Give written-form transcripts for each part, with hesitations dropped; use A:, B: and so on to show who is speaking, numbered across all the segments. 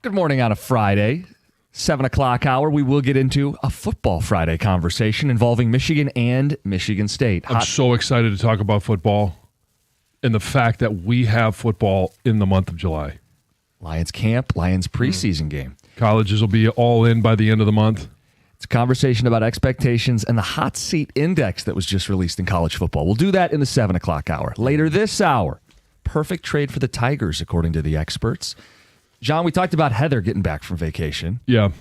A: Good morning on a Friday, 7 o'clock hour. We will get into a Football Friday conversation involving Michigan and Michigan State.
B: I'm so excited to talk about football and the fact that we have football in the month of July.
A: Lions camp, Lions preseason game.
B: Colleges will be all in by the end of the month.
A: It's a conversation about expectations and the hot seat index that was just released in college football. We'll do that in the 7 o'clock hour. Later this hour, perfect trade for the Tigers, according to the experts. John, we talked about Heather getting back from vacation.
B: Yeah.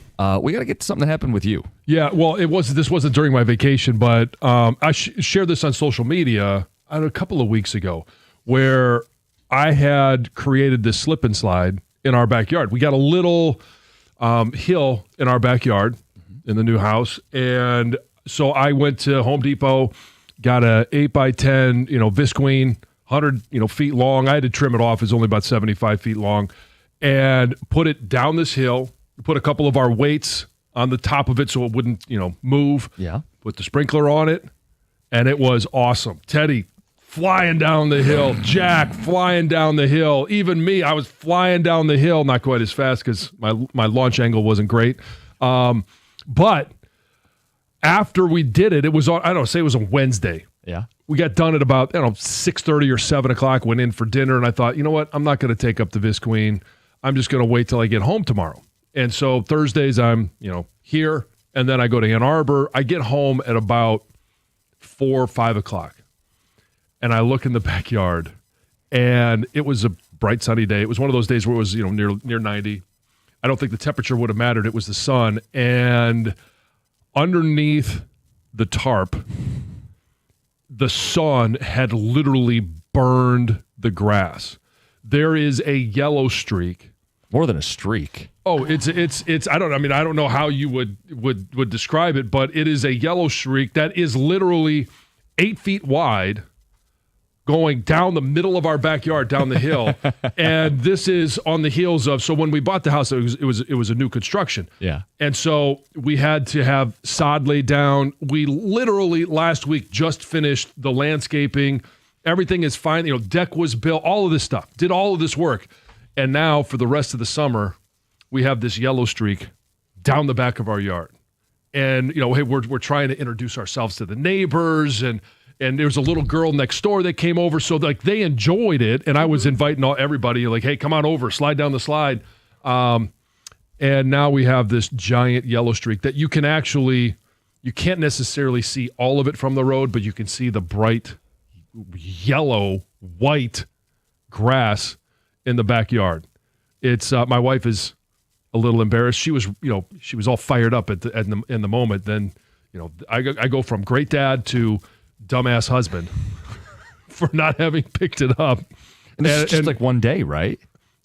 A: We got to get to something that happened with you.
B: Yeah, well, this wasn't during my vacation, but I shared this on social media a couple of weeks ago where I had created this slip and slide in our backyard. We got a little hill in our backyard in the new house, and so I went to Home Depot, got a 8x10, visqueen, 100 feet long. I had to trim it off. It's only about 75 feet long. And put it down this hill, put a couple of our weights on the top of it so it wouldn't, move.
A: Yeah.
B: Put the sprinkler on it, and it was awesome. Teddy flying down the hill. Jack flying down the hill. Even me, I was flying down the hill, not quite as fast because my launch angle wasn't great. But after we did it, it was on, say it was a Wednesday.
A: Yeah.
B: We got done at about, 6:30 or 7 o'clock, went in for dinner, and I thought, you know what, I'm not going to take up the Visqueen. I'm just going to wait till I get home tomorrow. And so Thursdays I'm, here, and then I go to Ann Arbor. I get home at about 4 or 5 o'clock, and I look in the backyard, and it was a bright sunny day. It was one of those days where it was, near 90. I don't think the temperature would have mattered. It was the sun, and underneath the tarp, the sun had literally burned the grass. There is a yellow streak.
A: More than a streak.
B: Oh, it's I don't know how you would describe it, but it is a yellow streak that is literally 8 feet wide going down the middle of our backyard, down the hill. And this is on the heels of, so when we bought the house, it was a new construction.
A: Yeah.
B: And so we had to have sod laid down. We literally last week just finished the landscaping. Everything is fine. Deck was built, all of this stuff, did all of this work. And now for the rest of the summer, we have this yellow streak down the back of our yard. And, hey, we're trying to introduce ourselves to the neighbors, and there was a little girl next door that came over. So they enjoyed it. And I was inviting everybody, hey, come on over, slide down the slide. And now we have this giant yellow streak that you can't necessarily see all of it from the road, but you can see the bright yellow, white grass in the backyard. It's my wife is a little embarrassed. She was all fired up in the moment. Then, I go from great dad to dumbass husband for not having picked it up.
A: And it's just like one day, right?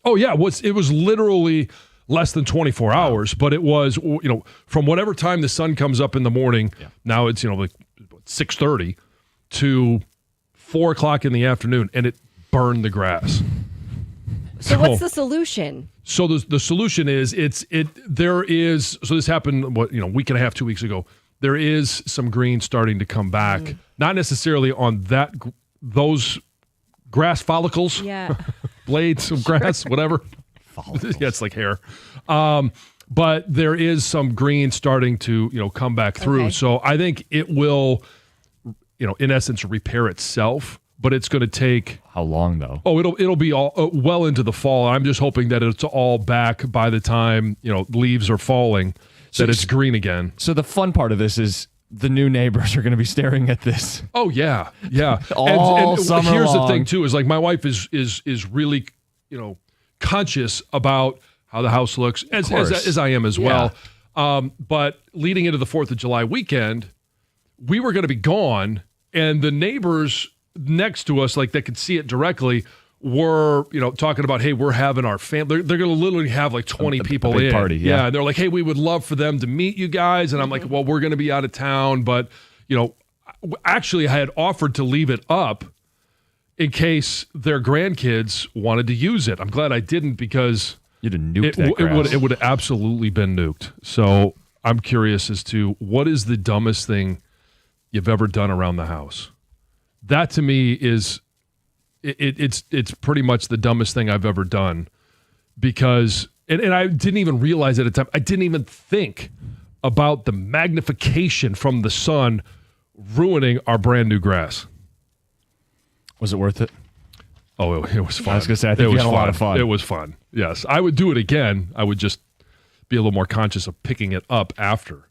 B: Oh yeah, it was literally less than 24 hours, but it was, from whatever time the sun comes up in the morning, now it's, like 6:30 to 4 o'clock in the afternoon, and it burned the grass.
C: So what's the solution?
B: So the solution is so this happened, week and a half, 2 weeks ago. There is some green starting to come back, not necessarily on those grass follicles, blades of grass, whatever. Yeah, it's like hair. But there is some green starting to, come back through. Okay. So I think it will, in essence, repair itself. But it's going to take...
A: How long, though?
B: Oh, it'll be all well into the fall. I'm just hoping that it's all back by the time, leaves are falling, that it's green again.
A: So the fun part of this is the new neighbors are going to be staring at this.
B: Oh, yeah. Yeah.
A: All summer
B: here's
A: long.
B: The thing, too, is my wife is really, conscious about how the house looks, as I am as well. But leading into the 4th of July weekend, we were going to be gone, and the neighbors next to us, that could see it directly, were, talking about, hey, we're having our family. They're going to literally have 20 people in.
A: Party, yeah.
B: And they're like, hey, we would love for them to meet you guys. And I'm like, well, we're going to be out of town. But, actually I had offered to leave it up in case their grandkids wanted to use it. I'm glad I didn't, because
A: you'd have nuked that grass.
B: It would have absolutely been nuked. So I'm curious as to what is the dumbest thing you've ever done around the house. That to me is it's pretty much the dumbest thing I've ever done, because And I didn't even realize at the time. I didn't even think about the magnification from the sun ruining our brand new grass.
A: Was it worth it?
B: Oh, it was fun.
A: I was going to say, I think
B: it
A: you
B: was
A: had a lot of fun.
B: It was fun. Yes. I would do it again. I would just be a little more conscious of picking it up after.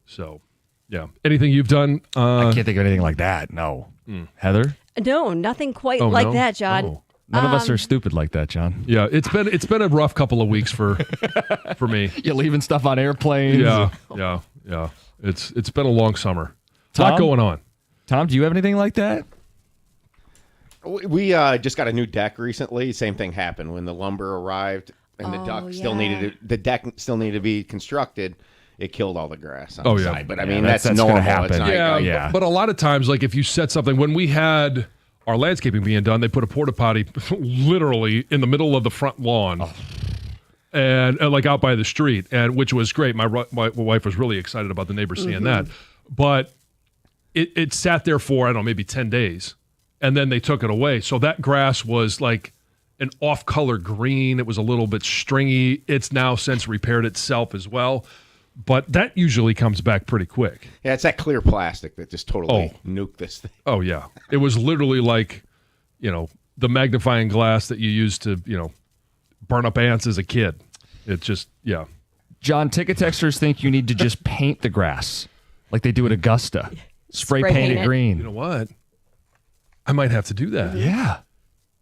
B: So, yeah. Anything you've done?
A: I can't think of anything like that. No. Heather?
C: No, nothing quite
B: Oh,
C: like
B: no?
C: that, John.
B: Oh.
A: None of us are stupid like that, John.
B: Yeah, it's been a rough couple of weeks for me.
A: You're leaving stuff on airplanes.
B: Yeah. It's been a long summer. A
A: Tom?
B: lot going on.
A: Tom, do you have anything like that?
D: We just got a new deck recently. Same thing happened when the lumber arrived and the deck still needed to be constructed. It killed all the grass on the side. But I mean, that's
A: gonna
D: normal.
A: happen.
D: It's not,
B: Yeah. But a lot of times, like if you set something, when we had our landscaping being done, they put a porta potty literally in the middle of the front lawn. And like out by the street, and which was great. My wife was really excited about the neighbors seeing that. But it sat there for, I don't know, maybe 10 days. And then they took it away. So that grass was like an off-color green. It was a little bit stringy. It's now since repaired itself as well. But that usually comes back pretty quick.
D: Yeah, it's that clear plastic that just totally nuked this thing.
B: Oh, yeah. It was literally like, the magnifying glass that you used to, burn up ants as a kid. It just, yeah.
A: John, ticket texters think you need to just paint the grass like they do at Augusta. Spray paint
C: paint
A: it
C: it.
A: green.
B: You know what? I might have to do that.
A: Yeah.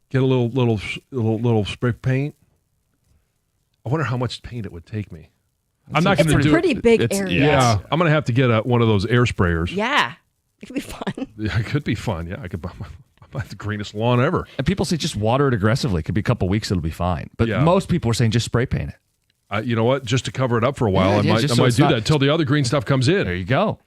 B: Get a little spray paint. I wonder how much paint it would take me. I'm not going to
C: It's a
B: do
C: pretty big
A: it's-
C: area.
B: Yeah, I'm going to have to get one of those air sprayers.
C: Yeah. It could be fun.
B: Yeah, it could be fun. Yeah, I could buy the greenest lawn ever.
A: And people say just water it aggressively. It could be a couple weeks, it'll be fine. But
B: Yeah.
A: most people are saying just spray paint it.
B: You know what? Just to cover it up for a while,
A: Yeah,
B: I
A: just
B: might
A: so it's
B: do
A: not-
B: that until the other green stuff comes in.
A: There you go.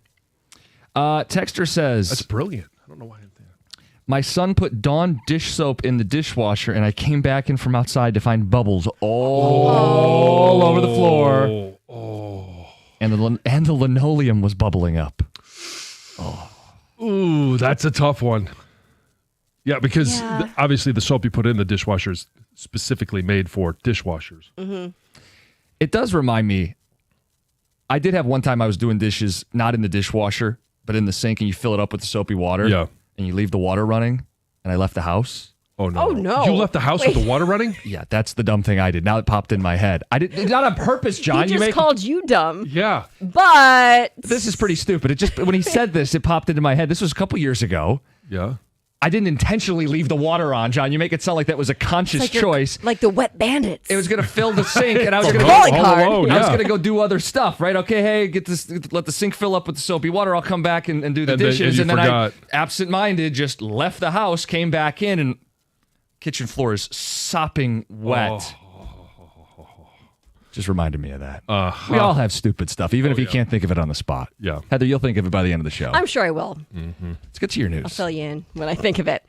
A: Texter says,
B: That's brilliant. I don't know why I didn't think that.
A: my son put Dawn dish soap in the dishwasher, and I came back in from outside to find bubbles all over the floor. And the linoleum was bubbling up.
B: Ooh, that's a tough one. Yeah, because obviously the soap you put in the dishwasher is specifically made for dishwashers.
A: It does remind me, I did have one time I was doing dishes, not in the dishwasher, but in the sink, and you fill it up with the soapy water.
B: Yeah.
A: And you leave the water running, and I left the house.
B: Oh, no.
C: Oh, no.
B: You left the house with the water running?
A: Yeah, that's the dumb thing I did. Now it popped in my head. I did not on purpose, John.
C: He just called you dumb,
B: Yeah.
C: but
A: This is pretty stupid. It just when he said this, it popped into my head. This was a couple years ago.
B: Yeah.
A: I didn't intentionally leave the water on, John. You make it sound like that was a conscious
C: like you're-
A: choice.
C: like the wet bandits.
A: It was going to fill the sink, and I was going to
C: Calling
A: go.
C: card.
B: alone,
A: I was
B: yeah.
A: going to go do other stuff, right? Okay, hey, get this. Let the sink fill up with the soapy water. I'll come back and do the
B: And then-
A: dishes.
B: and you
A: And then
B: forgot.
A: I, absent-minded, just left the house, came back in, and kitchen floor is sopping wet. Just reminded me of that. We all have stupid stuff, even if you can't think of it on the spot.
B: Yeah.
A: Heather, you'll think of it by the end of the show.
C: I'm sure I will.
A: Let's get to your news.
C: Fill you in when I think of it.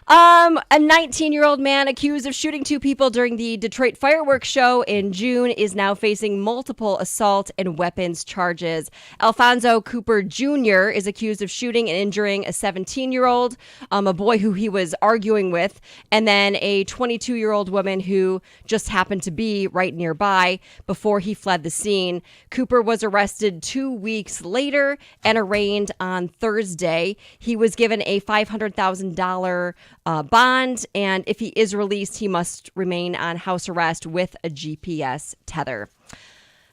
C: A 19-year-old man accused of shooting two people during the Detroit fireworks show in June is now facing multiple assault and weapons charges. Alfonso Cooper Jr. is accused of shooting and injuring a 17-year-old, a boy who he was arguing with, and then a 22-year-old woman who just happened to be right nearby before he fled the scene. Cooper was arrested 2 weeks later and arraigned on Thursday. He was given a $500,000 bond, and if he is released, he must remain on house arrest with a GPS tether.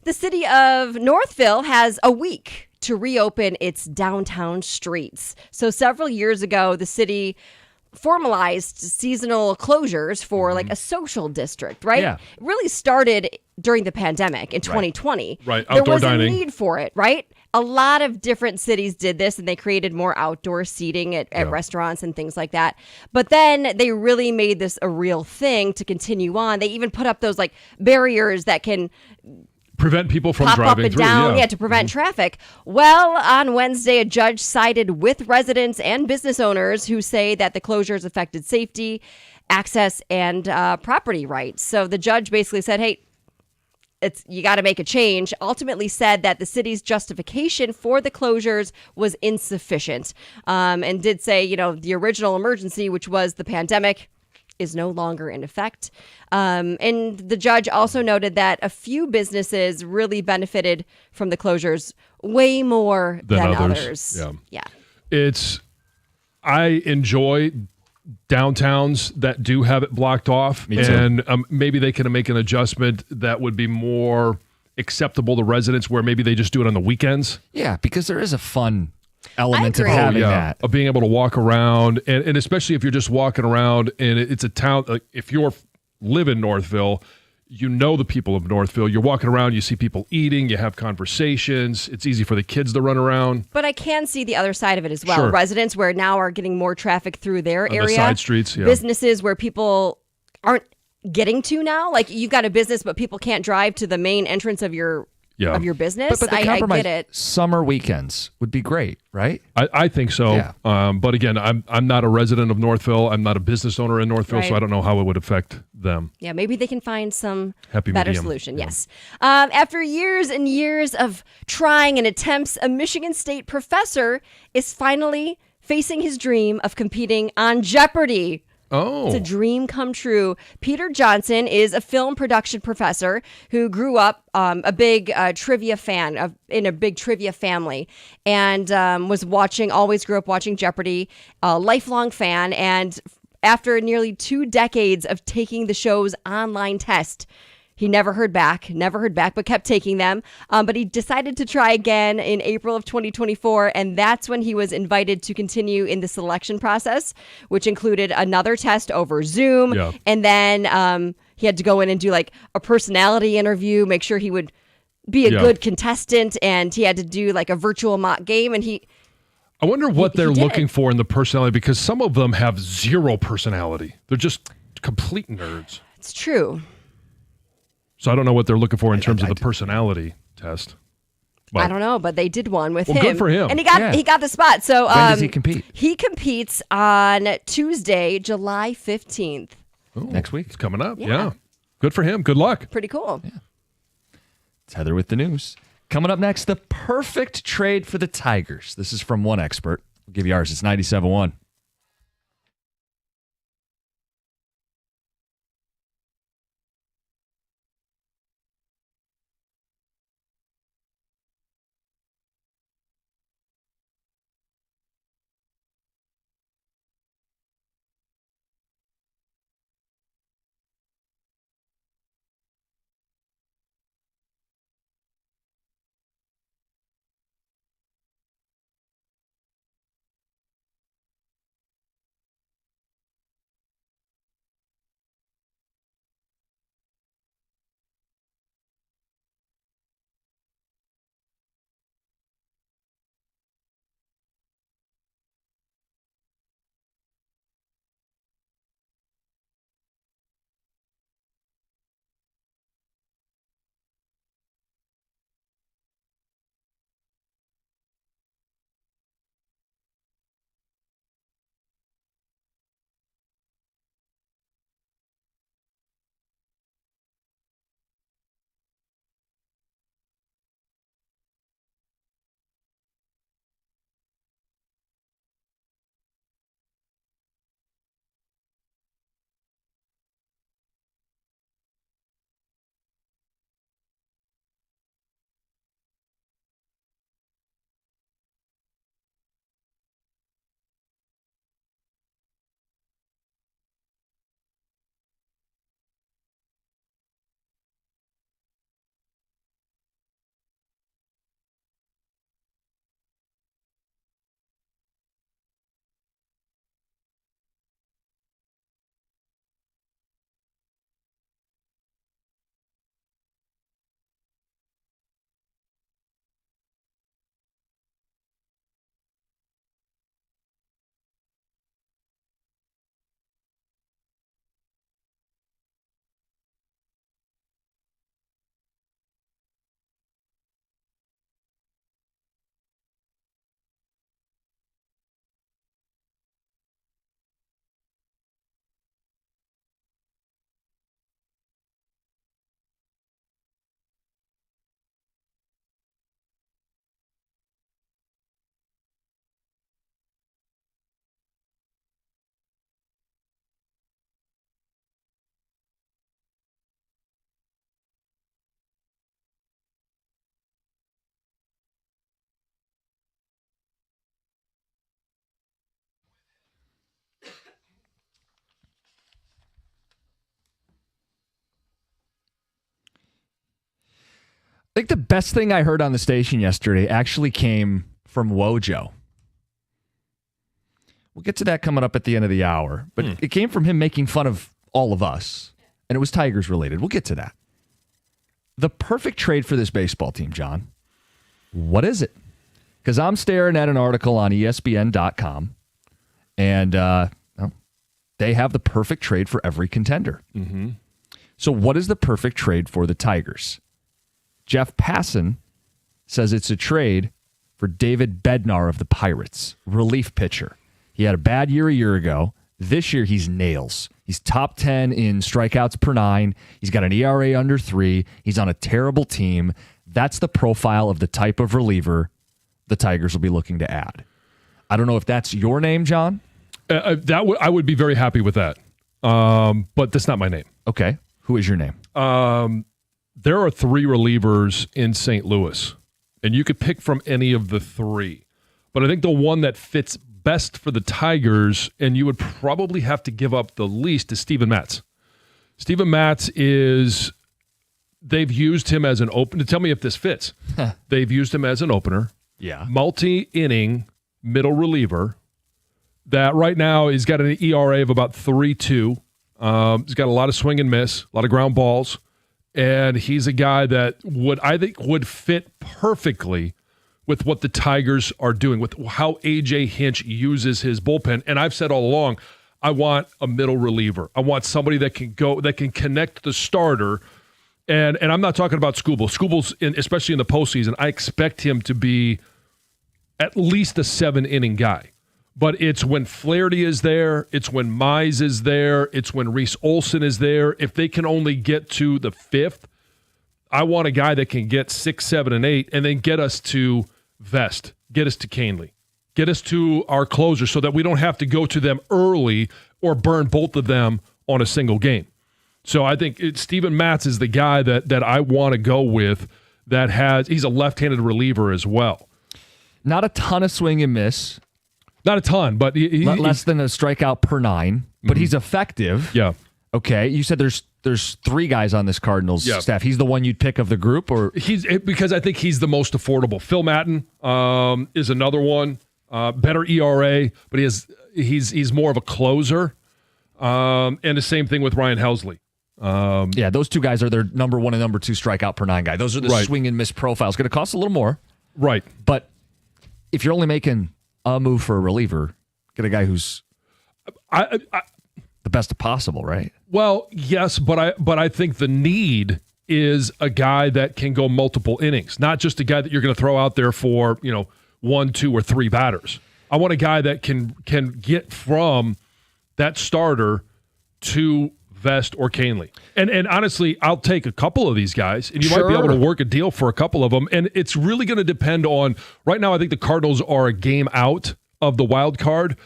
C: The city of Northville has a week to reopen its downtown streets. So several years ago, the city formalized seasonal closures for like a social district, right?
A: Yeah.
C: It really started during the pandemic in 2020.
B: Right,
C: There
B: outdoor
C: was
B: dining.
C: a need for it, right? A lot of different cities did this, and they created more outdoor seating at restaurants and things like that. But then they really made this a real thing to continue on. They even put up those like barriers that can
B: Prevent people from
C: pop
B: driving
C: up and
B: through.
C: down, to prevent traffic. Well, on Wednesday, a judge sided with residents and business owners who say that the closures affected safety, access, and property rights. So the judge basically said, hey, you got to make a change. Ultimately said that the city's justification for the closures was insufficient, and did say, the original emergency, which was the pandemic, is no longer in effect. And the judge also noted that a few businesses really benefited from the closures way more than others. Yeah.
B: I enjoy downtowns that do have it blocked off, and maybe they can make an adjustment that would be more acceptable to residents, where maybe they just do it on the weekends.
A: Yeah, because there is a fun element of having that.
B: Of being able to walk around, and especially if you're just walking around and it's a town, like if you live in Northville, you know the people of Northville. You're walking around, you see people eating, you have conversations. It's easy for the kids to run around.
C: But I can see the other side of it as well.
B: Sure.
C: Residents where now are getting more traffic through their area.
B: The side streets, yeah.
C: Businesses where people aren't getting to now. Like you've got a business, but people can't drive to the main entrance of your business.
A: But the
C: I
A: compromise,
C: get it.
A: summer weekends would be great, right?
B: I think so.
A: Yeah.
B: But again, I'm not a resident of Northville. I'm not a business owner in Northville, so
C: Right.
B: I don't know how it would affect them.
C: Yeah, maybe they can find some
B: Happy
C: better
B: medium.
C: solution.
B: Yeah.
C: Yes. After years and years of trying and attempts, a Michigan State professor is finally facing his dream of competing on Jeopardy!
B: Oh.
C: It's a dream come true. Peter Johnson is a film production professor who grew up a big trivia fan in a big trivia family, and always grew up watching Jeopardy! A lifelong fan, and after nearly 2 decades of taking the show's online test, he never heard back, but kept taking them. But he decided to try again in April of 2024, and that's when he was invited to continue in the selection process, which included another test over Zoom.
B: Yeah.
C: And then he had to go in and do like a personality interview, make sure he would be a good contestant, and he had to do like a virtual mock game, and
B: I wonder what
C: he
B: they're
C: did
B: looking
C: it.
B: for in the personality, because some of them have zero personality. They're just complete nerds.
C: It's true.
B: So I don't know what they're looking for in terms of the personality test. But
C: I don't know, but they did one with
B: Well,
C: him.
B: good for him.
C: And he got the spot. So
A: When does he compete?
C: He competes on Tuesday, July 15th.
A: Next week.
B: It's coming up.
C: Yeah.
B: Yeah. Good for him. Good luck.
C: Pretty cool.
A: It's Heather with the news. Coming up next, the perfect trade for the Tigers. This is from one expert. We'll give you ours. It's 97.1. think the best thing I heard on the station yesterday actually came from Wojo. We'll get to that coming up at the end of the hour, but it came from him making fun of all of us, and it was Tigers related. We'll get to that. The perfect trade for this baseball team, John. What is it? Because I'm staring at an article on ESPN.com, and they have the perfect trade for every contender. Mm-hmm. So what is the perfect trade for the Tigers? Jeff Passan says it's a trade for David Bednar of the Pirates, relief pitcher. He had a bad year a year ago. This year, he's nails. He's top 10 in strikeouts per 9. He's got an ERA under 3. He's on a terrible team. That's the profile of the type of reliever the Tigers will be looking to add. I don't know if that's your name, John.
B: I would be very happy with that. But that's not my name.
A: Okay. Who is your name?
B: There are 3 relievers in St. Louis, and you could pick from any of the 3. But I think the one that fits best for the Tigers, and you would probably have to give up the least, is Steven Matz. Steven Matz is, they've used him as an opener. Tell me if this fits. They've used him as an opener.
A: Yeah.
B: Multi-inning middle reliever that right now he's got an ERA of about 3.2. He's got a lot of swing and miss, a lot of ground balls, and he's a guy that I think would fit perfectly with what the Tigers are doing, with how A.J. Hinch uses his bullpen. And I've said all along, I want a middle reliever. I want somebody that can connect the starter. And I'm not talking about Skubal. Skubal's, especially in the postseason, I expect him to be at least a 7-inning guy. But it's when Flaherty is there, it's when Mize is there, it's when Reese Olson is there. If they can only get to the 5th, I want a guy that can get 6, 7, and 8, and then get us to Vest, get us to Canely, get us to our closer so that we don't have to go to them early or burn both of them on a single game. So I think Steven Matz is the guy that I want to go with he's a left-handed reliever as well.
A: Not a ton of swing and miss.
B: Not a ton, but
A: less than a strikeout per 9, but he's effective.
B: Yeah.
A: Okay. You said there's 3 guys on this Cardinals staff. He's the one you'd pick of the group, or
B: because I think he's the most affordable. Phil Matten is another one. Better ERA, but he's more of a closer. And the same thing with Ryan Helsley.
A: Those 2 guys are their number 1 and number 2 strikeout per 9 guy. Those are the swing and miss profiles. Going to cost a little more,
B: right?
A: But if you're only making a move for a reliever, get a guy who's the best possible, right?
B: Well, yes, but I think the need is a guy that can go multiple innings, not just a guy that you're going to throw out there for 1, 2, or 3 batters. I want a guy that can get from that starter to Vest or Canely. And honestly, I'll take a couple of these guys, and you might be able to work a deal for a couple of them. And it's really going to depend on, right now I think the Cardinals are a game out of the wild card.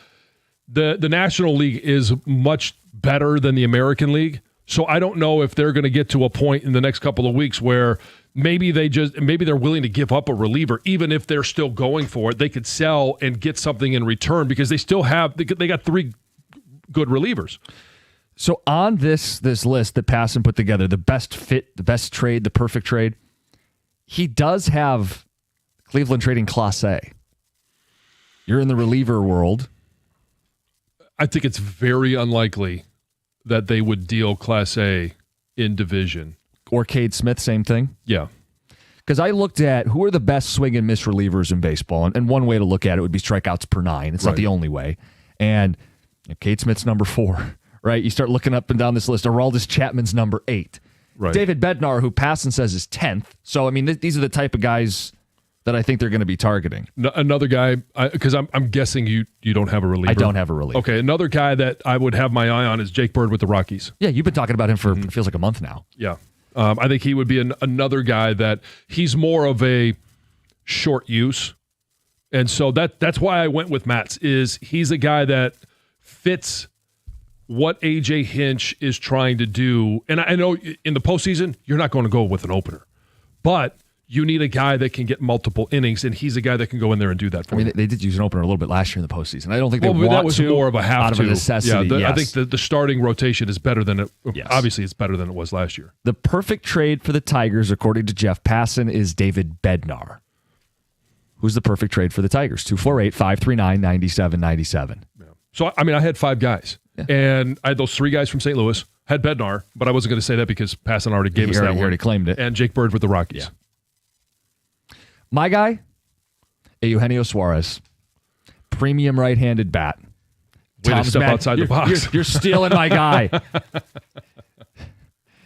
B: The National League is much better than the American League. So I don't know if they're going to get to a point in the next couple of weeks where maybe they're willing to give up a reliever, even if they're still going for it. They could sell and get something in return because they got 3 good relievers.
A: So on this list that Passan put together, the best fit, the best trade, the perfect trade, he does have Cleveland trading Clase A. You're in the reliever world.
B: I think it's very unlikely that they would deal Clase A in division.
A: Or Cade Smith, same thing?
B: Yeah.
A: Because I looked at who are the best swing and miss relievers in baseball, and one way to look at it would be strikeouts per 9. It's not the only way. And Cade Smith's number 4. Right, you start looking up and down this list. Aroldis Chapman's number 8.
B: Right.
A: David Bednar, who Passan says is 10th. So, I mean, these are the type of guys that I think they're going to be targeting.
B: Another guy, because I'm guessing you don't have a reliever.
A: I don't have a reliever.
B: Okay, another guy that I would have my eye on is Jake Bird with the Rockies.
A: Yeah, you've been talking about him for it feels like a month now.
B: Yeah, I think he would be another guy that he's more of a short use, and so that's why I went with Matz. Is he's a guy that fits what A.J. Hinch is trying to do. And I know in the postseason, you're not going to go with an opener. But you need a guy that can get multiple innings, and he's a guy that can go in there and do that for you.
A: They did use an opener a little bit last year in the postseason. I don't think they want
B: that was
A: to,
B: more of a have
A: out of
B: to.
A: a necessity.
B: Yeah,
A: yes.
B: I think the starting rotation is better than it.
A: Yes.
B: Obviously, it's better than it was last year.
A: The perfect trade for the Tigers, according to Jeff Passan, is David Bednar. Who's the perfect trade for the Tigers? 248-539-9797.
B: Yeah. So, I mean, I had 5 guys, and I had those 3 guys from St. Louis. Had Bednar, but I wasn't going to say that because Passan already gave us that one.
A: He already claimed it.
B: And Jake Bird with the Rockies.
A: Yeah. My guy, Eugenio Suarez. Premium right-handed bat.
B: Way to step outside the box.
A: You're stealing my guy.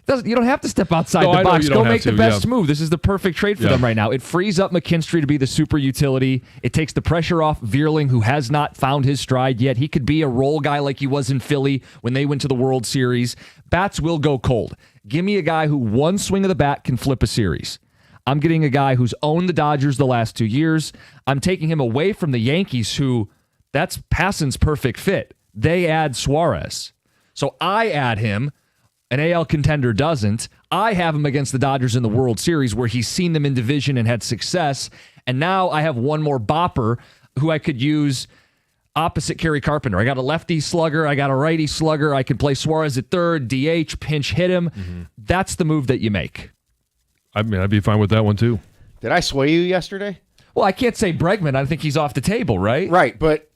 A: You don't have to step outside the box. Go make the best move. This is the perfect trade for them right now. It frees up McKinstry to be the super utility. It takes the pressure off Veerling, who has not found his stride yet. He could be a role guy like he was in Philly when they went to the World Series. Bats will go cold. Give me a guy who one swing of the bat can flip a series. I'm getting a guy who's owned the Dodgers the last 2 years. I'm taking him away from the Yankees, who that's Passan's perfect fit. They add Suarez. So I add him. An AL contender doesn't. I have him against the Dodgers in the World Series where he's seen them in division and had success. And now I have one more bopper who I could use opposite Kerry Carpenter. I got a lefty slugger. I got a righty slugger. I can play Suarez at third, DH, pinch hit him. Mm-hmm. That's the move that you make.
B: I mean, I'd be fine with that one too.
D: Did I sway you yesterday?
A: Well, I can't say Bregman. I think he's off the table, right?
D: Right, but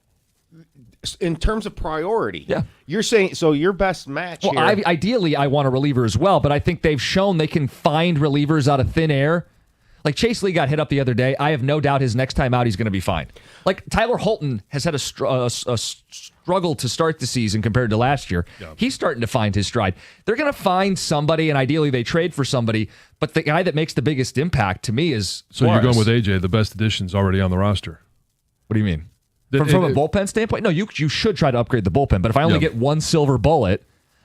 D: in terms of priority, you're saying so your best match here.
A: Ideally, I want a reliever as well, but I think they've shown they can find relievers out of thin air. Like Chase Lee got hit up the other day. I have no doubt his next time out he's going to be fine. Like Tyler Holton has had a struggle to start the season compared to last year. Yeah. He's starting to find his stride. They're going to find somebody, and ideally they trade for somebody, but the guy that makes the biggest impact to me is Suarez.
B: So you're going with AJ, the best addition's already on the roster.
A: What do you mean? From a bullpen standpoint? No, you should try to upgrade the bullpen, but if I only get one silver bullet,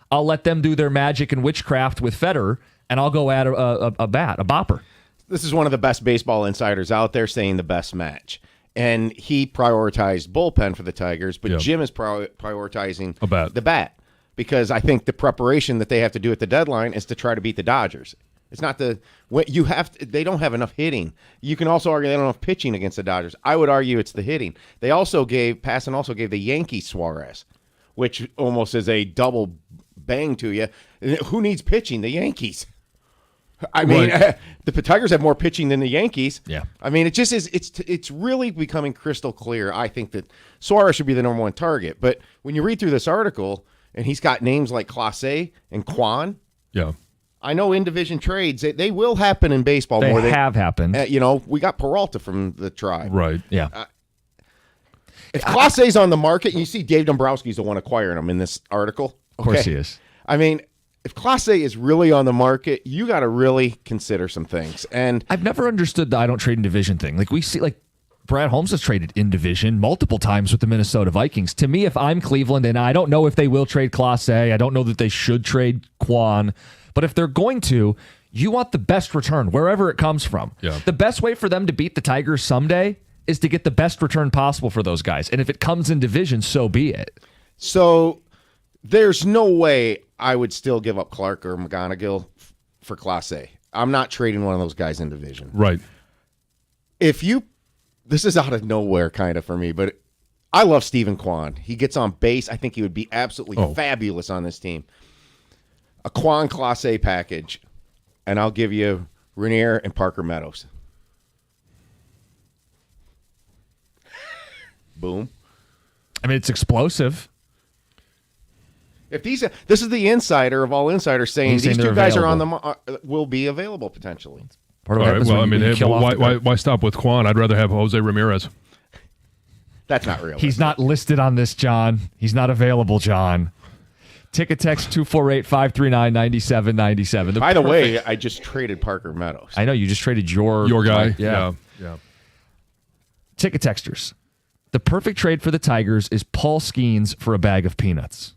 A: I'll let them do their magic and witchcraft with Federer, and I'll go add a bopper.
D: This is one of the best baseball insiders out there saying the best match. And he prioritized bullpen for the Tigers, but Jim is prioritizing the bat because I think the preparation that they have to do at the deadline is to try to beat the Dodgers. It's not they don't have enough hitting. You can also argue they don't have pitching against the Dodgers. I would argue it's the hitting. Passan also gave the Yankees Suarez, which almost is a double bang to you. Who needs pitching? The Yankees. I mean, the Tigers have more pitching than the Yankees.
A: Yeah.
D: I mean, it just is. It's really becoming crystal clear. I think that Suarez should be the number one target. But when you read through this article, and he's got names like Clase and Kwan.
B: Yeah.
D: I know in division trades they will happen in baseball.
A: They have happened.
D: We got Peralta from the Tribe.
B: Right.
A: Yeah.
D: If Clase's on the market, and you see Dave Dombrowski's the one acquiring him in this article.
A: Of course he is.
D: I mean, if Clase is really on the market, you got to really consider some things. And
A: I've never understood the I don't trade in division thing. Like we see, like Brad Holmes has traded in division multiple times with the Minnesota Vikings. To me, if I'm Cleveland, and I don't know if they will trade Clase, I don't know that they should trade Kwan, but if they're going to, you want the best return wherever it comes from.
B: Yeah.
A: The best way for them to beat the Tigers someday is to get the best return possible for those guys. And if it comes in division, so be it.
D: So there's no way I would still give up Clark or McGonigal for Clase. I'm not trading one of those guys in division.
B: Right.
D: This is out of nowhere kind of for me, but I love Stephen Kwan. He gets on base. I think he would be absolutely fabulous on this team. A Kwan Clase package, and I'll give you Rainier and Parker Meadows. Boom.
A: I mean, it's explosive.
D: If this is the insider of all insiders saying these two guys are will be available potentially.
A: Part of
B: why stop with Kwan? I'd rather have Jose Ramirez.
D: That's not real.
A: He's not listed on this, John. He's not available, John. Ticket text 248-539-9797.
D: By the way, I just traded Parker Meadows.
A: I know you just traded your
B: guy.
A: Yeah. Ticket texters. The perfect trade for the Tigers is Paul Skeens for a bag of peanuts.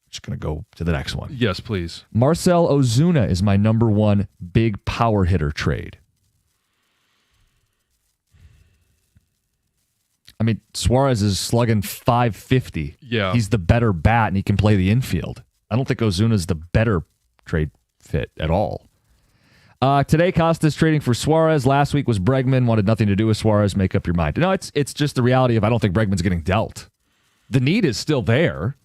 A: Just going to go to the next one.
B: Yes, please.
A: Marcell Ozuna is my number one big power hitter trade. I mean, Suarez is slugging .550.
B: Yeah.
A: He's the better bat, and he can play the infield. I don't think Ozuna's the better trade fit at all. Today, Costa's trading for Suarez. Last week was Bregman. Wanted nothing to do with Suarez. Make up your mind. No, it's just the reality of I don't think Bregman's getting dealt. The need is still there.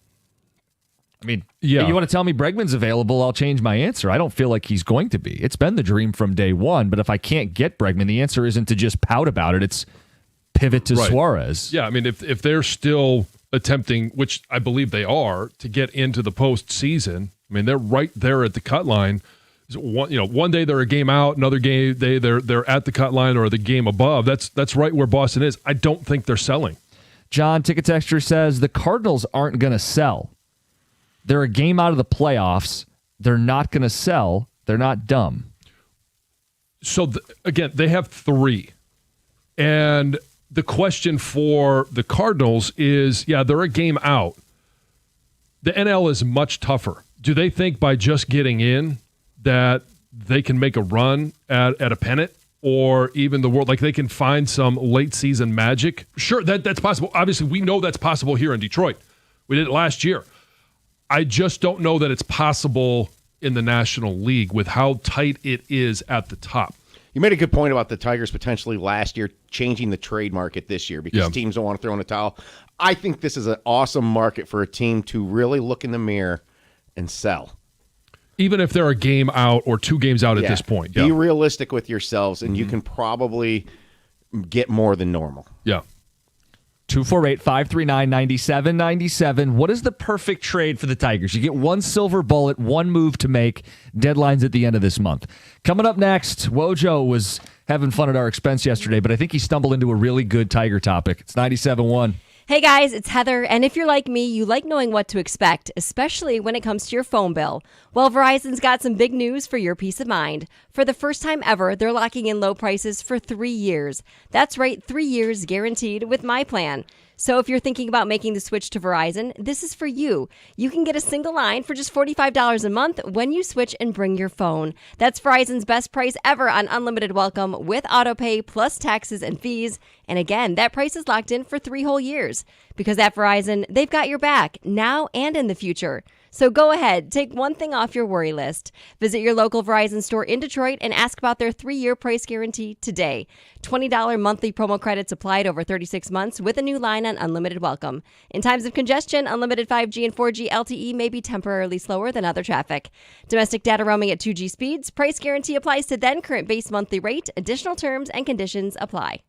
A: I mean,
B: yeah.
A: You want to tell me Bregman's available, I'll change my answer. I don't feel like he's going to be. It's been the dream from day one, but if I can't get Bregman, the answer isn't to just pout about it. It's pivot to Suarez.
B: Yeah, I mean, if they're still attempting, which I believe they are, to get into the postseason, I mean, they're right there at the cut line. One day they're a game out, another game they're at the cut line or the game above. That's right where Boston is. I don't think they're selling.
A: John Ticket Texture says the Cardinals aren't going to sell. They're a game out of the playoffs. They're not going to sell. They're not dumb.
B: So, again, they have 3. And the question for the Cardinals is, they're a game out. The NL is much tougher. Do they think by just getting in that they can make a run at a pennant or even the world? Like they can find some late season magic? Sure, that's possible. Obviously, we know that's possible here in Detroit. We did it last year. I just don't know that it's possible in the National League with how tight it is at the top.
D: You made a good point about the Tigers potentially last year changing the trade market this year because teams don't want to throw in a towel. I think this is an awesome market for a team to really look in the mirror and sell.
B: Even if they're a game out or 2 games out at this point.
D: Be realistic with yourselves, and you can probably get more than normal.
B: Yeah.
A: 248-539-9797. What is the perfect trade for the Tigers? You get one silver bullet, one move to make. Deadline's at the end of this month. Coming up next, Wojo was having fun at our expense yesterday, but I think he stumbled into a really good Tiger topic. It's 97.1.
C: Hey guys, it's Heather, and if you're like me, you like knowing what to expect, especially when it comes to your phone bill. Well, Verizon's got some big news for your peace of mind. For the first time ever, they're locking in low prices for 3 years. That's right, 3 years guaranteed with my plan. So if you're thinking about making the switch to Verizon, this is for you. You can get a single line for just $45 a month when you switch and bring your phone. That's Verizon's best price ever on unlimited welcome with autopay plus taxes and fees. And again, that price is locked in for 3 whole years. Because at Verizon, they've got your back now and in the future. So go ahead, take one thing off your worry list. Visit your local Verizon store in Detroit and ask about their 3-year price guarantee today. $20 monthly promo credits applied over 36 months with a new line on unlimited welcome. In times of congestion, unlimited 5G and 4G LTE may be temporarily slower than other traffic. Domestic data roaming at 2G speeds. Price guarantee applies to then current base monthly rate. Additional terms and conditions apply.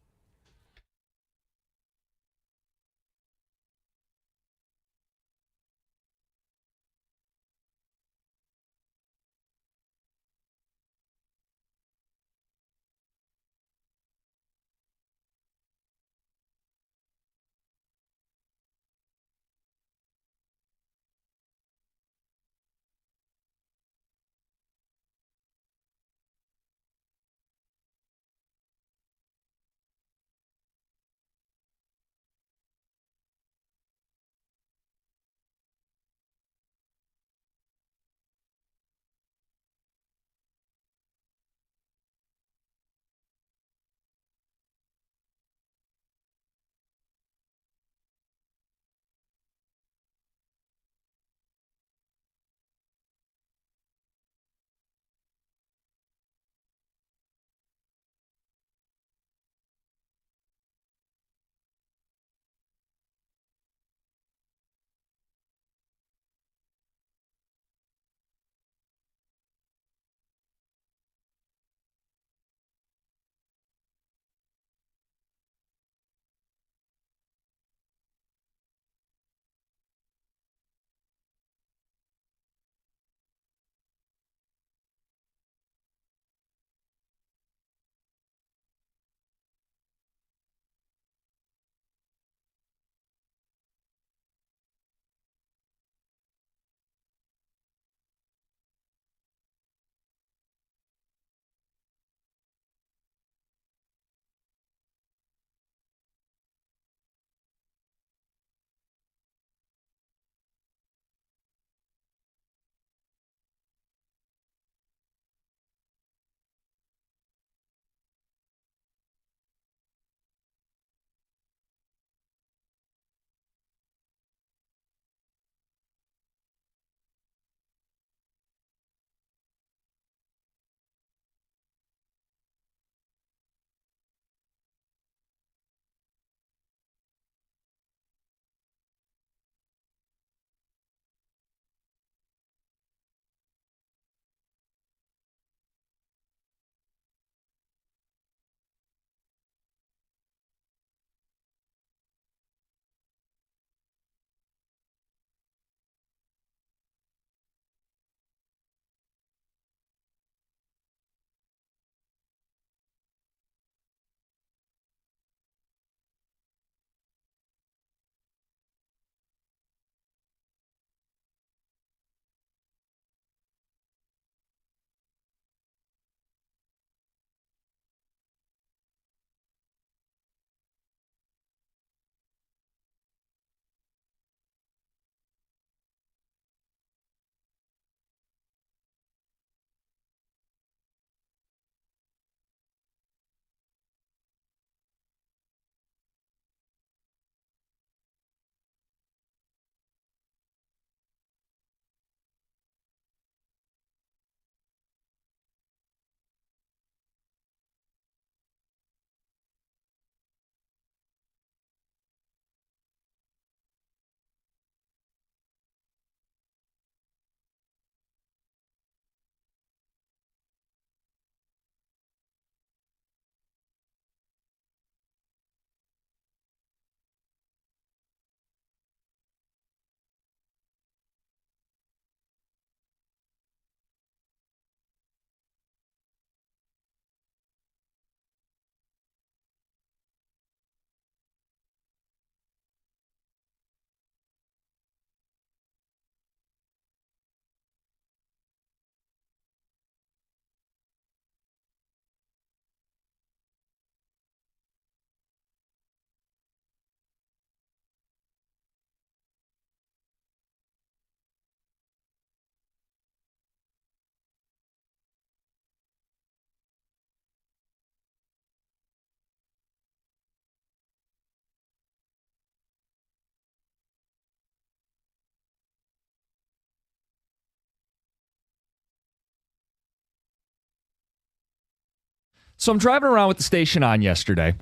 A: So I'm driving around with the station on yesterday,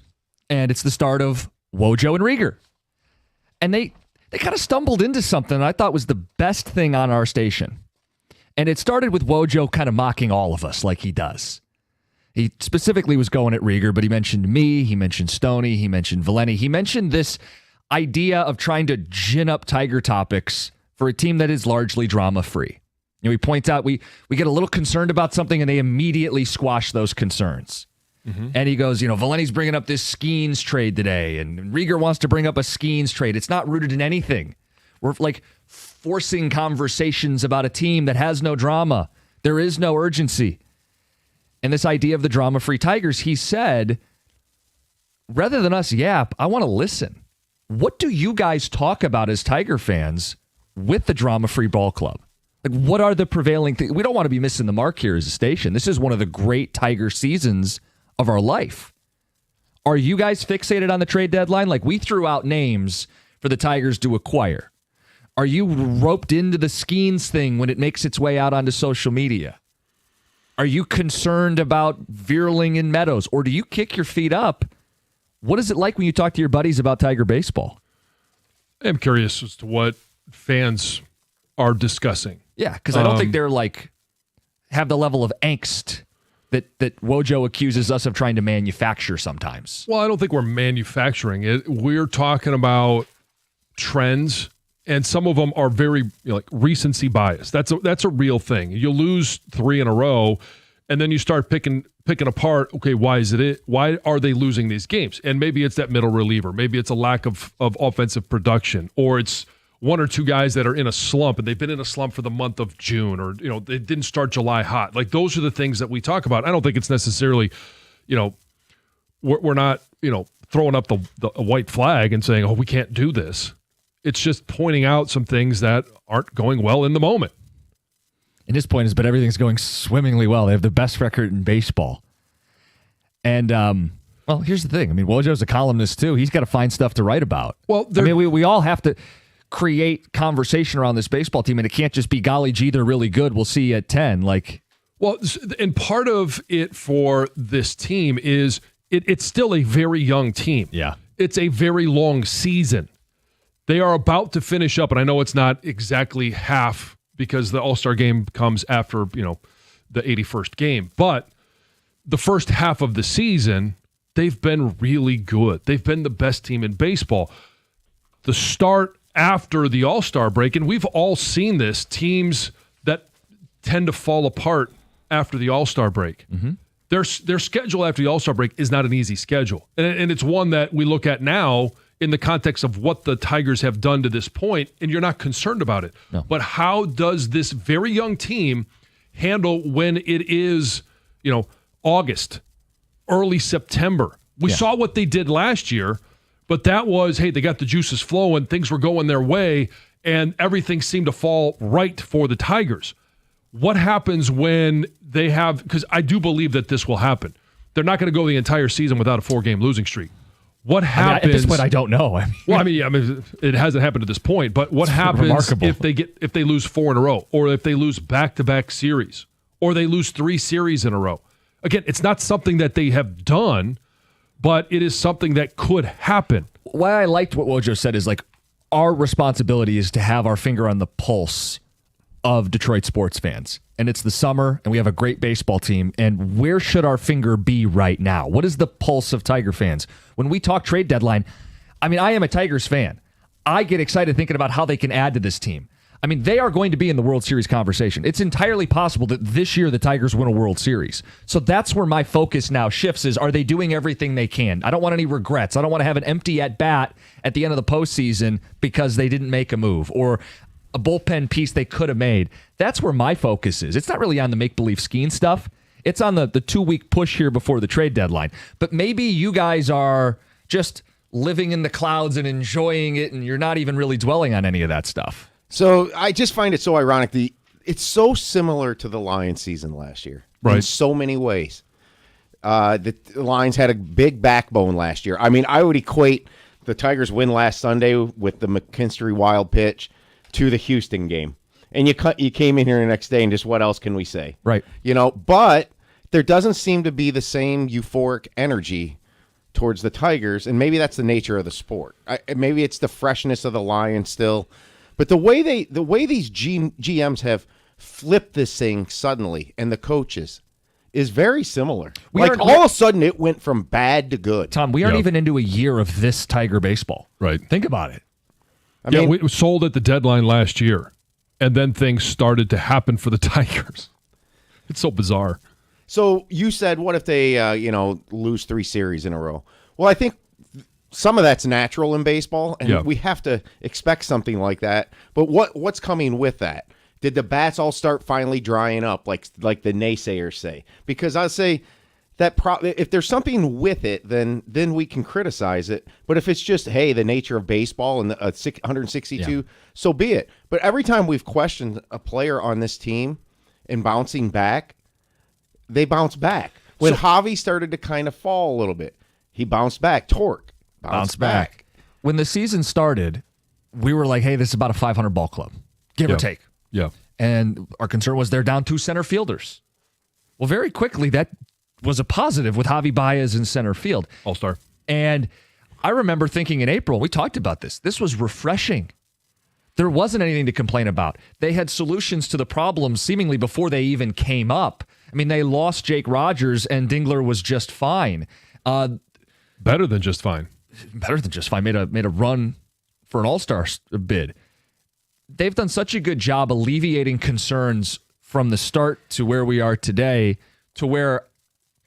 A: and it's the start of Wojo and Rieger. And they kind of stumbled into something I thought was the best thing on our station. And it started with Wojo kind of mocking all of us like he does. He specifically was going at Rieger, but he mentioned me, he mentioned Stoney, he mentioned Valenti. He mentioned this idea of trying to gin up Tiger topics for a team that is largely drama-free. He points out we get a little concerned about something and they immediately squash those concerns. Mm-hmm. And he goes, Valenti's bringing up this Skeens trade today, and Rieger wants to bring up a Skeens trade. It's not rooted in anything. We're like forcing conversations about a team that has no drama. There is no urgency. And this idea of the drama-free Tigers, he said, rather than us yap, I want to listen. What do you guys talk about as Tiger fans with the drama-free ball club? Like, what are the prevailing things? We don't want to be missing the mark here as a station. This is one of the great Tiger seasons of our life. Are you guys fixated on the trade deadline? Like, we threw out names for the Tigers to acquire. Are you roped into the Skeens thing when it makes its way out onto social media? Are you concerned about Vierling and Meadows? Or do you kick your feet up? What is it like when you talk to your buddies about Tiger baseball?
B: I'm curious as to what fans are discussing.
A: Yeah, because I don't think they're have the level of angst that Wojo accuses us of trying to manufacture sometimes.
B: Well, I don't think we're manufacturing it. We're talking about trends, and some of them are very like recency bias. That's a real thing. You lose 3 in a row, and then you start picking apart, okay, why is it? Why are they losing these games? And maybe it's that middle reliever. Maybe it's a lack of offensive production, or it's one or two guys that are in a slump, and they've been in a slump for the month of June, or they didn't start July hot. Like, those are the things that we talk about. I don't think it's necessarily, we're not throwing up the white flag and saying, oh, we can't do this. It's just pointing out some things that aren't going well in the moment.
A: And his point is, but everything's going swimmingly well. They have the best record in baseball. And well, here's the thing. I mean, Wojo's a columnist too. He's got to find stuff to write about.
B: Well,
A: we all have to create conversation around this baseball team, and it can't just be, golly gee, they're really good, we'll see you at 10.
B: Well, and part of it for this team is it's still a very young team.
A: Yeah.
B: It's a very long season. They are about to finish up, and I know it's not exactly half because the All-Star game comes after, the 81st game, but the first half of the season, they've been really good. They've been the best team in baseball. The start after the All-Star break, and we've all seen this, teams that tend to fall apart after the All-Star break. Mm-hmm. Their schedule after the All-Star break is not an easy schedule. And it's one that we look at now in the context of what the Tigers have done to this point, and you're not concerned about it.
A: No.
B: But how does this very young team handle when it is, August, early September? We saw what they did last year, but that was, hey, they got the juices flowing, things were going their way, and everything seemed to fall right for the Tigers. What happens when they have, because I do believe that this will happen. They're not going to go the entire season without a 4-game losing streak. What happens?
A: At this point, I don't know.
B: It hasn't happened to this point, but what happens if they lose 4 in a row, or if they lose back-to-back series, or they lose 3 series in a row? Again, it's not something that they have done, but it is something that could happen.
A: Why I liked what Wojo said is our responsibility is to have our finger on the pulse of Detroit sports fans. And it's the summer, and we have a great baseball team. And where should our finger be right now? What is the pulse of Tiger fans? When we talk trade deadline, I am a Tigers fan. I get excited thinking about how they can add to this team. They are going to be in the World Series conversation. It's entirely possible that this year the Tigers win a World Series. So that's where my focus now shifts is, are they doing everything they can? I don't want any regrets. I don't want to have an empty at-bat at the end of the postseason because they didn't make a move, or a bullpen piece they could have made. That's where my focus is. It's not really on the make-believe skiing stuff. It's on the 2-week push here before the trade deadline. But maybe you guys are just living in the clouds and enjoying it, and you're not even really dwelling on any of that stuff.
D: So I just find it so ironic. It's so similar to the Lions season last year,
B: right,
D: in so many ways. The Lions had a big backbone last year. I would equate the Tigers' win last Sunday with the McKinstry wild pitch to the Houston game. And you came in here the next day, and just what else can we say?
A: Right.
D: But there doesn't seem to be the same euphoric energy towards the Tigers, and maybe that's the nature of the sport. Maybe it's the freshness of the Lions still, but the way these GMs have flipped this thing suddenly, and the coaches is very similar. All of a sudden, it went from bad to good.
A: Tom, we aren't even into a year of this Tiger baseball.
B: Right.
A: Think about it.
B: I mean, we sold at the deadline last year, and then things started to happen for the Tigers. It's so bizarre.
D: So you said, what if they, lose 3 series in a row? Well, I think some of that's natural in baseball, and we have to expect something like that. But what's coming with that? Did the bats all start finally drying up, like the naysayers say? Because I say that if there's something with it, then we can criticize it. But if it's just, hey, the nature of baseball and 162, so be it. But every time we've questioned a player on this team and bouncing back, they bounce back. When Javi started to kind of fall a little bit, he bounced back. Torque bounced back.
A: When the season started, we were like, hey, this is about a 500 ball club, give or take.
B: Yeah.
A: And our concern was they're down 2 center fielders. Well, very quickly, that was a positive with Javi Baez in center field.
B: All-star.
A: And I remember thinking in April, we talked about this. This was refreshing. There wasn't anything to complain about. They had solutions to the problems seemingly before they even came up. I mean, they lost Jake Rogers, and Dingler was just fine.
B: Better than just fine.
A: Better than just fine. Made a run for an all-star bid. They've done such a good job alleviating concerns from the start to where we are today, to where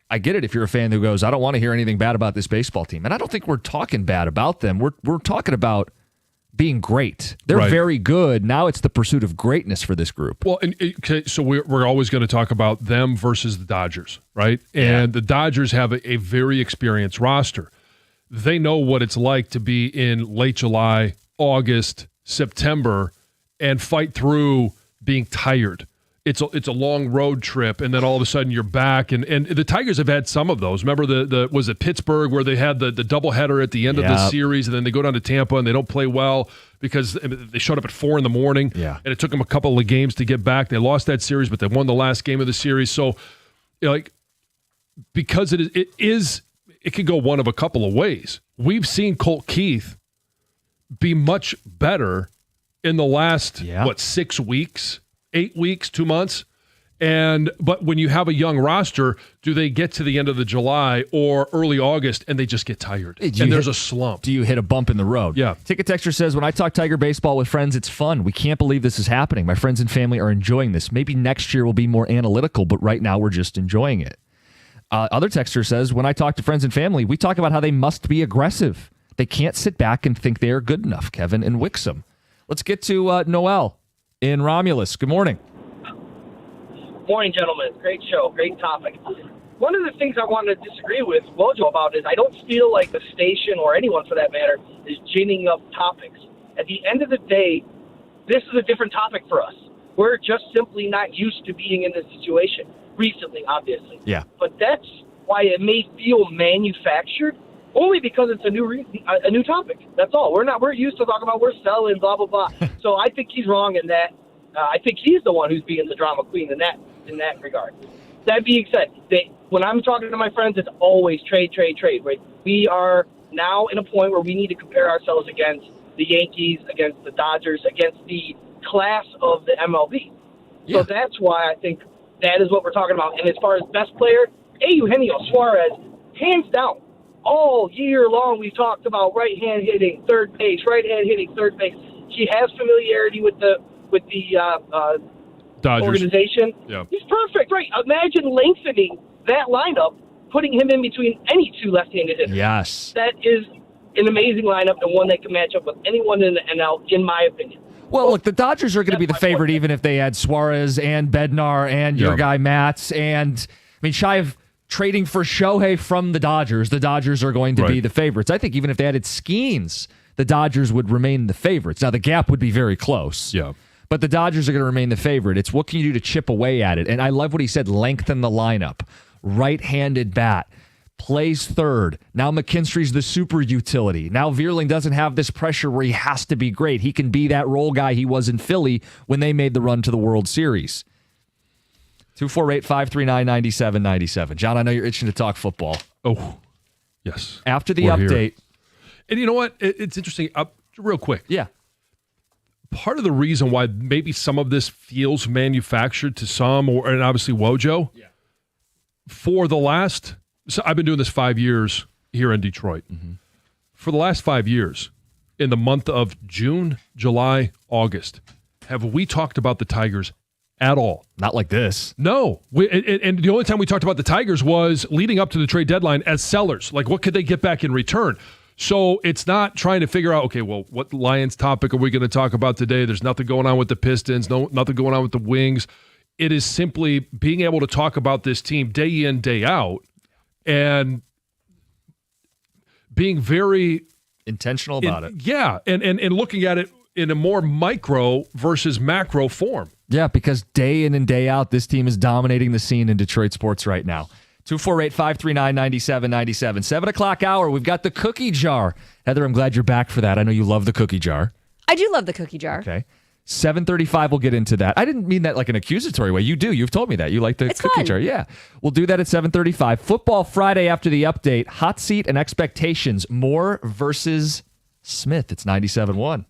A: I get it if you're a fan who goes, I don't want to hear anything bad about this baseball team. And I don't think we're talking bad about them. We're talking about being great. They're very good. Now it's the pursuit of greatness for this group.
B: Well, so we're always going to talk about them versus the Dodgers, right? And the Dodgers have a very experienced roster. They know what it's like to be in late July, August, September, and fight through being tired. It's a long road trip, and then all of a sudden you're back. And the Tigers have had some of those. Remember was it Pittsburgh where they had the doubleheader at the end of the series, and then they go down to Tampa and they don't play well because they showed up at 4 a.m.
A: Yeah.
B: And it took them a couple of games to get back. They lost that series, but they won the last game of the series. So, because it could go one of a couple of ways. We've seen Colt Keith be much better in the last 6 weeks. 8 weeks, 2 months. But when you have a young roster, do they get to the end of the July or early August and they just get tired? And there's a slump.
A: Do you hit a bump in the road?
B: Yeah.
A: Ticket Texter says, when I talk Tiger baseball with friends, it's fun. We can't believe this is happening. My friends and family are enjoying this. Maybe next year we'll be more analytical, but right now we're just enjoying it. Other texter says, when I talk to friends and family, we talk about how they must be aggressive. They can't sit back and think they are good enough, Kevin and Wixom. Let's get to Noel in Romulus. Good morning.
E: Morning, gentlemen. Great show. Great topic. One of the things I wanted to disagree with Mojo about is I don't feel like the station, or anyone for that matter, is ginning up topics. At the end of the day, this is a different topic for us. We're just simply not used to being in this situation. Recently, obviously.
A: Yeah.
E: But that's why it may feel manufactured, only because it's a new topic. That's all. We're used to talking about we're selling, blah, blah, blah. So I think he's wrong in that. I think he's the one who's being the drama queen in that regard. That being said, when I'm talking to my friends, it's always trade. Right? We are now in a point where we need to compare ourselves against the Yankees, against the Dodgers, against the class of the MLB. So that's why I think that is what we're talking about. And as far as best player, Eugenio Suarez, hands down. All year long we've talked about right-hand hitting third base. He has familiarity with the
B: Dodgers
E: organization.
B: Yeah.
E: He's perfect, right? Imagine lengthening that lineup, putting him in between any 2 left-handed hitters.
A: Yes.
E: That is an amazing lineup and one that can match up with anyone in the NL, in my opinion.
A: Well, look, the Dodgers are going to be the favorite even if they had Suarez and Bednar and your guy Matz. And, I mean, shy of trading for Shohei from the Dodgers are going to be the favorites. I think even if they added Skeens, the Dodgers would remain the favorites. Now, the gap would be very close.
B: Yeah.
A: But the Dodgers are going to remain the favorite. It's what can you do to chip away at it? And I love what he said, lengthen the lineup. Right-handed bat. Plays third. Now McKinstry's the super utility. Now Vierling doesn't have this pressure where he has to be great. He can be that role guy he was in Philly when they made the run to the World Series. 248-539-9797. John, I know you're itching to talk football.
B: Oh, yes.
A: After the
B: We're
A: update.
B: Here. And you know what? It's interesting. Real quick.
A: Yeah.
B: Part of the reason why maybe some of this feels manufactured to some, and obviously Wojo, for the last, so I've been doing this 5 years here in Detroit. Mm-hmm. For the last 5 years, in the month of June, July, August, have we talked about the Tigers at all?
A: Not like this.
B: No. And the only time we talked about the Tigers was leading up to the trade deadline as sellers. Like, what could they get back in return? So it's not trying to figure out, okay, well, what Lions topic are we going to talk about today? There's nothing going on with the Pistons, nothing going on with the Wings. It is simply being able to talk about this team day in, day out, and being very
A: intentional about it.
B: Yeah, and looking at it in a more micro versus macro form.
A: Yeah, because day in and day out, this team is dominating the scene in Detroit sports right now. 248-539-9797. 7 o'clock hour, we've got the cookie jar. Heather, I'm glad you're back for that. I know you love the cookie jar.
C: I do love the cookie jar.
A: Okay. 7:35, we'll get into that. I didn't mean that like an accusatory way. You do. You've told me that. You like the cookie
C: fun.
A: jar. Yeah. We'll do that at 7:35. Football Friday after the update. Hot seat and expectations. Moore versus Smith. It's 97-1.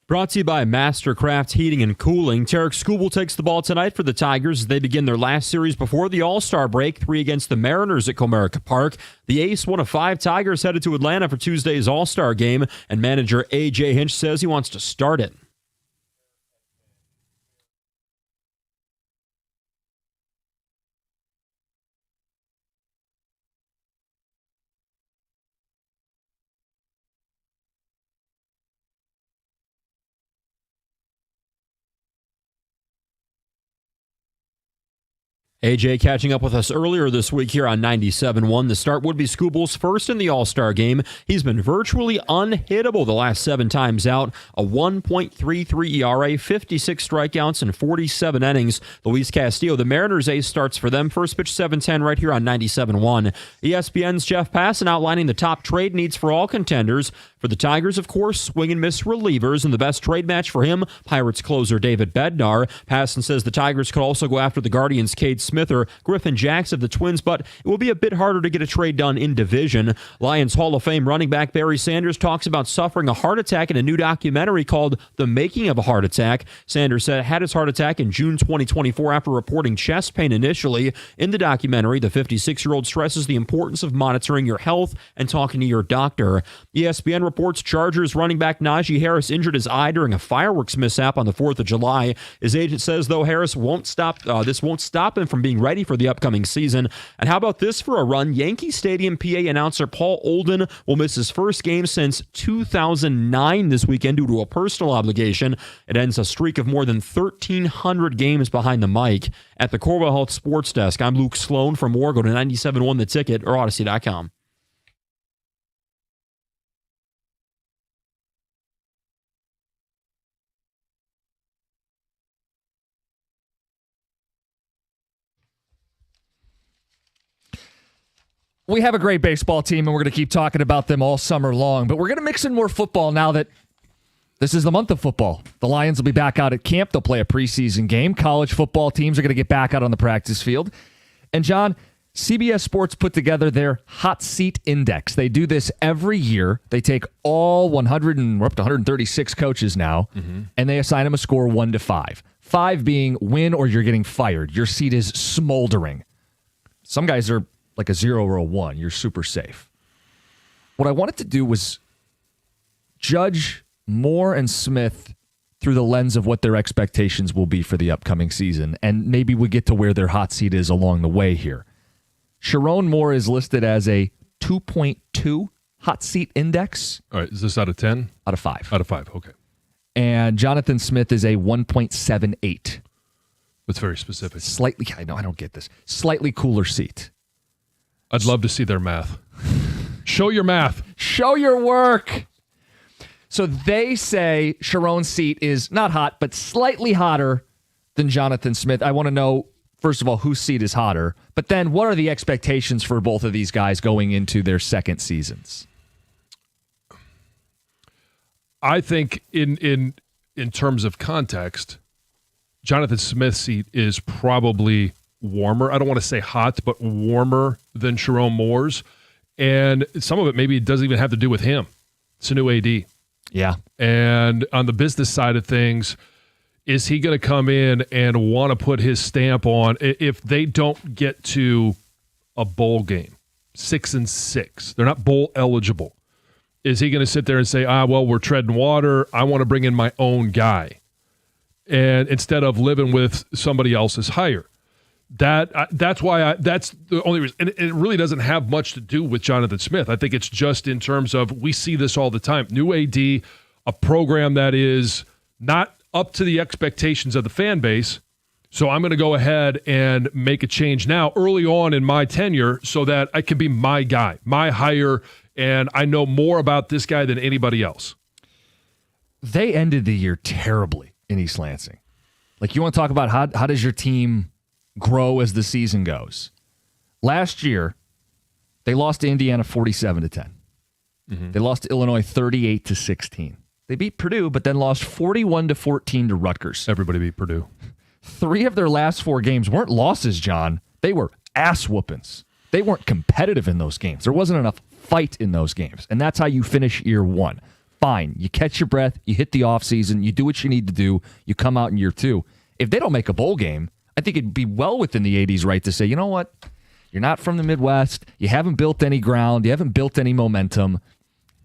F: Brought to you by Mastercraft Heating and Cooling. Tarek Skubal takes the ball tonight for the Tigers as they begin their last series before the All-Star break, 3 against the Mariners at Comerica Park. The ace, one of 5 Tigers, headed to Atlanta for Tuesday's All-Star game, and manager A.J. Hinch says he wants to start it. AJ catching up with us earlier this week here on 97.1. The start would be Skubal's first in the All-Star game. He's been virtually unhittable the last 7 times out. A 1.33 ERA, 56 strikeouts, and 47 innings. Luis Castillo, the Mariners ace, starts for them. First pitch 7:10 right here on 97.1. ESPN's Jeff Passan outlining the top trade needs for all contenders. For the Tigers, of course, swing and miss relievers, and the best trade match for him, Pirates closer David Bednar. Passan says the Tigers could also go after the Guardians' Cade Smith or Griffin Jax of the Twins, but it will be a bit harder to get a trade done in division. Lions Hall of Fame running back Barry Sanders talks about suffering a heart attack in a new documentary called The Making of a Heart Attack. Sanders said had his heart attack in June 2024 after reporting chest pain initially. In the documentary, the 56-year-old stresses the importance of monitoring your health and talking to your doctor. ESPN reports Chargers running back Najee Harris injured his eye during a fireworks mishap on the 4th of July. His agent says, though, Harris won't stop him from being ready for the upcoming season. And how about this for a run? Yankee Stadium PA announcer Paul Olden will miss his first game since 2009 this weekend due to a personal obligation. It ends a streak of more than 1,300 games behind the mic. At the Corwell Health Sports Desk, I'm Luke Sloan. For more, go to 97.1 The Ticket or Odyssey.com.
A: We have a great baseball team, and we're going to keep talking about them all summer long. But we're going to mix in more football now that this is the month of football. The Lions will be back out at camp. They'll play a preseason game. College football teams are going to get back out on the practice field. And, John, CBS Sports put together their Hot Seat Index. They do this every year. They take all 100 and we're up to 136 coaches now, and they assign them a score 1 to 5. 5 being win or you're getting fired. Your seat is smoldering. Some guys are like a 0 or a 1. You're super safe. What I wanted to do was judge Moore and Smith through the lens of what their expectations will be for the upcoming season, and maybe we get to where their hot seat is along the way here. Sharon Moore is listed as a 2.2 hot seat index.
B: All right, is this out of 10?
A: Out of 5.
B: Out of 5, okay.
A: And Jonathan Smith is a 1.78.
B: That's very specific.
A: Slightly, I know, I don't get this. Slightly cooler seat.
B: I'd love to see their math. Show your math.
A: Show your work. So they say Sharon's seat is not hot, but slightly hotter than Jonathan Smith. I want to know, first of all, whose seat is hotter, but then what are the expectations for both of these guys going into their second seasons?
B: I think in terms of context, Jonathan Smith's seat is probably warmer. I don't want to say hot, but warmer than Sharon Moore's. And some of it maybe doesn't even have to do with him. It's a new AD.
A: Yeah.
B: And on the business side of things, is he going to come in and want to put his stamp on if they don't get to a bowl game, 6-6? They're not bowl eligible. Is he going to sit there and say, well, we're treading water. I want to bring in my own guy. And instead of living with somebody else's hire. That's why that's the only reason. And it really doesn't have much to do with Jonathan Smith. I think it's just in terms of, we see this all the time. New AD, a program that is not up to the expectations of the fan base. So I'm going to go ahead and make a change now early on in my tenure so that I can be my guy, my hire, and I know more about this guy than anybody else.
A: They ended the year terribly in East Lansing. Like, you want to talk about how does your team grow as the season goes? Last year, they lost to Indiana 47-10. Mm-hmm. They lost to Illinois 38-16. They beat Purdue, but then lost 41-14 to Rutgers.
B: Everybody beat Purdue.
A: 3 of their last 4 games weren't losses, John. They were ass whoopings. They weren't competitive in those games. There wasn't enough fight in those games. And that's how you finish year 1. Fine. You catch your breath. You hit the offseason. You do what you need to do. You come out in year 2. If they don't make a bowl game, I think it'd be well within the AD's right to say, you know what? You're not from the Midwest. You haven't built any ground. You haven't built any momentum.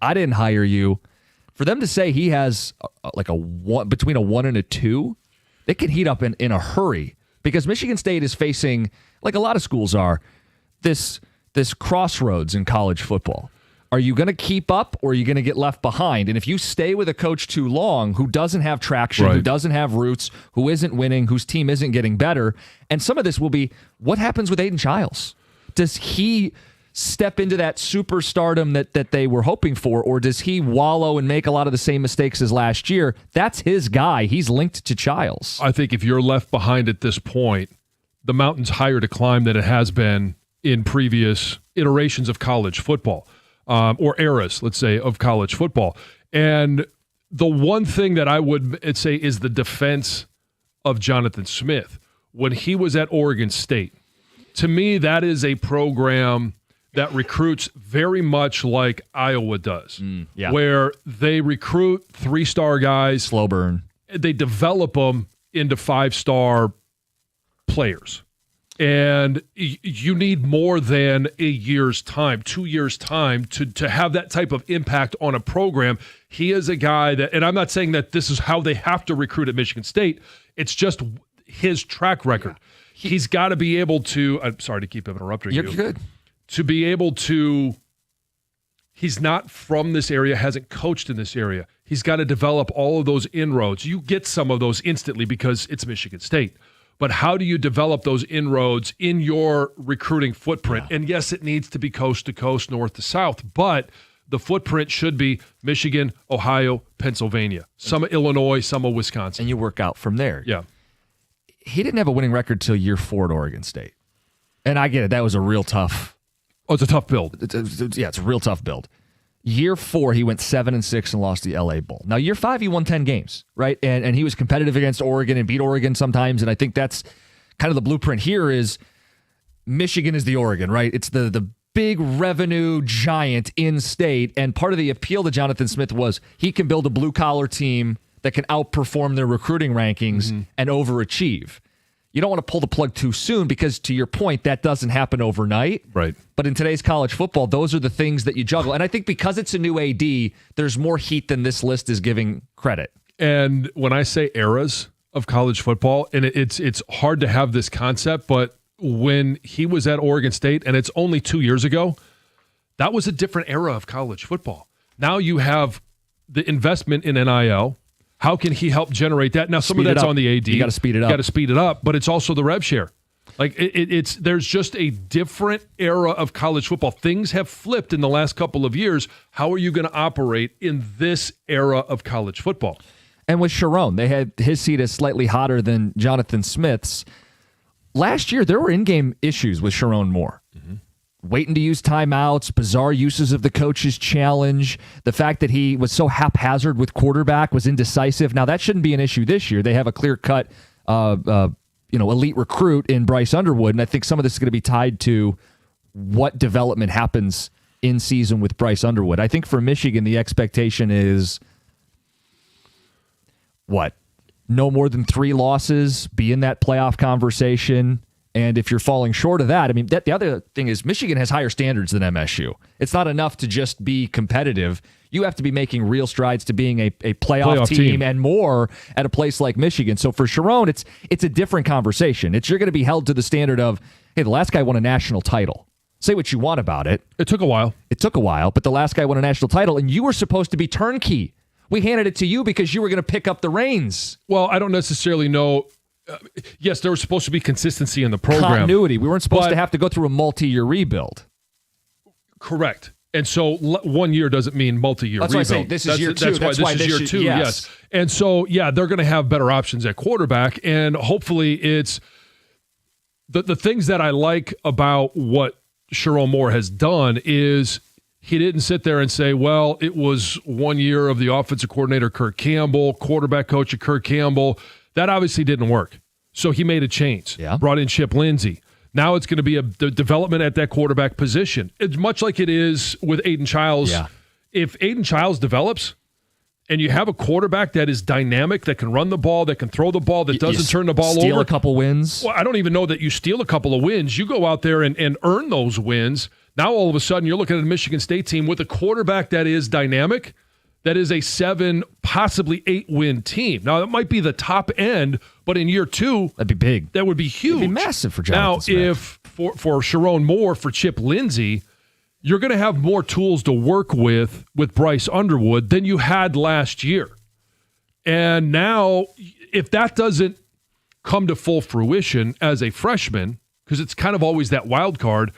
A: I didn't hire you. For them to say he has like between a 1 and a 2, they can heat up in a hurry, because Michigan State is facing, like a lot of schools are, this crossroads in college football. Are you going to keep up, or are you going to get left behind? And if you stay with a coach too long who doesn't have traction,
B: right,
A: who doesn't have roots, who isn't winning, whose team isn't getting better, and some of this will be, what happens with Aiden Childs? Does he step into that superstardom that they were hoping for, or does he wallow and make a lot of the same mistakes as last year? That's his guy. He's linked to Childs.
B: I think if you're left behind at this point, the mountain's higher to climb than it has been in previous iterations of college football, or eras, let's say, of college football. And the one thing that I would say is the defense of Jonathan Smith. When he was at Oregon State, to me, that is a program that recruits very much like Iowa does, where they recruit 3-star guys.
A: Slow burn.
B: They develop them into 5-star players. And you need more than a year's time, 2 years' time to have that type of impact on a program. He is a guy that, and I'm not saying that this is how they have to recruit at Michigan State. It's just his track record. Yeah. He's got to be able to, I'm sorry to keep interrupting you.
A: You're good.
B: To be able to, he's not from this area, hasn't coached in this area. He's got to develop all of those inroads. You get some of those instantly because it's Michigan State. But how do you develop those inroads in your recruiting footprint? Yeah. And yes, it needs to be coast to coast, north to south, but the footprint should be Michigan, Ohio, Pennsylvania, some of Illinois, some of Wisconsin.
A: And you work out from there.
B: Yeah.
A: He didn't have a winning record till year 4 at Oregon State. And I get it. That was a real tough.
B: Oh, it's a tough build.
A: It's a real tough build. Year 4, he went 7-6 and lost the LA Bowl. Now, year 5, he won 10 games, right? And he was competitive against Oregon and beat Oregon sometimes. And I think that's kind of the blueprint here is Michigan is the Oregon, right? It's the big revenue giant in state. And part of the appeal to Jonathan Smith was he can build a blue-collar team that can outperform their recruiting rankings and overachieve. You don't want to pull the plug too soon because, to your point, that doesn't happen overnight.
B: Right.
A: But in today's college football, those are the things that you juggle. And I think because it's a new AD, there's more heat than this list is giving credit.
B: And when I say eras of college football, and it's hard to have this concept, but when he was at Oregon State, and it's only 2 years ago, that was a different era of college football. Now you have the investment in NIL. How can he help generate that? Now, some of that's on the AD.
A: You got to speed it up.
B: Got to speed it up, but it's also the rev share. Like it's there's just a different era of college football. Things have flipped in the last couple of years. How are you going to operate in this era of college football?
A: And with Sherrone, they had his seat is slightly hotter than Jonathan Smith's. Last year, there were in-game issues with Sherrone Moore. Waiting to use timeouts, bizarre uses of the coach's challenge, the fact that he was so haphazard with quarterback, was indecisive. Now, that shouldn't be an issue this year. They have a clear-cut elite recruit in Bryce Underwood, and I think some of this is going to be tied to what development happens in season with Bryce Underwood. I think for Michigan, the expectation is what? No more than 3 losses, be in that playoff conversation. And if you're falling short of that, I mean, the other thing is Michigan has higher standards than MSU. It's not enough to just be competitive. You have to be making real strides to being a playoff team and more at a place like Michigan. So for Sherrone, it's a different conversation. You're going to be held to the standard of, hey, the last guy won a national title. Say what you want about it.
B: It took a while.
A: But the last guy won a national title, and you were supposed to be turnkey. We handed it to you because you were going to pick up the reins.
B: Well, I don't necessarily know. Yes, there was supposed to be consistency in the program.
A: Continuity. We weren't supposed to have to go through a multi-year rebuild.
B: Correct. And so 1 year doesn't mean multi-year rebuild.
A: That's why I say this is year 2.
B: That's why this is year 2, yes. And so, yeah, they're going to have better options at quarterback. And hopefully it's the things that I like about what Sherrone Moore has done is he didn't sit there and say, well, it was 1 year of the offensive coordinator, Kirk Campbell, quarterback coach of Kirk Campbell. That obviously didn't work. So he made a change, brought in Chip Lindsey. Now it's going to be the development at that quarterback position. It's much like it is with Aiden Childs. Yeah. If Aiden Childs develops and you have a quarterback that is dynamic, that can run the ball, that can throw the ball, that doesn't turn the ball over.
A: Steal a couple wins.
B: Well, I don't even know that you steal a couple of wins. You go out there and earn those wins. Now all of a sudden you're looking at a Michigan State team with a quarterback that is dynamic, that is a 7, possibly 8-win team. Now, it might be the top end, but in year 2,
A: that'd be big.
B: That would be huge.
A: It'd be massive for Jonathan Smith.
B: Now, if for Sherrone Moore, for Chip Lindsey, you're going to have more tools to work with Bryce Underwood than you had last year. And now, if that doesn't come to full fruition as a freshman, because it's kind of always that wild card,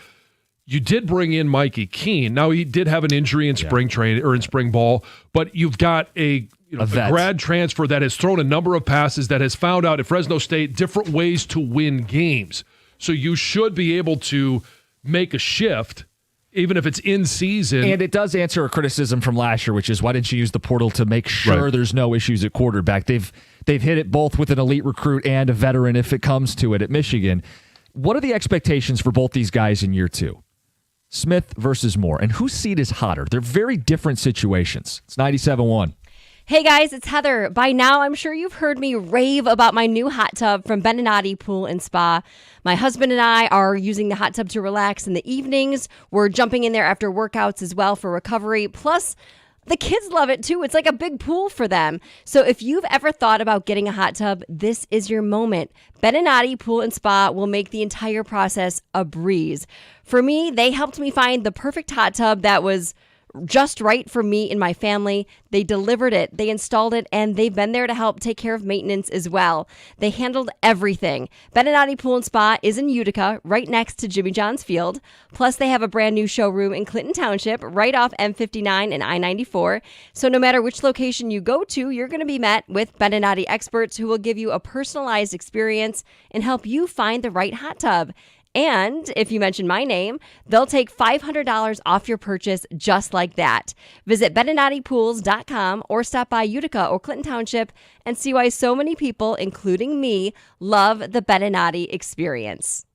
B: you did bring in Mikey Keene. Now, he did have an injury in spring training or in spring ball, but you've got a grad transfer that has thrown a number of passes, that has found out at Fresno State different ways to win games. So you should be able to make a shift, even if it's in season.
A: And it does answer a criticism from last year, which is why didn't you use the portal to make sure there's no issues at quarterback? They've hit it both with an elite recruit and a veteran if it comes to it at Michigan. What are the expectations for both these guys in year 2? Smith versus Moore. And whose seat is hotter? They're very different situations. It's 97.1.
C: Hey guys, it's Heather. By now, I'm sure you've heard me rave about my new hot tub from Beninati Pool and Spa. My husband and I are using the hot tub to relax in the evenings. We're jumping in there after workouts as well for recovery. Plus, the kids love it too. It's like a big pool for them. So if you've ever thought about getting a hot tub, this is your moment. Beninati Pool and Spa will make the entire process a breeze. For me, they helped me find the perfect hot tub that was just right for me and my family. They delivered it, they installed it, and they've been there to help take care of maintenance as well. They handled everything. Beninati Pool and Spa is in Utica, right next to Jimmy John's Field. Plus, they have a brand new showroom in Clinton Township, right off M59 and I-94. So no matter which location you go to, you're going to be met with Beninati experts who will give you a personalized experience and help you find the right hot tub. And if you mention my name, they'll take $500 off your purchase just like that. Visit BeninatiPools.com or stop by Utica or Clinton Township and see why so many people, including me, love the Beninati experience.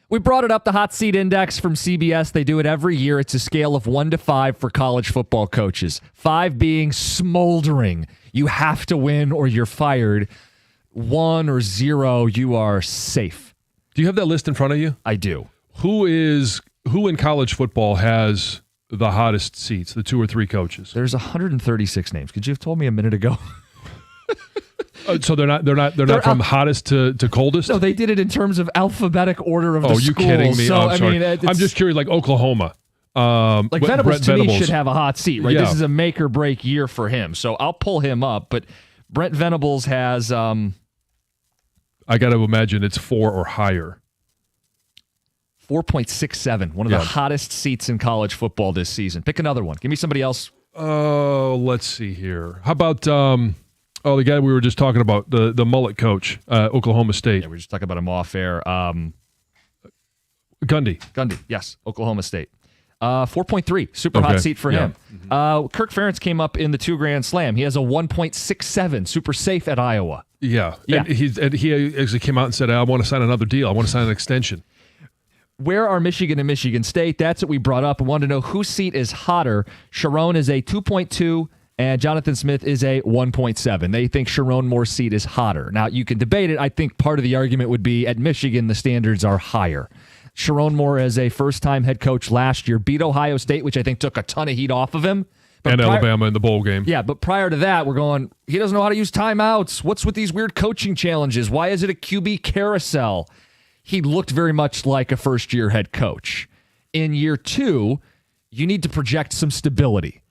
A: We brought it up, the Hot Seat Index from CBS. They do it every year. It's a scale of 1 to 5 for college football coaches. 5 being smoldering. You have to win or you're fired. 1 or 0, you are safe.
B: Do you have that list in front of you?
A: I do.
B: Who in college football has the hottest seats, the 2 or 3 coaches?
A: There's 136 names. Could you have told me a minute ago?
B: So they're not from hottest to coldest?
A: No, they did it in terms of alphabetic order of the schools.
B: Oh, you kidding me?
A: So,
B: I'm sorry.
A: I'm
B: just curious, like Oklahoma.
A: Like Venables to me should have a hot seat, right?
B: Yeah.
A: This is a make or break year for him. So I'll pull him up. But Brent Venables has... I
B: got to imagine it's 4 or higher.
A: 4.67, one of the hottest seats in college football this season. Pick another one. Give me somebody else.
B: Oh, let's see here. How about... the guy we were just talking about, the mullet coach, Oklahoma State.
A: Yeah, we were just talking about him off air.
B: Gundy,
A: yes, Oklahoma State. 4.3, super hot seat for him. Kirk Ferentz came up in the 2 Grand Slam. He has a 1.67, super safe at Iowa.
B: Yeah. And he actually came out and said, I want to sign another deal. I want to sign an extension.
A: Where are Michigan and Michigan State? That's what we brought up. I wanted to know whose seat is hotter. Sharon is a 2.2. And Jonathan Smith is a 1.7. They think Sharon Moore's seat is hotter. Now, you can debate it. I think part of the argument would be at Michigan, the standards are higher. Sharon Moore, as a first-time head coach last year, beat Ohio State, which I think took a ton of heat off of him.
B: And Alabama in the bowl game.
A: Yeah, but prior to that, we're going, he doesn't know how to use timeouts. What's with these weird coaching challenges? Why is it a QB carousel? He looked very much like a first-year head coach. In year 2, you need to project some stability.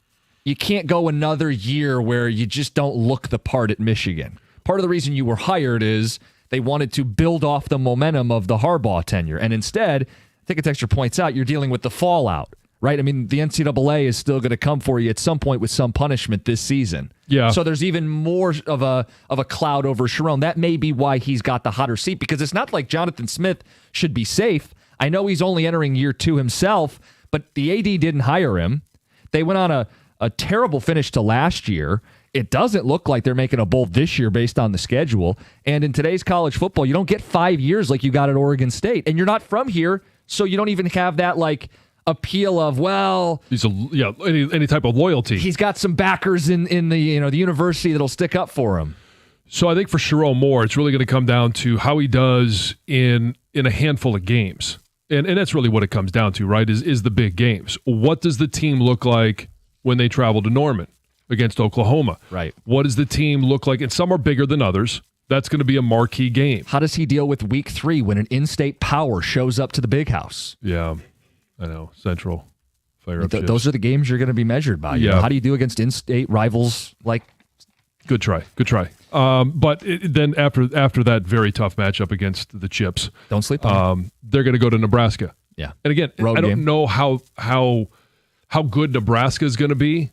A: You can't go another year where you just don't look the part at Michigan. Part of the reason you were hired is they wanted to build off the momentum of the Harbaugh tenure. And instead, Ticket Texture points out, you're dealing with the fallout, right? I mean, the NCAA is still going to come for you at some point with some punishment this season.
B: Yeah.
A: So there's even more of a cloud over Sharon. That may be why he's got the hotter seat, because it's not like Jonathan Smith should be safe. I know he's only entering year 2 himself, but the AD didn't hire him. They went on a terrible finish to last year. It doesn't look like they're making a bowl this year based on the schedule. And in today's college football, you don't get 5 years like you got at Oregon State. And you're not from here, so you don't even have that like appeal of, well,
B: any type of loyalty.
A: He's got some backers in the the university that'll stick up for him.
B: So I think for Sharon Moore, it's really going to come down to how he does in a handful of games. And that's really what it comes down to, right, is the big games. What does the team look like when they travel to Norman against Oklahoma?
A: Right.
B: What does the team look like? And some are bigger than others. That's going to be a marquee game.
A: How does he deal with week 3 when an in-state power shows up to the big house?
B: Yeah, I know. Central. Fire up
A: Those are the games you're going to be measured by.
B: Yeah.
A: How do you do against in-state rivals like...
B: Good try. But then after that very tough matchup against the Chips,
A: don't sleep on it.
B: They're going to go to Nebraska.
A: Yeah.
B: And again,
A: Road
B: I don't
A: game.
B: know how good Nebraska is going to be.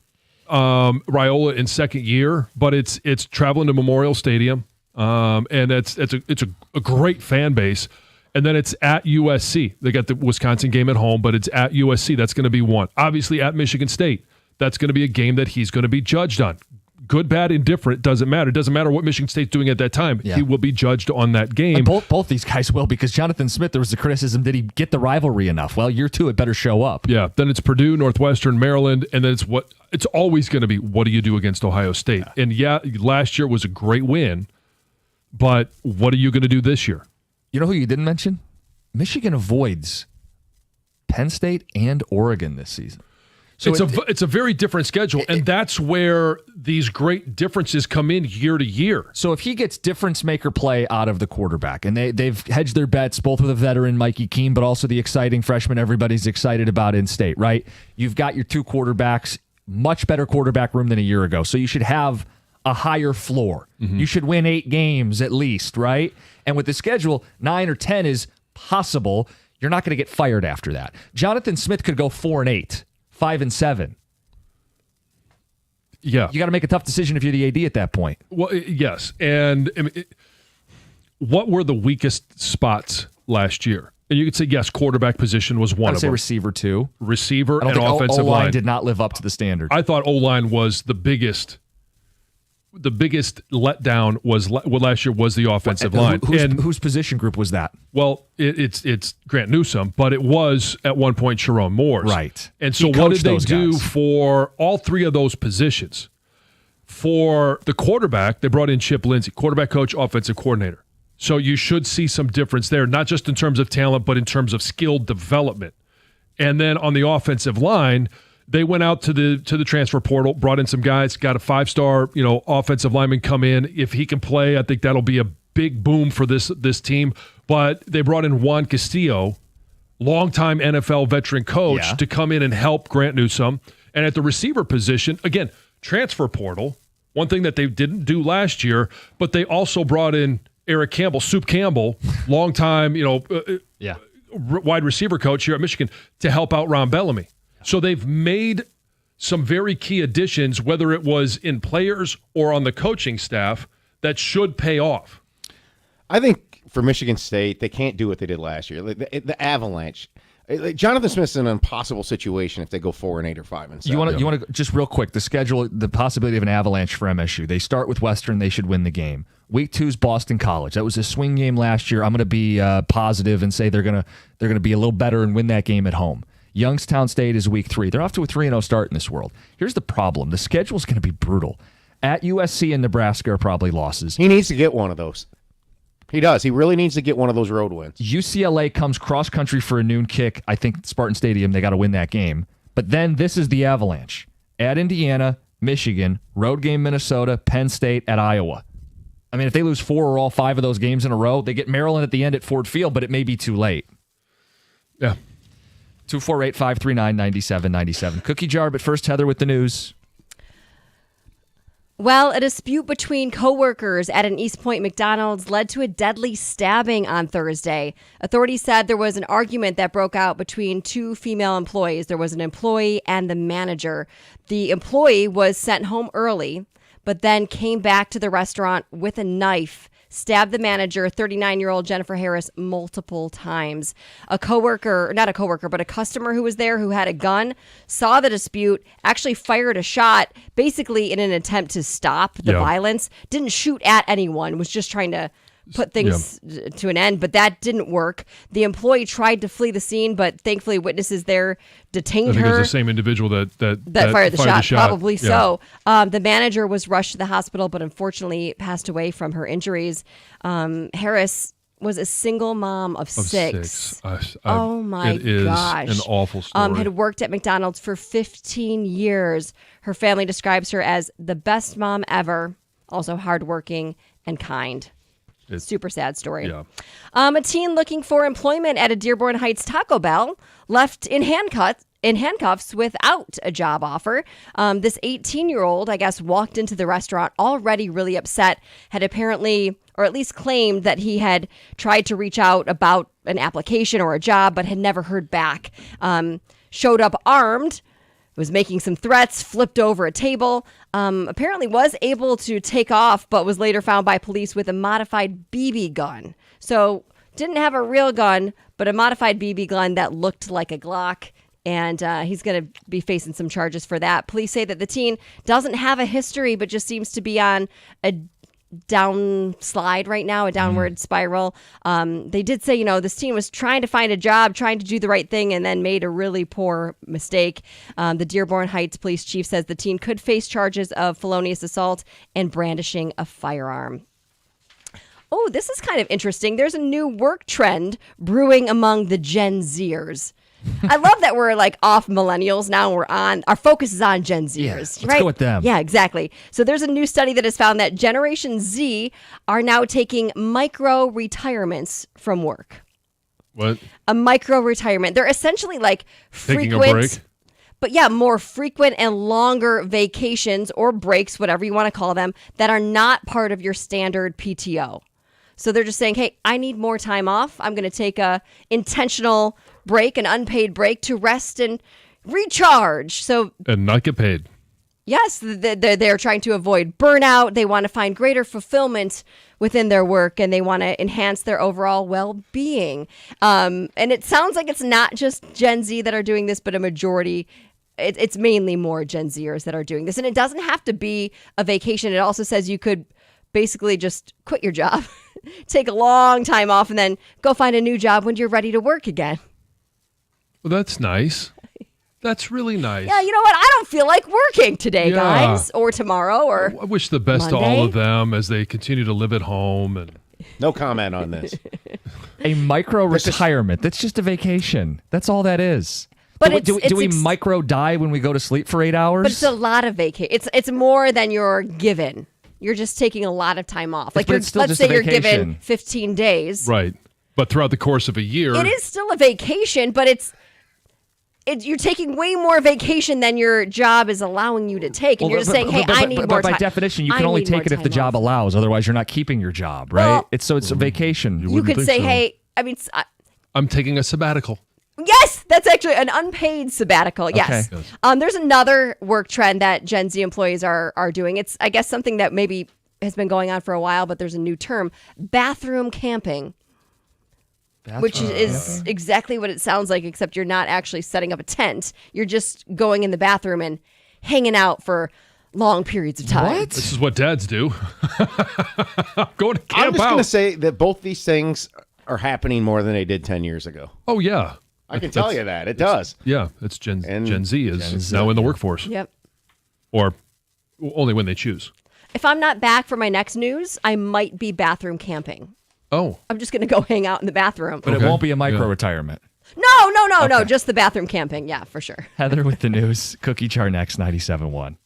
B: Raiola in second year, but it's traveling to Memorial Stadium, and it's a great fan base. And then it's at USC. They got the Wisconsin game at home, but it's at USC. That's going to be one. Obviously at Michigan State, that's going to be a game that he's going to be judged on. Good, bad, indifferent, doesn't matter. It doesn't matter what Michigan State's doing at that time. Yeah. He will be judged on that game.
A: And both these guys will, because Jonathan Smith, there was the criticism, did he get the rivalry enough? Well, year 2, it better show up.
B: Yeah. Then it's Purdue, Northwestern, Maryland, and then it's always going to be, what do you do against Ohio State? Yeah. And last year was a great win, but what are you going to do this year?
A: You know who you didn't mention? Michigan avoids Penn State and Oregon this season.
B: So it's a very different schedule, and that's where these great differences come in year to year.
A: So if he gets difference maker play out of the quarterback, and they've hedged their bets both with a veteran Mikey Keene, but also the exciting freshman everybody's excited about in state, right? You've got your 2 quarterbacks, much better quarterback room than a year ago. So you should have a higher floor. Mm-hmm. You should win 8 games at least, right? And with the schedule, 9 or 10 is possible. You're not going to get fired after that. Jonathan Smith could go 4-8. 5-7.
B: Yeah.
A: You got to make a tough decision if you're the AD at that point.
B: Well, yes. And I mean, what were the weakest spots last year? And you could say, yes, quarterback position was one of them.
A: I'd say receiver 2.
B: Receiver and
A: offensive
B: line
A: did not live up to the standard.
B: I thought O-line was the biggest the biggest letdown was last year was the offensive line.
A: Whose position group was that?
B: Well, it's Grant Newsome, but it was at one point Sharon Moore's.
A: Right.
B: And so what did they do for all three of those positions? For the quarterback, they brought in Chip Lindsey, quarterback coach, offensive coordinator. So you should see some difference there, not just in terms of talent, but in terms of skill development. And then on the offensive line, they went out to the transfer portal, brought in some guys, got a 5-star, offensive lineman come in. If he can play, I think that'll be a big boom for this team. But they brought in Juan Castillo, longtime NFL veteran coach, to come in and help Grant Newsome. And at the receiver position, again, transfer portal, one thing that they didn't do last year, but they also brought in Eric Campbell, Soup Campbell, longtime, wide receiver coach here at Michigan, to help out Ron Bellamy. So they've made some very key additions, whether it was in players or on the coaching staff, that should pay off.
D: I think for Michigan State, they can't do what they did last year. The Avalanche. Jonathan Smith's in an impossible situation if they go 4-8 or 5-7.
A: You want to just real quick, the schedule, the possibility of an avalanche for MSU. They start with Western. They should win the game. Week 2 is Boston College. That was a swing game last year. I'm going to be positive and say they're going to be a little better and win that game at home. Youngstown State is week 3. They're off to a 3-0 start in this world. Here's the problem. The schedule's going to be brutal. At USC and Nebraska are probably losses.
D: He needs to get one of those. He does. He really needs to get one of those road wins.
A: UCLA comes cross-country for a noon kick. I think Spartan Stadium, they got to win that game. But then this is the Avalanche. At Indiana, Michigan, road game Minnesota, Penn State, at Iowa. I mean, if they lose 4 or all 5 of those games in a row, they get Maryland at the end at Ford Field, but it may be too late.
B: Yeah.
A: 248-539-9797. Cookie jar, but first, Heather with the news.
C: Well, a dispute between coworkers at an East Point McDonald's led to a deadly stabbing on Thursday. Authorities said there was an argument that broke out between 2 female employees. There was an employee and the manager. The employee was sent home early, but then came back to the restaurant with a knife, stabbed the manager, 39-year-old Jennifer Harris, multiple times. A customer who was there who had a gun saw the dispute, actually fired a shot, basically in an attempt to stop the violence. Didn't shoot at anyone, was just trying to put things to an end, but that didn't work. The employee tried to flee the scene, but thankfully witnesses there detained
B: her. I think
C: her.
B: it was the same individual that
C: fired the shot. Probably so. The manager was rushed to the hospital, but unfortunately passed away from her injuries. Harris was a single mom of 6.
B: Oh my gosh. It is an awful story.
C: Had worked at McDonald's for 15 years. Her family describes her as the best mom ever, also hardworking and kind. Super sad story. Yeah. A teen looking for employment at a Dearborn Heights Taco Bell left in handcuffs without a job offer. This 18-year-old, I guess, walked into the restaurant already really upset, had apparently, or at least claimed that he had tried to reach out about an application or a job, but had never heard back. Showed up armed, was making some threats, flipped over a table, apparently was able to take off, but was later found by police with a modified BB gun. So didn't have a real gun, but a modified BB gun that looked like a Glock. And he's going to be facing some charges for that. Police say that the teen doesn't have a history, but just seems to be on a downslide right now, a downward spiral. They did say, this teen was trying to find a job, trying to do the right thing, and then made a really poor mistake. The Dearborn Heights police chief says the teen could face charges of felonious assault and brandishing a firearm. Oh, this is kind of interesting. There's a new work trend brewing among the Gen Zers. I love that we're like off millennials now. Our focus is on Gen Zers.
A: Yeah, let's
C: right?
A: go with them.
C: Yeah, exactly. So there's a new study that has found that Generation Z are now taking micro retirements from work.
B: What?
C: A micro retirement. They're essentially like
B: taking
C: frequent,
B: a break?
C: but yeah, more frequent and longer vacations or breaks, whatever you want to call them, that are not part of your standard PTO. So they're just saying, hey, I need more time off. I'm going to take a intentional break, an unpaid break to rest and recharge.
B: And not get paid.
C: Yes, they're trying to avoid burnout. They want to find greater fulfillment within their work, and they want to enhance their overall well-being. And it sounds like it's not just Gen Z that are doing this, but a majority it's mainly more Gen Zers that are doing this. And it doesn't have to be a vacation. It also says you could basically just quit your job, take a long time off, and then go find a new job when you're ready to work again.
B: Well, that's nice. That's really nice.
C: Yeah, you know what? I don't feel like working today,
B: Yeah.
C: guys, or tomorrow, or
B: I wish the best to all
C: Monday.
B: of them as they continue to live at home. And
D: No comment on this.
A: A micro retirement. That's just a vacation. That's all that is.
C: But
A: do we
C: it's
A: micro die when we go to sleep for 8 hours?
C: But it's a lot of vacation. It's more than you're given. You're just taking a lot of time off. Like
A: but it's still
C: let's
A: just
C: say
A: a
C: you're given
A: vacation.
C: 15 days.
B: right. But throughout the course of a year,
C: It is still a vacation, but you're taking way more vacation than your job is allowing you to take, and you're just saying, "Hey, I need more time."
A: By definition, you
C: I
A: can only
C: need more
A: take it if the
C: time
A: job
C: off.
A: allows. Otherwise, you're not keeping your job, right?
C: Well,
A: it's a vacation.
C: You
B: wouldn't
C: could
B: think
C: say,
B: so.
C: "Hey, I mean,
B: I'm taking a sabbatical.
C: yes, that's actually an unpaid sabbatical." Yes.
A: Okay.
B: Yes.
C: There's another work trend that Gen Z employees are doing. It's, I guess, something that maybe has been going on for a while, but there's a new term: bathroom camping. Which is exactly what it sounds like, except you're not actually setting up a tent. You're just going in the bathroom and hanging out for long periods of time.
A: What?
B: This is what dads do. Go to camp
D: I'm just going
B: out.
D: to say that both these things are happening more than they did 10 years ago.
B: Oh, yeah.
D: I can tell you that. It does.
B: Yeah, it's Gen Z is
A: Gen Z.
B: now in the workforce.
C: Yep.
B: Or only when they choose.
C: If I'm not back for my next news, I might be bathroom camping.
B: Oh,
C: I'm just going to go hang out in the bathroom.
A: But
B: Okay.
A: it won't be a micro
B: Yeah.
A: retirement.
C: No, just the bathroom camping. Yeah, for sure.
A: Heather with the news. Cookie Jar next, 97.1.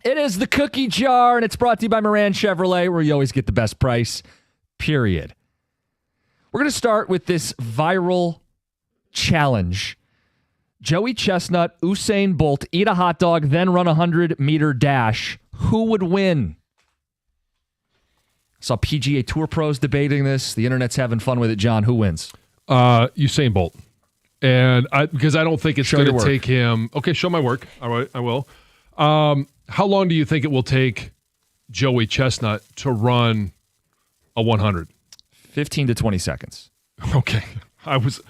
A: It is the cookie jar, and it's brought to you by Moran Chevrolet, where you always get the best price, period. We're going to start with this viral challenge. Joey Chestnut, Usain Bolt, eat a hot dog, then run a 100-meter dash. Who would win? Saw PGA Tour pros debating this. The internet's having fun with it. John, who wins?
B: Usain Bolt. And because I don't think it's going to take him. Okay, show my work. All right, I will. How long do you think it will take Joey Chestnut to run a 100?
A: 15 to 20 seconds.
B: Okay. I was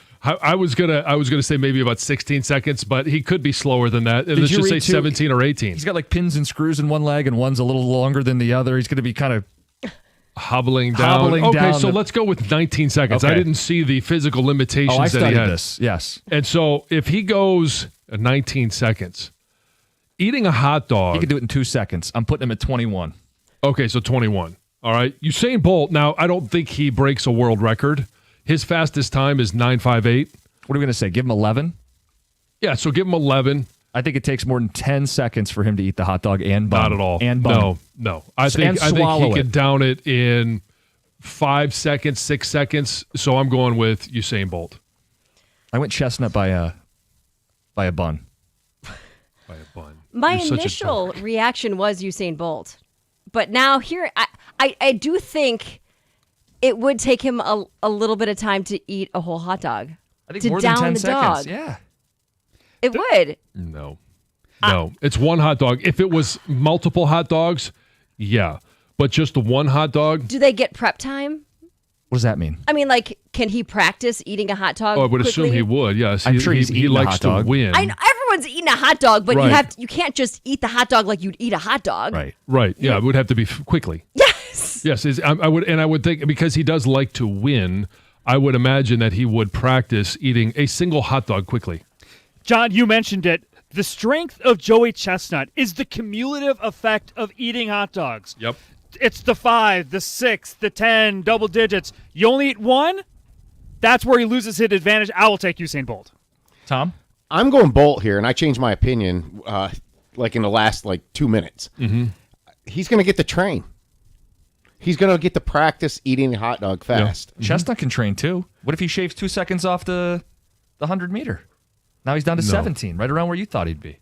B: gonna say maybe about 16 seconds, but he could be slower than that. Let's just say 17 or 18.
A: He's got like pins and screws in one leg, and one's a little longer than the other. He's going to be kind of
B: hobbling down. Okay, so let's go with 19 seconds.
A: Okay.
B: I didn't see the physical limitations
A: I
B: that
A: studied
B: he had.
A: this. Yes.
B: And so if he goes 19 seconds, eating a hot dog.
A: He could do it in 2 seconds. I'm putting him at 21.
B: Okay, so 21. All right. Usain Bolt, now I don't think he breaks a world record. His fastest time is 9:58.
A: What are we going to say? Give him 11?
B: Yeah, so give him 11.
A: I think it takes more than 10 seconds for him to eat the hot dog and bun.
B: Not at all.
A: And bun.
B: No. I think he could down it in 5 seconds, 6 seconds. So I'm going with Usain Bolt.
A: I went Chestnut by a bun.
B: By a bun.
C: My
B: You're such a
C: initial
B: dork.
C: reaction was Usain Bolt. But now here, I do think it would take him a little bit of time to eat a whole hot dog.
A: I think
C: to
A: more than
C: down
A: 10
C: the
A: seconds.
C: dog.
A: Yeah.
C: It would.
B: No. It's one hot dog. If it was multiple hot dogs, yeah. But just the one hot dog?
C: Do they get prep time?
A: What does that mean?
C: I mean, like, can he practice eating a hot dog?
B: Oh, I would assume
C: quickly?
B: he would, yes.
A: I'm sure he's
B: he
A: eaten a
B: likes
A: hot
B: to
A: dog.
B: win.
C: I know everyone's eating a hot dog, but
B: Right.
C: you can't just eat the hot dog like you'd eat a hot dog.
A: Right.
B: Right. Yeah, it would have to be quickly.
C: Yes.
B: Yes, I would think because he does like to win, I would imagine that he would practice eating a single hot dog quickly.
G: John, you mentioned it. The strength of Joey Chestnut is the cumulative effect of eating hot dogs.
B: Yep.
G: It's the 5, the 6, the 10, double digits. You only eat one, that's where he loses his advantage. I will take Usain Bolt.
A: Tom?
D: I'm going Bolt here, and I changed my opinion like in the last 2 minutes. Mm-hmm. He's going to get the train. He's going to get to practice eating a hot dog fast.
A: Yeah. Chestnut can train too. What if he shaves 2 seconds off the 100-meter? Now he's down to 17, right around where you thought he'd be.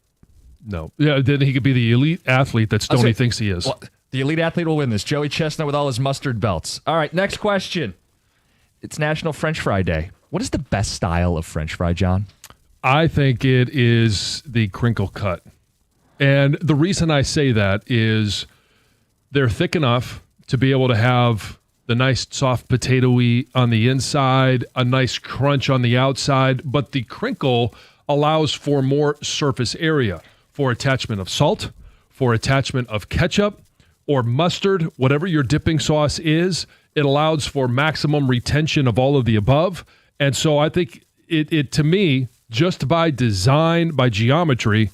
B: No. Yeah, then he could be the elite athlete that Stoney thinks he is.
A: Well, the elite athlete will win this. Joey Chestnut with all his mustard belts. All right, next question. It's National French Fry Day. What is the best style of French fry, John?
B: I think it is the crinkle cut. And the reason I say that is they're thick enough to be able to have the nice soft potato-y on the inside, a nice crunch on the outside, but the crinkle allows for more surface area for attachment of salt, for attachment of ketchup or mustard, whatever your dipping sauce is. It allows for maximum retention of all of the above. And so I think it to me, just by design, by geometry,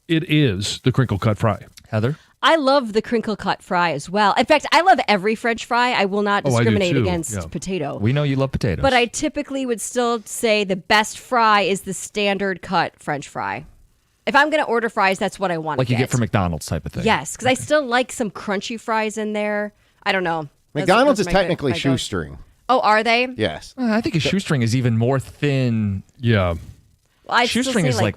B: it is the crinkle cut fry.
A: Heather?
C: I love the crinkle cut fry as well. In fact, I love every French fry. I will not
B: I do
C: discriminate
B: too.
C: against
B: Yeah.
C: potato.
A: We know you love potatoes.
C: But I typically would still say the best fry is the standard cut French fry. If I'm going to order fries, that's what I want to
A: like you get from McDonald's type of thing.
C: Yes, because I still like some crunchy fries in there. I don't know.
D: McDonald's
C: Those
D: is
C: are my
D: technically
C: go-
D: shoestring.
C: Oh, are they?
D: Yes.
A: I think a shoestring is even more thin.
B: Yeah.
C: Well, I'd still
A: Shoestring
C: say
A: is like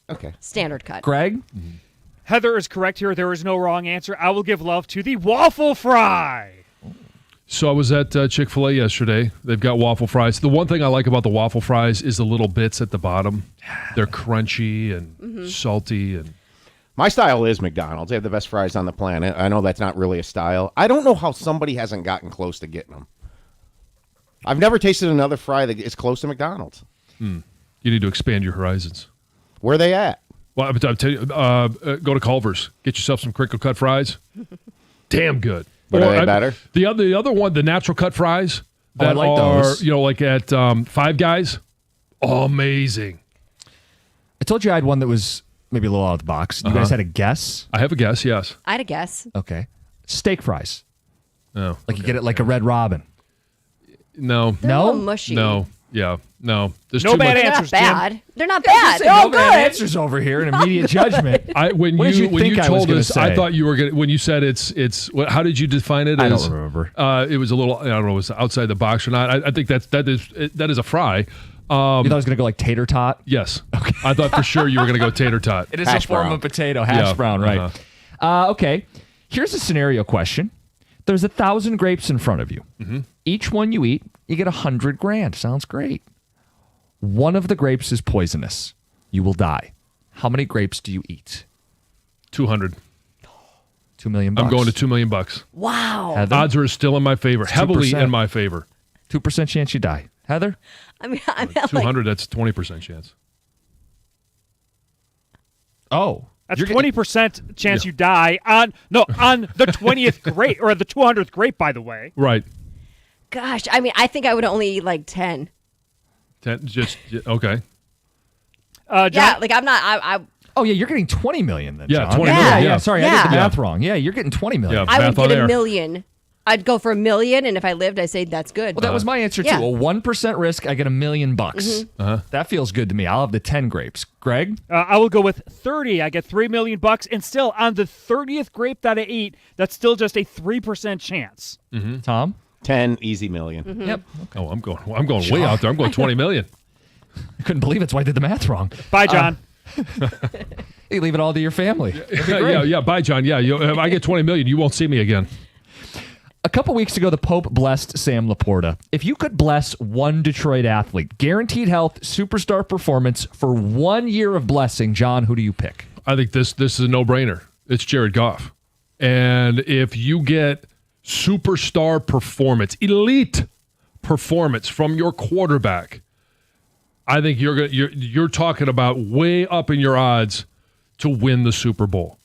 D: Okay.
C: standard cut.
A: Greg?
G: Heather is correct here. There is no wrong answer. I will give love to the waffle fry.
B: So I was at Chick-fil-A yesterday. They've got waffle fries. The one thing I like about the waffle fries is the little bits at the bottom. They're crunchy and salty. And
D: My style is McDonald's. They have the best fries on the planet. I know that's not really a style. I don't know how somebody hasn't gotten close to getting them. I've never tasted another fry that is close to McDonald's.
B: you need to expand your horizons.
D: Where are they at?
B: Well, I'll tell you, go to Culver's. Get yourself some crinkle cut fries. Damn good.
D: But are they better?
B: The other one, the natural cut fries
A: I
B: that
A: like
B: are,
A: those.
B: like at Five Guys. Amazing.
A: I told you I had one that was maybe a little out of the box. You guys had a guess?
B: I have a guess, yes.
C: I'd a guess.
A: Okay. Steak fries.
B: No.
A: Like you get it like a Red Robin.
B: No.
C: They're a
A: No?
C: little mushy.
B: No. Yeah. No, there's
G: No
B: too
G: bad
B: much.
G: answers,
C: They're not
G: Jim.
C: bad. They're not bad. They're
A: no
C: all
A: bad
C: good.
A: answers over here in immediate judgment.
B: When
A: What did you
B: you
A: think I was
B: told
A: gonna
B: us,
A: say?
B: I thought you were gonna. When you said it's. How did you define it?
A: I
B: as,
A: don't remember.
B: It was a little. I don't know. It was outside the box or not. I think that is a fry.
A: You thought I was going to go like tater tot?
B: Yes. Okay. I thought for sure you were going to go tater tot.
A: It is
D: Hash
A: a form
D: brown.
A: of potato, hash
B: Yeah,
A: brown, right? Okay. Here's a scenario question. There's 1,000 grapes in front of you.
B: Mm-hmm.
A: Each one you eat, you get $100,000. Sounds great. One of the grapes is poisonous. You will die. How many grapes do you eat?
B: 200.
A: $2 million.
B: I'm going to $2 million.
C: Wow.
A: Heather?
B: Odds are still in my favor, heavily
A: 2%.
B: in my favor.
A: 2% chance you die. Heather?
C: I mean, I'm like,
B: 200. That's 20% chance.
A: Oh.
G: That's
A: You're
G: 20% chance you die on the 20th grape or the 200th grape, by the way.
B: Right.
C: gosh, I mean, I think I would only eat like 10.
B: 10. Okay.
G: John,
C: Yeah, like I'm not. I
A: Oh yeah, you're getting 20 million then.
B: Yeah,
A: John.
B: 20
C: million,
A: Yeah,
B: yeah.
A: sorry, I
C: Yeah.
A: did the
B: Yeah.
A: math wrong. Yeah, you're getting 20 million.
B: Yeah.
C: I would
B: Math on
C: get
B: air.
C: $1 million. I'd go for $1 million, and if I lived, I say that's good.
A: Well, that was my answer
C: Yeah.
A: too. A 1% risk, I get $1 million. That feels good to me. I'll have the 10 grapes. Greg,
G: I will go with 30. I get $3 million, and still on the 30th grape that I eat, that's still just a 3% chance.
A: Tom.
D: 10 easy million.
A: Yep.
B: Oh, I'm going way out there. I'm going 20 million.
A: I couldn't believe it, so I did the math wrong.
G: Bye, John.
A: You leave it all to your family.
B: Yeah. Bye, John. Yeah. If I get 20 million, you won't see me again.
A: A couple weeks ago, the Pope blessed Sam Laporta. If you could bless one Detroit athlete, guaranteed health, superstar performance for 1 year of blessing, John, who do you pick?
B: I think this is a no-brainer. It's Jared Goff. And if you get superstar performance, elite performance from your quarterback, I think you're talking about way up in your odds to win the Super Bowl.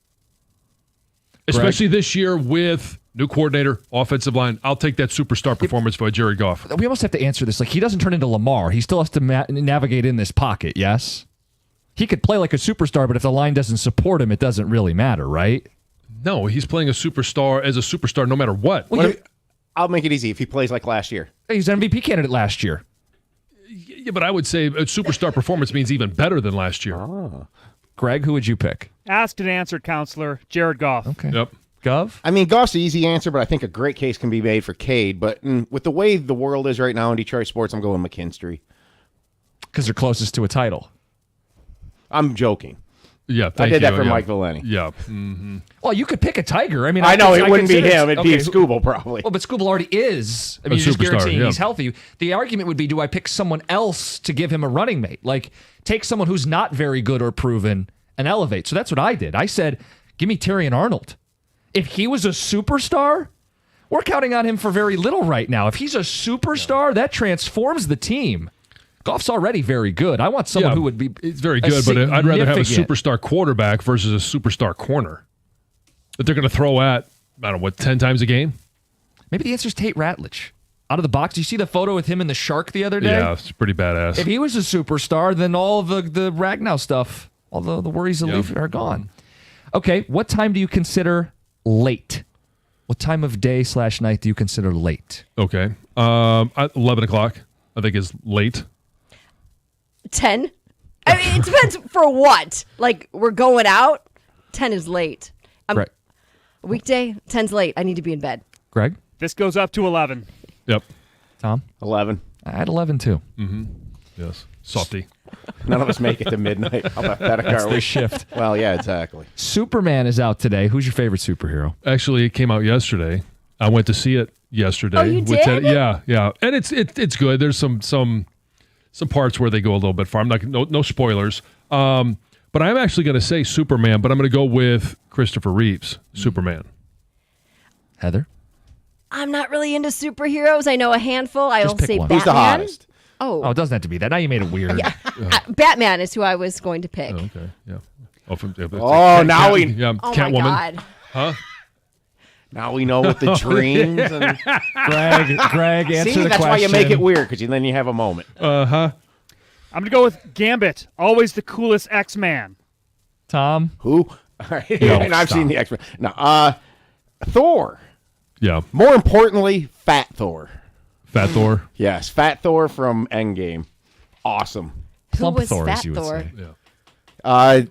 B: Especially this year with new coordinator, offensive line. I'll take that superstar performance by Jared Goff.
A: We almost have to answer this. Like, he doesn't turn into Lamar. He still has to navigate in this pocket, yes? He could play like a superstar, but if the line doesn't support him, it doesn't really matter, right?
B: No, he's playing as a superstar no matter what.
A: Well,
D: I'll make it easy if he plays like last year.
A: he's an MVP candidate last year.
B: Yeah, but I would say a superstar performance means even better than last year.
A: Greg, who would you pick?
G: Asked and answered, counselor. Jared Goff.
A: Okay.
B: Yep.
A: Gov?
D: I mean, Goff's the easy answer, but I think a great case can be made for Cade. But with the way the world is right now in Detroit sports, I'm going McKinstry.
A: Because they're closest to a title.
D: I'm joking.
B: Yeah,
D: I
B: thank
D: did that
B: you.
D: for
B: Yeah.
D: Mike Valeni.
B: Yeah.
A: Well, you could pick a Tiger. I mean,
D: I know
A: could-
D: it wouldn't be
A: consider-
D: him. It'd be Scooble probably.
A: Well, but Scooble already is. I
B: A
A: mean, you're just
B: superstar,
A: guaranteeing
B: yeah.
A: he's healthy. The argument would be, do I pick someone else to give him a running mate? Like, take someone who's not very good or proven and elevate. So that's what I did. I said, give me Terrion Arnold. If he was a superstar, we're counting on him for very little right now. If he's a superstar, that transforms the team. Goff's already very good. I want someone who would be.
B: It's very good, but I'd rather have a
A: significant-
B: superstar quarterback versus a superstar corner that they're going to throw at, I don't know, 10 times a game?
A: Maybe the answer is Tate Ratledge. Out of the box. Do you see the photo with him and the shark the other day?
B: Yeah, it's pretty badass.
A: If he was a superstar, then all of the Ragnow stuff, all the worries of Leaf are gone. Okay, what time do you consider late? What time of day / night do you consider late?
B: Okay. 11 o'clock, I think, is late.
C: 10. I mean, it depends for what. Like, we're going out. 10 is late.
A: Greg?
C: Weekday, 10's late. I need to be in bed.
A: Greg?
G: This goes up to 11.
B: Yep.
A: Tom?
D: 11.
A: I had 11 too.
B: Yes. Softy.
D: None of us make it to midnight. How pathetic are
A: The
D: we?
A: shift.
D: Well, yeah, exactly.
A: Superman is out today. Who's your favorite superhero?
B: Actually, it came out yesterday. I went to see it yesterday.
C: Oh, you did?
B: Yeah. And it's good. There's some parts where they go a little bit far. I'm not no spoilers. But I'm actually going to say Superman, but I'm going to go with Christopher Reeves, Superman.
A: Heather?
C: I'm not really into superheroes. I know a handful. I'll
A: pick
C: say
A: one.
C: Batman.
D: Who's the hottest?
A: Oh, it doesn't have to be that. Now you made it weird.
C: Batman is who I was going to pick.
B: Oh, okay. Yeah.
D: Now we
B: Yeah.
C: Oh,
B: Catwoman.
C: my God.
D: now we know what the dreams and
A: Greg, answer
D: see.
A: the
D: That's
A: question.
D: why you make it weird because then you have a moment.
G: I'm going to go with Gambit. Always the coolest X-Man.
A: Tom?
D: Who? All right. And I've seen the X-Men. No, Thor.
B: Yeah.
D: More importantly, Fat Thor.
B: Fat Thor.
D: Yes, Fat Thor from Endgame. awesome.
A: Plump
C: was
A: Thor,
C: Fat
A: as you would
C: Thor?
A: say.
B: Yeah.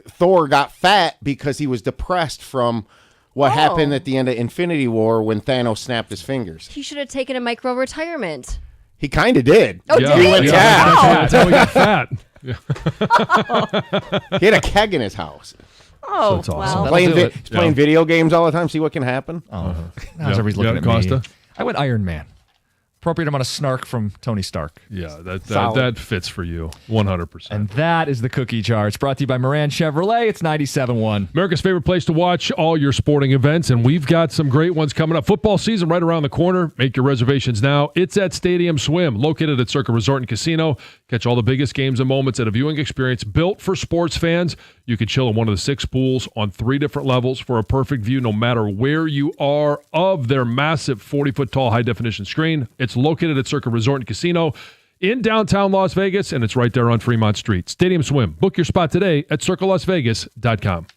D: Thor got fat because he was depressed from what happened at the end of Infinity War when Thanos snapped his fingers.
C: He should have taken a micro retirement.
D: He kind of did.
C: Oh,
B: Yeah,
C: did he?
B: yeah, that's how he got fat.
D: He had a keg in his house.
C: Oh,
A: That's awesome.
C: well.
A: That'll do it.
D: He's playing video games all the time. See what can happen.
A: How's
B: Yeah.
A: everybody looking
B: Yeah,
A: at
B: Costa?
A: me? I went Iron Man. Appropriate amount of snark from Tony Stark.
B: Yeah, that
D: Solid.
B: that fits for you 100%.
A: And that is the Cookie Jar. It's brought to you by Moran Chevrolet. It's 97.1.
B: America's favorite place to watch all your sporting events, and we've got some great ones coming up. Football season right around the corner. Make your reservations now. It's at Stadium Swim, located at Circa Resort and Casino. Catch all the biggest games and moments at a viewing experience built for sports fans. You can chill in one of the 6 pools on 3 different levels for a perfect view no matter where you are of their massive 40-foot tall high-definition screen. It's located at Circa Resort and Casino in downtown Las Vegas, and it's right there on Fremont Street. Stadium Swim. Book your spot today at circalasvegas.com.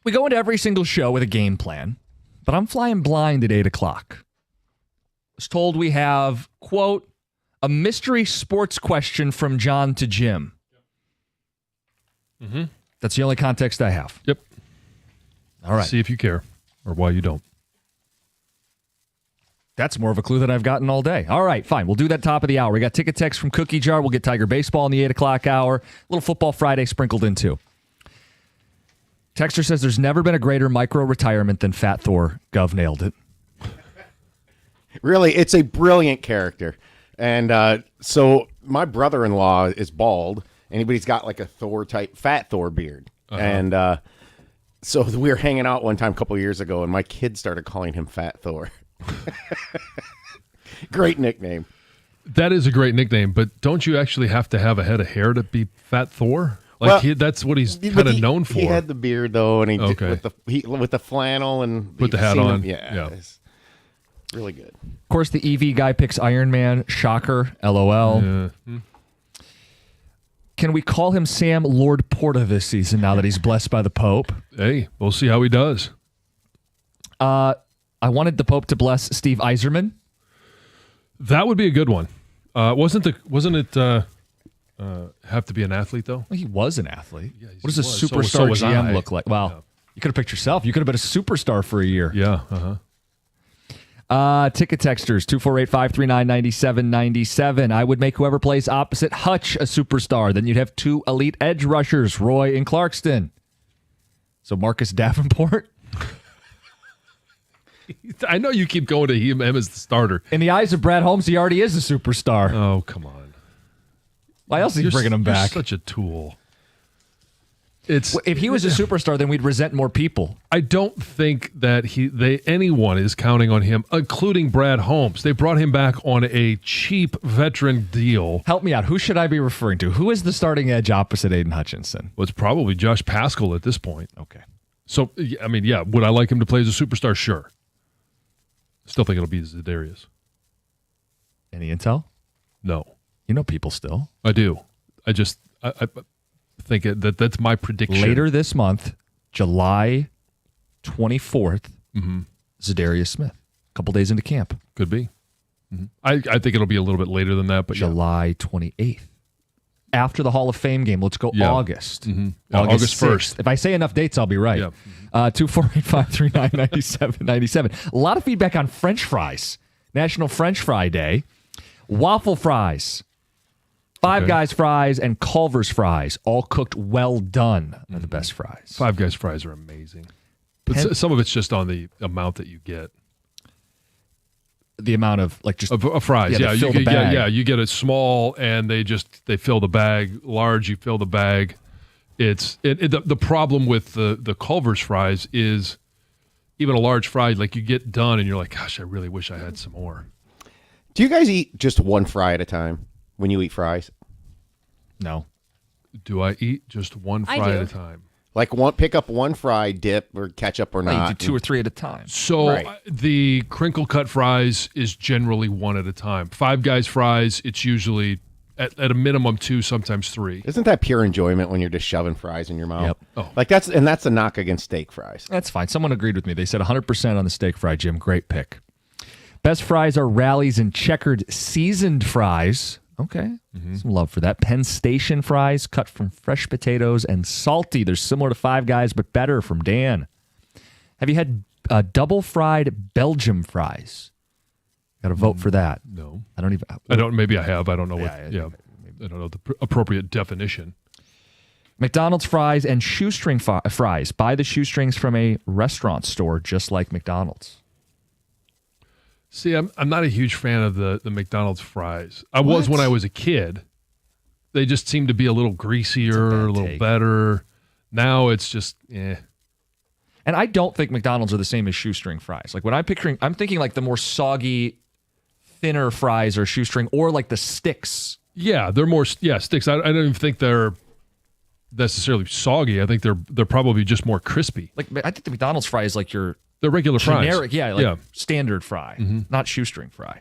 A: We go into every single show with a game plan, but I'm flying blind at 8 o'clock. I was told we have, quote, a mystery sports question from John to Jim.
B: Mm-hmm.
A: That's the only context I have.
B: Yep.
A: All right.
B: See if you care or why you don't.
A: That's more of a clue than I've gotten all day. All right, fine. We'll do that top of the hour. We got ticket text from Cookie Jar. We'll get Tiger Baseball in the 8 o'clock hour. A little Football Friday sprinkled in, too. Texter says there's never been a greater micro-retirement than Fat Thor. Gov nailed it.
D: Really, it's a brilliant character. And so my brother-in-law is bald, and he's got like a Thor-type, Fat Thor beard. Uh-huh. And so we were hanging out one time a couple years ago, and my kids started calling him Fat Thor. Great nickname.
B: That is a great nickname, but don't you actually have to have a head of hair to be Fat Thor? Like
D: well,
B: that's what he's kind of known for.
D: He had the beard though, and with the flannel and
B: put the hat on.
D: Yeah. It's really good.
A: Of course, the EV guy picks Iron Man. Shocker. LOL.
B: Yeah.
A: Can we call him Sam Lord Porta this season now that he's blessed by the Pope?
B: Hey, we'll see how he does.
A: I wanted the Pope to bless Steve Yzerman.
B: That would be a good one. Wasn't it have to be an athlete though?
A: Well, he was an athlete.
B: Yeah,
A: what does a
B: so
A: superstar
B: was
A: GM
B: I.
A: look like? Well,
B: Yeah.
A: You could have picked yourself. You could have been a superstar for a year.
B: Yeah.
A: Ticket texters, 248-539-9797. I would make whoever plays opposite Hutch a superstar. Then you'd have two elite edge rushers, Roy and Clarkston. So Marcus Davenport?
B: I know you keep going to him as the starter.
A: In the eyes of Brad Holmes, he already is a superstar.
B: Oh, come on.
A: Why else are you bringing him back?
B: You're such a tool.
A: If he was a superstar, then we'd resent more people.
B: I don't think that anyone is counting on him, including Brad Holmes. They brought him back on a cheap veteran deal.
A: Help me out. Who should I be referring to? Who is the starting edge opposite Aiden Hutchinson?
B: Well, it's probably Josh Paschal at this point.
A: Okay.
B: So, I mean, yeah, would I like him to play as a superstar? Sure. Still think it'll be Za'Darius.
A: Any intel?
B: No.
A: You know people still.
B: I do. I think that's my prediction.
A: Later this month, July 24th, Za'Darius Smith. A couple days into camp.
B: Could be. Mm-hmm. I think it'll be a little bit later than that, but
A: July 28th. After the Hall of Fame game, let's go August.
B: Mm-hmm.
A: August
B: 1st.
A: If I say enough dates, I'll be right.
B: Yeah.
A: 248-539-9797. A lot of feedback on French fries. National French Fry Day. Waffle fries. Five Guys fries and Culver's fries, all cooked well done, are the best fries.
B: Five Guys fries are amazing. But some of it's just on the amount that you get.
A: The amount of like just
B: of fries,
A: you
B: get it small and they fill the bag. Large, you fill the bag. The problem with the Culver's fries is even a large fry, like you get done and you're like, gosh, I really wish I had some more.
D: Do you guys eat just one fry at a time when you eat fries?
A: No.
B: Do I eat just one fry at a time?
D: Like pick up one fry, dip or ketchup or not.
A: You do two or three at a time.
B: So the crinkle cut fries is generally one at a time. Five Guys fries, it's usually at a minimum two, sometimes three.
D: Isn't that pure enjoyment when you're just shoving fries in your mouth?
A: Yep.
B: Oh.
D: Like that's a knock against steak fries.
A: That's fine. Someone agreed with me. They said 100% on the steak fry, Jim. Great pick. Best fries are Rally's and checkered seasoned fries. Okay. Some love for that. Penn Station fries cut from fresh potatoes and salty. They're similar to Five Guys, but better from Dan. Have you had double fried Belgium fries? Got to vote for that.
B: No.
A: Maybe
B: I have. I don't know what. I don't know the appropriate definition.
A: McDonald's fries and shoestring fries. Buy the shoestrings from a restaurant store just like McDonald's.
B: See, I'm not a huge fan of the McDonald's fries. I was when I was a kid. They just seem to be a little greasier, a little better. Now it's just, eh.
A: And I don't think McDonald's are the same as shoestring fries. Like when I'm thinking like the more soggy, thinner fries or shoestring, or like the sticks.
B: Yeah, they're more sticks. I don't even think they're necessarily soggy. I think they're probably just more crispy.
A: Like I think the McDonald's fry is like your
B: the regular
A: generic,
B: fries.
A: Standard fry, not shoestring fry.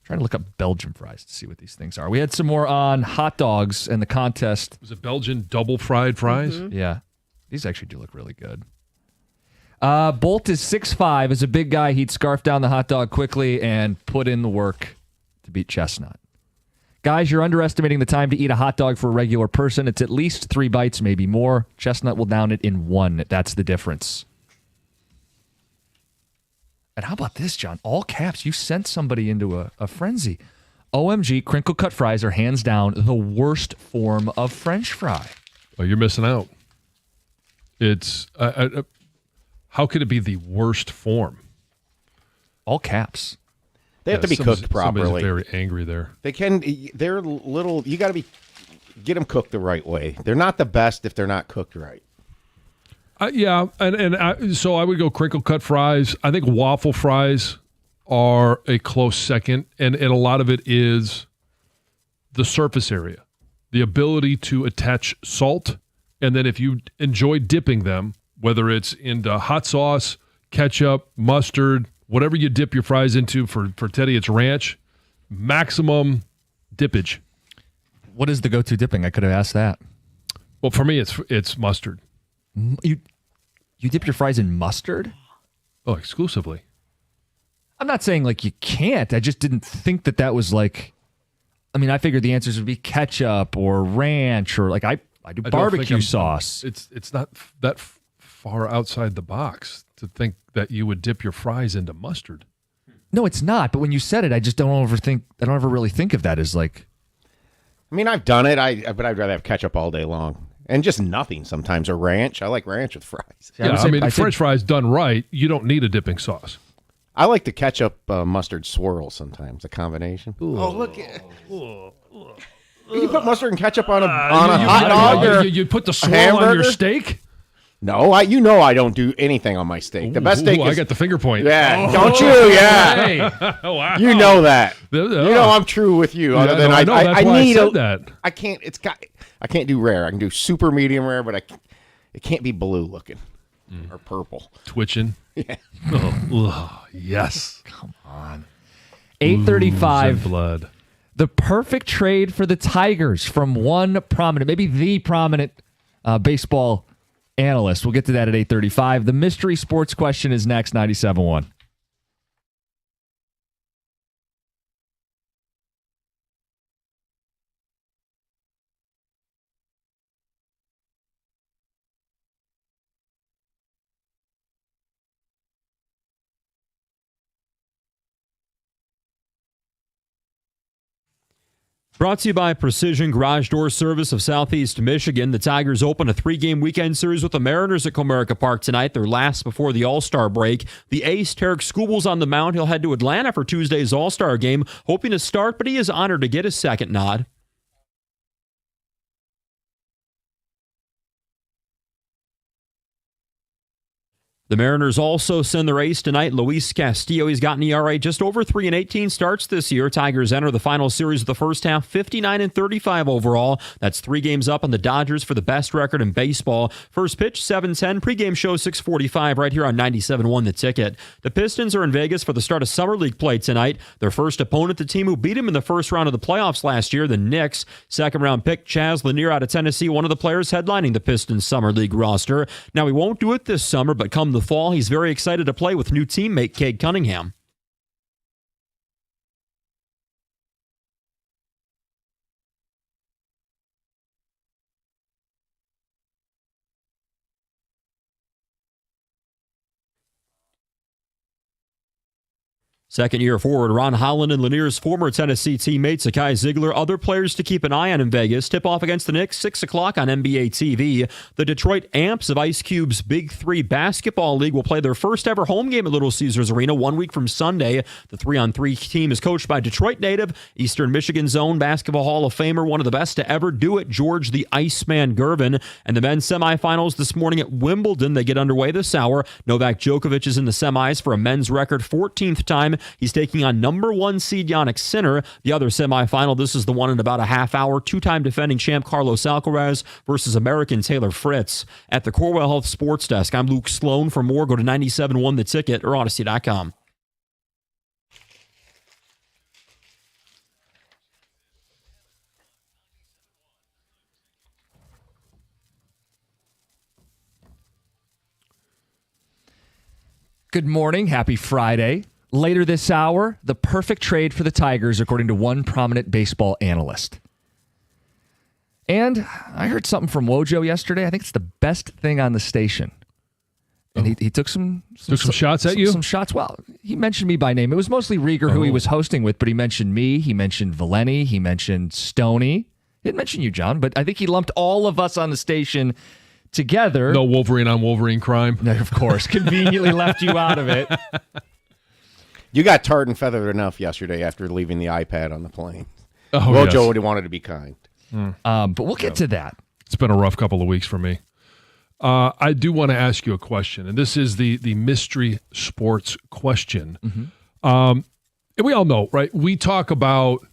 A: Trying to look up Belgian fries to see what these things are. We had some more on hot dogs and the contest.
B: Was it Belgian double fried fries?
A: Yeah. These actually do look really good. Bolt is 6'5", is a big guy. He'd scarf down the hot dog quickly and put in the work to beat Chestnut. Guys, you're underestimating the time to eat a hot dog for a regular person. It's at least 3 bites, maybe more. Chestnut will down it in 1. That's the difference. And how about this, John? All caps. You sent somebody into a frenzy. OMG, crinkle cut fries are hands down the worst form of French fry.
B: Well, you're missing out. It's how could it be the worst form?
A: All caps.
D: They have to be cooked properly.
B: Somebody's very angry there.
D: They're little. You got to get them cooked the right way. They're not the best if they're not cooked right.
B: Yeah, so I would go crinkle cut fries. I think waffle fries are a close second, and a lot of it is the surface area, the ability to attach salt, and then if you enjoy dipping them, whether it's into hot sauce, ketchup, mustard, whatever you dip your fries into. For Teddy, it's ranch, maximum dippage.
A: What is the go-to dipping? I could have asked that.
B: Well, for me, it's mustard.
A: You dip your fries in mustard?
B: Oh, exclusively.
A: I'm not saying like you can't. I just didn't think that was like. I mean, I figured the answers would be ketchup or ranch or like I do barbecue sauce.
B: It's not that far outside the box to think that you would dip your fries into mustard.
A: No, it's not. But when you said it, I just don't ever really think of that as like.
D: I mean, I've done it. But I'd rather have ketchup all day long. And just nothing sometimes, or ranch. I like ranch with fries.
B: Yeah, I mean, French fries done right, you don't need a dipping sauce.
D: I like the ketchup mustard swirl sometimes, a combination.
B: Ooh.
D: Oh, look. You put mustard and ketchup on a hot dog?
B: You put the swirl on your steak?
D: No, I don't do anything on my steak. The best steak is...
B: I got the finger point.
D: Yeah, don't you? Yeah.
B: Hey. Wow.
D: You know that. You know I'm true with you. Other than I need
B: that.
D: I can't do rare. I can do super medium rare, but it can't be blue looking or purple.
B: Twitching.
D: Yeah.
B: Yes.
A: Come on. 8:35.
B: Blood.
A: The perfect trade for the Tigers from one prominent, maybe the prominent baseball analyst. We'll get to that at 8:35. The mystery sports question is next, 97.1.
F: Brought to you by Precision Garage Door Service of Southeast Michigan. The Tigers open a 3-game weekend series with the Mariners at Comerica Park tonight, their last before the All-Star break. The ace, Tarek Skubal's on the mound. He'll head to Atlanta for Tuesday's All-Star game, hoping to start, but he is honored to get his second nod. The Mariners also send their ace tonight, Luis Castillo. He's got an ERA just over 3 in 18 starts this year. Tigers enter the final series of the first half, 59-35 overall. That's 3 games up on the Dodgers for the best record in baseball. First pitch, 7:10. Pregame show, 6:45, right here on 97.1 The Ticket. The Pistons are in Vegas for the start of Summer League play tonight. Their first opponent, the team who beat them in the first round of the playoffs last year, the Knicks. Second-round pick Chaz Lanier out of Tennessee, one of the players headlining the Pistons Summer League roster. Now, he won't do it this summer, but come the fall, he's very excited to play with new teammate Cade Cunningham. Second-year forward Ron Holland and Lanier's former Tennessee teammate Sakai Ziegler. Other players to keep an eye on in Vegas. Tip-off against the Knicks, 6 o'clock on NBA TV. The Detroit Amps of Ice Cube's Big 3 Basketball League will play their first-ever home game at Little Caesars Arena 1 week from Sunday. The 3-on-3 team is coached by Detroit native, Eastern Michigan's own Basketball Hall of Famer, one of the best to ever do it, George the Iceman Gervin. And the men's semifinals this morning at Wimbledon. They get underway this hour. Novak Djokovic is in the semis for a men's record 14th time. He's taking on number 1 seed Jannik Sinner. The other semifinal, this is the one in about a half hour. 2-time defending champ Carlos Alcaraz versus American Taylor Fritz. At the Corwell Health Sports Desk, I'm Luke Sloan. For more, go to 97.1 The Ticket or Odyssey.com.
A: Good morning. Happy Friday. Later this hour, the perfect trade for the Tigers, according to one prominent baseball analyst. And I heard something from Wojo yesterday. I think it's the best thing on the station. And he took some
B: shots at you?
A: Some shots. Well, he mentioned me by name. It was mostly Rieger, who he was hosting with, but he mentioned me. He mentioned Valeni. He mentioned Stoney. He didn't mention you, John, but I think he lumped all of us on the station together.
B: No Wolverine on Wolverine crime.
A: No, of course. Conveniently left you out of it.
D: You got tarred and feathered enough yesterday after leaving the iPad on the plane.
B: Oh,
D: Wojo
B: yes.
D: would have wanted to be kind.
A: But we'll get to that.
B: It's been a rough couple of weeks for me. I do want to ask you a question, and this is the mystery sports question. And we all know, right? We talk about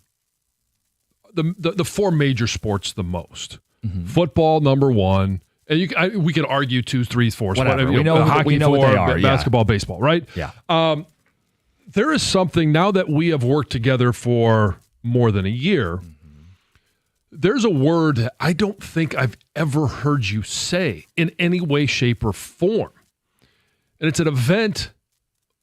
B: the four major sports the most. Football, number one. And we can argue 2, 3, 4.
A: Whatever.
B: We know hockey,
A: what they are.
B: Basketball, baseball, right?
A: Yeah.
B: There is something, now that we have worked together for more than a year, there's a word that I don't think I've ever heard you say in any way, shape, or form. And it's an event,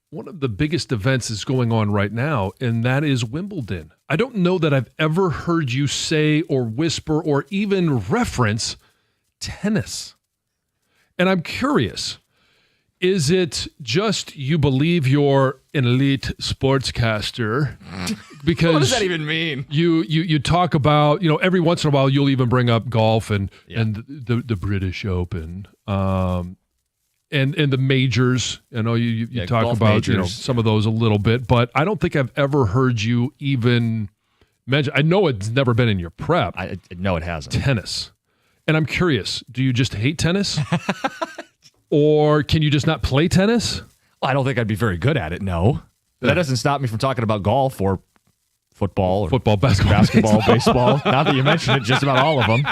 B: one of the biggest events is going on right now, and that is Wimbledon. I don't know that I've ever heard you say or whisper or even reference tennis. And I'm curious, is it just you believe you're an elite sportscaster? Because
A: What does that even mean?
B: You talk about, every once in a while you'll even bring up golf and the British Open, and the majors. I know you talk about majors, some of those a little bit, but I don't think I've ever heard you even mention. I know it's never been in your prep.
A: No, it hasn't.
B: Tennis. And I'm curious, do you just hate tennis? Or can you just not play tennis?
A: Well, I don't think I'd be very good at it, no. That doesn't stop me from talking about golf or football, basketball, baseball. Now that you mention it, just about all of them.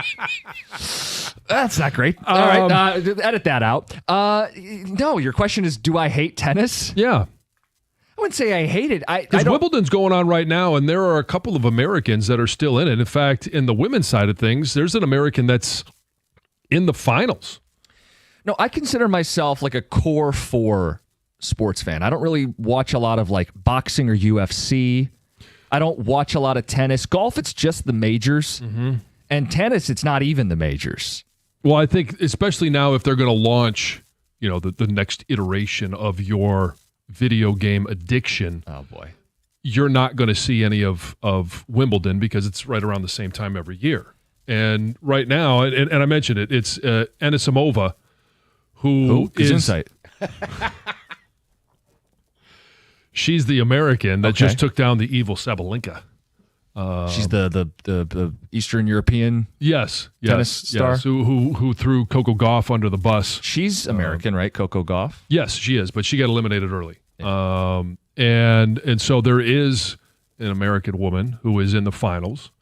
A: That's not great. All right, edit that out. No, your question is, do I hate tennis?
B: Yeah.
A: I wouldn't say I hate it.
B: Because Wimbledon's going on right now, and there are a couple of Americans that are still in it. In fact, in the women's side of things, there's an American that's in the finals.
A: No, I consider myself like a core 4 sports fan. I don't really watch a lot of like boxing or UFC. I don't watch a lot of tennis. Golf, it's just the majors. And tennis, it's not even the majors.
B: Well, I think especially now if they're going to launch, the next iteration of your video game addiction.
A: Oh, boy.
B: You're not going to see any of Wimbledon because it's right around the same time every year. And right now, and I mentioned it, it's Anisimova, who is
A: Insight.
B: She's the American that just took down the evil Sabalenka.
A: She's the Eastern European tennis star
B: who threw Coco Gauff under the bus.
A: She's American, right? Coco Gauff?
B: Yes, she is, but she got eliminated early. Yeah. And so there is an American woman who is in the finals,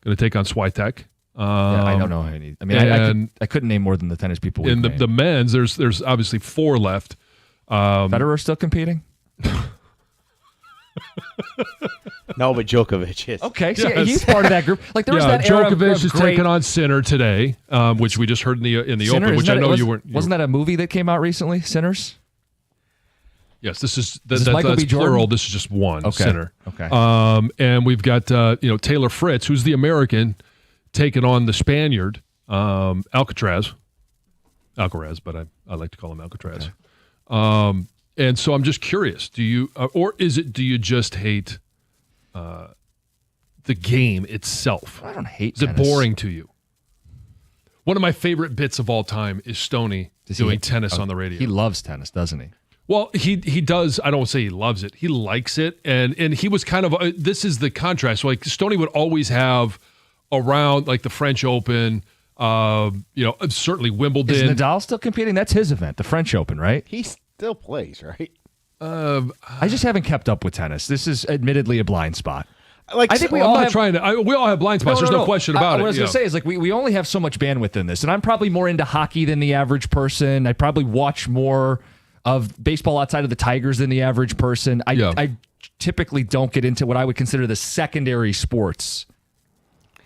B: going to take on Swiatek.
A: I don't know any. I mean, I couldn't name more than the tennis people.
B: In the men's, there's obviously 4 left.
A: Federer still competing?
D: No, but Djokovic is.
A: Okay, so he's part of that group. Like there was that era of
B: Djokovic is
A: great...
B: taking on Sinner today, which we just heard in the
A: Sinner,
B: Open, which I know you weren't.
A: Wasn't that a movie that came out recently? Sinners.
B: Yes, this is
A: Michael B. Jordan?
B: plural. This is just one Sinner.
A: Okay.
B: And we've got Taylor Fritz, who's the American, taking on the Spaniard Alcaraz, but I like to call him Alcatraz. Okay. And so I'm just curious, do you just hate the game itself?
A: I don't hate
B: Is
A: tennis.
B: it boring to you? One of my favorite bits of all time is Stoney doing tennis on the radio.
A: He loves tennis, doesn't he?
B: Well, he does. I don't say he loves it. He likes it. And he was kind of, this is the contrast. So like Stoney would always have around like the French Open, certainly Wimbledon.
A: Is Nadal still competing? That's his event, the French Open, right?
D: He still plays, right?
A: I just haven't kept up with tennis. This is admittedly a blind spot.
D: Like,
A: I think we
B: I'm
A: all
B: not
A: have,
B: trying to. We all have blind spots. There's no question about it.
A: What I was going to say is like we only have so much bandwidth in this, and I'm probably more into hockey than the average person. I probably watch more of baseball outside of the Tigers than the average person. I typically don't get into what I would consider the secondary sports.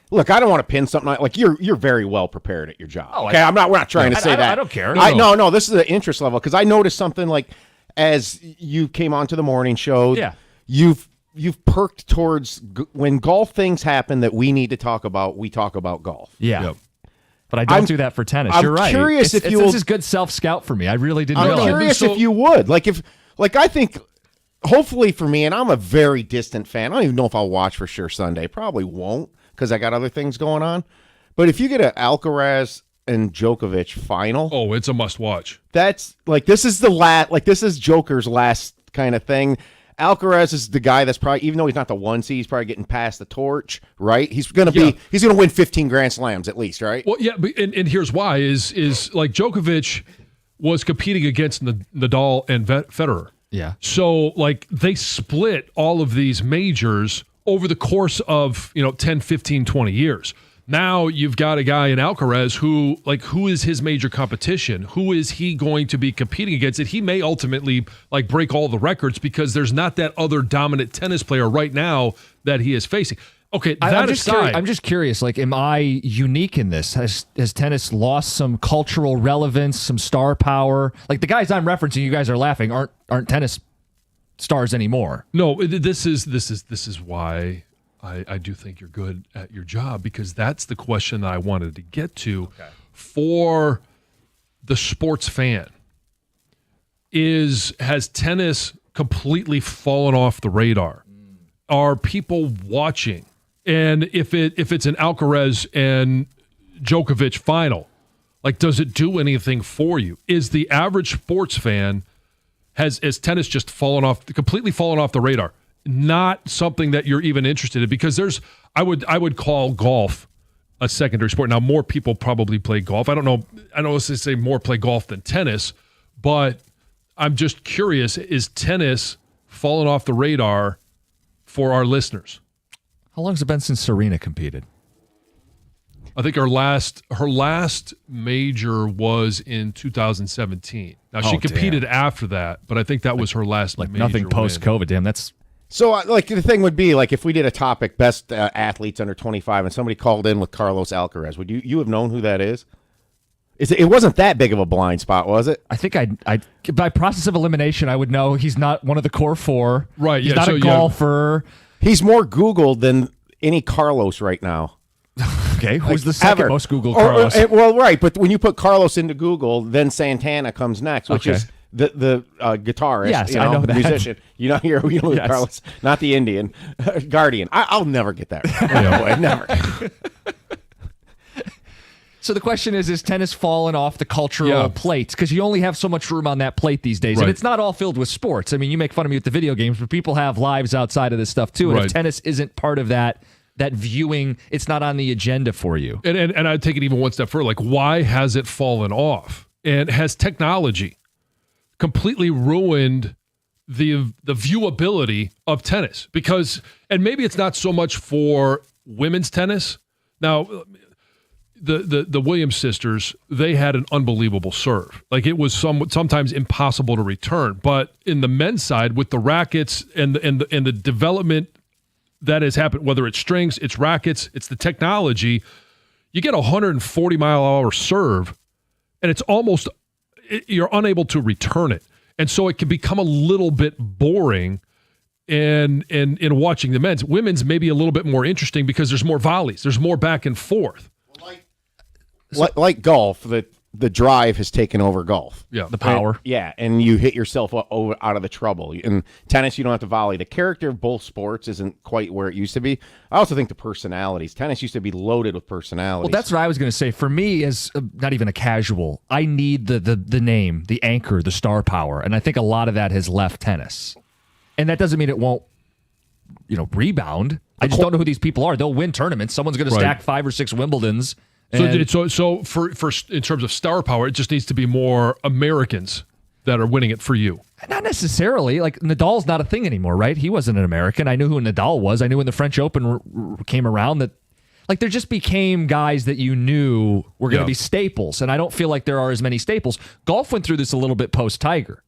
D: Look, I don't want to pin something like you're very well prepared at your job.
A: Oh,
D: okay, we're not trying to say that.
A: I don't care.
D: No, this is the interest level because I noticed something like as you came onto the morning show,
A: Yeah.
D: you've perked towards when golf things happen that we need to talk about. We talk about golf.
A: Yeah.
B: Yep.
A: But I don't do that for tennis.
D: I'm
A: You're right.
D: curious if you
A: this
D: will-
A: is good self-scout for me. I really didn't
D: I'm
A: realize.
D: curious
B: So-
D: if you would I think. Hopefully for me, and I'm a very distant fan. I don't even know if I'll watch for sure Sunday. Probably won't because I got other things going on. But if you get an Alcaraz and Djokovic final,
B: Oh, it's a must-watch.
D: that's this is this is Joker's last kind of thing. Alcaraz is the guy that's probably, even though he's not the 1 seed, he's probably getting past the torch, right? He's gonna win 15 Grand Slams at least, right?
B: Well, yeah, and here's why is like Djokovic was competing against Nadal and Federer.
A: Yeah.
B: So, like, they split all of these majors over the course of, 10, 15, 20 years. Now you've got a guy in Alcaraz who is his major competition? Who is he going to be competing against? And he may ultimately, break all the records because there's not that other dominant tennis player right now that he is facing. Okay,
A: I'm just curious. Am I unique in this? Has tennis lost some cultural relevance, some star power? Like the guys I'm referencing, you guys are laughing, aren't tennis stars anymore.
B: No, this is why I do think you're good at your job, because that's the question that I wanted to get to for the sports fan. Has tennis completely fallen off the radar? Are people watching? And if it's an Alcaraz and Djokovic final, does it do anything for you? Is the average sports fan, has tennis just completely fallen off the radar? Not something that you're even interested in, because I would call golf a secondary sport. Now, more people probably play golf. I don't know if they say more play golf than tennis, but I'm just curious, is tennis falling off the radar for our listeners?
A: How long has it been since Serena competed?
B: I think her last major was in 2017. Now, she competed after that, but I think that was her last major
A: Nothing
B: win.
A: post-COVID. Damn, that's...
D: So, the thing would be, if we did a topic, best athletes under 25, and somebody called in with Carlos Alcaraz, would you have known who that is? It wasn't that big of a blind spot, was it?
A: I think I by process of elimination, I would know he's not one of the core four.
B: Right,
A: He's
B: yeah,
A: not
B: so,
A: a
B: yeah.
A: golfer.
D: He's more Googled than any Carlos right now.
A: Okay, who's the second
D: Ever.
A: most Googled Carlos?
D: Well, right, but when you put Carlos into Google, then Santana comes next, which
A: Okay.
D: is the guitarist,
A: Yes, I know that.
D: musician. You know
A: Yes.
D: Carlos, not the Indian Guardian. I'll never get that right. No way, never.
A: So the question is tennis falling off the cultural plate? Because you only have so much room on that plate these days.
B: Right.
A: And it's not all filled with sports. I mean, you make fun of me with the video games, but people have lives outside of this stuff too. And
B: Right.
A: if tennis isn't part of that viewing, it's not on the agenda for you.
B: And I'd take it even one step further. Why has it fallen off? And has technology completely ruined the viewability of tennis? Because, and maybe it's not so much for women's tennis. Now, the Williams sisters, they had an unbelievable serve. It was sometimes impossible to return. But in the men's side, with the rackets and the development that has happened, whether it's strings, it's rackets, it's the technology, you get a 140-mile-an-hour serve, and it's almost, you're unable to return it. And so it can become a little bit boring in watching the men's. Women's may be a little bit more interesting because there's more volleys, there's more back and forth.
D: Like golf, the drive has taken over golf.
B: Yeah,
A: The power.
D: And you hit yourself out of the trouble. In tennis, you don't have to volley. The character of both sports isn't quite where it used to be. I also think the personalities. Tennis used to be loaded with personalities.
A: Well, that's what I was going to say. For me, as not even a casual, I need the name, the anchor, the star power. And I think a lot of that has left tennis. And that doesn't mean it won't, rebound. I just don't know who these people are. They'll win tournaments. Someone's going to stack 5 or 6 Wimbledons.
B: So for in terms of star power, it just needs to be more Americans that are winning it for you.
A: Not necessarily. Nadal's not a thing anymore, right? He wasn't an American. I knew who Nadal was. I knew when the French Open came around that, there just became guys that you knew were going to be staples. And I don't feel like there are as many staples. Golf went through this a little bit post-Tiger,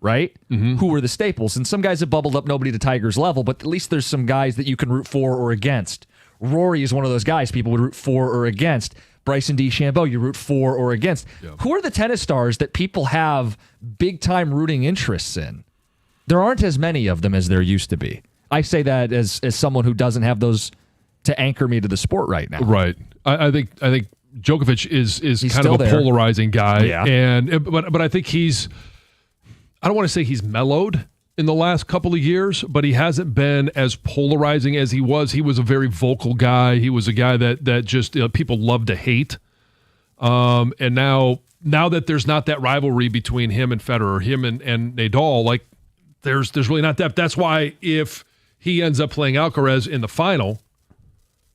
A: right? Mm-hmm. Who were the staples? And some guys have bubbled up, nobody to Tiger's level, but at least there's some guys that you can root for or against. Rory is one of those guys people would root for or against. Bryson DeChambeau, you root for or against.
B: Yeah.
A: Who are the tennis stars that people have big-time rooting interests in? There aren't as many of them as there used to be. I say that as someone who doesn't have those to anchor me to the sport right now.
B: Right. I think Djokovic is kind of a polarizing guy.
A: Yeah.
B: But I think I don't want to say he's mellowed in the last couple of years, but he hasn't been as polarizing as he was. He was a very vocal guy. He was a guy that just people love to hate. And now that there's not that rivalry between him and Federer, him and Nadal, like there's really not that. That's why if he ends up playing Alcaraz in the final,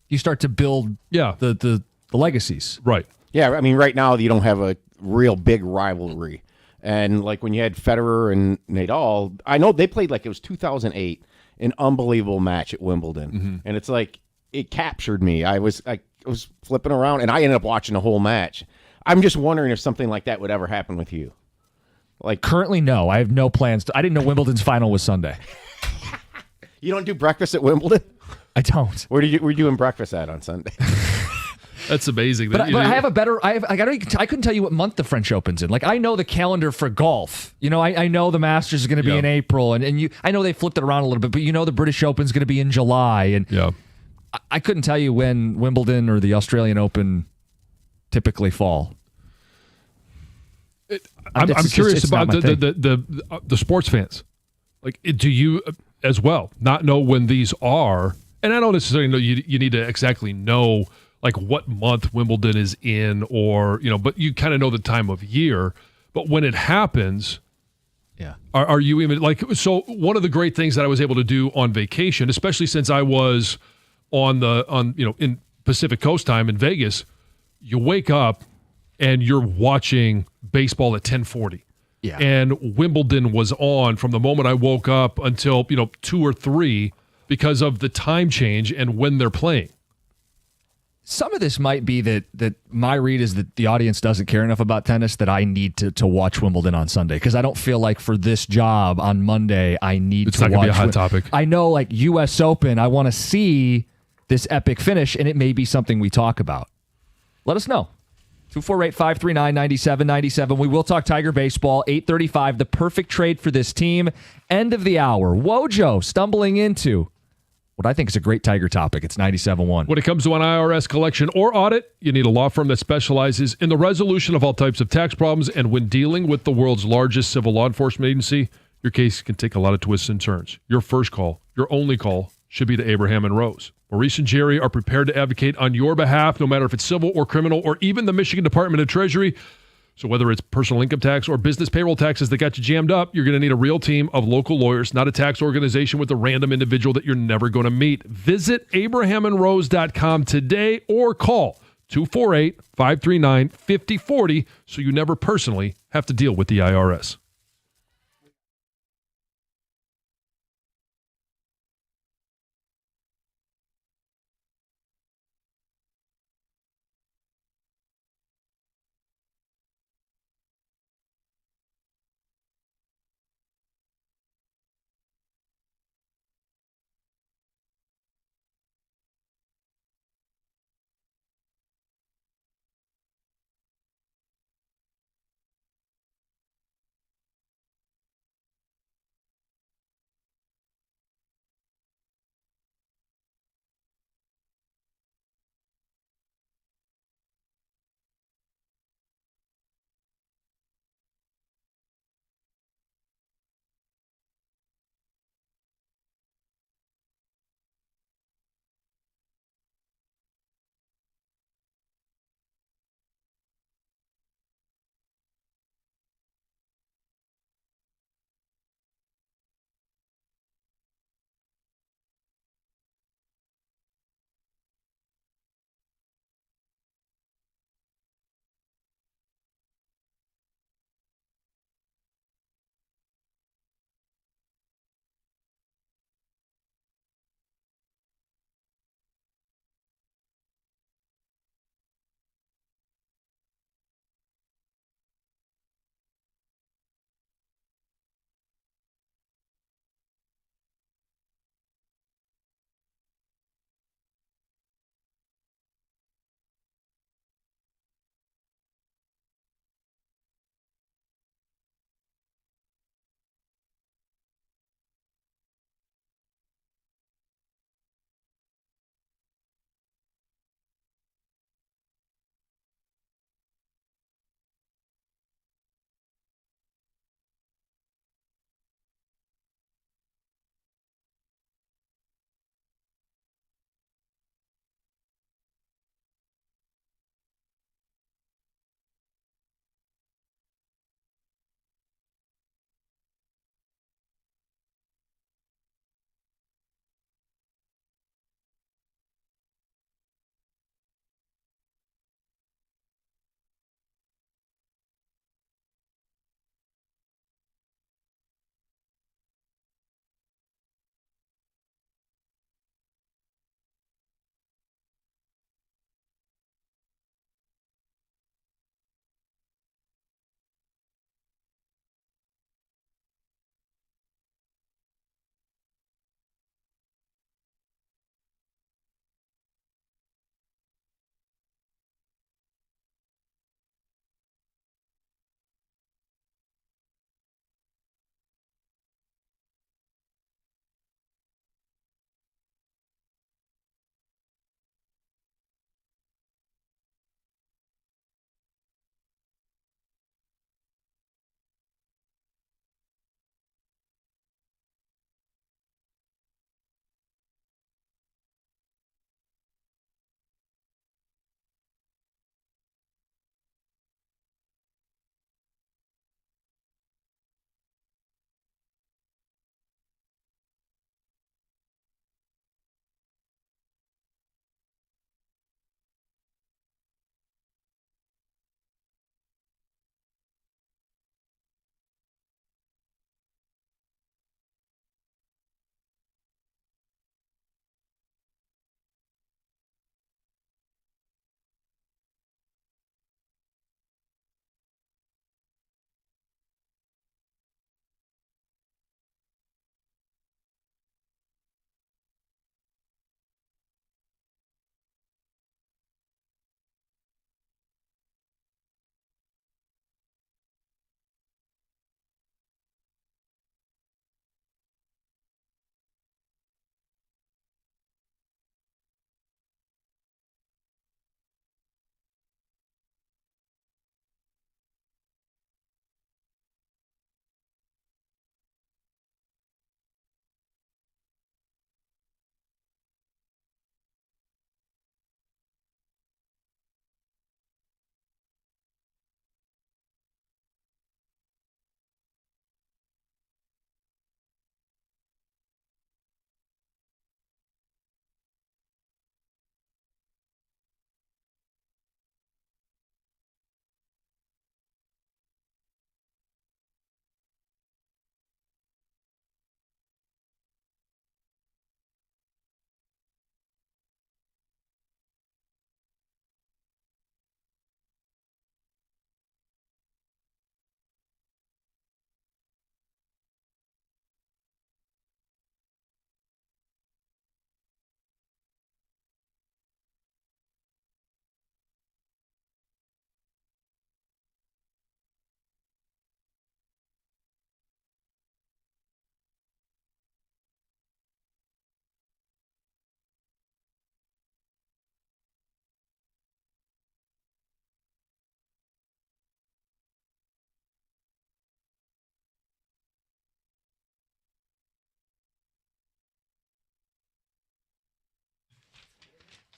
A: you start to build the legacies.
B: Right.
D: Yeah, I mean, right now you don't have a real big rivalry. And like when you had Federer and Nadal, I know they played like it was 2008, an unbelievable match at Wimbledon.
B: Mm-hmm.
D: And it's like it captured me. I was flipping around and I ended up watching the whole match. I'm just wondering if something like that would ever happen with you. Like
A: currently, no. I have no plans. I didn't know Wimbledon's final was Sunday.
D: You don't do breakfast at Wimbledon?
A: I don't.
D: Where are you doing breakfast at on Sunday?
B: That's amazing.
A: But I have a better. I couldn't tell you what month the French Open's in. Like I know the calendar for golf. You know, I know the Masters is going to be in April, and I know they flipped it around a little bit. But you know the British Open's going to be in July, and I couldn't tell you when Wimbledon or the Australian Open typically fall.
B: I'm curious about the sports fans. Like, do you as well not know when these are? And I don't necessarily know you need to exactly know like what month Wimbledon is in, or but you kind of know the time of year. But when it happens, are you even like? So one of the great things that I was able to do on vacation, especially since I was in Pacific Coast time in Vegas, you wake up and you're watching baseball at 10:40.
A: Yeah.
B: And Wimbledon was on from the moment I woke up until 2 or 3 because of the time change and when they're playing.
A: Some of this might be that my read is that the audience doesn't care enough about tennis that I need to watch Wimbledon on Sunday, because I don't feel like for this job on Monday I need
B: it's
A: to watch.
B: It's not going to be a hot topic.
A: I know, like U.S. Open, I want to see this epic finish, and it may be something we talk about. Let us know. 248-539-9797. We will talk Tiger baseball. 8:35. The perfect trade for this team. End of the hour. Wojo stumbling into what I think is a great Tiger topic. It's 97.1.
B: When it comes to an IRS collection or audit, you need a law firm that specializes in the resolution of all types of tax problems. And when dealing with the world's largest civil law enforcement agency, your case can take a lot of twists and turns. Your first call, your only call, should be to Abraham and Rose. Maurice and Jerry are prepared to advocate on your behalf, no matter if it's civil or criminal or even the Michigan Department of Treasury. So whether it's personal income tax or business payroll taxes that got you jammed up, you're going to need a real team of local lawyers, not a tax organization with a random individual that you're never going to meet. Visit abrahamandrose.com today or call 248-539-5040 so you never personally have to deal with the IRS.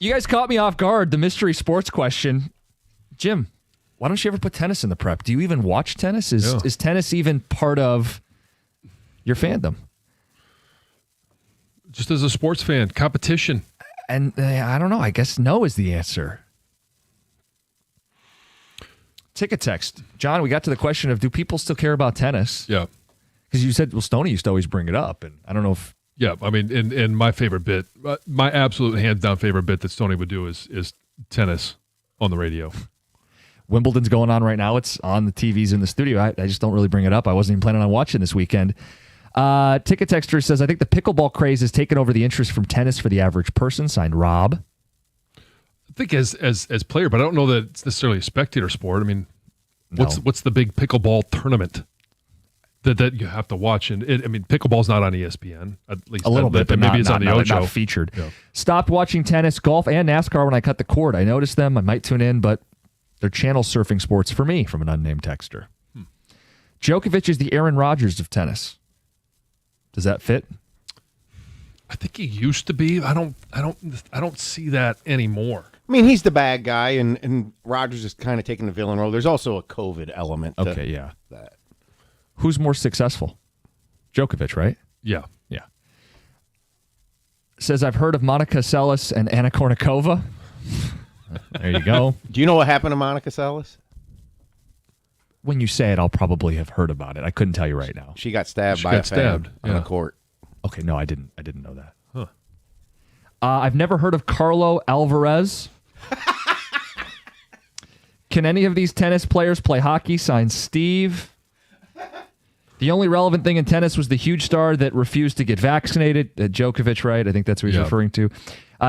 A: You guys caught me off guard. The mystery sports question. Jim, why don't you ever put tennis in the prep? Do you even watch tennis? Is tennis even part of your fandom?
B: Just as a sports fan, competition.
A: And I don't know. I guess no is the answer. Ticket text. John, we got to the question of, do people still care about tennis?
B: Yeah.
A: Because you said, well, Stoney used to always bring it up. And I don't know if...
B: Yeah, I mean, and my favorite bit, my absolute hands-down favorite bit that Stoney would do is tennis on the radio.
A: Wimbledon's going on right now. It's on the TVs in the studio. I just don't really bring it up. I wasn't even planning on watching this weekend. Ticket texter says, I think the pickleball craze has taken over the interest from tennis for the average person. Signed, Rob.
B: I think as player, but I don't know that it's necessarily a spectator sport. I mean, what's the big pickleball tournament that you have to watch? And pickleball's not on ESPN, at least
A: a little bit, but
B: maybe
A: not,
B: it's on the Ocho.
A: Not featured.
B: Yeah.
A: Stopped watching tennis, golf, and NASCAR when I cut the cord. I noticed them. I might tune in, but they're channel surfing sports for me. From an unnamed texter. Djokovic is the Aaron Rodgers of tennis. Does that fit?
B: I think he used to be. I don't see that anymore.
D: I mean, he's the bad guy, and Rodgers is kind of taking the villain role. There's also a COVID element.
A: Okay, yeah.
D: That.
A: Who's more successful? Djokovic, right?
B: Yeah.
A: Yeah. Says, I've heard of Monica Seles and Anna Kournikova. There you go.
D: Do you know what happened to Monica Seles?
A: When you say it, I'll probably have heard about it. I couldn't tell you right now.
D: She got stabbed by a fan on the court.
A: Okay, no, I didn't know that. Huh. I've never heard of Carlo Alvarez. Can any of these tennis players play hockey? Signed, Steve. The only relevant thing in tennis was the huge star that refused to get vaccinated. Djokovic, right? I think that's what he's referring to.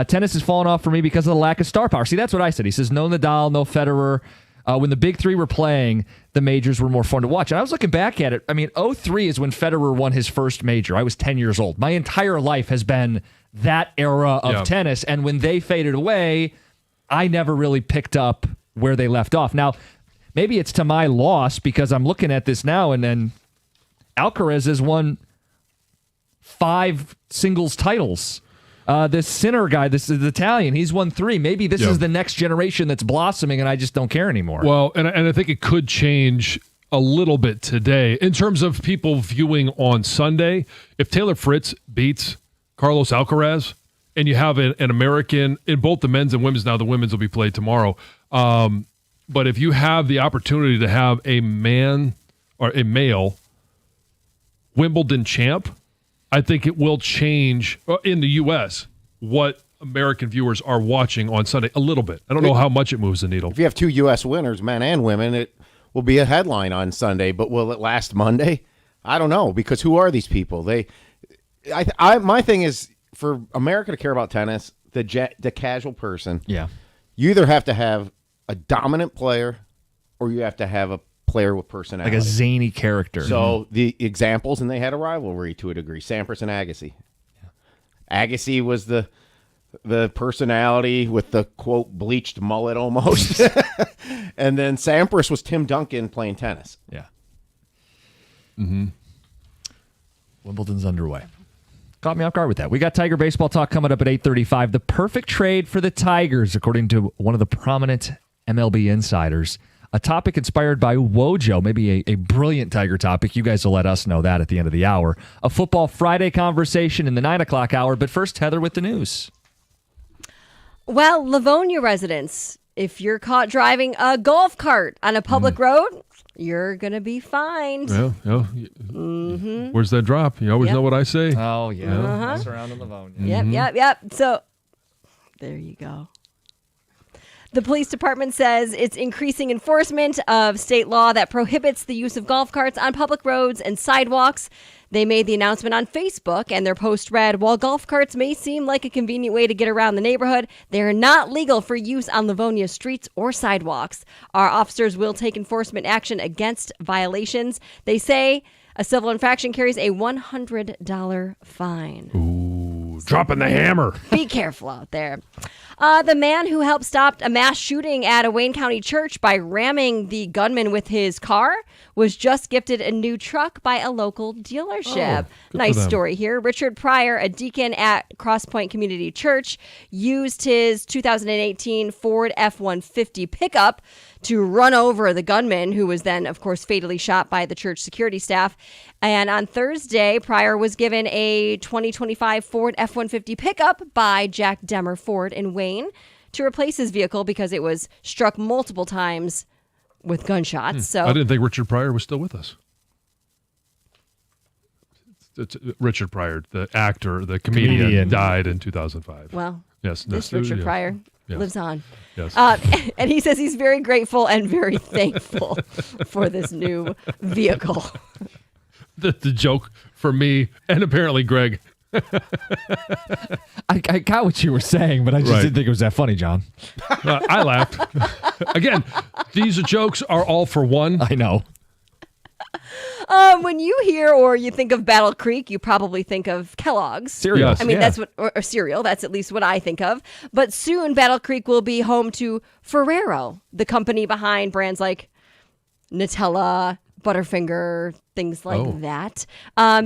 A: Tennis has fallen off for me because of the lack of star power. See, that's what I said. He says, no Nadal, no Federer. When the big three were playing, the majors were more fun to watch. And I was looking back at it. I mean, 2003 is when Federer won his first major. I was 10 years old. My entire life has been that era of tennis. And when they faded away, I never really picked up where they left off. Now, maybe it's to my loss because I'm looking at this now, and then Alcaraz has won 5 singles titles. This Sinner guy, this is the Italian, he's won 3. Maybe this is the next generation that's blossoming, and I just don't care anymore.
B: Well, and I think it could change a little bit today in terms of people viewing on Sunday. If Taylor Fritz beats Carlos Alcaraz, and you have an American in both the men's and women's, now the women's will be played tomorrow. But if you have the opportunity to have a man or a male Wimbledon champ, I think it will change in the U.S. what American viewers are watching on Sunday a little bit. I don't know how much it moves the needle.
D: If you have 2 U.S. winners, men and women, it will be a headline on Sunday. But will it last Monday? I don't know, because who are these people? My thing is, for America to care about tennis, the casual person, you either have to have a dominant player or you have to have a player with personality,
A: like a zany character.
D: So the examples, and they had a rivalry to a degree. Sampras and Agassi. Agassi was the personality with the quote bleached mullet almost, and then Sampras was Tim Duncan playing tennis.
A: Yeah. Wimbledon's underway. Caught me off guard with that. We got Tiger baseball talk coming up at 8:35. The perfect trade for the Tigers, according to one of the prominent MLB insiders. A topic inspired by Wojo, maybe a brilliant Tiger topic. You guys will let us know that at the end of the hour. A Football Friday conversation in the 9 o'clock hour. But first, Heather with the news.
C: Well, Livonia residents, if you're caught driving a golf cart on a public road, you're going to be fined.
B: Yeah. Where's that drop? You always know what I say.
A: Oh, yeah. Mess around in Livonia.
C: Yep. So there you go. The police department says it's increasing enforcement of state law that prohibits the use of golf carts on public roads and sidewalks. They made the announcement on Facebook, and their post read, while golf carts may seem like a convenient way to get around the neighborhood, they are not legal for use on Livonia streets or sidewalks. Our officers will take enforcement action against violations. They say a civil infraction carries a $100 fine.
B: Ooh, dropping the hammer.
C: Be careful out there. The man who helped stop a mass shooting at a Wayne County church by ramming the gunman with his car was just gifted a new truck by a local dealership.
B: for
C: Nice
B: them.
C: story here. Richard Pryor, a deacon at Crosspoint Community Church, used his 2018 Ford F-150 pickup to run over the gunman, who was then, of course, fatally shot by the church security staff. And on Thursday, Pryor was given a 2025 Ford F-150 pickup by Jack Demmer Ford in Wayne to replace his vehicle because it was struck multiple times with gunshots. So
B: I didn't think Richard Pryor was still with us. It's Richard Pryor, the actor, the comedian, died in 2005.
C: well,
B: Yes,
C: this Richard
B: yeah.
C: Pryor
B: Yes.
C: lives on.
B: Yes.
C: And he says he's very grateful and very thankful for this new vehicle.
B: The joke for me and apparently Greg.
A: I got what you were saying, but I just
B: Right.
A: didn't think it was that funny, John.
B: I laughed. Again, these jokes are all for one.
A: I know.
C: When you hear or you think of Battle Creek, you probably think of Kellogg's.
A: Cereal.
B: Yes.
C: I mean,
A: Yeah.
C: that's what, or cereal. That's at least what I think of. But soon, Battle Creek will be home to Ferrero, the company behind brands like Nutella, Butterfinger, things like that.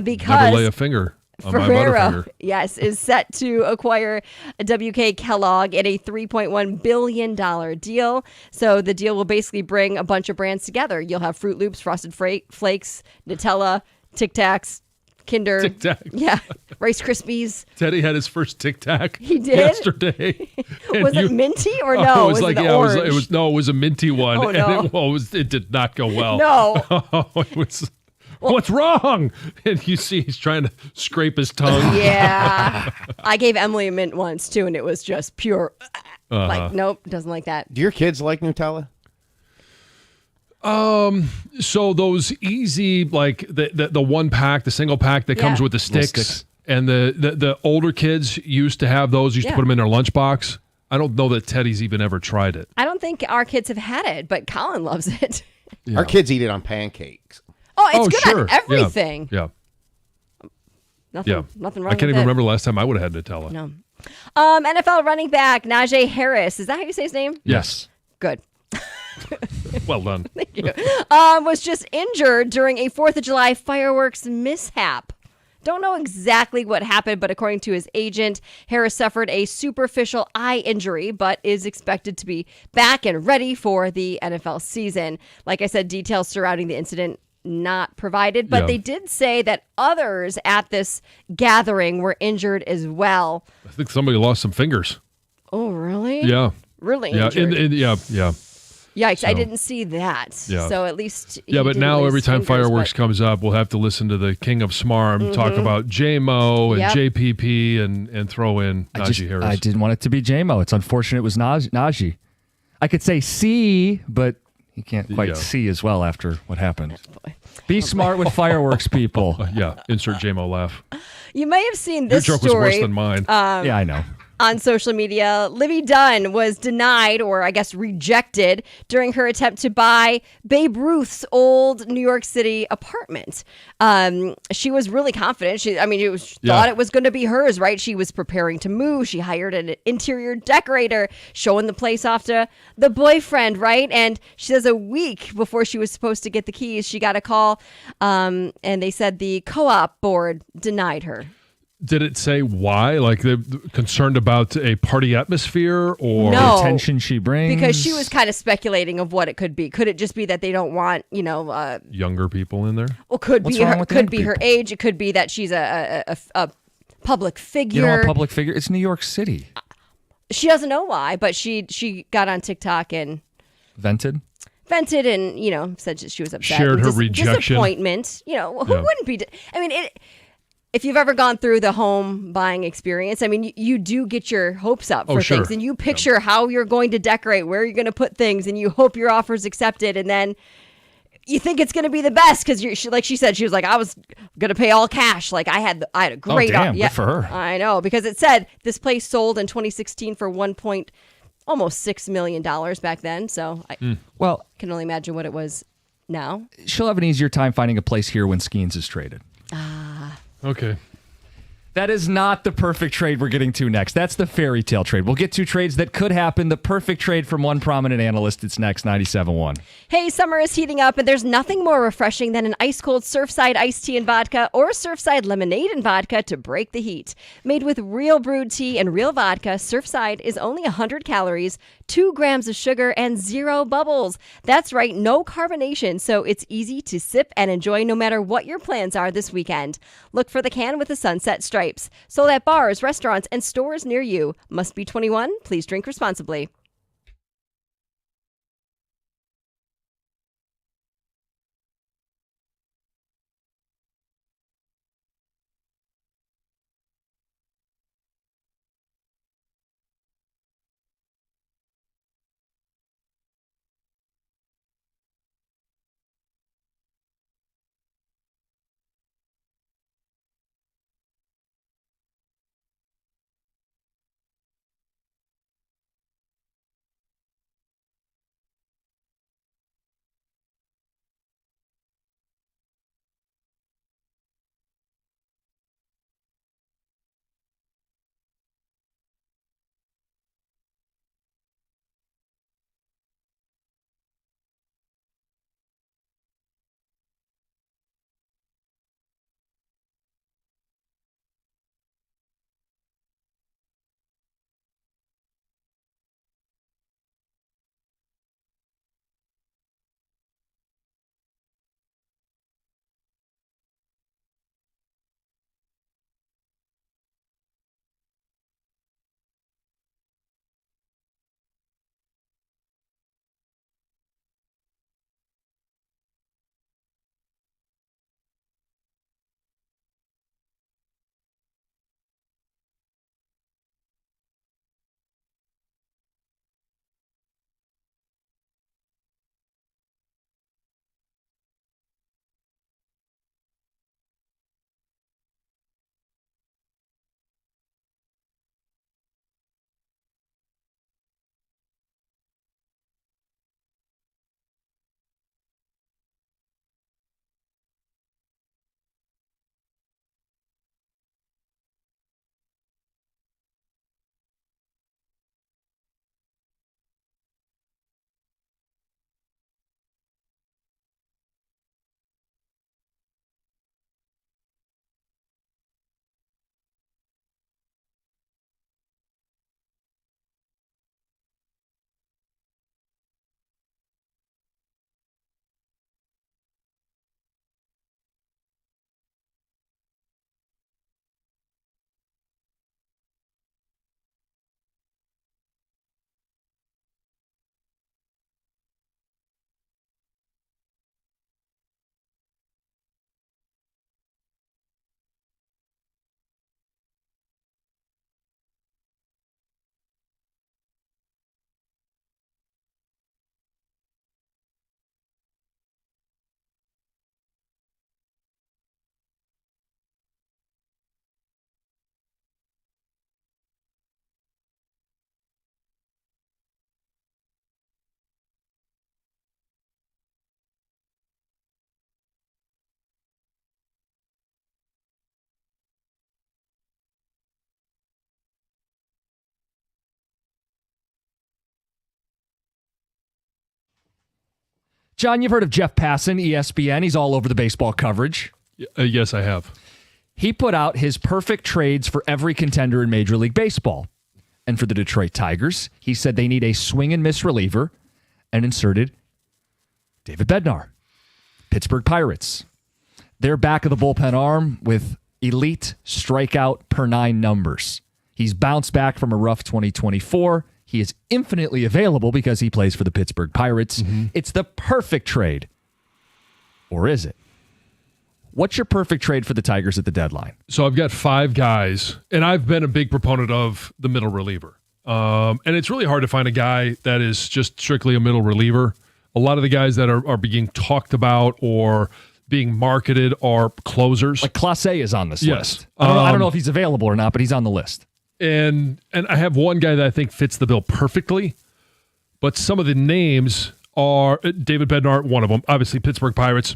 C: Because
B: Never lay a finger on my
C: Ferrero,
B: Butterfinger.
C: yes, is set to acquire WK Kellogg in a $3.1 billion deal. So the deal will basically bring a bunch of brands together. You'll have Fruit Loops, Frosted Flakes, Nutella, Tic Tacs, Kinder.
B: Tic Tac.
C: Yeah, Rice Krispies.
B: Teddy had his first Tic Tac.
C: He did?
B: yesterday. And
C: Was it minty or no?
B: it was like
C: the
B: yeah,
C: orange?
B: it was a minty one,
C: Oh, no.
B: and it did not go well.
C: No.
B: It was. What's wrong? And you see, he's trying to scrape his tongue.
C: Yeah. I gave Emily a mint once too, and it was just pure. Like, nope, doesn't like that.
D: Do your kids like Nutella?
B: So those easy, like the one pack, the single pack that comes
C: Yeah.
B: with the sticks,
A: sticks.
B: and the older kids used to have those. Used to
C: Yeah.
B: put them in their lunchbox. I don't know that Teddy's even ever tried it.
C: I don't think our kids have had it, but Colin loves it.
D: Our kids eat it on pancakes.
C: Oh, it's good
B: sure.
C: on everything.
B: Yeah.
C: Nothing,
B: Yeah.
C: nothing wrong
B: I can't
C: with
B: even
C: it.
B: remember the last time I would have had Nutella.
C: No. NFL running back Najee Harris. Is that how you say his name?
B: Yes.
C: Good.
B: Well done.
C: Was just injured during a 4th of July fireworks mishap. Don't know exactly what happened, but according to his agent, Harris suffered a superficial eye injury, but is expected to be back and ready for the NFL season. Like I said, details surrounding the incident not provided, but
B: Yeah.
C: they did say that others at this gathering were injured as well.
B: I think somebody lost some fingers.
C: Oh, really?
B: Yeah.
C: Really
B: Yeah.
C: injured.
B: Yeah.
C: Yikes, I
B: So-
C: didn't see that.
B: Yeah.
C: So at least
B: Yeah,
C: he
B: but
C: didn't
B: now
C: lose
B: every time
C: fingers,
B: fireworks
C: but- Mm-hmm.
B: comes up, we'll have to listen to the King of Smarm talk about J-Mo and
C: Yep.
B: JPP and throw in Najee Harris.
A: I didn't want it to be J-Mo. It's unfortunate it was Najee. I could say C, but you can't quite
B: Yeah.
A: see as well after what happened. Be smart with fireworks, people.
B: Yeah, insert J-Mo laugh.
C: You may have seen
B: Your
C: this
B: joke was
C: story
B: worse than mine.
A: Yeah, I know.
C: on social media. Livy Dunn was denied, or I guess rejected, during her attempt to buy Babe Ruth's old New York City apartment. She was really confident. Thought it was going to be hers, right? She was preparing to move. She hired an interior decorator, showing the place off to the boyfriend, right? And she says a week before she was supposed to get the keys, she got a call, and they said the co-op board denied her.
B: Did it say why? Like they're concerned about a party atmosphere or
C: No.
A: Attention she brings.
C: Because she was kind of speculating of what it could be. Could it just be that they don't want,
B: younger people in there?
C: well, could
A: What's
C: be
A: wrong
C: her,
A: with the
C: could
A: young
C: be her
A: people?
C: age. It could be that she's a public figure.
A: You don't want public figure. It's New York City.
C: She doesn't know why, but she got on TikTok and
A: Vented.
C: vented and said she was upset.
B: Shared
C: and
B: her rejection.
C: disappointment. Who
B: Yeah.
C: wouldn't be? If you've ever gone through the home buying experience, I mean, you do get your hopes up for
B: sure.
C: things, and you picture how you're going to decorate, where you're going to put things, and you hope your offer's accepted, and then you think it's going to be the best because like she said, she was like, I was going to pay all cash. Like I had a great,
A: damn, good for her.
C: I know, because it said this place sold in 2016 for almost $6 million back then. So I
A: Well,
C: can only imagine what it was now.
A: she'll have an easier time finding a place here when Skeens is traded.
B: Okay.
A: That is not the perfect trade we're getting to next. That's the fairy tale trade. We'll get to trades that could happen. The perfect trade from one prominent analyst. It's next, 97.1.
C: Hey, summer is heating up, and there's nothing more refreshing than an ice-cold Surfside iced tea and vodka or Surfside lemonade and vodka to break the heat. Made with real brewed tea and real vodka, Surfside is only 100 calories, 2 grams of sugar, and 0 bubbles. That's right, no carbonation, so it's easy to sip and enjoy no matter what your plans are this weekend. Look for the can with the sunset stripes. Sold at bars, restaurants, and stores near you. Must be 21. Please drink responsibly.
A: John, you've heard of Jeff Passan, ESPN. He's all over the baseball coverage.
B: Yes, I have.
A: He put out his perfect trades for every contender in Major League Baseball. And for the Detroit Tigers, he said they need a swing and miss reliever and inserted David Bednar. Pittsburgh Pirates. They're back of the bullpen arm with elite strikeout per 9 numbers. He's bounced back from a rough 2024. He is infinitely available because he plays for the Pittsburgh Pirates. Mm-hmm. It's the perfect trade. Or is it? What's your perfect trade for the Tigers at the deadline?
B: So I've got 5 guys, and I've been a big proponent of the middle reliever. And it's really hard to find a guy that is just strictly a middle reliever. A lot of the guys that are being talked about or being marketed are closers.
A: Like Clase is on this list. I don't know if he's available or not, but he's on the list.
B: And I have one guy that I think fits the bill perfectly, but some of the names are David Bednar, one of them. Obviously, Pittsburgh Pirates.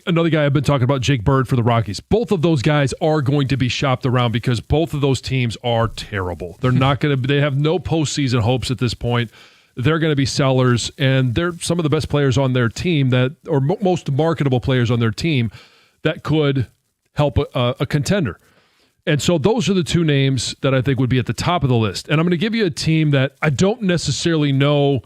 B: Another guy I've been talking about, Jake Bird for the Rockies. Both of those guys are going to be shopped around because both of those teams are terrible. They're not going to. They have no postseason hopes at this point. They're going to be sellers, and they're some of the best players on their team most marketable players on their team that could help a contender. And so those are the two names that I think would be at the top of the list. And I'm going to give you a team that I don't necessarily know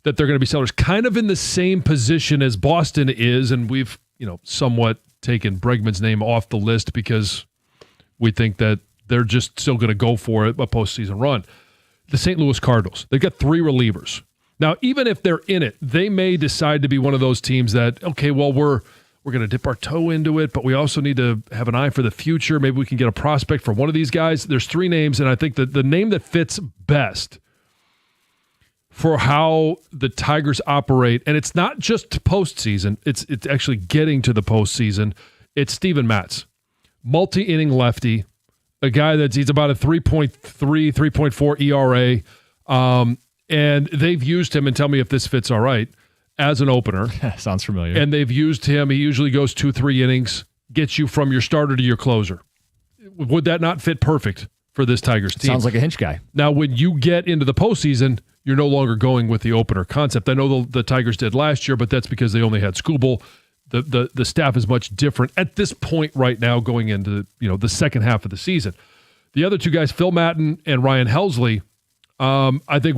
B: that they're going to be sellers, kind of in the same position as Boston is, and we've somewhat taken Bregman's name off the list because we think that they're just still going to go for it, a postseason run. The St. Louis Cardinals, they've got 3 relievers. Now, even if they're in it, they may decide to be one of those teams that, okay, well, we're going to dip our toe into it, but we also need to have an eye for the future. Maybe we can get a prospect for one of these guys. There's 3 names, and I think that the name that fits best for how the Tigers operate, and it's not just postseason, it's actually getting to the postseason, it's Steven Matz. Multi-inning lefty, a guy he's about a 3.3, 3.4 ERA, and they've used him, and tell me if this fits all right, as an opener.
A: Sounds familiar.
B: And they've used him. He usually goes 2-3 innings, gets you from your starter to your closer. Would that not fit perfect for this Tigers team?
A: Sounds like a Hinch guy.
B: Now, when you get into the postseason, you're no longer going with the opener concept. I know the Tigers did last year, but that's because they only had Skubal. The staff is much different at this point right now going into the second half of the season. The other 2 guys, Phil Matten and Ryan Helsley, I think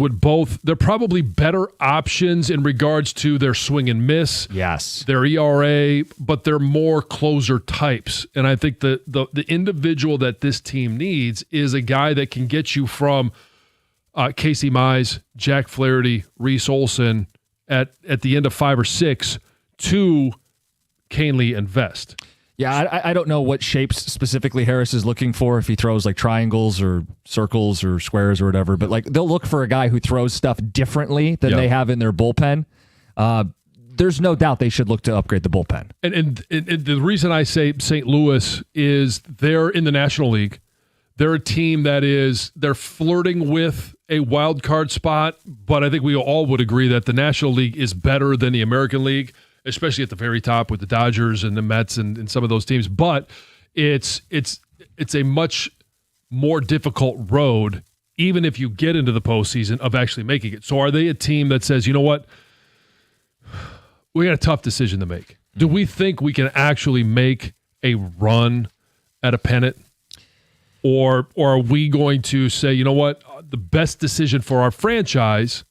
B: they're probably better options in regards to their swing and miss.
A: Yes.
B: Their ERA, but they're more closer types. And I think the individual that this team needs is a guy that can get you from Casey Mize, Jack Flaherty, Reese Olson at the end of 5 or 6 to Canely and Vest.
A: Yeah, I don't know what shapes specifically Harris is looking for, if he throws like triangles or circles or squares or whatever, but like they'll look for a guy who throws stuff differently than they have in their bullpen. There's no doubt they should look to upgrade the bullpen.
B: And the reason I say St. Louis is they're in the National League. They're a team they're flirting with a wild card spot, but I think we all would agree that the National League is better than the American League, especially at the very top with the Dodgers and the Mets and some of those teams. But it's a much more difficult road, even if you get into the postseason, of actually making it. So are they a team that says, you know what, we got a tough decision to make? Do we think we can actually make a run at a pennant? Or are we going to say, you know what, the best decision for our franchise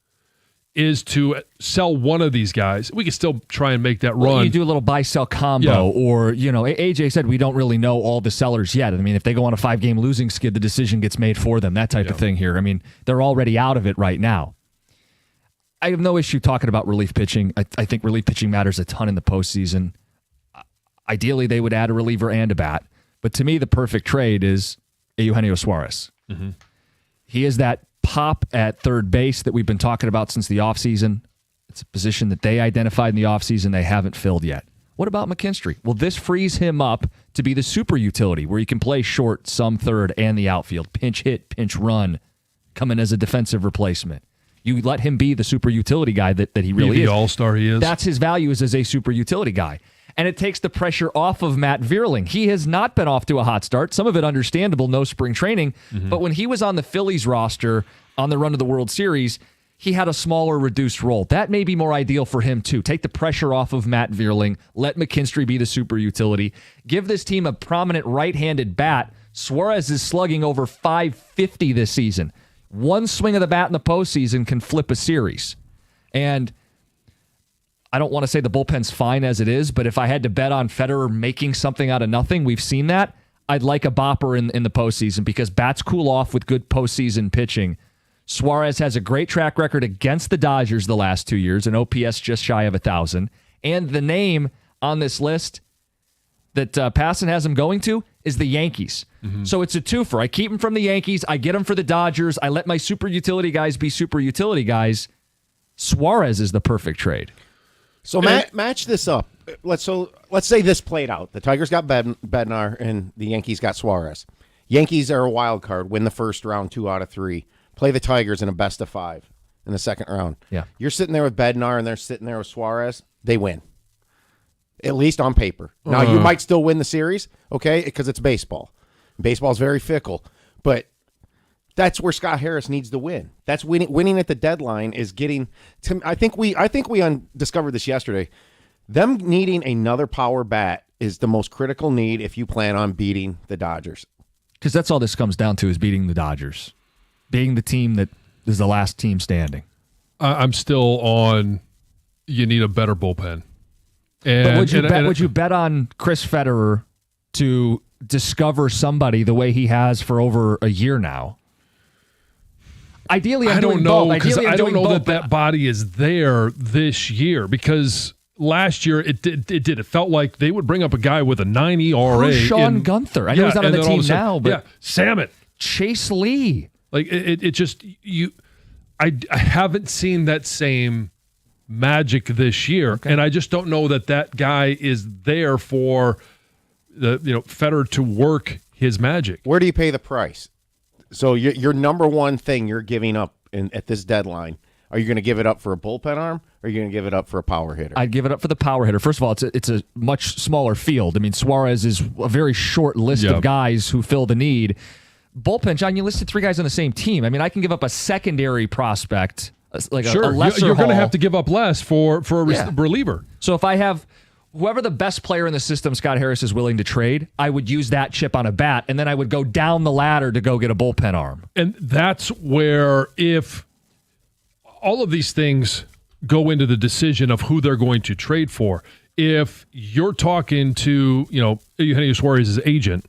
B: is to sell one of these guys? We can still try and make that run.
A: Well, you do a little buy-sell combo, or, AJ said we don't really know all the sellers yet. I mean, if they go on a 5-game losing skid, the decision gets made for them, that type of thing here. I mean, they're already out of it right now. I have no issue talking about relief pitching. I think relief pitching matters a ton in the postseason. Ideally, they would add a reliever and a bat. But to me, the perfect trade is Eugenio Suarez. Mm-hmm. He is that pop at third base that we've been talking about since the offseason. It's a position that they identified in the offseason they haven't filled yet. What about McKinstry? Well, this frees him up to be the super utility where he can play short, some third, and the outfield. Pinch hit, pinch run, come in as a defensive replacement. You let him be the super utility guy that he really is.
B: The all-star he is.
A: That's his value as a super utility guy. And it takes the pressure off of Matt Vierling. He has not been off to a hot start. Some of it understandable, no spring training. Mm-hmm. But when he was on the Phillies roster on the run of the World Series, he had a smaller, reduced role. That may be more ideal for him, too. Take the pressure off of Matt Vierling. Let McKinstry be the super utility. Give this team a prominent right-handed bat. Suarez is slugging over .550 this season. One swing of the bat in the postseason can flip a series. And I don't want to say the bullpen's fine as it is, but if I had to bet on Federer making something out of nothing, we've seen that. I'd like a bopper in the postseason because bats cool off with good postseason pitching. Suarez has a great track record against the Dodgers the last 2 years, an OPS just shy of 1,000. And the name on this list that Passan has him going to is the Yankees. Mm-hmm. So it's a twofer. I keep him from the Yankees. I get him for the Dodgers. I let my super utility guys be super utility guys. Suarez is the perfect trade.
D: So match this up. Let's say this played out. The Tigers got Bednar and the Yankees got Suarez. Yankees are a wild card, win the first round 2 out of 3. Play the Tigers in a best of 5 in the second round.
A: Yeah.
D: You're sitting there with Bednar and they're sitting there with Suarez. They win. at least on paper. Now, you might still win the series, okay, because it's baseball. Baseball is very fickle, but that's where Scott Harris needs to win. That's winning at the deadline is getting. I think we discovered this yesterday. Them needing another power bat is the most critical need if you plan on beating the Dodgers.
A: Because that's all this comes down to is beating the Dodgers, being the team that is the last team standing.
B: I'm still on. You need a better bullpen.
A: But would you bet on Chris Federer to discover somebody the way he has for over a year now? Ideally,
B: I don't know because I don't know that body is there this year because last year it did. It felt like they would bring up a guy with a 9 ERA.
A: Sean Gunther. I know he's not on the team now, but
B: Salmon,
A: Chase Lee.
B: Like it just you. I haven't seen that same magic this year, and I just don't know that guy is there for the Federer to work his magic.
D: Where do you pay the price? So your number one thing you're giving up at this deadline, are you going to give it up for a bullpen arm, or are you going to give it up for a power hitter?
A: I'd give it up for the power hitter. First of all, it's a much smaller field. I mean, Suarez is a very short list of guys who fill the need. Bullpen, John, you listed 3 guys on the same team. I mean, I can give up a secondary prospect, like a lesser
B: you're going to
A: haul.
B: have to give up less for a reliever.
A: So if I have whoever the best player in the system Scott Harris is willing to trade, I would use that chip on a bat, and then I would go down the ladder to go get a bullpen arm.
B: And that's where if all of these things go into the decision of who they're going to trade for, if you're talking to, Eugenio Suarez's agent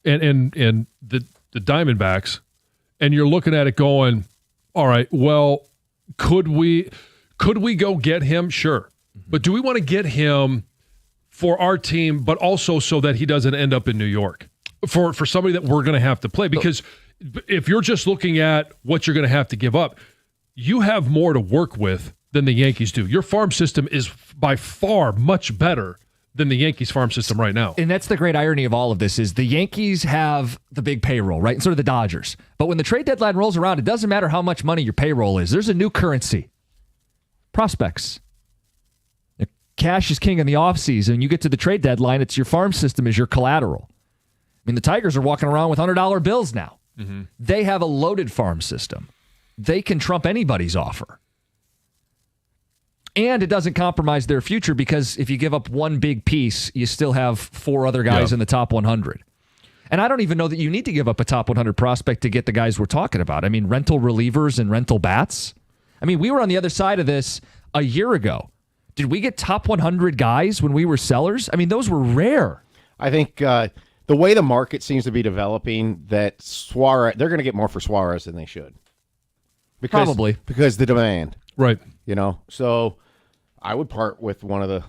B: and the Diamondbacks, and you're looking at it going, all right, well, could we go get him? Sure. But do we want to get him for our team, but also so that he doesn't end up in New York for somebody that we're going to have to play? Because if you're just looking at what you're going to have to give up, you have more to work with than the Yankees do. Your farm system is by far much better than the Yankees farm system right now.
A: And that's the great irony of all of this is the Yankees have the big payroll, right? And so do the Dodgers. But when the trade deadline rolls around, it doesn't matter how much money your payroll is. There's a new currency. Prospects. Cash is king in the offseason. You get to the trade deadline, it's your farm system is your collateral. I mean, the Tigers are walking around with $100 bills now. Mm-hmm. They have a loaded farm system. They can trump anybody's offer. And it doesn't compromise their future because if you give up one big piece, you still have 4 other guys in the top 100. And I don't even know that you need to give up a top 100 prospect to get the guys we're talking about. I mean, rental relievers and rental bats. I mean, we were on the other side of this a year ago. Did we get top 100 guys when we were sellers? I mean, those were rare.
D: I think the way the market seems to be developing, that Suarez, they're going to get more for Suarez than they should.
A: Probably.
D: Because the demand.
B: Right.
D: So I would part with one of the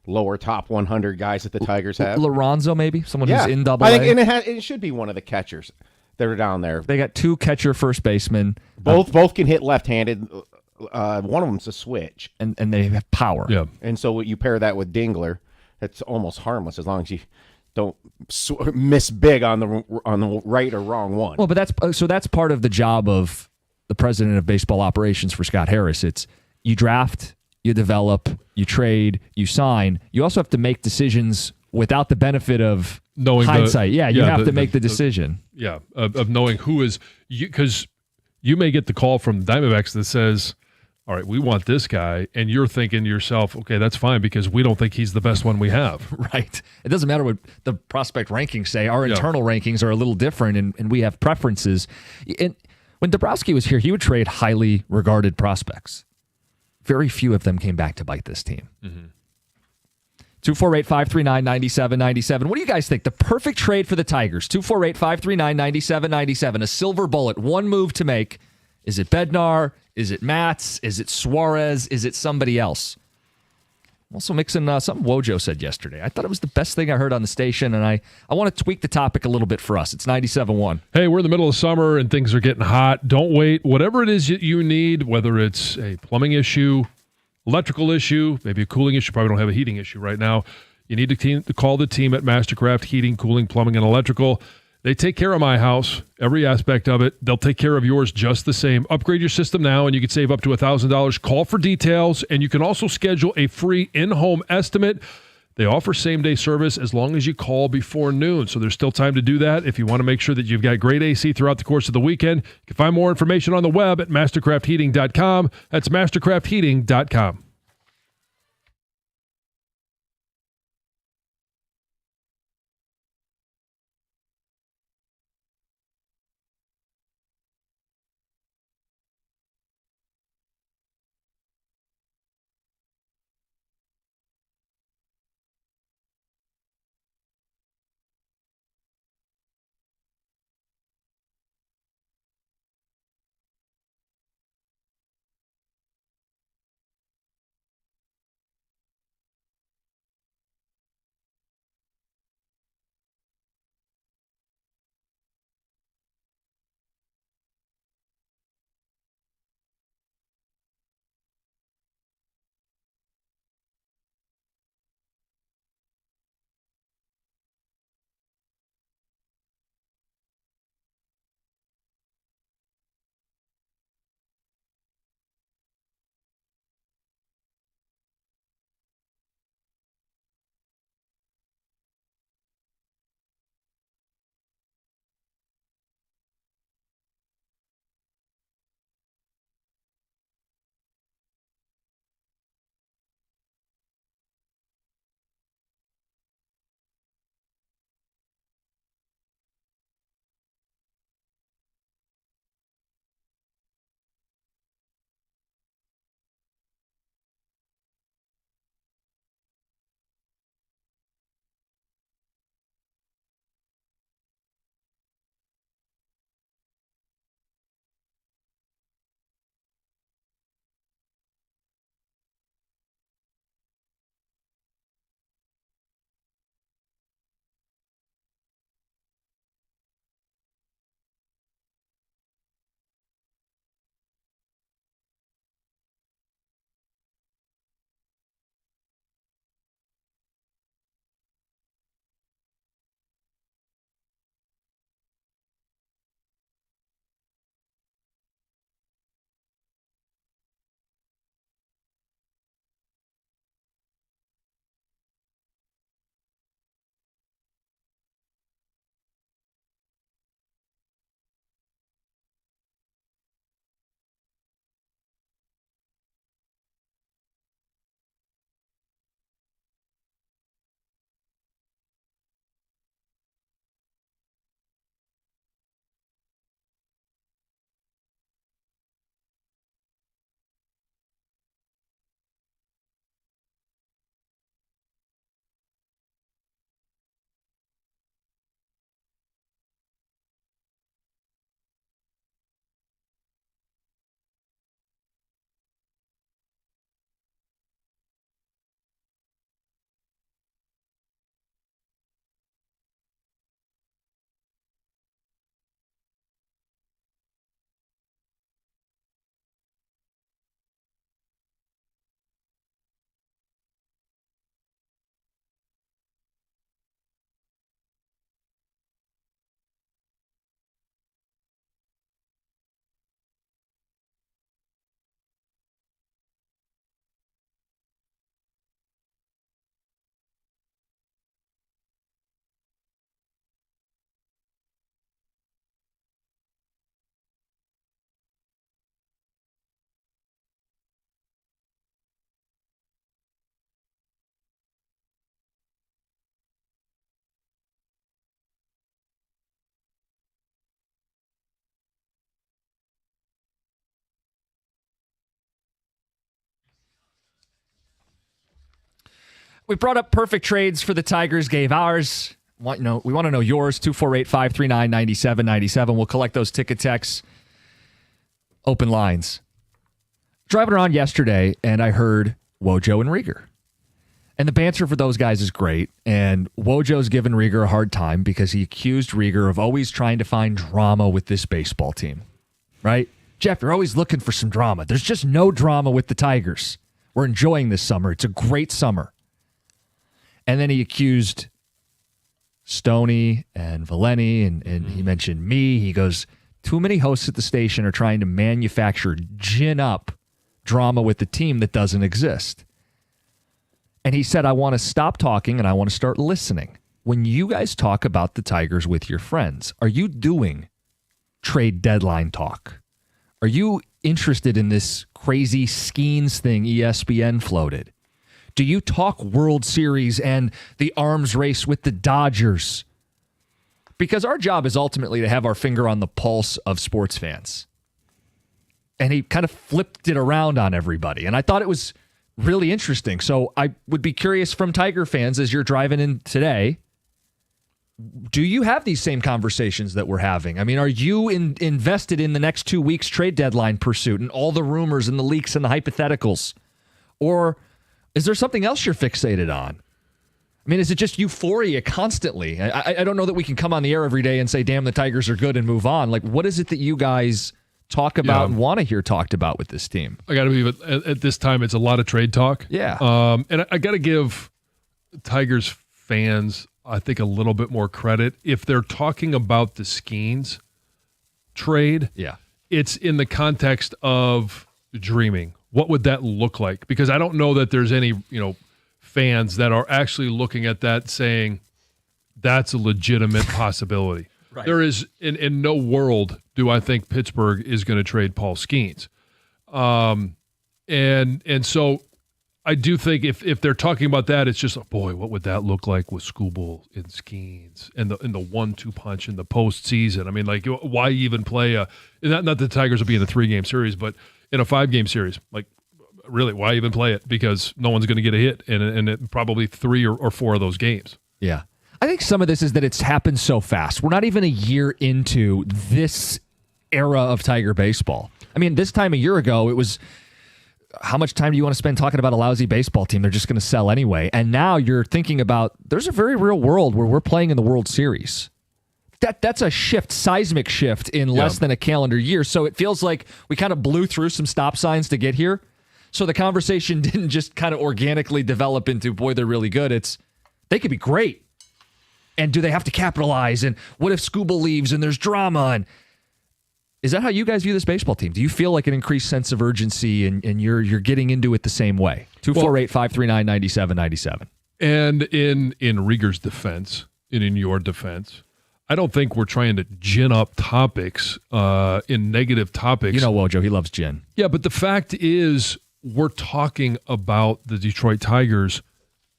D: lower top 100 guys that the Tigers have.
A: Lorenzo, maybe? Someone who's in AA?
D: I think, and it should be one of the catchers that are down there.
A: They got 2 catcher first basemen.
D: Both can hit left-handed. One of them's a switch.
A: And they have power.
B: Yeah.
D: And so you pair that with Dingler, it's almost harmless as long as you don't miss big on the right or wrong one.
A: Well, but that's part of the job of the president of baseball operations for Scott Harris. It's you draft, you develop, you trade, you sign. You also have to make decisions without the benefit of knowing hindsight. You have to make the decision.
B: Of knowing who is, because you may get the call from Diamondbacks that says, all right, we want this guy, and you're thinking to yourself, okay, that's fine because we don't think he's the best one we have.
A: Right. It doesn't matter what the prospect rankings say. Our internal rankings are a little different, and we have preferences. And when Dabrowski was here, he would trade highly regarded prospects. Very few of them came back to bite this team. 248-539-9797. What do you guys think? The perfect trade for the Tigers. 248-539-9797. A silver bullet. One move to make. Is it Bednar? Is it Matz? Is it Suarez? Is it somebody else? Also mixing something Wojo said yesterday. I thought it was the best thing I heard on the station, and I want to tweak the topic a little bit for us. It's 97.1.
B: Hey, we're in the middle of summer, and things are getting hot. Don't wait. Whatever it is you need, whether it's a plumbing issue, electrical issue, maybe a cooling issue, probably don't have a heating issue right now, you need to call the team at Mastercraft Heating, Cooling, Plumbing, and Electrical. They take care of my house, every aspect of it. They'll take care of yours just the same. Upgrade your system now, and you can save up to $1,000. Call for details, and you can also schedule a free in-home estimate. They offer same-day service as long as you call before noon, so there's still time to do that if you want to make sure that you've got great AC throughout the course of the weekend. You can find more information on the web at mastercraftheating.com. That's mastercraftheating.com.
A: We brought up perfect trades for the Tigers, gave ours. We want to know yours, 248-539-9797. We'll collect those ticket texts. Open lines. Driving around yesterday, and I heard Wojo and Rieger. And the banter for those guys is great. And Wojo's given Rieger a hard time because he accused Rieger of always trying to find drama with this baseball team. Right? Jeff, you're always looking for some drama. There's just no drama with the Tigers. We're enjoying this summer. It's a great summer. And then he accused Stoney and Valeni, and he mentioned me. He goes, too many hosts at the station are trying to manufacture, gin up drama with the team that doesn't exist. And he said, I want to stop talking and I want to start listening. When you guys talk about the Tigers with your friends, are you doing trade deadline talk? Are you interested in this crazy Skeens thing ESPN floated? Do you talk World Series and the arms race with the Dodgers? Because our job is ultimately to have our finger on the pulse of sports fans. And he kind of flipped it around on everybody. And I thought it was really interesting. So I would be curious from Tiger fans as you're driving in today, do you have these same conversations that we're having? I mean, are you invested in the next 2 weeks trade deadline pursuit and all the rumors and the leaks and the hypotheticals? Or is there something else you're fixated on? I mean, is it just euphoria constantly? I don't know that we can come on the air every day and say, damn, the Tigers are good and move on. Like, what is it that you guys talk about and want to hear talked about with this team?
B: I got to be, at this time, it's a lot of trade talk.
A: Yeah.
B: And I got to give Tigers fans, I think, a little bit more credit. If they're talking about the Skeens trade, it's in the context of dreaming. What would that look like? Because I don't know that there's any, fans that are actually looking at that saying that's a legitimate possibility. Right. There is, in no world do I think Pittsburgh is going to trade Paul Skeens. And so I do think if they're talking about that, it's just, boy, what would that look like with Skubal and Skeens and the 1-2 punch in the postseason? I mean, like, why even play not that the Tigers will be in a 3-game series, but in a 5-game series, like, really, why even play it? Because no one's going to get a hit in probably 3 or 4 of those games.
A: Yeah. I think some of this is that it's happened so fast. We're not even a year into this era of Tiger baseball. I mean, this time a year ago, it was, how much time do you want to spend talking about a lousy baseball team? They're just going to sell anyway. And now you're thinking about, there's a very real world where we're playing in the World Series. That's a shift, seismic shift in less than a calendar year. So it feels like we kind of blew through some stop signs to get here. So the conversation didn't just kind of organically develop into, boy, they're really good. It's, they could be great. And do they have to capitalize? And what if Skubal leaves and there's drama? And is that how you guys view this baseball team? Do you feel like an increased sense of urgency and you're getting into it the same way? 248-539-9797.
B: And in Rieger's defense, and in your defense, I don't think we're trying to gin up topics, in negative topics.
A: You know Wojo, he loves gin.
B: Yeah, but the fact is, we're talking about the Detroit Tigers.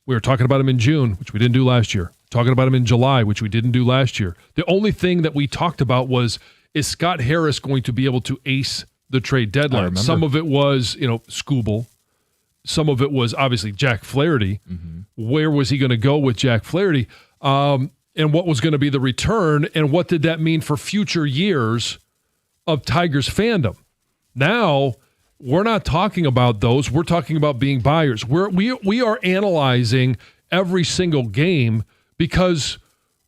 B: We were talking about them in June, which we didn't do last year. Talking about them in July, which we didn't do last year. The only thing that we talked about was, is Scott Harris going to be able to ace the trade deadline? Some of it was, Skubal. Some of it was obviously Jack Flaherty. Mm-hmm. Where was he going to go with Jack Flaherty? And what was going to be the return? And what did that mean for future years of Tigers fandom? Now, we're not talking about those. We're talking about being buyers. We are analyzing every single game because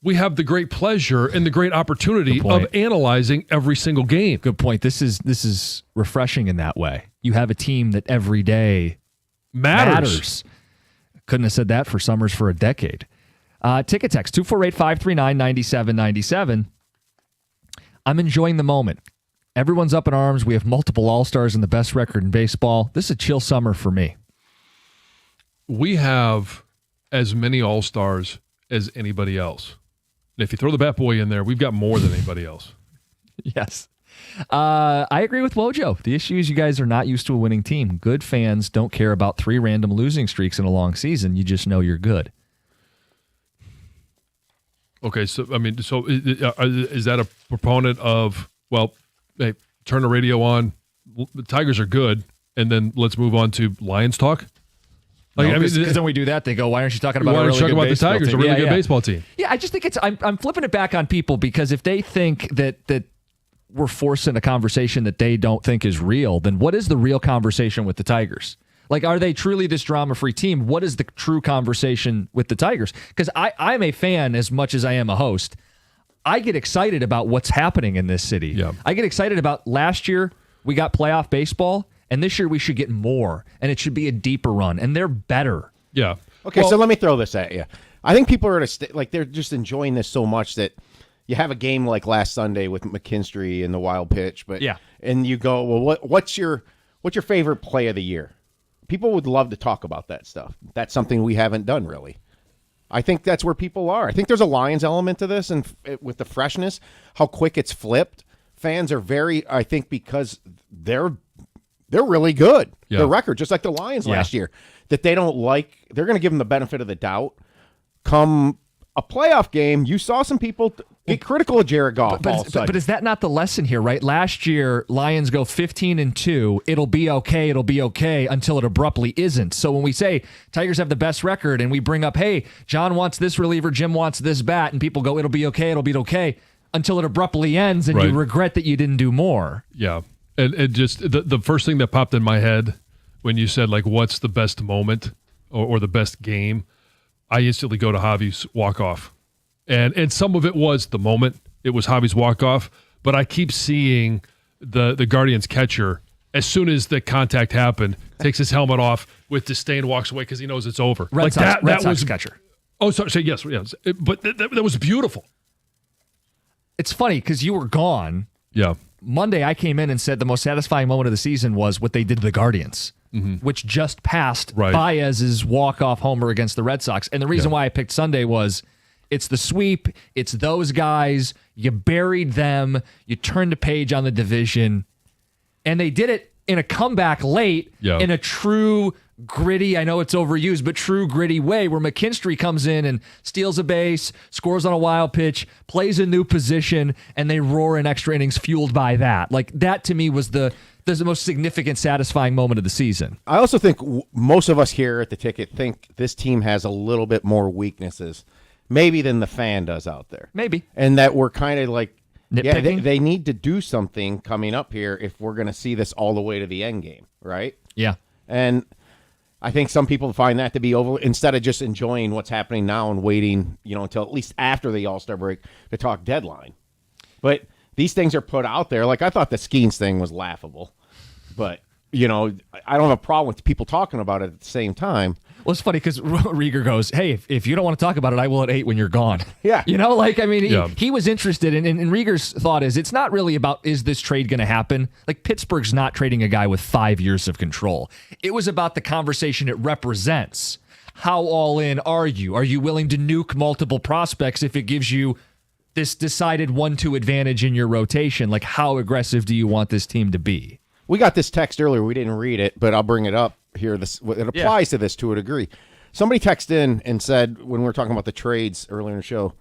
B: we have the great pleasure and the great opportunity of analyzing every single game.
A: Good point. This is refreshing in that way. You have a team that every day matters. Couldn't have said that for Summers for a decade. Ticket text 248-539-9797. I'm enjoying the moment. Everyone's up in arms. We have multiple All-Stars and the best record in baseball. This is a chill summer for me.
B: We have as many All-Stars as anybody else. And if you throw the Bat Boy in there, we've got more than anybody else.
A: Yes. I agree with Wojo. The issue is you guys are not used to a winning team. Good fans don't care about 3 random losing streaks in a long season. You just know you're good.
B: Okay, so is that a proponent of, well, hey, turn the radio on, the Tigers are good, and then let's move on to Lions talk?
A: Because then we do that, they go, why aren't you talking about a really good baseball
B: the Tigers,
A: team?
B: a really good baseball team?
A: Yeah, I just think I'm flipping it back on people because if they think that we're forcing a conversation that they don't think is real, then what is the real conversation with the Tigers? Like, are they truly this drama-free team? What is the true conversation with the Tigers? Because I'm a fan as much as I am a host. I get excited about what's happening in this city.
B: Yeah.
A: I get excited about last year we got playoff baseball, and this year we should get more, and it should be a deeper run, and they're better.
B: Yeah.
D: Okay, so let me throw this at you. I think people are they're just enjoying this so much that you have a game like last Sunday with McKinstry and the wild pitch, and you go, well, what's your favorite play of the year? people would love to talk about that stuff. That's something we haven't done really. I think that's where people are. I think there's a Lions element to this, and with the freshness, how quick it's flipped. Fans are I think because they're really good.
B: Yeah.
D: Their record, just like the Lions last year, that they don't like. They're going to give them the benefit of the doubt. Come a playoff game, you saw some people get critical of Jared Goff.
A: But is that not the lesson here, right? Last year, Lions go 15-2. It'll be okay until it abruptly isn't. So when we say Tigers have the best record and we bring up, hey, John wants this reliever, Jim wants this bat, and people go, it'll be okay, until it abruptly ends and you regret that you didn't do more.
B: Yeah. And just the first thing that popped in my head when you said, like, what's the best moment or the best game, I instantly go to Javi's walk-off. And some of it was the moment. It was Javi's walk-off. But I keep seeing the Guardians catcher, as soon as the contact happened, takes his helmet off with disdain, walks away because he knows it's over.
A: Red Sox catcher.
B: Oh, sorry. So yes. But that was beautiful.
A: It's funny because you were gone.
B: Yeah.
A: Monday, I came in and said the most satisfying moment of the season was what they did to the Guardians, which just passed Baez's walk-off homer against the Red Sox. And the reason why I picked Sunday was it's the sweep, it's those guys, you buried them, you turned the page on the division, and they did it in a comeback late in a true gritty, I know it's overused, but true gritty way where McKinstry comes in and steals a base, scores on a wild pitch, plays a new position, and they roar in extra innings fueled by that. Like, that to me was the most significant, satisfying moment of the season.
D: I also think most of us here at the Ticket think this team has a little bit more weaknesses, maybe than the fan does out there.
A: Maybe.
D: And that we're kind of like,
A: nitpicking?
D: they need to do something coming up here if we're going to see this all the way to the end game, right?
A: Yeah.
D: And I think some people find that to be over, instead of just enjoying what's happening now and waiting, until at least after the All-Star break to talk deadline. But these things are put out there. Like, I thought the Skeens thing was laughable, but I don't have a problem with people talking about it at the same time.
A: Well, it's funny because Rieger goes, hey, if you don't want to talk about it, I will at 8 when you're gone.
D: Yeah.
A: He was interested, and Rieger's thought is it's not really about, is this trade going to happen? Like, Pittsburgh's not trading a guy with 5 years of control. It was about the conversation it represents. How all in are you? Are you willing to nuke multiple prospects if it gives you this decided 1-2 advantage in your rotation? Like, how aggressive do you want this team to be?
D: We got this text earlier. We didn't read it, but I'll bring it up here. It applies to this to a degree. Somebody texted in and said, when we were talking about the trades earlier in the show,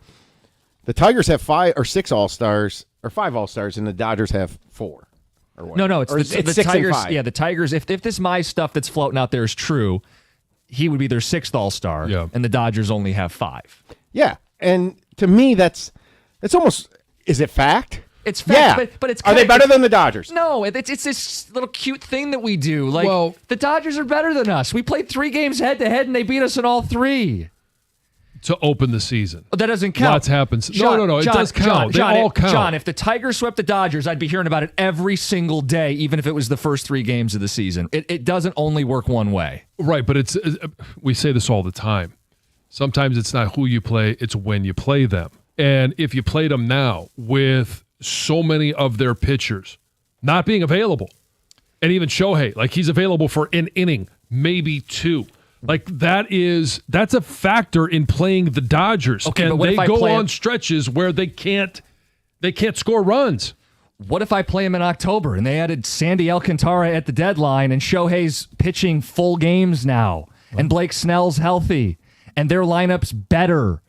D: the Tigers have 5 or 6 All-Stars, or 5 All-Stars, and the Dodgers have 4. Or what?
A: No, it's the
D: 6
A: Tigers.
D: and 5.
A: Yeah, the Tigers, if this my stuff that's floating out there is true, he would be their 6th All-Star, and the Dodgers only have 5.
D: Yeah, and to me, it's almost, is it fact?
A: It's fact, but it's
D: are they better than the Dodgers?
A: No, it's this little cute thing that we do. Like,
B: well,
A: the Dodgers are better than us. We played 3 games head-to-head, and they beat us in all 3.
B: To open the season.
A: Oh, that doesn't count.
B: Lots happens. No, it does count. They all count.
A: John, if the Tigers swept the Dodgers, I'd be hearing about it every single day, even if it was the first 3 games of the season. It doesn't only work one way.
B: Right, but we say this all the time. Sometimes it's not who you play, it's when you play them. And if you played them now with so many of their pitchers not being available, and even Shohei, like, he's available for an inning, maybe 2. Like, that's a factor in playing the Dodgers.
A: Okay,
B: and
A: but
B: they go on stretches where they can't score runs.
A: What if I play him in October and they added Sandy Alcantara at the deadline and Shohei's pitching full games now and Blake Snell's healthy and their lineup's better?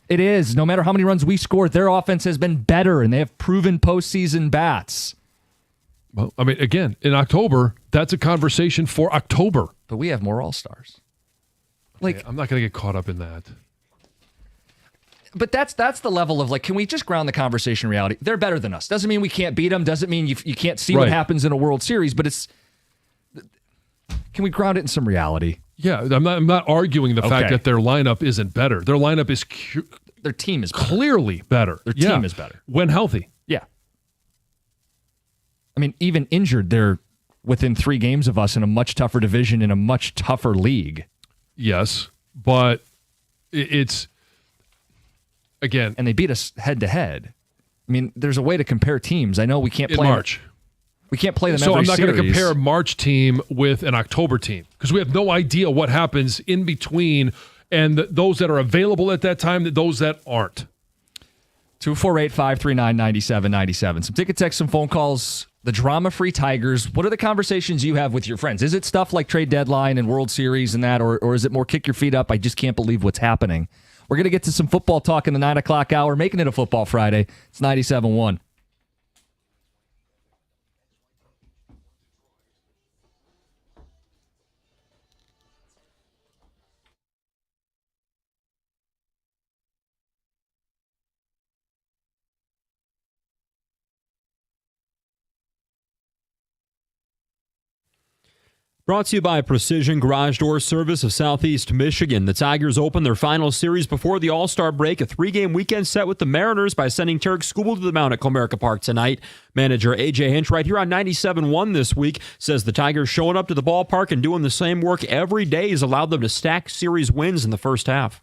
A: It is. No matter how many runs we score, their offense has been better and they have proven postseason bats.
B: Well, I mean, again, in October, that's a conversation for October.
A: But we have more All-Stars. Like,
B: I'm not going to get caught up in that.
A: But that's the level of, like, can we just ground the conversation in reality? They're better than us. Doesn't mean we can't beat them. Doesn't mean you can't see what happens in a World Series. But can we ground it in some reality?
B: Yeah, I'm not arguing the fact that their lineup isn't better. Their lineup is
A: their team is better.
B: Clearly better.
A: Their team is better
B: when healthy.
A: Yeah. I mean, even injured, they're within 3 games of us in a much tougher division in a much tougher league.
B: Yes, but it's, again...
A: And they beat us head-to-head. I mean, there's a way to compare teams. I know we can't play...
B: In March.
A: We can't play them
B: So
A: every
B: I'm not going to
A: series.
B: compare a March team with an October team because we have no idea what happens in between and those that are available at that time, those that aren't.
A: 248-539-9797. Some ticket texts, some phone calls. The drama-free Tigers. What are the conversations you have with your friends? Is it stuff like trade deadline and World Series and that, or is it more kick your feet up? I just can't believe what's happening. We're going to get to some football talk in the 9 o'clock hour, making it a football Friday. It's 97.1.
F: Brought to you by Precision Garage Door Service of Southeast Michigan. The Tigers open their final series before the All-Star break, a 3-game weekend set with the Mariners by sending Tarek Skubal to the mound at Comerica Park tonight. Manager A.J. Hinch right here on 97.1 this week says the Tigers showing up to the ballpark and doing the same work every day has allowed them to stack series wins in the first half.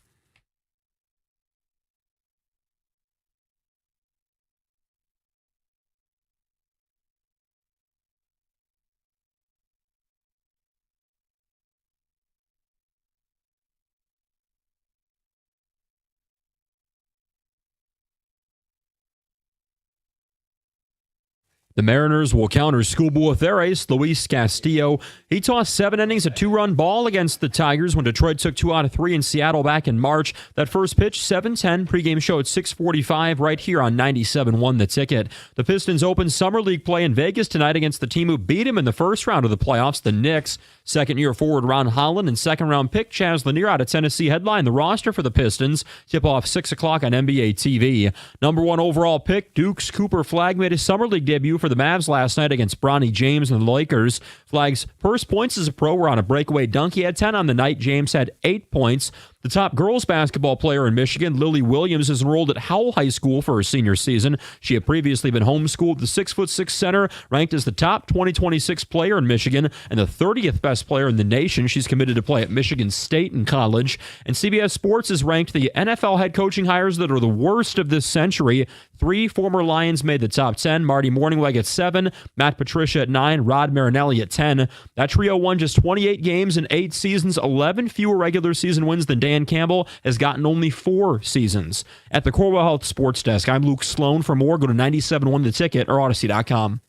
F: The Mariners will counter Skubal with their ace, Luis Castillo. He tossed 7 innings, a 2-run ball against the Tigers when Detroit took 2 out of 3 in Seattle back in March. That first pitch, 7:10, pregame show at 6:45 right here on 97.1 The Ticket. The Pistons open Summer League play in Vegas tonight against the team who beat him in the first round of the playoffs, the Knicks. Second-year forward Ron Holland and second-round pick Chaz Lanier out of Tennessee headline the roster for the Pistons. Tip-off 6 o'clock on NBA TV. Number 1 overall pick, Duke's Cooper Flagg made his Summer League debut for the Mavs last night against Bronny James and the Lakers. Flagg's first points as a pro were on a breakaway dunk. He had 10 on the night. James had 8 points. The top girls basketball player in Michigan, Lily Williams, is enrolled at Howell High School for her senior season. She had previously been homeschooled. The 6'6" center ranked as the top 2026 player in Michigan and the 30th best player in the nation. She's committed to play at Michigan State in college. And CBS Sports has ranked the NFL head coaching hires that are the worst of this century. 3 former Lions made the top 10. Marty Mornhinweg at 7, Matt Patricia at 9, Rod Marinelli at 10. That trio won just 28 games in 8 seasons, 11 fewer regular season wins than Dan Campbell has gotten only 4 seasons. At the Corwell Health Sports Desk, I'm Luke Sloan. For more, go to 97.1 The Ticket or Odyssey.com.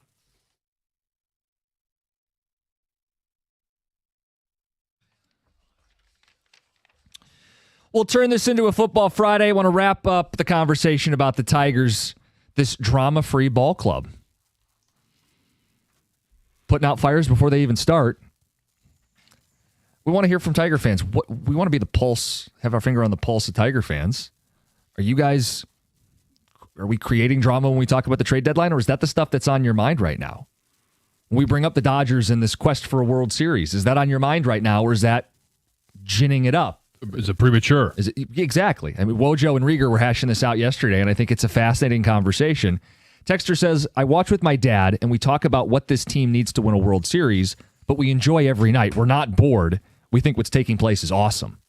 A: We'll turn this into a Football Friday. I want to wrap up the conversation about the Tigers, this drama-free ball club. Putting out fires before they even start. We want to hear from Tiger fans. We want to be the pulse, have our finger on the pulse of Tiger fans. Are we creating drama when we talk about the trade deadline, or is that the stuff that's on your mind right now? When we bring up the Dodgers in this quest for a World Series, is that on your mind right now, or is that ginning it up?
B: Is it premature?
A: Exactly. I mean, Wojo and Rieger were hashing this out yesterday, and I think it's a fascinating conversation. Texter says, I watch with my dad, and we talk about what this team needs to win a World Series, but we enjoy every night. We're not bored. We think what's taking place is awesome.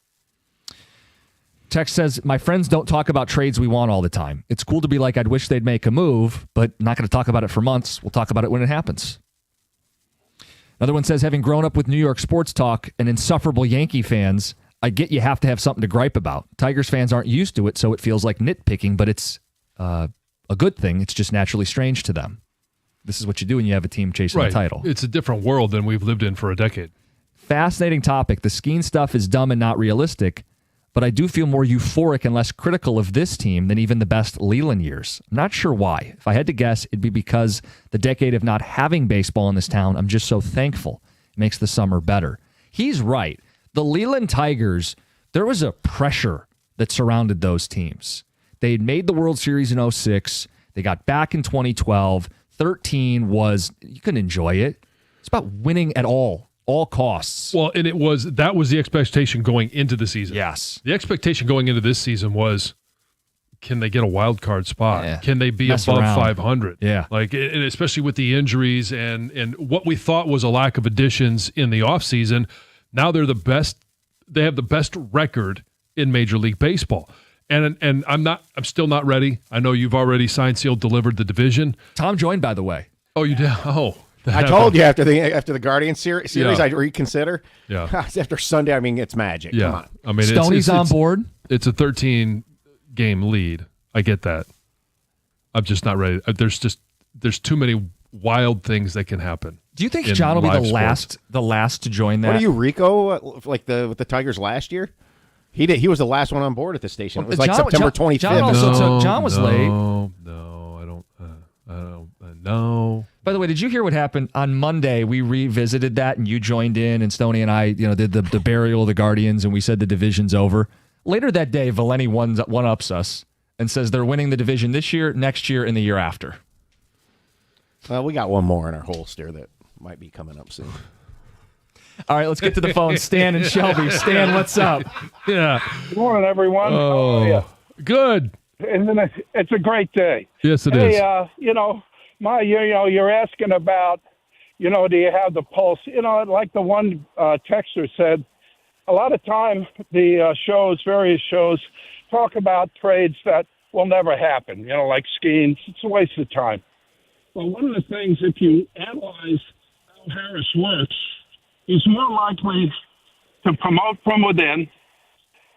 A: Text says, my friends don't talk about trades we want all the time. It's cool to be like, I'd wish they'd make a move, but not going to talk about it for months. We'll talk about it when it happens. Another one says, having grown up with New York sports talk and insufferable Yankee fans, I get you have to have something to gripe about. Tigers fans aren't used to it, so it feels like nitpicking, but it's a good thing. It's just naturally strange to them. This is what you do when you have a team chasing the title.
B: It's a different world than we've lived in for a decade.
A: Fascinating topic. The Skeen stuff is dumb and not realistic, but I do feel more euphoric and less critical of this team than even the best Leland years. I'm not sure why. If I had to guess, it'd be because the decade of not having baseball in this town, I'm just so thankful. It makes the summer better. He's right. The Leland Tigers, there was a pressure that surrounded those teams. They had made the World Series in 2006. They got back in 2012. 2013 was, you couldn't enjoy it. It's about winning at all costs.
B: Well, and that was the expectation going into the season.
A: Yes.
B: The expectation going into this season was, can they get a wild card spot?
A: Yeah.
B: Can they be
A: Mess
B: above
A: around.
B: 500?
A: Yeah.
B: Like, and especially with the injuries and what we thought was a lack of additions in the offseason, now they're the best. They have the best record in Major League Baseball. And I'm still not ready. I know you've already signed, sealed, delivered the division.
A: Tom joined, by the way.
B: Oh, you did? Oh,
D: I told you after the Guardian series,
B: Yeah.
D: I'd reconsider.
B: Yeah.
D: After Sunday, I mean, it's magic.
B: Yeah.
D: Come on.
B: I mean,
A: Stoney's on board.
B: It's a 13-game lead. I get that. I'm just not ready. There's too many wild things that can happen.
A: Do you think
B: in
A: John will be
B: live
A: the last to join that?
D: What are you, Rico? Like with the Tigers last year? He did. He was the last one on board at the station. It was like September 25th.
A: John also John was late.
B: No, I don't. No.
A: By the way, did you hear what happened on Monday? We revisited that, and you joined in, and Stoney and I, did the burial of the Guardians, and we said the division's over. Later that day, Valeni one-ups us and says they're winning the division this year, next year, and the year after.
D: Well, we got one more in our holster that might be coming up soon.
A: All right, let's get to the phone. Stan and Shelby. Stan, what's up?
B: Yeah.
H: Good morning, everyone. How are you?
B: Good.
H: It's a great day.
B: Yes, it is.
H: You're asking about, do you have the pulse? Like the one texter said, a lot of time the various shows, talk about trades that will never happen, like skiing. It's a waste of time. Well, one of the things, if you analyze how Harris works, he's more likely to promote from within.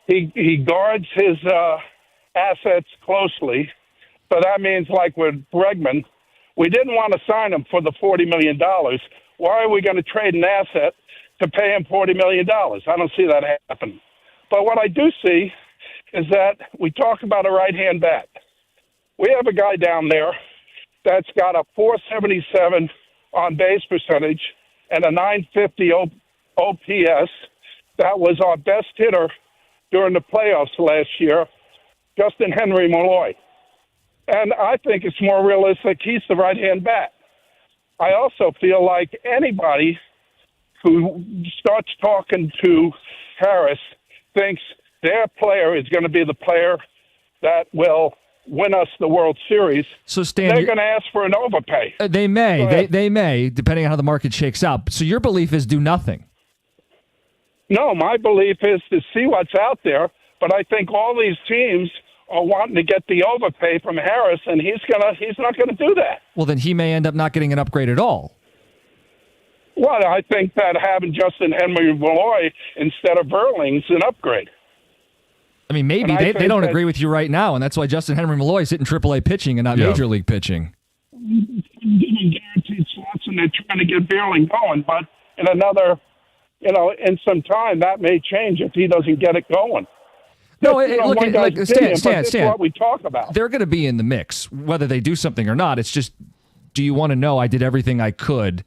H: He guards his assets closely. So that means, like with Bregman, we didn't want to sign him for the $40 million. Why are we going to trade an asset to pay him $40 million? I don't see that happen. But what I do see is that we talk about a right-hand bat. We have a guy down there that's got a .477 on base percentage and a .950 OPS. That was our best hitter during the playoffs last year, Justin Henry Malloy. And I think it's more realistic he's the right-hand bat. I also feel like anybody who starts talking to Harris thinks their player is going to be the player that will win us the World Series.
A: So Stan,
H: they're going to ask for an overpay.
A: They may. They may, depending on how the market shakes out. So your belief is do nothing.
H: No, my belief is to see what's out there. But I think all these teams are wanting to get the overpay from Harris, and he's not going to do that.
A: Well, then he may end up not getting an upgrade at all.
H: Well, I think that having Justin Henry Malloy instead of Verling's an upgrade.
A: I mean, maybe they don't agree with you right now, and that's why Justin Henry Malloy is hitting AAA pitching and not Major League pitching.
H: Giving guaranteed slots, and they're trying to get Verling going, but in another, in some time, that may change if he doesn't get it going.
A: No, Stan,
H: what we talk about.
A: They're going to be in the mix, whether they do something or not. It's just, do you want to know I did everything I could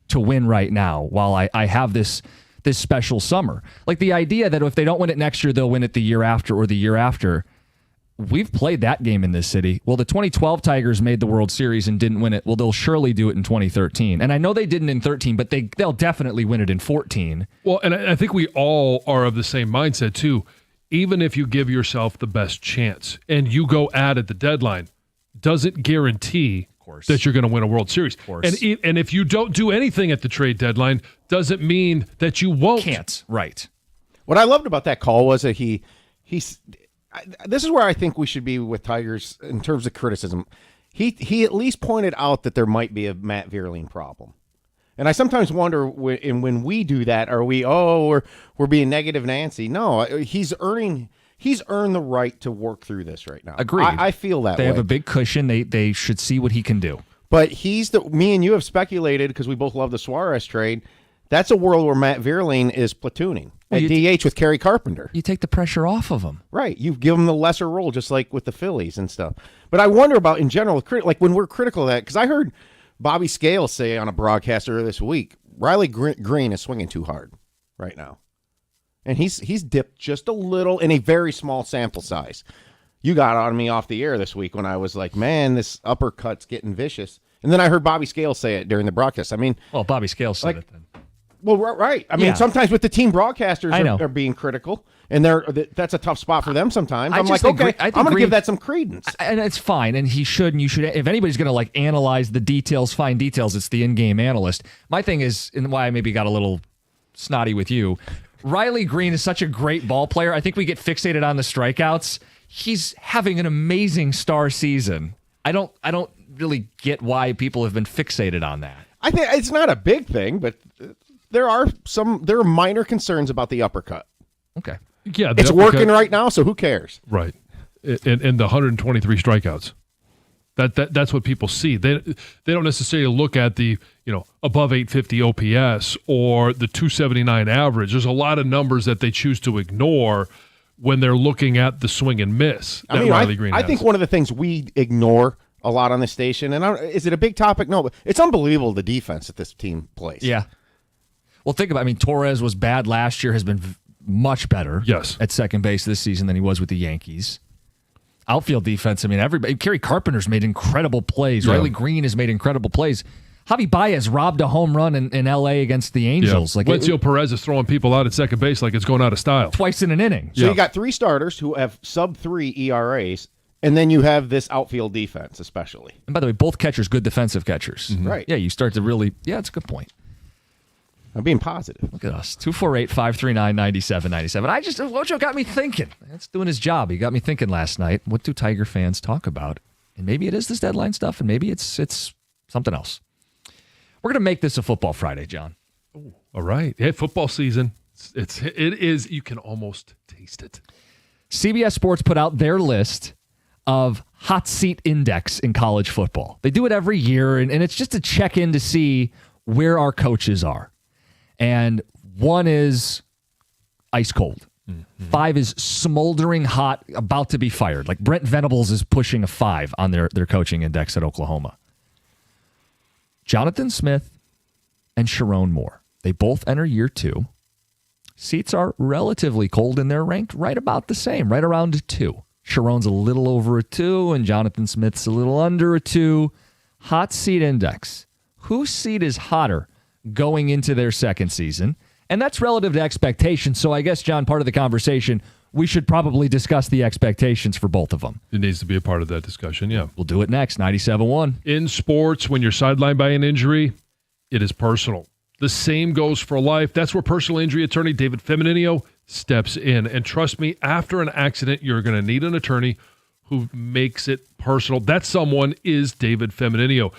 A: to win right now while I have this special summer? Like the idea that if they don't win it next year, they'll win it the year after or the year after. We've played that game in this city. Well, the 2012 Tigers made the World Series and didn't win it. Well, they'll surely do it in 2013. And I know they didn't in 13, but they'll definitely win it in 14.
B: Well, and I think we all are of the same mindset, too. Even if you give yourself the best chance and you go at the deadline, doesn't guarantee that you're going to win a World Series. And if you don't do anything at the trade deadline, doesn't mean that you won't.
A: Can't. Right.
D: What I loved about that call was that this is where I think we should be with Tigers in terms of criticism. He at least pointed out that there might be a Matt Vierling problem. And I sometimes wonder when we do that, are we're being negative Nancy? No, he's earned the right to work through this right now.
A: Agreed.
D: I feel that
A: they
D: way.
A: have a big cushion. They should see what he can do.
D: But me and you have speculated, because we both love the Suarez trade, that's a world where Matt Vierling is platooning at DH with Kerry Carpenter.
A: You take the pressure off of him.
D: Right. You give him the lesser role, just like with the Phillies and stuff. But I wonder about, in general, like when we're critical of that, because I heard Bobby Scales say on a broadcast earlier this week, Riley Green is swinging too hard right now. And he's dipped just a little in a very small sample size. You got on me off the air this week when I was like, man, this uppercut's getting vicious. And then I heard Bobby Scales say it during the broadcast. I mean,
A: well, Bobby Scales said it then.
D: Well, right. I mean, sometimes with the team broadcasters are being critical, and that's a tough spot for them sometimes. I'm like, okay, I'm going to give that some credence.
A: And it's fine, and he should, and you should. If anybody's going to analyze the details, fine details, it's the in-game analyst. My thing is, and why I maybe got a little snotty with you, Riley Green is such a great ball player. I think we get fixated on the strikeouts. He's having an amazing star season. I don't really get why people have been fixated on that.
D: I think it's not a big thing, but there are minor concerns about the uppercut.
A: Okay.
B: Yeah,
D: it's working right now, so who cares?
B: Right. And the 123 strikeouts. That's what people see. They don't necessarily look at the above 850 OPS or the 279 average. There's a lot of numbers that they choose to ignore when they're looking at the swing and miss that Riley Green has.
D: I think one of the things we ignore a lot on the station, and is it a big topic? No, but it's unbelievable the defense that this team plays.
A: Yeah. Well, think about Torres was bad last year, has been much better at second base this season than he was with the Yankees. Outfield defense, everybody. Kerry Carpenter's made incredible plays. Yeah. Riley Green has made incredible plays. Javi Baez robbed a home run in L.A. against the Angels.
B: Yeah. Wencio Perez is throwing people out at second base like it's going out of style.
A: Twice in an inning.
D: So you got 3 starters who have sub-3 ERAs, and then you have this outfield defense especially.
A: And by the way, both catchers, good defensive catchers.
D: Mm-hmm. Right.
A: Yeah, you start to really, it's a good point.
D: I'm being positive.
A: Look at us. 248-539-9797. Wojo got me thinking. That's doing his job. He got me thinking last night. What do Tiger fans talk about? And maybe it is this deadline stuff, and maybe it's something else. We're going to make this a Football Friday, John.
B: Ooh, all right. Yeah, football season. It is. You can almost taste it.
A: CBS Sports put out their list of hot seat index in college football. They do it every year, and it's just a check-in to see where our coaches are. And 1 is ice cold. Mm-hmm. 5 is smoldering hot, about to be fired. Like Brent Venables is pushing a 5 on their coaching index at Oklahoma. Jonathan Smith and Sharon Moore. They both enter year 2. Seats are relatively cold, and they're ranked right about the same, right around a 2. Sharon's a little over a 2, and Jonathan Smith's a little under a 2. Hot seat index. Whose seat is hotter going into their second season? And that's relative to expectations. So I guess, John, part of the conversation, we should probably discuss the expectations for both of them.
B: It needs to be a part of that discussion, yeah.
A: We'll do it next, 97.1.
B: In sports, when you're sidelined by an injury, it is personal. The same goes for life. That's where personal injury attorney David Femininio steps in. And trust me, after an accident, you're going to need an attorney who makes it personal. That someone is David Femininio.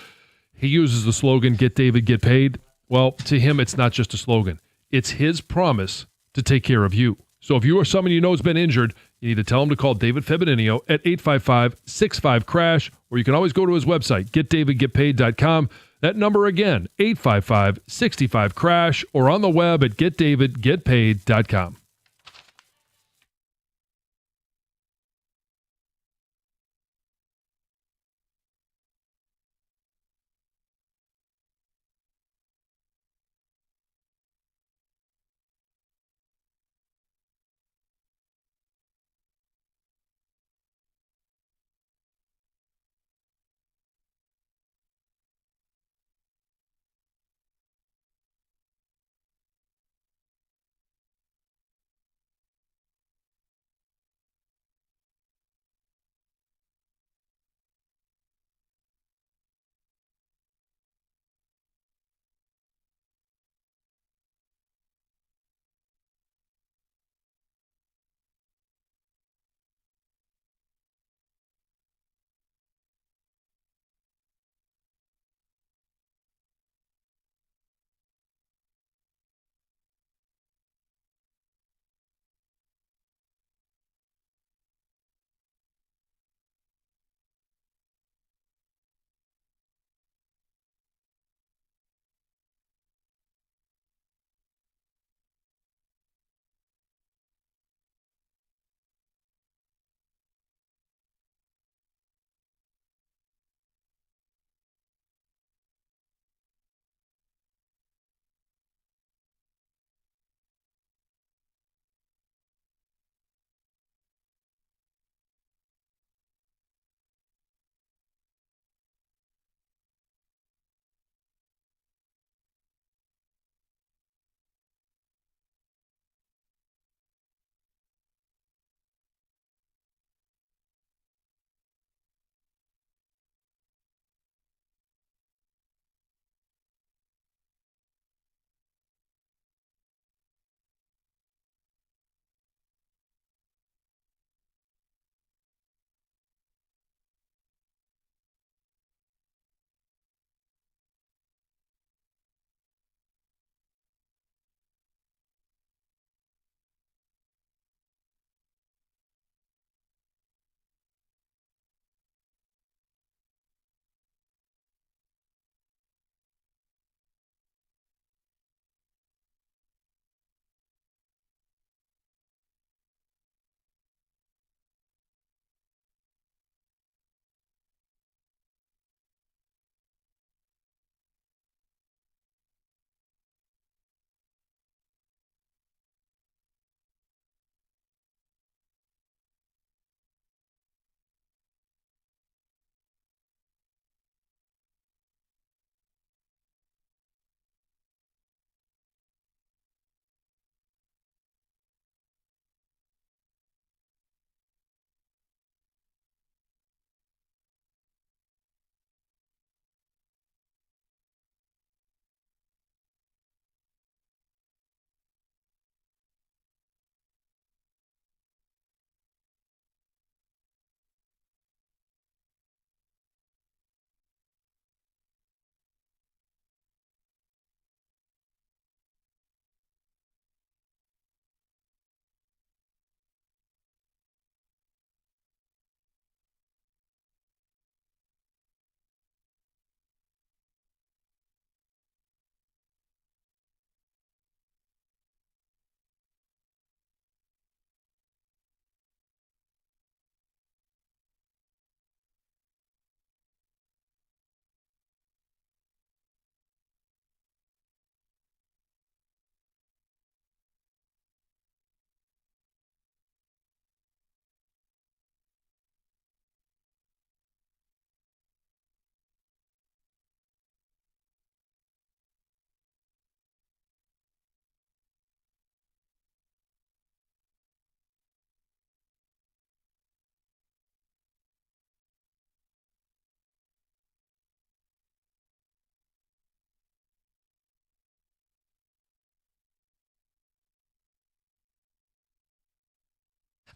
B: He uses the slogan, "Get David, get paid." Well, to him, it's not just a slogan. It's his promise to take care of you. So if you or someone you know has been injured, you need to tell him to call David Femininio at 855-65-CRASH, or you can always go to his website, getdavidgetpaid.com. That number again, 855-65-CRASH, or on the web at getdavidgetpaid.com.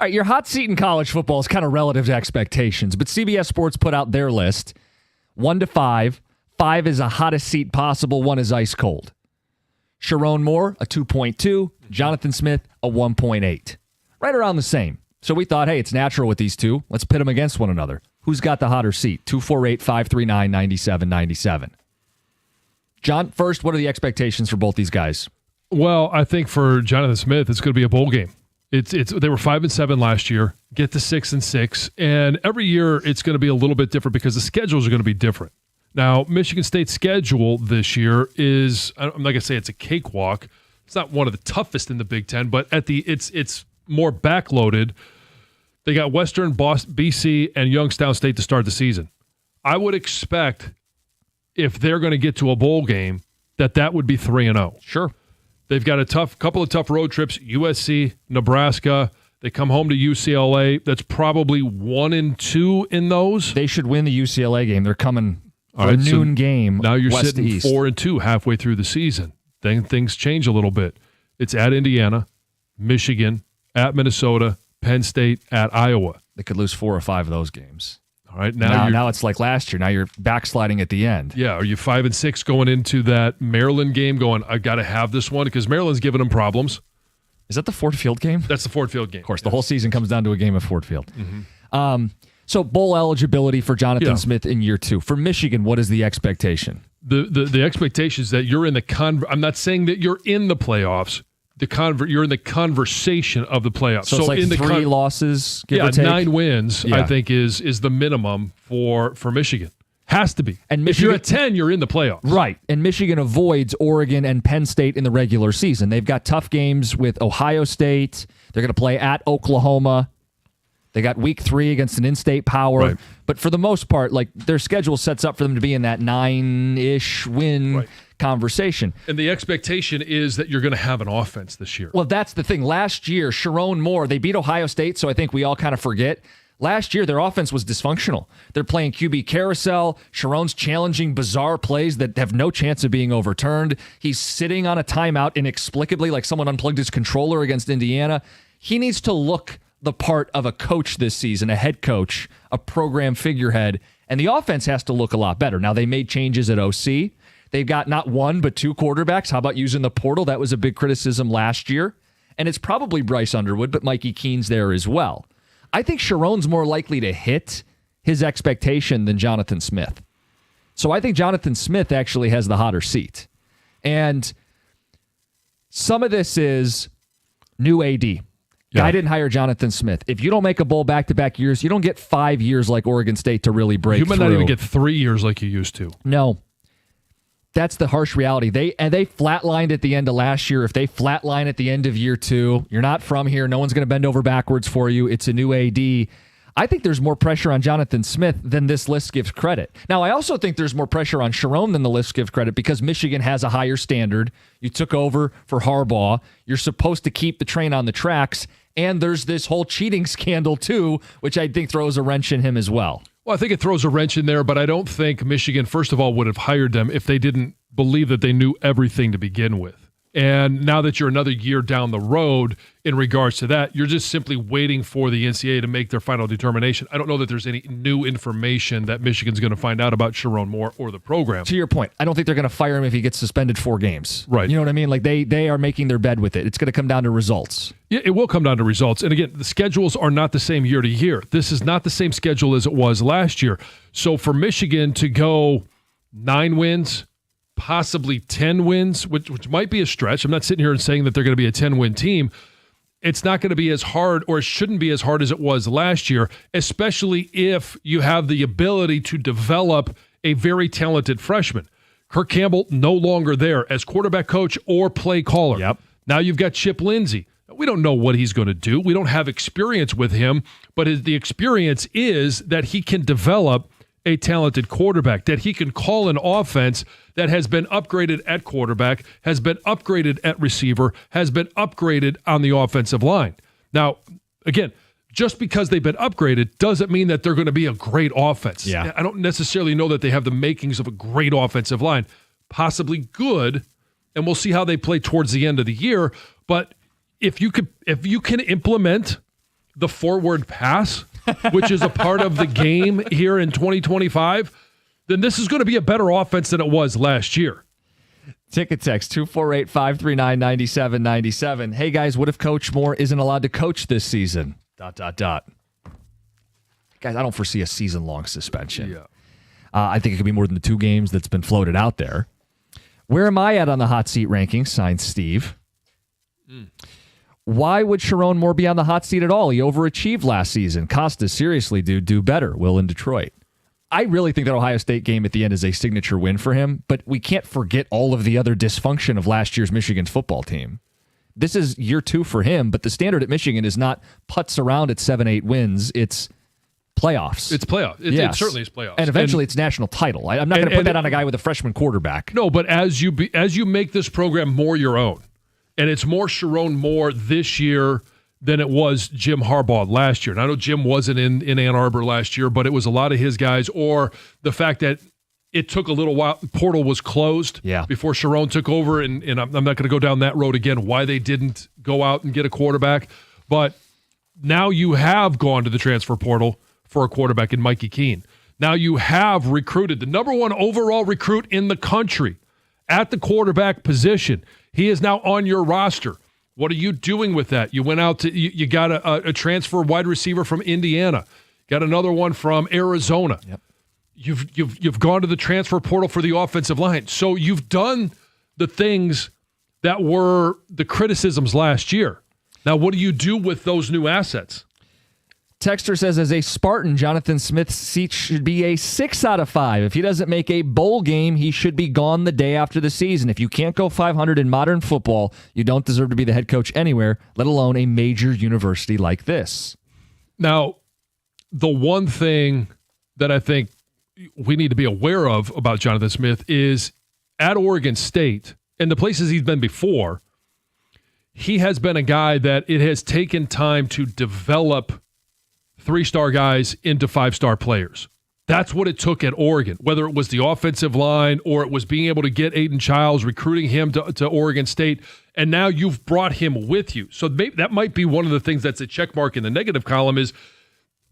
A: All right, your hot seat in college football is kind of relative to expectations, but CBS Sports put out their list, 1 to 5. 5 is the hottest seat possible, 1 is ice cold. Sharon Moore, a 2.2. Jonathan Smith, a 1.8. Right around the same. So we thought, hey, it's natural with these two. Let's pit them against one another. Who's got the hotter seat? 248-539-9797. John, first, what are the expectations for both these guys?
B: Well, I think for Jonathan Smith, it's going to be a bowl game. They were 5-7 last year, get to 6-6, and every year it's going to be a little bit different because the schedules are going to be different. Now, Michigan State's schedule this year is, I'm not going to say it's a cakewalk. It's not one of the toughest in the Big Ten, but it's more backloaded. They got Western, BC, and Youngstown State to start the season. I would expect if they're going to get to a bowl game that would be 3-0.
A: Sure.
B: They've got a couple of tough road trips, USC, Nebraska. They come home to UCLA. That's probably 1-2 in those.
A: They should win the UCLA game. They're coming for a noon game.
B: Now you're
A: west
B: sitting
A: east.
B: 4-2 halfway through the season. Then things change a little bit. It's at Indiana, Michigan, at Minnesota, Penn State, at Iowa.
A: They could lose 4 or 5 of those games.
B: All right,
A: now it's like last year. Now you're backsliding at the end.
B: Yeah, are you 5-6 going into that Maryland game going, I got to have this one? Because Maryland's giving them problems.
A: Is that the Ford Field game?
B: That's the Ford Field game.
A: Of course, the whole season comes down to a game at Ford Field. Mm-hmm. So bowl eligibility for Jonathan Smith in year 2. For Michigan, what is the expectation?
B: The expectation is that you're in the I'm not saying that you're in the playoffs. You're in the conversation of the playoffs.
A: So it's like
B: in the
A: 3 losses, give or take?
B: 9 wins, I think, is the minimum for Michigan. Has to be.
A: And
B: if you're at 10, you're in the playoffs.
A: Right. And Michigan avoids Oregon and Penn State in the regular season. They've got tough games with Ohio State. They're going to play at Oklahoma. They got week 3 against an in-state power.
B: Right.
A: But for the most part, like their schedule sets up for them to be in that 9-ish win conversation.
B: And the expectation is that you're going to have an offense this year.
A: Well, that's the thing. Last year, Sharon Moore, they beat Ohio State, so I think we all kind of forget. Last year, their offense was dysfunctional. They're playing QB carousel. Sharon's challenging bizarre plays that have no chance of being overturned. He's sitting on a timeout inexplicably like someone unplugged his controller against Indiana. He needs to look the part of a coach this season, a head coach, a program figurehead, and the offense has to look a lot better. Now, they made changes at OC. They've got not 1, but 2 quarterbacks. How about using the portal? That was a big criticism last year. And it's probably Bryce Underwood, but Mikey Keene's there as well. I think Sharon's more likely to hit his expectation than Jonathan Smith. So I think Jonathan Smith actually has the hotter seat. And some of this is new AD. Guy didn't hire Jonathan Smith. If you don't make a bowl back-to-back years, you don't get 5 years like Oregon State to really break through.
B: You might not even get 3 years like you used to.
A: No. That's the harsh reality. They flatlined at the end of last year. If they flatline at the end of year 2, you're not from here. No one's going to bend over backwards for you. It's a new AD. I think there's more pressure on Jonathan Smith than this list gives credit. Now, I also think there's more pressure on Sharon than the list gives credit because Michigan has a higher standard. You took over for Harbaugh. You're supposed to keep the train on the tracks. And there's this whole cheating scandal, too, which I think throws a wrench in him as well.
B: Well, I think it throws a wrench in there, but I don't think Michigan, first of all, would have hired them if they didn't believe that they knew everything to begin with. And now that you're another year down the road in regards to that, you're just simply waiting for the NCAA to make their final determination. I don't know that there's any new information that Michigan's going to find out about Sharon Moore or the program.
A: To your point, I don't think they're going to fire him if he gets suspended 4 games.
B: Right.
A: You know what I mean? Like they are making their bed with it. It's going to come down to results.
B: Yeah, it will come down to results. And again, the schedules are not the same year to year. This is not the same schedule as it was last year. So for Michigan to go 9 wins, possibly 10 wins, which might be a stretch. I'm not sitting here and saying that they're going to be a 10-win team. It's not going to be as hard, or it shouldn't be as hard as it was last year, especially if you have the ability to develop a very talented freshman. Kirk Campbell no longer there as quarterback coach or play caller.
A: Yep.
B: Now you've got Chip Lindsey. We don't know what he's going to do. We don't have experience with him, but the experience is that he can develop a talented quarterback, that he can call an offense that has been upgraded at quarterback, has been upgraded at receiver, has been upgraded on the offensive line. Now, again, just because they've been upgraded doesn't mean that they're going to be a great offense.
A: Yeah.
B: I don't necessarily know that they have the makings of a great offensive line. Possibly good, and we'll see how they play towards the end of the year. But if you can implement the forward pass, which is a part of the game here in 2025, then this is going to be a better offense than it was last year.
A: Ticket text 248-539-9797. Hey guys, what if Coach Moore isn't allowed to coach this season? ... Guys, I don't foresee a season-long suspension.
B: Yeah.
A: I think it could be more than the 2 games that's been floated out there. Where am I at on the hot seat rankings? Signed Steve. Why would Sharon Moore be on the hot seat at all? He overachieved last season. Costa, seriously, dude, do better. Will in Detroit. I really think that Ohio State game at the end is a signature win for him, but we can't forget all of the other dysfunction of last year's Michigan's football team. This is year 2 for him, but the standard at Michigan is not putts around at 7-8 wins. It's playoffs.
B: It's playoffs. It certainly is playoffs.
A: And eventually it's national title. I'm not going to put that on a guy with a freshman quarterback.
B: No, but as you make this program more your own, and it's more Sharon Moore this year than it was Jim Harbaugh last year. And I know Jim wasn't in Ann Arbor last year, but it was a lot of his guys, or the fact that it took a little while. Portal was closed before Sharon took over, and I'm not going to go down that road again, why they didn't go out and get a quarterback. But now you have gone to the transfer portal for a quarterback in Mikey Keene. Now you have recruited the number 1 overall recruit in the country at the quarterback position. He is now on your roster. What are you doing with that? You went out to you got a transfer wide receiver from Indiana, got another one from Arizona.
A: Yep.
B: You've gone to the transfer portal for the offensive line. So you've done the things that were the criticisms last year. Now, what do you do with those new assets?
A: Texter says, as a Spartan, Jonathan Smith's seat should be a 6 out of 5. If he doesn't make a bowl game, he should be gone the day after the season. If you can't go 500 in modern football, you don't deserve to be the head coach anywhere, let alone a major university like this.
B: Now, the one thing that I think we need to be aware of about Jonathan Smith is at Oregon State and the places he's been before, he has been a guy that it has taken time to develop 3-star guys into 5-star players. That's what it took at Oregon, whether it was the offensive line or it was being able to get Aiden Childs, recruiting him to Oregon State, and now you've brought him with you. So maybe that might be one of the things that's a check mark in the negative column is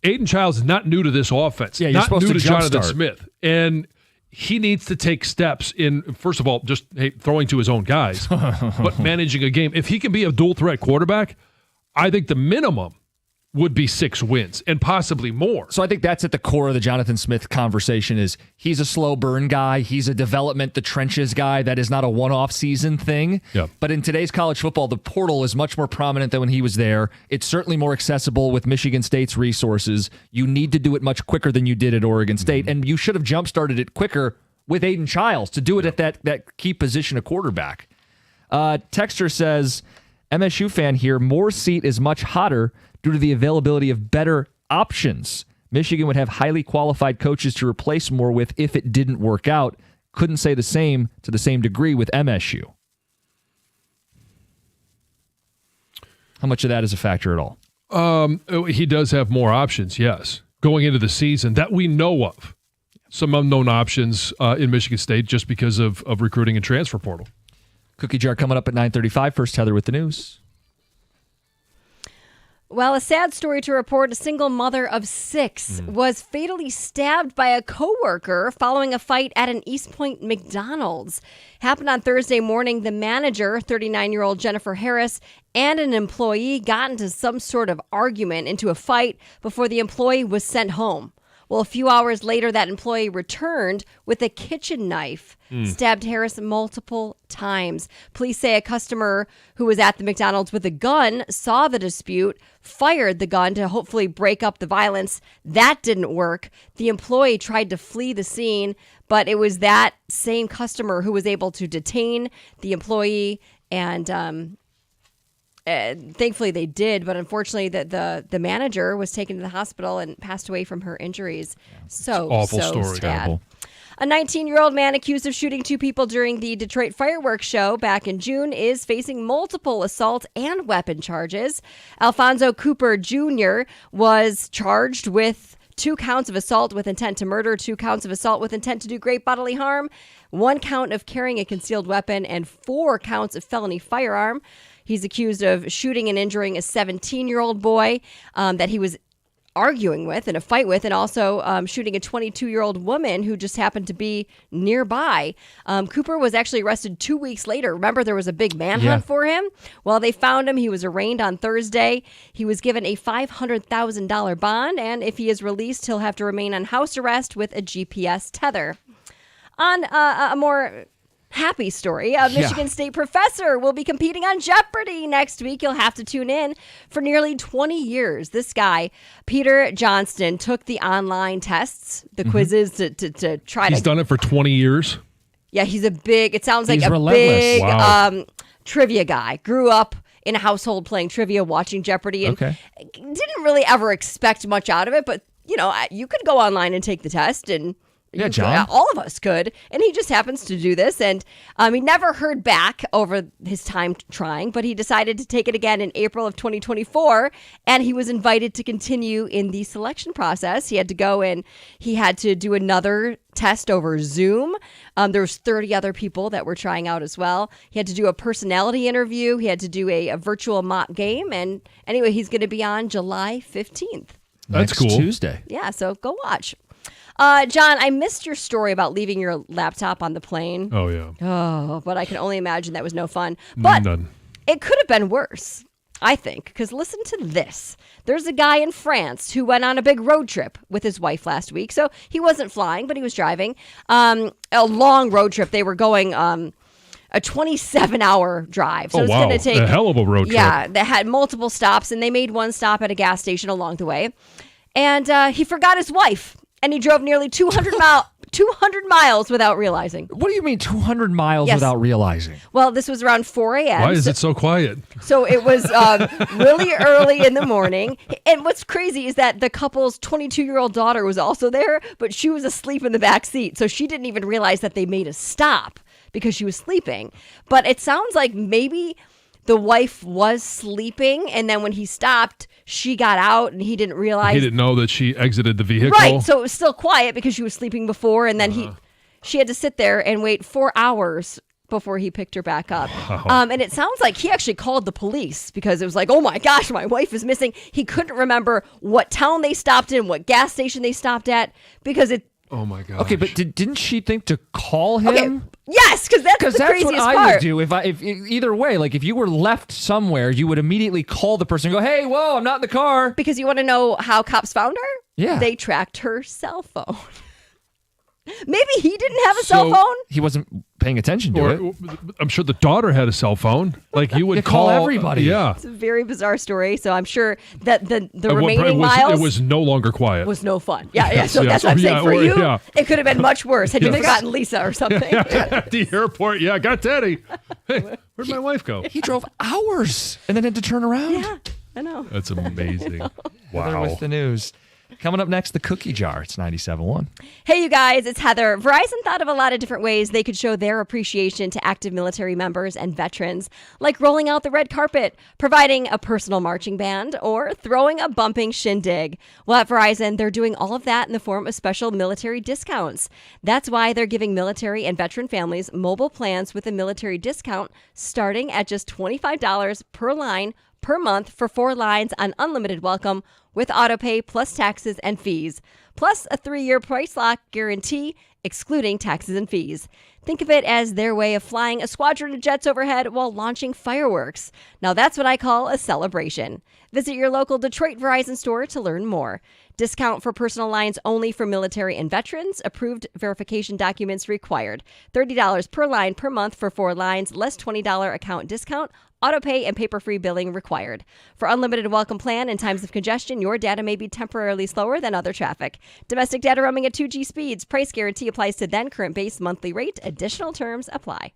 B: Aiden Childs is not new to this offense,
A: not
B: new to Jonathan
A: jumpstart.
B: Smith. And he needs to take steps in, first of all, just throwing to his own guys, but managing a game. If he can be a dual-threat quarterback, I think the minimum would be 6 wins and possibly more.
A: So I think that's at the core of the Jonathan Smith conversation is he's a slow burn guy. He's a development, the trenches guy. That is not a one-off season thing.
B: Yep.
A: But in today's college football, the portal is much more prominent than when he was there. It's certainly more accessible with Michigan State's resources. You need to do it much quicker than you did at Oregon State. And you should have jump-started it quicker with Aiden Childs to do it at that key position of quarterback. Texter says, MSU fan here, Moore's seat is much hotter due to the availability of better options. Michigan would have highly qualified coaches to replace Moore with if it didn't work out. Couldn't say the same to the same degree with MSU. How much of that is a factor at all?
B: He does have more options, yes, going into the season that we know of. Some unknown options in Michigan State just because of recruiting and transfer portal.
A: Cookie jar coming up at 9:35. First, Heather with the news.
C: Well, a sad story to report. A single mother of 6 was fatally stabbed by a coworker following a fight at an East Point McDonald's. Happened on Thursday morning. The manager, 39-year-old Jennifer Harris, and an employee got into some sort of argument, into a fight, before the employee was sent home. Well, a few hours later, that employee returned with a kitchen knife, stabbed Harris multiple times. Police say a customer who was at the McDonald's with a gun saw the dispute, fired the gun to hopefully break up the violence. That didn't work. The employee tried to flee the scene, but it was that same customer who was able to detain the employee, and thankfully they did, but unfortunately the manager was taken to the hospital and passed away from her injuries.
B: Awful story.
C: Sad.
A: Terrible.
C: A 19-year-old man accused of shooting 2 people during the Detroit fireworks show back in June is facing multiple assault and weapon charges. Alfonso Cooper Jr. was charged with 2 counts of assault with intent to murder, 2 counts of assault with intent to do great bodily harm, 1 count of carrying a concealed weapon, and 4 counts of felony firearm. He's accused of shooting and injuring a 17-year-old boy that he was arguing with in a fight with, and also shooting a 22-year-old woman who just happened to be nearby. Cooper was actually arrested 2 weeks later. Remember, there was a big manhunt for him? Well, they found him. He was arraigned on Thursday. He was given a $500,000 bond, and if he is released, he'll have to remain on house arrest with a GPS tether. On a more happy story, a Michigan State professor will be competing on Jeopardy next week. You'll have to tune in. For nearly 20 years, this guy, Peter Johnston, took the online tests, the quizzes to try
B: He's done it for 20 years?
C: Yeah, he's a big, it sounds like
A: He's
C: a
A: relentless.
C: big trivia guy. Grew up in a household playing trivia, watching Jeopardy, and didn't really ever expect much out of it. But, you know, you could go online and take the test, and
A: John.
C: all of us could. And he just happens to do this. And he never heard back over his time trying, but he decided to take it again in April of 2024. And he was invited to continue in the selection process. He had to go and he had to do another test over Zoom. There was 30 other people that were trying out as well. He had to do a personality interview. He had to do a virtual mock game. And anyway, he's going to be on July 15th.
B: That's
A: Next
B: cool.
A: Tuesday.
C: Yeah, so go watch. John, I missed your story about leaving your laptop on the plane.
B: Oh, yeah.
C: Oh, but I can only imagine that was no fun. But
B: None.
C: it could have been worse, I think, because listen to this. There's a guy in France who went on a big road trip with his wife last week. So he wasn't flying, but he was driving. A long road trip. They were going a 27-hour drive. So it's going to take
B: a hell of a road trip.
C: Yeah, they had multiple stops, and they made one stop at a gas station along the way. And he forgot his wife. And he drove nearly 200 miles without realizing.
A: What do you mean 200 miles
C: Yes.
A: without realizing?
C: Well, this was around 4 a.m.
B: Why is it so quiet?
C: So it was really early in the morning. And what's crazy is that the couple's 22-year-old daughter was also there, but she was asleep in the back seat. So she didn't even realize that they made a stop because she was sleeping. But it sounds like maybe the wife was sleeping, and then when he stopped, she got out, and he didn't realize.
B: He didn't know that she exited the vehicle.
C: Right, so it was still quiet because she was sleeping before, and then she had to sit there and wait 4 hours before he picked her back up.
B: Wow.
C: And it sounds like he actually called the police because it was like, oh my gosh, my wife is missing. He couldn't remember what town they stopped in, what gas station they stopped at, because it.
B: Oh my god.
A: Okay, but didn't she think to call him?
C: Okay, yes, because that's the craziest
A: what I
C: part.
A: would do if either way, like if you were left somewhere, you would immediately call the person and go, "Hey, whoa, I'm not in the car."
C: Because you want to know how cops found her?
A: Yeah.
C: They tracked her cell phone. Maybe he didn't have a cell phone.
A: He wasn't paying attention to it.
B: I'm sure the daughter had a cell phone. Like you would
A: You call everybody.
B: Yeah.
C: It's a very bizarre story. So I'm sure that the
B: It
C: remaining
B: was,
C: miles
B: it was no longer quiet.
C: was no fun. Yeah. So
B: Yes,
C: that's what I'm
B: yes.
C: saying.
B: Yeah,
C: For
B: or-
C: you,
B: yeah.
C: it could have been much worse had you
B: Yes.
C: forgotten Lisa or something.
B: At the airport. Yeah, got Teddy. Hey, where'd my wife go?
A: He drove hours and then had to turn around.
C: Yeah, I know.
B: That's amazing.
A: There
B: Wow.
A: with the news. Coming up next, the cookie jar. It's 97.1.
C: Hey, you guys, it's Heather. Verizon thought of a lot of different ways they could show their appreciation to active military members and veterans, like rolling out the red carpet, providing a personal marching band, or throwing a bumping shindig. Well, at Verizon, they're doing all of that in the form of special military discounts. That's why they're giving military and veteran families mobile plans with a military discount starting at just $25 per line per month for 4 lines on unlimited welcome with autopay plus taxes and fees, plus a 3-year price lock guarantee excluding taxes and fees. Think of it as their way of flying a squadron of jets overhead while launching fireworks. Now that's what I call a celebration. Visit your local Detroit Verizon store to learn more. Discount for personal lines only for military and veterans. Approved verification documents required. $30 per line per month for 4 lines, less $20 account discount. Autopay and paper-free billing required. For unlimited welcome plan in times of congestion, your data may be temporarily slower than other traffic. Domestic data roaming at 2G speeds. Price guarantee applies to then current base monthly rate. Additional terms apply.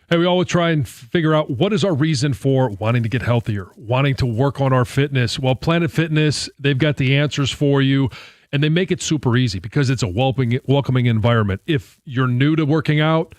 B: Hey, we always try and figure out what is our reason for wanting to get healthier, wanting to work on our fitness. Well, Planet Fitness, they've got the answers for you, and they make it super easy because it's a welcoming environment. If you're new to working out,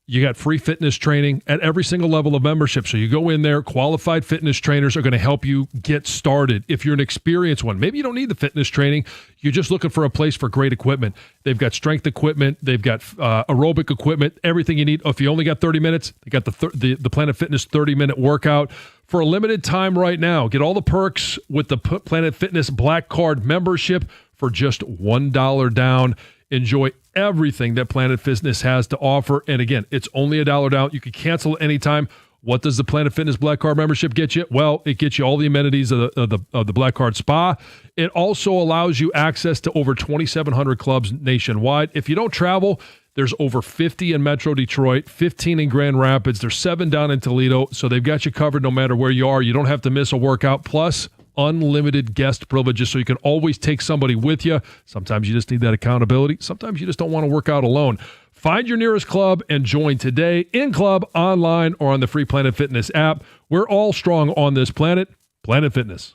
B: you got free fitness training at every single level of membership. So you go in there, qualified fitness trainers are going to help you get started. If you're an experienced one, maybe you don't need the fitness training. You're just looking for a place for great equipment. They've got strength equipment. They've got aerobic equipment, everything you need. If you only got 30 minutes, they got the Planet Fitness 30-minute workout. For a limited time right now, get all the perks with the Planet Fitness Black Card membership for just $1 down. Enjoy everything that Planet Fitness has to offer. And again, it's only $1 down. You can cancel at any time. What does the Planet Fitness Black Card membership get you? Well, it gets you all the amenities of the Black Card Spa. It also allows you access to over 2,700 clubs nationwide. If you don't travel, there's over 50 in Metro Detroit, 15 in Grand Rapids. There's 7 down in Toledo. So they've got you covered no matter where you are. You don't have to miss a workout. Plus, unlimited guest privileges, so you can always take somebody with you. Sometimes you just need that accountability. Sometimes you just don't want to work out alone. Find your nearest club and join today, in club, online, or on the free Planet Fitness app. We're all strong on this planet. Planet Fitness.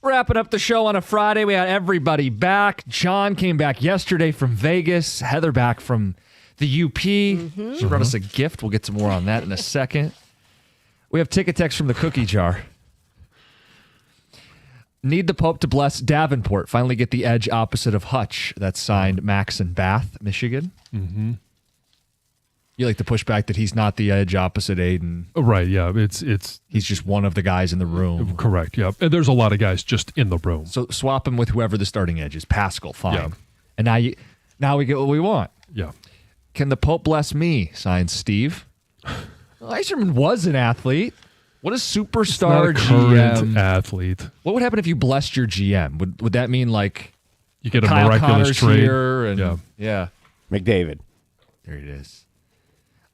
A: Wrapping up the show on a Friday. We had everybody back. John came back yesterday from Vegas. Heather back from the UP. She brought us a gift. We'll get to more on that in a second. We have ticket text from the cookie jar. Need the Pope to bless Davenport. Finally get the edge opposite of Hutch. That's signed Max in Bath, Michigan. Mm-hmm. You like to push back that he's not the edge opposite Aiden.
B: Right, yeah.
A: He's just one of the guys in the room.
B: Correct, yeah. And there's a lot of guys just in the room.
A: So swap him with whoever the starting edge is. Pascal, fine.
B: Yeah.
A: And now we get what we want.
B: Yeah.
A: Can the Pope bless me? Signed Steve. Eiserman was an athlete. What a superstar
B: It's not a current
A: GM
B: athlete.
A: What would happen if you blessed your GM? Would that mean like
B: You get a
A: Kyle
B: miraculous
A: Connor's
B: trade.
A: here and yeah.
D: McDavid.
A: There it is.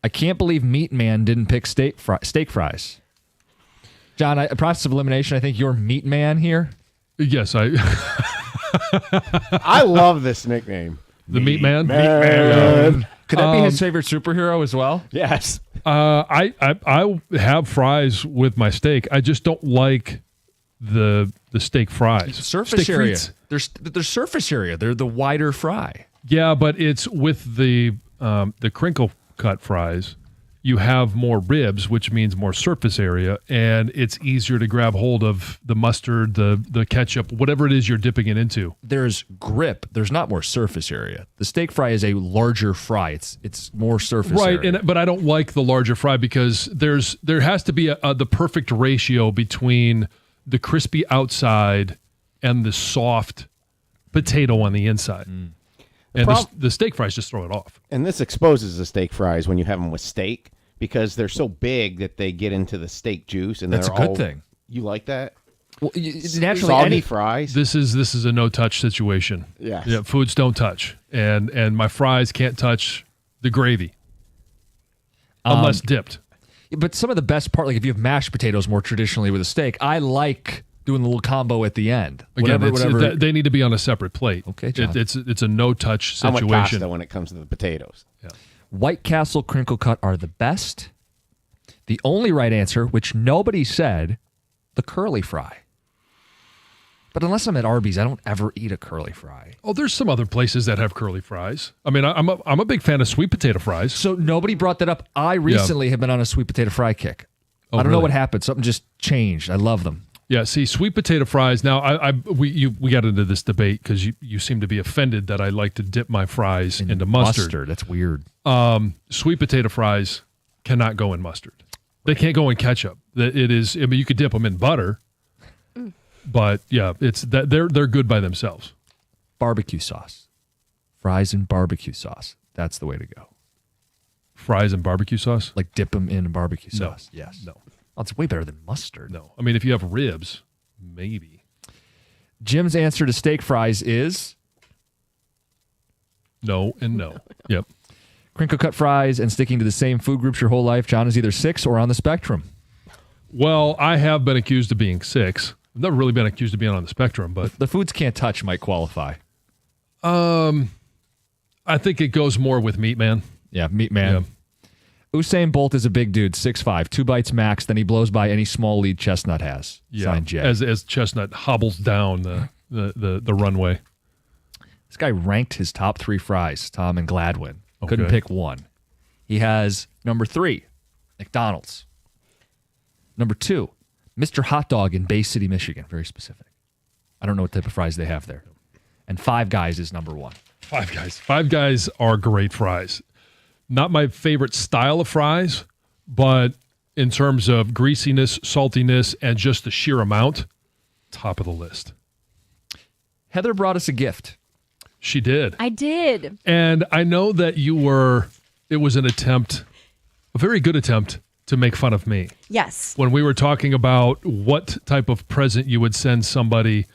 A: I can't believe Meat Man didn't pick steak fries. John, process of elimination, I think you're Meat Man here.
B: Yes,
D: I love this nickname.
B: The Meat Man?
D: Meat Man.
A: Could that be his favorite superhero as well?
D: Yes.
B: I have fries with my steak. I just don't like the steak fries.
A: Surface
B: steak
A: area.
B: Frites.
A: There's surface area. They're the wider fry.
B: Yeah, but it's with the crinkle cut fries. You have more ribs, which means more surface area, and it's easier to grab hold of the mustard, the ketchup, whatever it is you're dipping it into.
A: There's grip. There's not more surface area. The steak fry is a larger fry. It's more surface area.
B: Right, but I don't like the larger fry because there has to be the perfect ratio between the crispy outside and the soft potato on the inside. And the steak fries just throw it off.
D: And this exposes the steak fries when you have them with steak because they're so big that they get into the steak juice. And
A: that's a good thing.
D: You like that?
A: Well, naturally,
D: soggy fries.
B: This is a no touch situation.
D: Yes.
B: Yeah, foods don't touch, and my fries can't touch the gravy unless dipped.
A: But some of the best part, like if you have mashed potatoes more traditionally with a steak, I like doing the little combo at the end.
B: Again,
A: whatever.
B: They need to be on a separate plate.
A: Okay, John.
B: It's a no touch situation.
D: I'm with Costa when it comes to the potatoes.
B: Yeah.
A: White Castle crinkle cut are the best. The only right answer, which nobody said, the curly fry. But unless I'm at Arby's, I don't ever eat a curly fry.
B: Oh, there's some other places that have curly fries. I mean, I'm a big fan of sweet potato fries.
A: So nobody brought that up. I recently have been on a sweet potato fry kick.
B: Oh,
A: I don't know
B: really?
A: what happened. Something just changed. I love them.
B: Yeah, see, sweet potato fries. Now, we got into this debate because you seem to be offended that I like to dip my fries into mustard.
A: That's weird.
B: Sweet potato fries cannot go in mustard. They can't go in ketchup. It is. I mean, you could dip them in butter, but yeah, it's that they're good by themselves.
A: Barbecue sauce, fries and barbecue sauce. That's the way to go.
B: Fries and barbecue sauce,
A: like dip them in barbecue sauce.
B: No.
A: Yes.
B: No.
A: Oh, it's way better than mustard.
B: No. I mean, if you have ribs, maybe.
A: Jim's answer to steak fries is
B: no and no. Yep.
A: Crinkle cut fries and sticking to the same food groups your whole life. John is either 6 or on the spectrum.
B: Well, I have been accused of being 6. I've never really been accused of being on the spectrum, but
A: the foods can't touch might qualify.
B: I think it goes more with Meat Man.
A: Yeah, Meat Man. Yeah. Usain Bolt is a big dude, 6'5", 2 bites max, then he blows by any small lead Chestnut has.
B: Yeah,
A: Signed Jay.
B: As Chestnut hobbles down the runway.
A: This guy ranked his top 3 fries, Tom and Gladwin. Couldn't pick one. He has number 3, McDonald's. Number 2, Mr. Hot Dog in Bay City, Michigan. Very specific. I don't know what type of fries they have there. And Five Guys is number 1.
B: Five Guys. Five Guys are great fries. Not my favorite style of fries, but in terms of greasiness, saltiness, and just the sheer amount, top of the list.
A: Heather brought us a gift.
B: She did.
C: I did.
B: And I know that it was an attempt, a very good attempt, to make fun of me.
C: Yes.
B: When we were talking about what type of present you would send somebody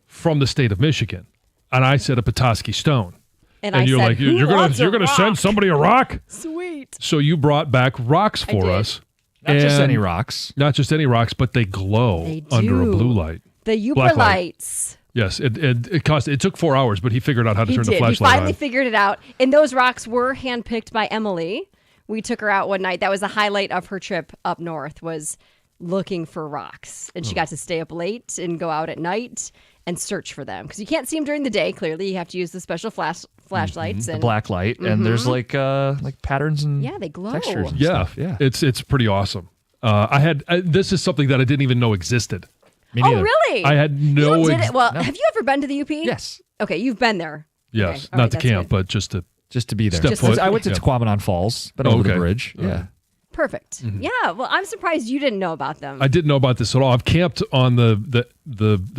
B: from the state of Michigan. And I said a Petoskey Stone.
C: And
B: you're
C: said,
B: like, you're gonna send somebody a rock?
C: Sweet.
B: So you brought back rocks for us.
A: Not just any rocks.
B: Not just any rocks, but they glow under a blue light.
C: The Uber lights.
B: Yes, it took 4 hours, but he figured out how to turn the flashlight on.
C: He finally figured it out. And those rocks were handpicked by Emily. We took her out one night. That was the highlight of her trip up north, was looking for rocks. And she got to stay up late and go out at night and search for them. Because you can't see them during the day, clearly. You have to use the special flashlights. And
A: The black light, and there's like patterns and
C: yeah, they glow.
A: textures and
B: Yeah,
A: stuff. Yeah.
B: it's pretty awesome. This is something that I didn't even know existed.
A: Me
C: Oh,
A: neither.
C: really?
B: I had no
C: You did
B: ex-
C: it. Well, have you ever been to the UP?
A: Yes.
C: Okay, you've been there.
B: Yes,
C: Okay, all
B: not
C: right,
B: to
C: that's
B: camp,
C: good.
B: but just to.
A: Just to be there.
B: Step foot.
A: I went to
B: Yeah.
A: Tequamanon Falls, been over the
B: Okay.
A: bridge.
B: All
A: Yeah.
B: right.
C: Perfect. Yeah, well, I'm surprised you didn't know about them.
B: I didn't know about this at all. I've camped on the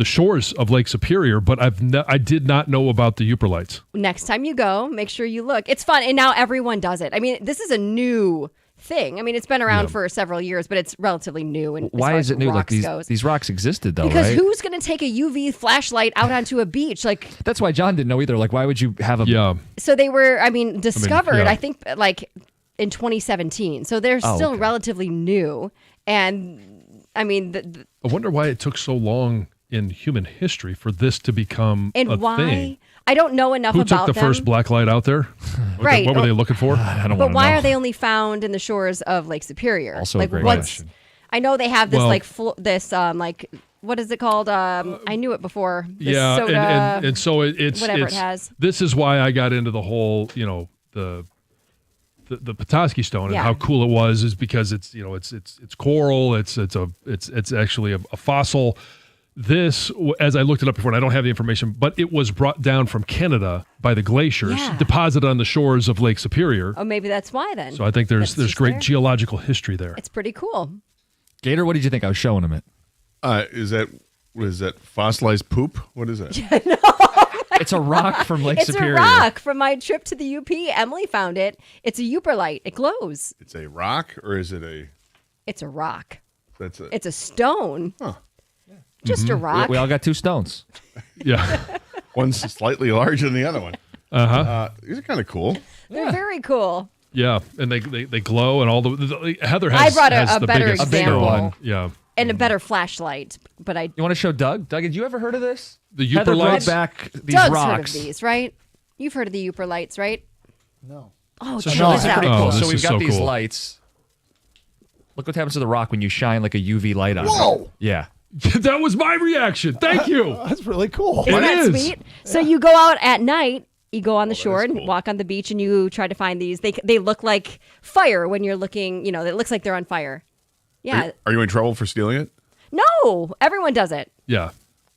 B: shores of Lake Superior, but I did not know about the Uperlights.
C: Next time you go, make sure you look. It's fun, and now everyone does it. I mean, this is a new thing. I mean, it's been around for several years, but it's relatively new. And
A: Why is it new? Like these rocks existed though,
C: Because
A: right?
C: who's going to take a UV flashlight out onto a beach? Like,
A: That's why John didn't know either. Like, why would you have a?
B: Yeah.
C: so they were, discovered,
B: yeah.
C: I think, like in 2017. So they're still
A: okay.
C: relatively new. And I mean,
B: I wonder why it took so long in human history for this to become
C: and
B: a
C: why?
B: thing.
C: I don't know enough
B: Who
C: about
B: took the
C: them.
B: first black light out there?
C: Right.
B: What were they looking for?
A: I don't
C: But
A: want to
C: why
A: know.
C: are they only found in the shores of Lake Superior?
A: Also a
C: like
A: great
C: what's?
A: question.
C: I know they have this
B: Well-
C: like what is it called? I knew it before. This
B: Yeah,
C: soda,
B: and so it's
C: whatever
B: it's,
C: it has.
B: This is why I got into the whole the Petoskey stone and
C: Yeah.
B: how cool it was is because it's it's coral, it's actually a fossil. This, as I looked it up before, and I don't have the information, but it was brought down from Canada by the glaciers,
C: Yeah.
B: deposited on the shores of Lake Superior.
C: Oh, maybe that's why then.
B: So I think
C: That's
B: there's
C: just
B: great
C: there.
B: geological history there.
C: It's pretty cool.
A: Gator, what did you think? I was showing him it.
I: What is that fossilized poop? What is that?
A: It's a rock from Lake
C: It's
A: Superior.
C: a rock from my trip to the UP. Emily found it. It's a Uperlite. It glows.
I: It's a rock, or is it a?
C: It's a rock.
I: That's a.
C: It's a stone.
I: Huh.
C: Just a
A: We,
C: rock.
A: we all got two stones.
B: Yeah.
I: One's slightly larger than the other one. These are kind of cool.
C: They're very cool.
B: Yeah, and they glow, and all Heather has.
C: I brought
B: has
C: a
B: the
C: better
B: biggest
C: example.
B: one. Yeah,
C: And a better flashlight. But I
A: You want to show Doug? Doug, had you ever heard of this?
B: the
A: Heather brought
B: Uperlights.
A: back these
C: Doug's
A: rocks.
C: heard of these, right? You've heard of the Uperlights, right?
H: No.
C: Oh,
A: So
C: check
A: no,
C: this
A: it's
C: out.
A: pretty
B: Oh,
A: cool.
B: this
A: So we've
B: is
A: got
B: so
A: these
B: cool.
A: lights. Look what happens to the rock when you shine like a UV light on it.
H: Whoa.
A: Yeah.
B: That was my reaction. Thank you.
H: That's really cool.
C: Isn't
B: It
C: that
B: is.
C: sweet? So you go out at night, you go on the shore and
I: cool.
C: walk on the beach, and you try to find these. They look like fire when you're looking. You know, it looks like they're on fire. Yeah.
I: Are you in trouble for stealing it?
C: No, everyone does it.
B: Yeah.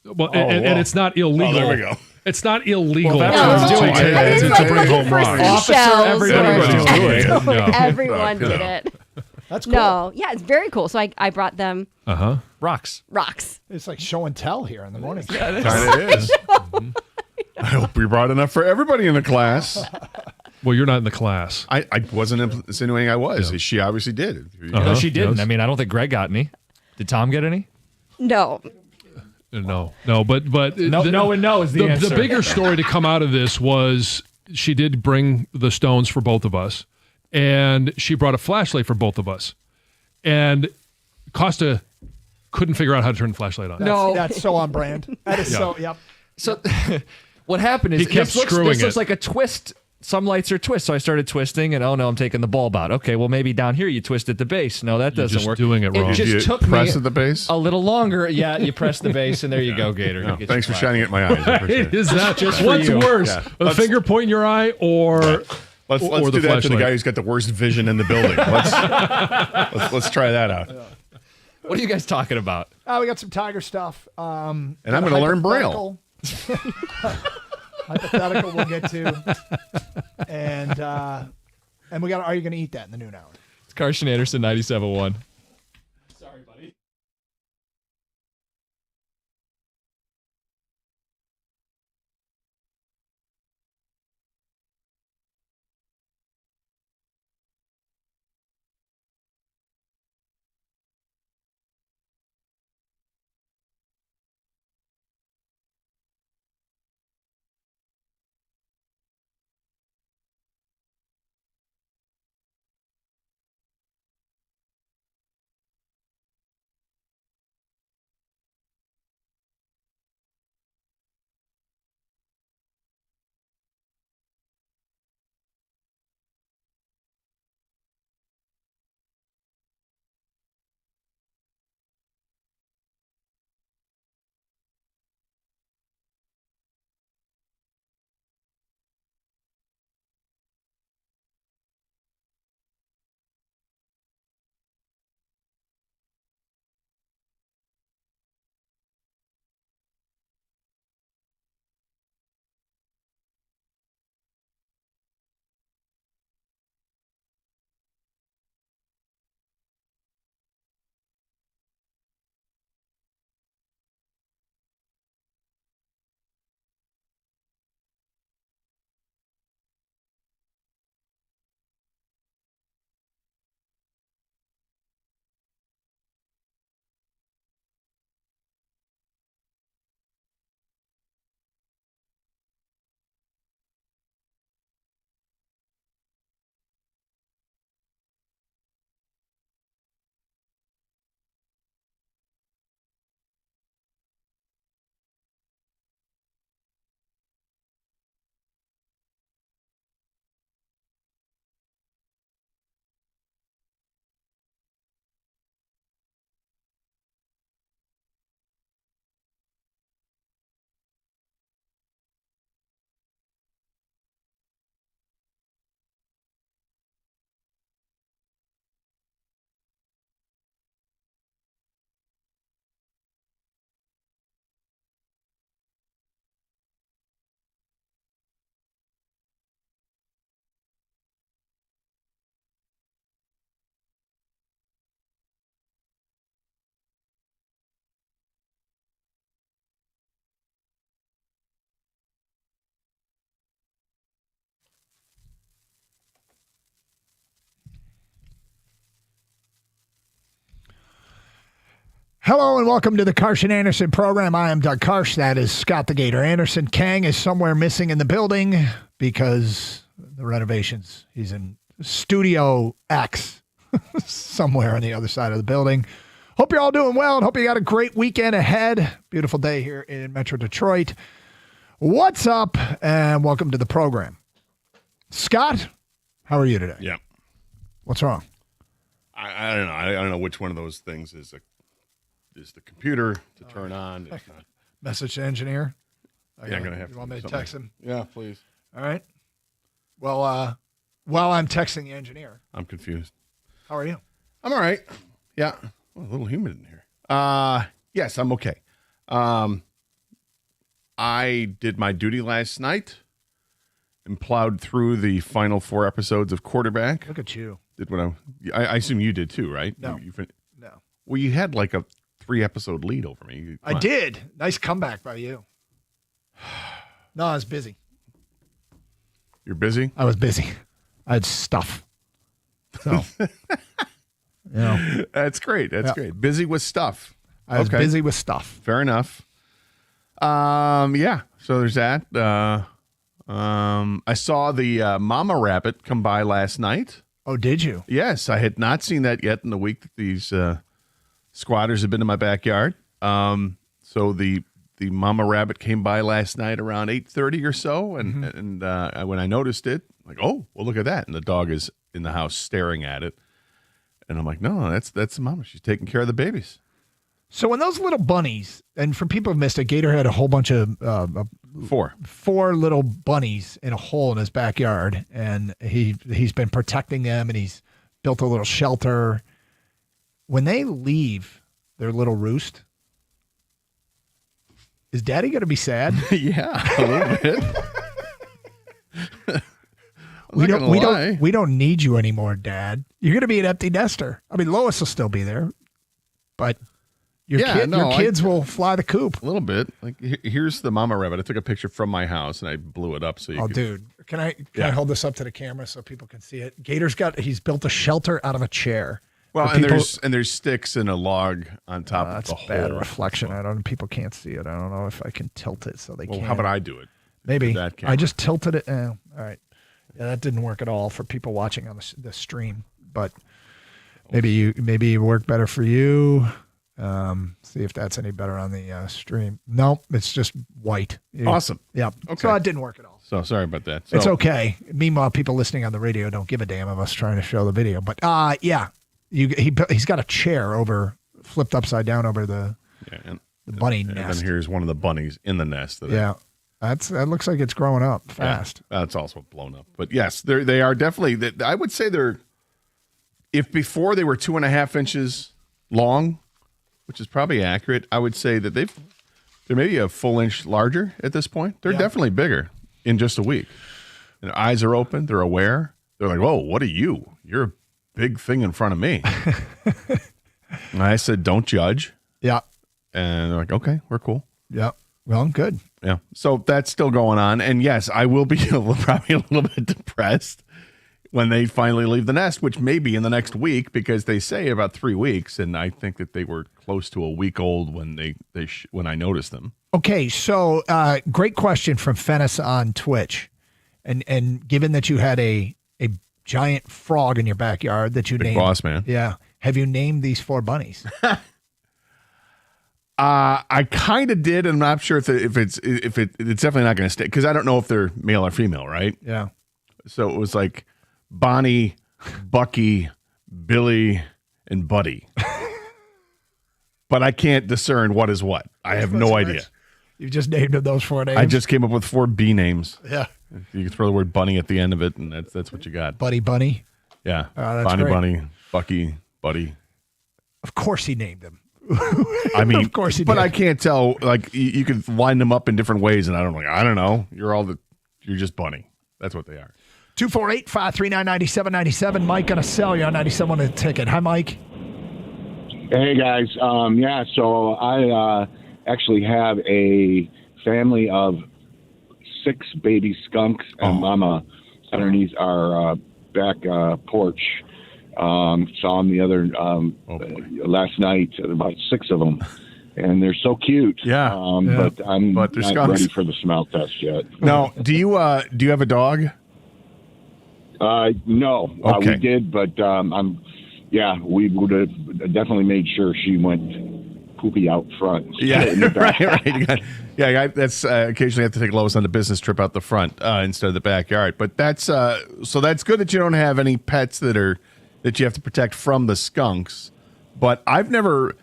B: Well, and it's not illegal.
I: Oh, there we go.
B: It's not illegal.
A: Well, that's
C: No.
A: what I was doing
C: I mean,
A: today.
C: it's
B: to
C: like
B: bring
C: looking
B: home
C: for
B: rocks.
A: Officer,
C: seashells.
A: everybody's
C: or-
A: doing it.
C: Totally,
B: Yeah.
C: everyone
I: Yeah.
C: did it.
H: That's cool.
C: No, yeah, it's very cool. So I brought them
A: Rocks.
C: rocks.
H: It's like show and tell here in the morning.
I: Kind of is. I hope we brought enough for everybody in the class.
B: Well, you're not in the class.
I: I wasn't insinuating I was. She obviously did.
A: No, she didn't.
B: Yes.
A: I mean, I don't think Greg got any. Did Tom get any?
C: No,
B: No, but
A: No and no is the answer.
B: The bigger story to come out of this was she did bring the stones for both of us, and she brought a flashlight for both of us, and Costa couldn't figure out how to turn the flashlight on.
A: No.
H: That's so on brand. That is so, yep.
A: So what happened is
B: He kept screwing
A: this looks
B: it.
A: like a twist. Some lights are twist. So I started twisting, and oh no, I'm taking the bulb out. Okay, well maybe down here you twist at the base. No, that
B: You're
A: doesn't
B: just
A: work.
B: doing it wrong.
A: It
I: Did you
A: just took me
I: press at the base?
A: a little longer. Yeah, you press the base, and there you go, Gator. You get
I: Thanks
A: your
I: for shining at my eyes. I appreciate it.
B: Is that
A: for
B: what's
A: you.
B: worse,
I: Yeah.
B: a finger point in your eye or
I: Let's
B: or
I: do
B: the
I: that to the
B: flashlight?
I: guy who's got the worst vision in the building. Let's try that out.
A: What are you guys talking about?
H: We got some Tiger stuff. And
I: I'm gonna learn Braille.
H: Hypothetical we'll get to. And we got Are You Gonna Eat That in the noon hour?
A: It's Carson Anderson, 97.1.
J: Hello and welcome to the Karsch and Anderson program. I am Doug Karsch. That is Scott the Gator Anderson. Kang is somewhere missing in the building because the renovations. He's in Studio X somewhere on the other side of the building. Hope you're all doing well and hope you got a great weekend ahead. Beautiful day here in Metro Detroit. What's up and welcome to the program. Scott, how are you today?
I: Yeah.
J: What's wrong?
I: I don't know. I don't know which one of those things is the computer to turn on. It's not.
J: Message to engineer.
I: I'm going to have
J: You
I: to.
J: want me to
I: something.
J: text him?
I: Yeah, please.
J: All right. Well, while I'm texting the engineer,
I: I'm confused.
J: how are you?
I: I'm all right. Yeah. Well, a little humid in here. Yes, I'm okay. I did my duty last night and plowed through the final 4 episodes of Quarterback.
J: Look at you.
I: Did what I assume you did too, right?
J: No.
I: No. Well, you had like a 3-episode lead over me.
J: I did. Nice comeback by you. No, I was busy.
I: You're busy?
J: I was busy. I had stuff. So,
I: That's great. That's
J: Yeah.
I: great. Busy with stuff.
J: I was busy with stuff.
I: Fair enough. Yeah. So there's that. I saw the Mama Rabbit come by last night.
J: Oh, did you?
I: Yes, I had not seen that yet in the week that these squatters have been in my backyard. So the Mama Rabbit came by last night around 8:30 or so, and when I noticed it, like, oh, well, look at that, and the dog is in the house staring at it, and I'm like, no, that's the Mama. She's taking care of the babies.
J: So when those little bunnies, and for people who missed it, Gator had a whole bunch of 4 little bunnies in a hole in his backyard, and he's been protecting them, and he's built a little shelter. When they leave their little roost, is Daddy going to be sad?
I: Yeah, a little bit.
J: We don't need you anymore, Dad. You're going to be an empty nester. I mean, Lois will still be there, but your kids will fly the coop.
I: A little bit. Like here's the Mama Rabbit. I took a picture from my house and I blew it up so you could.
J: Dude, can I hold this up to the camera so people can see it? Gator's he's built a shelter out of a chair.
I: Well, and there's sticks and a log on top of the
J: That's a bad
I: hole.
J: reflection. People can't see it. I don't know if I can tilt it so they can.
I: Well, how about I do it?
J: Maybe.
I: That camera.
J: I just tilted it. All right. Yeah, that didn't work at all for people watching on the stream, but maybe it worked better for you. See if that's any better on the stream. Nope, it's just white.
I: Awesome.
J: Yeah.
I: Okay.
J: So it didn't work at all.
I: So sorry about that.
J: It's okay. Meanwhile, people listening on the radio don't give a damn of us trying to show the video. But yeah, he's got a chair flipped upside down over the bunny nest.
I: And then here's one of the bunnies in the nest.
J: That looks like it's growing up fast.
I: Yeah, that's also blown up. But yes, they are definitely. I would say if before they were 2.5 inches long, which is probably accurate, I would say that they're maybe a full inch larger at this point. They're definitely bigger in just a week. And their eyes are open. They're aware. They're like, whoa, what are you? You're a big thing in front of me. And I said, don't judge.
J: Yeah.
I: And they're like, okay, we're cool.
J: Yeah. Well, good.
I: Yeah. So that's still going on. And yes, I will be probably a little bit depressed when they finally leave the nest, which may be in the next week because they say about 3 weeks. And I think that they were close to a week old when when I noticed them.
J: Okay. So great question from Fennis on Twitch. And given that you had a giant frog in your backyard that you
I: Big
J: named.
I: Boss Man.
J: Yeah. Have you named these 4 bunnies?
I: I kind of did. And I'm not sure if it's definitely not going to stay because I don't know if they're male or female, right?
J: Yeah.
I: So it was like Bonnie, Bucky, Billy, and Buddy. But I can't discern what is what. I have no idea.
J: You just named them those 4 names?
I: I just came up with 4 B names.
J: Yeah.
I: You can throw the word bunny at the end of it, and that's what you got.
J: Buddy Bunny?
I: Yeah.
J: That's
I: Bonnie,
J: great.
I: Bunny, Bucky, Buddy.
J: Of course he named them.
I: I mean,
J: of course he
I: but
J: did.
I: I can't tell. Like you could line them up in different ways, and I don't know. You're just Bunny. That's what they are.
J: 248-539-9797. Mike gonna sell you on 97 a ticket. Hi, Mike.
K: Hey guys. So I actually have a family of 6 baby skunks, and Mama underneath our back porch. Saw them the other last night, about 6 of them. And they're so cute.
I: Yeah.
K: But I'm
I: But they're
K: not
I: skunks.
K: ready for the smell test yet.
I: No. Do you have a dog?
K: No.
I: Okay.
K: We did, but we would have definitely made sure she went poopy out front.
I: Yeah,
K: In the back.
I: right. Yeah, that's occasionally have to take Lois on a business trip out the front instead of the backyard. But that's so that's good that you don't have any pets that you have to protect from the skunks. But I've never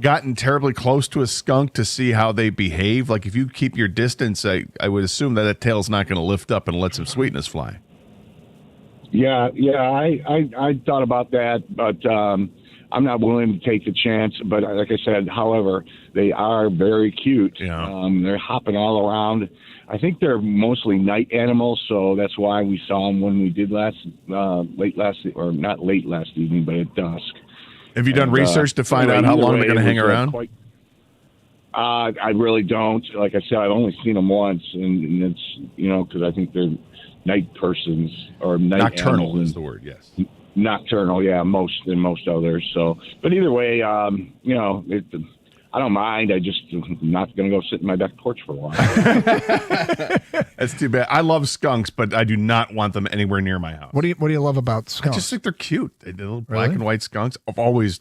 I: gotten terribly close to a skunk to see how they behave. Like if you keep your distance, I would assume that tail's not going to lift up and let some sweetness fly.
K: Yeah, I thought about that, but I'm not willing to take the chance. But like I said, however, they are very cute.
I: Yeah.
K: They're hopping all around. I think they're mostly night animals, so that's why we saw them when we did not late last evening, but at dusk.
I: Have you done research to find out how long they're going to hang around?
K: I really don't. Like I said, I've only seen them once, and it's because I think they're night persons or night
I: Nocturnal
K: animals.
I: is the word. Yes.
K: Nocturnal, yeah, most others. So, but either way, I don't mind. I just am not going to go sit in my back porch for a while.
I: That's too bad. I love skunks, but I do not want them anywhere near my house.
J: What do you love about skunks?
I: I just think they're cute. They're little black
J: Really?
I: and white skunks. I've always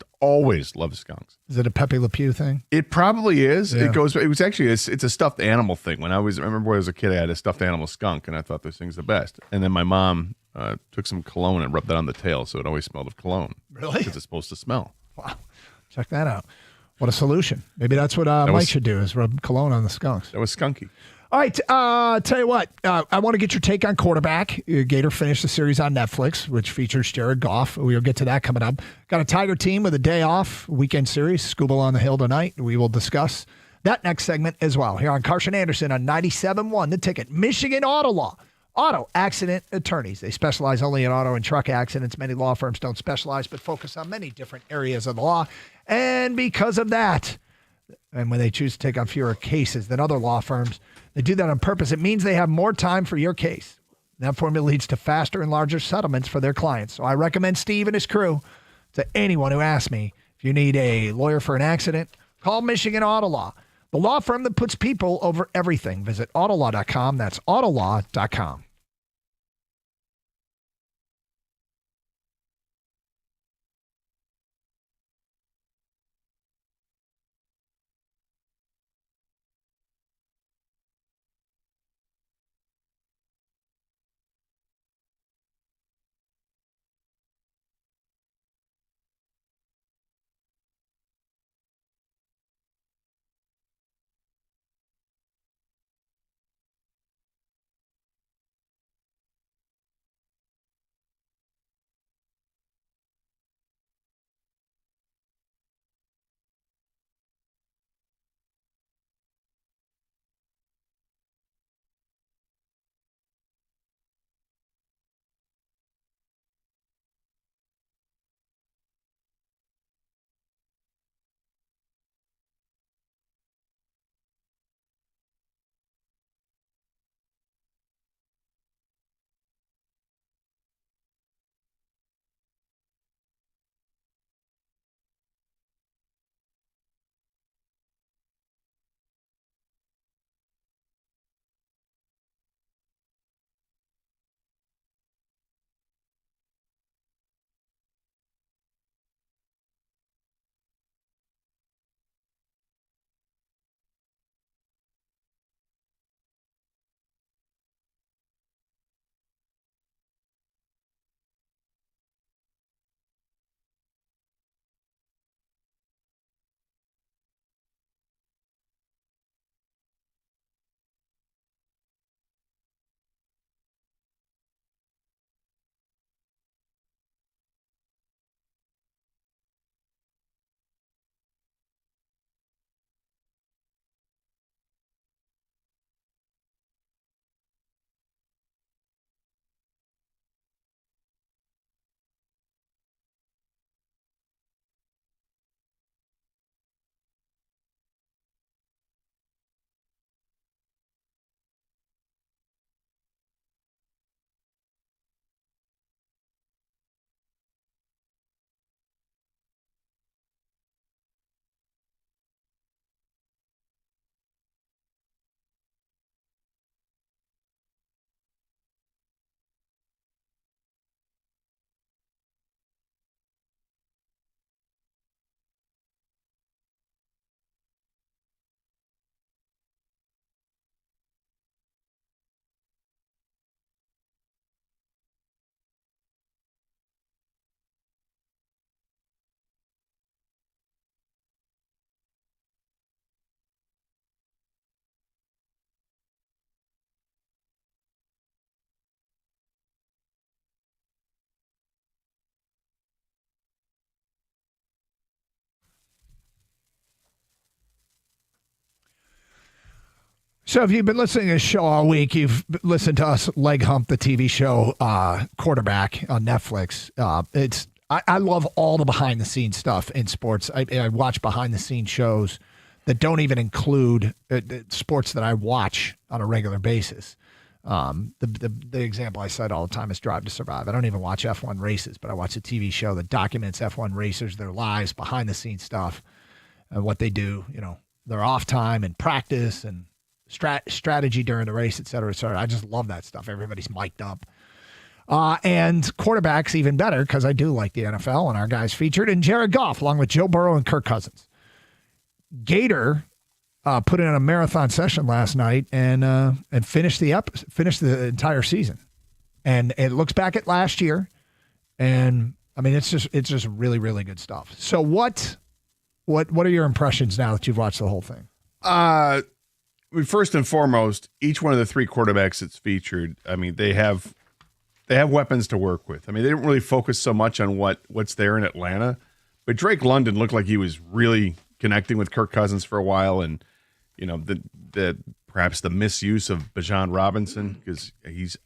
I: loved skunks.
J: Is it a Pepe Le Pew thing?
I: It probably is.
J: Yeah.
I: It's a stuffed animal thing. I remember when I was a kid, I had a stuffed animal skunk, and I thought those things the best. And then my mom took some cologne and rubbed that on the tail, so it always smelled of cologne.
J: Really?
I: Because it's supposed to smell.
J: Wow. Check that out. What a solution. Maybe that's what Mike should do, is rub cologne on the skunks.
I: That was skunky.
J: All right. Tell you what, I want to get your take on quarterback. Gator finished the series on Netflix, which features Jared Goff. We'll get to that coming up. Got a Tiger team with a day off, weekend series, Scuba on the Hill tonight. We will discuss that next segment as well. Here on Carson Anderson on 97.1 The Ticket. Michigan Auto Law. Auto accident attorneys. They specialize only in auto and truck accidents. Many law firms don't specialize, but focus on many different areas of the law. And because of that, and when they choose to take on fewer cases than other law firms, they do that on purpose. It means they have more time for your case. That formula leads to faster and larger settlements for their clients. So I recommend Steve and his crew to anyone who asks me, if you need a lawyer for an accident, call Michigan Auto Law, the law firm that puts people over everything. Visit autolaw.com. That's autolaw.com. So if you've been listening to this show all week, you've listened to us leg hump the TV show Quarterback on Netflix. I love all the behind-the-scenes stuff in sports. I watch behind-the-scenes shows that don't even include sports that I watch on a regular basis. The example I cite all the time is Drive to Survive. I don't even watch F1 races, but I watch a TV show that documents F1 racers, their lives, behind-the-scenes stuff, and what they do, their off time and practice and strategy during the race, et cetera, et cetera. I just love that stuff. Everybody's mic'd up. And quarterbacks even better because I do like the NFL, and our guys featured in Jared Goff along with Joe Burrow and Kirk Cousins. Gator put in a marathon session last night and finished the entire season. And it looks back at last year, and I mean it's just really, really good stuff. So what are your impressions now that you've watched the whole thing?
I: First and foremost, each one of the three quarterbacks that's featured, I mean, they have weapons to work with. I mean, they didn't really focus so much on what's there in Atlanta, but Drake London looked like he was really connecting with Kirk Cousins for a while, and the perhaps the misuse of Bijan Robinson because he's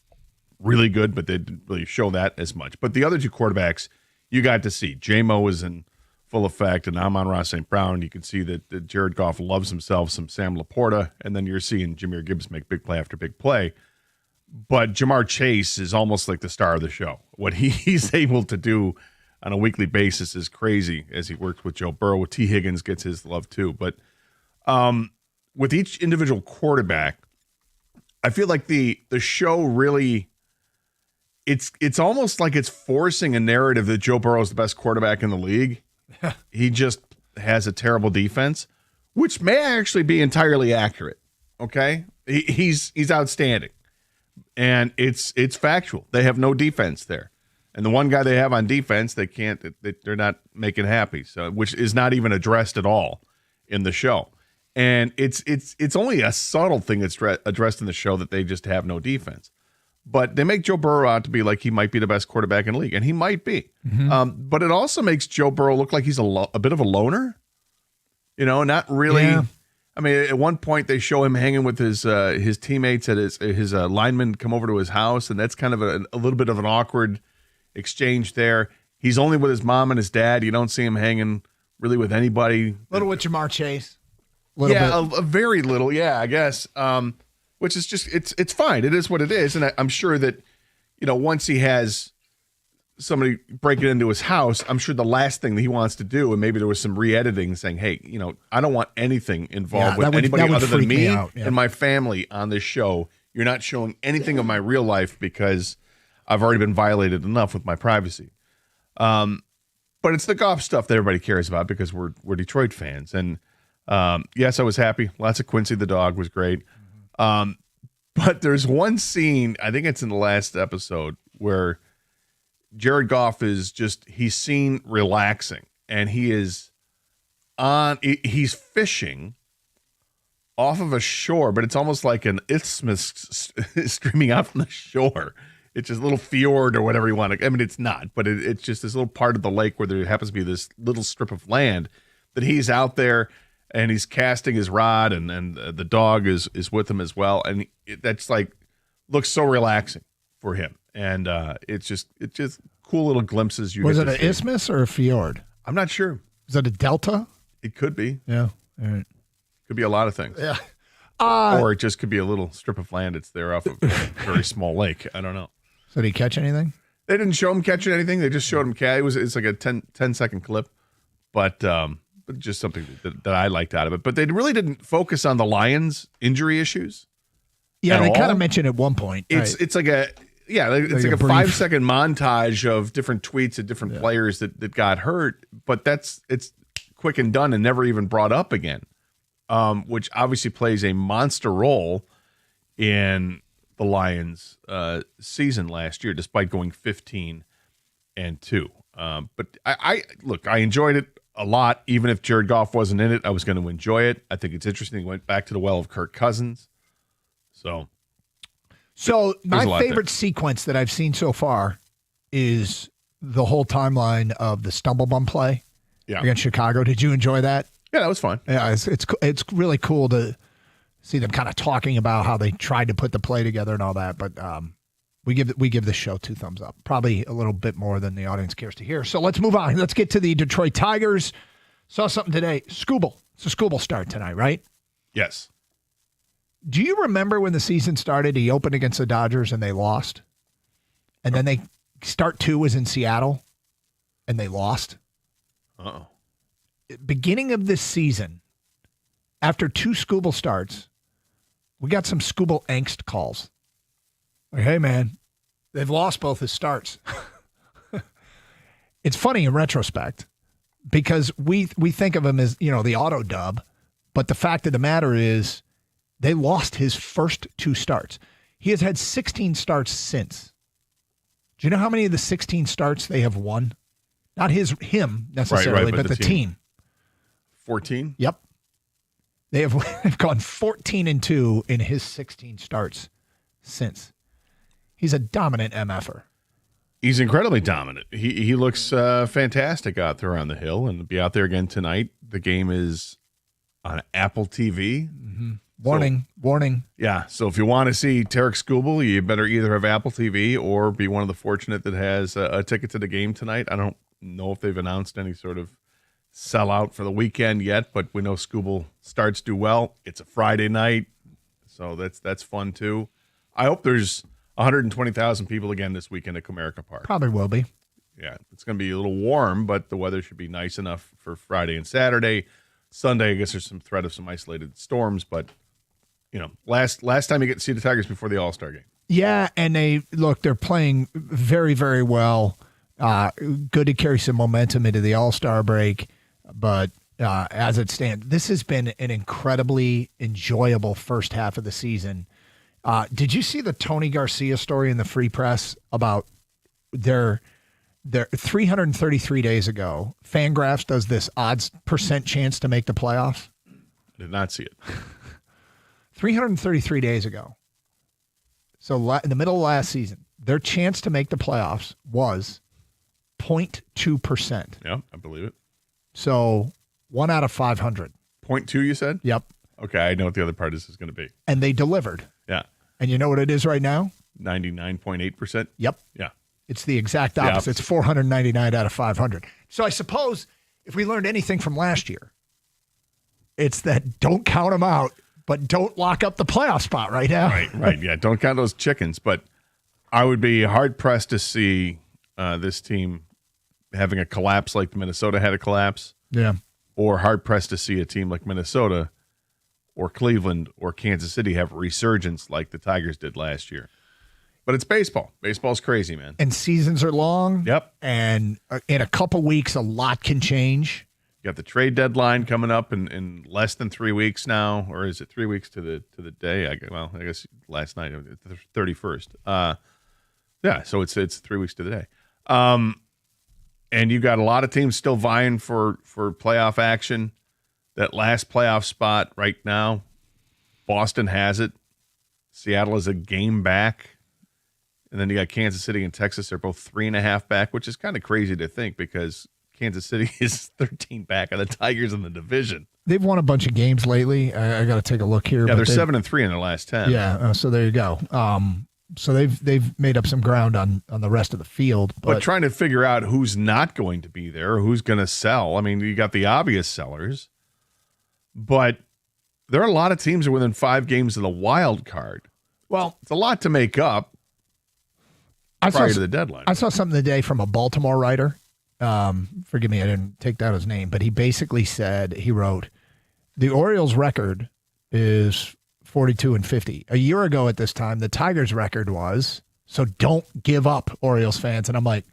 I: really good, but they didn't really show that as much. But the other two quarterbacks you got to see. J-Mo was in full effect, and Amon-Ra St. Brown. You can see that Jared Goff loves himself some Sam Laporta, and then you're seeing Jahmyr Gibbs make big play after big play. But Jamar Chase is almost like the star of the show. What he's able to do on a weekly basis is crazy as he works with Joe Burrow. T. Higgins gets his love too. But with each individual quarterback, I feel like the show really it's almost like it's forcing a narrative that Joe Burrow is the best quarterback in the league. He just has a terrible defense, which may actually be entirely accurate. Okay, he's outstanding, and it's factual. They have no defense there, and the one guy they have on defense, they're not making happy. So, which is not even addressed at all in the show, and it's only a subtle thing that's addressed in the show that they just have no defense. But they make Joe Burrow out to be like he might be the best quarterback in the league, and he might be. Mm-hmm. But it also makes Joe Burrow look like he's a bit of a loner. Not really. Yeah. I mean, at one point they show him hanging with his teammates at his linemen come over to his house, and that's kind of a little bit of an awkward exchange there. He's only with his mom and his dad. You don't see him hanging really with anybody.
J: A little with Jamar Chase.
I: A very little. Yeah, I guess. Which is just it's fine. It is what it is, and I'm sure that once he has somebody breaking into his house, I'm sure the last thing that he wants to do, and maybe there was some re-editing saying, "Hey, I don't want anything involved with anybody other than me and my family on this show. You're not showing anything of my real life because I've already been violated enough with my privacy." But it's the Goff stuff that everybody cares about because we're Detroit fans, and yes, I was happy. Lots of Quincy the dog was great. But there's one scene, I think it's in the last episode, where Jared Goff he's seen relaxing, and he's fishing off of a shore, but it's almost like an isthmus streaming out from the shore. It's just a little fjord or whatever you want to. I mean, it's not, but it's just this little part of the lake where there happens to be this little strip of land that he's out there. And he's casting his rod, and the dog is with him as well. And that's looks so relaxing for him. And it's just cool little glimpses.
J: Was it an isthmus or a fjord?
I: I'm not sure.
J: Is that a delta?
I: It could be.
J: Yeah. All right.
I: Could be a lot of things.
J: Yeah.
I: Or it just could be a little strip of land. It's there off of a very small lake. I don't know.
J: So did he catch anything?
I: They didn't show him catching anything. They just showed him it's like a 10-second clip. But just something that I liked out of it. But they really didn't focus on the Lions' injury issues.
J: Yeah, they kind of mentioned at one point.
I: It's like a 5-second montage of different tweets of different players that got hurt. But it's quick and done and never even brought up again, which obviously plays a monster role in the Lions' season last year, despite going 15-2. But I enjoyed it a lot. Even if Jared Goff wasn't in it, I was going to enjoy it. I think it's interesting. He went back to the well of Kirk Cousins. So
J: my favorite sequence that I've seen so far is the whole timeline of the stumble bum play against Chicago. Did you enjoy that?
I: Yeah, that was fun.
J: Yeah, it's really cool to see them kind of talking about how they tried to put the play together and all that. But we give this show 2 thumbs up, probably a little bit more than the audience cares to hear. So let's move on. Let's get to the Detroit Tigers. Saw something today. Skubal. It's a Skubal start tonight, right?
I: Yes.
J: Do you remember when the season started, he opened against the Dodgers and they lost? And then start 2 was in Seattle and they lost?
I: Uh-oh.
J: Beginning of this season, after 2 Skubal starts, we got some Skubal angst calls. Like, hey, man, they've lost both his starts. It's funny in retrospect because we think of him as, the auto dub, but the fact of the matter is they lost his first 2 starts. He has had 16 starts since. Do you know how many of the 16 starts they have won? Not him necessarily, but the team.
I: 14?
J: Yep. They've gone 14-2 in his 16 starts since. He's a dominant MFer.
I: He's incredibly dominant. He looks fantastic out there on the hill, and be out there again tonight. The game is on Apple TV.
J: Mm-hmm. Warning.
I: Yeah, so if you want to see Tarik Skubal, you better either have Apple TV or be one of the fortunate that has a ticket to the game tonight. I don't know if they've announced any sort of sellout for the weekend yet, but we know Skubal starts do well. It's a Friday night, so that's fun too. I hope there's 120,000 people again this weekend at Comerica Park.
J: Probably will be.
I: Yeah, it's going to be a little warm, but the weather should be nice enough for Friday and Saturday. Sunday, I guess there's some threat of some isolated storms, but last time you get to see the Tigers before the All-Star game.
J: Yeah, and they're playing very, very well. Good to carry some momentum into the All-Star break, but as it stands, this has been an incredibly enjoyable first half of the season. Did you see the Tony Garcia story in the Free Press about their 333 days ago? Fangraphs does this odds % chance to make the playoffs.
I: I did not see it.
J: 333 days ago. So in the middle of last season, their chance to make the playoffs was 0.2%.
I: Yeah, I believe it.
J: So 1 out of 500.
I: 0.2, you said?
J: Yep.
I: Okay, I know what the other part is going to be.
J: And they delivered.
I: Yeah.
J: And you know what it is right now?
I: 99.8%?
J: Yep.
I: Yeah.
J: It's the exact opposite. It's 499 out of 500. So I suppose if we learned anything from last year, it's that don't count them out, but don't lock up the playoff spot right now.
I: Right. Yeah, don't count those chickens. But I would be hard-pressed to see this team having a collapse like Minnesota had a collapse.
J: Yeah.
I: Or hard-pressed to see a team like Minnesota or Cleveland or Kansas City have a resurgence like the Tigers did last year. But it's baseball. Baseball's crazy, man.
J: And seasons are long.
I: Yep.
J: And in a couple weeks, a lot can change.
I: You got the trade deadline coming up in less than 3 weeks now, or is it 3 weeks to the day? I guess last night, the 31st. Yeah, so it's 3 weeks to the day. And you got a lot of teams still vying for playoff action. That last playoff spot right now, Boston has it. Seattle is a game back. And then you got Kansas City and Texas. They're both 3.5 back, which is kind of crazy to think because Kansas City is 13 back on the Tigers in the division.
J: They've won a bunch of games lately. I got to take a look here.
I: Yeah, they're 7-3 in their last 10.
J: Yeah, so there you go. So they've made up some ground on the rest of the field.
I: But trying to figure out who's not going to be there, or who's going to sell. I mean, you got the obvious sellers, but there are a lot of teams that are within 5 games of the wild card.
J: Well,
I: it's a lot to make up prior to the deadline.
J: I saw something today from a Baltimore writer. Forgive me, I didn't take down his name, but he basically said, he wrote, the Orioles record is 42-50. A year ago at this time, the Tigers record was, so don't give up, Orioles fans. And I'm like,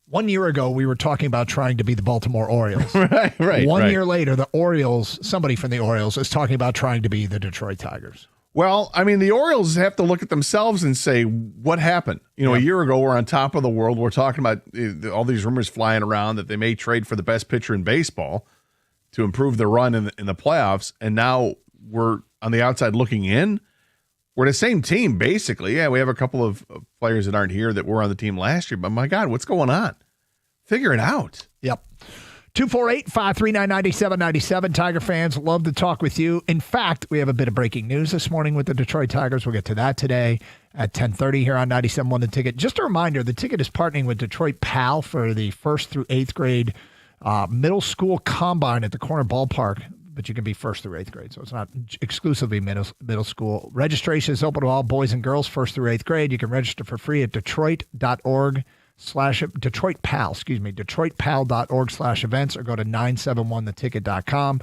J: 1 year ago, we were talking about trying to be the Baltimore Orioles.
I: right.
J: One year later, the Orioles, somebody from the Orioles is talking about trying to be the Detroit Tigers.
I: Well, I mean, the Orioles have to look at themselves and say, what happened? A year ago, we're on top of the world. We're talking about all these rumors flying around that they may trade for the best pitcher in baseball to improve their run in the playoffs. And now we're on the outside looking in. We're the same team, basically. Yeah, we have a couple of players that aren't here that were on the team last year. But, my God, what's going on? Figure it out.
J: Yep. 248-539-9797. Tiger fans, love to talk with you. In fact, we have a bit of breaking news this morning with the Detroit Tigers. We'll get to that today at 10:30 here on 97.1 The Ticket. Just a reminder, The Ticket is partnering with Detroit PAL for the 1st through 8th grade middle school combine at the Corner Ballpark, but you can be 1st through 8th grade, so it's not exclusively middle school. Registration is open to all boys and girls 1st through 8th grade. You can register for free at detroitpal.org/events, or go to 971theticket.com.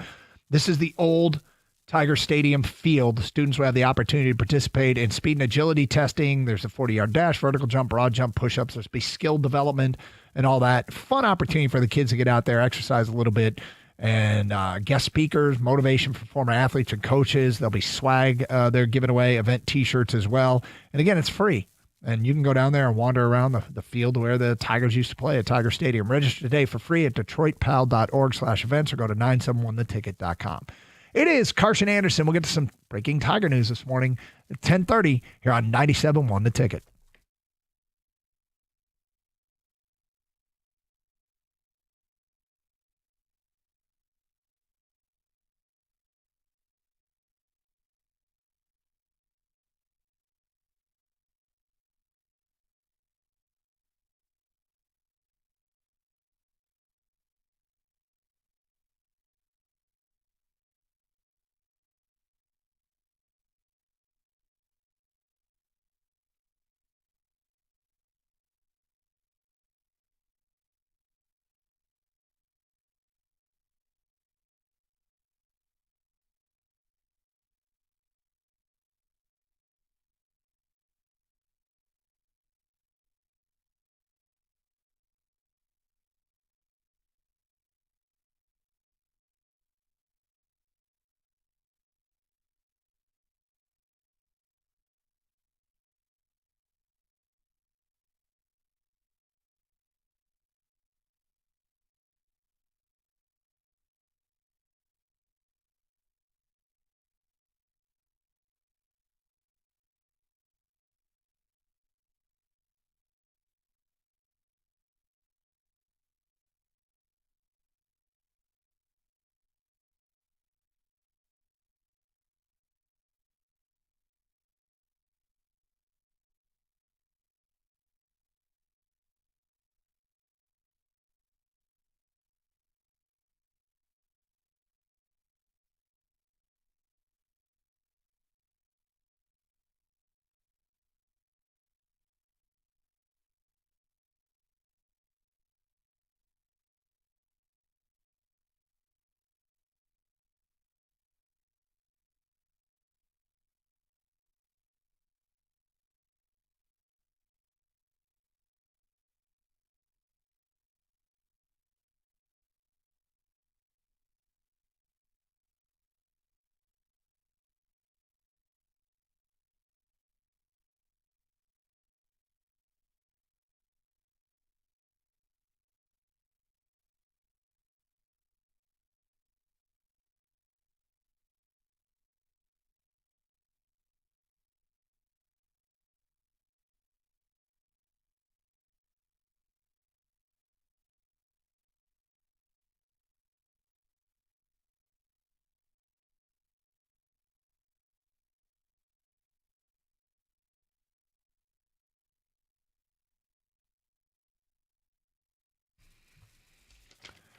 J: This is the old Tiger Stadium field. Students will have the opportunity to participate in speed and agility testing. There's a 40-yard dash, vertical jump, broad jump, push-ups. There's be skill development and all that. Fun opportunity for the kids to get out there, exercise a little bit, and guest speakers, motivation for former athletes and coaches. There'll be swag they're giving away, event T-shirts as well. And again, it's free. And you can go down there and wander around the field where the Tigers used to play at Tiger Stadium. Register today for free at detroitpal.org/events, or go to 971theticket.com. It is Carson Anderson. We'll get to some breaking Tiger news this morning at 10:30 here on 97.1 The Ticket.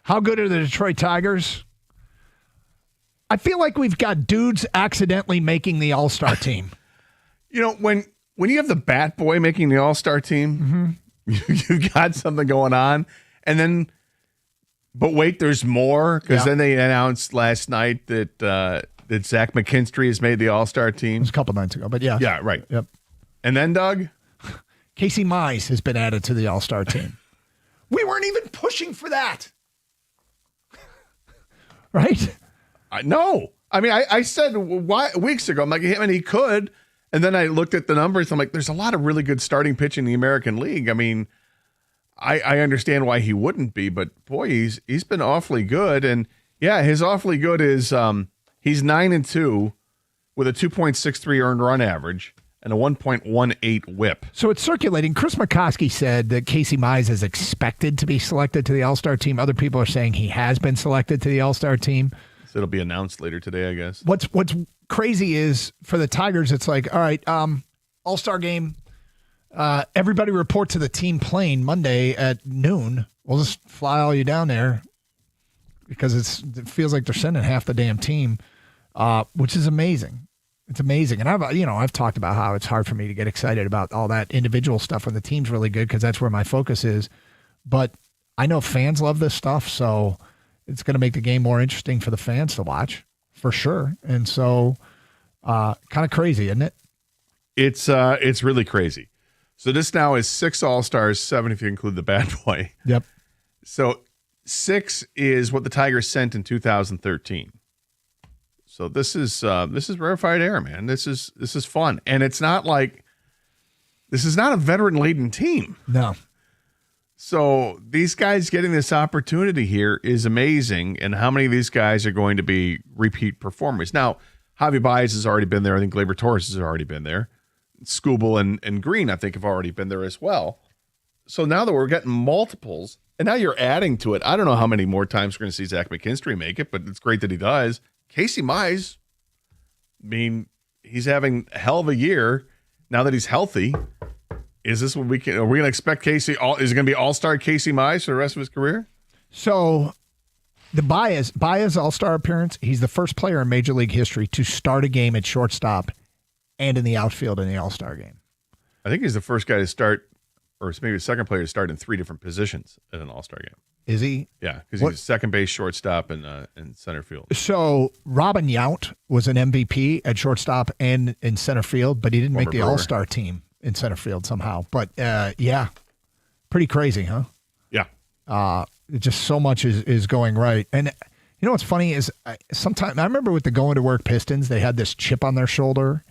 J: How good are the Detroit Tigers? I feel like we've got dudes accidentally making the All-Star team.
I: You know, when you have the bat boy making the All-Star team, you've got something going on. And then, but wait, there's more, because then they announced last night that Zach McKinstry has made the All-Star team.
J: It was a couple nights ago, but yeah.
I: Yeah, right.
J: Yep.
I: And then, Doug?
J: Casey Mize has been added to the All-Star team. We weren't even pushing for that. Right?
I: No. I mean, I said weeks ago, I'm like, I mean, he could. And then I looked at the numbers. I'm like, there's a lot of really good starting pitch in the American League. I mean, I understand why he wouldn't be, but boy, he's been awfully good. And yeah, his awfully good is he's 9-2 with a 2.63 earned run average. and a 1.18 whip.
J: So it's circulating. Chris McCoskey said that Casey Mize is expected to be selected to the All-Star team. Other people are saying he has been selected to the All-Star team.
I: So it'll be announced later today, I guess.
J: What's crazy is for the Tigers, it's like, all right, All-Star game, everybody report to the team plane Monday at noon. We'll just fly all you down there because it feels like they're sending half the damn team, which is amazing. It's amazing. And I've talked about how it's hard for me to get excited about all that individual stuff when the team's really good because that's where my focus is. But I know fans love this stuff, so it's going to make the game more interesting for the fans to watch for sure. And so kind of crazy, isn't it?
I: It's really crazy. So this now is 6 All-Stars, 7 if you include the bad boy.
J: Yep.
I: So 6 is what the Tigers sent in 2013. So this is rarefied air, man. This is fun, and it's not like this is not a veteran-laden team.
J: No.
I: So these guys getting this opportunity here is amazing, and how many of these guys are going to be repeat performers? Now, Javi Baez has already been there. I think Gleyber Torres has already been there. Skubal and Green, I think, have already been there as well. So now that we're getting multiples, and now you're adding to it. I don't know how many more times we're going to see Zach McKinstry make it, but it's great that he does. Casey Mize, I mean, he's having a hell of a year now that he's healthy. Is this what are we going to expect Casey? Is it going to be All-Star Casey Mize for the rest of his career?
J: So the Baez All-Star appearance, he's the first player in Major League history to start a game at shortstop and in the outfield in the All-Star game.
I: I think he's the first guy to start, or maybe the second player to start in 3 different positions in an All-Star game.
J: Is he?
I: Yeah, because he's second base, shortstop, and center field.
J: So Robin Yount was an MVP at shortstop and in center field, but he didn't make the All-Star team in center field somehow. But yeah, pretty crazy, huh?
I: Yeah.
J: Just so much is going right. And you know what's funny is sometimes I remember with the Going to Work Pistons, they had this chip on their shoulder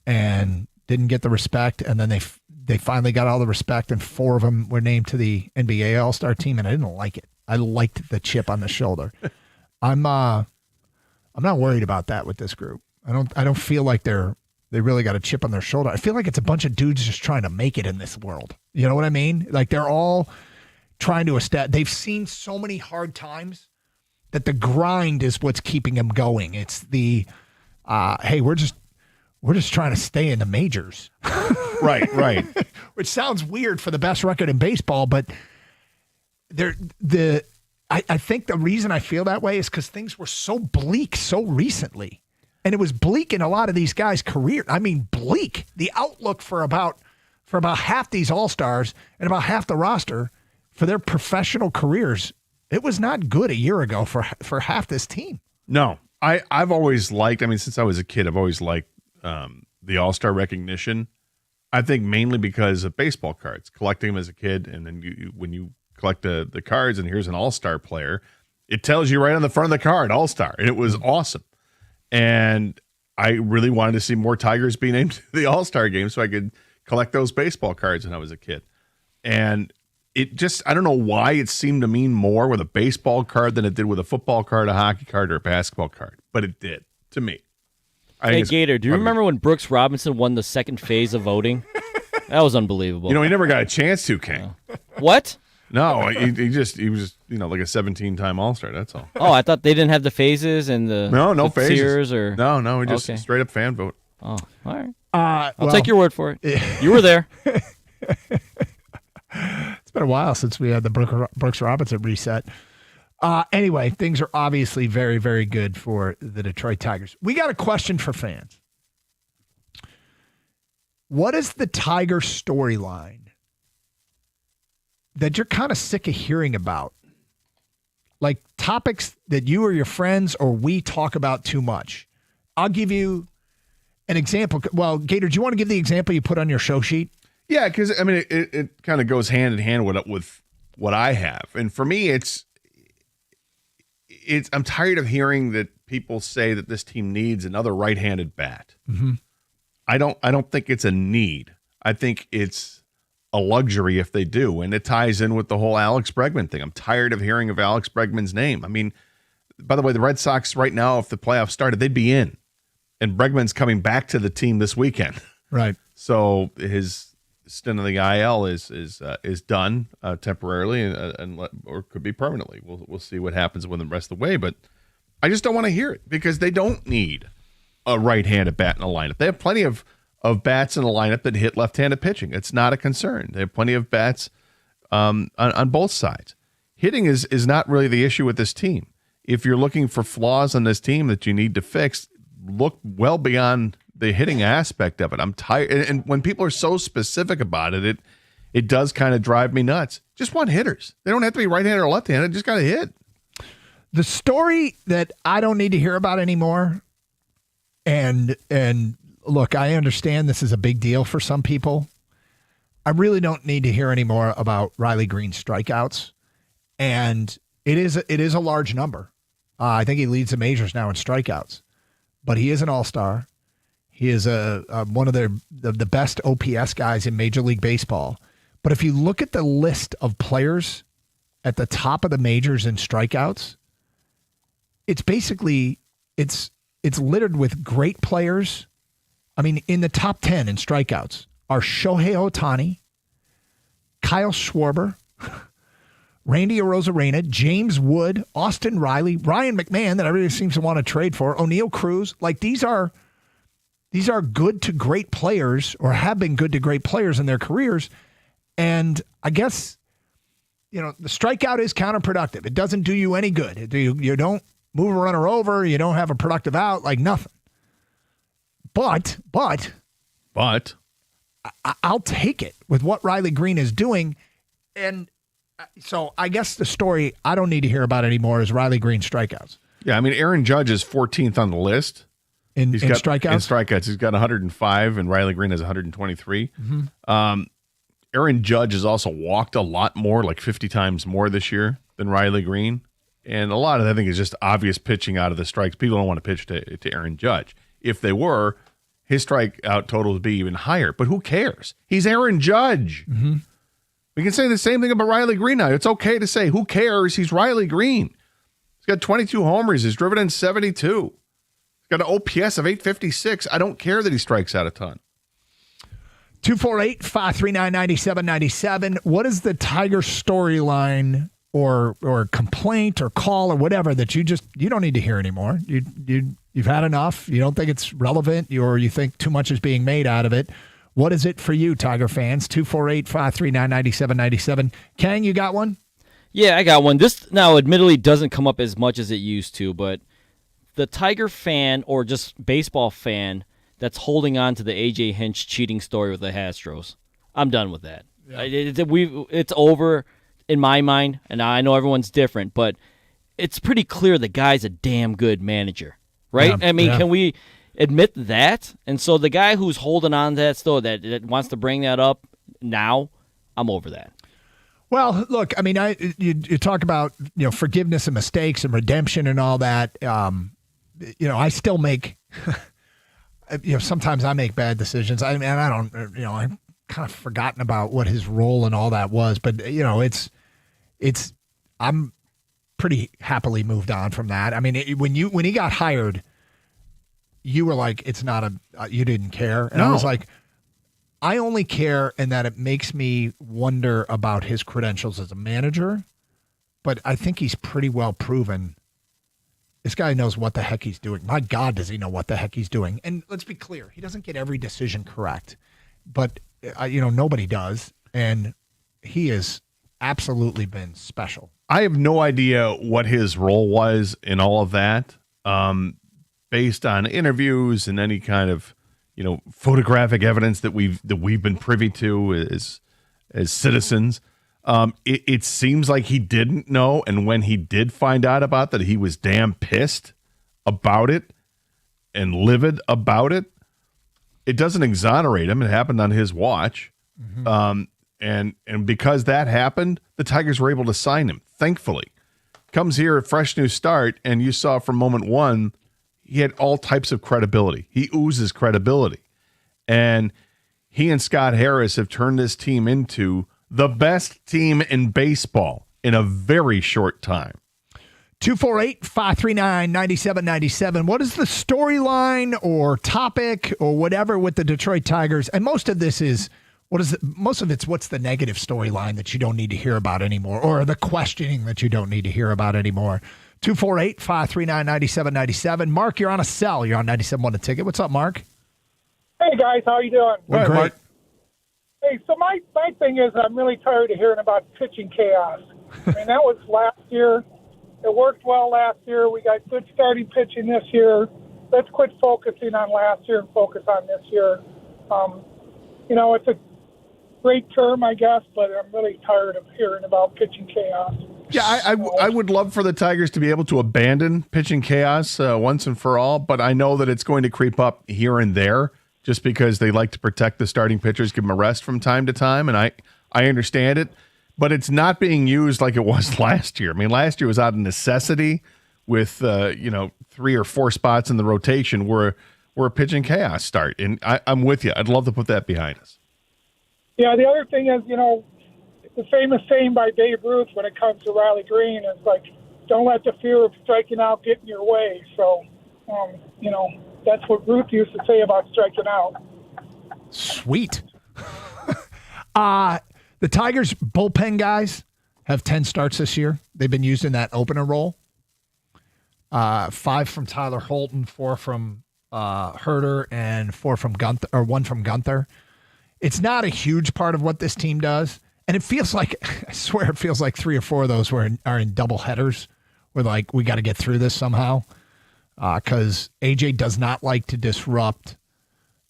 J: and didn't get the respect, and then they finally got all the respect, and 4 of them were named to the NBA All-Star team, and I didn't like it. I liked the chip on the shoulder. I'm not worried about that with this group. I don't feel like they really got a chip on their shoulder. I feel like it's a bunch of dudes just trying to make it in this world. You know what I mean? Like they're all trying to establish. They've seen so many hard times that the grind is what's keeping them going. It's the hey, we're just trying to stay in the majors.
I: Right.
J: Which sounds weird for the best record in baseball, but I think the reason I feel that way is because things were so bleak so recently. And it was bleak in a lot of these guys' career. I mean, bleak. The outlook for about half these All-Stars and about half the roster for their professional careers, it was not good a year ago for half this team.
I: No. I've always liked, since I was a kid, I've always liked the All-Star recognition. I think mainly because of baseball cards, collecting them as a kid, and then when you collect the cards and here's an All-Star player, it tells you right on the front of the card, All-Star, and it was awesome. And I really wanted to see more Tigers be named to the All-Star game so I could collect those baseball cards when I was a kid. And it just, I don't know why it seemed to mean more with a baseball card than it did with a football card, a hockey card, or a basketball card. But it did, to me.
L: Hey, Gator, do you remember when Brooks Robinson won the second phase of voting? That was unbelievable.
I: He never got a chance to, King.
L: What?
I: No, he was just like a 17-time All-Star. That's all.
L: Oh, I thought they didn't have the phases and the
I: no phases.
L: Tiers or
I: no, just straight up fan vote.
L: Oh, all right. I'll take your word for it. You were there.
J: It's been a while since we had the Brooks Robinson reset. Anyway, things are obviously very, very good for the Detroit Tigers. We got a question for fans. What is the Tiger storyline that you're kind of sick of hearing about? Like topics that you or your friends or we talk about too much. I'll give you an example. Well, Gator, do you want to give the example you put on your show sheet?
I: Yeah, because it kind of goes hand in hand with what I have, and for me, it's I'm tired of hearing that people say that this team needs another right-handed bat.
J: Mm-hmm.
I: I don't think it's a need. I think it's a luxury if they do, and it ties in with the whole Alex Bregman thing. I'm tired of hearing of Alex Bregman's name. By the way, the Red Sox right now, if the playoffs started, they'd be in, and Bregman's coming back to the team this weekend.
J: Right.
I: So his stint on the IL is done temporarily, or could be permanently. We'll see what happens with the rest of the way. But I just don't want to hear it because they don't need a right-handed bat in the lineup. They have plenty of bats in the lineup that hit left-handed pitching. It's not a concern. They have plenty of bats on both sides. Hitting is not really the issue with this team. If you're looking for flaws on this team that you need to fix, look well beyond the hitting aspect of it. I'm tired. And when people are so specific about it, it does kind of drive me nuts. Just want hitters. They don't have to be right-handed or left-handed. Just got to hit.
J: The story that I don't need to hear about anymore, and look, I understand this is a big deal for some people. I really don't need to hear anymore about Riley Green's strikeouts. And it is a large number. I think he leads the majors now in strikeouts. But he is an all-star. He is one of the best OPS guys in Major League Baseball. But if you look at the list of players at the top of the majors in strikeouts, it's basically it's littered with great players. I mean, in the top 10 in strikeouts are Shohei Ohtani, Kyle Schwarber, Randy Arozarena, James Wood, Austin Riley, Ryan McMahon that everybody seems to want to trade for, O'Neal Cruz. Like these are good to great players, or have been good to great players in their careers. And I guess, the strikeout is counterproductive. It doesn't do you any good. You don't move a runner over. You don't have a productive out, like nothing. But I'll take it with what Riley Green is doing. And so I guess the story I don't need to hear about anymore is Riley Green strikeouts.
I: Yeah, I mean, Aaron Judge is 14th on the list.
J: In strikeouts?
I: In strikeouts. He's got 105, and Riley Green has 123.
J: Mm-hmm.
I: Aaron Judge has also walked a lot more, like 50 times more this year than Riley Green. And a lot of that, I think, is just obvious pitching out of the strikes. People don't want to pitch to Aaron Judge. If they were, his strikeout total would be even higher. But who cares? He's Aaron Judge.
J: Mm-hmm.
I: We can say the same thing about Riley Green now. It's okay to say, who cares? He's Riley Green. He's got 22 homers. He's driven in 72. He's got an OPS of 856. I don't care that he strikes out a ton.
J: 248-539-9797. What is the Tiger storyline or complaint or call or whatever that you don't need to hear anymore? You've had enough. You don't think it's relevant, or you think too much is being made out of it. What is it for you, Tiger fans? 248-539-9797. Kang, you got one?
L: Yeah, I got one. This now admittedly doesn't come up as much as it used to, but the Tiger fan or just baseball fan that's holding on to the A.J. Hinch cheating story with the Astros, I'm done with that. Yeah. It's over in my mind, and I know everyone's different, but it's pretty clear the guy's a damn good manager, right?
J: Yeah,
L: I mean, Can we admit that? And so the guy who's holding on to that still, that wants to bring that up now, I'm over that.
J: Well, look, I mean, you talk about forgiveness and mistakes and redemption and all that. I still make sometimes I make bad decisions. I mean, I don't. I've kind of forgotten about what his role and all that was, but it's. I'm pretty happily moved on from that. I mean, when he got hired, you were like, it's not you didn't care. And I was like, I only care in that it makes me wonder about his credentials as a manager, but I think he's pretty well proven. This guy knows what the heck he's doing. My God, does he know what the heck he's doing? And let's be clear, he doesn't get every decision correct, but nobody does. And he has absolutely been special.
I: I have no idea what his role was in all of that. Based on interviews and any kind of, photographic evidence that we've been privy to as citizens, it seems like he didn't know. And when he did find out about that, he was damn pissed about it and livid about it. It doesn't exonerate him. It happened on his watch. Mm-hmm. And because that happened, the Tigers were able to sign him, thankfully. Comes here, a fresh new start, and you saw from moment one, he had all types of credibility. He oozes credibility. And he and Scott Harris have turned this team into the best team in baseball in a very short time.
J: 248-539-9797. What is the storyline or topic or whatever with the Detroit Tigers? And most of this is, most of it's what's the negative storyline that you don't need to hear about anymore, or the questioning that you don't need to hear about anymore. 248-539-9797. Mark, you're on a cell. You're on 97.1 The Ticket. What's up, Mark?
M: Hey, guys. How you doing?
J: We're great.
I: Mark.
M: Hey, so my thing is I'm really tired of hearing about pitching chaos. I mean, that was last year. It worked well last year. We got good starting pitching this year. Let's quit focusing on last year and focus on this year. It's a great term, I guess, but I'm really tired of hearing about pitching chaos.
I: Yeah, I would love for the Tigers to be able to abandon pitching chaos once and for all, but I know that it's going to creep up here and there just because they like to protect the starting pitchers, give them a rest from time to time, and I understand it, but it's not being used like it was last year. I mean, last year was out of necessity with 3 or 4 spots in the rotation where pitching chaos start, and I'm with you. I'd love to put that behind us.
M: Yeah, the other thing is, the famous saying by Babe Ruth when it comes to Riley Green is like, don't let the fear of striking out get in your way. So, that's what Ruth used to say about striking out.
J: Sweet. The Tigers bullpen guys have 10 starts this year. They've been used in that opener role. 5 from Tyler Holton, 4 from Herter, and 4 from Gunther, or 1 from Gunther. It's not a huge part of what this team does. And it feels like, I swear it feels like 3 or 4 of those are in double headers. We're like, we got to get through this somehow. Because AJ does not like to disrupt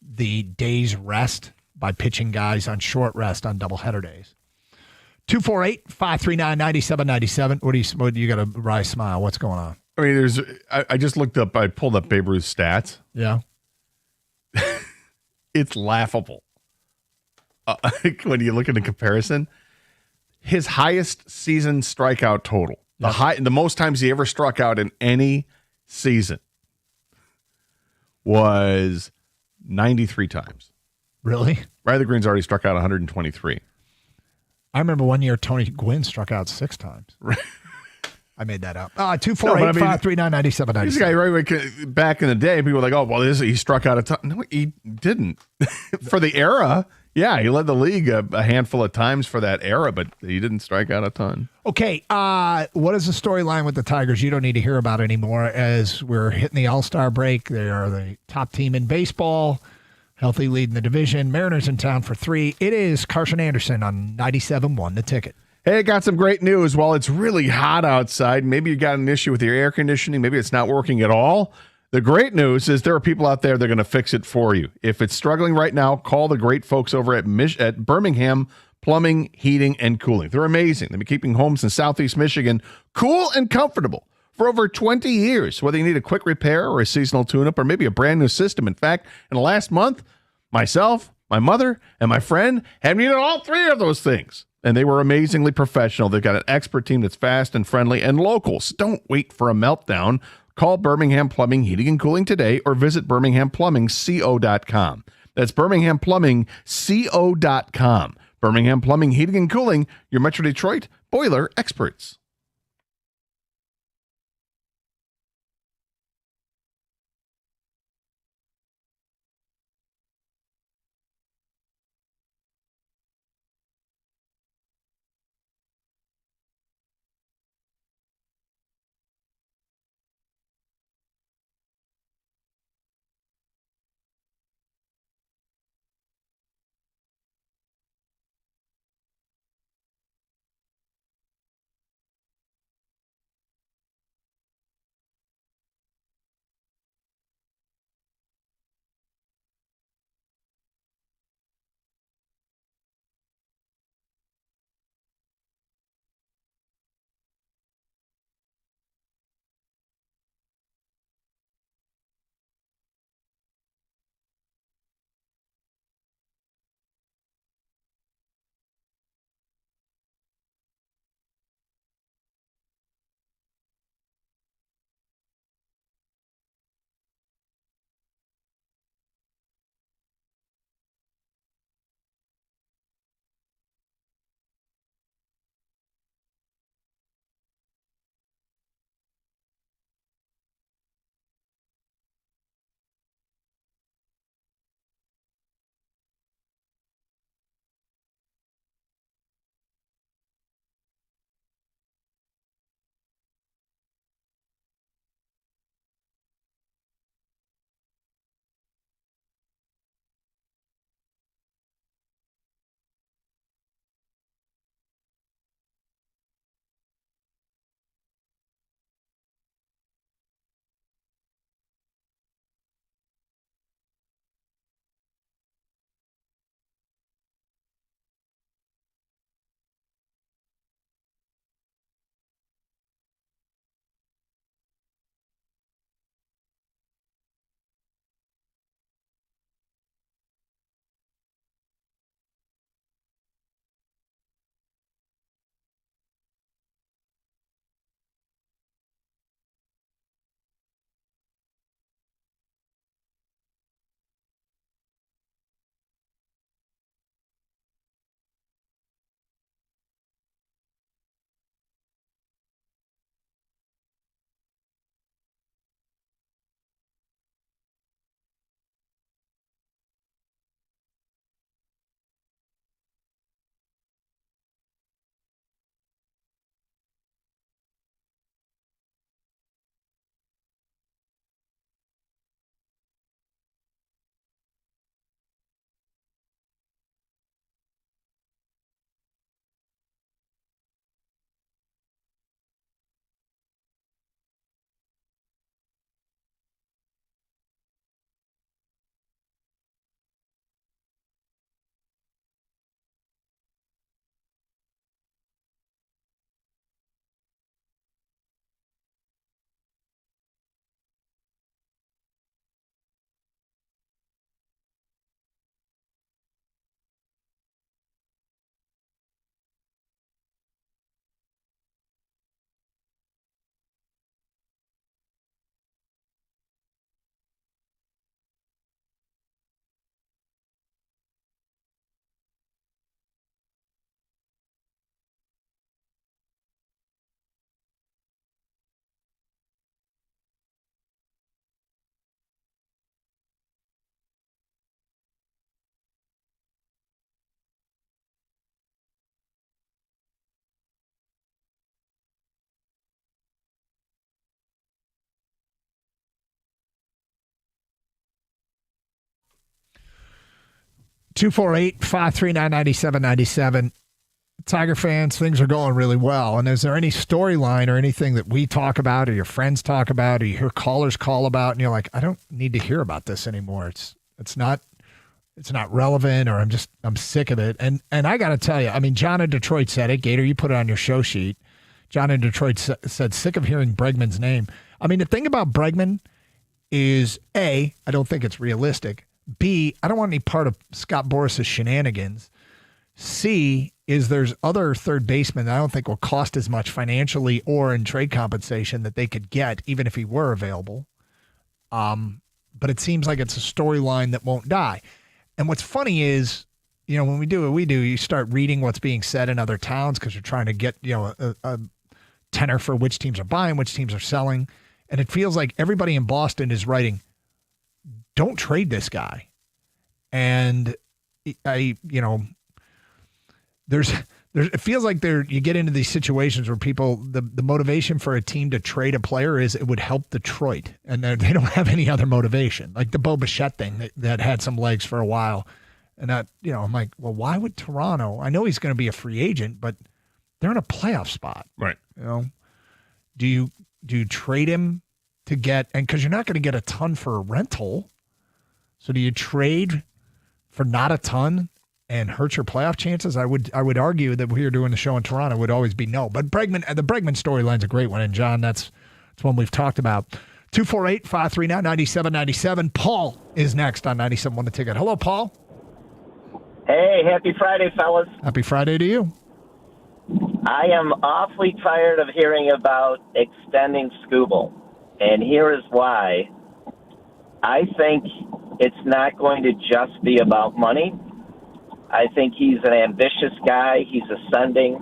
J: the day's rest by pitching guys on short rest on doubleheader days. 248-539-9797. What do you got a wry smile? What's going on?
I: I mean, I just looked up, I pulled up Babe Ruth's stats.
J: Yeah.
I: It's laughable. When you look at the comparison, his highest season strikeout total, the most times he ever struck out in any season, was 93 times.
J: Really?
I: Riley Green's already struck out 123.
J: I remember one year Tony Gwynn struck out 6 times. I made that up. 248-539-9797.
I: This guy, right back in the day, people were like, oh, well, he struck out a ton. No, he didn't. For the era, yeah, he led the league a handful of times for that era, but he didn't strike out a ton.
J: Okay, what is the storyline with the Tigers you don't need to hear about anymore as we're hitting the All-Star break? They are the top team in baseball, healthy lead in the division. Mariners in town for 3. It is Carson Anderson on 97.1 The Ticket.
I: Hey, got some great news. While it's really hot outside, maybe you got an issue with your air conditioning, maybe it's not working at all. The great news is there are people out there that are going to fix it for you. If it's struggling right now, call the great folks over at Birmingham Plumbing, Heating, and Cooling. They're amazing. They've been keeping homes in Southeast Michigan cool and comfortable for over 20 years. Whether you need a quick repair or a seasonal tune-up or maybe a brand new system. In fact, in the last month, myself, my mother, and my friend have needed all 3 of those things. And they were amazingly professional. They've got an expert team that's fast and friendly and local. So don't wait for a meltdown. Call Birmingham Plumbing, Heating, and Cooling today or visit BirminghamPlumbingCO.com. That's BirminghamPlumbingCO.com. Birmingham Plumbing, Heating, and Cooling, your Metro Detroit boiler experts.
J: 248-539-9797. Tiger fans, things are going really well. And is there any storyline or anything that we talk about or your friends talk about or you hear callers call about and you're like, I don't need to hear about this anymore. It's not relevant, or I'm sick of it. And I got to tell you, I mean, John in Detroit said it. Gator, you put it on your show sheet. John in Detroit said, sick of hearing Bregman's name. I mean, the thing about Bregman is, A, I don't think it's realistic. B, I don't want any part of Scott Boris's shenanigans. C, is there's other third basemen that I don't think will cost as much financially or in trade compensation that they could get, even if he were available. But it seems like it's a storyline that won't die. And what's funny is, you know, when we do what we do, you start reading what's being said in other towns because you're trying to get, you know, a tenor for which teams are buying, which teams are selling. And it feels like everybody in Boston is writing, don't trade this guy. And it feels like you get into these situations where people, the motivation for a team to trade a player is it would help Detroit. And they don't have any other motivation. Like the Bo Bichette thing that had some legs for a while. And that, you know, I'm like, well, why would Toronto? I know he's going to be a free agent, but they're in a playoff spot.
I: Right.
J: You know, do you trade him to get, and because you're not going to get a ton for a rental. So do you trade for not a ton and hurt your playoff chances? I would argue that we are doing the show in Toronto would always be no. But the Bregman storyline's a great one. And John, that's one we've talked about. 248-539-9797. Paul is next on 97.1 The Ticket. Hello, Paul.
N: Hey, happy Friday, fellas.
J: Happy Friday to you.
N: I am awfully tired of hearing about extending Skubal, and here is why. I think it's not going to just be about money. I think he's an ambitious guy. He's ascending,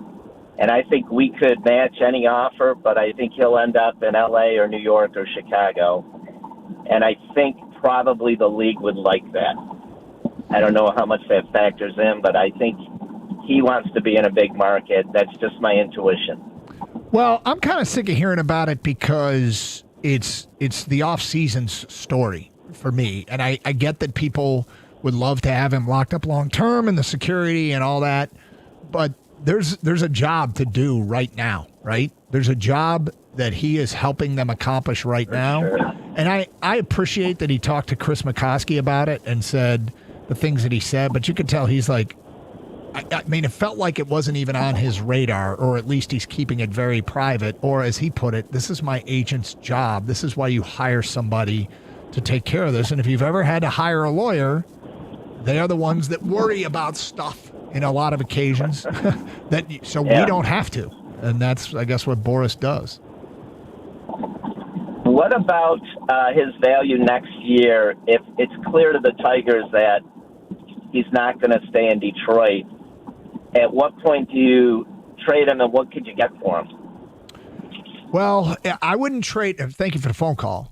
N: and I think we could match any offer, but I think he'll end up in L.A. or New York or Chicago, and I think probably the league would like that. I don't know how much that factors in, but I think he wants to be in a big market. That's just my intuition.
J: Well, I'm kind of sick of hearing about it because it's the off-season's story for me. And I get that people would love to have him locked up long-term and the security and all that. But there's a job to do right now, right? There's a job that he is helping them accomplish right now. Sure. And I appreciate that he talked to Chris McCoskey about it and said the things that he said. But you could tell he's like, I mean, it felt like it wasn't even on his radar, or at least he's keeping it very private. Or as he put it, this is my agent's job. This is why you hire somebody to take care of this. And if you've ever had to hire a lawyer, they are the ones that worry about stuff in a lot of occasions. We don't have to. And that's, I guess, what Boris does.
N: What about his value next year if it's clear to the Tigers that he's not going to stay in Detroit? At what point do you trade him, and what could you get for him?
J: Well, I wouldn't trade. Thank you for the phone call.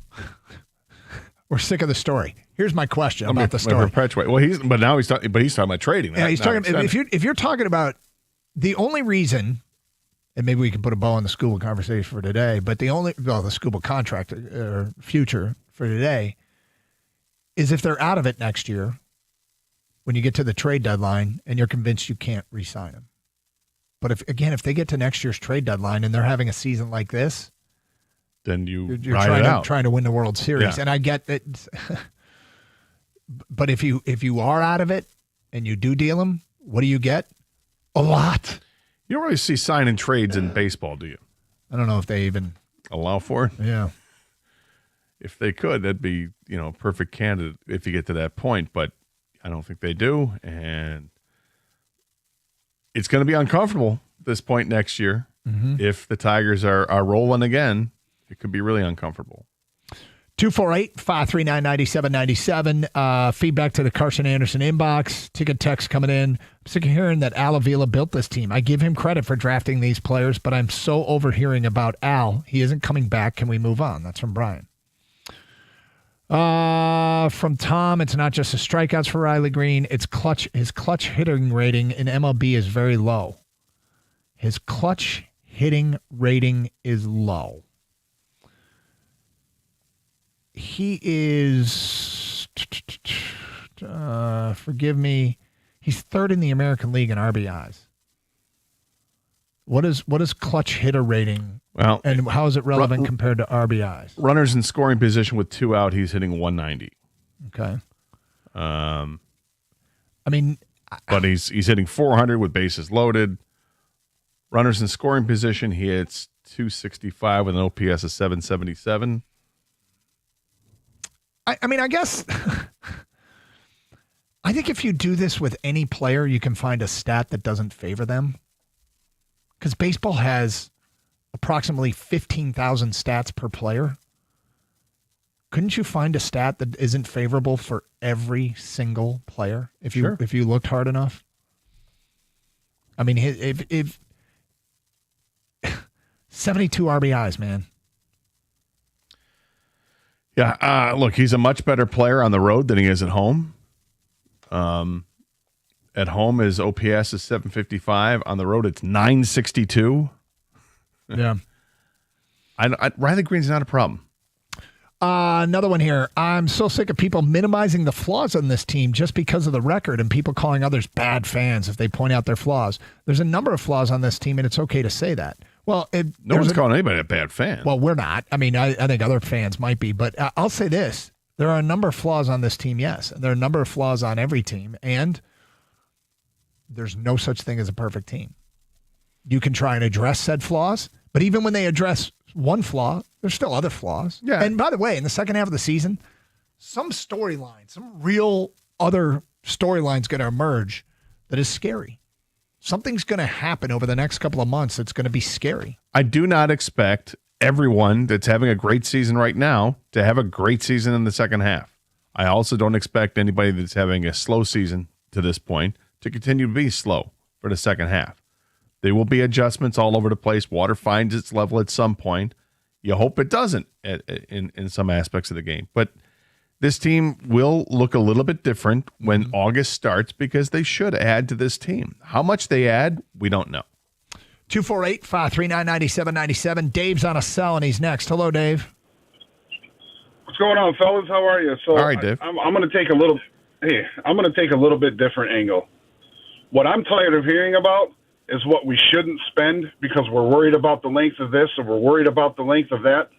J: We're sick of the story. Here's my question about the story.
I: Well, he's talking about trading.
J: Yeah, he's talking. If you're talking about the only reason, and maybe we can put a bow on the Skubal conversation for today, but the Skubal contract or future for today is if they're out of it next year. When you get to the trade deadline and you're convinced you can't re-sign him. But if they get to next year's trade deadline and they're having a season like this,
I: then you're
J: trying to win the World Series. Yeah. And I get that. But if you are out of it and you do deal him, what do you get? A lot.
I: You don't really see sign and trades in baseball, do you?
J: I don't know if they even
I: allow for it.
J: Yeah.
I: If they could, that'd be, a perfect candidate if you get to that point. But I don't think they do, and it's going to be uncomfortable at this point next year. Mm-hmm. If the Tigers are rolling again, it could be really uncomfortable.
J: 248-539-9797. Feedback to the Carson Anderson inbox. Ticket text coming in. I'm sick of hearing that Al Avila built this team. I give him credit for drafting these players, but I'm so overhearing about Al. He isn't coming back. Can we move on? That's from Brian. From Tom, it's not just the strikeouts for Riley Green. It's clutch. His clutch hitting rating in MLB is very low. His clutch hitting rating is low. He is, forgive me, He's third in the American League in RBIs. What is clutch hitter rating?
I: Well,
J: and how is it relevant compared to RBIs?
I: Runners in scoring position with 2 out, he's hitting 190.
J: Okay. I mean,
I: but he's hitting 400 with bases loaded. Runners in scoring position, he hits 265 with an OPS of 777.
J: I mean, I guess I think if you do this with any player, you can find a stat that doesn't favor them. Because baseball has approximately 15,000 stats per player. Couldn't you find a stat that isn't favorable for every single player if you looked hard enough? I mean, if 72 RBIs, man.
I: Yeah, look, he's a much better player on the road than he is at home. At home, his OPS is 755. On the road, it's 962.
J: Yeah.
I: Riley Green's not a problem.
J: Another one here. I'm so sick of people minimizing the flaws on this team just because of the record and people calling others bad fans if they point out their flaws. There's a number of flaws on this team, and it's okay to say that. Well,
I: no one's calling anybody a bad fan.
J: Well, we're not. I mean, I think other fans might be, but I'll say this. There are a number of flaws on this team, yes. There are a number of flaws on every team, and there's no such thing as a perfect team. You can try and address said flaws, but even when they address one flaw, there's still other flaws.
I: Yeah.
J: And by the way, in the second half of the season, some real other storyline's going to emerge that is scary. Something's going to happen over the next couple of months that's going to be scary.
I: I do not expect everyone that's having a great season right now to have a great season in the second half. I also don't expect anybody that's having a slow season to this point to continue to be slow for the second half. There will be adjustments all over the place. Water finds its level at some point. You hope it doesn't in some aspects of the game. But this team will look a little bit different when August starts because they should add to this team. How much they add, we don't know.
J: 248-539-9797. Dave's on a cell, and he's next. Hello, Dave.
O: What's going on, fellas? How are you? So
I: all right, Dave.
O: I'm going to take a little bit different angle. What I'm tired of hearing about is what we shouldn't spend because we're worried about the length of this or we're worried about the length of that.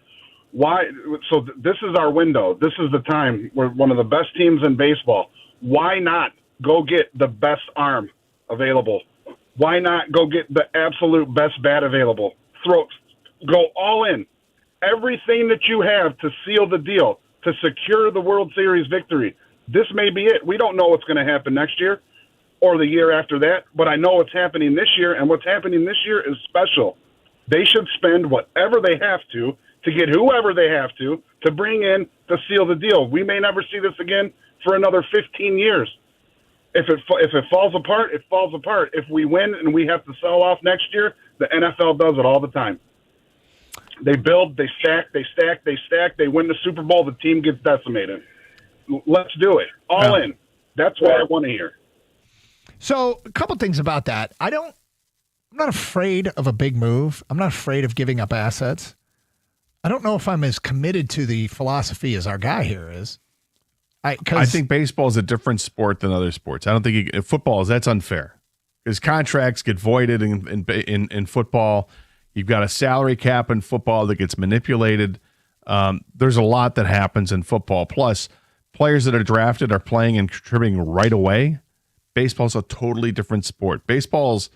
O: Why? So this is our window. This is the time. We're one of the best teams in baseball. Why not go get the best arm available? Why not go get the absolute best bat available? Go all in. Everything that you have to seal the deal, to secure the World Series victory. This may be it. We don't know what's going to happen next year or the year after that, but I know what's happening this year, and what's happening this year is special. They should spend whatever they have to get whoever they have to bring in to seal the deal. We may never see this again for another 15 years. If it falls apart, it falls apart. If we win and we have to sell off next year, the NFL does it all the time. They build, they stack, they stack, they stack. They win the Super Bowl, the team gets decimated. Let's do it. All in. That's what I want to hear.
J: So a couple things about that. I'm not afraid of a big move. I'm not afraid of giving up assets. I don't know if I'm as committed to the philosophy as our guy here is.
I: I think baseball is a different sport than other sports. I don't think football that's unfair because contracts get voided in football. You've got a salary cap in football that gets manipulated. There's a lot that happens in football. Plus, players that are drafted are playing and contributing right away. Baseball is a totally different sport. Baseball is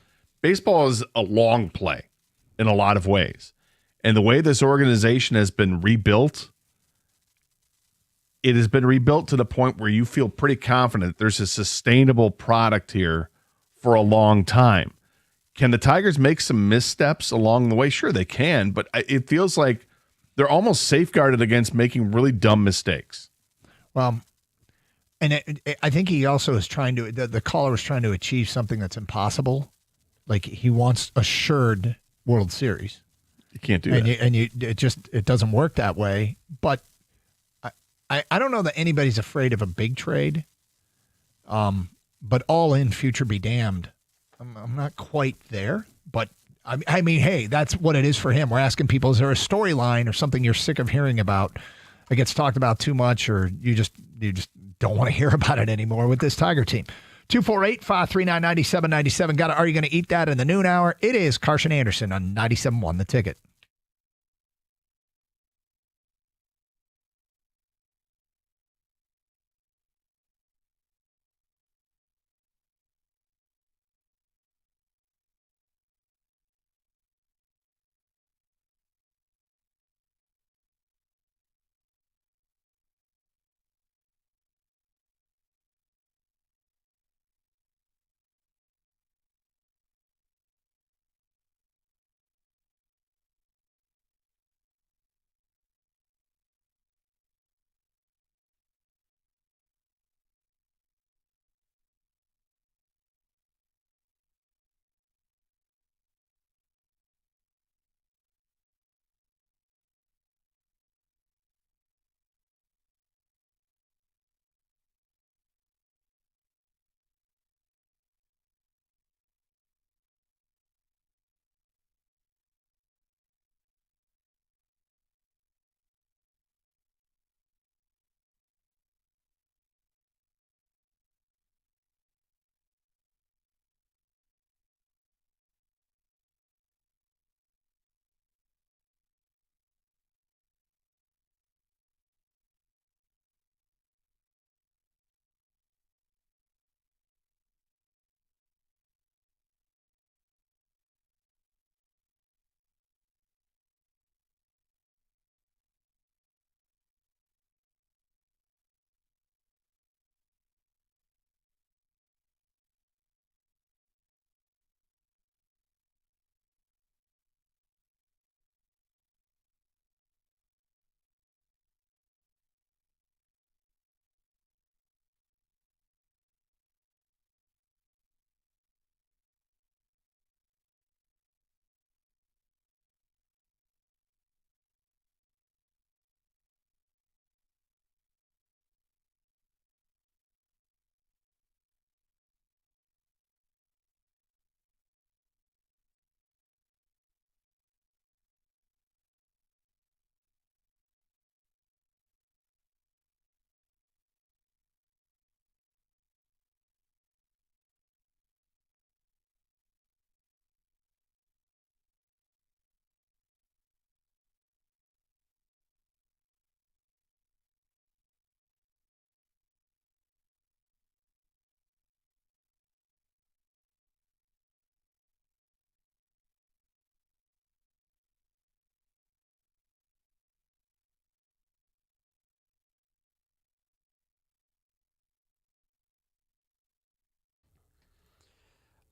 I: a long play in a lot of ways. And the way this organization has been rebuilt, it has been rebuilt to the point where you feel pretty confident there's a sustainable product here for a long time. Can the Tigers make some missteps along the way? Sure, they can, but it feels like they're almost safeguarded against making really dumb mistakes.
J: Well, and I think he also is trying to, the caller is trying to achieve something that's impossible. Like he wants assured World Series.
I: You can't do that.
J: It doesn't work that way. But I don't know that anybody's afraid of a big trade. But all in, future be damned. I'm not quite there, but I mean, hey, that's what it is for him. We're asking people, is there a storyline or something you're sick of hearing about that gets talked about too much, or you just don't want to hear about it anymore with this Tiger team? 248-539-9797. Are you going to eat that in the noon hour? It is Karsch and Anderson on 97.1 The Ticket.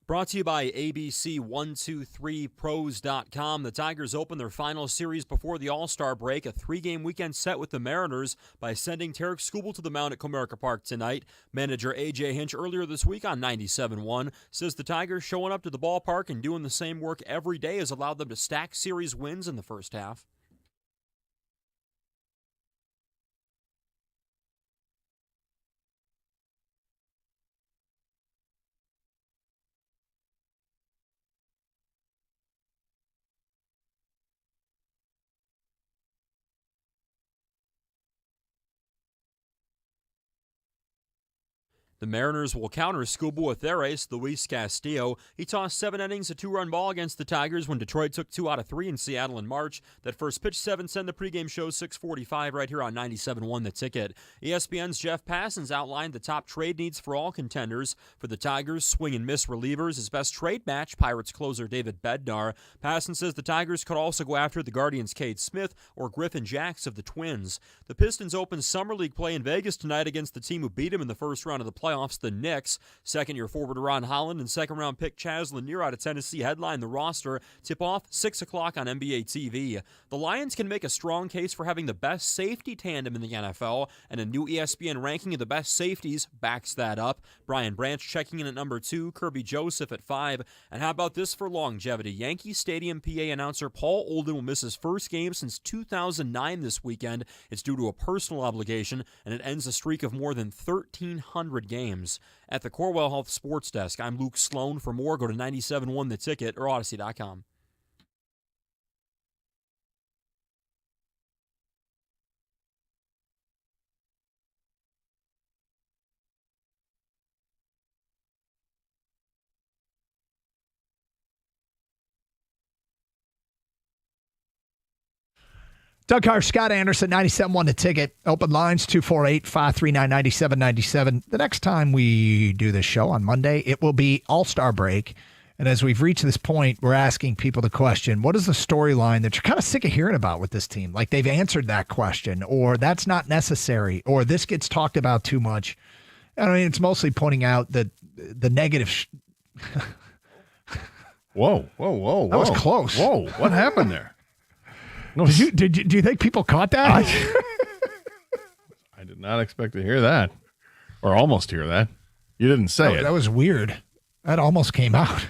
F: Brought to you by ABC123pros.com. The Tigers open their final series before the All-Star break, a 3-game weekend set with the Mariners by sending Tarek Skubal to the mound at Comerica Park tonight. Manager A.J. Hinch earlier this week on 97.1 says the Tigers showing up to the ballpark and doing the same work every day has allowed them to stack series wins in the first half. The Mariners will counter Skubal with their ace, Luis Castillo. He tossed 7 innings, a 2-run ball against the Tigers when Detroit took 2 out of 3 in Seattle in March. That first pitch 7 send the pregame show 6:45 right here on 97.1 The Ticket. ESPN's Jeff Passons outlined the top trade needs for all contenders. For the Tigers, swing and miss relievers. His best trade match, Pirates closer David Bednar. Passons says the Tigers could also go after the Guardians' Cade Smith or Griffin Jacks of the Twins. The Pistons open Summer League play in Vegas tonight against the team who beat them in the first round of the playoffs, the Knicks. Second-year forward Ron Holland and second-round pick Chaz Lanier out of Tennessee headline the roster. Tip-off 6 o'clock on NBA TV. The Lions can make a strong case for having the best safety tandem in the NFL, and a new ESPN ranking of the best safeties backs that up. Brian Branch checking in at number 2, Kirby Joseph at 5. And how about this for longevity? Yankee Stadium PA announcer Paul Olden will miss his first game since 2009 this weekend. It's due to a personal obligation, and it ends a streak of more than 1,300 games. At the Corewell Health Sports Desk, I'm Luke Sloan. For more, go to 97.1 The Ticket or Odyssey.com.
J: Doug Harsh, Scott Anderson, 97.1 The Ticket. Open lines, 248-539-9797. The next time we do this show on Monday, it will be All-Star break. And as we've reached this point, we're asking people the question, what is the storyline that you're kind of sick of hearing about with this team? Like they've answered that question, or that's not necessary, or this gets talked about too much. I mean, it's mostly pointing out that the negative.
I: Whoa.
J: That was close.
I: Whoa, what happened there?
J: No, do you think people caught that?
I: I did not expect to hear that, or almost hear that. You didn't say it.
J: That was weird. That almost came out.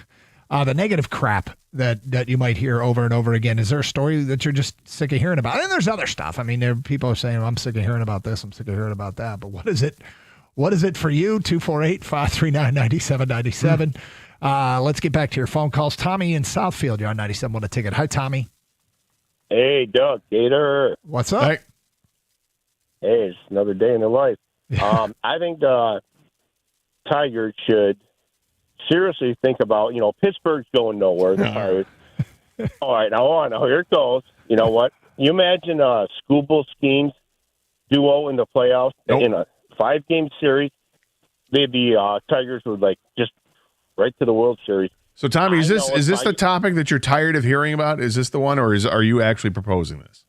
J: The negative crap that you might hear over and over again. Is there a story that you're just sick of hearing about? And there's other stuff. I mean, there people are saying, I'm sick of hearing about this. I'm sick of hearing about that. But what is it? What is it for you? 248-539-9797. Let's get back to your phone calls. Tommy in Southfield, you're on 97.1 The Ticket. Hi, Tommy.
P: Hey, Doug, Gator.
J: What's up?
P: Hey, it's another day in the life. I think the Tigers should seriously think about, Pittsburgh's going nowhere. The Pirates. All right, now here it goes. You know what? You imagine a Skubal Skeens duo in the playoffs in a 5-game series. Maybe Tigers would just right to the World Series.
I: So, Tommy, is this the topic that you're tired of hearing about? Is this the one, or are you actually proposing this?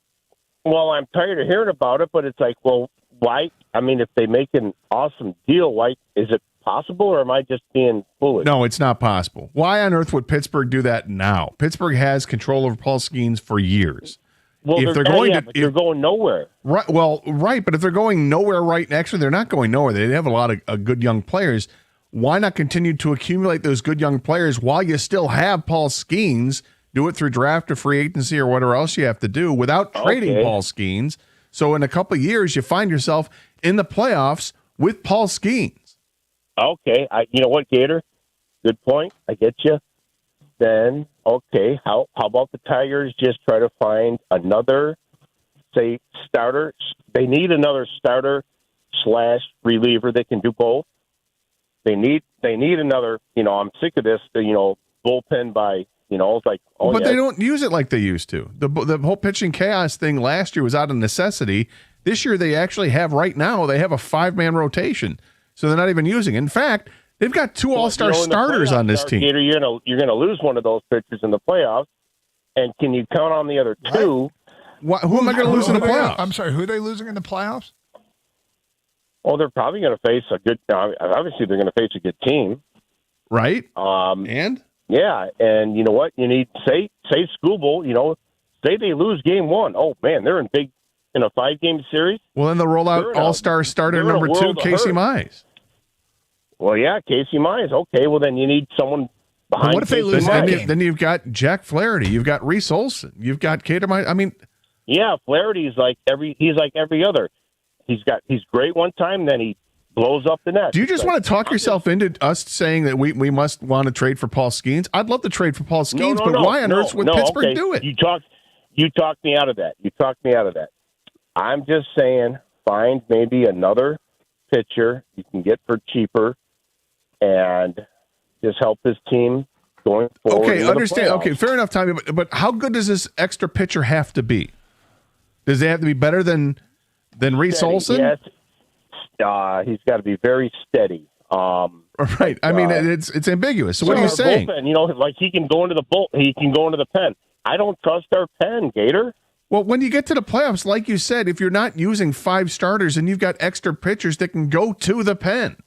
P: Well, I'm tired of hearing about it, but it's like, well, why? I mean, if they make an awesome deal, why is it possible, or am I just being foolish?
I: No, it's not possible. Why on earth would Pittsburgh do that now? Pittsburgh has control over Paul Skeens for years.
P: Well,
I: if they're
P: going nowhere.
I: Right. Well, right, but if they're going nowhere actually, they're not going nowhere. They have a lot of good young players. Why not continue to accumulate those good young players while you still have Paul Skeens? Do it through draft or free agency or whatever else you have to do without trading Paul Skeens. So in a couple of years, you find yourself in the playoffs with Paul Skeens.
P: Okay. You know what, Gator? Good point. I get you. Then, okay, how about the Tigers just try to find another, say, starter? They need another starter / reliever that can do both. They need another, I'm sick of this, bullpen by, it's like,
I: But they don't use it like they used to. The whole pitching chaos thing last year was out of necessity. This year they actually have they have a 5-man rotation. So they're not even using it. In fact, they've got 2 all-star starters on this team.
P: Gator, you're gonna lose one of those pitchers in the playoffs, and can you count on the other 2?
I: Who am I going to lose in the playoffs?
J: I'm sorry, who are they losing in the playoffs?
P: Well, they're probably going to face obviously they're going to face a good team.
I: Right.
P: And? Yeah, and you know what? You need, say Skubal, say they lose game 1. Oh, man, they're in a 5-game series.
I: Well, then they'll roll out all-star starter number 2, Casey Mize.
P: Well, yeah, Casey Mize. Okay, well, then you need someone behind.
I: What if they lose that game? Then you've got Jack Flaherty. You've got Reese Olson. You've got Cater Mize. I mean.
P: Yeah, Flaherty's like every other. He's great one time, then he blows up the net.
I: Do you just want to talk yourself into us saying that we must want to trade for Paul Skeens? I'd love to trade for Paul Skeens, but why on earth would Pittsburgh do it?
P: You talked me out of that. I'm just saying, find maybe another pitcher you can get for cheaper, and just help this teame going forward.
I: Okay, understand. Okay, fair enough, Tommy. But how good does this extra pitcher have to be? Does it have to be better than Reese Olson?
P: Yes. He's got to be very steady.
I: Right. I mean, it's ambiguous. So what are you saying?
P: Bullpen, like he can go into the pen. I don't trust our pen, Gator.
I: Well, when you get to the playoffs, like you said, if you're not using 5 starters and you've got extra pitchers that can go to the pen.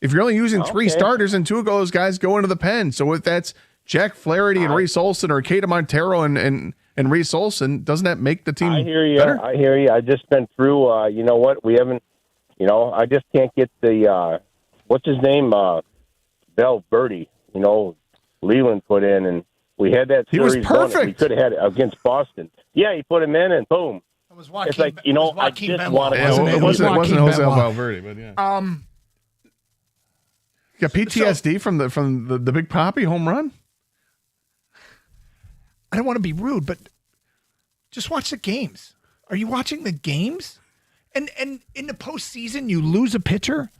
I: If you're only using 3 starters and 2 of those guys go into the pen. So if that's Jack Flaherty and Reese Olson, or Cater Montero and Reese Olson, doesn't that make the team better?
P: I hear you. I've just been through, you know what? We haven't, I just can't get the, what's his name? Bell Birdie, Leland put in, and we had that series.
I: He was perfect.
P: We could have had it against Boston. Yeah, he put him in, and boom.
J: It was
P: it's like, I just want to.
I: It wasn't Jose Valverde, but yeah. You got PTSD from the Big Papi home run?
J: I don't want to be rude, but just watch the games. Are you watching the games? And in the postseason, you lose a pitcher.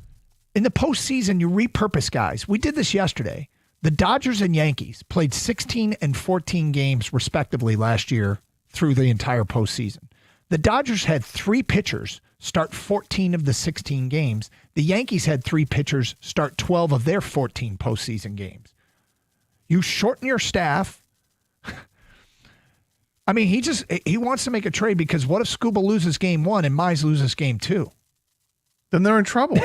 J: In the postseason, you repurpose guys. We did this yesterday. The Dodgers and Yankees played 16 and 14 games respectively last year through the entire postseason. The Dodgers had 3 pitchers start 14 of the 16 games. The Yankees had 3 pitchers start 12 of their 14 postseason games. You shorten your staff. I mean, he wants to make a trade because what if Scuba loses game 1 and Mize loses game 2?
I: Then they're in trouble.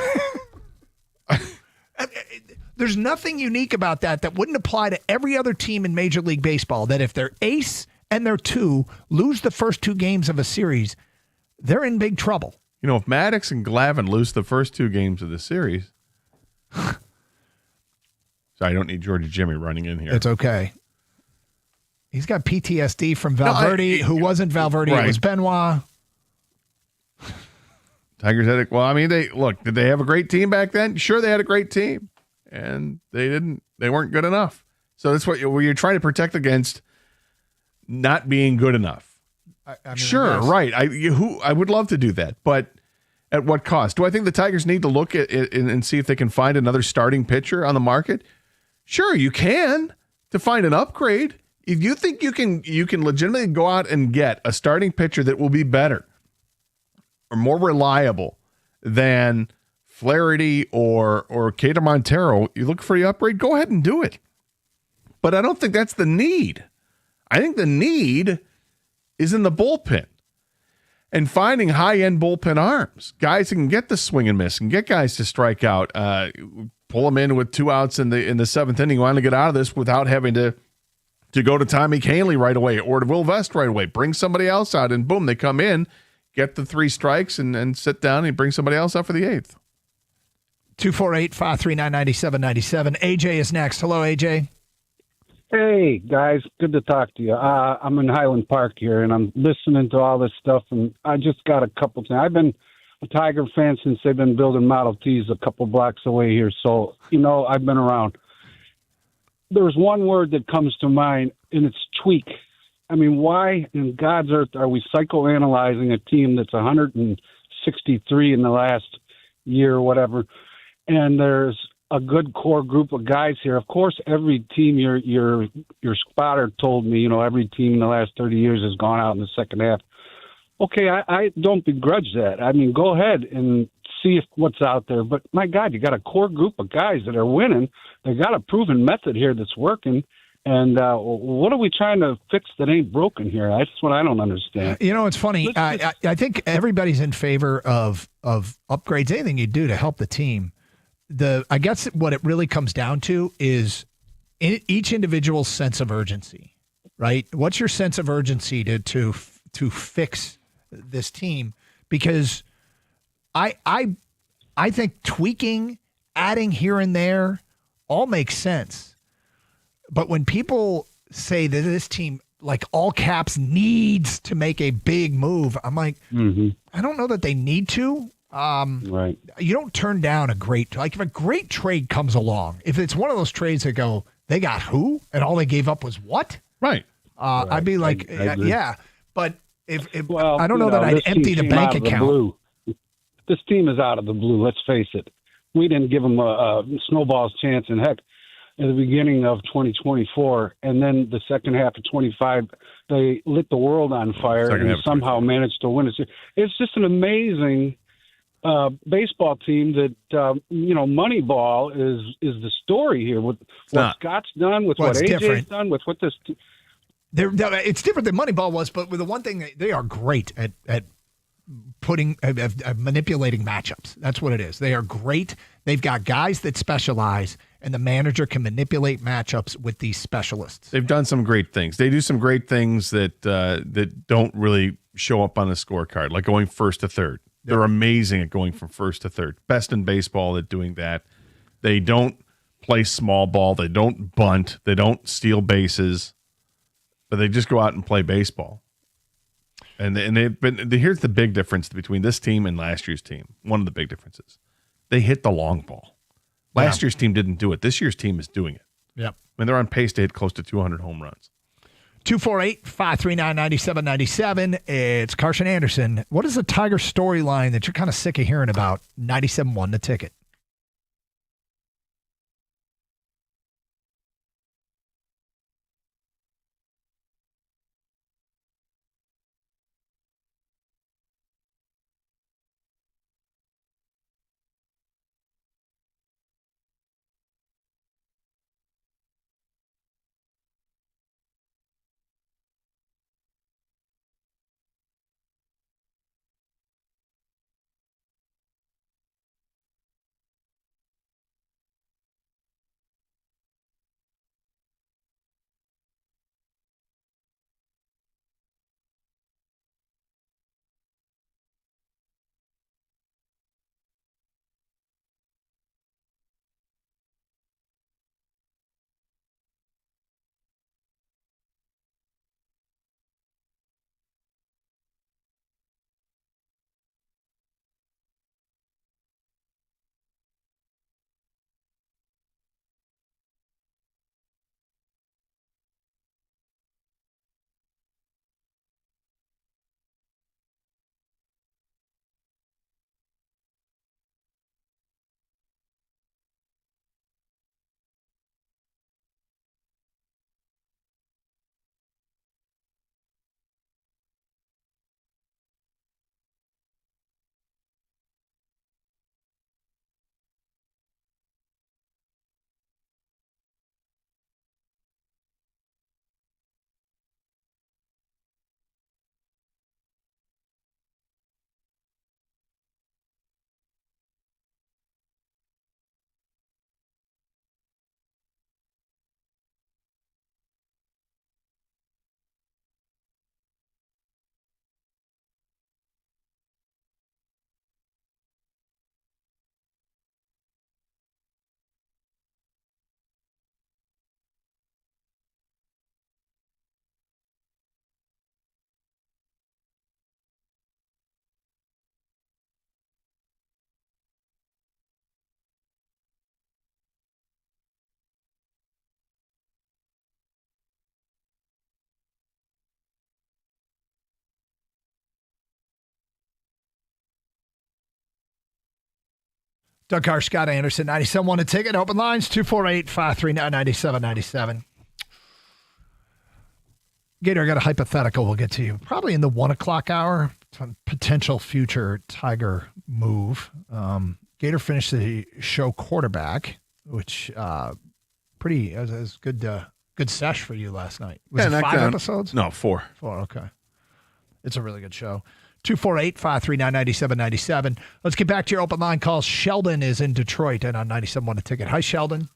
J: There's nothing unique about that wouldn't apply to every other team in Major League Baseball, that if their ace and their 2 lose the first 2 games of a series, they're in big trouble.
I: You know, if Maddox and Glavine lose the first 2 games of the series. Sorry, I don't need Georgia Jimmy running in here.
J: It's okay. He's got PTSD from Valverde, who wasn't Valverde.
I: Right.
J: It was Benoit.
I: Tigers had it. Well, I mean, did they have a great team back then? Sure, they had a great team, and they weren't good enough. So that's what you're trying to protect against, not being good enough.
J: I mean,
I: sure, right. I would love to do that, but at what cost? Do I think the Tigers need to look at it and see if they can find another starting pitcher on the market? Sure, you can, to find an upgrade. If you think you can legitimately go out and get a starting pitcher that will be better or more reliable than Flaherty or Cater Montero, you look for the upgrade, go ahead and do it. But I don't think that's the need. I think the need is in the bullpen and finding high-end bullpen arms, guys who can get the swing and miss and get guys to strike out, pull them in with 2 outs in the 7th inning, want to get out of this without having to go to Tommy Kahnle right away or to Will Vest right away. Bring somebody else out, and boom, they come in, get the 3 strikes, and sit down and bring somebody else out for the 8th.
J: 248-539-9797. AJ is next. Hello, AJ.
Q: Hey, guys. Good to talk to you. I'm in Highland Park here, and I'm listening to all this stuff, and I just got a couple things. I've been a Tiger fan since they've been building Model Ts a couple blocks away here, so, I've been around. There's one word that comes to mind, and it's tweak. I mean, why in God's earth are we psychoanalyzing a team that's 163 in the last year or whatever, and there's a good core group of guys here? Of course, every team, your spotter told me, every team in the last 30 years has gone out in the second half. Okay, I don't begrudge that. I mean, go ahead and see what's out there. But, my God, you got a core group of guys that are winning. They got a proven method here that's working. And what are we trying to fix that ain't broken here? That's what I don't understand.
J: It's funny. I think everybody's in favor of upgrades, anything you do to help the team. I guess what it really comes down to is each individual's sense of urgency, right? What's your sense of urgency to fix this team? Because I think tweaking, adding here and there, all makes sense. But when people say that this team, like all caps, needs to make a big move, I'm like, I don't know that they need to.
Q: Right.
J: You don't turn down if a great trade comes along, if it's one of those trades that go, they got who? And all they gave up was what?
I: Right.
J: I'd be like,
Q: I agree.
J: yeah. But if
Q: Well,
J: I don't know that I'd empty the bank account.
Q: This team is out of the blue. Let's face it. We didn't give them a snowball's chance. And heck, at the beginning of 2024, and then the second half of 25, they lit the world on fire and somehow managed to win it. It's just an amazing baseball team that, Moneyball is the story here. With what Scott's done, with what AJ's done, with what this it's different than Moneyball was, but with the one thing, they are great at manipulating matchups. That's what it is. They are great. They've got guys that specialize, and the manager can manipulate matchups with these specialists.
I: They've done some great things. They do some great things that don't really show up on the scorecard, like going first to third. They're amazing at going from first to third. Best in baseball at doing that. They don't play small ball. They don't bunt. They don't steal bases. But they just go out and play baseball. And here's the big difference between this team and last year's team. One of the big differences. They hit the long ball. Last year's team didn't do it. This year's team is doing it.
J: Yep.
I: I mean, they're on pace to hit close to 200 home runs.
J: 248-539-9797. It's Carson Anderson. What is the Tiger storyline that you're kind of sick of hearing about? 97.1 The Ticket. Doug Carr, Scott Anderson, 97.1 a ticket. Open lines, 248-539-9797. Gator, I got a hypothetical we'll get to you. Probably in the 1 o'clock hour. Potential future Tiger move. Gator finished the show quarterback, which pretty as good sesh for you last night. Was it 5 episodes?
I: No, 4.
J: 4, okay. It's a really good show. 248-539-9797. Let's get back to your open line calls. Sheldon is in Detroit and on 97.1 a ticket. Hi, Sheldon.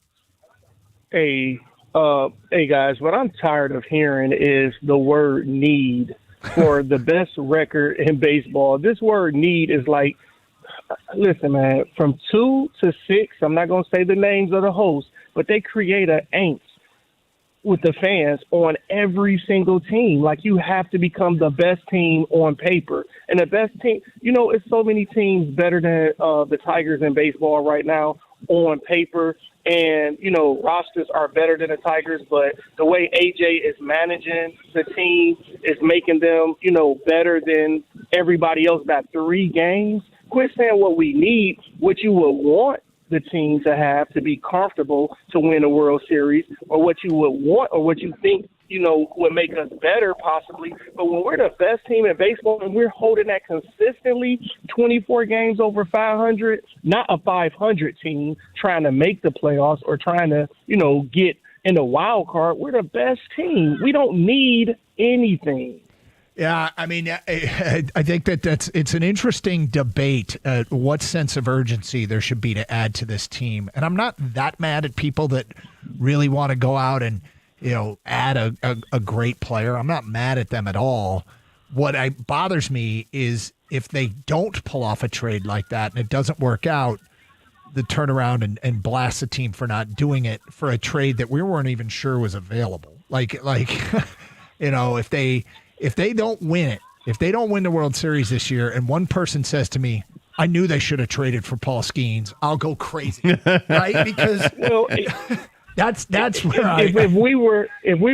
R: Hey, guys. What I'm tired of hearing is the word need for the best record in baseball. This word need is like, listen, man, from 2 to 6, I'm not going to say the names of the hosts, but they create an angst with the fans on every single team. Like, you have to become the best team on paper. And the best team, it's so many teams better than the Tigers in baseball right now on paper. And, rosters are better than the Tigers, but the way AJ is managing the team is making them, better than everybody else by 3 games. Quit saying what we need, what you would want the team to have to be comfortable to win a World Series, or what you would want, or what you think, would make us better possibly. But when we're the best team in baseball and we're holding that consistently, 24 games over 500, not a 500 team trying to make the playoffs or trying to, get in the wild card, we're the best team. We don't need anything.
J: Yeah, I mean, I think it's an interesting debate. What sense of urgency there should be to add to this team, and I'm not that mad at people that really want to go out and add a great player. I'm not mad at them at all. What bothers me is if they don't pull off a trade like that and it doesn't work out, the turnaround and blast the team for not doing it for a trade that we weren't even sure was available. Like if they don't win it, if they don't win the World Series this year, and one person says to me, I knew they should have traded for Paul Skeens, I'll go crazy, right? Because that's where
R: if we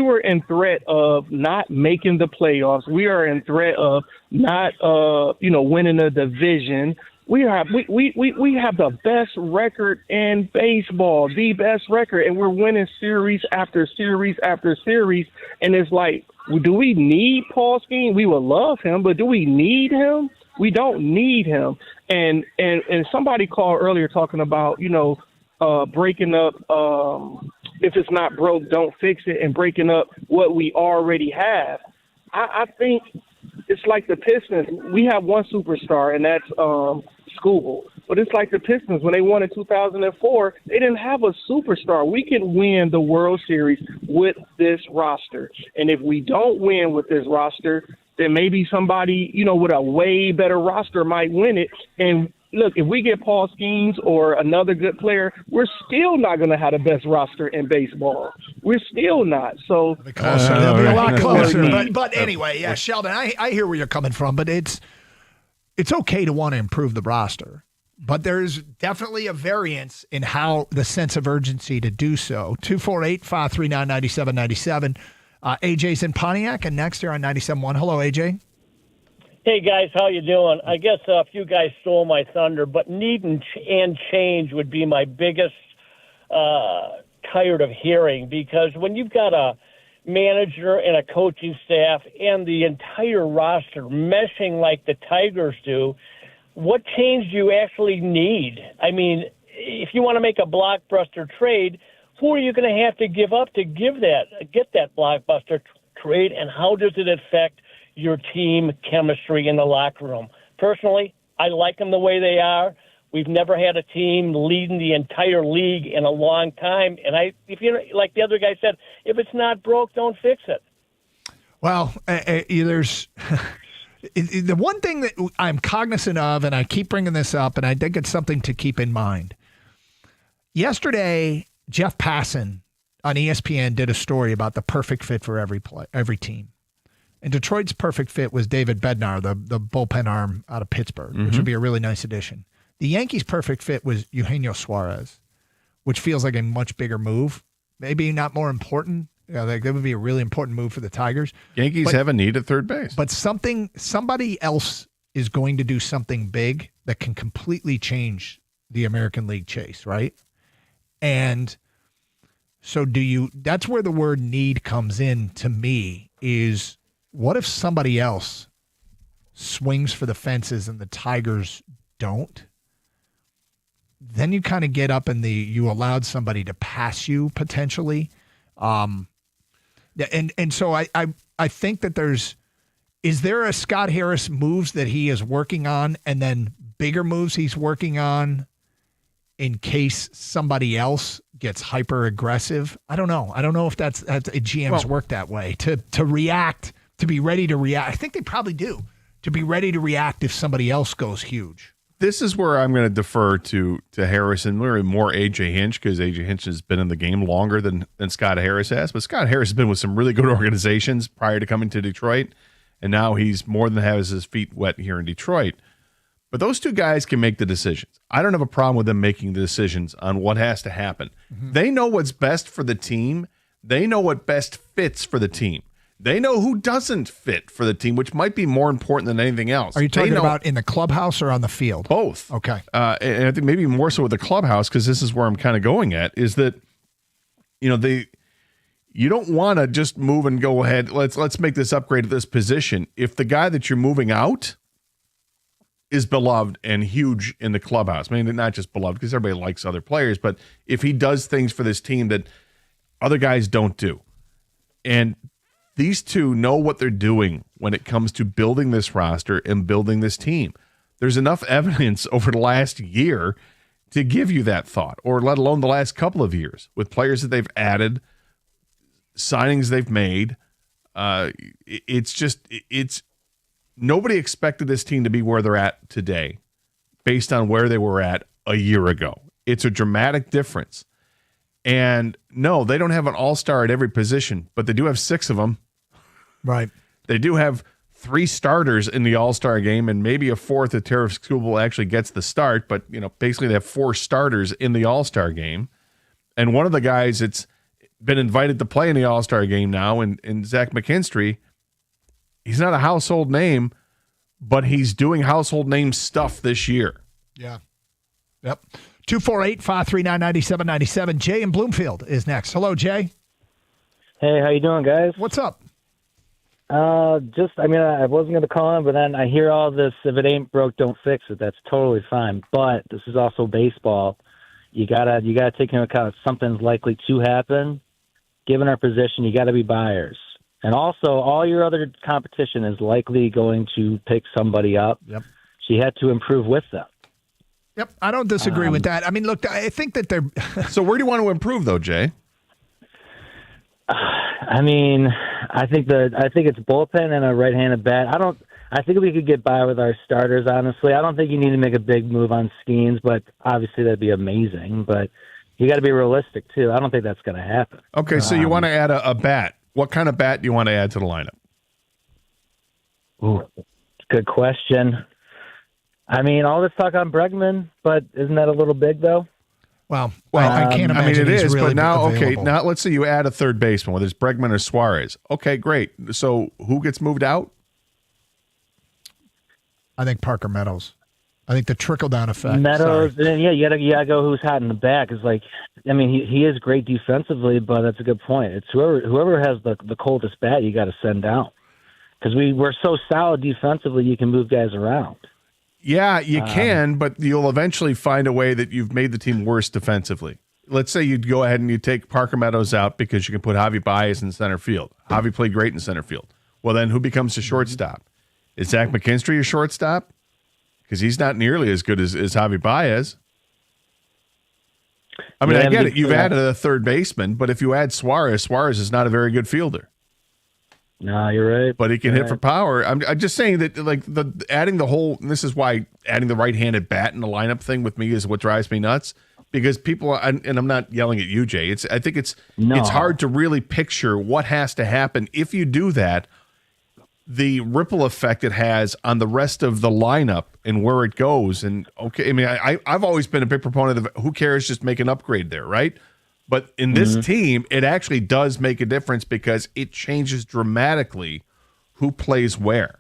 R: were in threat of not making the playoffs, we are in threat of not winning a division. We have the best record in baseball, the best record, and we're winning series after series after series. And it's like, do we need Paul Skeens? We would love him, but do we need him? We don't need him. And somebody called earlier talking about breaking up. If it's not broke, don't fix it, and breaking up what we already have. I think it's like the Pistons. We have one superstar, and that's Skubal. But it's like the Pistons. When they won in 2004, they didn't have a superstar. We can win the World Series with this roster. And if we don't win with this roster, then maybe somebody, with a way better roster might win it. And look, if we get Paul Skeens or another good player, we're still not going to have the best roster in baseball. We're still not. So
J: they'll be a lot closer. But anyway, yeah, Sheldon, I hear where you're coming from, but it's okay to want to improve the roster. But there's definitely a variance in how the sense of urgency to do so. 248-539-9797. AJ's in Pontiac, and next here on 97.1. Hello, AJ.
S: Hey, guys, how you doing? I guess a few guys stole my thunder, but need and change would be my biggest tired of hearing, because when you've got a manager and a coaching staff and the entire roster meshing like the Tigers do, what change do you actually need? I mean, if you want to make a blockbuster trade, who are you going to have to give up to get that blockbuster trade, and how does it affect your team chemistry in the locker room? Personally, I like them the way they are. We've never had a team leading the entire league in a long time. And if you like the other guy said, if it's not broke, don't fix it.
J: Well, there's the one thing that I'm cognizant of, and I keep bringing this up, and I think it's something to keep in mind. Yesterday, Jeff Passan on ESPN did a story about the perfect fit for every team. And Detroit's perfect fit was David Bednar, the bullpen arm out of Pittsburgh, which would be a really nice addition. The Yankees' perfect fit was Eugenio Suarez, which feels like a much bigger move. Maybe not more important. That would be a really important move for the Tigers.
I: Yankees have a need at third base.
J: But somebody else is going to do something big that can completely change the American League chase, right? And so that's where the word need comes in to me, is what if somebody else swings for the fences and the Tigers don't? Then you kind of get up in you allowed somebody to pass you potentially. And so I think that is there a Scott Harris moves that he is working on and then bigger moves he's working on in case somebody else gets hyper aggressive? I don't know. I don't know if that's GMs work that way to react, to be ready to react. I think they probably do, to be ready to react if somebody else goes huge.
I: This is where I'm going to defer to Harris and really more A.J. Hinch, because A.J. Hinch has been in the game longer than Scott Harris has. But Scott Harris has been with some really good organizations prior to coming to Detroit, and now he's more than has his feet wet here in Detroit. But those two guys can make the decisions. I don't have a problem with them making the decisions on what has to happen. Mm-hmm. They know what's best for the team. They know what best fits for the team. They know who doesn't fit for the team, which might be more important than anything else.
J: Are you talking about in the clubhouse or on the field?
I: Both.
J: Okay.
I: And I think maybe more so with the clubhouse, because this is where I'm kind of going at, is that, you don't want to just move and go ahead. Let's make this upgrade at this position. If the guy that you're moving out is beloved and huge in the clubhouse, I mean, not just beloved because everybody likes other players, but if he does things for this team that other guys don't do, and these two know what they're doing when it comes to building this roster and building this team. There's enough evidence over the last year to give you that thought, or let alone the last couple of years with players that they've added, signings they've made. It's nobody expected this team to be where they're at today based on where they were at a year ago. It's a dramatic difference. And no, they don't have an all-star at every position, but they do have 6 of them.
J: Right.
I: They do have 3 starters in the all-star game, and maybe a 4th if Tariff Skubal actually gets the start. But basically they have 4 starters in the all-star game, and one of the guys that's been invited to play in the all-star game now, and Zach McKinstry, he's not a household name, but he's doing household name stuff this year.
J: Yeah. Yep. 248-539-9797. Jay in Bloomfield is next. Hello, Jay.
T: Hey, how you doing, guys?
J: What's up?
T: I wasn't going to call in, but then I hear all this, if it ain't broke, don't fix it. That's totally fine. But this is also baseball. You gotta take into account if something's likely to happen. Given our position, you got to be buyers. And also, all your other competition is likely going to pick somebody up.
J: Yep.
T: So you had to improve with them.
J: Yep, I don't disagree with that. I mean, look, I think that they're.
I: So where do you want to improve, though, Jay?
T: I think it's bullpen and a right-handed bat. I think we could get by with our starters. Honestly, I don't think you need to make a big move on Skeens, but obviously that'd be amazing. But you got to be realistic too. I don't think that's going to happen.
I: Okay, so you want to add a bat. What kind of bat do you want to add to the lineup?
T: Ooh, good question. All this talk on Bregman, but isn't that a little big, though?
J: Well, I can't imagine.
I: It is,
J: really
I: but now,
J: available.
I: now let's say you add a third baseman, whether it's Bregman or Suarez. Okay, great. So who gets moved out?
J: I think Parker Meadows. I think the trickle-down effect.
T: Meadows, and you gotta go who's hot in the back. It's like, he is great defensively, but that's a good point. It's whoever has the coldest bat, you got to send down. Because we're so solid defensively, you can move guys around.
I: Yeah, you can, but you'll eventually find a way that you've made the team worse defensively. Let's say you'd go ahead and you take Parker Meadows out because you can put Javi Baez in center field. Javi played great in center field. Well, then who becomes the shortstop? Is Zach McKinstry your shortstop? Because he's not nearly as good as Javi Baez. I get it. You've added a third baseman, but if you add Suarez is not a very good fielder.
T: No, you're right.
I: But he can hit for power. I'm just saying that, adding the whole. And this is why adding the right-handed bat in the lineup thing with me is what drives me nuts. Because people, and I'm not yelling at you, Jay. I think it's hard to really picture what has to happen if you do that. The ripple effect it has on the rest of the lineup and where it goes. And I've always been a big proponent of who cares, just make an upgrade there, right? But in this team, it actually does make a difference because it changes dramatically who plays where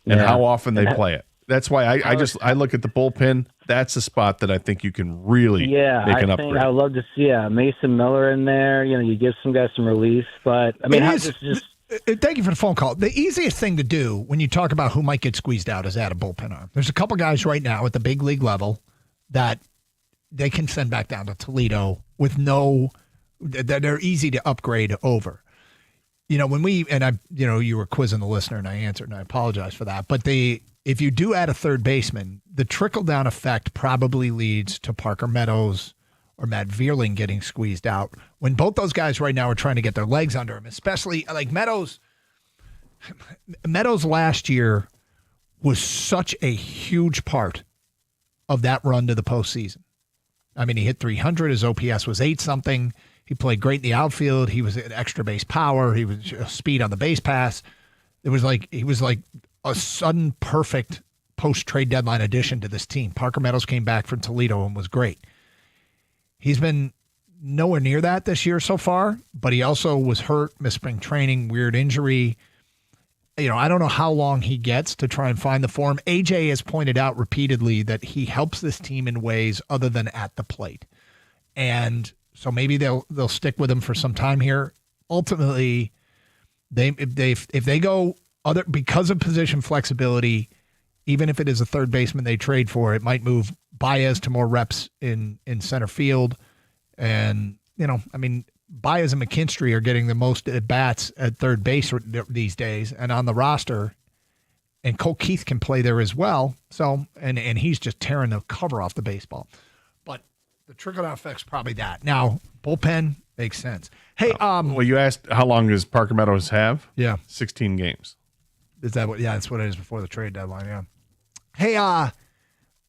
I: and how often they play it. That's why I look at the bullpen. that's a spot that I think you can really make an upgrade.
T: I would love to see Mason Miller in there. You give some guys some release, but I mean,
J: thank you for the phone call. The easiest thing to do when you talk about who might get squeezed out is add a bullpen arm. There's a couple guys right now at the big league level that they can send back down to Toledo with that they're easy to upgrade over. When you were quizzing the listener and I answered, and I apologize for that. But if you do add a third baseman, the trickle-down effect probably leads to Parker Meadows or Matt Vierling getting squeezed out when both those guys right now are trying to get their legs under him, especially like Meadows. Meadows last year was such a huge part of that run to the postseason. I mean, he hit 300. His OPS was 8-something. He played great in the outfield. He was at extra base power. He was speed on the base pass. He was like a sudden perfect post-trade deadline addition to this team. Parker Meadows came back from Toledo and was great. He's been nowhere near that this year so far, but he also was hurt, missed spring training, weird injury. I don't know how long he gets to try and find the form. AJ has pointed out repeatedly that he helps this team in ways other than at the plate. And so maybe they'll stick with him for some time here. Ultimately, if they go because of position flexibility, even if it is a third baseman they trade for, it might move Baez to more reps in center field. And, Baez and McKinstry are getting the most at-bats at third base these days and on the roster. And Cole Keith can play there as well. So, and he's just tearing the cover off the baseball. But the trickle-down effect's probably that. Now, bullpen makes sense. Hey,
I: well, you asked how long does Parker Meadows have?
J: Yeah.
I: 16 games.
J: Is that what? Yeah, that's what it is before the trade deadline, yeah. Hey, I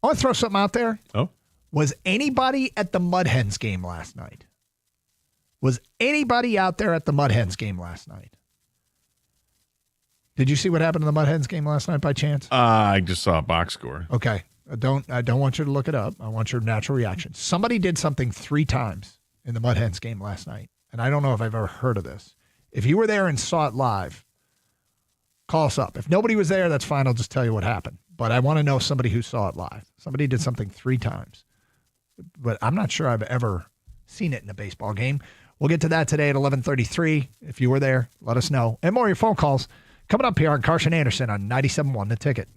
J: want to throw something out there.
I: Oh?
J: Was anybody at the Mud Hens game last night? Was anybody out there at the Mud Hens game last night? Did you see what happened in the Mud Hens game last night by chance?
I: I just saw a box score.
J: Okay. I don't want you to look it up. I want your natural reaction. Somebody did something 3 times in the Mud Hens game last night, and I don't know if I've ever heard of this. If you were there and saw it live, call us up. If nobody was there, that's fine. I'll just tell you what happened. But I want to know somebody who saw it live. Somebody did something 3 times. But I'm not sure I've ever seen it in a baseball game. We'll get to that today at 11:33. If you were there, let us know. And more of your phone calls coming up here on Karsch and Anderson on 97.1 The Ticket.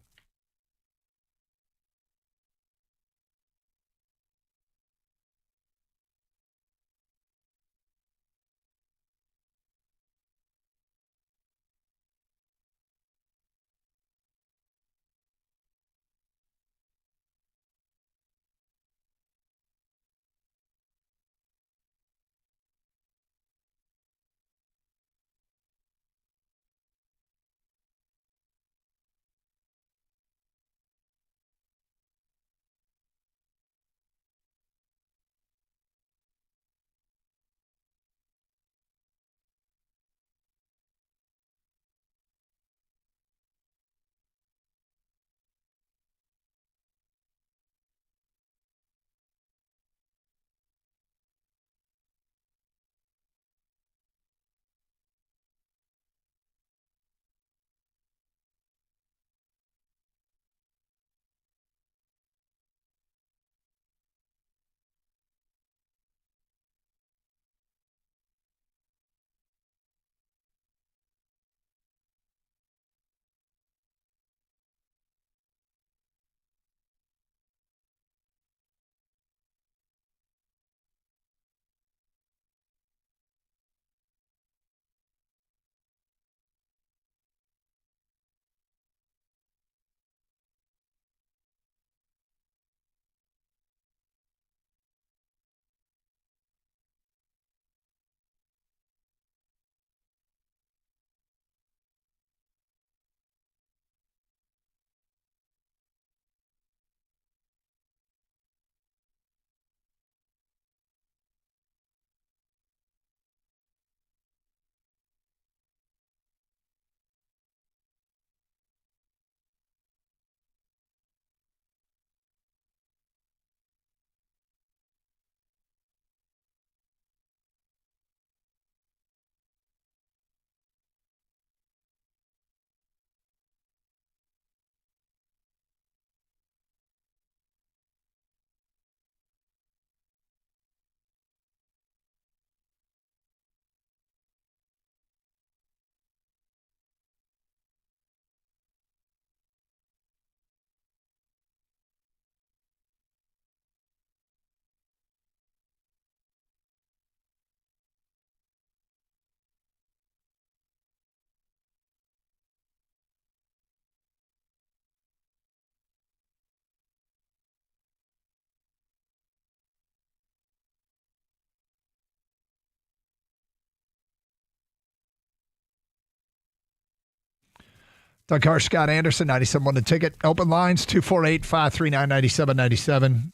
J: Doug Harsh, Scott Anderson, 97.1 The Ticket. Open lines, 248-539-9797.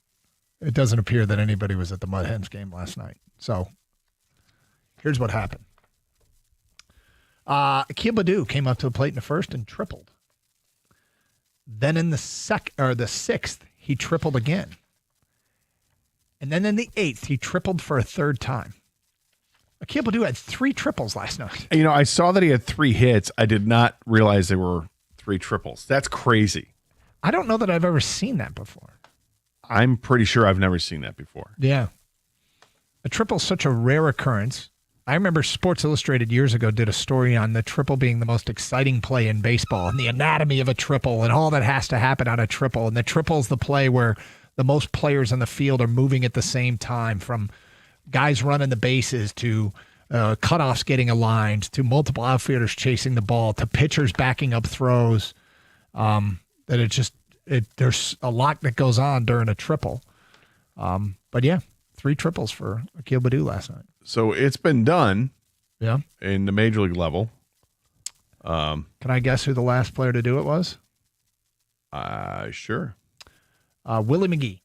J: It doesn't appear that anybody was at the Mud Hens game last night. So here's what happened. Akil Baddoo came up to the plate in the first and tripled. Then in the sixth, he tripled again. And then in the eighth, he tripled for a third time. Akil Baddoo had 3 triples last night.
I: You know, I saw that he had 3 hits. I did not realize there were 3 triples. That's crazy.
J: I don't know that I've ever seen that before.
I: I'm pretty sure I've never seen that before.
J: Yeah. A triple is such a rare occurrence. I remember Sports Illustrated years ago did a story on the triple being the most exciting play in baseball and the anatomy of a triple and all that has to happen on a triple. And the triple is the play where the most players on the field are moving at the same time, from guys running the bases to cutoffs getting aligned to multiple outfielders chasing the ball to pitchers backing up throws. There's a lot that goes on during a triple. But yeah, 3 triples for Akil Baddoo last night.
I: So it's been done.
J: Yeah.
I: In the major league level.
J: Can I guess who the last player to do it was?
I: Sure.
J: Willie McGee.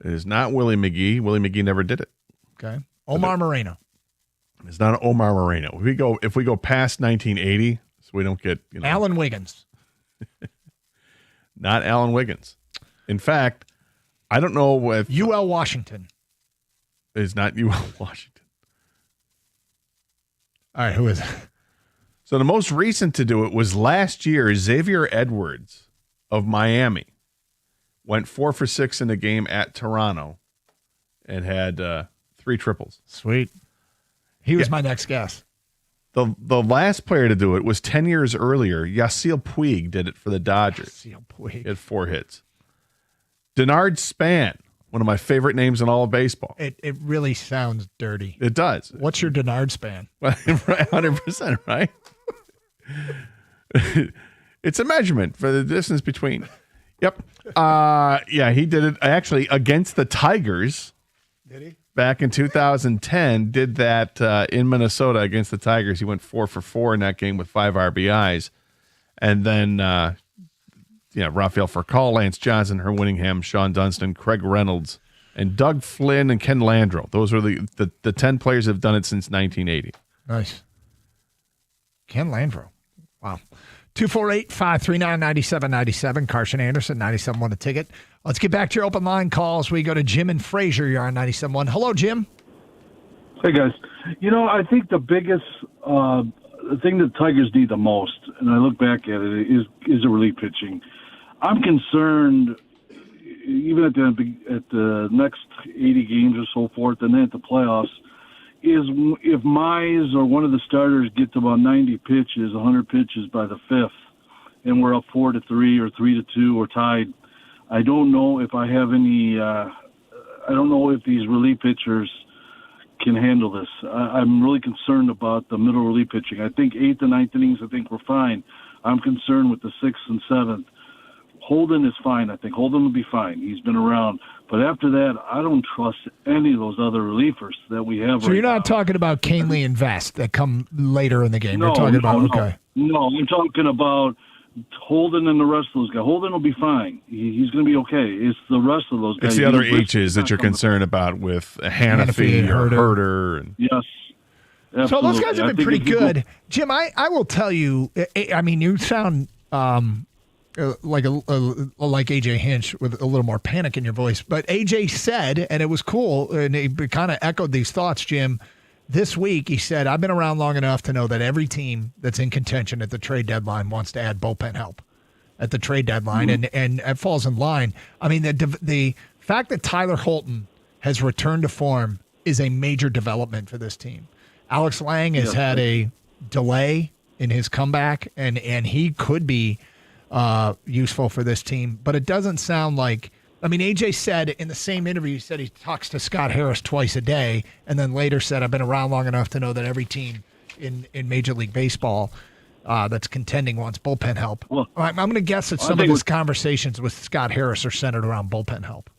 I: It is not Willie McGee. Willie McGee never did it.
J: Okay. Omar Moreno.
I: It's not Omar Moreno. If we go past 1980, so we don't get
J: Alan Wiggins.
I: Not Alan Wiggins. In fact, I don't know if
J: UL Washington.
I: It's not UL Washington.
J: All right, who is it?
I: So the most recent to do it was last year. Xavier Edwards of Miami went 4 for 6 in the game at Toronto and had 3 triples.
J: Sweet. He was my next guess.
I: The last player to do it was 10 years earlier. Yasiel Puig did it for the Dodgers.
J: Yasiel Puig.
I: He had 4 hits. Denard Span, one of my favorite names in all of baseball.
J: It really sounds dirty.
I: It does.
J: What's your Denard Span?
I: 100%, right? It's a measurement for the distance between. Yep. Yeah, he did it actually against the Tigers.
J: Did he?
I: Back in 2010, did that in Minnesota against the Tigers. He went 4 for 4 in that game with 5 RBIs. And then, Rafael Furcal, Lance Johnson, Herm Winningham, Sean Dunston, Craig Reynolds, and Doug Flynn and Ken Landreau. Those are the 10 players that have done it since 1980.
J: Nice. Ken Landreau. Wow. 248-539-9797. Carson Anderson, 97.1 The Ticket. Let's get back to your open line calls. We go to Jim and Fraser. You're on 97.1. Hello, Jim.
U: Hey, guys. I think the biggest thing that Tigers need the most, and I look back at it, is the relief pitching. I'm concerned, even at the next 80 games or so forth, and then at the playoffs, is if Mize or one of the starters gets about 90 pitches, 100 pitches by the 5th, and we're up 4-3 or 3-2 or tied, I don't know if I have any. I don't know if these relief pitchers can handle this. I'm really concerned about the middle relief pitching. I think 8th and 9th innings, I think we're fine. I'm concerned with the 6th and 7th. Holden is fine. I think Holden will be fine. He's been around. But after that, I don't trust any of those other reliefers that we have.
J: So you're not talking about Canely and Vest that come later in the game.
U: No,
J: you're talking about,
U: no.
J: okay.
U: No, I'm talking about Holden and the rest of those guys. Holden will be fine. He's going to be okay. It's the rest of those guys.
I: It's the other H's that you're concerned about with Hannafy or Herder. And
U: yes. Absolutely.
J: So those guys have been pretty good. Jim, I will tell you, I mean, you sound like AJ Hinch with a little more panic in your voice. But AJ said, and it was cool, and he kind of echoed these thoughts, Jim. This week, he said, I've been around long enough to know that every team that's in contention at the trade deadline wants to add bullpen help at the trade deadline, and it falls in line. I mean, the fact that Tyler Holton has returned to form is a major development for this team. Alex Lang has had a delay in his comeback, and he could be useful for this team, but it doesn't sound like. I mean, AJ said in the same interview, he said he talks to Scott Harris twice a day, and then later said, I've been around long enough to know that every team in Major League Baseball that's contending wants bullpen help. Well, I'm going to guess that some of his conversations with Scott Harris are centered around bullpen help.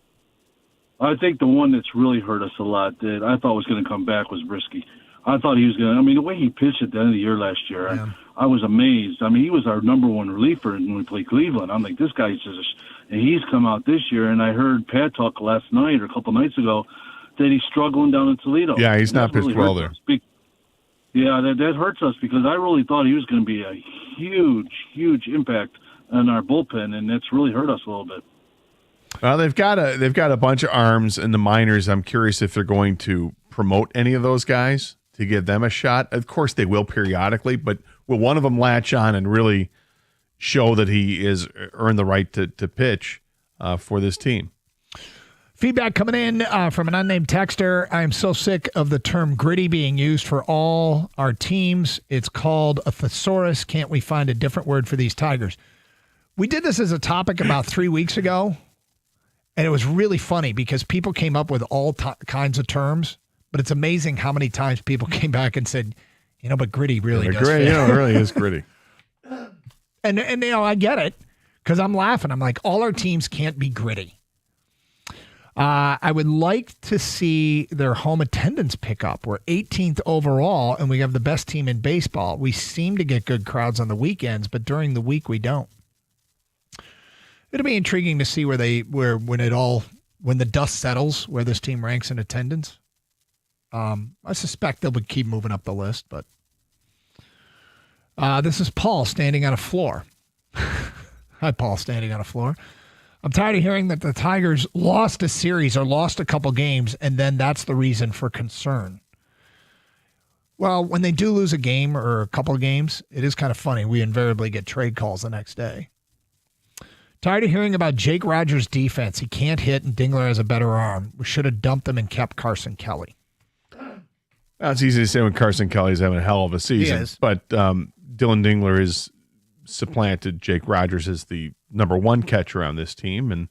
U: I think the one that's really hurt us a lot that I thought was going to come back was Brisky. I thought he was going to. I mean, the way he pitched at the end of the year last year, I was amazed. I mean, he was our number one reliever when we played Cleveland. I'm like, this guy's just, and he's come out this year. And I heard Pat talk last night or a couple nights ago that he's struggling down in Toledo.
I: Yeah, he's not pitched well there.
U: Yeah, that hurts us because I really thought he was going to be a huge impact on our bullpen, and that's really hurt us a little bit.
I: Well, they've got a bunch of arms in the minors. I'm curious if they're going to promote any of those guys to give them a shot. Of course, they will periodically, but will one of them latch on and really show that he is earned the right to pitch for this team?
J: Feedback coming in from an unnamed texter. I am so sick of the term gritty being used for all our teams. It's called a thesaurus. Can't we find a different word for these Tigers? We did this as a topic about 3 weeks ago, and it was really funny because people came up with all kinds of terms, but it's amazing how many times people came back and said, but gritty really does fit.
I: It really is gritty.
J: And I get it because I'm laughing. I'm like, all our teams can't be gritty. I would like to see their home attendance pick up. We're 18th overall, and we have the best team in baseball. We seem to get good crowds on the weekends, but during the week we don't. It'll be intriguing to see when the dust settles, where this team ranks in attendance. I suspect they'll keep moving up the list, but this is Paul standing on a floor. Hi, Paul, standing on a floor. I'm tired of hearing that the Tigers lost a series or lost a couple games, and then that's the reason for concern. Well, when they do lose a game or a couple of games, it is kind of funny. We invariably get trade calls the next day. Tired of hearing about Jake Rogers' defense. He can't hit, and Dingler has a better arm. We should have dumped him and kept Carson Kelly.
I: Well, it's easy to say when Carson Kelly's having a hell of a season.
J: He is.
I: But Dylan Dingler has supplanted Jake Rogers as the number one catcher on this team. And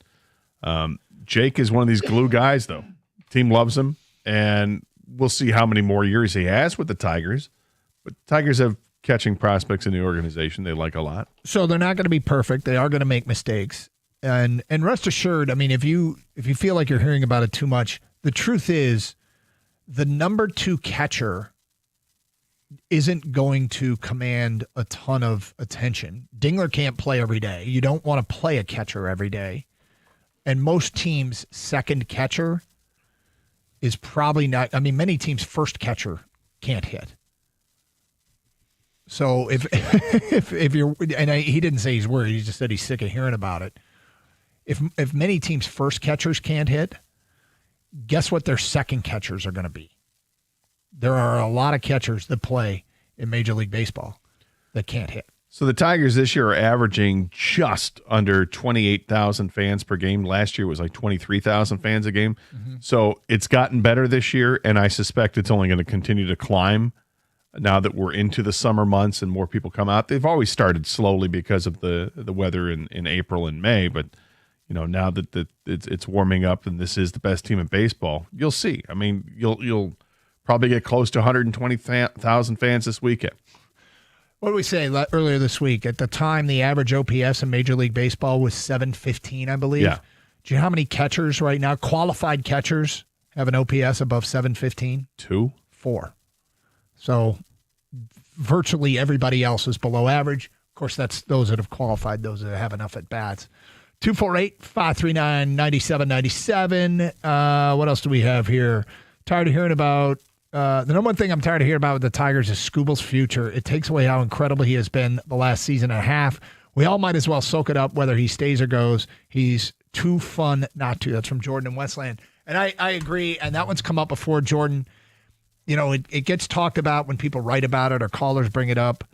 I: Jake is one of these glue guys, though. Team loves him, and we'll see how many more years he has with the Tigers. But the Tigers have catching prospects in the organization they like a lot.
J: So they're not going to be perfect. They are going to make mistakes. And rest assured, I mean, if you feel like you're hearing about it too much, the truth is the number 2 catcher isn't going to command a ton of attention. Dingler can't play every day. You don't want to play a catcher every day. And most teams' second catcher is probably not, I mean, many teams' first catcher can't hit. So if you're, and he didn't say he's worried, he just said he's sick of hearing about it. If many teams' first catchers can't hit, guess what their second catchers are going to be? There are a lot of catchers that play in Major League Baseball that can't hit.
I: So the Tigers this year are averaging just under 28,000 fans per game. Last year it was like 23,000 fans a game. Mm-hmm. So it's gotten better this year, and I suspect it's only going to continue to climb now that we're into the summer months and more people come out. They've always started slowly because of the weather in April and May, but now that it's warming up and this is the best team in baseball, you'll see. I mean, you'll probably get close to 120,000 fans this weekend.
J: What did we say earlier this week? At the time, the average OPS in Major League Baseball was 715, I believe.
I: Yeah.
J: Do you know how many catchers right now, qualified catchers, have an OPS above 715?
I: 2?
J: 4. So virtually everybody else is below average. Of course, that's those that have qualified, those that have enough at-bats. 248-539-9797. What else do we have here? Tired of hearing about the number one thing I'm tired of hearing about with the Tigers is Skubal's future. It takes away how incredible he has been the last season and a half. We all might as well soak it up whether he stays or goes. He's too fun not to. That's from Jordan and Westland. And I agree, and that one's come up before, Jordan. It gets talked about when people write about it or callers bring it up.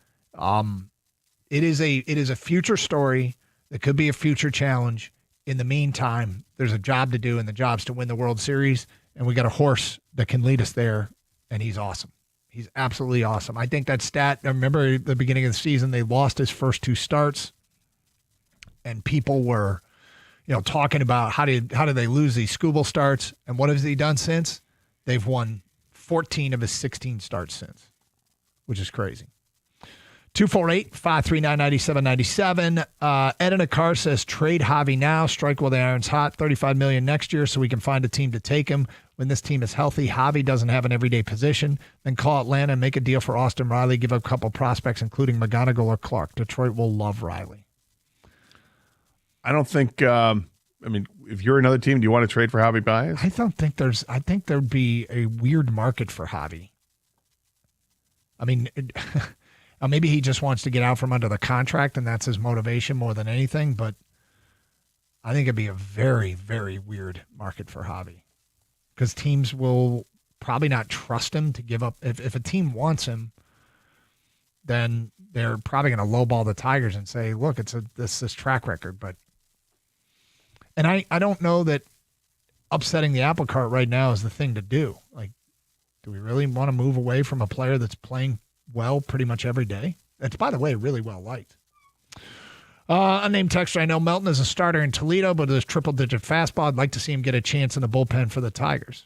J: It is a future story that could be a future challenge. In the meantime, there's a job to do, and the job's to win the World Series, and we got a horse that can lead us there, and he's awesome. He's absolutely awesome. I think that stat, I remember at the beginning of the season, they lost his first 2 starts, and people were, talking about how did they lose these Skubal starts, and what has he done since? They've won 14 of his 16 starts since, which is crazy. 248-539-9797. Ed in a car says trade Javi now. Strike while the iron's hot. $35 million next year so we can find a team to take him. When this team is healthy, Javi doesn't have an everyday position. Then call Atlanta and make a deal for Austin Riley. Give up a couple prospects, including McGonigal or Clark. Detroit will love Riley.
I: I don't think. If you're another team, do you want to trade for Javi Baez?
J: I think there'd be a weird market for Javi. Maybe he just wants to get out from under the contract, and that's his motivation more than anything. But I think it'd be a very, very weird market for Javi because teams will probably not trust him to give up. If a team wants him, then they're probably going to lowball the Tigers and say, "Look, it's this track record." And I don't know that upsetting the apple cart right now is the thing to do. Like, do we really want to move away from a player that's playing well pretty much every day? That's, by the way, really well liked. Unnamed texter, I know Melton is a starter in Toledo, but his triple-digit fastball, I'd like to see him get a chance in the bullpen for the Tigers.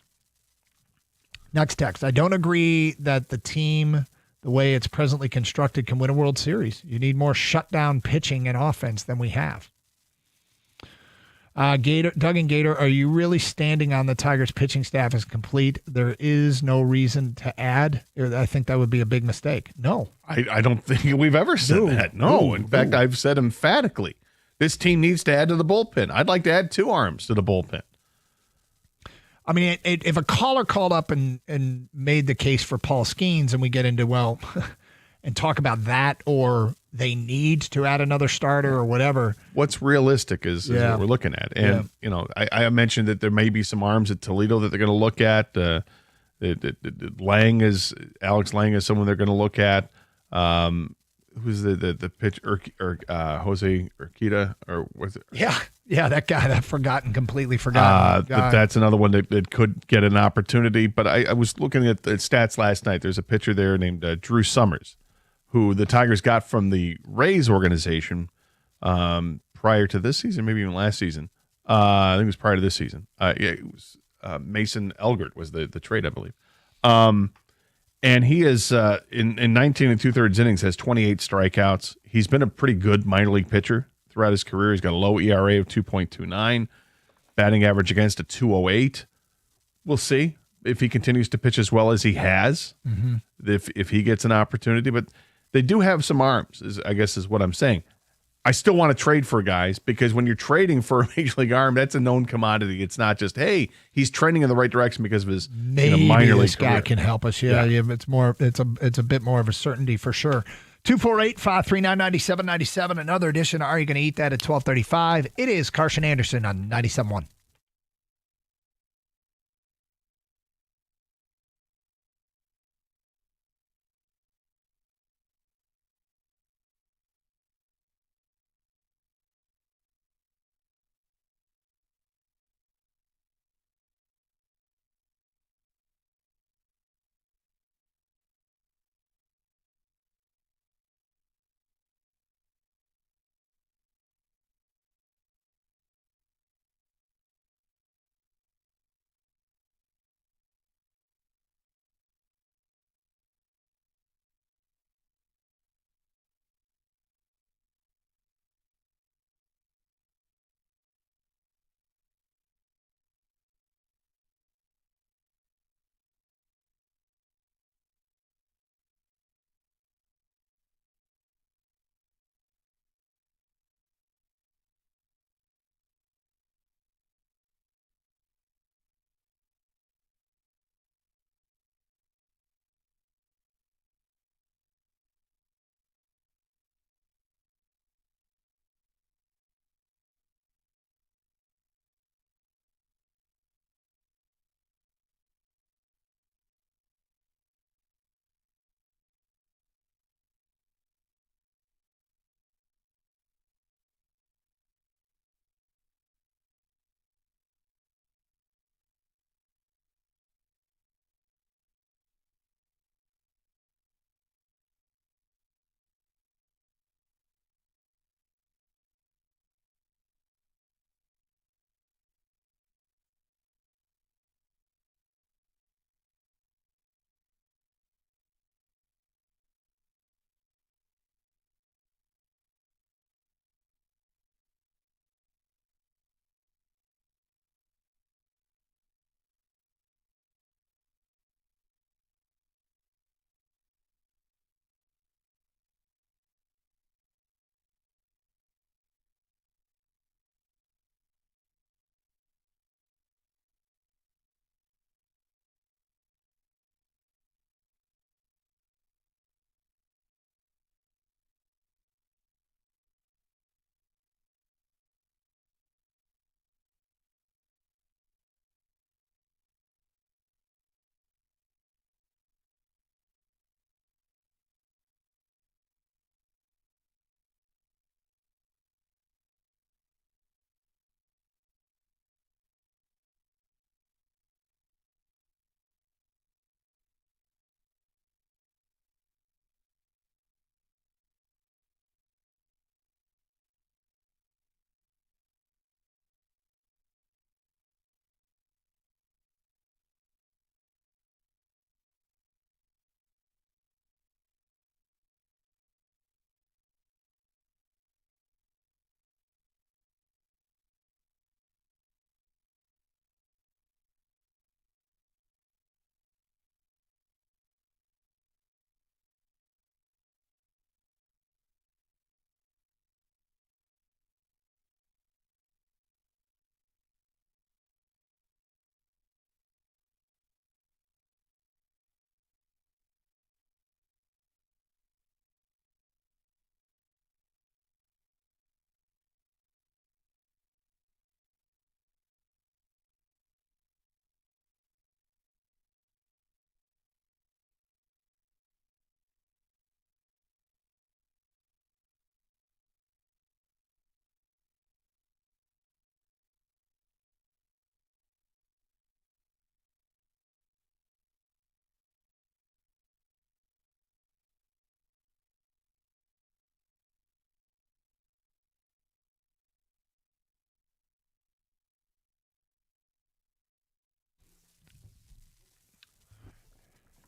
J: Next text, I don't agree that the team, the way it's presently constructed, can win a World Series. You need more shutdown pitching and offense than we have. Doug and Gator, are you really standing on the Tigers pitching staff as complete? There is no reason to add. I think that would be a big mistake. No.
I: I don't think we've ever said that. No. In fact, I've said emphatically, this team needs to add to the bullpen. I'd like to add 2 arms to the bullpen.
J: I mean, if a caller called up and made the case for Paul Skeens and we get into, and talk about that, or they need to add another starter or whatever.
I: What's realistic is what we're looking at. And, I mentioned that there may be some arms at Toledo that they're going to look at. Alex Lang is someone they're going to look at. Who's the pitch, Jose Urquiza, or was it?
J: Yeah, that guy that completely forgotten.
I: But that's another one that could get an opportunity. But I was looking at the stats last night. There's a pitcher there named Drew Summers, who the Tigers got from the Rays organization prior to this season, maybe even last season. I think it was prior to this season. It was Mason Elgert was the trade, I believe. And he is in 19 2/3 innings has 28 strikeouts. He's been a pretty good minor league pitcher throughout his career. He's got a low ERA of 2.29, batting average against a 208. We'll see if he continues to pitch as well as he has.
J: Mm-hmm.
I: If he gets an opportunity, but they do have some arms, I guess is what I'm saying. I still want to trade for guys because when you're trading for a major league arm, that's a known commodity. It's not just, hey, he's trending in the right direction because of his minor league
J: this guy
I: career.
J: can help us. Yeah, it's a bit more of a certainty for sure. 248-539-9797. Another edition of Are You Going to Eat That at 12:35? It is Carson Anderson on 97.1.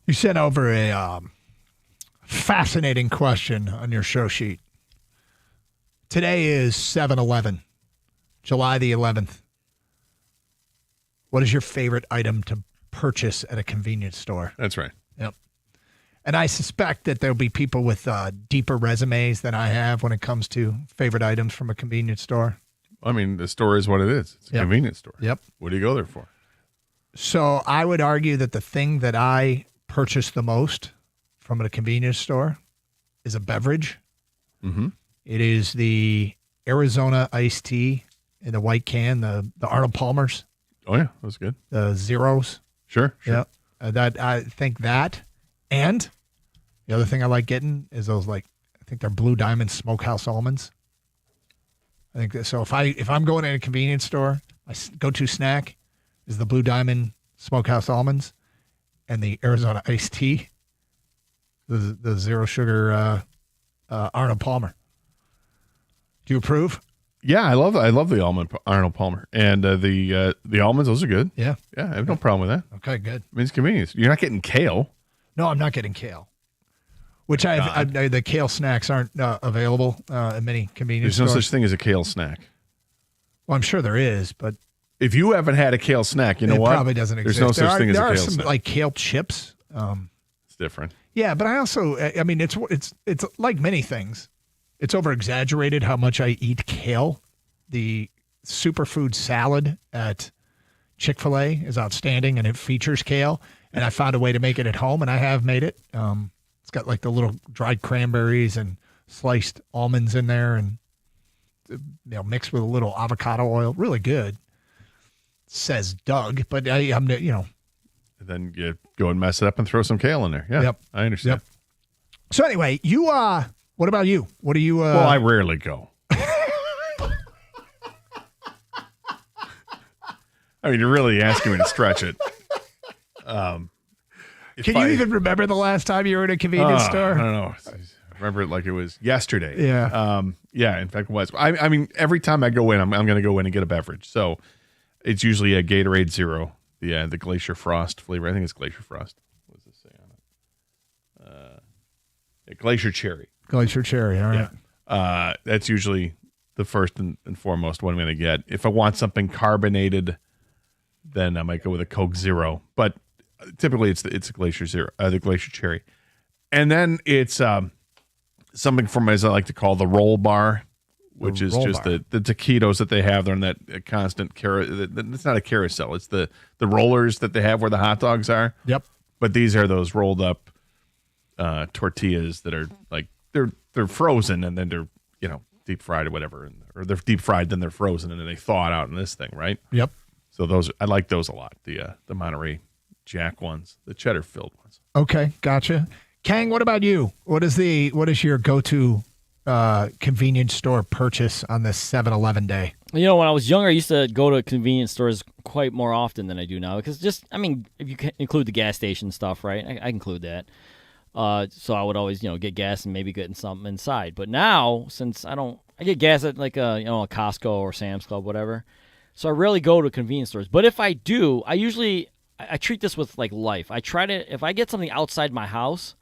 J: You sent over a fascinating question on your show sheet. Today is 7-11, July the 11th. What is your favorite item to purchase at a convenience store?
I: That's right.
J: Yep. And I suspect that there'll be people with deeper resumes than I have when it comes to favorite items from a convenience store.
I: I mean, the store is what it is. It's a convenience store.
J: Yep.
I: What do you go there for?
J: So I would argue that the thing that I purchase the most from a convenience store is a beverage.
I: Mm-hmm.
J: It is the Arizona iced tea in the white can, the Arnold Palmer's.
I: Oh, yeah. That's good.
J: The Zeros.
I: Sure.
J: Yeah. That I think that. And the other thing I like getting is those, like, I think they're Blue Diamond Smokehouse almonds. I think that, so if I'm going in a convenience store, my go-to snack is the Blue Diamond Smokehouse almonds and the Arizona iced tea, the zero sugar Arnold Palmer. Do you approve?
I: Yeah, I love the almond Arnold Palmer, and the almonds. Those are good.
J: Yeah,
I: I have no problem with that.
J: Okay, good.
I: I mean, it's convenience. You're not getting kale.
J: No, I'm not getting kale. Which the kale snacks aren't available in many convenience
I: There's
J: stores.
I: no such thing as a kale snack.
J: Well, I'm sure there is, but
I: if you haven't had a kale snack, you know
J: it
I: what?
J: Probably doesn't exist.
I: There's no such thing as a
J: there
I: kale
J: are some
I: snack.
J: like kale chips.
I: It's different.
J: Yeah, but I also, I mean, it's like many things. It's over exaggerated how much I eat kale. The superfood salad at Chick-fil-A is outstanding, and it features kale. And I found a way to make it at home, and I have made it. It's got like the little dried cranberries and sliced almonds in there, and mixed with a little avocado oil. Really good. Says Doug, but I'm.
I: And then you go and mess it up and throw some kale in there. Yeah,
J: Yep.
I: I understand.
J: Yep. So anyway, you what about you? What do you?
I: Well, I rarely go. I mean, you're really asking me to stretch it.
J: Can you even remember the last time you were in a convenience store?
I: I don't know. I remember it like it was yesterday.
J: Yeah.
I: Yeah, in fact, it was. I mean, every time I go in, I'm going to go in and get a beverage. So it's usually a Gatorade Zero, the Glacier Frost flavor. I think it's Glacier Frost. What does this say on it? Glacier Cherry.
J: Glacier Cherry, all right.
I: Yeah. That's usually the first and foremost one I'm going to get. If I want something carbonated, then I might go with a Coke Zero. But typically it's a Glacier Zero, the Glacier Cherry. And then it's something from, as I like to call, the roll bar, which is just the taquitos that they have. They're in that constant it's not a carousel. It's the rollers that they have where the hot dogs are.
J: Yep.
I: But these are those rolled up tortillas that are like they're frozen and then they're deep fried or whatever, or they're deep fried then they're frozen and then they thaw it out in this thing, right?
J: Yep.
I: So those I like those a lot. The Monterey Jack ones, the cheddar filled ones.
J: Okay, gotcha. Kang, what about you? What is your go-to convenience store purchase on this 7-Eleven day?
L: When I was younger, I used to go to convenience stores quite more often than I do now. Because if you can include the gas station stuff, right? I include that. So I would always, get gas and maybe getting something inside. But now, since I get gas at like a Costco or Sam's Club, whatever. So I rarely go to convenience stores. But if I do, I treat this with like life. If I get something outside my house,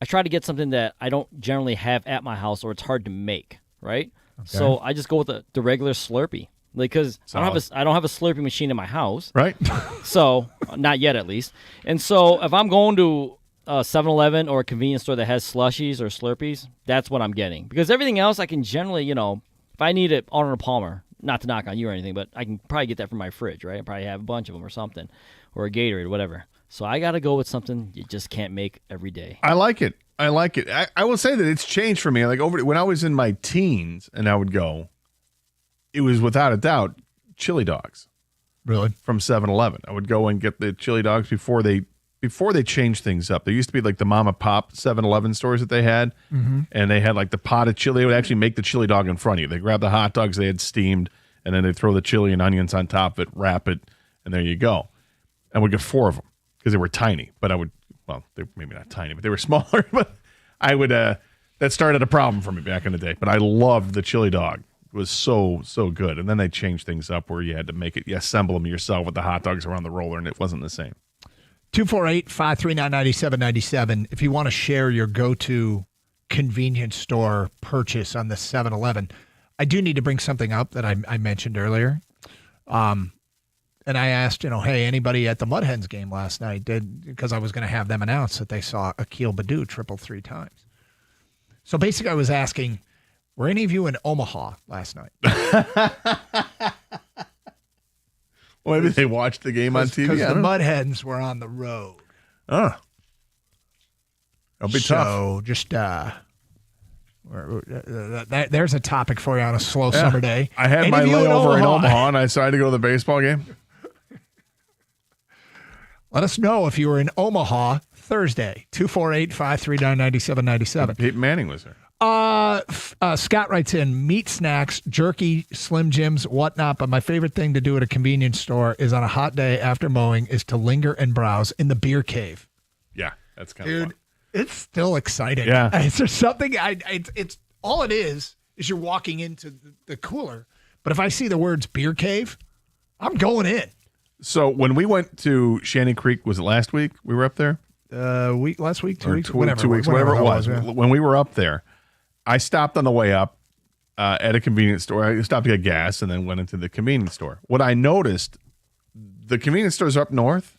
L: I try to get something that I don't generally have at my house or it's hard to make, right? Okay. So I just go with the regular Slurpee. Like, because I don't have a Slurpee machine in my house.
I: Right.
L: So, not yet at least. And so if I'm going to a 7-Eleven or a convenience store that has slushies or Slurpees, that's what I'm getting. Because everything else I can generally, if I need it, Arnold Palmer, not to knock on you or anything, but I can probably get that from my fridge, right? I probably have a bunch of them or something, or a Gatorade, whatever. So I got to go with something you just can't make every day.
I: I like it. I will say that it's changed for me. Like when I was in my teens and I would go, it was without a doubt chili dogs.
J: Really?
I: From 7-Eleven. I would go and get the chili dogs before they changed things up. There used to be like the mom and pop 7-Eleven stores that they had, and they had like the pot of chili. They would actually make the chili dog in front of you. They grab the hot dogs they had steamed, and then they throw the chili and onions on top of it, wrap it, and there you go. And we'd get 4 of them because they were tiny. But I would, well, they were maybe not tiny, but they were smaller. But I would, that started a problem for me back in the day. But I loved the chili dog. It was so good. And then they changed things up where you had to make it, you assemble them yourself with the hot dogs around the roller, and it wasn't the same.
J: 248-539-9797. If you want to share your go-to convenience store purchase on the 7-Eleven, I do need to bring something up that I mentioned earlier. And I asked, hey, anybody at the Mud Hens game last night because I was going to have them announce that they saw Akil Baddoo triple 3 times. So basically I was asking, were any of you in Omaha last night?
I: Well, maybe they watched the game on TV.
J: Because the Mud Hens were on the road.
I: Oh. It'll be tough.
J: So just there's a topic for you on a slow summer day.
I: I had my layover in Omaha, and I decided to go to the baseball game.
J: Let us know if you were in Omaha Thursday, 248-539-9797.
I: Peyton Manning was there.
J: Scott writes in, meat snacks, jerky, Slim Jims, whatnot, but my favorite thing to do at a convenience store is on a hot day after mowing is to linger and browse in the beer cave.
I: Yeah, that's kind of fun.
J: It's still exciting.
I: Yeah.
J: Is there something, it's all it is you're walking into the cooler, but if I see the words beer cave, I'm going in.
I: So when we went to Shannon Creek, was it last week we were up there?
J: Last week, 2 weeks,
I: whatever it was.
J: Yeah.
I: When we were up there, I stopped on the way up at a convenience store. I stopped to get gas and then went into the convenience store. What I noticed, the convenience stores up north,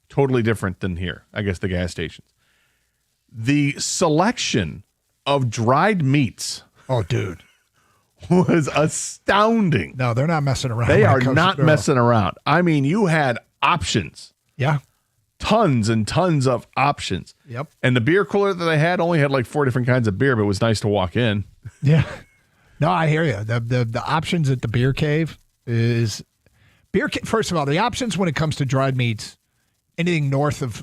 I: totally different than here, I guess the gas stations. The selection of dried meats.
J: Oh, dude.
I: Was astounding.
J: No, they're not messing around.
I: They are not messing around. I mean, you had options.
J: Yeah.
I: Tons and tons of options.
J: Yep.
I: And the beer cooler that they had only had like 4 different kinds of beer, but it was nice to walk in.
J: Yeah. No, I hear you. The options at the beer cave is first of all, the options when it comes to dried meats, anything north of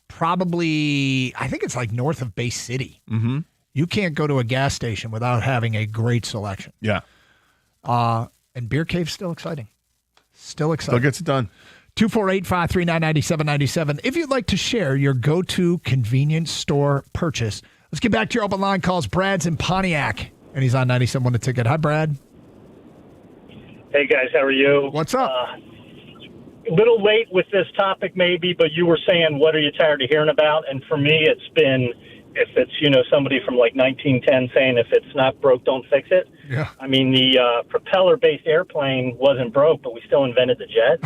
J: probably, I think it's like north of Bay City.
I: Mm-hmm.
J: You can't go to a gas station without having a great selection.
I: Yeah.
J: And beer cave's still exciting. Still exciting.
I: Still gets it done.
J: 248-539-9797. If you'd like to share your go-to convenience store purchase, let's get back to your open line calls. Brad's in Pontiac, and he's on 97.1 The Ticket. Hi, Brad.
E: Hey, guys. How are you?
J: What's up?
E: A little late with this topic maybe, but you were saying, what are you tired of hearing about? And for me, it's been, if it's, somebody from like 1910 saying, if it's not broke, don't fix it.
J: Yeah.
E: I mean, the propeller-based airplane wasn't broke, but we still invented the jet.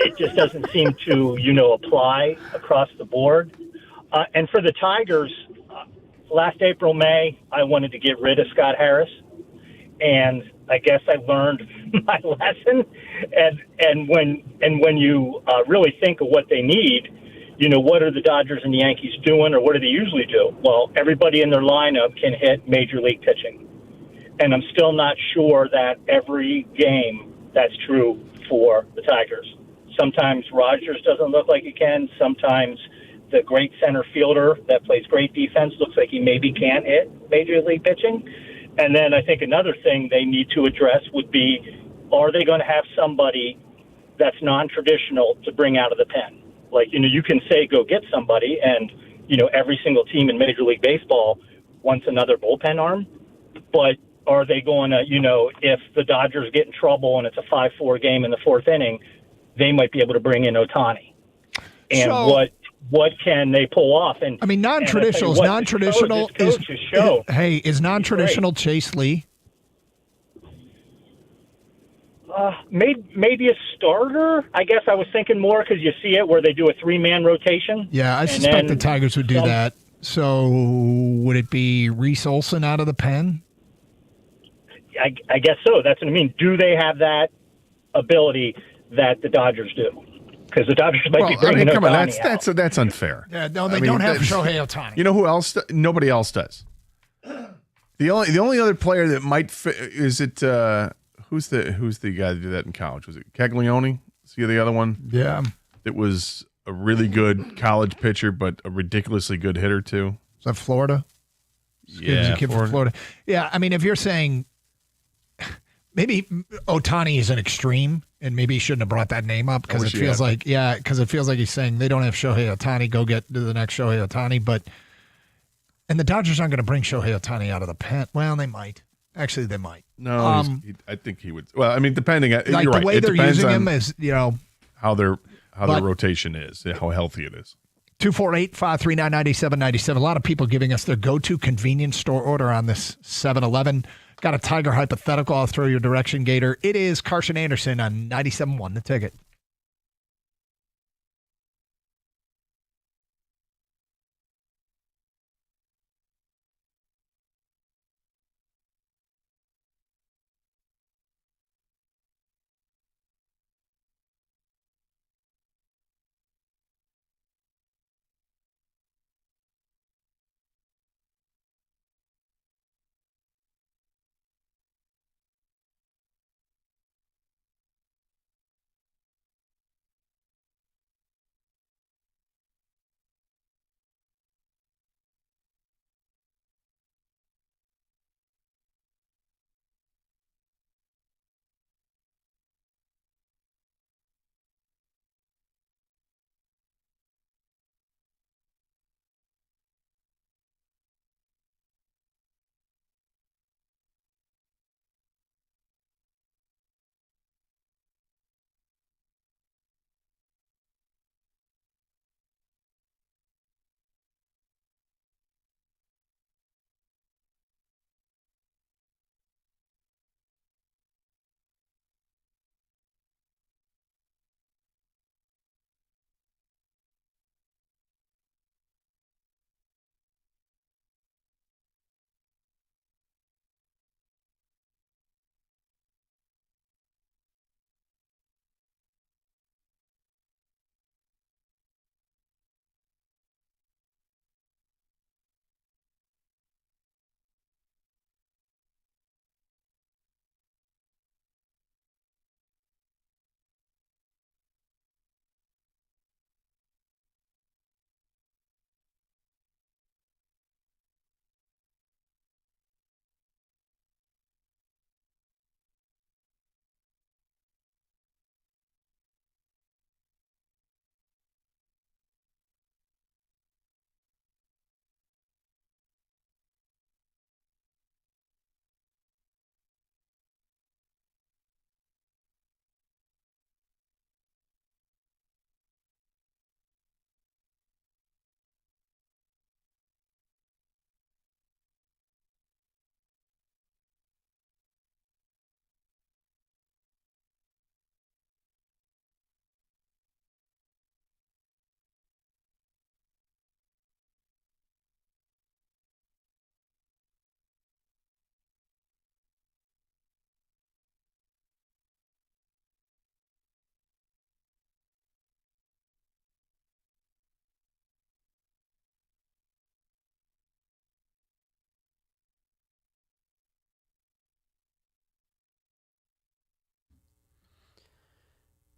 E: It just doesn't seem to, apply across the board. And for the Tigers, last April, May, I wanted to get rid of Scott Harris. And I guess I learned my lesson. And when you really think of what they need, what are the Dodgers and the Yankees doing, or what do they usually do? Well, everybody in their lineup can hit major league pitching. And I'm still not sure that every game that's true for the Tigers. Sometimes Rogers doesn't look like he can. Sometimes the great center fielder that plays great defense looks like he maybe can't hit major league pitching. And then I think another thing they need to address would be, are they going to have somebody that's non-traditional to bring out of the pen? Like, you can say go get somebody, and, every single team in Major League Baseball wants another bullpen arm. But are they going to, if the Dodgers get in trouble and it's a 5-4 game in the 4th inning, they might be able to bring in Ohtani. And
J: So-
E: what can they pull off? And
J: I mean, non-traditional is non-traditional. Is non-traditional Chase Lee?
E: Maybe a starter. I guess I was thinking more because you see it where they do a 3-man rotation.
J: Yeah, I suspect the Tigers would do that. So would it be Reese Olson out of the pen?
E: I guess so. That's what I mean. Do they have that ability that the Dodgers do? Because the Dodgers might be bringing
I: come on,
E: Ohtani out.
I: that's unfair.
J: Yeah, no, they don't have Shohei Ohtani.
I: You know who else? Nobody else does. The only other player that might fit is it. Who's the guy that did that in college? Was it Caglione? Is he the other one?
J: Yeah,
I: it was a really good college pitcher, but a ridiculously good hitter too.
J: Is that Florida?
I: Yeah,
J: kid from Florida. Yeah, I mean, if you're saying maybe Ohtani is an extreme, and maybe he shouldn't have brought that name up because it feels like he's saying they don't have Shohei Ohtani. Go get to the next Shohei Ohtani, and the Dodgers aren't going to bring Shohei Ohtani out of the pen. Well, they might. Actually, they might.
I: No, I think he would. Well, I mean, depending.
J: Like
I: you're
J: the
I: right.
J: way
I: It
J: they're
I: depends
J: using
I: on
J: him is,
I: how they're. how their rotation is, how healthy it is.
J: 248-539-9797. A lot of people giving us their go-to convenience store order on this 7-Eleven. Got a Tiger hypothetical I'll throw your direction, Gator. It is Carson Anderson on 97.1 The Ticket.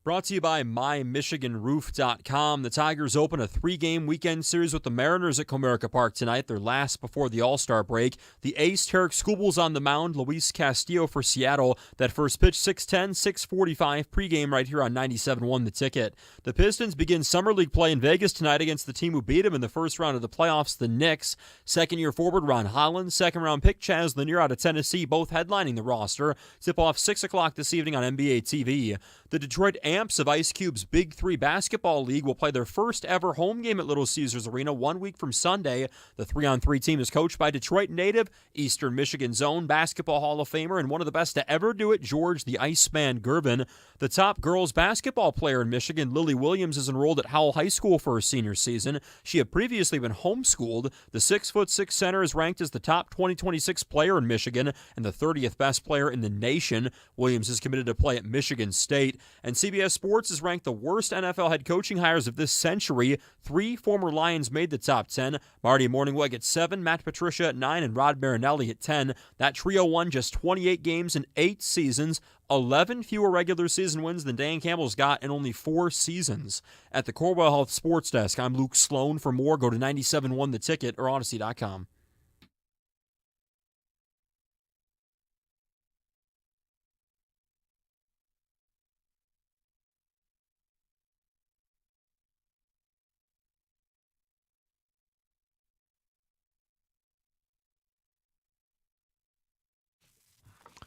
F: Brought to you by MyMichiganRoof.com. The Tigers open a 3-game weekend series with the Mariners at Comerica Park tonight, their last before the All-Star break. The ace, Tarek Skubal's on the mound, Luis Castillo for Seattle. That first pitch, 6:10, 6:45, pregame right here on 97.1 The Ticket. The Pistons begin Summer League play in Vegas tonight against the team who beat them in the first round of the playoffs, the Knicks. Second-year forward Ron Holland, second-round pick Chaz Lanier out of Tennessee, both headlining the roster. Tip-off 6 o'clock this evening on NBA TV. The Detroit Amps of Ice Cube's Big 3 Basketball League will play their first ever home game at Little Caesars Arena 1 week from Sunday. The 3-on-3 team is coached by Detroit native, Eastern Michigan's own Basketball Hall of Famer, and one of the best to ever do it, George the Iceman Gervin. The top girls basketball player in Michigan, Lily Williams, is enrolled at Howell High School for her senior season. She had previously been homeschooled. The 6'6" center is ranked as the top 2026 player in Michigan and the 30th best player in the nation. Williams is committed to play at Michigan State. And CBS Sports has ranked the worst NFL head coaching hires of this century. 3 former Lions made the top 10. Marty Mornhinweg at 7, Matt Patricia at 9, and Rod Marinelli at 10. That trio won just 28 games in 8 seasons, 11 fewer regular season wins than Dan Campbell's got in only 4 seasons. At the Corwell Health Sports Desk, I'm Luke Sloan. For more, go to 97.1 The Ticket or Odyssey.com.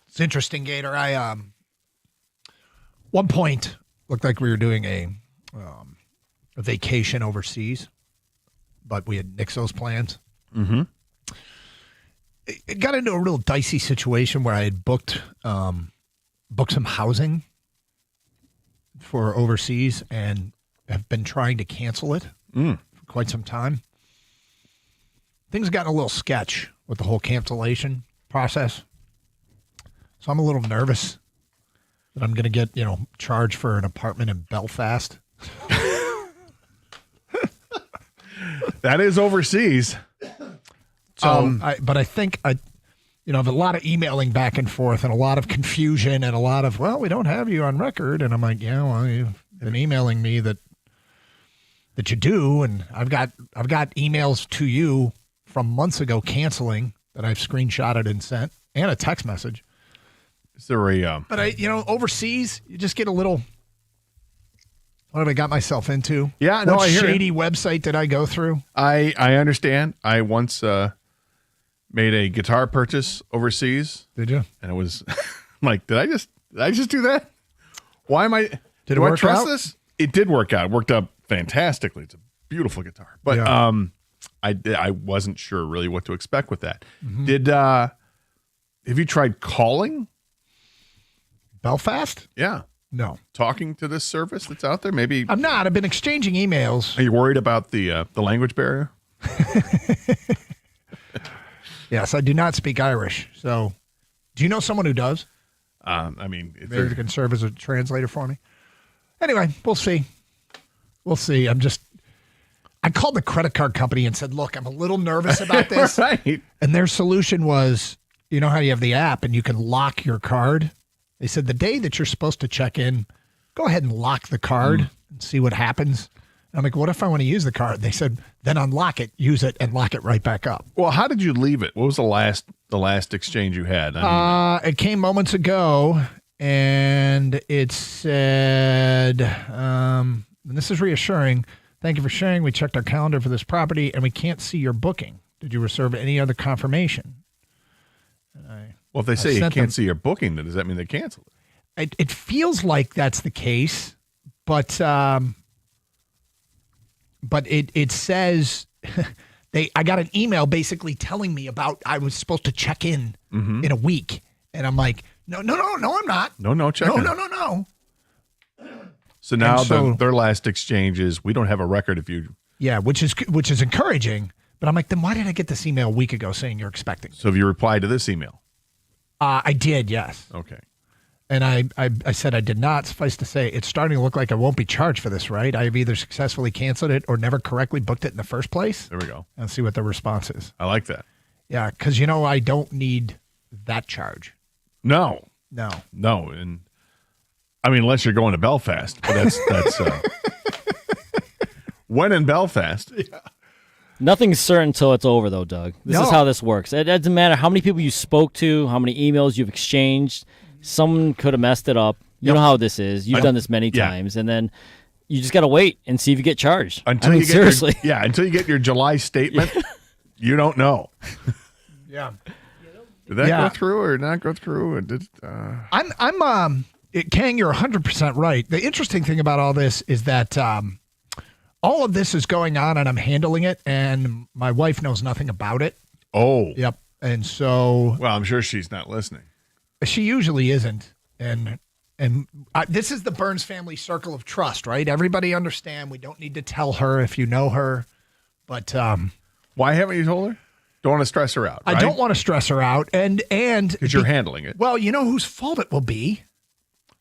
J: It's interesting, Gator. I one point looked like we were doing a a vacation overseas, but we had nixed those plans.
I: Mm-hmm.
J: It got into a real dicey situation where I had booked some housing for overseas and have been trying to cancel it for quite some time. Things have gotten a little sketch with the whole cancellation process. So I'm a little nervous that I'm going to get, charged for an apartment in Belfast.
I: That is overseas.
J: So, but I think I have a lot of emailing back and forth and a lot of confusion and a lot of, well, we don't have you on record. And I'm like, yeah, well, you've been emailing me that you do. And I've got emails to you from months ago canceling that I've screenshotted and sent, and a text message.
I: Is there a
J: But overseas, you just get a little. What have I got myself into?
I: Yeah, no,
J: what
I: I hear
J: shady website did I go through?
I: I understand. I once made a guitar purchase overseas.
J: Did you?
I: And it was like, did I just do that? Why am I?
J: Did it
I: do
J: work
I: I trust
J: out?
I: this? It did work out. It worked out fantastically. It's a beautiful guitar, but I wasn't sure really what to expect with that.
J: Mm-hmm.
I: Have you tried calling
J: Belfast?
I: Yeah.
J: No.
I: Talking to this service that's out there? Maybe
J: I'm not. I've been exchanging emails.
I: Are you worried about the language barrier?
J: Yes, I do not speak Irish. So, do you know someone who does?
I: Maybe
J: they can serve as a translator for me. Anyway, we'll see. I called the credit card company and said, look, I'm a little nervous about this.
I: Right.
J: And their solution was, you know how you have the app and you can lock your card? They said the day that you're supposed to check in, go ahead and lock the card and see what happens. And I'm like, what if I want to use the card? They said, then unlock it, use it, and lock it right back up.
I: Well, how did you leave it? What was the last exchange you had?
J: It came moments ago, and it said, and this is reassuring, thank you for sharing. We checked our calendar for this property, and we can't see your booking. Did you reserve any other confirmation?
I: Well, if they say you can't see your booking, then does that mean they canceled it?
J: It feels like that's the case, but it says I got an email basically telling me about I was supposed to check in in a week, and I'm like, no, I'm not.
I: No, check in.
J: No.
I: So now their last exchange is we don't have a record of you.
J: Yeah, which is encouraging. But I'm like, then why did I get this email a week ago saying you're expecting?
I: So have you replied to this email?
J: I did, yes.
I: Okay.
J: And I said I did not. Suffice to say, it's starting to look like I won't be charged for this, right? I have either successfully canceled it or never correctly booked it in the first place.
I: There we go.
J: And see what the response is.
I: I like that.
J: Yeah, because I don't need that charge.
I: No. And I mean, unless you're going to Belfast, but that's when in Belfast.
J: Yeah.
L: Nothing's certain until it's over, though, Doug. This is how this works. It doesn't matter how many people you spoke to, how many emails you've exchanged. Someone could have messed it up. You know how this is. You've done this many times, and then you just got to wait and see if you get charged.
I: Until you get your July statement, you don't know.
J: Yeah.
I: Did that go through or not go through?
J: Kang, you're 100% right. The interesting thing about all this is that all of this is going on and I'm handling it, and my wife knows nothing about it.
I: Oh.
J: Yep. And so.
I: Well, I'm sure she's not listening.
J: She usually isn't. And this is the Burns family circle of trust, right? Everybody understand. We don't need to tell her if you know her. But
I: why haven't you told her? Don't want to stress her out, right?
J: I don't want to stress her out. And
I: because you're handling it.
J: Well, you know whose fault it will be?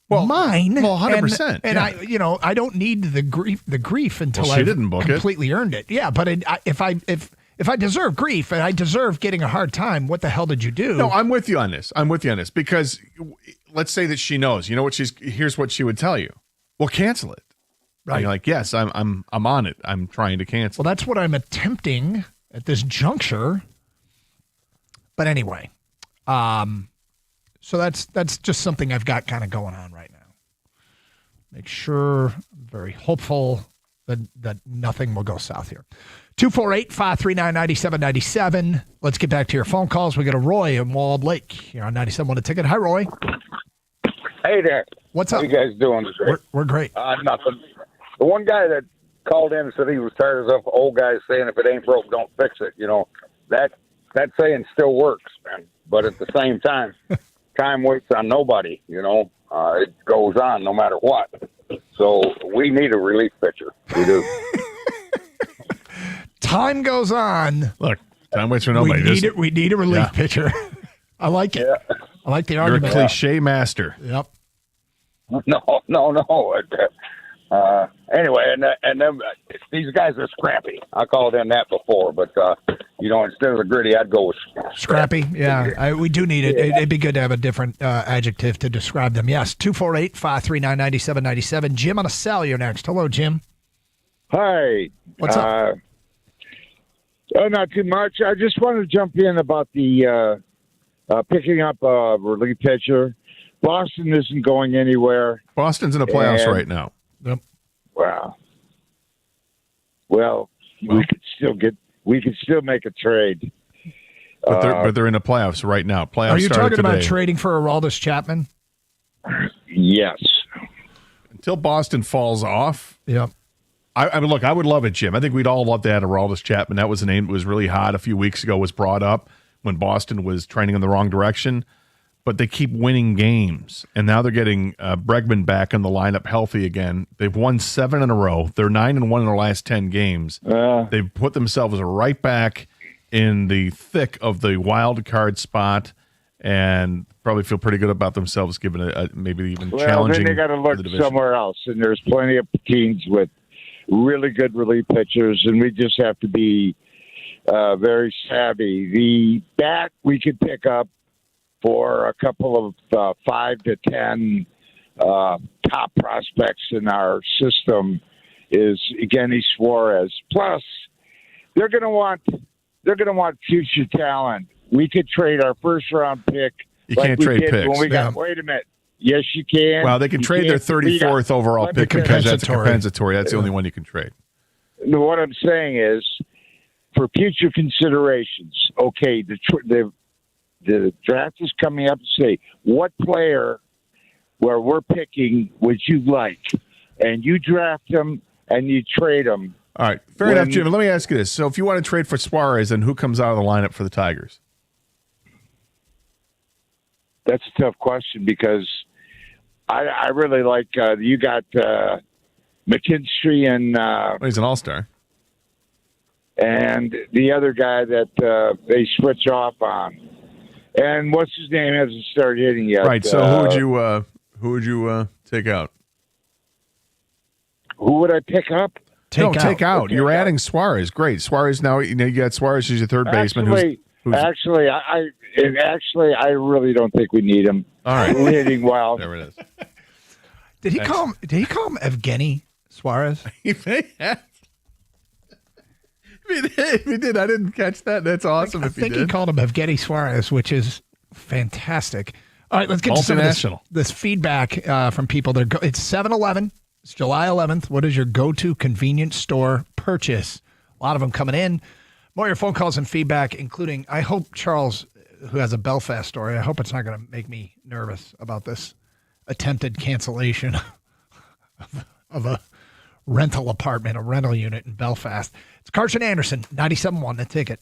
J: Well, mine.
I: Well, 100%.
J: And I don't need the grief until
I: she didn't book
J: completely earned it. Yeah, but if I deserve grief and I deserve getting a hard time, what the hell did you do?
I: No, I'm with you on this. Because let's say that she knows. You know what here's what she would tell you. Well, cancel it. Right. And you're like, yes, I'm on it. I'm trying to cancel.
J: Well, that's what I'm attempting at this juncture. But anyway, so that's just something I've got kind of going on right now. Make sure, I'm very hopeful that nothing will go south here. 248-539-9797. Let's get back to your phone calls. We got a Roy in Walled Lake here on 97.1 A Ticket. Hi, Roy.
G: Hey there.
J: What's up?
G: How you guys doing today?
J: We're great.
G: Nothing. the one guy that called in and said he was tired of old guys saying if it ain't broke, don't fix it. That saying still works, man. But at the same time, time waits on nobody. It goes on no matter what. So we need a relief pitcher. We do.
J: Time goes on.
I: Look, time waits for nobody.
J: We need a relief pitcher. I like it. Yeah. I like the
I: You're
J: argument.
I: a cliche master.
J: Yep.
G: No. Anyway, and then these guys are scrappy. I called in that before, but instead of the gritty, I'd go with
J: scrappy. Yeah, we do need it. It'd be good to have a different adjective to describe them. Yes, 248-539-9797. Jim on a cell. You're next. Hello, Jim.
V: Hi.
J: What's up?
V: Not too much. I just wanted to jump in about the picking up a relief pitcher. Boston isn't going anywhere.
I: Boston's in the playoffs right now.
J: Yep.
V: Wow. Well, we could still make a trade.
I: But they're in the playoffs right now. Playoffs.
J: Are you talking
I: today.
J: about trading for Aroldis Chapman?
V: Yes.
I: Until Boston falls off.
J: Yep.
I: I mean, look, I would love it, Jim. I think we'd all love to add Aroldis Chapman. That was a name that was really hot a few weeks ago, was brought up when Boston was trending in the wrong direction. But they keep winning games, and now they're getting Bregman back in the lineup healthy again. They've won 7 in a row. They're 9-1 in their last 10 games. They've put themselves right back in the thick of the wild card spot, and probably feel pretty good about themselves, given maybe even challenging.
V: Then they got to look somewhere else, and there's plenty of teams with really good relief pitchers, and we just have to be very savvy. The bat we could pick up for a couple of 5 to 10 top prospects in our system is Evgeny Suarez. Plus, they're going to want future talent. We could trade our first round pick.
I: You can't trade picks.
V: When we got, wait a minute. Yes, you can.
I: Well, they can trade their 34th overall pick because that's a compensatory. That's the only one you can trade.
V: What I'm saying is, for future considerations, okay, the draft is coming up to say, what player where we're picking would you like? And you draft them and you trade them.
I: All right. Fair enough, Jim. Let me ask you this. So if you want to trade for Suarez, then who comes out of the lineup for the Tigers?
V: That's a tough question because I really like you got McKinstry and
I: he's an all-star.
V: And the other guy that they switch off on. And what's his name hasn't started hitting yet.
I: Right. So who would you take out?
V: Who would I pick up?
I: Take out. You're adding Suarez. Great. Suarez now. You got Suarez as your third baseman.
V: Actually, I really don't think we need him.
I: All right.
V: We're hitting well.
I: There it is.
J: Did he call him Evgeny Suarez?
I: If he did, I didn't catch that. That's awesome.
J: I think he called him Evgeny Suarez, which is fantastic. All right, let's get to some of this feedback from people. It's 7-Eleven. It's July 11th. What is your go-to convenience store purchase? A lot of them coming in. More of your phone calls and feedback, including, I hope Charles, who has a Belfast story, I hope it's not going to make me nervous about this attempted cancellation of a rental apartment, a rental unit in Belfast. It's Carson Anderson, 97.1, The Ticket.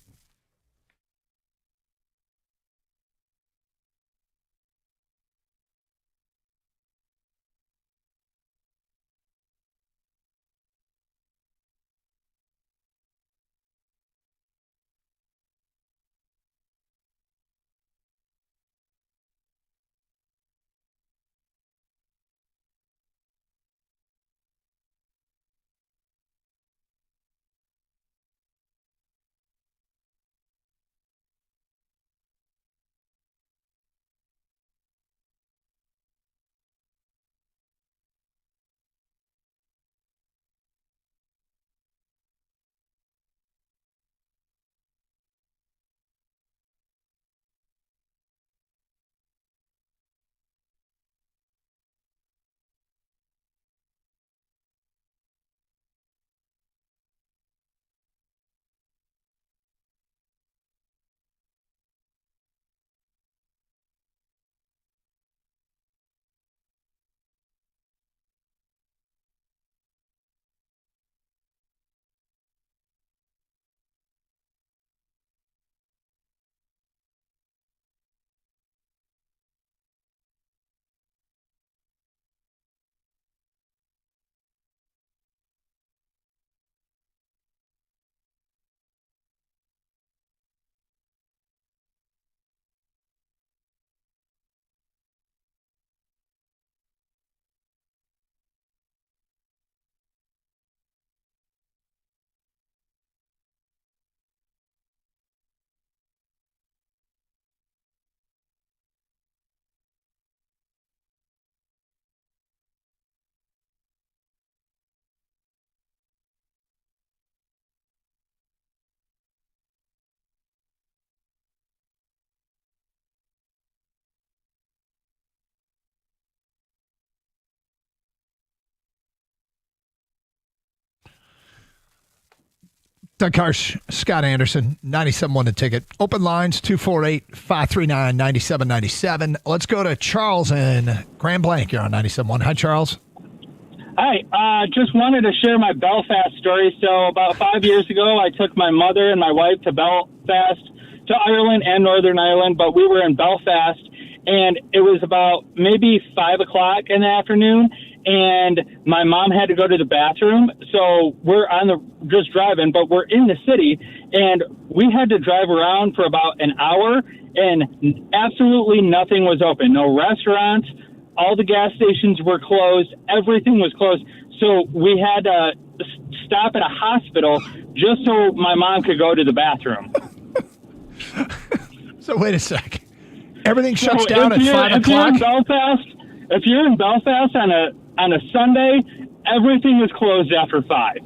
J: Doug Karsch, Scott Anderson, 97.1 The Ticket. Open lines, 248-539-9797. Let's go to Charles in Grand Blanc. You're on 97.1. Hi, Charles.
C: Hi, just wanted to share my Belfast story. So about 5 years ago, I took my mother and my wife to Belfast, to Ireland and Northern Ireland, but we were in Belfast, and it was about maybe 5 o'clock in the afternoon, and my mom had to go to the bathroom. So we're just driving, but we're in the city, and we had to drive around for about an hour, and absolutely nothing was open. No restaurants. All the gas stations were closed. Everything was closed. So we had to stop at a hospital just so my mom could go to the bathroom.
J: So wait a sec. Everything shuts down at 5 o'clock?
C: If you're in Belfast on a Sunday, everything is closed after 5.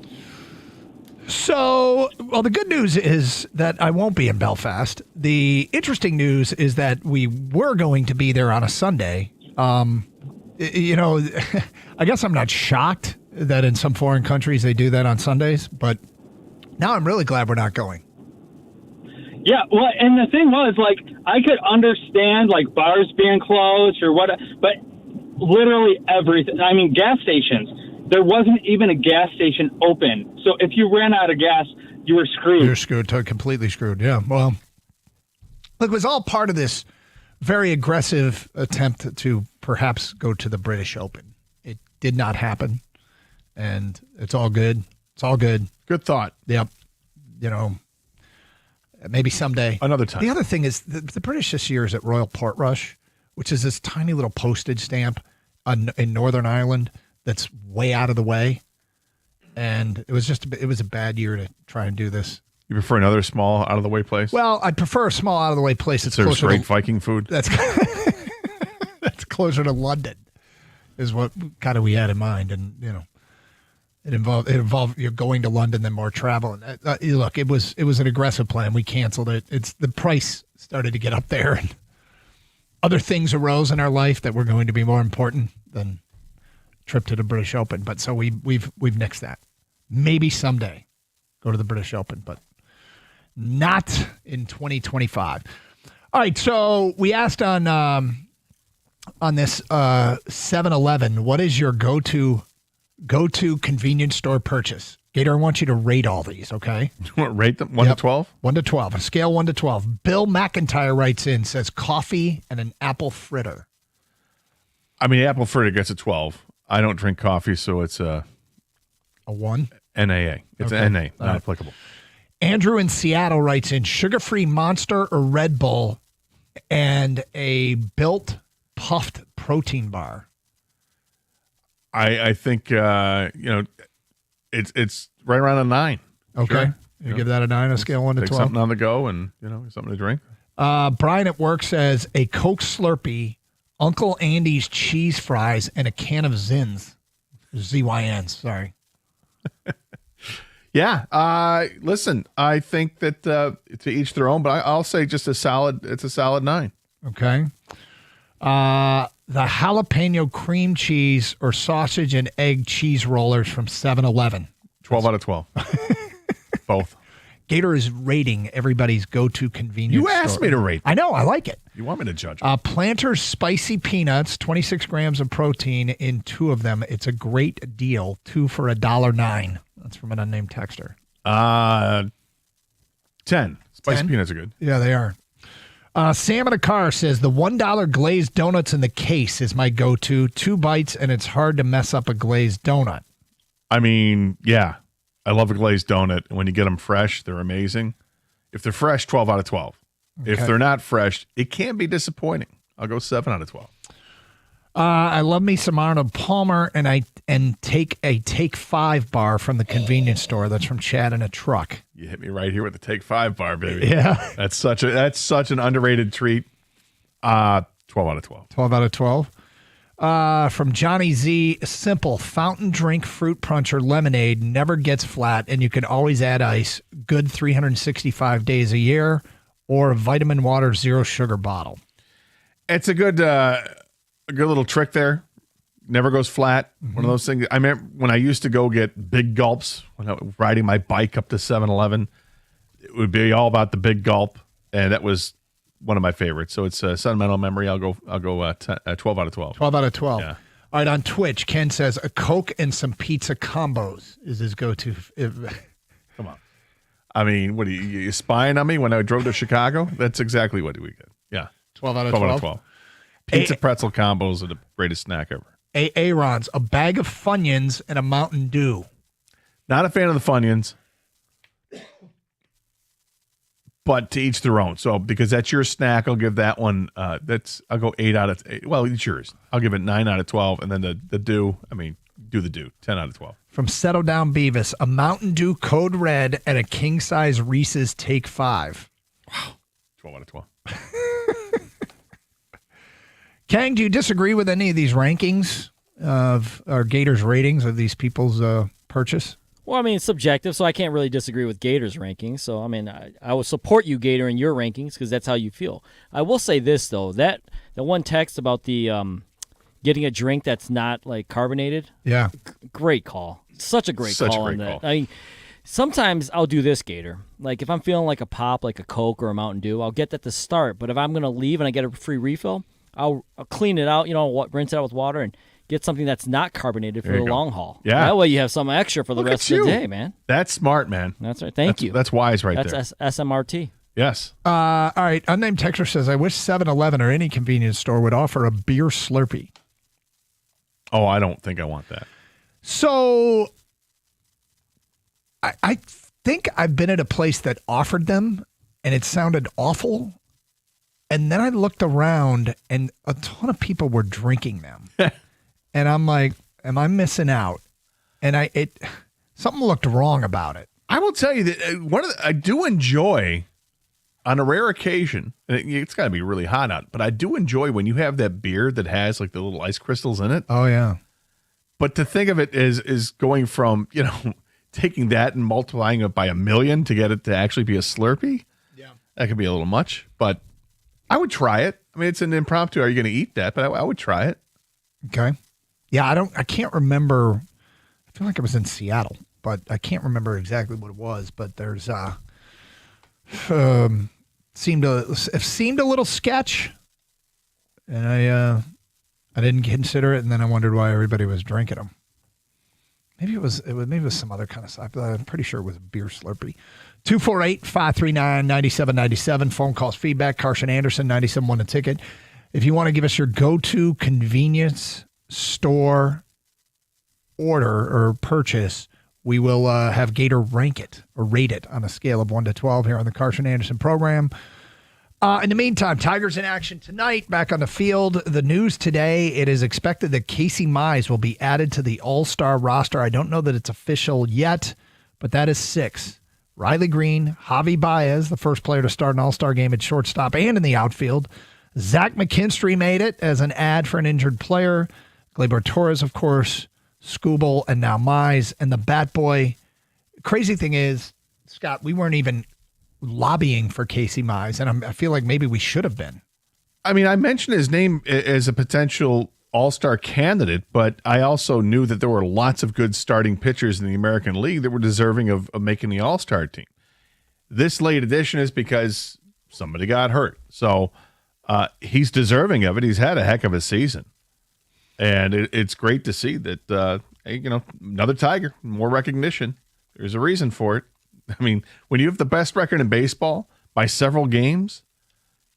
J: So, well, the good news is that I won't be in Belfast. The interesting news is that we were going to be there on a Sunday. I guess I'm not shocked that in some foreign countries they do that on Sundays, but now I'm really glad we're not going.
C: Yeah, well, and the thing was, like, I could understand, like, bars being closed or what, but literally everything. I mean, gas stations. There wasn't even a gas station open. So if you ran out of gas, you were screwed.
J: You're screwed, completely screwed, yeah. Well, look, it was all part of this very aggressive attempt to perhaps go to the British Open. It did not happen, and it's all good. It's all good.
I: Good thought.
J: Yep. Maybe someday.
I: Another time.
J: The other thing is the British this year is at Royal Portrush, which is this tiny little postage stamp in Northern Ireland that's way out of the way. And it was a bad year to try and do this.
I: You prefer another small, out-of-the-way place?
J: Well, I'd prefer a small, out-of-the-way place that's
I: serves
J: closer
I: great
J: to
I: Viking food.
J: That's closer to London, is what kind of we had in mind, and it involved you're going to London, then more travel. And look, it was an aggressive plan. We canceled it. It's the price started to get up there, and other things arose in our life that were going to be more important than trip to the British Open. But so we've nixed that. Maybe someday go to the British Open, but not in 2025. All right, so we asked on this 7-Eleven, what is your go-to convenience store purchase? Gator, I want you to rate all these, okay?
I: You want to rate them 1 to 12?
J: 1 to 12, a scale 1 to 12. Bill McIntyre writes in, says coffee and an apple fritter.
I: I mean, apple fritter gets a 12. I don't drink coffee, so it's a
J: 1?
I: NAA. It's
J: Okay.
I: an NA, not applicable.
J: Andrew in Seattle writes in sugar-free Monster or Red Bull and a Built puffed protein bar.
I: I think it's right around a 9.
J: Okay.
I: Sure.
J: You give that a 9, a scale 1 to
I: Take
J: 12.
I: something on the go and something to drink.
J: Brian at work says a Coke Slurpee, Uncle Andy's cheese fries, and a can of Zins. ZYNs, sorry.
I: Yeah. Listen, I think that to each their own, but I'll say just it's a solid 9.
J: Okay. The jalapeno cream cheese or sausage and egg cheese rollers from 7-Eleven.
I: 12 out of 12. Both.
J: Gator is rating everybody's go-to convenience
I: You asked
J: store.
I: me to rate them.
J: I know. I like it.
I: You want me to judge?
J: Planters Spicy Peanuts, 26 grams of protein in 2 of them. It's a great deal. 2 for $1.09. That's from an unnamed texter.
I: 10. Spicy
J: 10?
I: peanuts are good.
J: Yeah, they are. Sam in a car says the $1 glazed donuts in the case is my go-to. 2 bites, and it's hard to mess up a glazed donut.
I: I mean, yeah. I love a glazed donut. When you get them fresh, they're amazing. If they're fresh, 12 out of 12. If
J: Okay.
I: they're not fresh, it can be disappointing. I'll go 7 out of 12.
J: I love me some Arnold Palmer, and take a Take 5 bar from the convenience store. That's from Chad in a truck.
I: You hit me right here with the Take 5 bar, baby.
J: Yeah.
I: That's such an underrated treat. 12 out of 12.
J: 12 out of 12. From Johnny Z, simple fountain drink fruit punch or lemonade, never gets flat, and you can always add ice. Good 365 days a year, or a vitamin water 0 sugar bottle.
I: It's a good little trick there. never goes flat. One of those things. I remember when I used to go get big gulps when I was riding my bike up to 7-Eleven. It would be all about the big gulp, and that was one of my favorites. So it's a sentimental memory. I'll go 12 out of 12.
J: 12 out of 12.
I: Yeah.
J: All right, on Twitch, Ken says a Coke and some pizza combos is his go-to.
I: Come on. I mean, what are you spying on me when I drove to Chicago? That's exactly what we get. Yeah.
J: 12 out of
I: 12 out
J: 12.
I: of 12. Pizza pretzel combos are the greatest snack ever.
J: Aaron's, a bag of Funyuns and a Mountain Dew.
I: Not a fan of the Funyuns, but to each their own. So because that's your snack, I'll give that one. I'll go 8 out of 8. Well, it's yours. I'll give it 9 out of 12, and then the Dew. I mean, do the Dew. 10 out of 12.
J: From Settle Down Beavis, a Mountain Dew Code Red and a king size Reese's Take 5.
I: Wow, 12 out of 12.
J: Kang, do you disagree with any of these rankings of our Gators ratings of these people's purchase?
L: Well, I mean, it's subjective, so I can't really disagree with Gators rankings. So, I mean, I will support you, Gator, in your rankings because that's how you feel. I will say this, though. That one text about the getting a drink that's not, like, carbonated.
J: Yeah.
L: Great call. Such a great call on that.
I: Call.
L: I mean, sometimes I'll do this, Gator. Like, if I'm feeling like a pop, like a Coke or a Mountain Dew, I'll get that to start. But if I'm going to leave and I get a free refill, I'll clean it out, rinse it out with water and get something that's not carbonated for the long haul.
I: Yeah.
L: That way you have something extra for the rest of the day, man.
I: That's smart, man.
L: That's right. Thank you.
I: That's wise there.
L: That's SMRT.
I: Yes.
J: All right. Unnamed texter says, I wish 7-Eleven or any convenience store would offer a beer Slurpee.
I: Oh, I don't think I want that.
J: So I think I've been at a place that offered them and it sounded awful. And then I looked around and a ton of people were drinking them. And I'm like, am I missing out? And something looked wrong about it.
I: I will tell you that I do enjoy, on a rare occasion, and it's got to be really hot out, but I do enjoy when you have that beer that has like the little ice crystals in it.
J: Oh, yeah.
I: But to think of it as going from, taking that and multiplying it by 1 million to get it to actually be a Slurpee, that could be a little much, but I would try it. I mean, it's an impromptu. Are you going to eat that? But I would try it.
J: Okay. Yeah, I can't remember. I feel like I was in Seattle, but I can't remember exactly what it was. But there's seemed a little sketch, and I didn't consider it, and then I wondered why everybody was drinking them. Maybe it was some other kind of stuff. I'm pretty sure it was a beer Slurpee. 248-539-9797. Phone calls, feedback. Carson Anderson, 97.1 a ticket. If you want to give us your go-to convenience store order or purchase, we will have Gator rank it or rate it on a scale of 1 to 12 here on the Carson Anderson program. In the meantime, Tigers in action tonight, back on the field. The news today, it is expected that Casey Mize will be added to the All-Star roster. I don't know that it's official yet, but that is 6. Riley Green, Javi Baez, the first player to start an All-Star game at shortstop and in the outfield. Zach McKinstry made it as an ad for an injured player. Gleyber Torres, of course, Skubal, and now Mize. And the Bat Boy. Crazy thing is, Scott, we weren't even lobbying for Casey Mize, and I feel like maybe we should have been.
I: I mean, I mentioned his name as a potential All-Star candidate, but I also knew that there were lots of good starting pitchers in the American League that were deserving of making the All-Star team. This late addition is because somebody got hurt. So he's deserving of it. He's had a heck of a season. And it's great to see that, another Tiger, more recognition. There's a reason for it. I mean, when you have the best record in baseball by several games,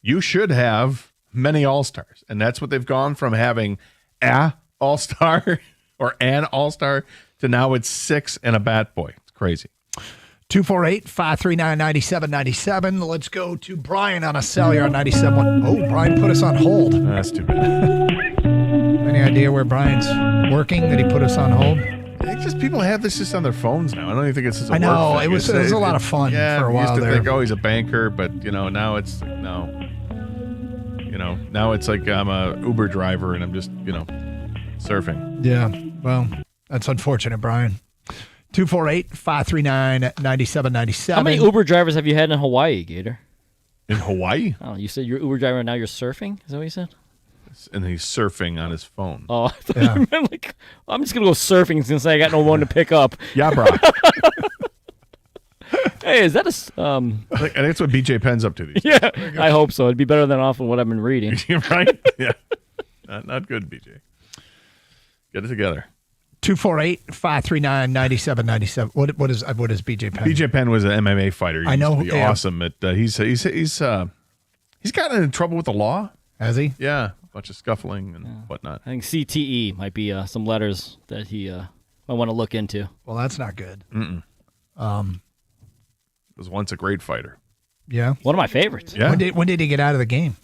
I: you should have many All-Stars. And that's what they've gone from having a All-Star or an All-Star to now it's 6 and a Bat Boy. It's crazy.
J: 248-539-9797. Let's go to Brian on a cell here on 97.1. Oh, Brian put us on hold.
I: That's too bad.
J: Any idea where Brian's working that he put us on hold?
I: I think just people have this just on their phones now. I don't even think it's just a
J: I know.
I: work thing.
J: It was a lot of fun for a while
I: used to
J: there.
I: think, oh, he's a banker, but, now it's, no. Now it's like I'm a Uber driver and I'm just, surfing.
J: Yeah, well, that's unfortunate, Brian. 248-539-9797.
L: How many Uber drivers have you had in Hawaii, Gator?
I: In Hawaii?
L: Oh, you said you're Uber driver and now you're surfing? Is that what you said?
I: And he's surfing on his phone.
L: Oh, I thought you meant like, I'm just going to go surfing since I got no one to pick up.
I: Yeah, bro.
L: Hey, is that a...
I: I think that's what BJ Penn's up to these days.
L: Yeah, I hope so. It'd be better than often what I've been reading.
I: Right? Yeah. Not good, BJ. Get it together.
J: 248-539-9797. What is BJ Penn?
I: BJ Penn was an MMA fighter. He
J: I know.
I: used to be awesome. He's gotten in trouble with the law.
J: Has he?
I: Yeah, a bunch of scuffling and whatnot.
L: I think CTE might be some letters that he might want to look into.
J: Well, that's not good.
I: Was once a great fighter.
J: Yeah.
L: One of my favorites.
I: Yeah.
J: When did he get out of the game?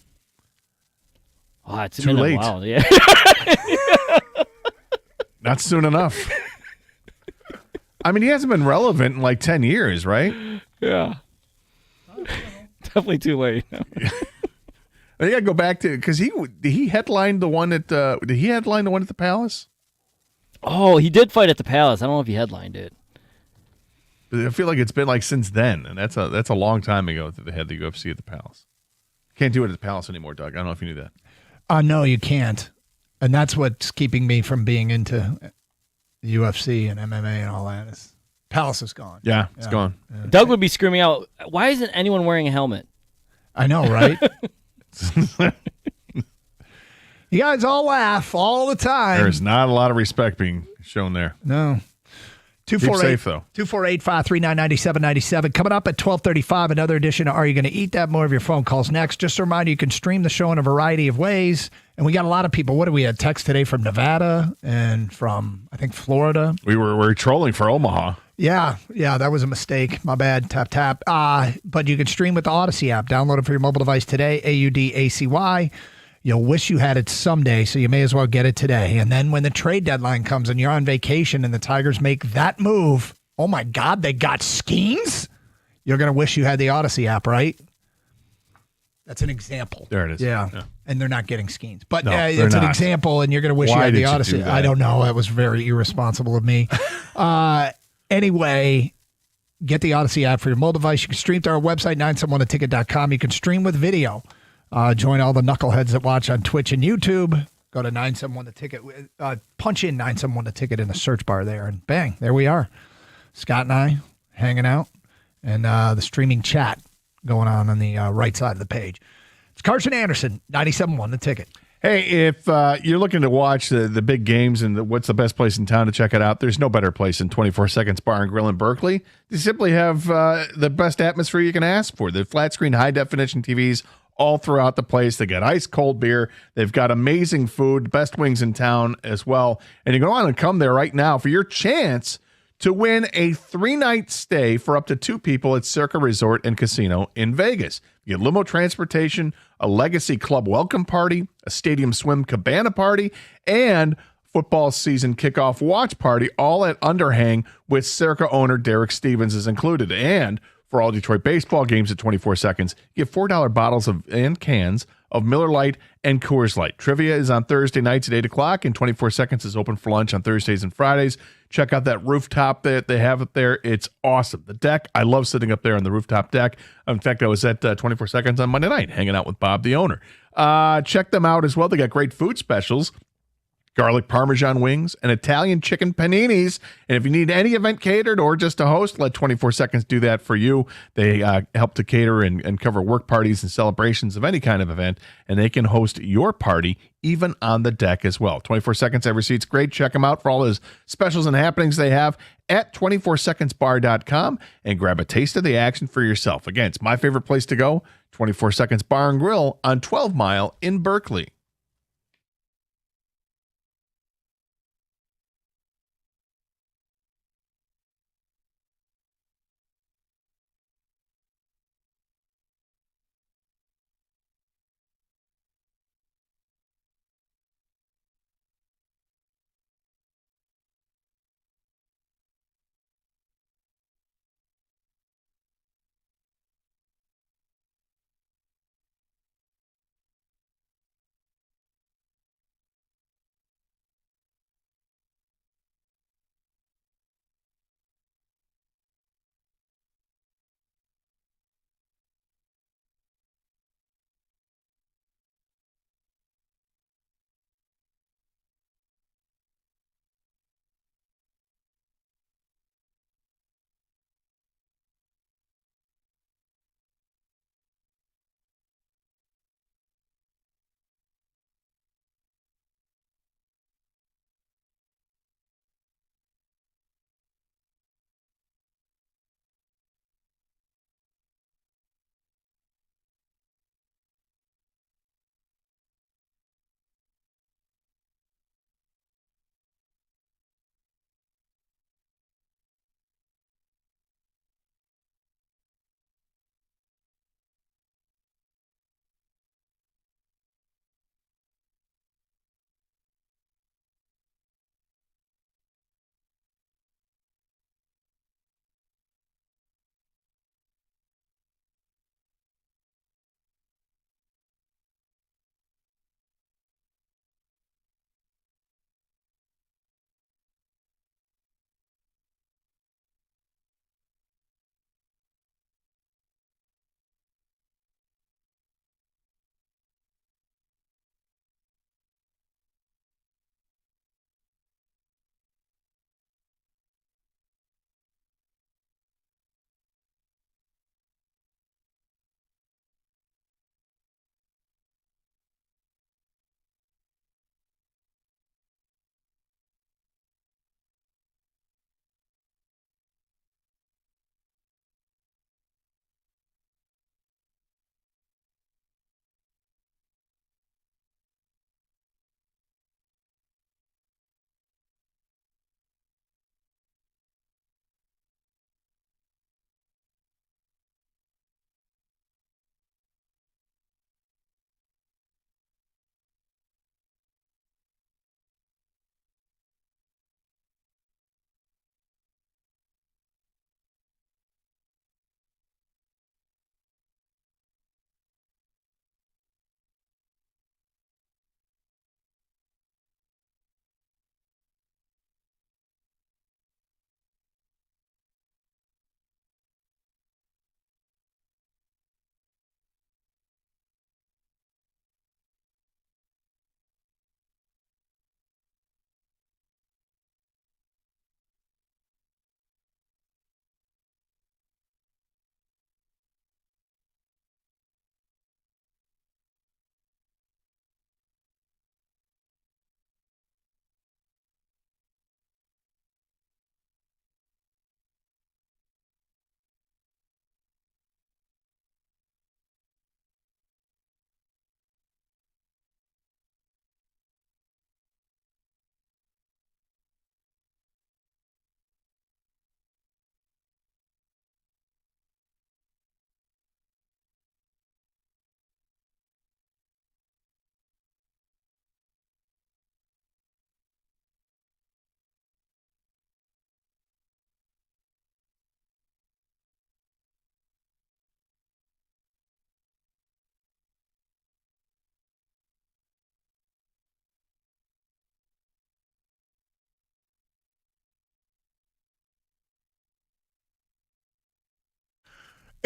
L: Oh, it's
I: Too
L: been
I: late.
L: a while. Yeah.
I: Not soon enough. I mean, he hasn't been relevant in like 10 years, right?
L: Yeah. Definitely too late.
I: I got to go back to because he headlined the one at did he headline the one at the Palace?
L: Oh, he did fight at the Palace. I don't know if he headlined it.
I: I feel like it's been like since then, and that's a long time ago that they had the UFC at the Palace. Can't do it at the Palace anymore, Doug. I don't know if you knew that.
J: No, you can't. And that's what's keeping me from being into the UFC and MMA and all that. Palace is gone.
I: Yeah, it's gone.
J: Yeah.
L: Doug would be screaming out, "Why isn't anyone wearing a helmet?"
J: I know, right? You guys all laugh all the time.
I: There's not a lot of respect being shown there.
J: No.
I: Keep safe, though.
J: 248-539-9797. Coming up at 12:35, another edition of Are You Going to Eat That? More of your phone calls next. Just a reminder, you can stream the show in a variety of ways. And we got a lot of people. What do we have? Text today from Nevada and from, I think, Florida.
I: We were trolling for Omaha.
J: Yeah, that was a mistake. My bad. Tap. But you can stream with the Odyssey app. Download it for your mobile device today, AUDACY. You'll wish you had it someday, so you may as well get it today. And then when the trade deadline comes and you're on vacation and the Tigers make that move, oh my God, they got Skeens? You're going to wish you had the Odyssey app, right? That's an example.
I: There it is.
J: Yeah. And they're not getting Skeens. But
I: No,
J: it's
I: they're
J: an
I: not.
J: example, and you're going to wish
I: Why
J: you had
I: did
J: the
I: you
J: Odyssey.
I: do that?
J: I don't know. That was very irresponsible of me. Anyway, get the Odyssey app for your mobile device. You can stream to our website, 971theticket.com. You can stream with video. Join all the knuckleheads that watch on Twitch and YouTube. Go to 971theticket. Punch in 971theticket in the search bar there, and bang, there we are. Scott and I hanging out, and the streaming chat going on the right side of the page. It's Carson Anderson, 97.1 The Ticket.
I: Hey, if you're looking to watch the big games and what's the best place in town to check it out, there's no better place than 24 Seconds Bar and Grill in Berkeley. They simply have the best atmosphere you can ask for. The flat screen, high definition TVs all throughout the place. They got ice cold beer. They've got amazing food, best wings in town as well. And you can go on and come there right now for your chance to win a 3-night stay for up to 2 people at Circa Resort and Casino in Vegas. You get limo transportation, a Legacy Club welcome party, a Stadium Swim cabana party, and football season kickoff watch party, all at Underhang with Circa owner Derek Stevens is included. And for all Detroit baseball games at 24 Seconds, you get $4 bottles and cans of Miller Lite and Coors Light. Trivia is on Thursday nights at 8 o'clock, and 24 Seconds is open for lunch on Thursdays and Fridays. Check out that rooftop that they have up there. It's awesome. The deck, I love sitting up there on the rooftop deck. In fact, I was at 24 Seconds on Monday night hanging out with Bob, the owner. Check them out as well. They got great food specials. Garlic Parmesan wings, and Italian chicken paninis. And if you need any event catered or just a host, let 24 Seconds do that for you. They help to cater and cover work parties and celebrations of any kind of event, and they can host your party even on the deck as well. 24 Seconds, every seat's great. Check them out for all those specials and happenings they have at 24secondsbar.com and grab a taste of the action for yourself. Again, it's my favorite place to go, 24 Seconds Bar and Grill on 12 Mile in Berkeley.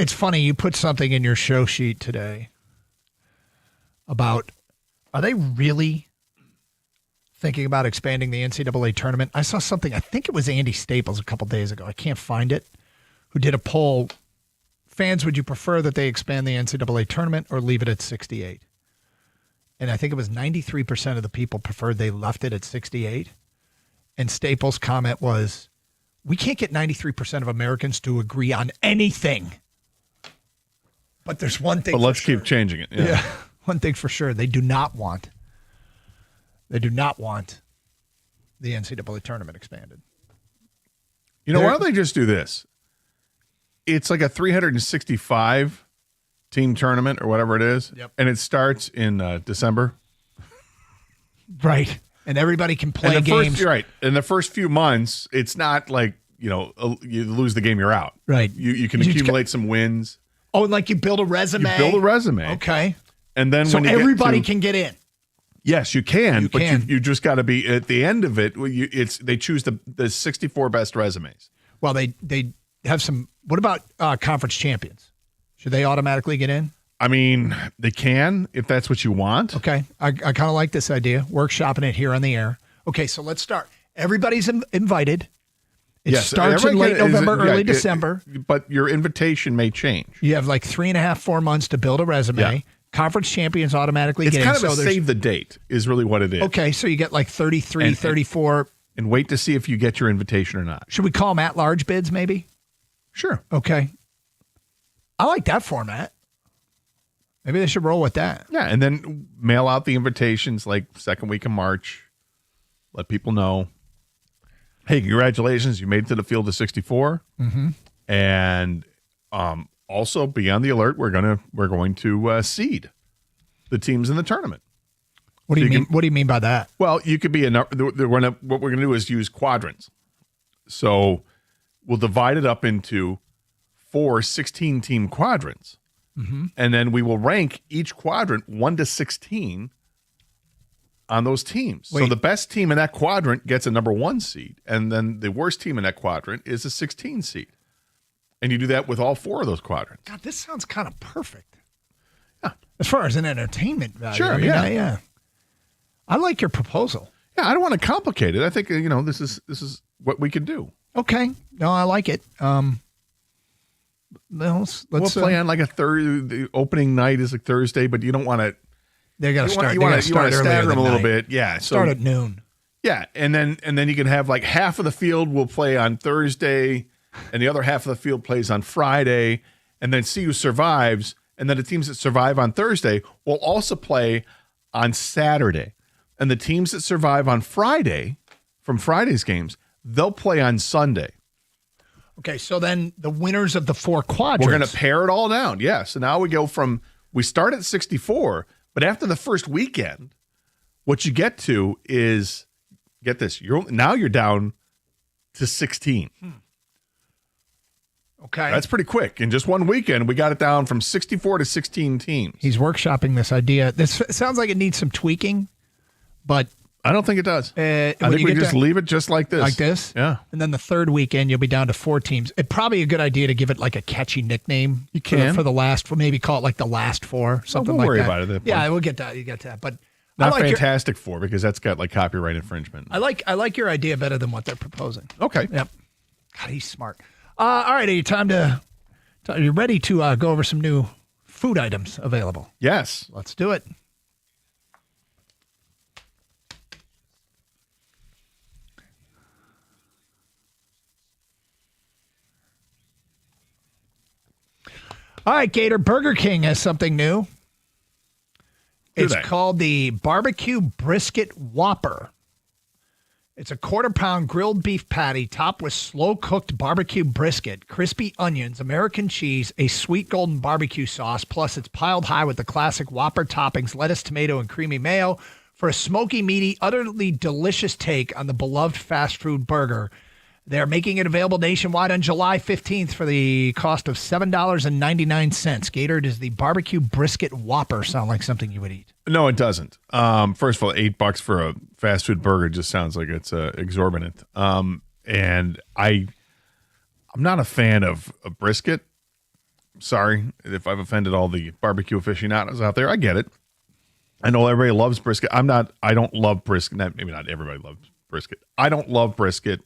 J: It's funny, you put something in your show sheet today about, are they really thinking about expanding the NCAA tournament? I saw something, I think it was Andy Staples a couple days ago, I can't find it, who did a poll. Fans, would you prefer that they expand the NCAA tournament or leave it at 68? And I think it was 93% of the people preferred they left it at 68. And Staples' comment was, we can't get 93% of Americans to agree on anything. But there's one thing.
I: But let's keep changing it. Yeah.
J: One thing for sure. They do not want the NCAA tournament expanded.
I: You know, why don't they just do this? It's like a 365 team tournament or whatever it is.
J: Yep.
I: And it starts in December.
J: Right. And everybody can play games.
I: Right. In the first few months, it's not like, you lose the game, you're out.
J: Right.
I: You can accumulate some wins.
J: Oh, and like you build a resume.
I: You build a resume.
J: Okay.
I: And then
J: so
I: when you
J: everybody can get in.
I: Yes, you can. You just got to be at the end of it. They choose the 64 best resumes.
J: Well, they have some. What about conference champions? Should they automatically get in?
I: I mean, they can if that's what you want.
J: Okay. I kind of like this idea. Workshopping it here on the air. Okay, so let's start. Everybody's invited. It starts in late November, early December.
I: But your invitation may change.
J: You have like 3.5, 4 months to build a resume. Yeah. Conference champions automatically get in.
I: It's kind of a save the date is really what it is.
J: Okay, so you get like 33, 34.
I: And wait to see if you get your invitation or not.
J: Should we call them at-large bids maybe?
I: Sure.
J: Okay. I like that format. Maybe they should roll with that.
I: Yeah, and then mail out the invitations like second week of March. Let people know. Hey, congratulations, you made it to the field of 64.
J: Mm-hmm.
I: And also be on the alert. We're going to seed the teams in the tournament.
J: What do you mean? What do you mean by that?
I: Well, you could be what we're going to do is use quadrants. So we'll divide it up into 4 16-team quadrants.
J: Mm-hmm.
I: And then we will rank each quadrant 1 to 16 on those teams.
J: Wait.
I: So the best team in that quadrant gets a number 1 seed, and then the worst team in that quadrant is a 16 seed. And you do that with all 4 of those quadrants.
J: God, this sounds kind of perfect. Yeah. As far as an entertainment value.
I: Sure,
J: I mean,
I: yeah.
J: I like your proposal.
I: Yeah, I don't want to complicate it. I think this is what we can do.
J: Okay. No, I like it. Let's
I: we'll play on like a the opening night is like Thursday, but you don't want to.
J: They got to start.
I: You want to stagger them a little bit. Yeah. So
J: start at noon.
I: Yeah, and then you can have like half of the field will play on Thursday, and the other half of the field plays on Friday, and then see who survives. And then the teams that survive on Thursday will also play on Saturday, and the teams that survive on Friday from Friday's games, they'll play on Sunday.
J: Okay, so then the winners of the 4 quadrants.
I: We're going to pare it all down. Yeah. So now we start at 64, but after the first weekend, what you get to is, get this, you're down to 16.
J: Okay.
I: That's pretty quick. In just one weekend, we got it down from 64 to 16 teams.
J: He's workshopping this idea. This sounds like it needs some tweaking, but
I: I don't think it does. I think we just leave it just like this.
J: Like this?
I: Yeah.
J: And then the third weekend, you'll be down to 4 teams. It'd probably be a good idea to give it like a catchy nickname.
I: You can.
J: For the last, maybe call it like the last 4, something like that.
I: We'll worry about it at that point.
J: Yeah, we'll get that. You get that. But
I: not Fantastic Four, because that's got like copyright infringement.
J: I like your idea better than what they're proposing.
I: Okay.
J: Yep. God, he's smart. All right, are you ready to go over some new food items available?
I: Yes.
J: Let's do it. All right, Gator, Burger King has something new. It's called the Barbecue Brisket Whopper. It's a 1/4-pound grilled beef patty topped with slow-cooked barbecue brisket, crispy onions, American cheese, a sweet golden barbecue sauce, plus it's piled high with the classic Whopper toppings, lettuce, tomato, and creamy mayo for a smoky, meaty, utterly delicious take on the beloved fast food burger. They're making it available nationwide on July 15th for the cost of $7.99. Gator, does the barbecue brisket Whopper sound like something you would eat?
I: No, it doesn't. First of all, $8 for a fast food burger just sounds like it's exorbitant. And I'm not a fan of brisket, Sorry if I've offended all the barbecue aficionados out there. I get it. I know everybody loves brisket. I don't love brisket. Maybe not everybody loves brisket. I don't love brisket.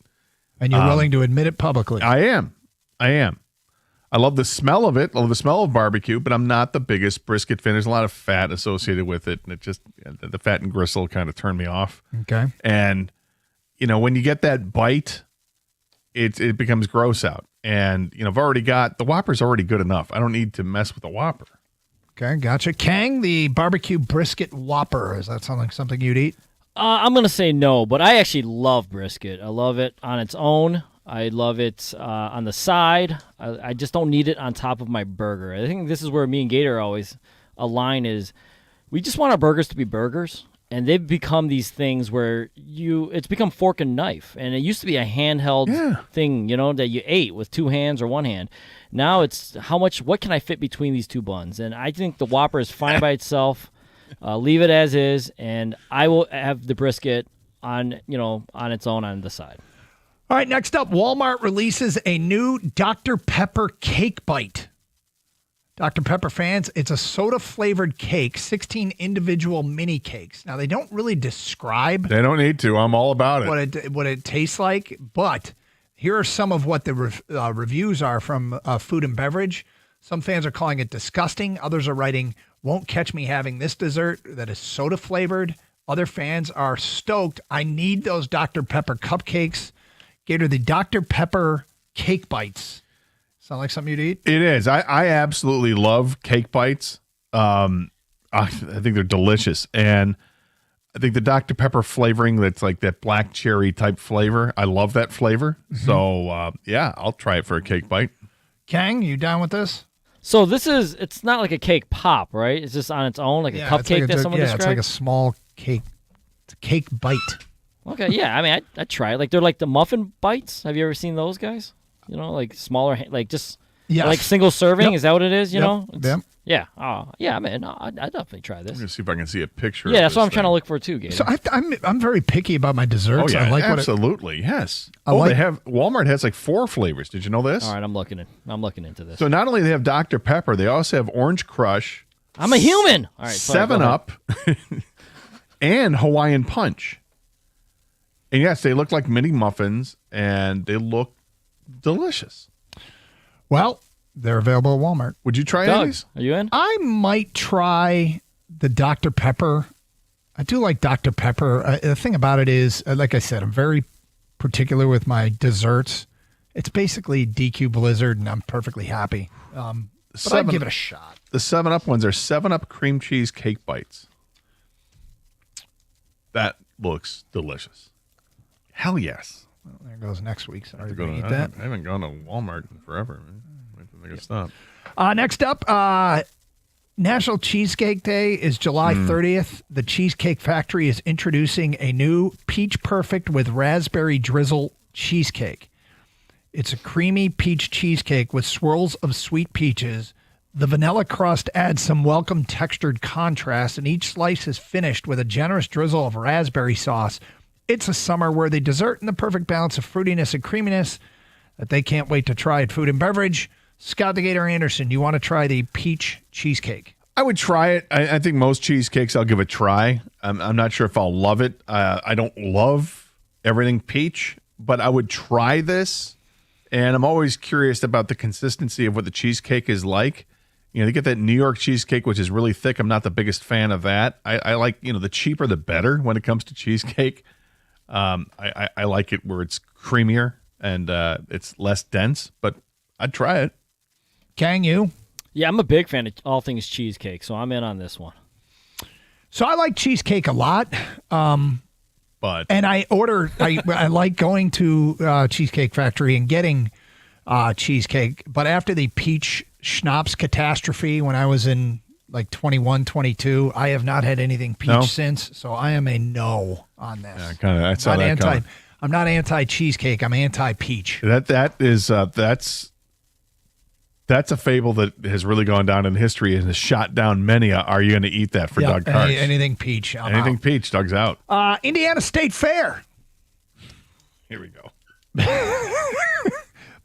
J: And you're willing to admit it publicly.
I: I am. I love the smell of it. I love the smell of barbecue, but I'm not the biggest brisket fan. There's a lot of fat associated with it, and it just, the fat and gristle kind of turned me off.
J: Okay.
I: And, when you get that bite, it becomes gross out. And, I've already got, the Whopper's already good enough. I don't need to mess with the Whopper.
J: Okay, gotcha. Kang, the barbecue brisket Whopper. Is that something you'd eat?
L: I'm going to say no, but I actually love brisket. I love it on its own. I love it on the side. I just don't need it on top of my burger. I think this is where me and Gator always align is we just want our burgers to be burgers, and they've become these things where it's become fork and knife, and it used to be a handheld thing, that you ate with two hands or one hand. Now it's what can I fit between these two buns? And I think the Whopper is fine by itself. Leave it as is, and I will have the brisket on its own on the side.
J: All right, next up, Walmart releases a new Dr. Pepper cake bite. Dr. Pepper fans, it's a soda-flavored cake, 16 individual mini cakes. Now, they don't really describe.
I: They don't need to. I'm all about it.
J: What it tastes like, but here are some of what the reviews are from Food and Beverage. Some fans are calling it disgusting. Others are writing, won't catch me having this dessert that is soda-flavored. Other fans are stoked. I need those Dr. Pepper cupcakes. Gator, the Dr. Pepper cake bites. Sound like something you'd eat?
I: It is. I absolutely love cake bites. I think they're delicious. And I think the Dr. Pepper flavoring, that's like that black cherry type flavor, I love that flavor. Mm-hmm. So, I'll try it for a cake bite.
J: Kang, you down with this?
L: So it's not like a cake pop, right? It's just on its own, like a cupcake that someone described?
J: It's like a small cake. It's a cake bite.
L: Okay, yeah. I mean, I'd try it. Like, they're like the muffin bites. Have you ever seen those guys? Like smaller, like just like single serving. Is that what it is? You know? Yeah. Oh, yeah, man. I'd definitely try this.
I: I'm going to see if I can see a picture.
L: Yeah, that's what I'm trying to look for too, Gator.
J: So I'm very picky about my desserts.
I: Oh, yeah,
J: I like
I: absolutely. Yes. Walmart has like 4 flavors. Did you know this?
L: All right, I'm looking into this.
I: So not only do they have Dr. Pepper, they also have Orange Crush.
L: I'm a human. All right,
I: 7-Up, and Hawaiian Punch. And yes, they look like mini muffins, and they look delicious.
J: Well, they're available at Walmart.
I: Would you try any?
L: Are you in?
J: I might try the Dr. Pepper. I do like Dr. Pepper. The thing about it is, like I said, I'm very particular with my desserts. It's basically DQ Blizzard, and I'm perfectly happy. But I'd give it a shot.
I: The 7-Up ones are 7-Up cream cheese cake bites. That looks delicious. Hell yes.
J: Well, there goes next week. Sorry to
I: eat
J: that.
I: I haven't gone to Walmart in forever. I think stop.
J: Next up, National Cheesecake Day is July 30th. The Cheesecake Factory is introducing a new Peach Perfect with raspberry drizzle cheesecake. It's a creamy peach cheesecake with swirls of sweet peaches. The vanilla crust adds some welcome textured contrast, and each slice is finished with a generous drizzle of raspberry sauce. It's a summer-worthy dessert and the perfect balance of fruitiness and creaminess that they can't wait to try at Food and Beverage. Scott the Gator Anderson, do you want to try the peach cheesecake?
I: I would try it. I think most cheesecakes I'll give a try. I'm not sure if I'll love it. I don't love everything peach, but I would try this. And I'm always curious about the consistency of what the cheesecake is like. They get that New York cheesecake, which is really thick. I'm not the biggest fan of that. I like, the cheaper the better when it comes to cheesecake. I like it where it's creamier and it's less dense, but I'd try it.
J: Kang, you?
L: Yeah, I'm a big fan of all things cheesecake, so I'm in on this one.
J: So I like cheesecake a lot. And I like going to Cheesecake Factory and getting cheesecake. But after the peach schnapps catastrophe when I was in like 21, 22, I have not had anything peach since. So I am a no on this.
I: Yeah,
J: I'm not anti-cheesecake. I'm anti-peach.
I: That's a fable that has really gone down in history and has shot down many. Are you going to eat that for Doug Karsh?
J: Anything peach.
I: Anything peach. Doug's out.
J: Indiana State Fair.
I: Here we go.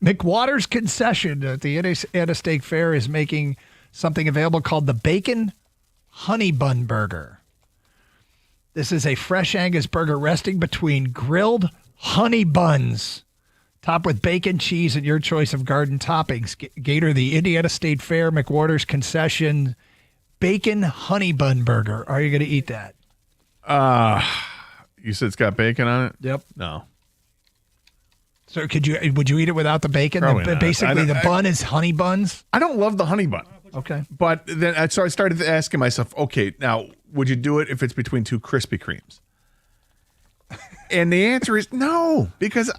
J: McWater's concession at the Indiana State Fair is making something available called the Bacon Honey Bun Burger. This is a fresh Angus burger resting between grilled honey buns, topped with bacon, cheese, and your choice of garden toppings. Gator, the Indiana State Fair, McWater's concession, Bacon Honey Bun Burger. Are you going to eat that?
I: You said it's got bacon on it?
J: Yep.
I: No.
J: So would you eat it without the bacon?
I: Probably not.
J: Basically, the bun is honey buns?
I: I don't love the honey bun.
J: Okay.
I: But then I started asking myself, okay, now, would you do it if it's between two Krispy Kremes? And the answer is no, because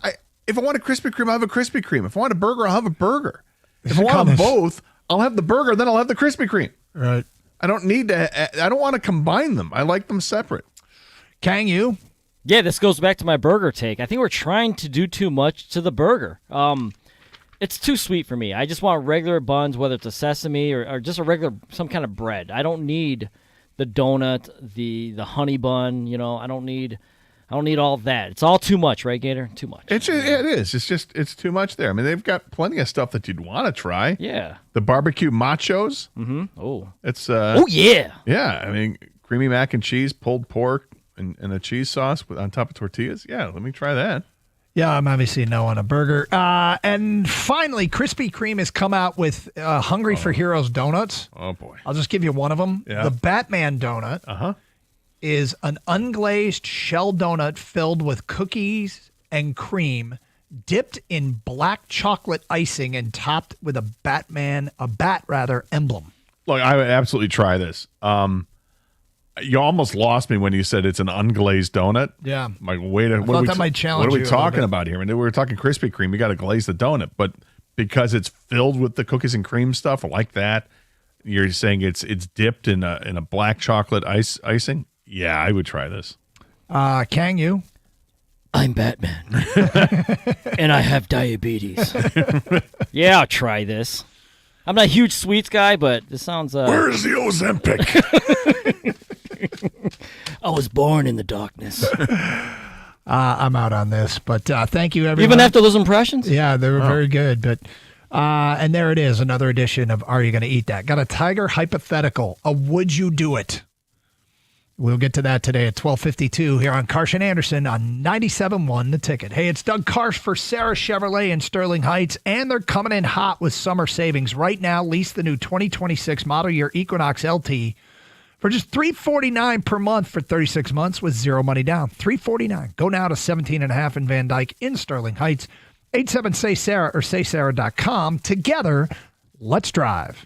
I: if I want a Krispy Kreme, I'll have a Krispy Kreme. If I want a burger, I'll have a burger. If I want them both, I'll have the burger, then I'll have the Krispy Kreme.
J: Right.
I: I don't want to combine them. I like them separate.
J: Kang, you?
L: Yeah, this goes back to my burger take. I think we're trying to do too much to the burger. It's too sweet for me. I just want regular buns, whether it's a sesame or just a regular, some kind of bread. I don't need the donut, the honey bun. I don't need all that. It's all too much, right, Gator? Too much.
I: It is. It's too much there. I mean, they've got plenty of stuff that you'd want to try.
L: Yeah.
I: The barbecue machos.
L: Mm-hmm. Oh.
I: It's
L: oh yeah.
I: Yeah. I mean, creamy mac and cheese, pulled pork, and a cheese sauce on top of tortillas. Yeah, let me try that.
J: Yeah, I'm obviously no on a burger. And finally, Krispy Kreme has come out with Hungry for Heroes donuts.
I: Oh boy.
J: I'll just give you one of them.
I: Yeah.
J: The Batman donut. Is an unglazed shell donut filled with cookies and cream, dipped in black chocolate icing and topped with a bat emblem.
I: Look, I would absolutely try this. You almost lost me when you said it's an unglazed donut.
J: Yeah.
I: I'm like, wait,
J: might challenge
I: what are we
J: you a
I: talking
J: little bit.
I: about here? I mean, we were talking Krispy Kreme. You got to glaze the donut, but because it's filled with the cookies and cream stuff like that, you're saying it's dipped in a black chocolate icing. Yeah, I would try this.
J: Kang, you?
L: I'm Batman. And I have diabetes. Yeah, I'll try this. I'm not a huge sweets guy, but this sounds...
I: Where's the Ozempic?
L: I was born in the darkness.
J: I'm out on this, but thank you, everyone.
L: Even after those impressions?
J: Yeah, they were very good. But and there it is, another edition of Are You Going to Eat That? Got a Tiger hypothetical, a would you do it? We'll get to that today at 12:52 here on Karsh and Anderson on 97.1 The Ticket. Hey, it's Doug Karsh for Sarah Chevrolet in Sterling Heights, and they're coming in hot with summer savings. Right now, lease the new 2026 model year Equinox LT for just $349 per month for 36 months with zero money down. $349. Go now to 17.5 in Van Dyke in Sterling Heights. 87-SAY-SARAH or saysarah.com. Together, let's drive.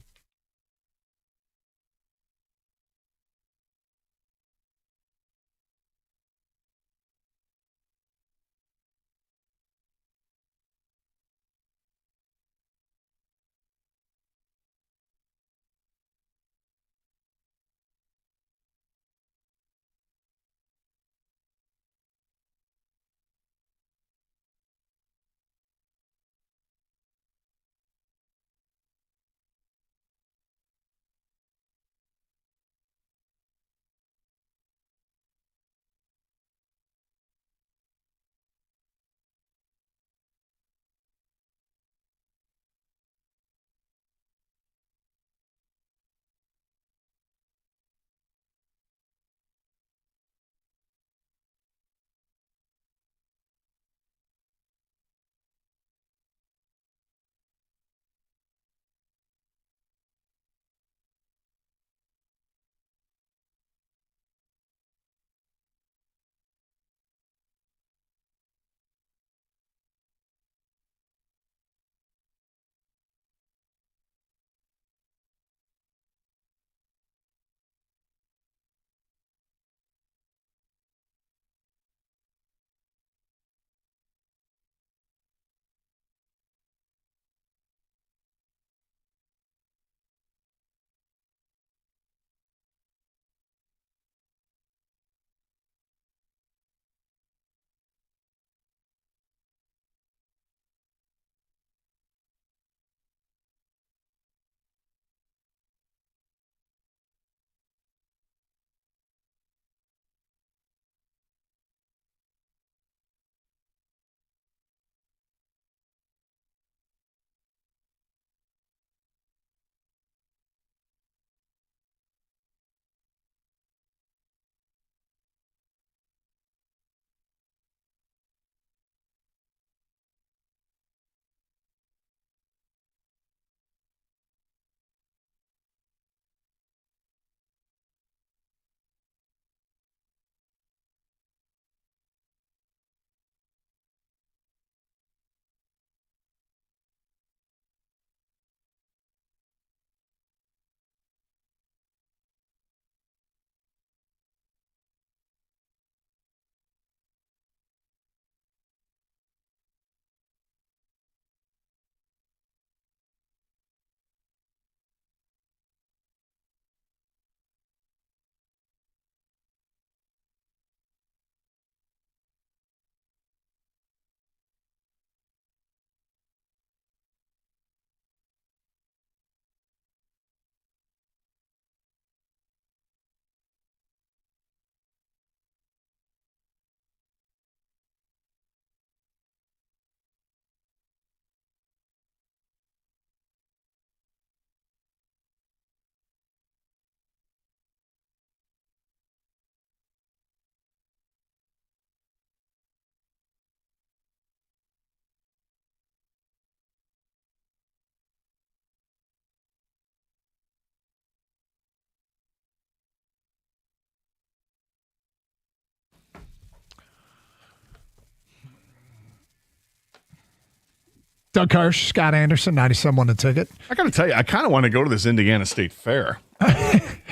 J: Doug Karsch, Scott Anderson, 97 The Ticket.
I: I got to tell you, I kind of want to go to this Indiana State Fair.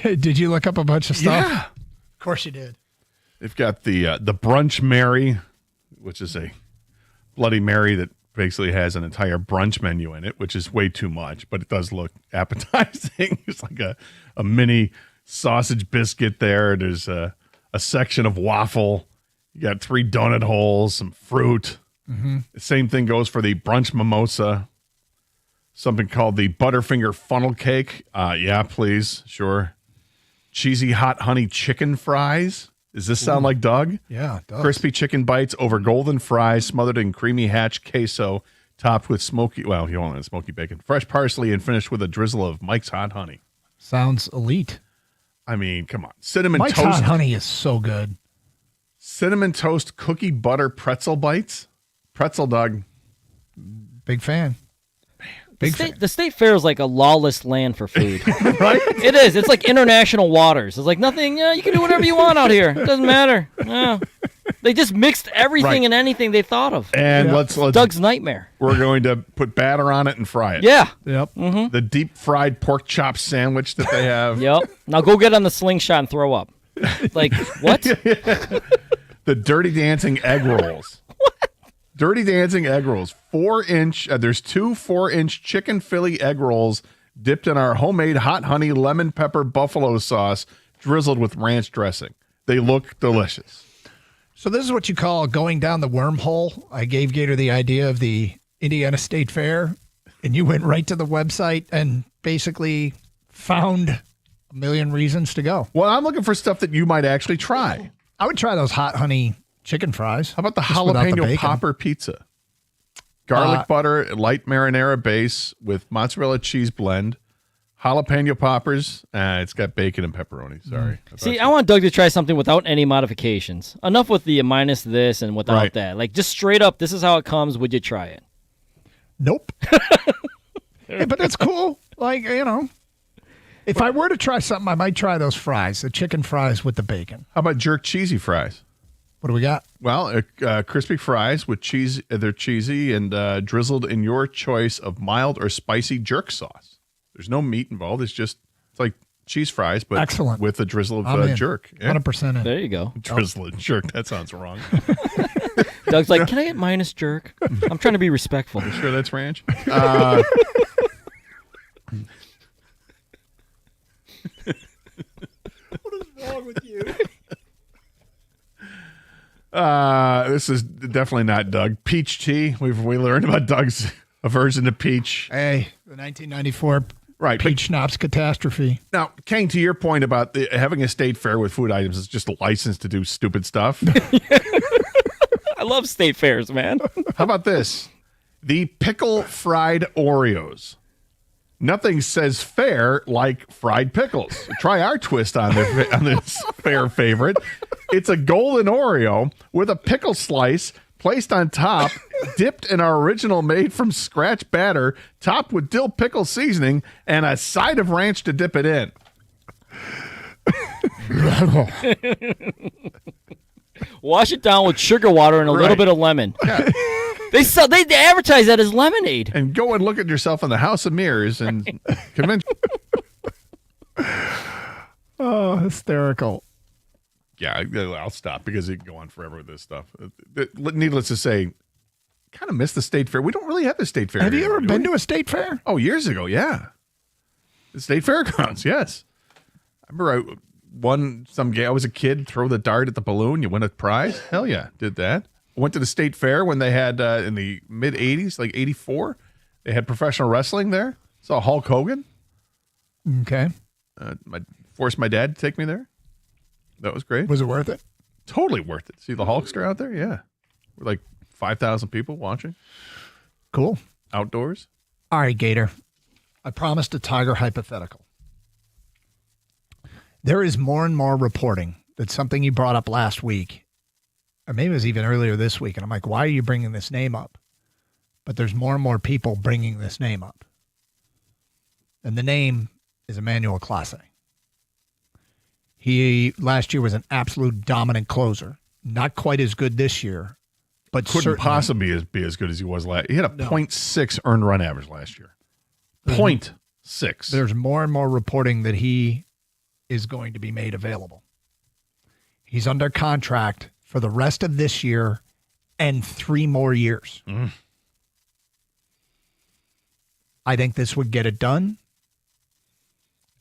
J: Did you look up a bunch of stuff?
I: Yeah.
J: Of course you did.
I: They've got the Brunch Mary, which is a Bloody Mary that basically has an entire brunch menu in it, which is way too much, but it does look appetizing. It's like a mini sausage biscuit there. There's a section of waffle. You got 3 donut holes, some fruit.
J: Mm-hmm.
I: The same thing goes for the brunch mimosa. Something called the Butterfinger funnel cake. Yeah, please. Sure. Cheesy hot honey chicken fries. Does this sound like Doug?
J: Yeah, it does.
I: Crispy chicken bites over golden fries, smothered in creamy hatch queso, topped with smoky, well, you want smoky bacon, fresh parsley, and finished with a drizzle of Mike's Hot Honey.
J: Sounds elite.
I: I mean, come on. Cinnamon
J: Mike's
I: toast.
J: Hot Honey is so good.
I: Cinnamon toast cookie butter pretzel bites. Pretzel Doug.
J: Big fan.
L: The state fair is like a lawless land for food.
I: Right?
L: It is. It's like international waters. It's like nothing. You can do whatever you want out here. It doesn't matter. No. They just mixed everything
I: Right.
L: and anything they thought of.
I: And let's
L: Doug's nightmare.
I: We're going to put batter on it and fry it.
L: Yeah.
J: Yep.
L: Mm-hmm.
I: The deep fried pork chop sandwich that they have.
L: Yep. Now go get on the slingshot and throw up. Like what?
I: The Dirty Dancing egg rolls. What? Dirty Dancing egg rolls. 4-inch. There's 2 4-inch chicken Philly egg rolls dipped in our homemade hot honey lemon pepper buffalo sauce, drizzled with ranch dressing. They look delicious.
J: So this is what you call going down the wormhole. I gave Gator the idea of the Indiana State Fair, and you went right to the website and basically found a million reasons to go.
I: Well, I'm looking for stuff that you might actually try.
J: I would try those hot honey chicken fries.
I: How about the
J: Just without the
I: jalapeno
J: bacon.
I: popper pizza? Garlic butter, light marinara base with mozzarella cheese blend, jalapeno poppers. It's got bacon and pepperoni. Sorry.
L: See, I want Doug to try something without any modifications. Enough with the minus this and without
I: Right.
L: that. Like just straight up, this is how it comes. Would you try it?
J: Nope. Hey, but it's cool. Like, if I were to try something, I might try those fries, the chicken fries with the bacon.
I: How about jerk cheesy fries?
J: What do we got?
I: Well, crispy fries with cheese. They're cheesy and drizzled in your choice of mild or spicy jerk sauce. There's no meat involved. It's like cheese fries, but
J: Excellent.
I: with a drizzle of
J: I'm in.
I: jerk. Yeah.
J: 100% in.
L: There you go.
I: Drizzle of jerk. That sounds wrong.
L: Doug's like, can I get minus jerk? I'm trying to be respectful.
I: You sure that's ranch?
J: What is wrong with you?
I: This is definitely not Doug. Peach tea. We learned about Doug's aversion to peach.
J: Hey, the 1994
I: Right.
J: peach schnapps catastrophe.
I: Now, Kane, to your point about having a state fair with food items is just a license to do stupid stuff.
L: I love state fairs, man.
I: How about this? The pickle fried Oreos. Nothing says fair like fried pickles. Try our twist on this fair favorite. It's a golden Oreo with a pickle slice placed on top, dipped in our original made from scratch batter, topped with dill pickle seasoning, and a side of ranch to dip it in.
L: Wash it down with sugar water and a little
I: Right.
L: bit of lemon. They advertise that as lemonade.
I: And go and look at yourself in the house of mirrors and convince.
J: Oh, hysterical.
I: Yeah, I'll stop because it can go on forever with this stuff. Needless to say, kind of miss the state fair. We don't really have the state fair.
J: Have you
I: anymore,
J: ever
I: do
J: been
I: we?
J: to a state fair?
I: Oh, years ago, yeah. The state fairgrounds, yes. I remember I was a kid, throw the dart at the balloon, you win a prize. Hell yeah, did that. I went to the state fair when they had, in the mid-'80s, like 84, they had professional wrestling there. Saw Hulk Hogan.
J: Okay.
I: Forced my dad to take me there. That was great.
J: Was it worth it?
I: Totally worth it. See the Hulkster out there? Yeah. We're like 5,000 people watching.
J: Cool.
I: Outdoors.
J: All right, Gator. I promised a Tiger hypothetical. There is more and more reporting that something you brought up last week, or maybe it was even earlier this week, and I'm like, why are you bringing this name up? But there's more and more people bringing this name up. And the name is Emmanuel Clase. He last year was an absolute dominant closer. Not quite as good this year but
I: couldn't
J: certainly-
I: possibly be as good as he was last. He had a
J: No.
I: 0.6 earned run average last year. 0.6.
J: There's more and more reporting that he is going to be made available. He's under contract for the rest of this year and 3 more years. I think this would get it done.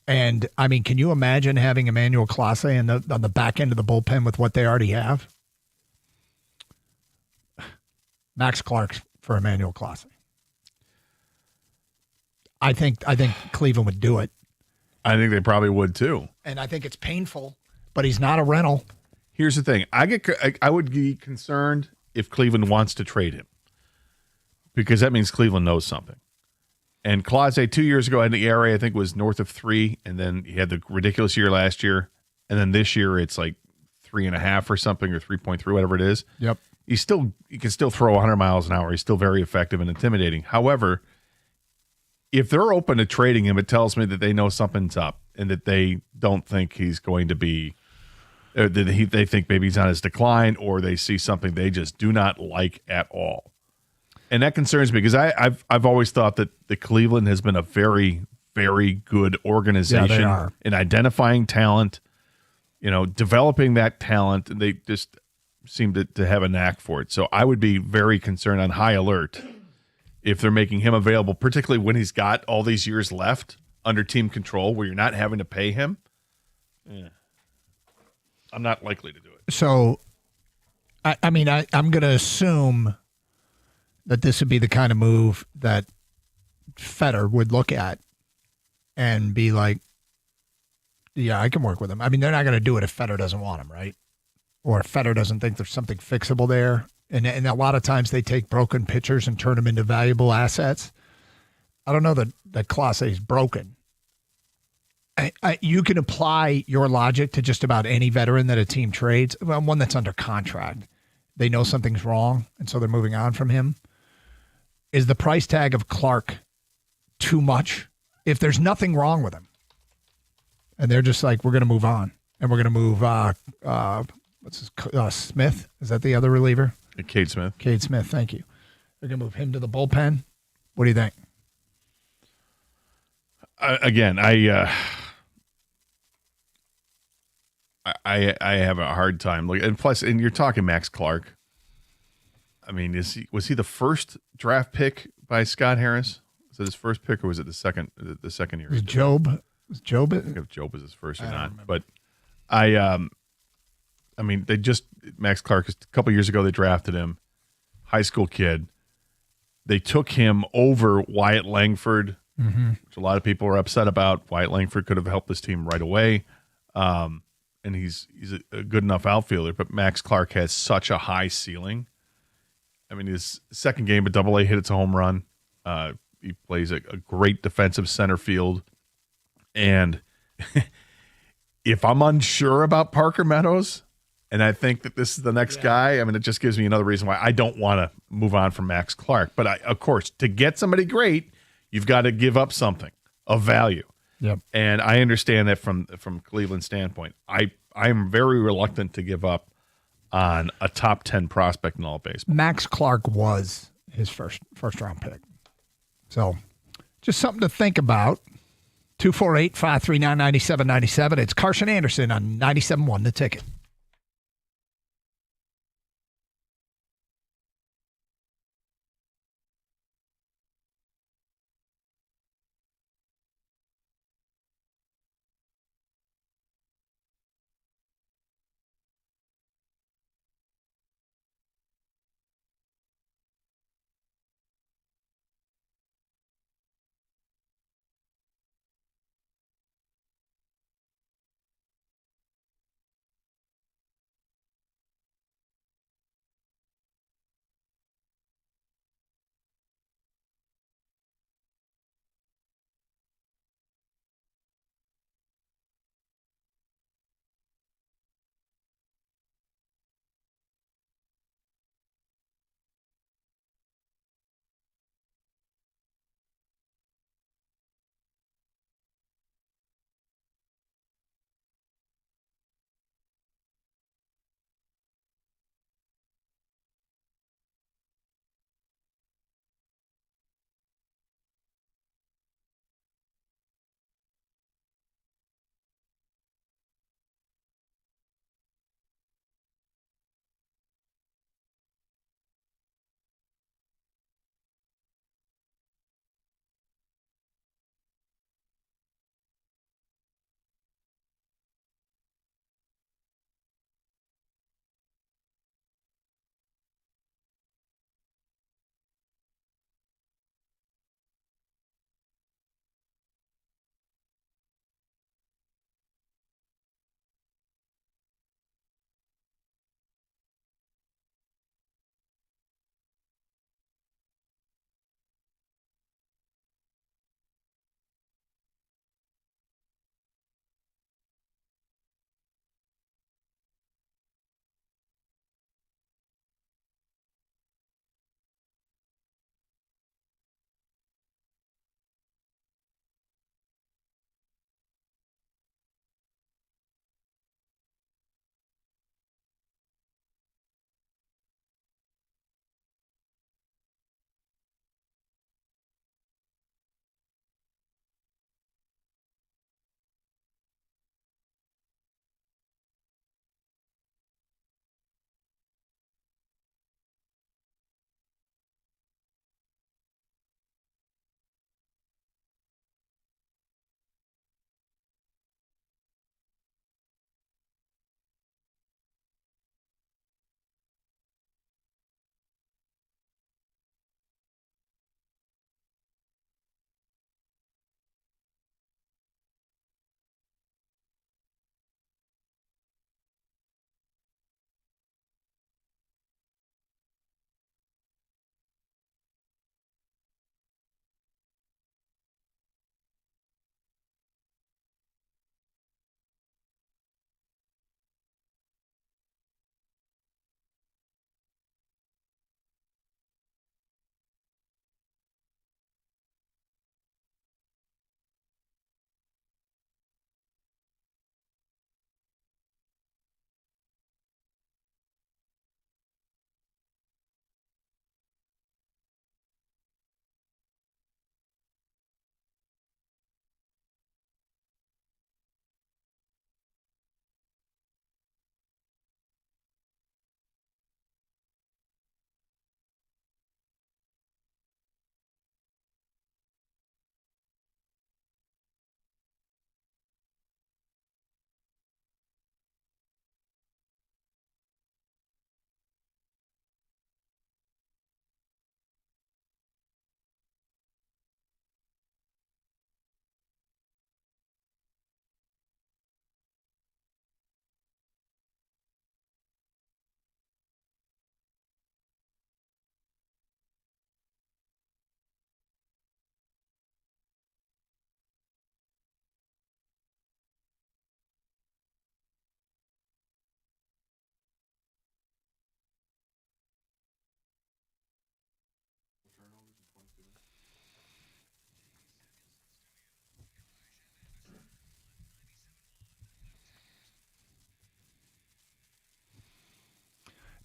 J: And, I mean, can you imagine having Emmanuel Clase on the back end of the bullpen with what they already have? Max Clark for Emmanuel Clase. I think Cleveland would do it.
I: I think they probably would too.
J: And I think it's painful, but he's not a rental.
I: Here's the thing. I would be concerned if Cleveland wants to trade him, because that means Cleveland knows something. And Clase 2 years ago had an ERA, I think, was north of 3, and then he had the ridiculous year last year, and then this year it's like 3.5 or something, or 3.3, whatever it is.
J: Yep.
I: He can still throw 100 miles an hour. He's still very effective and intimidating. However, if they're open to trading him, it tells me that they know something's up and that they don't think he's going to be, or that they think maybe he's on his decline, or they see something they just do not like at all. And that concerns me, because I've always thought that the Cleveland has been a very, very good organization in identifying talent, developing that talent, and they just seem to have a knack for it. So I would be very concerned, on high alert, if they're making him available, particularly when he's got all these years left under team control where you're not having to pay him. Yeah. I'm not likely to do it.
J: So, I'm going to assume that this would be the kind of move that Fetter would look at and be like, yeah, I can work with him. I mean, they're not going to do it if Fetter doesn't want him, right? Or if Fetter doesn't think there's something fixable there. And a lot of times they take broken pitchers and turn them into valuable assets. I don't know that Clase is broken. You can apply your logic to just about any veteran that a team trades. Well, one that's under contract. They know something's wrong, and so they're moving on from him. Is the price tag of Clark too much? If there's nothing wrong with him, and they're just like, we're going to move on, and we're going to move Smith? Is that the other reliever?
I: Cade Smith.
J: Cade Smith, thank you. They're going to move him to the bullpen. What do you think?
I: Again, I have a hard time. And plus, and you're talking Max Clark. I mean, was he the first draft pick by Scott Harris? Was it his first pick, or was it the second year?
J: Was Job? Was Job?
I: I think if Job was his first or not. But I mean, Max Clark, a couple years ago, they drafted him, high school kid. They took him over Wyatt Langford, which a lot of people are upset about. Wyatt Langford could have helped this team right away. And he's a good enough outfielder, but Max Clark has such a high ceiling. I mean, his second game at AA hit, it's a home run. He plays a great defensive center field. And if I'm unsure about Parker Meadows, and I think that this is the next guy, I mean, it just gives me another reason why I don't want to move on from Max Clark. But of course, to get somebody great, you've got to give up something of value.
J: Yep.
I: And I understand that from Cleveland's standpoint. I am very reluctant to give up on a top 10 prospect in all of baseball.
J: Max Clark was his first round pick. So just something to think about. 248-539-9797. It's Carson Anderson on 97.1 The Ticket.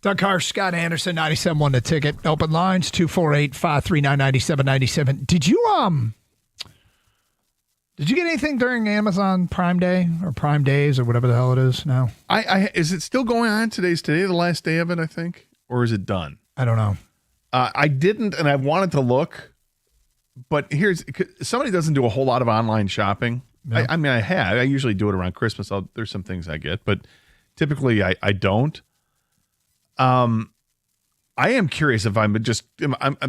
J: Doug Harsh, Scott Anderson, 97.1 The Ticket. Open lines, 248-539-9797. Did you get anything during Amazon Prime Day or Prime Days or whatever the hell it is now?
I: Is it still going on? Today's the last day of it, I think? Or is it done?
J: I don't know.
I: I didn't, and I wanted to look, but somebody doesn't do a whole lot of online shopping. No. I usually do it around Christmas. There's some things I get, but typically I don't. I am curious if I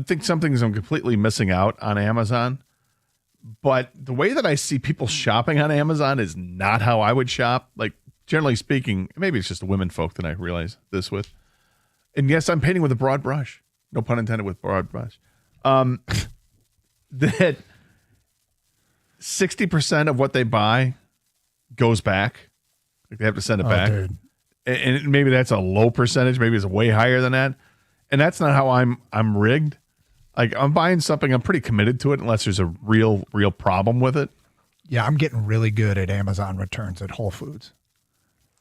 I: think some things I'm completely missing out on Amazon, but the way that I see people shopping on Amazon is not how I would shop. Like, generally speaking, maybe it's just the women folk that I realize this with. And yes, I'm painting with a broad brush. No pun intended with broad brush. That 60% of what they buy goes back. Like, they have to send it back. Dude. And maybe that's a low percentage. Maybe it's way higher than that. And that's not how I'm rigged. Like, I'm buying something, I'm pretty committed to it unless there's a real problem with it.
J: Yeah, I'm getting really good at Amazon returns at Whole Foods.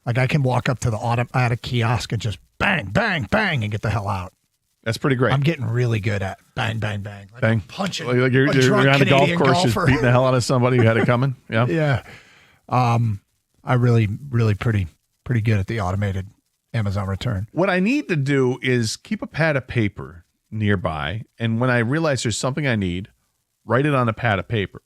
J: Like, I can walk up to the automatic kiosk and just bang, bang, bang, and get the hell out.
I: That's pretty great.
J: I'm getting really good at bang, bang, bang. Like,
I: bang.
J: Punching.
I: Like you're on a golf course just beating the hell out of somebody who had it coming. Yeah.
J: Yeah. I really pretty good at the automated Amazon return.
I: What I need to do is keep a pad of paper nearby, and when I realize there's something I need, write it on a pad of paper.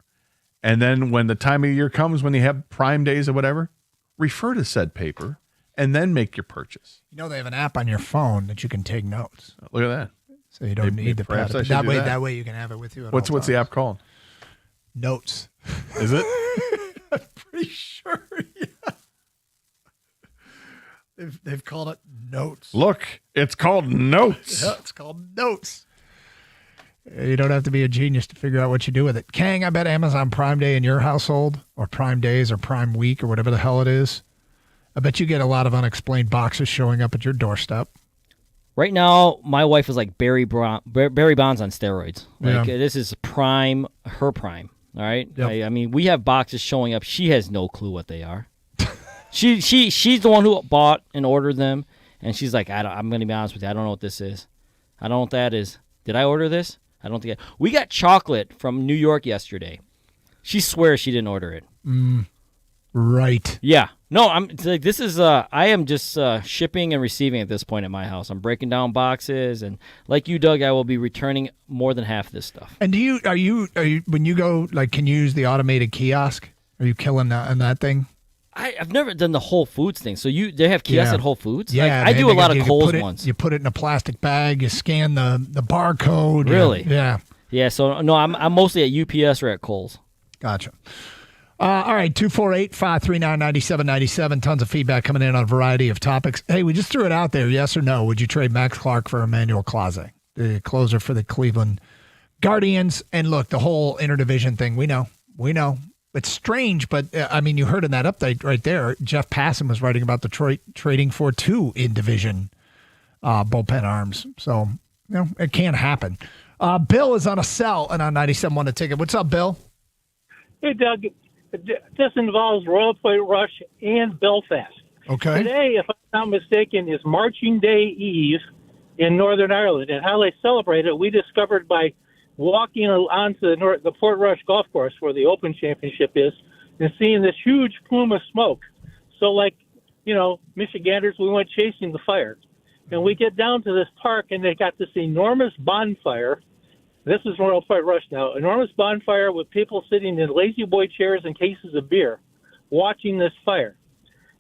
I: And then when the time of year comes, when you have Prime Days or whatever, refer to said paper and then make your purchase.
J: You know, they have an app on your phone that you can take notes.
I: Look at that.
J: So you don't need the pad. That way you can have it with you.
I: What's the app called?
J: Notes.
I: Is it?
J: I'm pretty sure. Yeah. They've called it Notes.
I: Look, it's called Notes.
J: Yeah, it's called Notes. You don't have to be a genius to figure out what you do with it. Kang, I bet Amazon Prime Day in your household, or Prime Days, or Prime Week, or whatever the hell it is, I bet you get a lot of unexplained boxes showing up at your doorstep.
L: Right now, my wife is like Barry Bonds on steroids. Like, this is her prime. All right. Yep. I mean, we have boxes showing up. She has no clue what they are. She's the one who bought and ordered them, and she's like, I'm going to be honest with you, I don't know what this is. I don't know what that is. Did I order this? I don't think we got chocolate from New York yesterday. She swears she didn't order it.
J: Right.
L: Yeah. No, I am just shipping and receiving at this point at my house. I'm breaking down boxes, and like you, Doug, I will be returning more than half this stuff.
J: And are you when you go, like, can you use the automated kiosk? Are you killing that thing?
L: I've never done the Whole Foods thing. So they have kiosks at Whole Foods?
J: Yeah,
L: I do a lot of Kohl's ones.
J: You put it in a plastic bag. You scan the barcode.
L: Really?
J: Yeah.
L: Yeah. So no, I'm mostly at UPS or at Kohl's.
J: Gotcha. All right, 248-539-9797. Tons of feedback coming in on a variety of topics. Hey, we just threw it out there. Yes or no? Would you trade Max Clark for Emmanuel Clase, the closer for the Cleveland Guardians? And look, the whole interdivision thing. We know. It's strange, but I mean, you heard in that update right there, Jeff Passan was writing about Detroit trading for 2 in-division bullpen arms. So, it can't happen. Bill is on a cell and on 97.1 The Ticket. What's up, Bill?
B: Hey, Doug. This involves Royal Point Rush and Belfast.
J: Okay.
B: Today, if I'm not mistaken, is Marching Day Eve in Northern Ireland. And how they celebrate it, we discovered by walking onto the Port Rush Golf Course where the Open Championship is and seeing this huge plume of smoke. So, like, Michiganders, we went chasing the fire. And we get down to this park, and they got this enormous bonfire. This is Royal Point Rush now. Enormous bonfire with people sitting in lazy boy chairs and cases of beer watching this fire.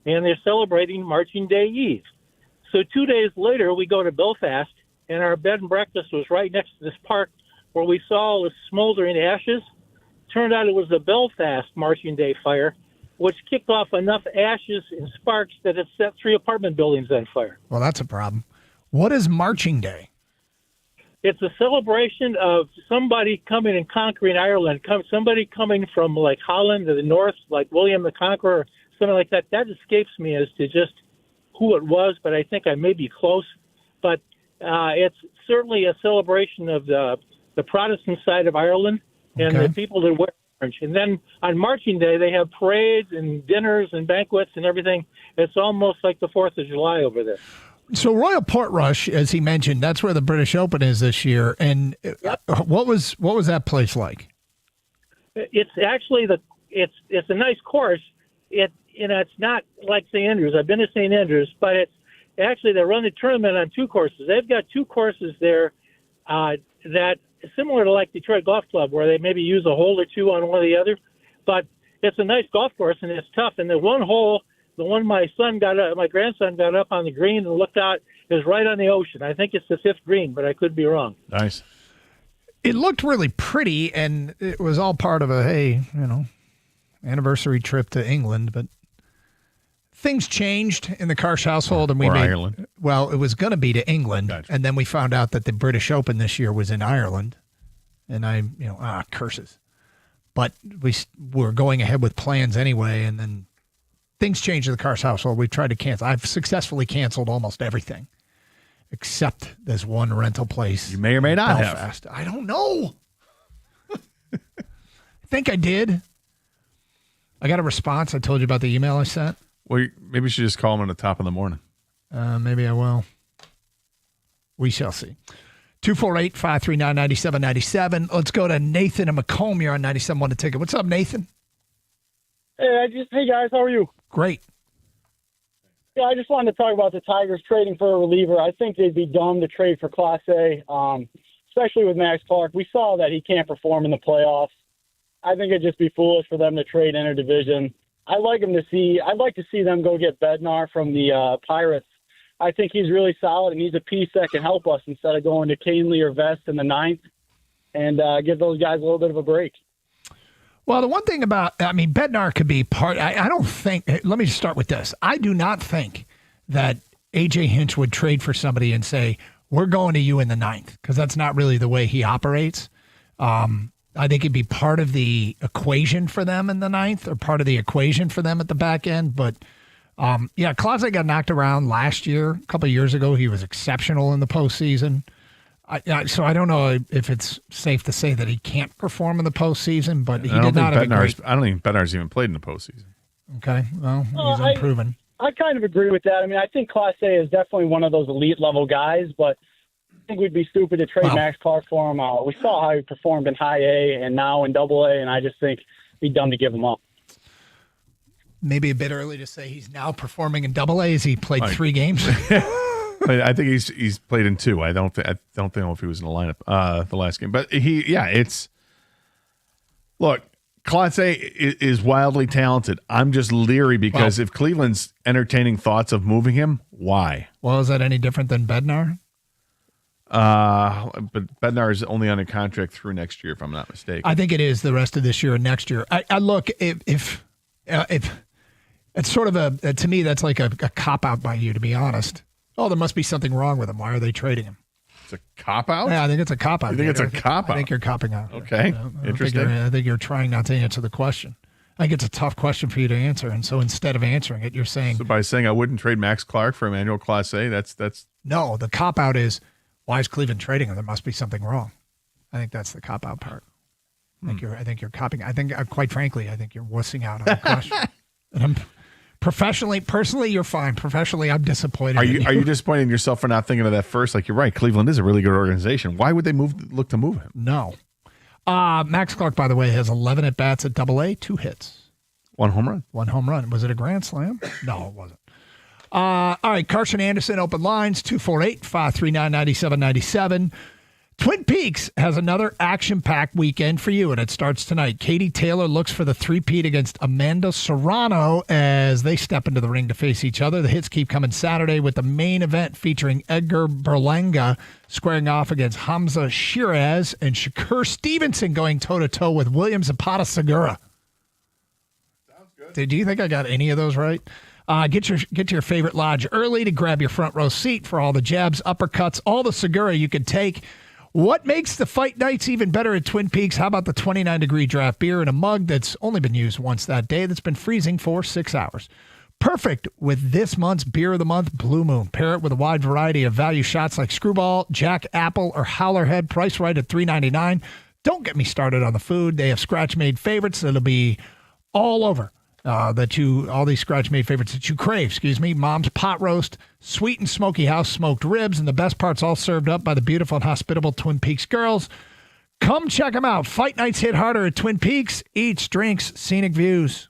B: And they're celebrating Marching Day Eve. So 2 days later, we go to Belfast, and our bed and breakfast was right next to this park where we saw all the smoldering ashes. Turned out it was the Belfast Marching Day fire, which kicked off enough ashes and sparks that it set 3 apartment buildings on fire.
J: Well, that's a problem. What is Marching Day?
B: It's a celebration of somebody coming and conquering Ireland, somebody coming from, like, Holland to the north, like William the Conqueror, something like that. That escapes me as to just who it was, but I think I may be close. But it's certainly a celebration of the Protestant side of Ireland and the people that wear orange. And then on Marching Day, they have parades and dinners and banquets and everything. It's almost like the 4th of July over there.
J: So Royal Portrush, as he mentioned, that's where the British Open is this year. And what was that place like?
B: It's actually it's a nice course. It's not like St. Andrews. I've been to St. Andrews, but it's actually they run the tournament on two courses. They've got two courses there that similar to like Detroit Golf Club, where they maybe use a hole or two on one or the other. But it's a nice golf course and it's tough. And the one hole, the one my grandson got up on the green and looked out, is right on the ocean. I think it's the fifth green, but I could be wrong.
I: Nice.
J: It looked really pretty, and it was all part of a anniversary trip to England. But things changed in the Karsh household, and
I: Ireland.
J: Well, it was going to be to England, and then we found out that the British Open this year was in Ireland, and curses. But we were going ahead with plans anyway, and then things changed in the Karsh household. We've tried to cancel. I've successfully canceled almost everything, except this one rental place.
I: You may or may not
J: Belfast. I don't know. I think I did. I got a response. I told you about the email I sent.
I: Well, maybe you should just call him at the top of the morning.
J: Maybe I will. We shall see. 248-539-9797. Let's go to Nathan and Macomb. You're on 97.1 The Ticket. What's up, Nathan?
D: Hey guys, how are you?
J: Great.
D: Yeah, I just wanted to talk about the Tigers trading for a reliever. I think they'd be dumb to trade for Class A, especially with Max Clark. We saw that he can't perform in the playoffs. I think it'd just be foolish for them to trade interdivision. I'd like to see them go get Bednar from the Pirates. I think he's really solid, and he's a piece that can help us instead of going to Canely or Vest in the ninth, and give those guys a little bit of a break.
J: Well, the one thing about, Bednar could be part. I don't think. Let me just start with this. I do not think that A.J. Hinch would trade for somebody and say, "We're going to you in the ninth," because that's not really the way he operates. I think it'd be part of the equation for them in the ninth, or part of the equation for them at the back end. But Clase got knocked around last year. A couple of years ago, he was exceptional in the postseason. So I don't know if it's safe to say that he can't perform in the postseason, but he did not have a great...
I: I don't think Bednar's even played in the postseason.
J: Okay, well, he's unproven.
D: I kind of agree with that. I think Class A is definitely one of those elite level guys, but I think we'd be stupid to trade Max Clark for him. We saw how he performed in High A and now in Double A, and I just think it'd be dumb to give him up.
J: Maybe a bit early to say he's now performing in Double A as he played 3 games.
I: I think he's played in 2. I don't know if he was in the lineup the last game, but look, Class A is wildly talented. I'm just leery because if Cleveland's entertaining thoughts of moving him, why?
J: Well, is that any different than Bednar?
I: But Bednar is only on a contract through next year, if I'm not mistaken.
J: I think it is the rest of this year and next year. I look, if it's sort of to me, that's like a cop-out by you, to be honest. Oh, there must be something wrong with him. Why are they trading him?
I: It's a cop-out?
J: Yeah, I think it's a cop-out.
I: You think it's a cop-out?
J: I think you're copping out.
I: Okay, interesting.
J: I think you're trying not to answer the question. I think it's a tough question for you to answer, and so instead of answering it, you're saying...
I: So by saying I wouldn't trade Max Clark for Emmanuel Clase, that's...
J: No, the cop-out is, why is Cleveland trading him? There must be something wrong. I think that's the cop-out part. I think you're copying. I think, quite frankly, I think you're wussing out on the question. And I'm... Personally, you're fine. Professionally, I'm disappointed.
I: Are you disappointed in yourself for not thinking of that first? Like, you're right. Cleveland is a really good organization. Why would they look to move him?
J: No. Max Clark, by the way, has 11 at-bats at Double A, 2 hits.
I: 1 home run.
J: 1 home run. Was it a grand slam? No, it wasn't. All right, Carson Anderson, open lines, 248-539-9797. Twin Peaks has another action-packed weekend for you, and it starts tonight. Katie Taylor looks for the three-peat against Amanda Serrano as they step into the ring to face each other. The hits keep coming Saturday with the main event featuring Edgar Berlanga squaring off against Hamza Shiraz and Shakur Stevenson going toe-to-toe with William Zapata Segura. Sounds good. Do you think I got any of those right? Get to your favorite lodge early to grab your front row seat for all the jabs, uppercuts, all the Segura you can take. What makes the fight nights even better at Twin Peaks? How about the 29-degree draft beer in a mug that's only been used once that day that's been freezing for 6 hours? Perfect with this month's Beer of the Month, Blue Moon. Pair it with a wide variety of value shots like Screwball, Jack Apple, or Howlerhead, priced right at $3.99. Don't get me started on the food. They have scratch-made favorites that'll be all over all these scratch-made favorites that you crave, Mom's Pot Roast, sweet and smoky house smoked ribs, and the best parts all served up by the beautiful and hospitable Twin Peaks girls. Come check them out. Fight nights hit harder at Twin Peaks. Eats, drinks, scenic views.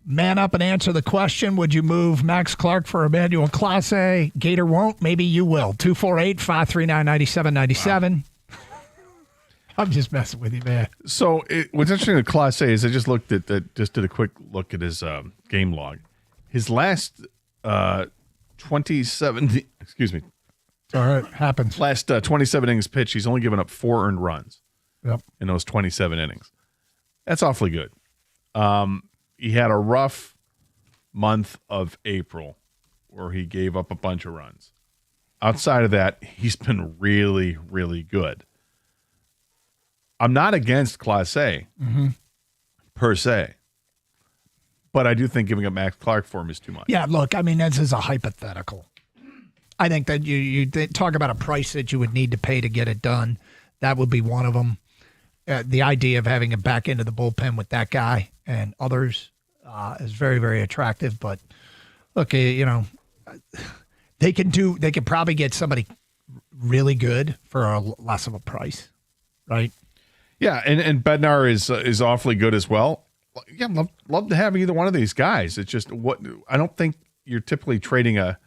J: Man up and answer the question. Would you move Max Clark for Emmanuel Clase? Gator won't. Maybe you will. 248-539-9797. I'm just messing with you, man.
I: So what's interesting with Clase is I just looked at just did a quick look at his game log. His last 27, excuse me.
J: All right, happens.
I: Last 27 innings pitched, he's only given up 4 earned runs.
J: Yep.
I: In those 27 innings. That's awfully good. He had a rough month of April where he gave up a bunch of runs. Outside of that, he's been really, really good. I'm not against Clase per se, but I do think giving up Max Clark for him is too much.
J: Yeah, look, I mean, this is a hypothetical. I think that you talk about a price that you would need to pay to get it done. That would be one of them. The idea of having a back into the bullpen with that guy and others is very, very attractive. But look, they could probably get somebody really good for a less of a price, right?
I: Yeah, and Bednar is awfully good as well. Yeah, love to have either one of these guys. It's just I don't think you're typically trading a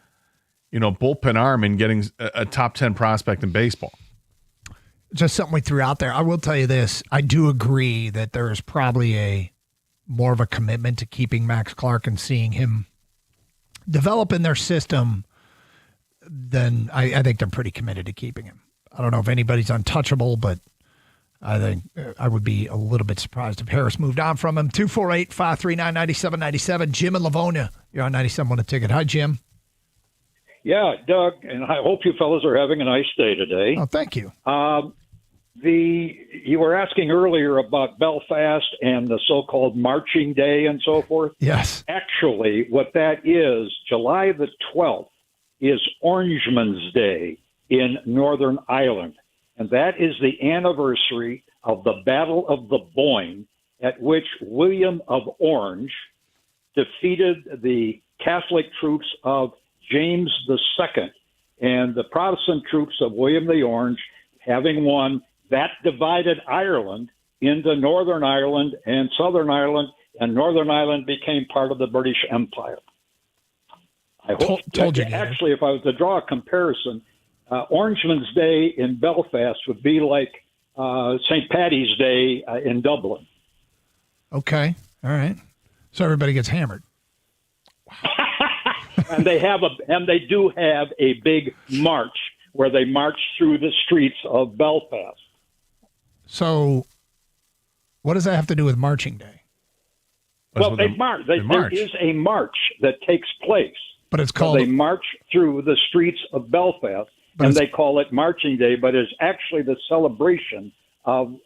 I: bullpen arm and getting a top 10 prospect in baseball.
J: Just something we threw out there. I will tell you this. I do agree that there is probably more of a commitment to keeping Max Clark and seeing him develop in their system than I think they're pretty committed to keeping him. I don't know if anybody's untouchable, but I think I would be a little bit surprised if Harris moved on from him. 248-539-9797. Jim in Livonia. You're on 97 on a ticket. Hi, Jim.
A: Yeah, Doug, and I hope you fellas are having a nice day today.
J: Oh, thank you.
A: You were asking earlier about Belfast and the so-called marching day and so forth.
J: Yes.
A: Actually, what that is, July the 12th is Orangeman's Day in Northern Ireland. And that is the anniversary of the Battle of the Boyne, at which William of Orange defeated the Catholic troops of James II, and the Protestant troops of William the Orange, having won, that divided Ireland into Northern Ireland and Southern Ireland, and Northern Ireland became part of the British Empire. I hope,
J: told you,
A: actually, if I was to draw a comparison, Orangeman's Day in Belfast would be like St. Paddy's Day in Dublin.
J: Okay. All right. So everybody gets hammered.
A: And they do have a big march where they march through the streets of Belfast.
J: So what does that have to do with marching day?
A: Well, they march. There is a march that takes place.
J: But it's called...
A: So they march through the streets of Belfast, and they call it Marching Day, but it's actually the celebration of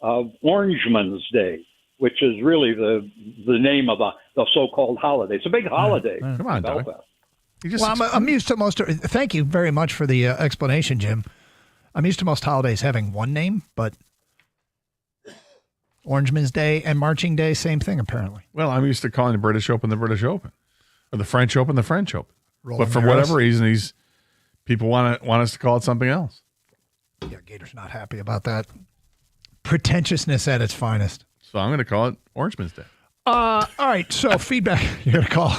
A: Orangeman's Day, which is really the name of the so-called holiday. It's a big holiday.
I: Come on,
A: Belfast.
I: Doug.
J: Well, I'm used to most... Thank you very much for the explanation, Jim. I'm used to most holidays having one name, but Orangeman's Day and Marching Day, same thing, apparently.
I: Well, I'm used to calling the British Open the British Open, or the French Open the French Open.
J: Rolling
I: But for
J: their
I: whatever
J: eyes.
I: reason, people want us to call it something else.
J: Yeah, Gator's not happy about that. Pretentiousness at its finest.
I: So I'm going to call it Orangeman's Day.
J: All right, so feedback. You're going to call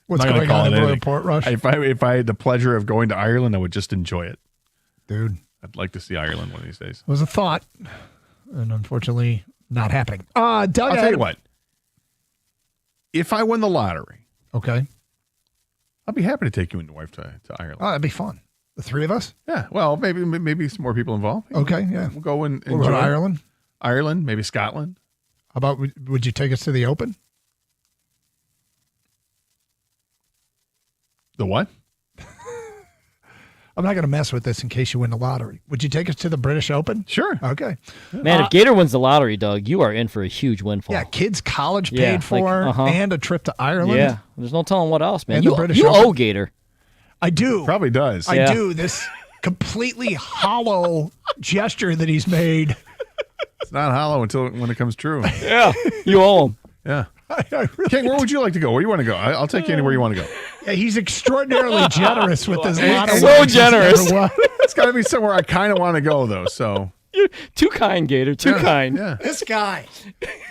J: what's
I: I'm not
J: going
I: gonna
J: on
I: call
J: in
I: it
J: the
I: anything.
J: Portrush?
I: If I had the pleasure of going to Ireland, I would just enjoy it.
J: Dude.
I: I'd like to see Ireland one of these days.
J: It was a thought, and unfortunately, not happening. Doug,
I: I'll tell you what. If I win the lottery,
J: okay,
I: I'll be happy to take you and your wife to Ireland.
J: Oh, that'd be fun. The three of us?
I: Yeah. Well, maybe some more people involved.
J: Okay, yeah.
I: We'll go and
J: What
I: enjoy
J: about
I: it.
J: Ireland?
I: Ireland, maybe Scotland.
J: How about, would you take us to the Open?
I: The what?
J: I'm not going to mess with this in case you win the lottery. Would you take us to the British Open?
I: Sure.
J: Okay.
L: Man, if Gator wins the lottery, Doug, you are in for a huge windfall.
J: Yeah, kids' college
L: Yeah,
J: paid for, and a trip to Ireland.
L: Yeah, there's no telling what else, man.
J: And the
L: You
J: British
L: owe
J: Open.
L: Gator.
J: I do.
I: Probably does.
J: I do. This completely hollow gesture that he's made.
I: It's not hollow when it comes true.
L: Yeah, you owe him.
I: Yeah. King, where would you like to go? Where do you want to go? I'll take you anywhere you want to go.
J: Yeah, he's extraordinarily generous with his lot of
L: So
J: words he's
L: generous.
J: never won.
I: It's got to be somewhere I kind of want to go, though. So
L: You're too kind, Gator. Too kind.
I: Yeah.
J: This guy.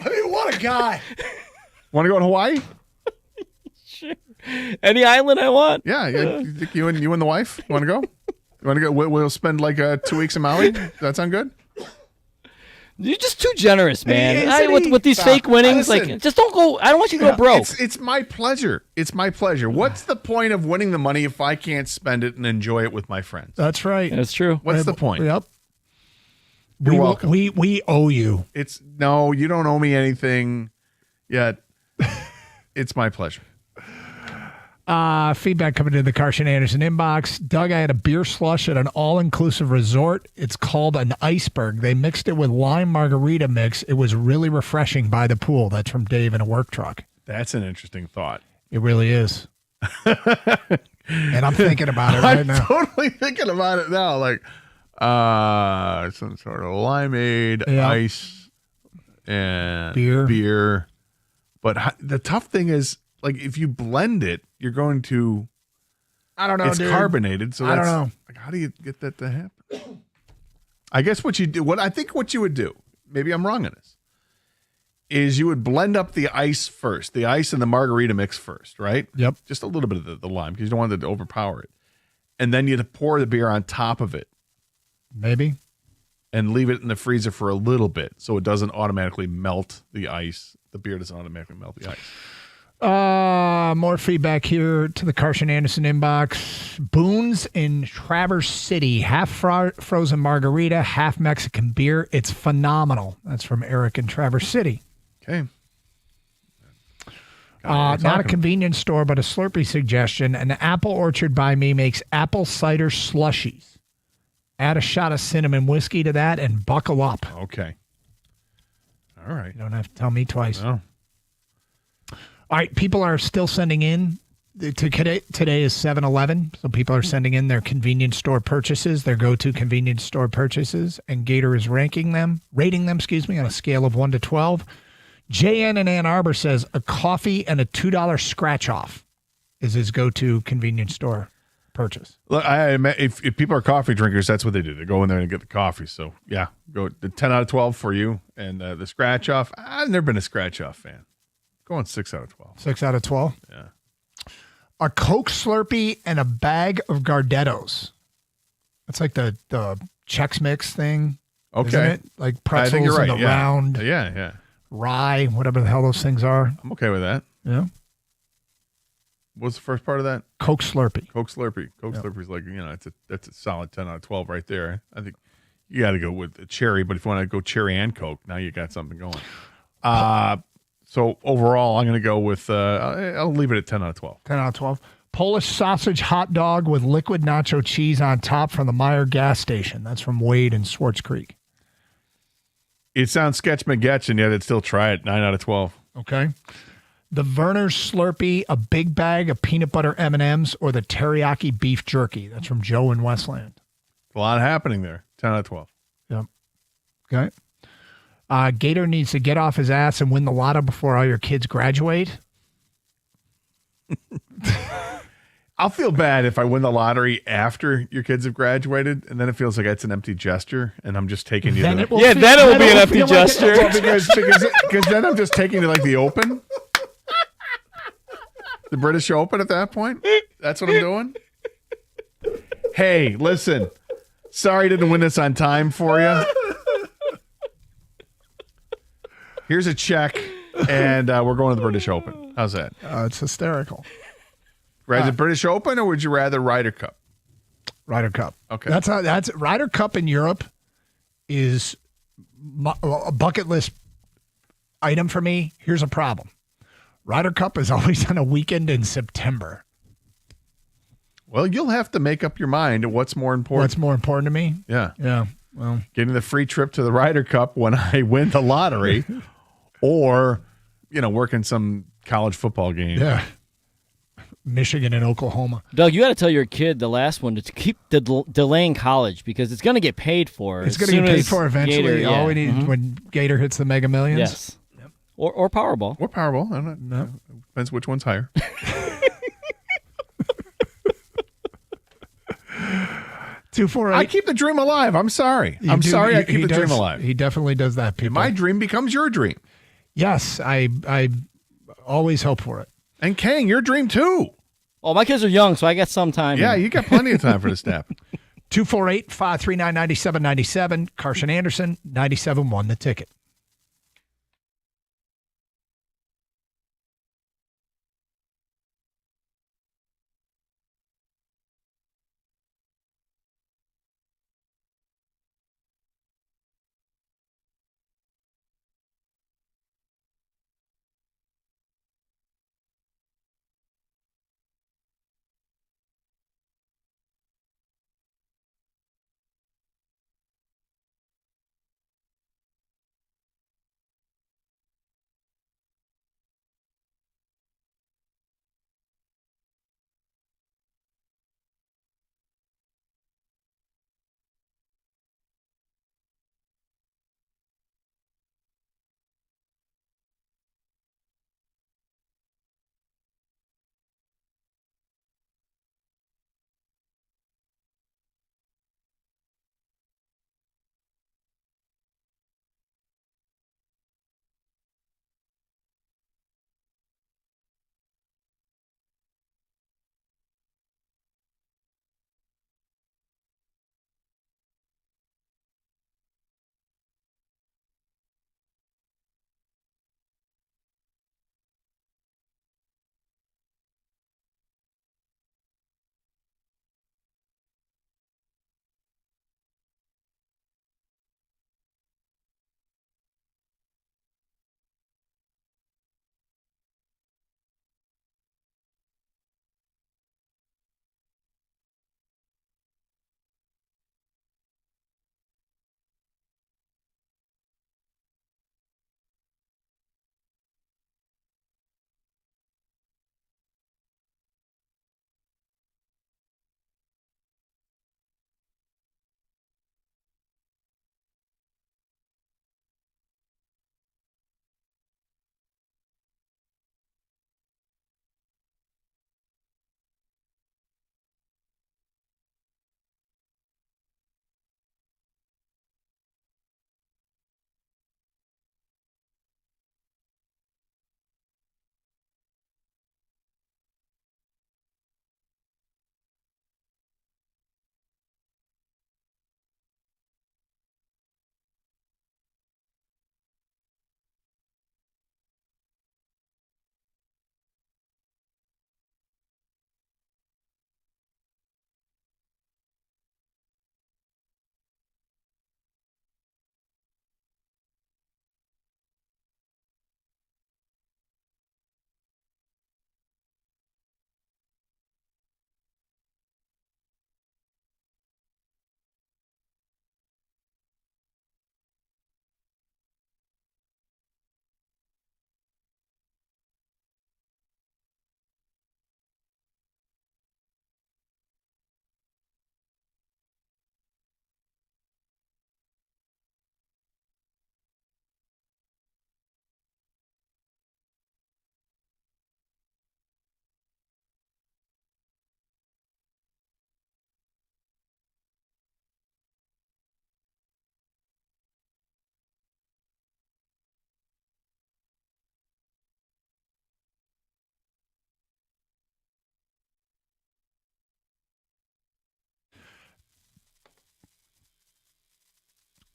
J: I mean, what a guy.
I: Want to go to Hawaii?
L: Any island I want.
I: Yeah. You think you and the wife want to go? You want to go? We'll spend like 2 weeks in Maui. Does that sound good?
L: You're just too generous, man.
J: Isn't he?
L: With these fake winnings,
I: Listen.
L: like, just don't go. I don't want you to go broke.
I: It's my pleasure. It's my pleasure. What's the point of winning the money if I can't spend it and enjoy it with my friends?
J: That's right.
L: That's true.
I: What's the point?
J: Yep.
I: You're welcome.
J: We owe you.
I: No, you don't owe me anything yet. It's my pleasure.
J: Feedback coming into the Carson Anderson inbox. Doug, I had a beer slush at an all-inclusive resort. It's called an iceberg. They mixed it with lime margarita mix. It was really refreshing by the pool. That's from Dave in a work truck.
I: That's an interesting thought.
J: It really is. And I'm thinking about it right
I: I'm
J: now.
I: totally thinking about it now. Like some sort of limeade,
J: Yeah.
I: ice, and
J: Beer.
I: But the tough thing is, like, if you blend it, you're going to.
J: I don't know,
I: It's
J: dude.
I: carbonated, so
J: I don't
I: that's,
J: know.
I: Like, how do you get that to happen? I guess what you do, what you would do, maybe I'm wrong on this, is you would blend up the ice first, the ice and the margarita mix first, right?
J: Yep.
I: Just a little bit of the lime because you don't want it to overpower it, and then you'd pour the beer on top of it,
J: Maybe.
I: and leave it in the freezer for a little bit so it doesn't automatically melt the ice. The beer doesn't automatically melt the ice.
J: More feedback here to the Carson Anderson inbox. Boone's in Traverse City. Half frozen margarita, half Mexican beer. It's phenomenal. That's from Eric in Traverse City.
I: Okay.
J: Not a convenience store, but a Slurpee suggestion. An apple orchard by me makes apple cider slushies. Add a shot of cinnamon whiskey to that and buckle up.
I: Okay. All right.
J: You don't have to tell me twice.
I: No.
J: All right, people are still sending in. Today is 7-Eleven, so people are sending in their convenience store purchases, their go-to convenience store purchases, and Gator is rating them, on a scale of 1 to 12. JN in Ann Arbor says a coffee and a $2 scratch-off is his go-to convenience store purchase.
I: Look, if people are coffee drinkers, that's what they do. They go in there and get the coffee. So, yeah, go the 10 out of 12 for you. And the scratch-off, I've never been a scratch-off fan. Going 6 out of 12.
J: 6 out of 12?
I: Yeah.
J: A Coke Slurpee and a bag of Gardettos. That's like the Chex Mix thing.
I: Okay.
J: Isn't it? Like pretzels
I: I think you're right.
J: and the round
I: Yeah.
J: rye, whatever the hell those things are.
I: I'm okay with that.
J: Yeah.
I: What's the first part of that?
J: Coke Slurpee.
I: Coke Slurpee's like, that's a solid 10 out of 12 right there. I think you got to go with the cherry, but if you want to go cherry and Coke, now you got something going. So overall, I'm going to go with, I'll leave it at 10 out of 12.
J: 10 out of 12. Polish sausage hot dog with liquid nacho cheese on top from the Meyer gas station. That's from Wade in Swartz Creek.
I: It sounds sketch McGetch, and yet I'd still try it. 9 out of 12.
J: Okay. The Werner's Slurpee, a big bag of peanut butter M&Ms, or the teriyaki beef jerky. That's from Joe in Westland.
I: A lot happening there. 10 out of 12.
J: Yep. Okay. Gator needs to get off his ass and win the lotto before all your kids graduate.
I: I'll feel bad if I win the lottery after your kids have graduated, and then it feels like it's an empty gesture, and I'm just taking you.
L: Then it will be an empty gesture.
I: Because then I'm just taking you like the Open, the British Open. At that point, that's what I'm doing. Hey, listen. Sorry I didn't win this on time for you. Here's a check, and we're going to the British Open. How's that?
J: It's hysterical.
I: Rather British Open, or would you rather Ryder Cup?
J: Ryder Cup.
I: Okay.
J: That's Ryder Cup in Europe is a bucket list item for me. Here's a problem. Ryder Cup is always on a weekend in September.
I: Well, you'll have to make up your mind what's more important.
J: What's more important to me?
I: Yeah.
J: Yeah. Well,
I: getting the free trip to the Ryder Cup when I win the lottery, or, working some college football game.
J: Yeah. Michigan and Oklahoma.
L: Doug, you got to tell your kid the last one to keep delaying college because it's going to get paid for.
J: It's going to get paid for eventually.
L: Gator,
J: all we need when Gator hits the Mega Millions.
L: Yes. Yep. Or Powerball.
I: Or Powerball. I don't know. Depends which one's higher.
J: 248.
I: I keep the dream alive. I'm sorry. I keep the dream alive.
J: He definitely does that, people.
I: My dream becomes your dream.
J: Yes, I always hope for it.
I: And Kang, your dream too.
L: Oh, my kids are young, so I got some time.
I: Yeah, you got plenty of time for this step.
J: 248-539-9797. Carson Anderson, 97.1 The Ticket.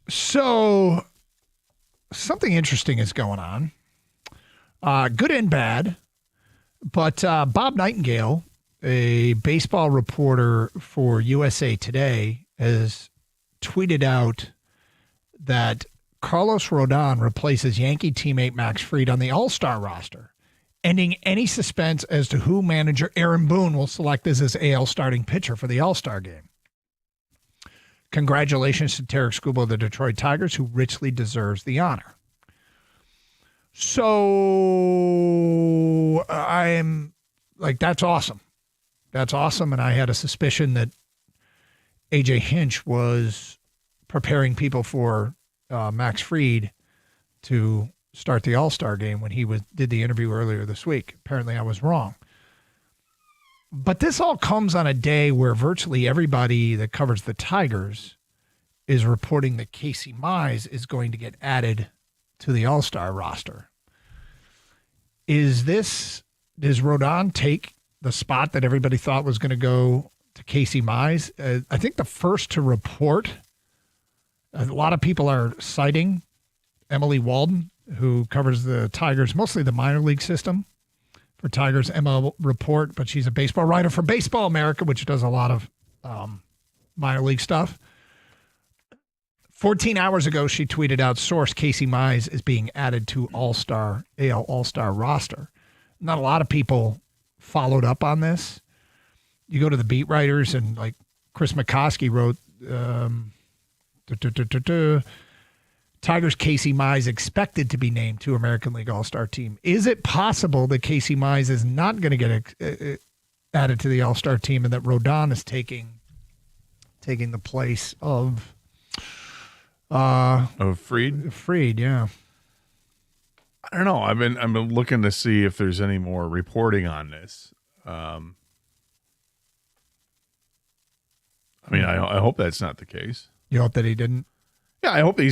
J: So something interesting is going on. Good and bad. But Bob Nightingale, a baseball reporter for USA Today, has tweeted out that Carlos Rodon replaces Yankee teammate Max Fried on the All-Star roster, ending any suspense as to who manager Aaron Boone will select as his AL starting pitcher for the All-Star game. Congratulations to Tarik Skubal of the Detroit Tigers, who richly deserves the honor. So I'm like, that's awesome. That's awesome. And I had a suspicion that AJ Hinch was preparing people for Max Fried to start the All-Star game when he did the interview earlier this week. Apparently I was wrong. But this all comes on a day where virtually everybody that covers the Tigers is reporting that Casey Mize is going to get added to the All-Star roster. Does Rodon take the spot that everybody thought was going to go to Casey Mize? I think the first to report, a lot of people are citing Emily Walden, who covers the Tigers, mostly the minor league system for Tigers ML Report, but she's a baseball writer for Baseball America, which does a lot of minor league stuff. 14 hours ago, she tweeted out, source, Casey Mize is being added to AL All-Star roster. Not a lot of people followed up on this. You go to the beat writers, and like Chris McCoskey wrote, Tigers Casey Mize expected to be named to American League All-Star team. Is it possible that Casey Mize is not going to get added to the All-Star team and that Rodon is taking the place of
I: Fried?
J: Fried, yeah.
I: I don't know. I've been looking to see if there's any more reporting on this. I mean, I hope that's not the case.
J: You hope that he didn't?
I: Yeah, I hope that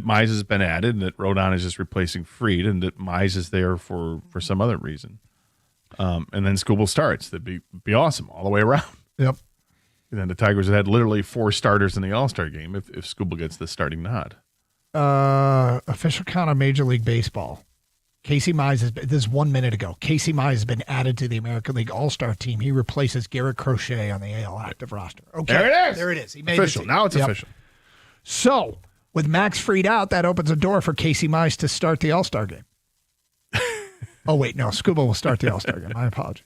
I: Mize has been added and that Rodon is just replacing Fried and that Mize is there for some other reason. And then Skubal starts. That'd be awesome all the way around.
J: Yep.
I: And then the Tigers had literally 4 starters in the All-Star game if Skubal gets the starting nod.
J: Official count on Major League Baseball. Casey Mize this is 1 minute ago. Casey Mize has been added to the American League All-Star team. He replaces Garrett Crochet on the AL active roster. Okay. There it is. He made
I: official. Now it's official.
J: So, with Max Fried out, that opens a door for Casey Mize to start the All-Star game. Oh, wait, no. Skubal will start the All-Star game. I apologize.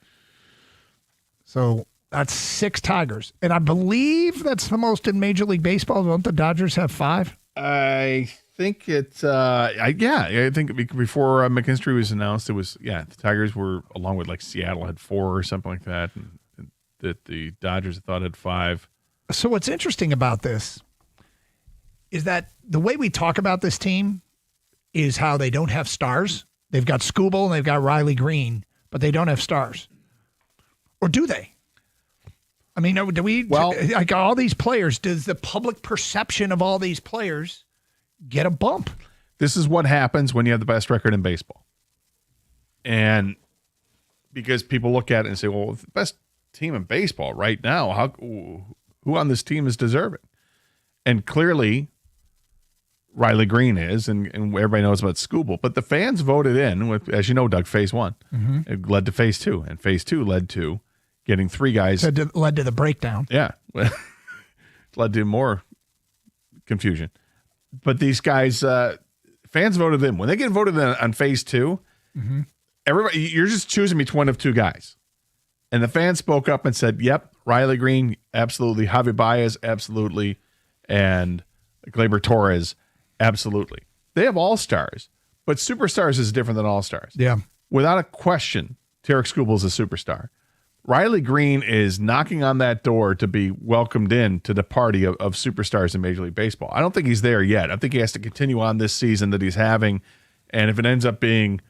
J: So, that's 6 Tigers. And I believe that's the most in Major League Baseball. Don't the Dodgers have 5?
I: I think it's, I think before McKinstry was announced, it was, the Tigers were, along with like Seattle, had 4 or something like that. And that the Dodgers, I thought, had 5.
J: So, what's interesting about this is that the way we talk about this team is how they don't have stars. They've got Skubal and they've got Riley Green, but they don't have stars. Or do they? I mean, do we, like all these players, does the public perception of all these players get a bump?
I: This is what happens when you have the best record in baseball. And because people look at it and say, well, the best team in baseball right now, who on this team is deserving? And clearly, Riley Green is, and everybody knows about Skubal. But the fans voted in with, as you know, Doug, phase 1. Mm-hmm. It led to phase 2. And phase 2 led to getting 3 guys.
J: It led to the breakdown.
I: Yeah. It led to more confusion. But these guys, fans voted in. When they get voted in on phase 2,
J: mm-hmm.
I: everybody, you're just choosing between one of 2 guys. And the fans spoke up and said, yep, Riley Green, absolutely. Javi Baez, absolutely. And Gleyber Torres, absolutely. They have all-stars, but superstars is different than all-stars.
J: Yeah.
I: Without a question, Tarik Skubal is a superstar. Riley Green is knocking on that door to be welcomed in to the party of superstars in Major League Baseball. I don't think he's there yet. I think he has to continue on this season that he's having. And if it ends up being,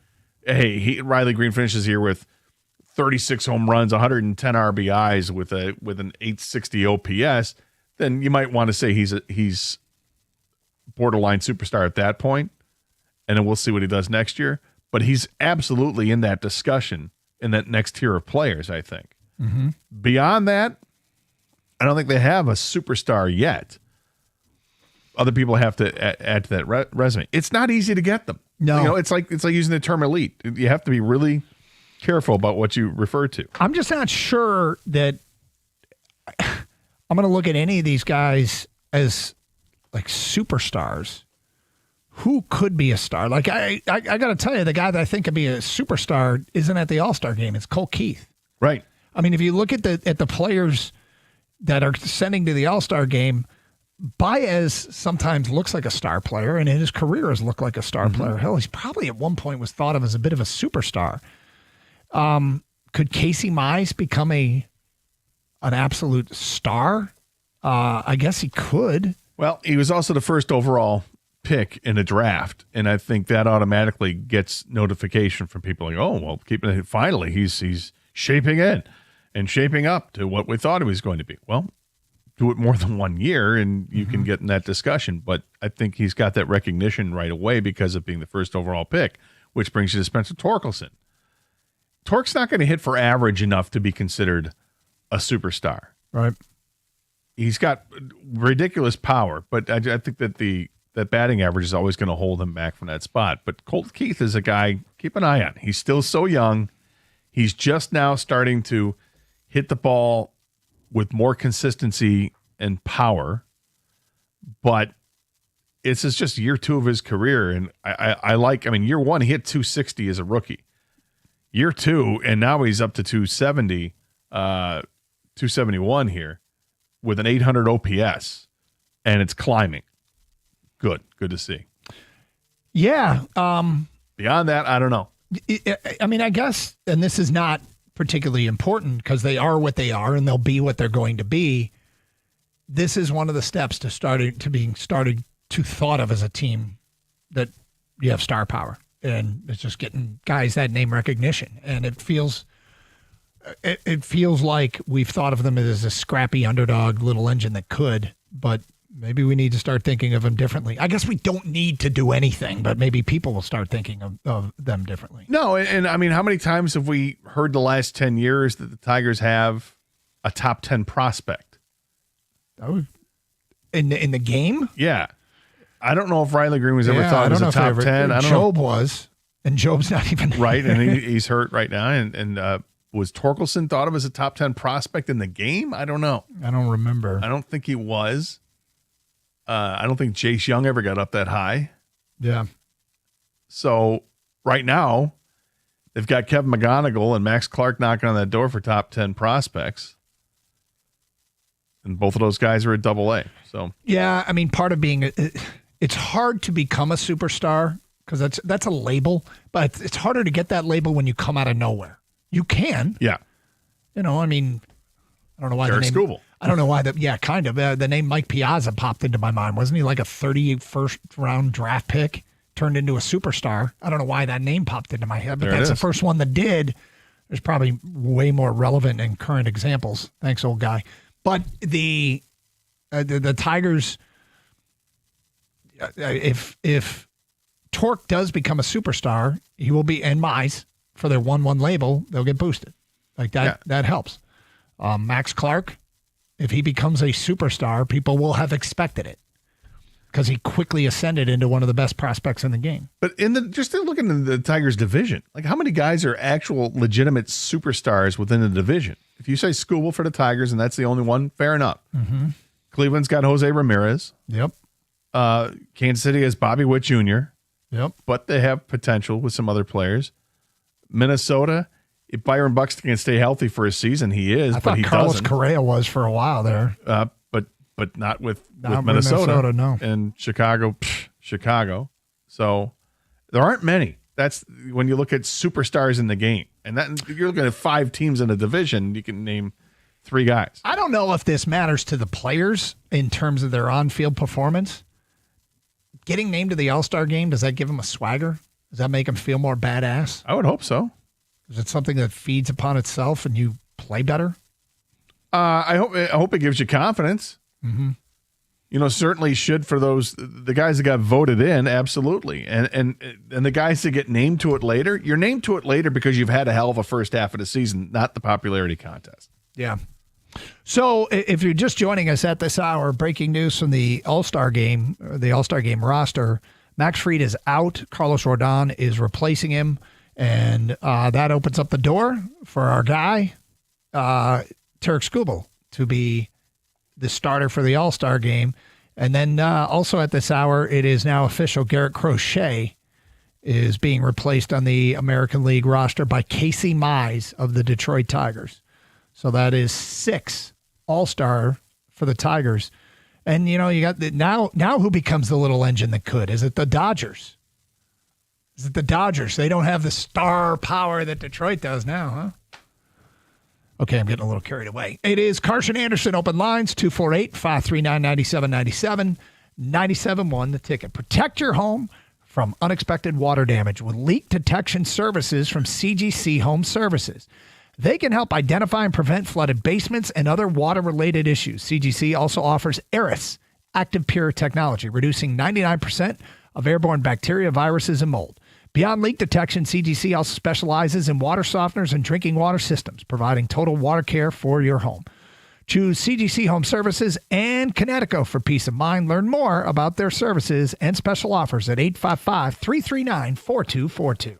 I: hey, Riley Green finishes here with 36 home runs, 110 RBIs with an 860 OPS, then you might want to say he's borderline superstar at that point. And then we'll see what he does next year. But he's absolutely in that discussion in that next tier of players, I think.
J: Mm-hmm.
I: Beyond that, I don't think they have a superstar yet. other people have to add to that resume. It's not easy to get them.
J: No.
I: It's like using the term elite. You have to be really careful about what you refer to.
J: I'm just not sure that I'm going to look at any of these guys as like superstars. Who could be a star? Like I got to tell you, the guy that I think could be a superstar isn't at the All-Star game. It's Cole Keith.
I: Right.
J: I mean, if you look at the players that are sending to the All-Star game, Baez sometimes looks like a star player, and in his career has looked like a star player. Hell, he's probably at one point was thought of as a bit of a superstar. Could Casey Mize become an absolute star? I guess he could.
I: Well, he was also the first overall pick in a draft, and I think that automatically gets notification from people like, oh, well, finally he's shaping in and shaping up to what we thought he was going to be. Well, do it more than 1 year and you can get in that discussion, but I think he's got that recognition right away because of being the first overall pick, which brings you to Spencer Torkelson. Tork's not going to hit for average enough to be considered a superstar.
J: Right.
I: He's got ridiculous power, but I think that that batting average is always going to hold him back from that spot. But Colt Keith is a guy, keep an eye on. He's still so young. He's just now starting to hit the ball with more consistency and power. But it's just year 2 of his career. And year 1, he hit 260 as a rookie. Year 2, and now he's up to 270, 271 here with an 800 OPS. And it's climbing. Good to see.
J: Yeah.
I: Beyond that, I don't know.
J: I mean, I guess, and this is not particularly important because they are what they are and they'll be what they're going to be. This is one of the steps to being thought of as a team that you have star power, and it's just getting guys that name recognition. And it feels like we've thought of them as a scrappy underdog little engine that could, but maybe we need to start thinking of them differently. I guess we don't need to do anything, but maybe people will start thinking of them differently.
I: No, and I mean, how many times have we heard the last 10 years that the Tigers have a top 10 prospect?
J: In the game?
I: Yeah. I don't know if Riley Green was ever thought as a top 10. I don't know.
J: Job was, and Job's not even
I: right, and he's hurt right now. And was Torkelson thought of as a top 10 prospect in the game? I don't know.
J: I don't remember.
I: I don't think he was. I don't think Chase Young ever got up that high.
J: Yeah.
I: So right now, they've got Kevin McGonigal and Max Clark knocking on that door for top 10 prospects. And both of those guys are at Double-A. So
J: yeah, I mean, part of being it's hard to become a superstar because that's a label, but it's harder to get that label when you come out of nowhere. You can.
I: Yeah.
J: You know, I mean, I don't know why
I: Eric
J: the name.
I: Skubal.
J: I don't know why kind of. The name Mike Piazza popped into my mind. Wasn't he like a 31st round draft pick turned into a superstar? I don't know why that name popped into my head, but that's the first one that did. There's probably way more relevant and current examples. Thanks, old guy. But the Tigers, if Torque does become a superstar, he will be, and Mize, for their 1-1 label, they'll get boosted. Like that,
I: Yeah.
J: that helps. Max Clark, if he becomes a superstar, people will have expected it because he quickly ascended into one of the best prospects in the game.
I: But just looking at the Tigers division, like how many guys are actual legitimate superstars within the division? If you say Skubal for the Tigers and that's the only one, fair enough.
J: Mm-hmm.
I: Cleveland's got Jose Ramirez.
J: Yep.
I: Kansas City has Bobby Witt Jr.
J: Yep.
I: But they have potential with some other players. Minnesota, if Byron Buxton can stay healthy for a season, he is.
J: I
I: but
J: thought
I: he
J: Carlos
I: doesn't.
J: Correa was for a while there.
I: But not with
J: Not with
I: Minnesota.
J: no.
I: And Chicago. So there aren't many. That's when you look at superstars in the game. And that you're looking at 5 teams in a division, you can name 3 guys.
J: I don't know if this matters to the players in terms of their on-field performance. Getting named to the All-Star game, does that give them a swagger? Does that make them feel more badass?
I: I would hope so.
J: Is it something that feeds upon itself and you play better?
I: I hope it gives you confidence.
J: Mm-hmm.
I: You know, certainly should for the guys that got voted in, absolutely. And the guys that get named to it later, you're named to it later because you've had a hell of a first half of the season, not the popularity contest.
J: Yeah. So if you're just joining us at this hour, breaking news from the All-Star game, roster, Max Fried is out. Carlos Rodon is replacing him, and that opens up the door for our guy, Tarek Skubal, to be the starter for the All-Star game. And then also at this hour, it is now official, Garrett Crochet is being replaced on the American League roster by Casey Mize of the Detroit Tigers. So that is 6 All-Star for the Tigers. And, you got now who becomes the little engine that could? Is it the Dodgers? Is it the Dodgers? They don't have the star power that Detroit does now, huh? Okay, I'm getting a little carried away. It is Carson Anderson, open lines, 248-539-9797, 97.1 The Ticket. Protect your home from unexpected water damage with leak detection services from CGC Home Services. They can help identify and prevent flooded basements and other water-related issues. CGC also offers Eris Active Pure technology, reducing 99% of airborne bacteria, viruses, and mold. Beyond leak detection, CGC also specializes in water softeners and drinking water systems, providing total water care for your home. Choose CGC Home Services and Connecticut for peace of mind. Learn more about their services and special offers at 855-339-4242.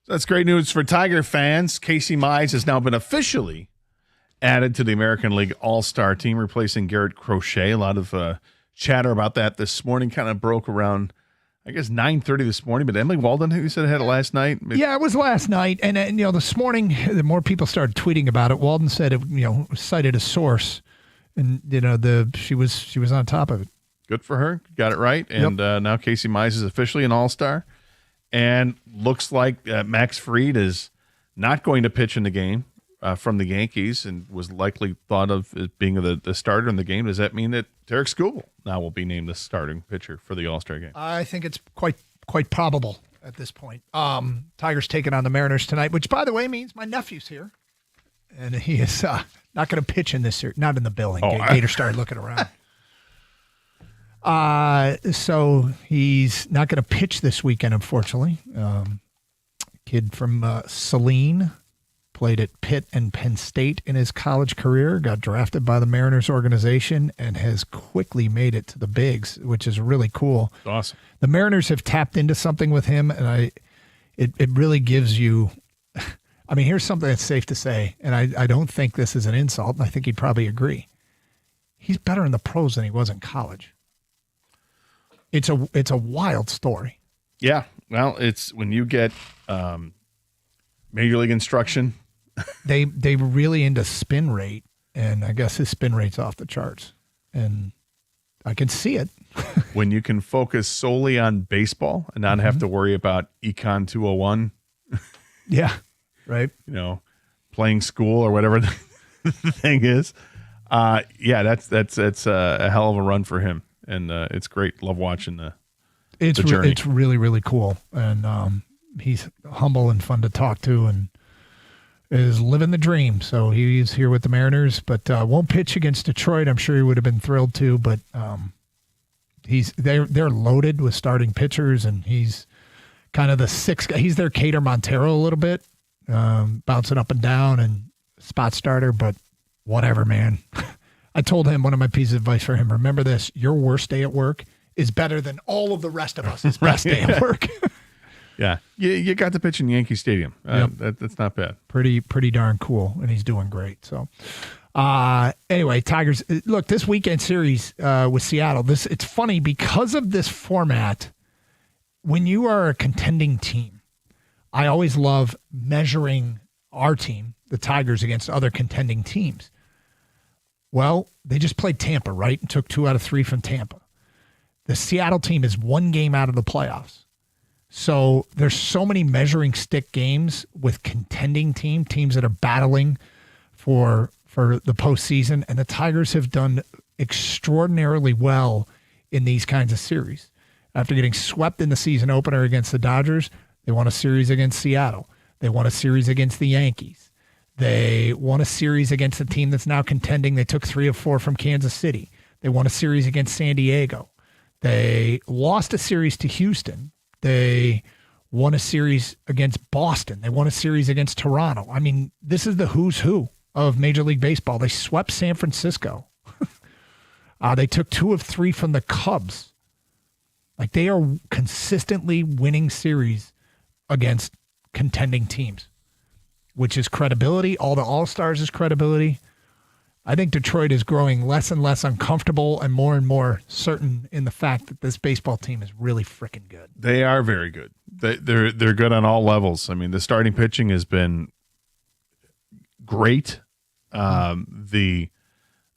I: That's great news for Tiger fans. Casey Mize has now been officially added to the American League All-Star team, replacing Garrett Crochet. A lot of chatter about that this morning. Kind of broke around, I guess, 9:30 this morning. But Emily Walden, who said had it last night.
J: Yeah, it was last night. And this morning, the more people started tweeting about it, Walden said, cited a source. And, she was on top of it.
I: Good for her. Got it right. And now Casey Mize is officially an All-Star. And looks like Max Fried is not going to pitch in the game from the Yankees and was likely thought of as being the starter in the game. Does that mean that Tarik Skubal now will be named the starting pitcher for the All-Star game?
J: I think it's quite probable at this point. Tigers taking on the Mariners tonight, which, by the way, means my nephew's here. And he is not going to pitch in this series. Not in the building. Gator started looking around. So he's not going to pitch this weekend, unfortunately. Kid from Saline, played at Pitt and Penn State in his college career, got drafted by the Mariners organization, and has quickly made it to the bigs, which is really cool.
I: Awesome.
J: The Mariners have tapped into something with him, and it really gives you – I mean, here's something that's safe to say, and I don't think this is an insult, and I think he'd probably agree. He's better in the pros than he was in college. It's a wild story.
I: Yeah. Well, it's when you get major league instruction.
J: they really into spin rate, and I guess his spin rate's off the charts. And I can see it.
I: When you can focus solely on baseball and not have to worry about Econ 201.
J: Yeah. Right.
I: Playing school or whatever the thing is. That's a hell of a run for him. And it's great. Love watching the journey.
J: It's really, really cool. And he's humble and fun to talk to and is living the dream. So he's here with the Mariners, but won't pitch against Detroit. I'm sure he would have been thrilled to, but they're loaded with starting pitchers, and he's kind of the sixth guy. He's their Cater Montero a little bit, bouncing up and down and spot starter, but whatever, man. I told him, one of my pieces of advice for him, remember this, your worst day at work is better than all of the rest of us' best day at work.
I: Yeah. You got to pitch in Yankee Stadium. That's not bad.
J: Pretty darn cool, and he's doing great. So anyway, Tigers, look, this weekend series with Seattle, it's funny because of this format. When you are a contending team, I always love measuring our team, the Tigers, against other contending teams. Well, they just played Tampa, right? And took 2 out of 3 from Tampa. The Seattle team is 1 game out of the playoffs. So there's so many measuring stick games with contending teams that are battling for the postseason. And the Tigers have done extraordinarily well in these kinds of series. After getting swept in the season opener against the Dodgers, they won a series against Seattle. They won a series against the Yankees. They won a series against a team that's now contending. They took 3 of 4 from Kansas City. They won a series against San Diego. They lost a series to Houston. They won a series against Boston. They won a series against Toronto. I mean, this is the who's who of Major League Baseball. They swept San Francisco. They took 2 of 3 from the Cubs. Like, they are consistently winning series against contending teams, which is credibility. All the All-Stars is credibility. I think Detroit is growing less and less uncomfortable and more certain in the fact that this baseball team is really freaking good.
I: They are very good. They're good on all levels. I mean, the starting pitching has been great.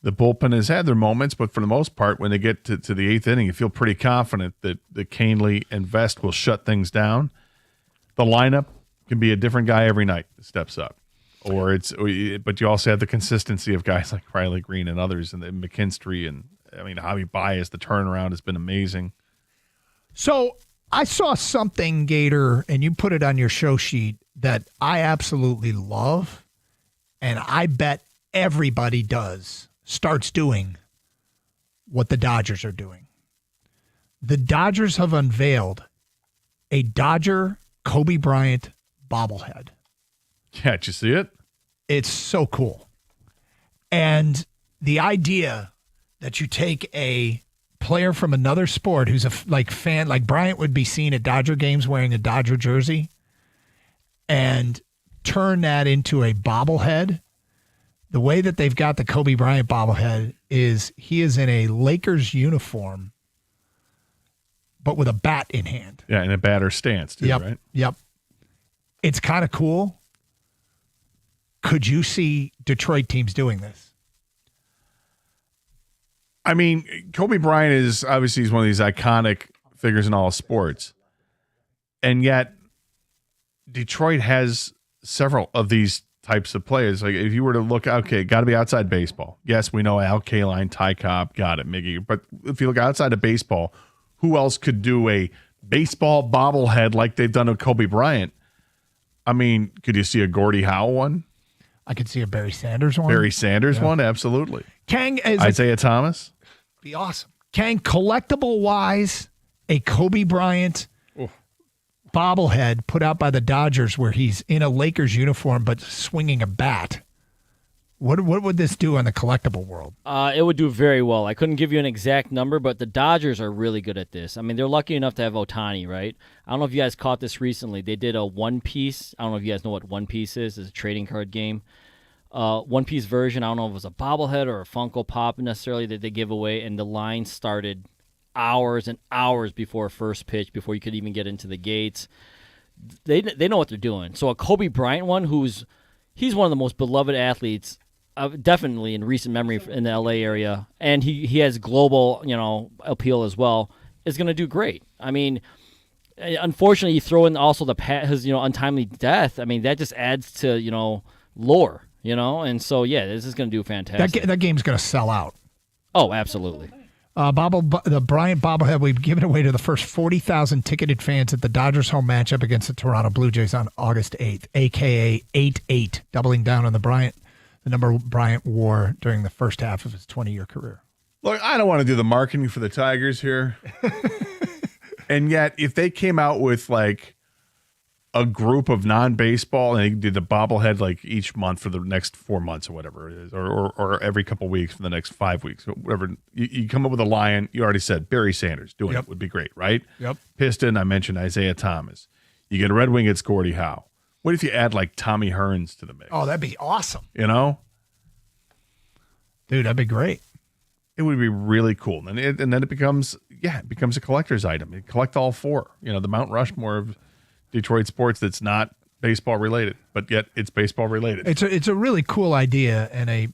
I: The bullpen has had their moments, but for the most part, when they get to the 8th inning, you feel pretty confident that Canely and Vest will shut things down. The lineup can be a different guy every night that steps up. But you also have the consistency of guys like Riley Green and others, and McKinstry, and Javi Baez. The turnaround has been amazing.
J: So I saw something, Gator, and you put it on your show sheet that I absolutely love, and I bet everybody starts doing what the Dodgers are doing. The Dodgers have unveiled a Dodger Kobe Bryant bobblehead.
I: Yeah, did you see it?
J: It's so cool. And the idea that you take a player from another sport who's a fan, like Bryant would be seen at Dodger games wearing a Dodger jersey, and turn that into a bobblehead. The way that they've got the Kobe Bryant bobblehead is he is in a Lakers uniform, but with a bat in hand.
I: Yeah, in a batter stance too, right?
J: Yep. It's kind of cool. Could you see Detroit teams doing this?
I: I mean, Kobe Bryant is obviously he's one of these iconic figures in all sports. And yet Detroit has several of these types of players. Like if you were to look, okay, got to be outside baseball. Yes, we know Al Kaline, Ty Cobb, got it, Miggy. But if you look outside of baseball, who else could do a baseball bobblehead like they've done with Kobe Bryant? I mean, could you see a Gordie Howe one?
J: I could see a Barry Sanders one.
I: Barry Sanders one, absolutely.
J: Kang, is
I: Isaiah Thomas?
J: Be awesome. Kang, collectible-wise, a Kobe Bryant bobblehead put out by the Dodgers where he's in a Lakers uniform but swinging a bat. What would this do in the collectible world?
L: It would do very well. I couldn't give you an exact number, but the Dodgers are really good at this. I mean, they're lucky enough to have Ohtani, right? I don't know if you guys caught this recently. They did a One Piece. I don't know if you guys know what One Piece is. It's a trading card game. One Piece version. I don't know if it was a bobblehead or a Funko Pop necessarily that they give away, and the line started hours and hours before first pitch, before you could even get into the gates. They know what they're doing. So a Kobe Bryant one, he's one of the most beloved athletes, definitely in recent memory in the LA area, and he has global appeal as well, is going to do great. I mean, unfortunately, you throw in also his untimely death. I mean, that just adds to lore, and so this is going to do fantastic.
J: That game's going to sell out.
L: Oh, absolutely.
J: The Bryant bobblehead, we've given away to the first 40,000 ticketed fans at the Dodgers home matchup against the Toronto Blue Jays on August 8th, a.k.a. 8-8, doubling down on the number Bryant wore during the first half of his 20-year career.
I: Look, I don't want to do the marketing for the Tigers here. And yet, if they came out with like a group of non-baseball and they did the bobblehead like each month for the next 4 months or whatever it is, or every couple weeks for the next 5 weeks, whatever, you come up with a lion. You already said Barry Sanders doing it would be great, right?
J: Yep.
I: Piston, I mentioned Isaiah Thomas. You get a Red Wing, it's Gordie Howe. What if you add like Tommy Hearns to the mix?
J: Oh, that'd be awesome.
I: Dude,
J: that'd be great.
I: It would be really cool. And then it becomes a collector's item. You collect all four. The Mount Rushmore of Detroit sports that's not baseball related, but yet it's baseball related.
J: It's a really cool idea. And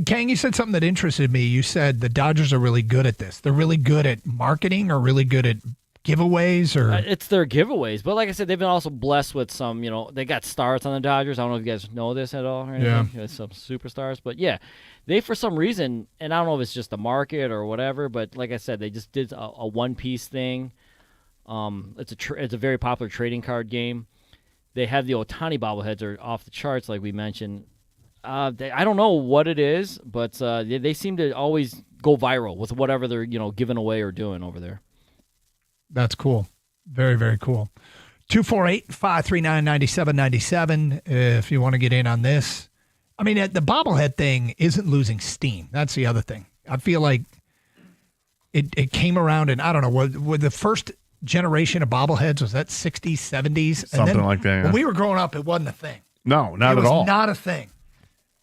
J: Kang, you said something that interested me. You said the Dodgers are really good at this. They're really good at marketing or really good at giveaways or
L: it's their giveaways. But like I said, they've been also blessed with some, they got stars on the Dodgers. I don't know if you guys know this at all or anything. Yeah. Some superstars. But yeah, they, for some reason, and I don't know if it's just the market or whatever, but like I said, they just did a one-piece thing. It's a very popular trading card game. They have the Ohtani bobbleheads are off the charts, like we mentioned. I don't know what it is, but they seem to always go viral with whatever they're giving away or doing over there.
J: That's cool. Very, very cool. 248-539-9797 if you want to get in on this. I mean, the bobblehead thing isn't losing steam. That's the other thing. I feel like it came around, and I don't know, with the first generation of bobbleheads, was that 60s, 70s?
I: Something like that, yeah.
J: When we were growing up, it wasn't a thing.
I: No, not at all.
J: It was not a thing.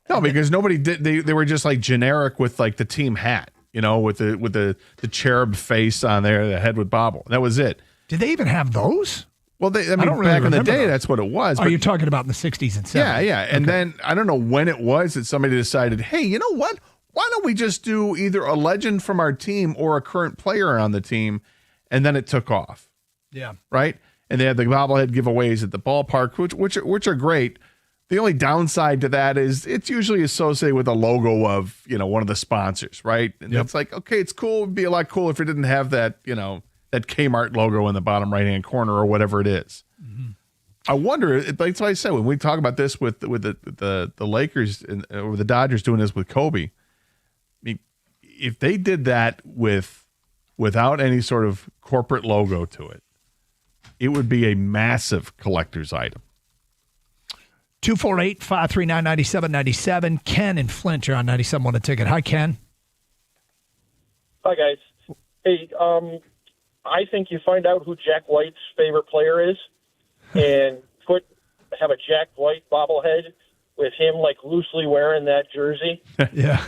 I: No, because nobody did. They were just like generic with like the team hat, with the cherub face on there, the head with bobble. That was it.
J: Did they even have those?
I: Well, back in the day, that's what it was.
J: Oh, you're talking about in the 60s and 70s.
I: Yeah. And then I don't know when it was that somebody decided, hey, you know what? Why don't we just do either a legend from our team or a current player on the team? And then it took off.
J: Yeah.
I: Right? And they had the bobblehead giveaways at the ballpark, which are great. The only downside to that is it's usually associated with a logo of, one of the sponsors, right? And it's like, okay, it's cool. It'd be a lot cooler if it didn't have that, that Kmart logo in the bottom right-hand corner or whatever it is. Mm-hmm. I wonder, like I said, when we talk about this with the Lakers or the Dodgers doing this with Kobe, I mean, if they did that without any sort of corporate logo to it, it would be a massive collector's item.
J: 248-539-9797. Ken in Flint, you're on 97.1 A Ticket. Hi, Ken.
H: Hi, guys. Hey, I think you find out who Jack White's favorite player is and have a Jack White bobblehead with him like loosely wearing that jersey.
J: Yeah.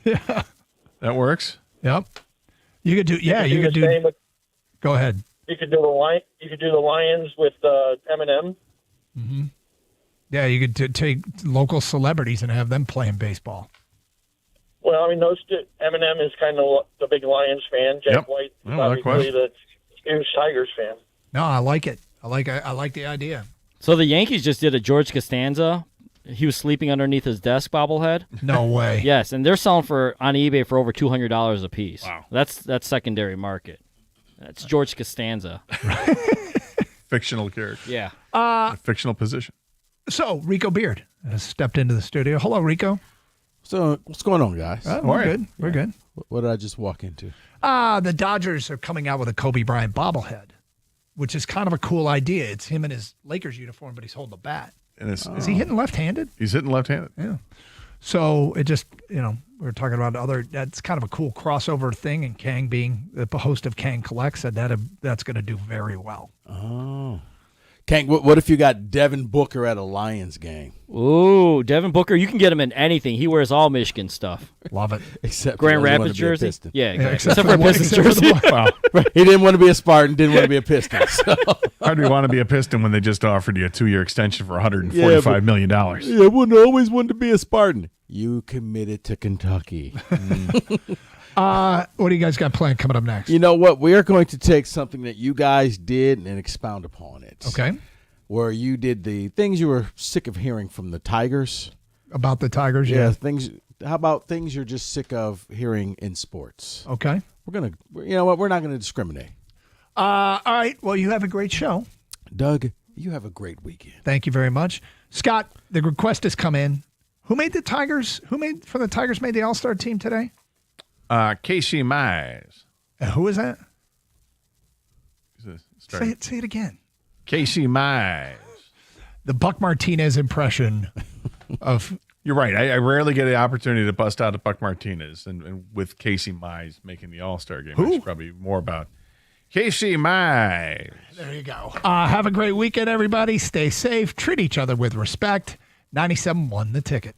I: That works.
J: Yep. You could do. Yeah, you could do. Go ahead.
H: You could do the Lions with Eminem.
J: Mm-hmm. Yeah, you could take local celebrities and have them playing baseball.
H: Well, I mean, Eminem is kind of the big Lions fan. Jack
I: Yep.
H: White is
I: Oh, no
H: obviously
I: question.
H: the huge Tigers fan.
J: No, I like it. I like the idea.
L: So the Yankees just did a George Costanza. He was sleeping underneath his desk bobblehead.
J: No way.
L: Yes, and they're selling on eBay for over $200 a piece. Wow. That's secondary market. That's George Costanza.
I: Fictional character.
L: Yeah.
I: A fictional position.
J: So Rico Beard has stepped into the studio. Hello, Rico.
K: So what's going on, guys?
J: We're good. We're good.
K: What did I just walk into?
J: The Dodgers are coming out with a Kobe Bryant bobblehead, which is kind of a cool idea. It's him in his Lakers uniform, but he's holding a bat.
I: And
J: Is he hitting left-handed?
I: He's hitting left-handed.
J: Yeah. So it just, we were talking about that's kind of a cool crossover thing, and Kang being the host of Kang Collects said that's going to do very well.
K: Oh. Kang, what if you got Devin Booker at a Lions game?
L: Ooh, Devin Booker, you can get him in anything. He wears all Michigan stuff.
J: Love it.
K: Except
L: Grand
K: he doesn't
L: Rapids
K: wanna be a
L: jersey.
K: Piston.
L: Yeah, except for a Pistons jersey.
K: Right. He didn't want to be a Spartan, didn't want to be a Piston. So.
I: How do you want to be a Piston when they just offered you a 2-year extension for $145 million?
K: Yeah, wouldn't always wanted to be a Spartan. You committed to Kentucky.
J: What do you guys got planned coming up next?
K: You know what? We are going to take something that you guys did and expound upon it.
J: Okay.
K: Where you did the things you were sick of hearing from the Tigers.
J: About the Tigers, yeah.
K: Things. How about things you're just sick of hearing in sports?
J: Okay.
K: You know what? We're not gonna discriminate.
J: All right. Well, you have a great show.
K: Doug, you have a great weekend.
J: Thank you very much. Scott, the request has come in. Who made the Tigers made the All-Star team today?
I: Casey Mize.
J: Who is that?
I: Say
J: it again.
I: Casey Mize.
J: The Buck Martinez impression of...
I: You're right. I rarely get the opportunity to bust out a Buck Martinez, and with Casey Mize making the All-Star game, it's probably more about Casey Mize.
J: There you go. Have a great weekend, everybody. Stay safe. Treat each other with respect. 97.1 The Ticket.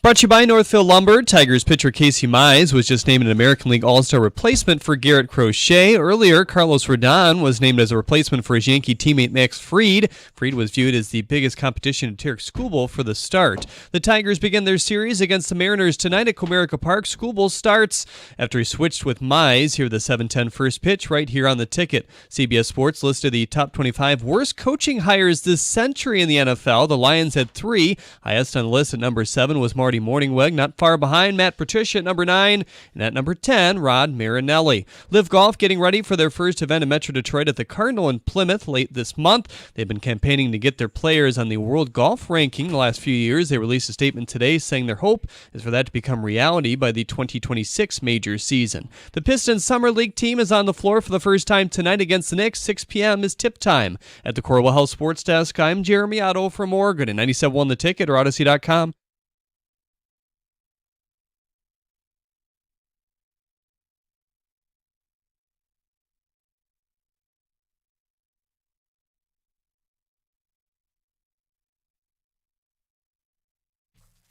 M: Brought to you by Northfield Lumber. Tigers pitcher Casey Mize was just named an American League All-Star replacement for Garrett Crochet. Earlier, Carlos Rodon was named as a replacement for his Yankee teammate Max Fried. Fried was viewed as the biggest competition in Tarek Skubal for the start. The Tigers begin their series against the Mariners tonight at Comerica Park. Skubal starts after he switched with Mize. Here the 7:10 first pitch right here on the ticket. CBS Sports listed the top 25 worst coaching hires this century in the NFL. The Lions had 3. Highest on the list at number 7 was Marty Morningweg, not far behind Matt Patricia at number 9, and at number 10, Rod Marinelli. Live Golf getting ready for their first event in Metro Detroit at the Cardinal in Plymouth late this month. They've been campaigning to get their players on the World Golf Ranking the last few years. They released a statement today saying their hope is for that to become reality by the 2026 major season. The Pistons Summer League team is on the floor for the first time tonight against the Knicks. 6 p.m. is tip time. At the Corwell Health Sports Desk, I'm Jeremy Otto from Oregon at 97.1 The Ticket or Odyssey.com.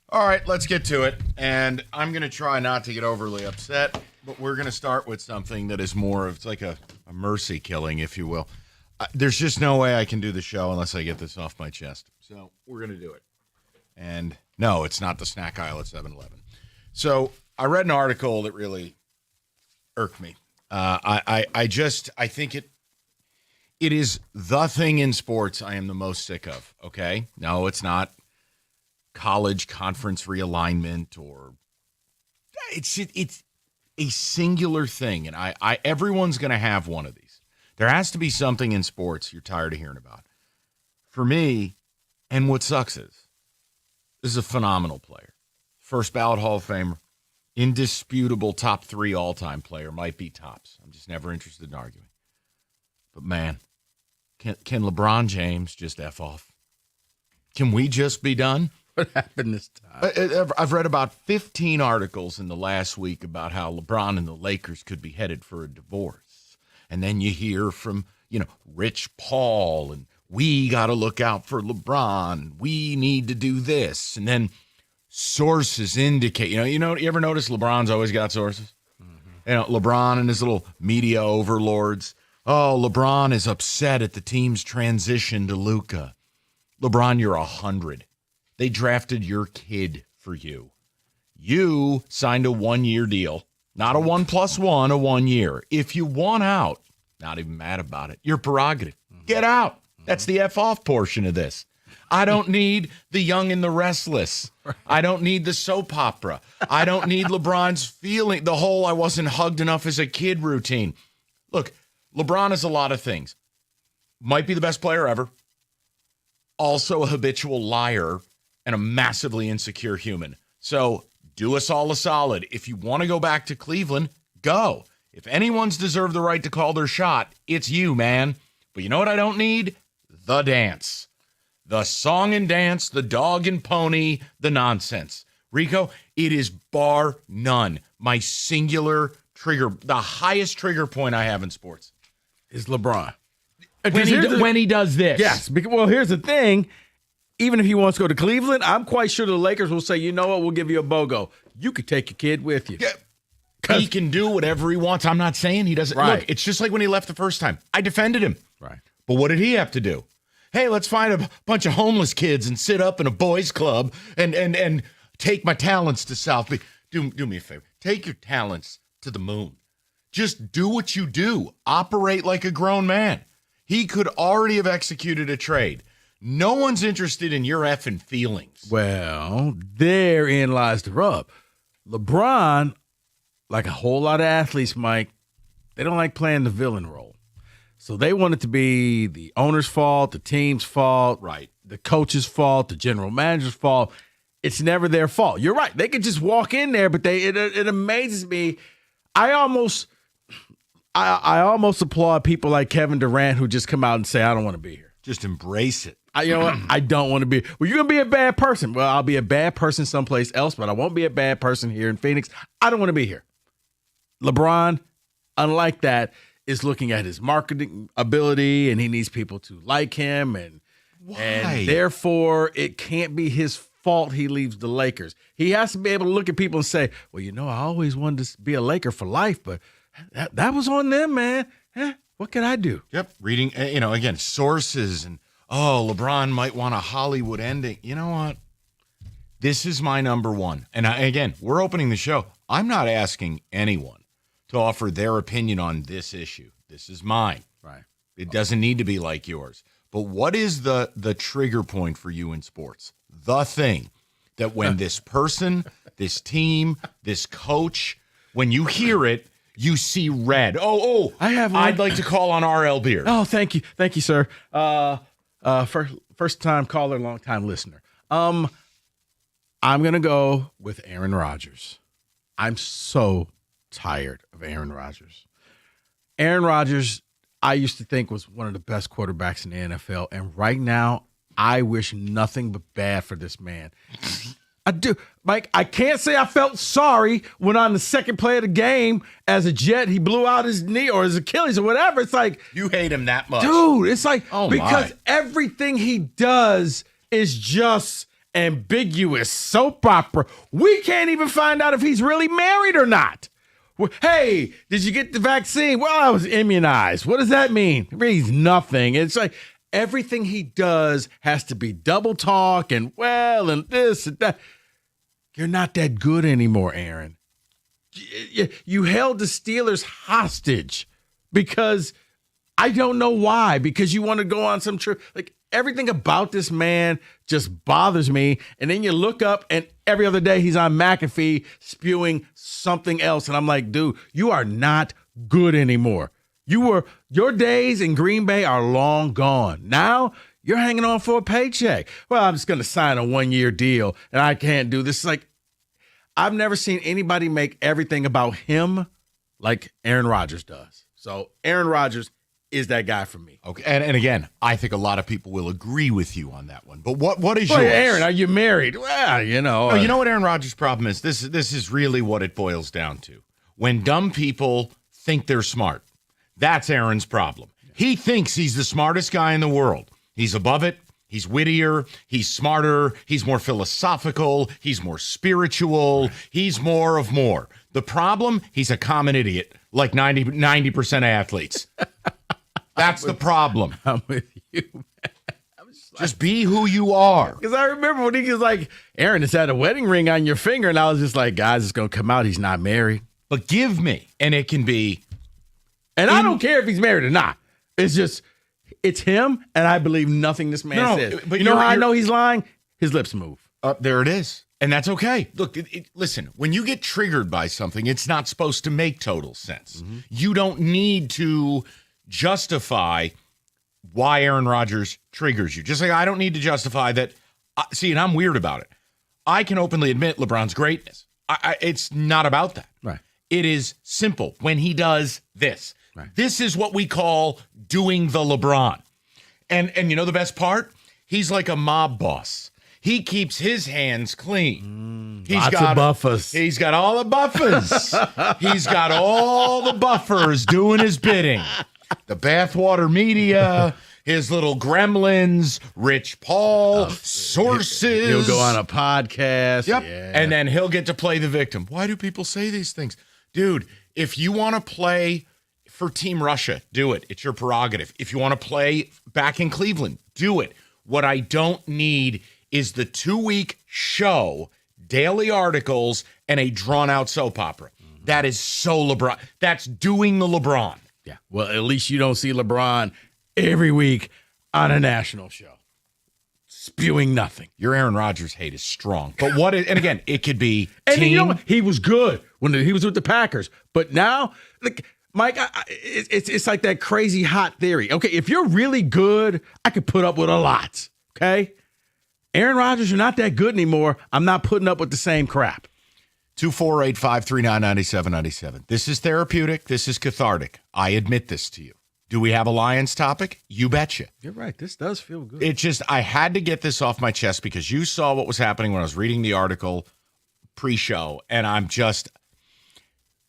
N: All right, let's get to it. And I'm going to try not to get overly upset, but we're going to start with something that is more of, it's like a mercy killing, if you will. There's just no way I can do the show unless I get this off my chest. So we're going to do it. And no, it's not the snack aisle at 7-Eleven. So I read an article that really irked me. I think it is the thing in sports I am the most sick of, okay? No, it's not college conference realignment or it's a singular thing. And I everyone's going to have one of these. There has to be something in sports you're tired of hearing about. For me, and what sucks is, this is a phenomenal player. First ballot Hall of Famer, indisputable top 3 all-time player, might be tops. I'm just never interested in arguing. But man, can LeBron James just F off? Can we just be done?
K: What happened this time?
N: I've read about 15 articles in the last week about how LeBron and the Lakers could be headed for a divorce. And then you hear from, Rich Paul, and we got to look out for LeBron. We need to do this. And then sources indicate, you ever notice LeBron's always got sources? Mm-hmm. LeBron and his little media overlords. Oh, LeBron is upset at the team's transition to Luka. LeBron, you're 100. They drafted your kid for you. You signed a 1-year deal, not a 1+1, a 1 year. If you want out, not even mad about it. Your prerogative. Get out. That's the F off portion of this. I don't need the young and the restless. I don't need the soap opera. I don't need LeBron's feeling, the whole I wasn't hugged enough as a kid routine. Look, LeBron is a lot of things. Might be the best player ever. Also a habitual liar and a massively insecure human. So do us all a solid. If you want to go back to Cleveland, go. If anyone's deserved the right to call their shot, it's you, man. But you know what I don't need? The dance. The song and dance, the dog and pony, the nonsense. Rico, it is bar none my singular trigger, the highest trigger point I have in sports.
K: Is LeBron.
N: When he does this.
K: Yes. Well, here's the thing. Even if he wants to go to Cleveland, I'm quite sure the Lakers will say, you know what, we'll give you a BOGO. You could take your kid with you.
N: Yeah. He can do whatever he wants. I'm not saying he doesn't.
K: Right.
N: Look, it's just like when he left the first time. I defended him.
K: Right.
N: But what did he have to do? Hey, let's find a bunch of homeless kids and sit up in a boys' club and take my talents to South Beach. Do me a favor. Take your talents to the moon. Just do what you do. Operate like a grown man. He could already have executed a trade. No one's interested in your effing feelings.
K: Well, therein lies the rub. LeBron, like a whole lot of athletes, Mike, they don't like playing the villain role. So they want it to be the owner's fault, the team's fault,
N: right?
K: The coach's fault, the general manager's fault. It's never their fault. You're right. They could just walk in there, but it amazes me. I almost applaud people like Kevin Durant who just come out and say, I don't want to be here.
N: Just embrace it.
K: You know what? I don't want to be. Well, you're going to be a bad person. Well, I'll be a bad person someplace else, but I won't be a bad person here in Phoenix. I don't want to be here. LeBron, unlike that, is looking at his marketing ability, and he needs people to like him, and therefore it can't be his fault he leaves the Lakers. He has to be able to look at people and say, well, I always wanted to be a Laker for life, but that was on them, man. What can I do?
N: Yep. Reading, again, sources and, LeBron might want a Hollywood ending. You know what? This is my number one. And again, we're opening the show. I'm not asking anyone to offer their opinion on this issue. This is mine.
K: Right.
N: It doesn't need to be like yours. But what is the trigger point for you in sports? The thing that when this person, this team, this coach, when you hear it, you see red. I'd like to call on RL Beer.
K: Oh, thank you, sir. First time caller, long time listener. I'm gonna go with Aaron Rodgers. I'm so tired of Aaron Rodgers. Aaron Rodgers, I used to think was one of the best quarterbacks in the NFL, and right now, I wish nothing but bad for this man. I do. Mike, I can't say I felt sorry when on the second play of the game as a Jet, he blew out his knee or his Achilles or whatever. It's like,
N: you hate him that much.
K: Dude, it's like, because
N: my.
K: everything he does is just ambiguous soap opera. We can't even find out if he's really married or not. Hey, did you get the vaccine? Well, I was immunized. What does that mean? It means nothing. It's like everything he does has to be double talk and this and that. You're not that good anymore, Aaron. You held the Steelers hostage because I don't know why, because you want to go on some trip. Like everything about this man just bothers me. And then you look up and every other day he's on McAfee spewing something else. And I'm like, dude, you are not good anymore. Your days in Green Bay are long gone. Now you're hanging on for a paycheck. Well, I'm just going to sign a 1-year deal and I can't do this. Like, I've never seen anybody make everything about him like Aaron Rodgers does. So Aaron Rodgers is that guy for me.
N: Okay, and again, I think a lot of people will agree with you on that one. But what is yours?
K: Aaron, are you married? Well,
N: you know what Aaron Rodgers' problem is? This is really what it boils down to. When dumb people think they're smart, that's Aaron's problem. He thinks he's the smartest guy in the world. He's above it. He's wittier. He's smarter. He's more philosophical. He's more spiritual. He's more of more. The problem, he's a common idiot, like 90% of athletes. That's the problem.
K: I'm with you, man.
N: Just be who you are.
K: Because I remember when he was like, Aaron, it's had a wedding ring on your finger. And I was just like, guys, it's going to come out. He's not married.
N: But give me, and it can be.
K: And I don't care if he's married or not. It's just, it's him, and I believe nothing this man says. But you know how I know he's lying? His lips move.
N: There it is. And that's okay. Look, listen, when you get triggered by something, it's not supposed to make total sense. Mm-hmm. You don't need to justify why Aaron Rodgers triggers you. Just like I don't need to justify that. See, and I'm weird about it. I can openly admit LeBron's greatness. It's not about that.
K: Right.
N: It is simple. When he does this, this is what we call doing the LeBron. And you know the best part? He's like a mob boss. He keeps his hands clean.
K: Lots of buffers.
N: He's got all the buffers. He's got all the buffers doing his bidding. The bathwater media, his little gremlins, Rich Paul, sources.
K: He'll go on a podcast.
N: Yep.
K: Yeah.
N: And then he'll get to play the victim. Why do people say these things? Dude, if you want to play for Team Russia, do it. It's your prerogative. If you want to play back in Cleveland, do it. What I don't need is the 2-week show, daily articles, and a drawn-out soap opera. That is so LeBron. That's doing the LeBron.
K: Yeah. Well, at least you don't see LeBron every week on a national show spewing nothing.
N: Your Aaron Rodgers hate is strong. But and again, it could be
K: and
N: team.
K: You know what? He was good when he was with the Packers. But now, like, Mike, it's like that crazy hot theory. Okay, if you're really good, I could put up with a lot. Okay? Aaron Rodgers, you're not that good anymore. I'm not putting up with the same crap.
N: 248-539-9797. This is therapeutic. This is cathartic. I admit this to you. Do we have a Lions topic? You betcha.
K: You're right. This does feel good.
N: It's just, I had to get this off my chest because you saw what was happening when I was reading the article pre-show, and I'm just,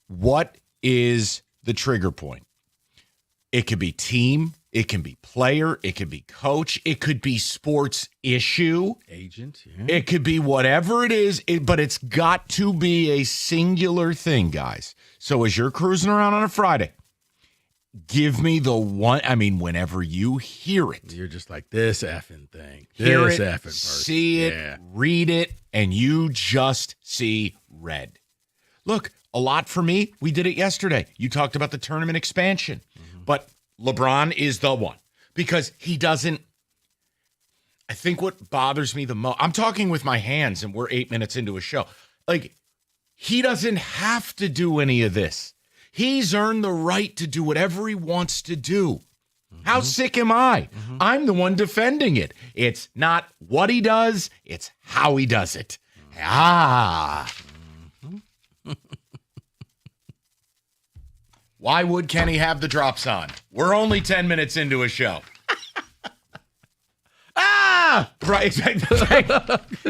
N: what is the trigger point? It could be team. It can be player. It could be coach. It could be sports issue.
K: Agent. Yeah.
N: It could be whatever it is, but it's got to be a singular thing, guys. So as you're cruising around on a Friday, give me the one. I mean, whenever you hear it,
K: you're just like, this effing thing.
N: Hear
K: this
N: it,
K: effing person.
N: see it, read it, and you just see red. Look, a lot for me. We did it yesterday. You talked about the tournament expansion, but LeBron is the one because he doesn't. I think what bothers me the most, I'm talking with my hands and we're 8 minutes into a show. Like, he doesn't have to do any of this. He's earned the right to do whatever he wants to do. How sick am I? I'm the one defending it. It's not what he does, it's how he does it. Why would Kenny have the drops on? We're only 10 minutes into a show. Right, exactly.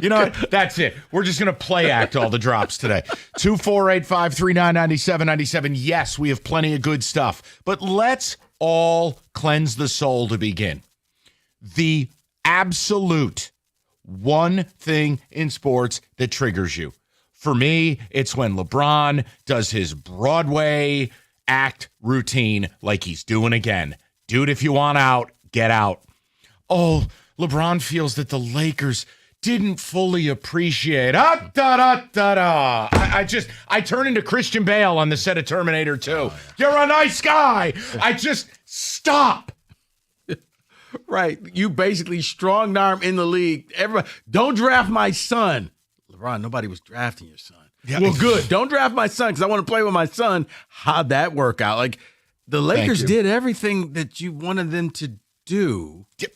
N: You know what? That's it. We're just going to play act all the drops today. 248-539-9797. Yes, we have plenty of good stuff. But let's all cleanse the soul to begin. The absolute one thing in sports that triggers you. For me, it's when LeBron does his Broadway act routine like he's doing again. Dude, if you want out, get out. Oh, LeBron feels that the Lakers didn't fully appreciate. I turn into Christian Bale on the set of Terminator 2. Oh, yeah. You're a nice guy. I just stop.
K: Right. You basically strong arm in the league. Everybody, don't draft my son. LeBron, nobody was drafting your son. Yeah. Well, good. Don't draft my son because I want to play with my son. How'd that work out? Like, the Lakers did everything that you wanted them to do.
N: Yep.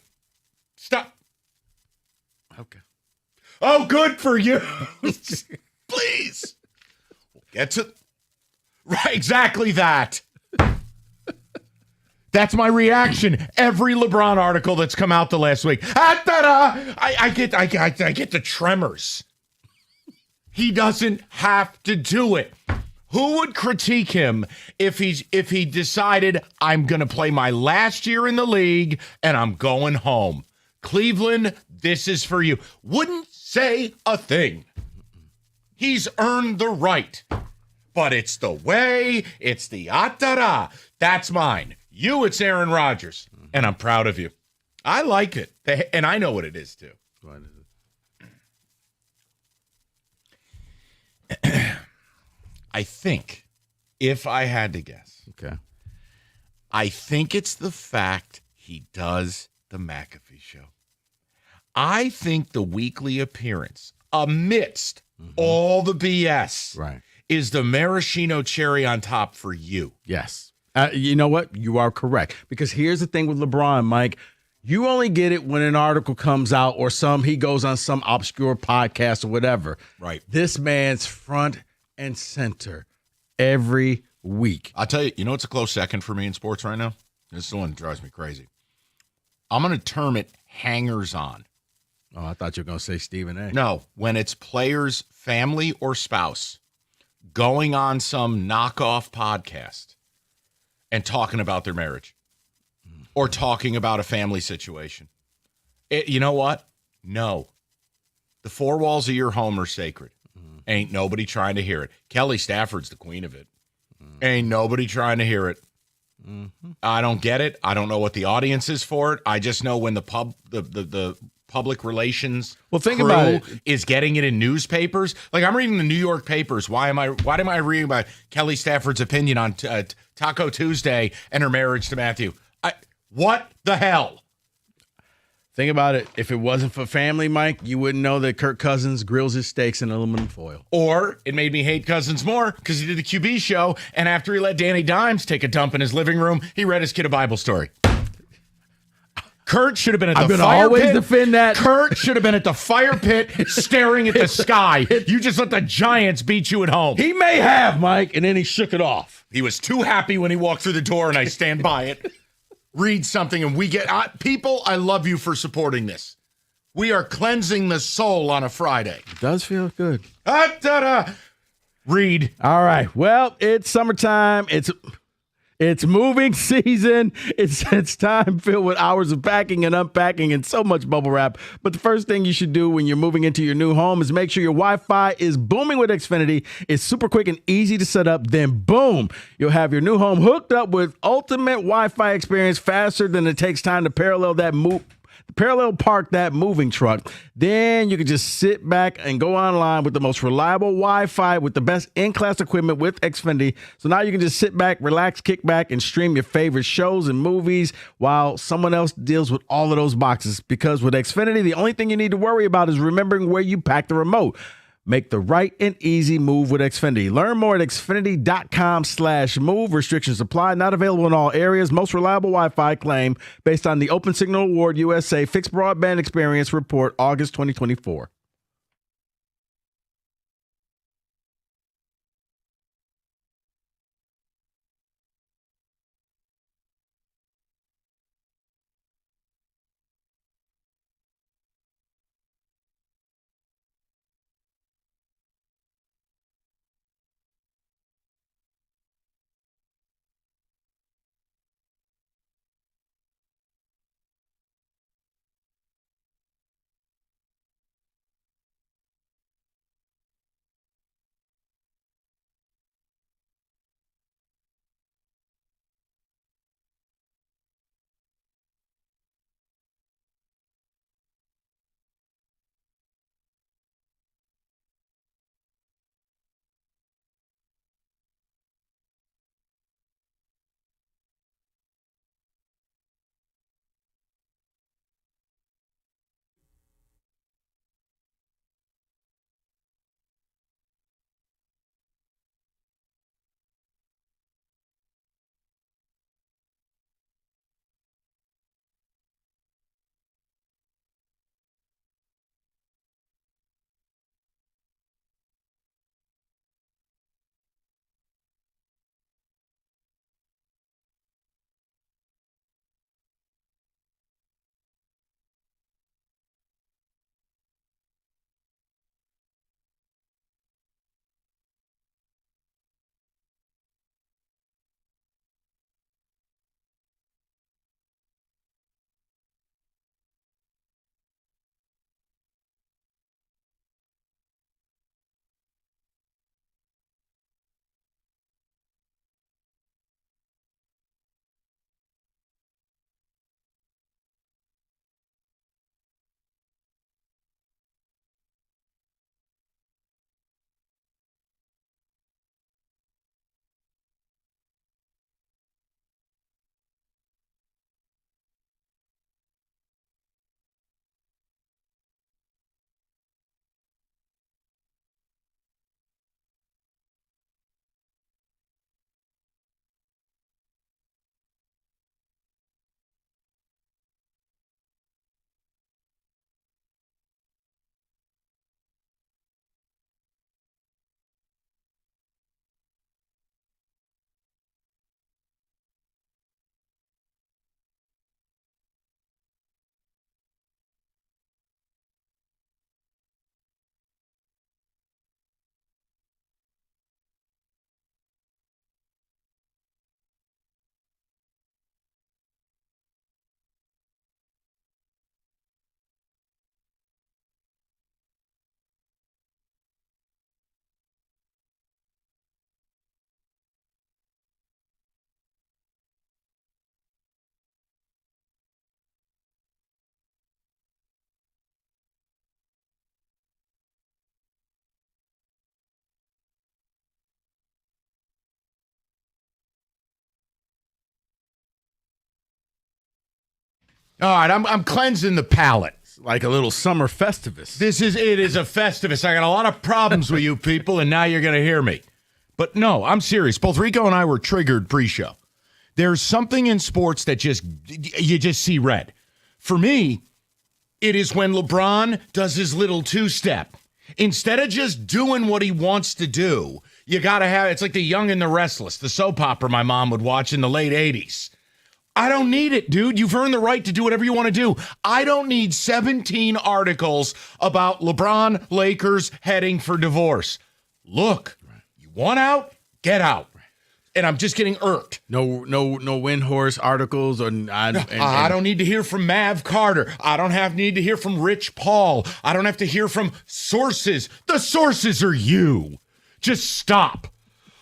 N: Stop. Okay. Oh, good for you. Please. We'll get to... Right, exactly that. That's my reaction. Every LeBron article that's come out the last week. I get the tremors. He doesn't have to do it. Who would critique him if he decided I'm going to play my last year in the league and I'm going home? Cleveland, this is for you. Wouldn't say a thing. He's earned the right. But it's the way, it's the atara. That's mine. You, it's Aaron Rodgers. And I'm proud of you. I like it. And I know what it is, too. What is it? I think, if I had to guess, I think it's the fact he does the McAfee show. I think the weekly appearance amidst all the BS is the maraschino cherry on top for you.
K: Yes. You know what? You are correct. Because here's the thing with LeBron, Mike. You only get it when an article comes out or he goes on some obscure podcast or whatever.
N: Right.
K: This man's front and center every week.
N: I'll tell you, you know what's a close second for me in sports right now? This is the one that drives me crazy. I'm going to term it hangers on.
K: Oh, I thought you were going to say Stephen A.
N: No, when it's players, family, or spouse going on some knockoff podcast and talking about their marriage or talking about a family situation. You know what? No. The four walls of your home are sacred. Ain't nobody trying to hear it. Kelly Stafford's the queen of it. Ain't nobody trying to hear it. I don't get it. I don't know what the audience is for it. I just know when the public relations
K: think
N: crew
K: about it.
N: is getting it in newspapers. Like, I'm reading the New York papers. Why am I reading about Kelly Stafford's opinion on Taco Tuesday and her marriage to Matthew? What the hell?
K: Think about it. If it wasn't for family, Mike, you wouldn't know that Kirk Cousins grills his steaks in aluminum foil.
N: Or it made me hate Cousins more because he did the QB show, and after he let Danny Dimes take a dump in his living room, he read his kid a Bible story. Kurt should have been at the fire
K: always
N: pit.
K: Defend that.
N: Kurt should have been at the fire pit staring at the sky. You just let the Giants beat you at home.
K: He may have, Mike, and then he shook it off.
N: He was too happy when he walked through the door, and I stand by it. Read something, and we get... people, I love you for supporting this. We are cleansing the soul on a Friday.
K: It does feel good.
N: Read.
K: All right. Well, it's summertime. It's It's moving season. It's time filled with hours of packing and unpacking and so much bubble wrap. But the first thing you should do when you're moving into your new home is make sure your Wi-Fi is booming with Xfinity. It's super quick and easy to set up. Then boom, you'll have your new home hooked up with ultimate Wi-Fi experience faster than it takes time to parallel park that moving truck. Then you can just sit back and go online with the most reliable Wi-Fi with the best in-class equipment with Xfinity. So now you can just sit back, relax, kick back, and stream your favorite shows and movies while someone else deals with all of those boxes. Because with Xfinity, the only thing you need to worry about is remembering where you pack the remote. Make the right and easy move with Xfinity. Learn more at xfinity.com/move. Restrictions apply. Not available in all areas. Most reliable Wi-Fi claim based on the Open Signal Award USA Fixed Broadband Experience Report, August 2024.
N: All right, I'm cleansing the palate.
K: Like a little summer festivus.
N: It is a festivus. I got a lot of problems with you people, and now you're going to hear me. But no, I'm serious. Both Rico and I were triggered pre-show. There's something in sports that you just see red. For me, it is when LeBron does his little two-step. Instead of just doing what he wants to do, you got to it's like The Young and the Restless, the soap opera my mom would watch in the late 80s. I don't need it, dude. You've earned the right to do whatever you want to do. I don't need 17 articles about LeBron, Lakers heading for divorce. Look, you want out? Get out. and I'm just getting irked.
K: No Windhorse articles
N: I don't need to hear from Mav Carter. I don't need to hear from Rich Paul. I don't have to hear from sources. The sources are you. Just stop.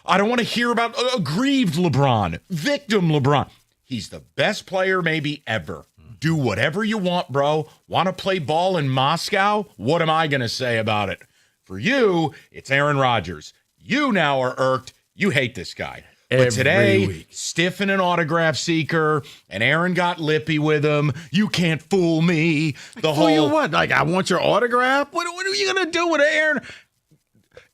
N: I don't want to hear about aggrieved LeBron, victim LeBron. He's the best player maybe ever. Do whatever you want, bro. Want to play ball in Moscow? What am I going to say about it? For you, it's Aaron Rodgers. You now are irked. You hate this guy. But today, stiffing an autograph seeker, and Aaron got lippy with him. You can't fool me.
K: Fool you what? Like, I want your autograph? What are you going to do with Aaron?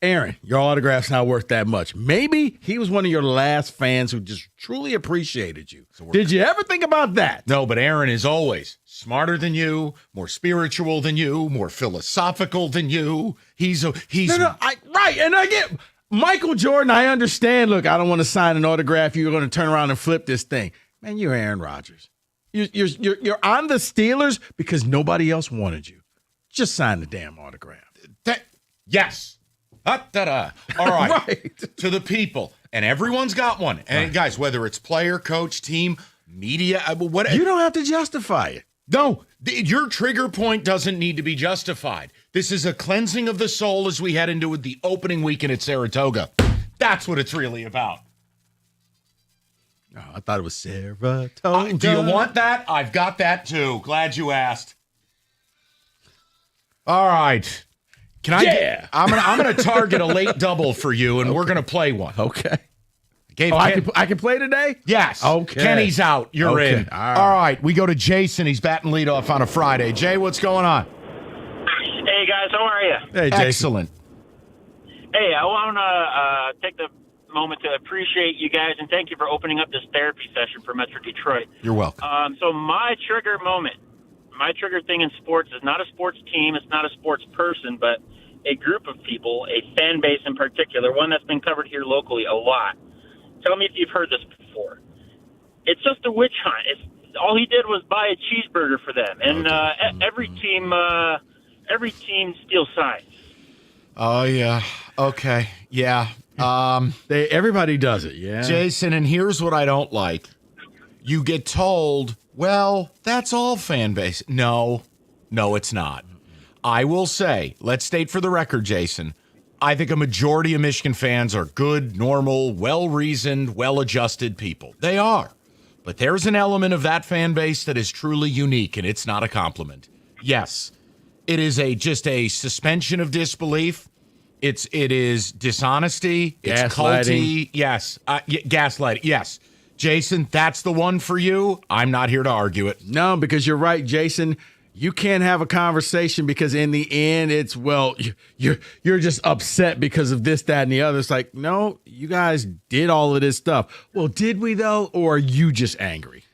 K: Aaron, your autograph's not worth that much. Maybe he was one of your last fans who just truly appreciated you. Did you ever think about that?
N: No, but Aaron is always smarter than you, more spiritual than you, more philosophical than you.
K: Right, and I get Michael Jordan. I understand. Look, I don't want to sign an autograph. You're going to turn around and flip this thing, man. You're Aaron Rodgers. You're on the Steelers because nobody else wanted you. Just sign the damn autograph.
N: Yes. All right. Right. To the people. And everyone's got one. And guys, whether it's player, coach, team, media, whatever.
K: You don't have to justify it.
N: No, your trigger point doesn't need to be justified. This is a cleansing of the soul as we head into the opening weekend at Saratoga. That's what it's really about.
K: Oh, I thought it was Saratoga.
N: Do you want that? I've got that too. Glad you asked. All right. I'm gonna target a late double for you, and we're gonna play one.
K: Okay. I can play today?
N: Yes.
K: Okay.
N: Kenny's out. You're in.
K: All
N: right. We go to Jason. He's batting leadoff on a Friday. Jay, what's going on?
O: Hey guys, how are you?
K: Hey, Jason.
N: Excellent.
O: Hey, I want to take the moment to appreciate you guys and thank you for opening up this therapy session for Metro Detroit.
N: You're welcome.
O: So my trigger thing in sports is not a sports team, it's not a sports person, but a group of people, a fan base in particular, one that's been covered here locally a lot. Tell me if you've heard this before. It's just a witch hunt. All he did was buy a cheeseburger for them, and every team steals signs.
N: Oh yeah. Okay. Yeah.
K: Everybody does it. Yeah.
N: Jason, and here's what I don't like. You get told, well, that's all fan base. No, it's not. I will say, let's state for the record, Jason, I think a majority of Michigan fans are good, normal, well-reasoned, well-adjusted people. They are. But there's an element of that fan base that is truly unique, and it's not a compliment. Yes, it is just a suspension of disbelief. It is dishonesty. It's culty. Yes. Gaslighting. Yes. Jason, that's the one for you. I'm not here to argue it.
K: No, because you're right, Jason. You can't have a conversation because in the end, it's, well, you're just upset because of this, that, and the other. It's like, no, you guys did all of this stuff. Well, did we, though? Or are you just angry?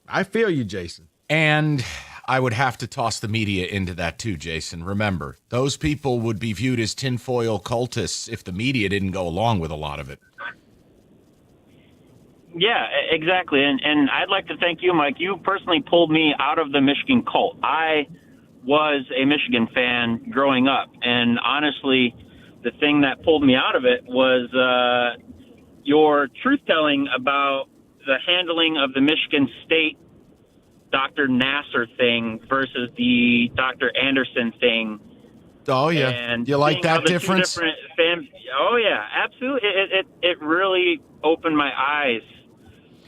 K: I feel you, Jason.
N: And I would have to toss the media into that too, Jason. Remember, those people would be viewed as tinfoil cultists if the media didn't go along with a lot of it.
O: Yeah, exactly. And I'd like to thank you, Mike. You personally pulled me out of the Michigan cult. I was a Michigan fan growing up. And honestly, the thing that pulled me out of it was your truth-telling about the handling of the Michigan State Dr. Nassar thing versus the Dr. Anderson thing.
N: Oh, yeah.
O: And
N: you like that difference?
O: Oh, yeah, absolutely. It really opened my eyes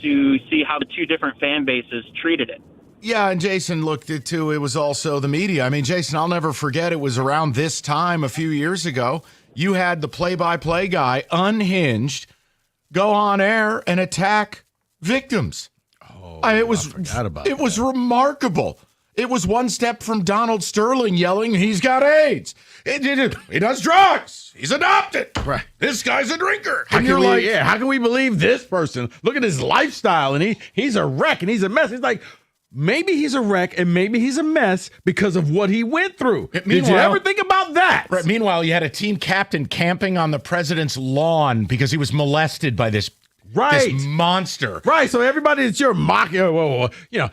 O: to see how the two different fan bases treated it.
N: Yeah, and Jason looked at too. It was also the media. I mean, Jason, I'll never forget. It was around this time a few years ago. You had the play-by-play guy, unhinged, go on air and attack victims.
K: I forgot about
N: it. Was remarkable. It was one step from Donald Sterling yelling, "He's got AIDS. He does drugs. He's adopted.
K: Right.
N: This guy's a drinker."
K: How can we believe this person? Look at his lifestyle, and he's a wreck, and he's a mess. He's like, maybe he's a wreck, and maybe he's a mess because of what he went through. Did you ever think about that?
N: Right. Meanwhile, you had a team captain camping on the president's lawn because he was molested by this monster.
K: Right. So everybody that you're mocking,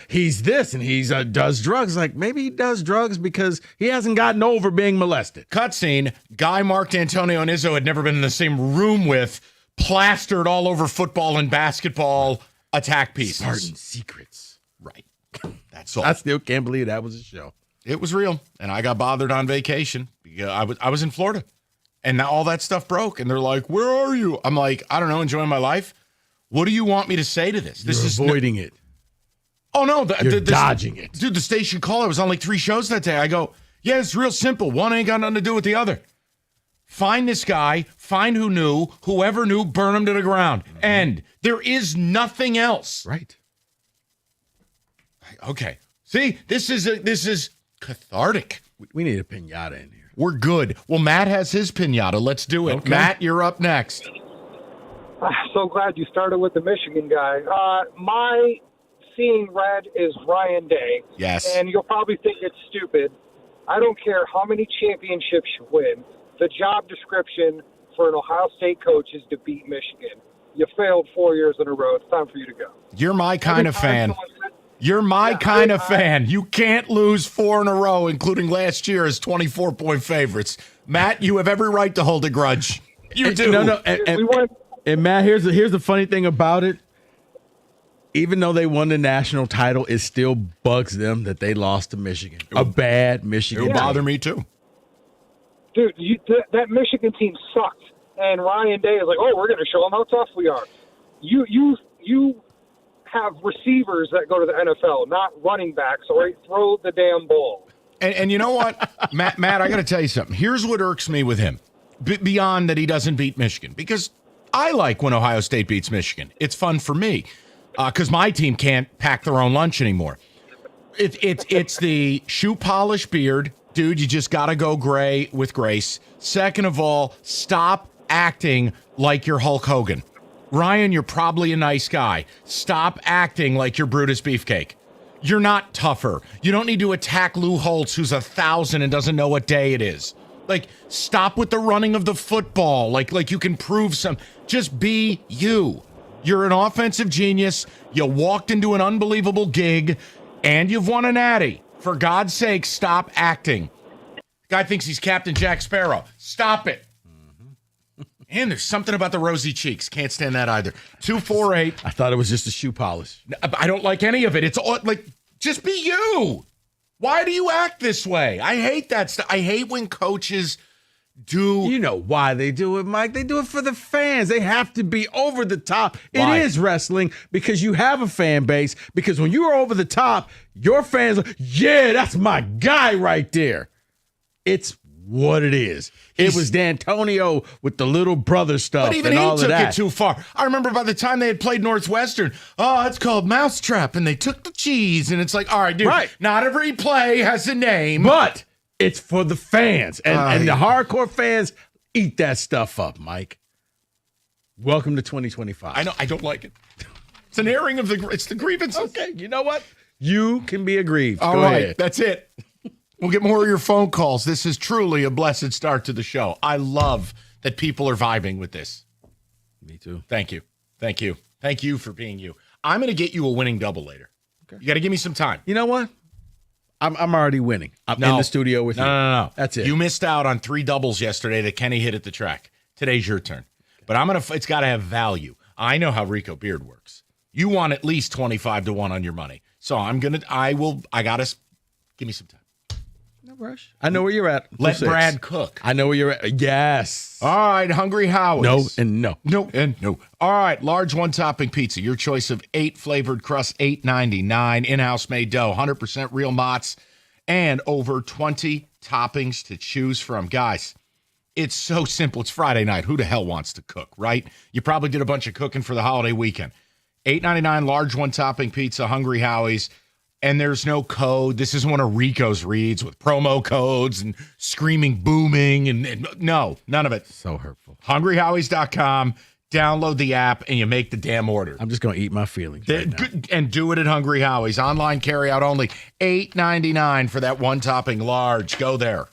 K: he's this and he's does drugs. Like, maybe he does drugs because he hasn't gotten over being molested.
N: Cutscene, guy Mark D'Antonio and Izzo had never been in the same room with, plastered all over football and basketball attack pieces.
K: Spartan Secrets.
N: Right. That's all.
K: I still can't believe that was a show.
N: It was real, and I got bothered on vacation. I was in Florida, and now all that stuff broke, and they're like, "Where are you?" I'm like, "I don't know, enjoying my life." What do you want me to say to this?
K: You're avoiding it.
N: Oh no,
K: You're dodging it,
N: dude. The station call. I was on like 3 shows that day. I go, "Yeah, it's real simple. One ain't got nothing to do with the other. Find this guy. Find who knew. Whoever knew, burn him to the ground. End. There is nothing else."
K: Right.
N: Okay. See, this is cathartic.
K: We need a pinata in here.
N: We're good. Well, Matt has his pinata. Let's do it.
K: Okay.
N: Matt, you're up next.
H: So glad you started with the Michigan guy. My seeing red is Ryan Day.
N: Yes.
H: And you'll probably think it's stupid. I don't care how many championships you win. The job description for an Ohio State coach is to beat Michigan. You failed 4 years in a row. It's time for you to go.
N: You're my kind of fan. You're my kind of fan. You can't lose 4 in a row, including last year as 24-point favorites. Matt, you have every right to hold a grudge. You do.
K: No. And Matt, here's the funny thing about it. Even though they won the national title, it still bugs them that they lost to Michigan. A bad Michigan.
N: It would
K: team.
N: bother me too.
H: Dude, that Michigan team sucked. And Ryan Day is like, oh, we're going to show them how tough we are. You have receivers that go to the NFL, not running backs, or throw the damn ball.
N: And you know what, Matt, I got to tell you something. Here's what irks me with him, beyond that he doesn't beat Michigan, because I like when Ohio State beats Michigan. It's fun for me, because my team can't pack their own lunch anymore. It's the shoe polish beard. Dude, you just got to go gray with grace. Second of all, stop acting like you're Hulk Hogan. Ryan, you're probably a nice guy. Stop acting like you're Brutus Beefcake. You're not tougher. You don't need to attack Lou Holtz, who's 1,000 and doesn't know what day it is. Like, stop with the running of the football. Like you can prove some. Just be you. You're an offensive genius. You walked into an unbelievable gig, and you've won a natty. For God's sake, stop acting. The guy thinks he's Captain Jack Sparrow. Stop it. And there's something about the rosy cheeks. Can't stand that either. 248.
K: I thought it was just a shoe polish.
N: I don't like any of it. It's all like, just be you. Why do you act this way? I hate that stuff. I hate when coaches do.
K: You know why they do it, Mike? They do it for the fans. They have to be over the top.
N: Why?
K: It is wrestling because you have a fan base. Because when you are over the top, your fans are, yeah, that's my guy right there. It's what it is. It was D'Antonio with the little brother stuff.
N: But even
K: and
N: he
K: all
N: took
K: of that.
N: it too far. I remember by the time they had played Northwestern, it's called Mousetrap, and they took the cheese, and it's like, all right, dude, not every play has a name.
K: But it's for the fans. And the hardcore fans eat that stuff up, Mike. Welcome to 2025.
N: I know. I don't like it. It's an airing of it's the grievances.
K: Okay, you know what? You can be aggrieved.
N: All
K: Go
N: right,
K: ahead.
N: that's it. We'll get more of your phone calls. This is truly a blessed start to the show. I love that people are vibing with this.
K: Me too.
N: Thank you. Thank you. Thank you for being you. I'm going to get you a winning double later. Okay. You got to give me some time.
K: You know what? I'm already winning. I'm in the studio with you.
N: No.
K: That's it.
N: You missed out on 3 doubles yesterday that Kenny hit at the track. Today's your turn. But it's got to have value. I know how Rico Beard works. You want at least 25-1 on your money. So give me some time.
K: No rush. I know where you're at.
N: Let Brad cook.
K: I know where you're at. Yes.
N: All right, Hungry Howie's.
K: No and no.
N: No and no. All right, large one-topping pizza. Your choice of 8 flavored crusts, $8.99. In-house made dough, 100% real Mott's, and over 20 toppings to choose from. Guys, it's so simple. It's Friday night. Who the hell wants to cook, right? You probably did a bunch of cooking for the holiday weekend. $8.99 large one-topping pizza, Hungry Howie's. And there's no code. This isn't one of Rico's reads with promo codes and screaming booming. And no, none of it.
K: So hurtful.
N: HungryHowies.com. Download the app and you make the damn order.
K: I'm just going to eat my feelings right now.
N: And do it at Hungry Howie's. Online carry out only. $8.99 for that one topping large. Go there.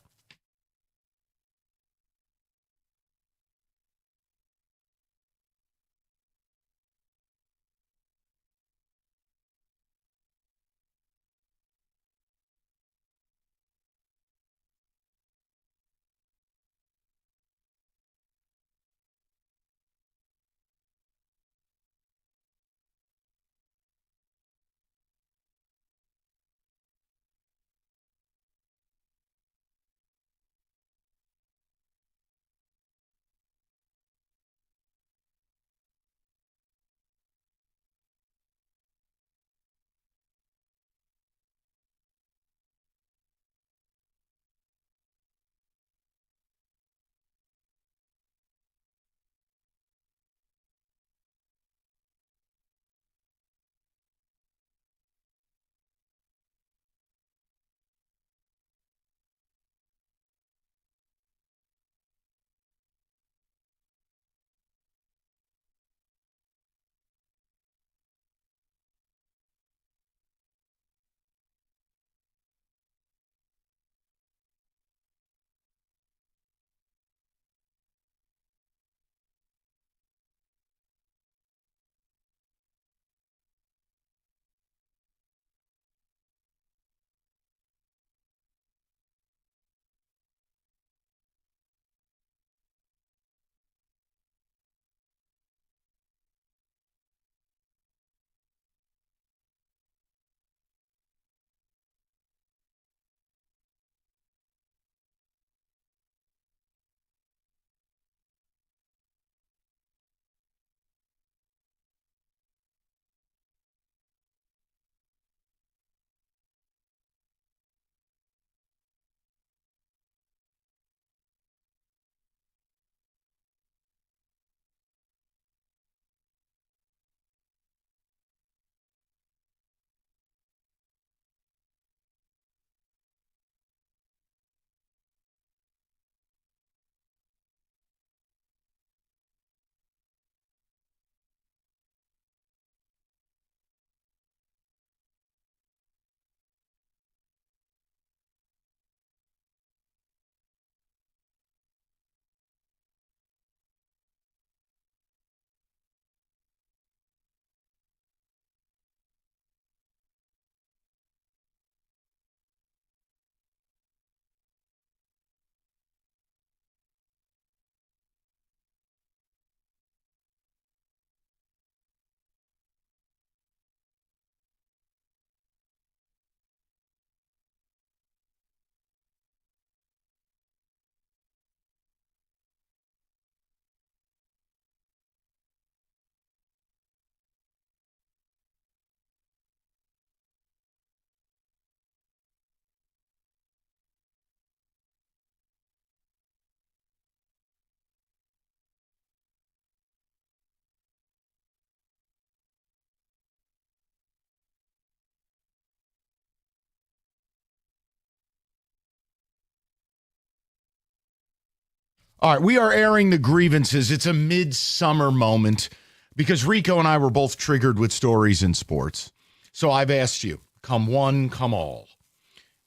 N: All right, we are airing the grievances. It's a midsummer moment because Rico and I were both triggered with stories in sports. So I've asked you, come one, come all.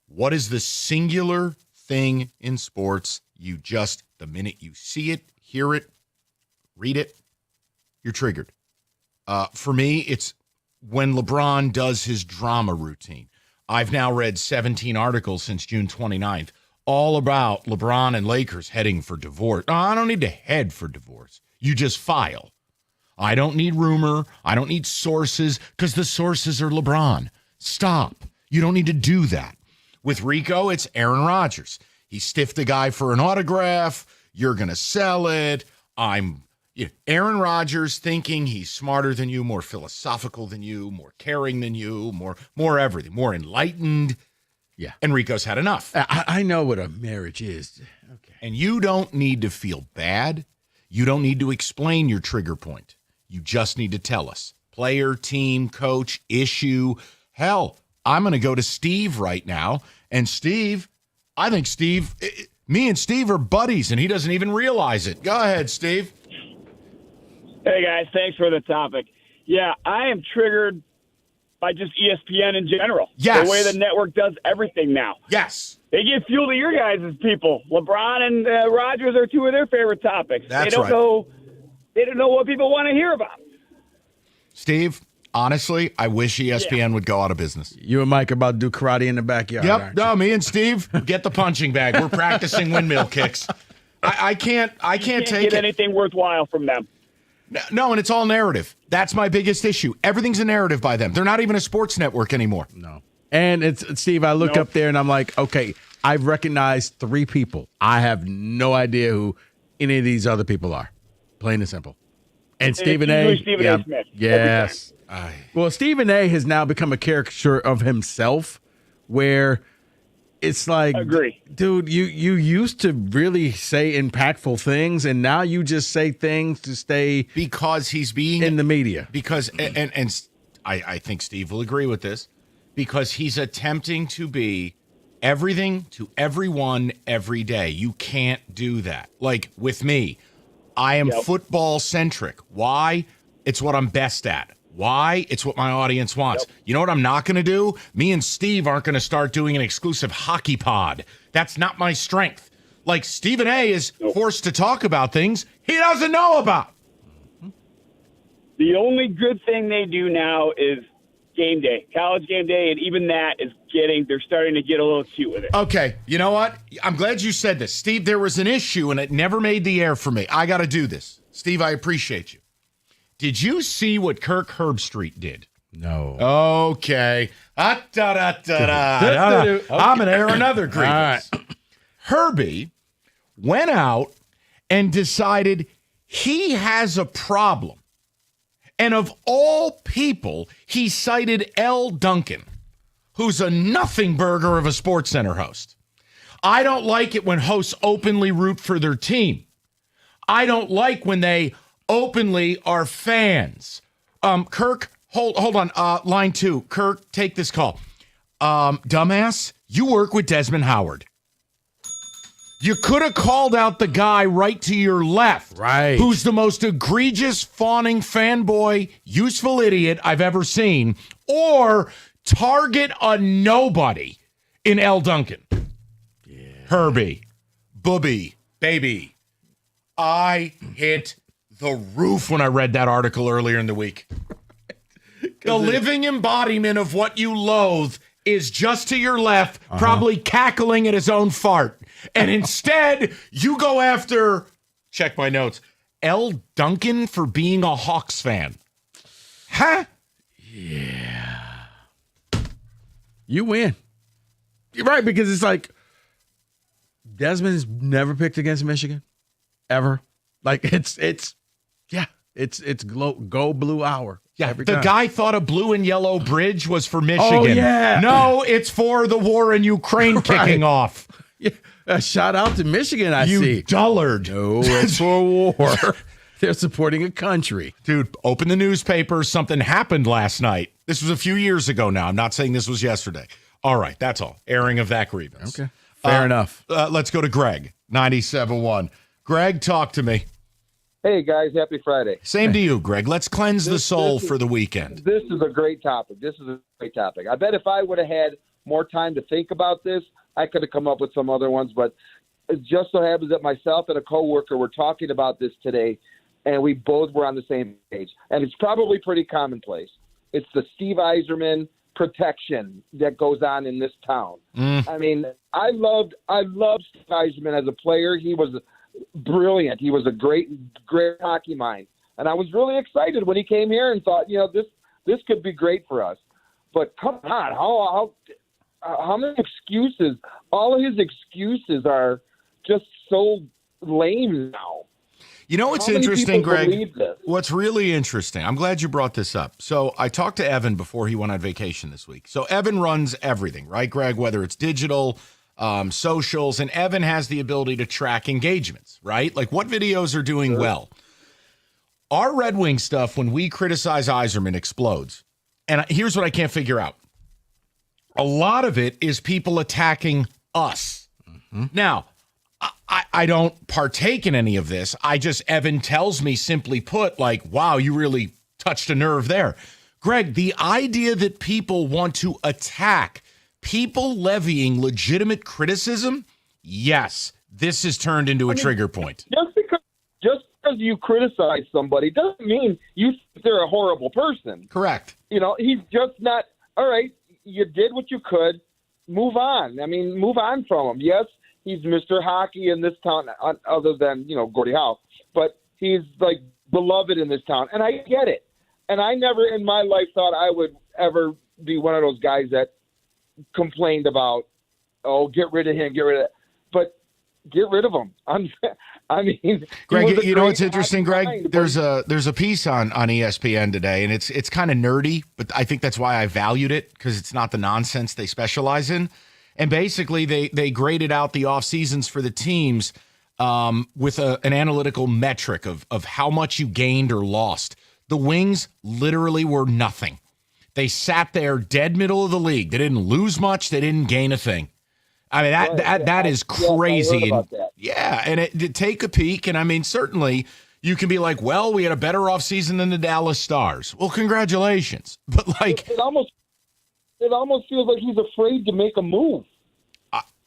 N: What is the singular thing in sports you just, the minute you see it, hear it, read it, you're triggered? For me, it's when LeBron does his drama routine. I've now read 17 articles since June 29th, all about LeBron and Lakers heading for divorce. No, I don't need to head for divorce. You just file. I don't need rumor. I don't need sources because the sources are LeBron. Stop. You don't need to do that. With Rico, it's Aaron Rodgers. He stiffed the guy for an autograph. You're going to sell it. Aaron Rodgers thinking he's smarter than you, more philosophical than you, more caring than you, more everything, more enlightened.
K: Yeah.
N: And Rico's had enough.
K: I know what a marriage is.
N: Okay. And you don't need to feel bad. You don't need to explain your trigger point. You just need to tell us. Player, team, coach, issue. Hell, I'm going to go to Steve right now. And Steve, I think me and Steve are buddies, and he doesn't even realize it. Go ahead, Steve.
P: Hey, guys. Thanks for the topic. Yeah, I am triggered by just ESPN in general.
N: Yes.
P: The way the network does everything now.
N: Yes.
P: They give fuel to your guys' people. LeBron and Rodgers are two of their favorite topics.
N: That's
P: they don't
N: right.
P: know. They don't know what people want to hear about.
N: Steve, honestly, I wish ESPN would go out of business.
K: You and Mike are about to do karate in the backyard.
N: Yep.
K: aren't
N: No, me and Steve get the punching bag. We're practicing windmill kicks. I can't take
P: get
N: it.
P: anything worthwhile from them.
N: No, and it's all narrative. That's my biggest issue. Everything's a narrative by them. They're not even a sports network anymore.
K: No. And it's Steve, I look up there and I'm like, okay, I've recognized 3 people. I have no idea who any of these other people are. Plain and simple. And Stephen A.
P: Stephen A. Smith.
K: Yes. Well, Stephen A. has now become a caricature of himself where it's like, dude, you used to really say impactful things, and now you just say things to stay
N: because he's being
K: in the media.
N: Because and I think Steve will agree with this, because he's attempting to be everything to everyone every day. You can't do that. Like with me, I am football centric. Why? It's what I'm best at. Why? It's what my audience wants. You know what I'm not going to do? Me and Steve aren't going to start doing an exclusive hockey pod. That's not my strength. Like Stephen A. is forced to talk about things he doesn't know about.
P: The only good thing they do now is game day, college game day, and even that is they're starting to get a little cute with it.
N: Okay, you know what? I'm glad you said this. Steve, there was an issue, and it never made the air for me. I got to do this. Steve, I appreciate you. Did you see what Kirk Herbstreit did?
K: No.
N: Okay. I'm going to air another grievance. Right. Herbie went out and decided he has a problem. And of all people, he cited L. Duncan, who's a nothing burger of a SportsCenter host. I don't like it when hosts openly root for their team. I don't like when they openly are fans. Kirk, hold on. Line 2. Kirk, take this call. Dumbass, you work with Desmond Howard. You could have called out the guy right to your left,
K: right?
N: Who's the most egregious, fawning fanboy, useful idiot I've ever seen, or target a nobody in L. Duncan. Yeah. Herbie, Booby, baby. I hit the roof when I read that article earlier in the week. The living embodiment of what you loathe is just to your left, probably cackling at his own fart. And instead, you go after, check my notes, L. Duncan for being a Hawks fan. Huh?
K: Yeah. You win. You're right, because it's like Desmond's never picked against Michigan. Ever. Like it's go blue hour.
N: Yeah, the guy thought a blue and yellow bridge was for Michigan.
K: Oh, yeah.
N: No, it's for the war in Ukraine kicking off.
K: Yeah. Shout out to Michigan,
N: you
K: see.
N: dullard.
K: No, it's for war. They're supporting a country.
N: Dude, open the newspaper. Something happened last night. This was a few years ago now. I'm not saying this was yesterday. All right, that's all. Airing of that grievance.
K: Okay, fair enough.
N: Let's go to Greg, 97.1. Greg, talk to me.
Q: Hey, guys, happy Friday.
N: Same to you, Greg. Let's cleanse the soul for the weekend.
Q: This is a great topic. I bet if I would have had more time to think about this, I could have come up with some other ones. But it just so happens that myself and a coworker were talking about this today, and we both were on the same page. And it's probably pretty commonplace. It's the Steve Yzerman protection that goes on in this town. I mean, I loved Steve Yzerman as a player. He was brilliant. He was a great hockey mind. And I was really excited when he came here and thought, this could be great for us. But come on, how many excuses? All of his excuses are just so lame now.
N: You know what's interesting, Greg? What's really interesting, I'm glad you brought this up. So I talked to Evan before he went on vacation this week. So Evan runs everything, right, Greg? Whether it's digital, socials, and Evan has the ability to track engagements, right? Like what videos are doing well. Our Red Wing stuff, when we criticize Yzerman, explodes. And here's what I can't figure out. A lot of it is people attacking us. Now, I don't partake in any of this. Evan tells me, simply put, like, wow, you really touched a nerve there. Greg, the idea that people want to attack people levying legitimate criticism, yes, this has turned into a trigger point.
Q: Just because you criticize somebody doesn't mean you think they're a horrible person.
N: Correct.
Q: He's just not, all right, you did what you could, move on. I mean, move on from him. Yes, he's Mr. Hockey in this town, other than, Gordie Howe. But he's, like, beloved in this town. And I get it. And I never in my life thought I would ever be one of those guys that complained about, get rid of him, get rid of that. But get rid of him. I mean,
N: Greg, you know what's interesting, Greg? There's a piece on ESPN today, and it's kind of nerdy, but I think that's why I valued it, because it's not the nonsense they specialize in. And basically, they graded out the off seasons for the teams with an analytical metric of how much you gained or lost. The Wings literally were nothing. They sat there dead middle of the league. They didn't lose much. They didn't gain a thing. I mean, that is crazy. Yeah, and take a peek. And I mean, certainly you can be like, well, we had a better offseason than the Dallas Stars. Well, congratulations. But like,
Q: it almost feels like he's afraid to make a move.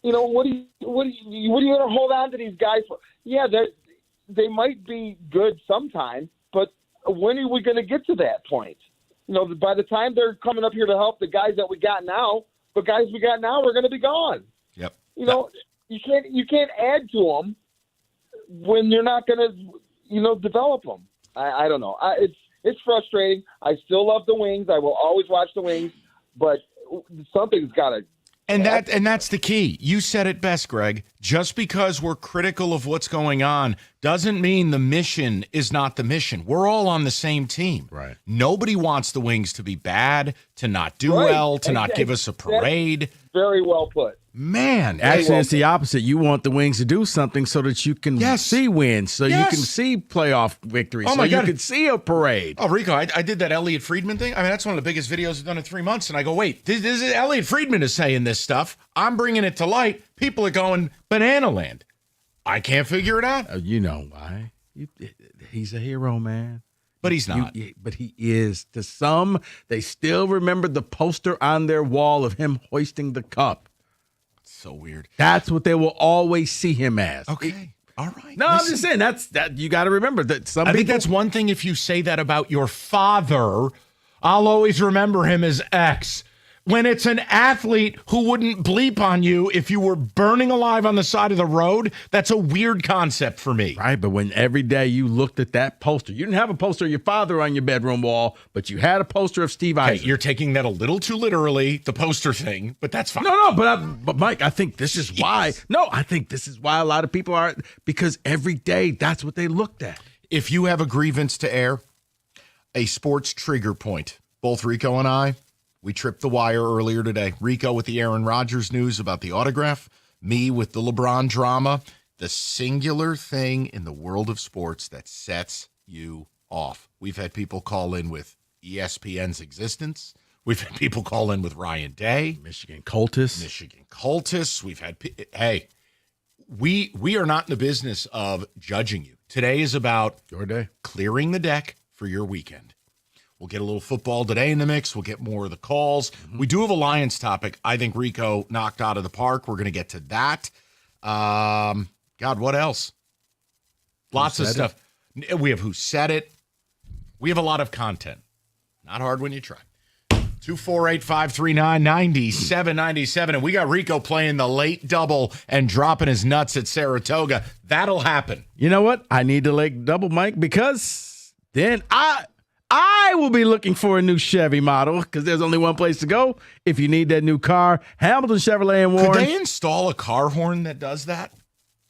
Q: What are you going to hold on to these guys for? Yeah, they might be good sometime, but when are we going to get to that point? By the time they're coming up here to help the guys that we got now, the guys we got now are going to be gone.
N: Yep.
Q: You can't add to them when you're not going to, develop them. I don't know. It's frustrating. I still love the Wings. I will always watch the Wings, but something's got to.
N: And that's the key. You said it best, Greg. Just because we're critical of what's going on doesn't mean the mission is not the mission. We're all on the same team.
K: Right.
N: Nobody wants the Wings to be bad, to not do well, to not give us a parade.
Q: Very well put.
N: Man.
K: Actually, it's the opposite. You want the Wings to do something so that you can see wins, so you can see playoff victories, so you can see a parade.
N: Oh, Rico, I did that Elliot Friedman thing. I mean, that's one of the biggest videos I've done in 3 months. And I go, wait, this is Elliot Friedman is saying this stuff. I'm bringing it to light. People are going banana land. I can't figure it out.
K: You know why. He's a hero, man.
N: But he's not.
K: But he is. To some, they still remember the poster on their wall of him hoisting the cup.
N: So weird.
K: That's what they will always see him as.
N: Okay. All right.
K: No, I'm just saying that you got to remember that some
N: I think that's one thing. If you say that about your father, I'll always remember him as X. When it's an athlete who wouldn't bleep on you if you were burning alive on the side of the road, that's a weird concept for me.
K: Right, but when every day you looked at that poster, you didn't have a poster of your father on your bedroom wall, but you had a poster of Steve Yzerman.
N: Okay, you're taking that a little too literally, the poster thing, but that's fine.
K: No, but Mike, I think this is why. No, I think this is why a lot of people are, because every day that's what they looked at.
N: If you have a grievance to air, a sports trigger point, both Rico and I, we tripped the wire earlier today. Rico with the Aaron Rodgers news about the autograph. Me with the LeBron drama. The singular thing in the world of sports that sets you off. We've had people call in with ESPN's existence. We've had people call in with Ryan Day.
K: Michigan cultists.
N: We've had, hey, we are not in the business of judging you. Today is about
K: your day,
N: clearing the deck for your weekend. We'll get a little football today in the mix. We'll get more of the calls. We do have a Lions topic. I think Rico knocked out of the park. We're going to get to that. God, what else? Lots of stuff. We have Who Said It. We have a lot of content. Not hard when you try. 248-539-9797. And we got Rico playing the late double and dropping his nuts at Saratoga. That'll happen.
K: You know what? I need the late double, Mike, because then I will be looking for a new Chevy model because there's only one place to go if you need that new car. Hamilton Chevrolet and Warren.
N: Could they install a car horn that does that?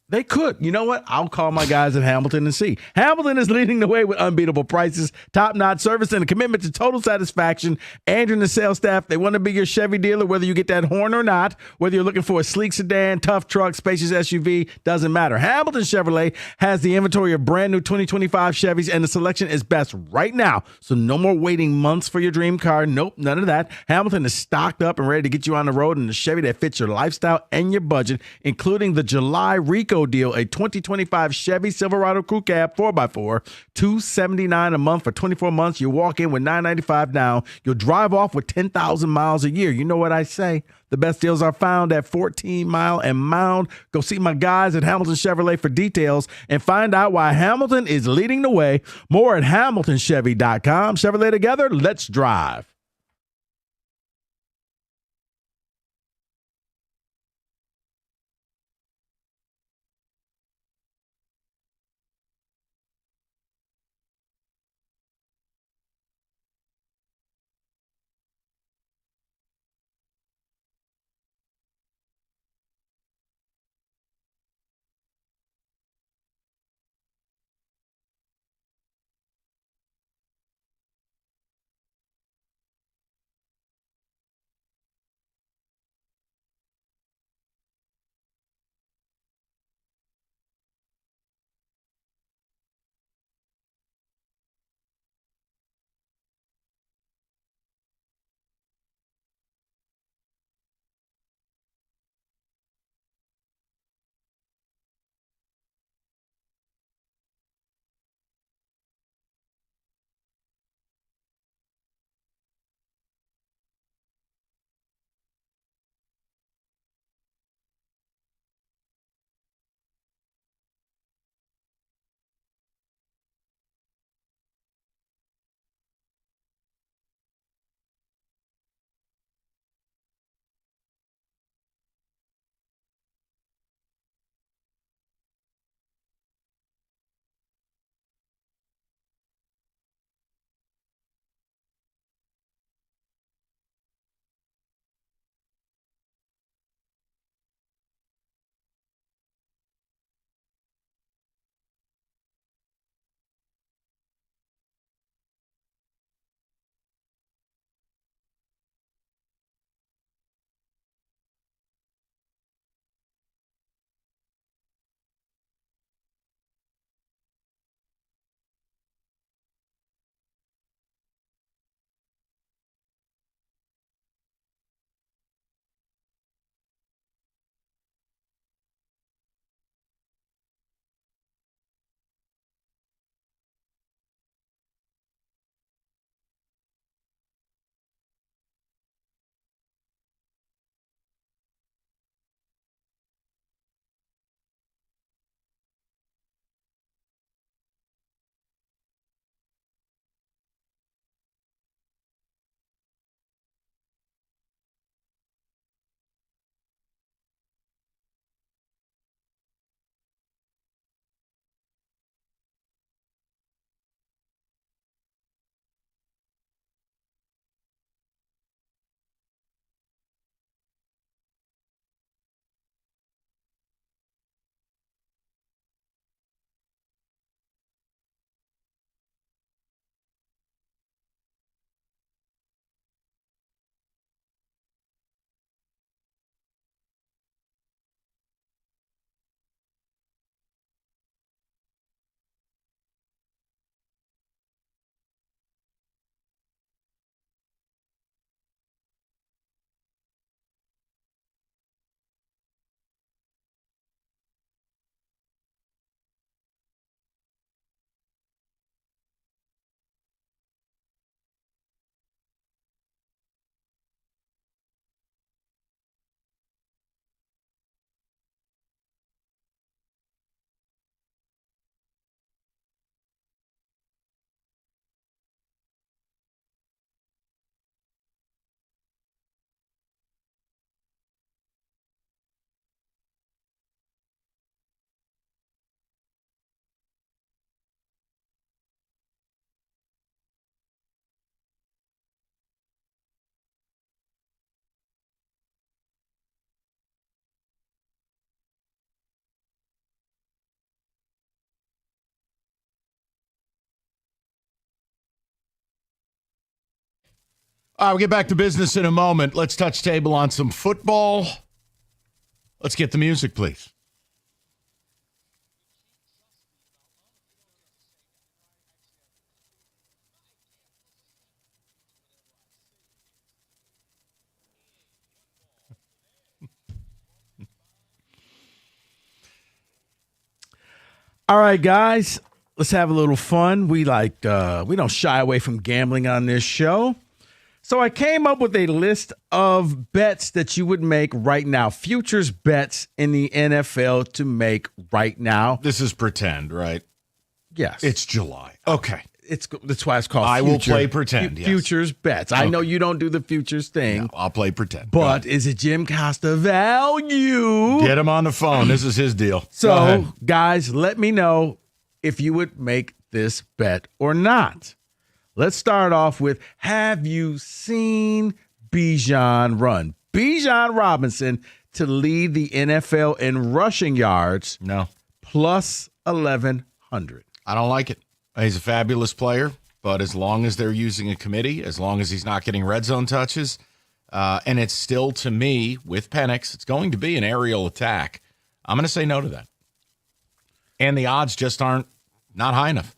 K: They could. You know what? I'll call my guys at Hamilton and see. Hamilton is leading the way with unbeatable prices, top-notch service, and a commitment to total satisfaction. Andrew and the sales staff, they want to be your Chevy dealer, whether you get that horn or not. Whether you're looking for a sleek sedan, tough truck, spacious SUV, doesn't matter. Hamilton Chevrolet has the inventory of brand new 2025 Chevys, and the selection is best right now. So no more waiting months for your dream car. Nope, none of that. Hamilton is stocked up and ready to get you on the road in a Chevy that fits your lifestyle and your budget, including the July Rico deal, a 2025 Chevy Silverado Crew Cab 4x4, $279 a month for 24 months. You walk in with $995 down. You'll drive off with 10,000 miles a year. You know what I say? The best deals are found at 14 Mile and Mound. Go see my guys at Hamilton Chevrolet for details and find out why Hamilton is leading the way. More at HamiltonChevy.com. Chevrolet together, let's drive.
N: All right, we'll get back to business in a moment. Let's touch table on some football. Let's get the music, please.
K: All right, guys, let's have a little fun. We don't shy away from gambling on this show. So I came up with a list of bets that you would make right now, futures bets in the NFL to make right now.
N: This is pretend, right?
K: Yes.
N: It's July. Okay.
K: That's why it's called
N: I will play pretend, yes.
K: Futures bets. I know you don't do the futures thing.
N: No, I'll play pretend.
K: But is it Jim Costa value?
N: Get him on the phone. This is his deal.
K: So, guys, let me know if you would make this bet or not. Let's start off with, have you seen Bijan run? Bijan Robinson to lead the NFL in rushing yards.
N: No.
K: Plus 1,100.
N: I don't like it. He's a fabulous player, but as long as they're using a committee, as long as he's not getting red zone touches, and it's still, to me, with Penix, it's going to be an aerial attack. I'm going to say no to that. And the odds just aren't not high enough.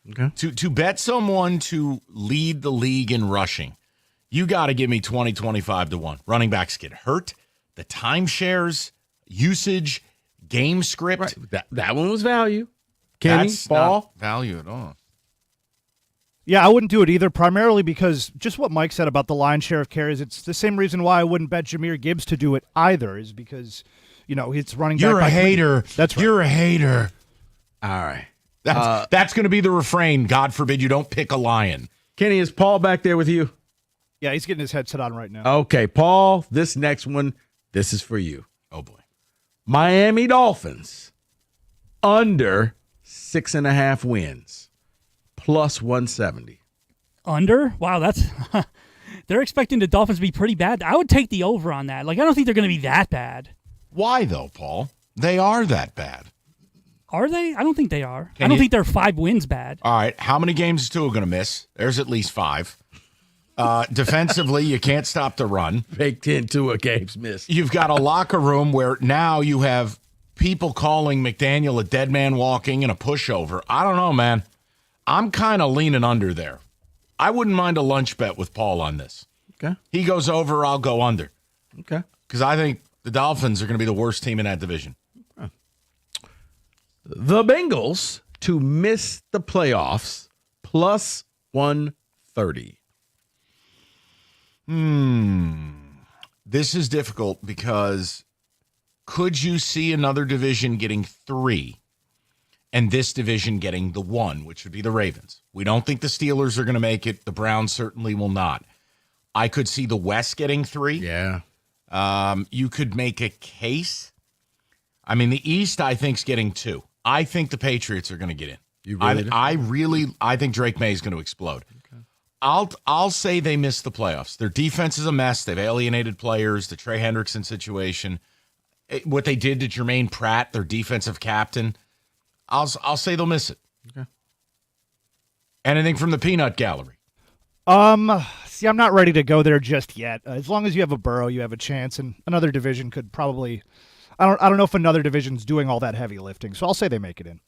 K: Okay.
N: To bet someone to lead the league in rushing, you got to give me 20, 25 to 1. Running backs get hurt. The timeshares, usage, game script.
K: Right. That one was value. Kenny,
N: That's
K: Ball.
N: not value at all.
R: Yeah, I wouldn't do it either, primarily because just what Mike said about the lion's share of carries, it's the same reason why I wouldn't bet Jahmyr Gibbs to do it either, is because, it's running back.
N: You're a hater.
R: That's right.
N: You're a hater.
K: All right.
N: That's going to be the refrain. God forbid you don't pick a lion.
K: Kenny, is Paul back there with you?
R: Yeah, he's getting his headset on right now.
K: Okay, Paul, this next one, this is for you.
N: Oh, boy.
K: Miami Dolphins under 6.5 wins, plus 170.
S: Under? Wow, that's they're expecting the Dolphins to be pretty bad. I would take the over on that. I don't think they're going to be that bad.
N: Why, though, Paul? They are that bad.
S: Are they? I don't think they are. I don't think they're 5 wins bad.
N: All right, how many games is Tua going to miss? There's at least 5. Defensively, you can't stop the run.
K: Baked into a game's miss.
N: You've got a locker room where now you have people calling McDaniel a dead man walking and a pushover. I don't know, man. I'm kind of leaning under there. I wouldn't mind a lunch bet with Paul on this.
K: Okay.
N: He goes over, I'll go under.
K: Okay.
N: Because I think the Dolphins are going to be the worst team in that division.
K: Okay. The Bengals to miss the playoffs, plus 130.
N: This is difficult because could you see another division getting 3 and this division getting the 1, which would be the Ravens? We don't think the Steelers are going to make it. The Browns certainly will not. I could see the West getting 3.
K: Yeah.
N: You could make a case. I mean, the East, I think, is getting 2. I think the Patriots are going to get in.
K: You really
N: I think Drake May is going to explode. Okay. I'll say they miss the playoffs. Their defense is a mess. They've alienated players. The Trey Hendrickson situation. What they did to Jermaine Pratt, their defensive captain. I'll say they'll miss it.
K: Okay.
R: Anything from the peanut gallery? See, I'm not ready to go there just yet. As long as you have a Burrow, you have a chance, and another division could probably. I don't know if another division's doing all that heavy lifting, so I'll say they make it in.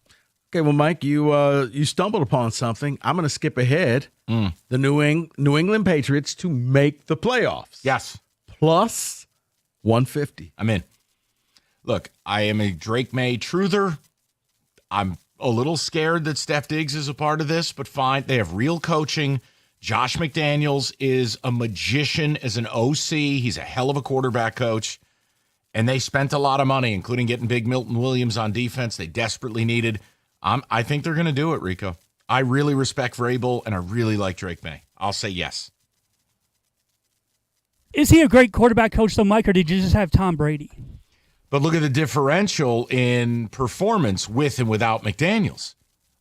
K: Okay, well, Mike, you stumbled upon something. I'm going to skip ahead. The New England Patriots to make the playoffs.
N: Yes.
K: Plus 150.
N: I'm in. Look, I am a Drake May truther. I'm a little scared that Steph Diggs is a part of this, but fine. They have real coaching. Josh McDaniels is a magician as an OC. He's a hell of a quarterback coach. And they spent a lot of money, including getting big Milton Williams on defense. They desperately needed. I think they're going to do it, Rico. I really respect Vrabel, and I really like Drake May. I'll say yes.
S: Is he a great quarterback coach, though, Mike, or did you just have Tom Brady?
N: But look at the differential in performance with and without McDaniels.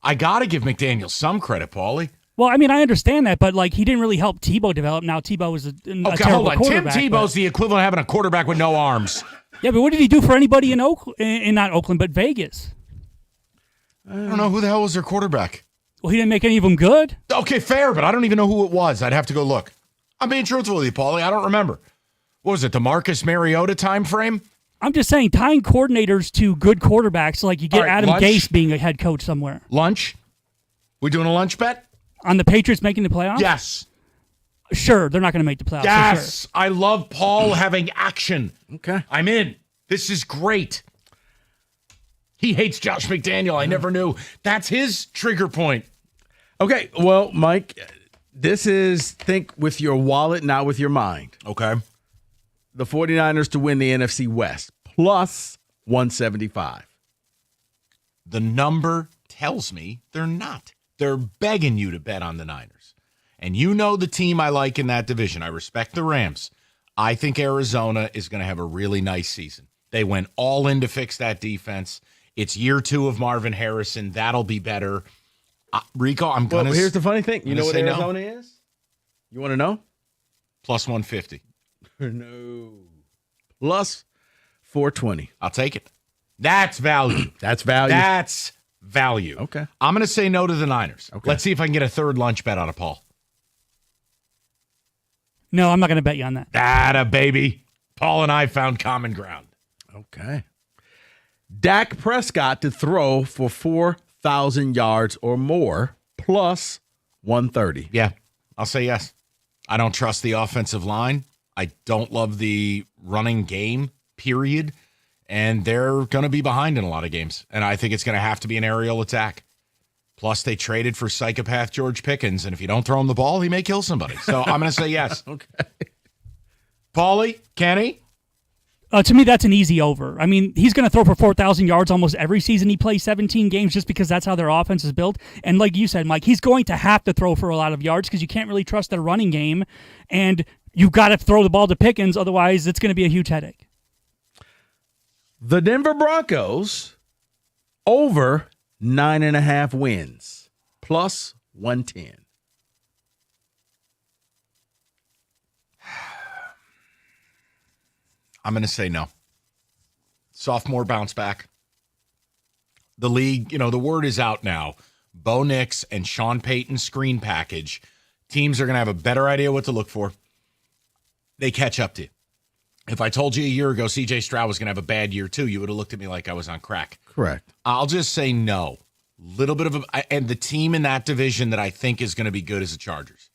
N: I got to give McDaniels some credit, Paulie.
S: Well, I mean, I understand that, but he didn't really help Tebow develop. Now Tebow is a terrible quarterback.
N: Tim Tebow's the equivalent of having a quarterback with no arms.
S: Yeah, but what did he do for anybody in not Oakland, but Vegas?
N: I don't know who the hell was their quarterback.
S: Well, he didn't make any of them good.
N: Okay, fair, but I don't even know who it was. I'd have to go look. I'm being truthful with you, Paulie. I don't remember. What was it, the Marcus Mariota time frame?
S: I'm just saying, tying coordinators to good quarterbacks, like you get
N: All right,
S: Adam
N: lunch?
S: Gase being a head coach somewhere.
N: Lunch? We doing a lunch bet?
S: On the Patriots making the playoffs?
N: Yes.
S: Sure, they're not going to make the playoffs.
N: Yes.
S: For sure.
N: I love Paul having action.
K: Okay.
N: I'm in. This is great. He hates Josh McDaniel. I never knew. That's his trigger point.
K: Okay, well, Mike, this is think with your wallet, not with your mind.
N: Okay.
K: The 49ers to win the NFC West, plus 175.
N: The number tells me they're not. They're begging you to bet on the Niners. And you know the team I like in that division. I respect the Rams. I think Arizona is going to have a really nice season. They went all in to fix that defense. It's year 2 of Marvin Harrison. That'll be better. Rico, I'm going to...
K: Well, here's the funny thing. You know what Arizona
N: no.
K: is? You want to know?
N: Plus 150.
K: No. Plus 420.
N: I'll take it. That's value.
K: That's value.
N: That's value.
K: Okay.
N: I'm going to say no to the Niners.
K: Okay.
N: Let's see if I can get a third lunch bet out of Paul.
S: No, I'm not going to bet you on that.
N: Atta baby. Paul and I found common ground.
K: Okay. Dak Prescott to throw for 4,000 yards or more, plus 130.
N: Yeah, I'll say yes. I don't trust the offensive line. I don't love the running game, period. And they're going to be behind in a lot of games. And I think it's going to have to be an aerial attack. Plus, they traded for psychopath George Pickens. And if you don't throw him the ball, he may kill somebody. So I'm going to say yes.
K: Okay.
N: Paulie, Kenny?
S: To me, that's an easy over. I mean, he's going to throw for 4,000 yards almost every season he plays 17 games just because that's how their offense is built. And like you said, Mike, he's going to have to throw for a lot of yards because you can't really trust their running game. And you've got to throw the ball to Pickens, otherwise it's going to be a huge headache.
K: The Denver Broncos over 9.5 wins, plus 110.
N: I'm going to say no. Sophomore bounce back. The league, the word is out now. Bo Nix and Sean Payton screen package. Teams are going to have a better idea what to look for. They catch up to you. If I told you a year ago C.J. Stroud was going to have a bad year too, you would have looked at me like I was on crack.
K: Correct.
N: I'll just say no. Little bit of and the team in that division that I think is going to be good is the Chargers.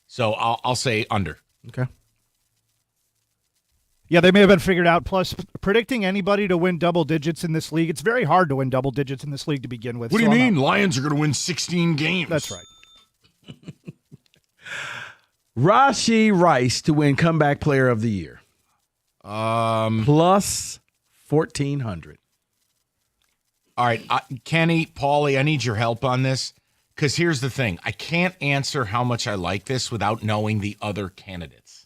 N: So I'll say under.
K: Okay.
R: Yeah, they may have been figured out. Plus, predicting anybody to win double digits in this league, it's very hard to win double digits in this league to begin with.
N: What do you mean? Lions are going to win 16 games.
R: That's right.
K: Rashee Rice to win Comeback Player of the Year. Plus 1,400.
N: All right, Kenny, Paulie, I need your help on this because here's the thing. I can't answer how much I like this without knowing the other candidates.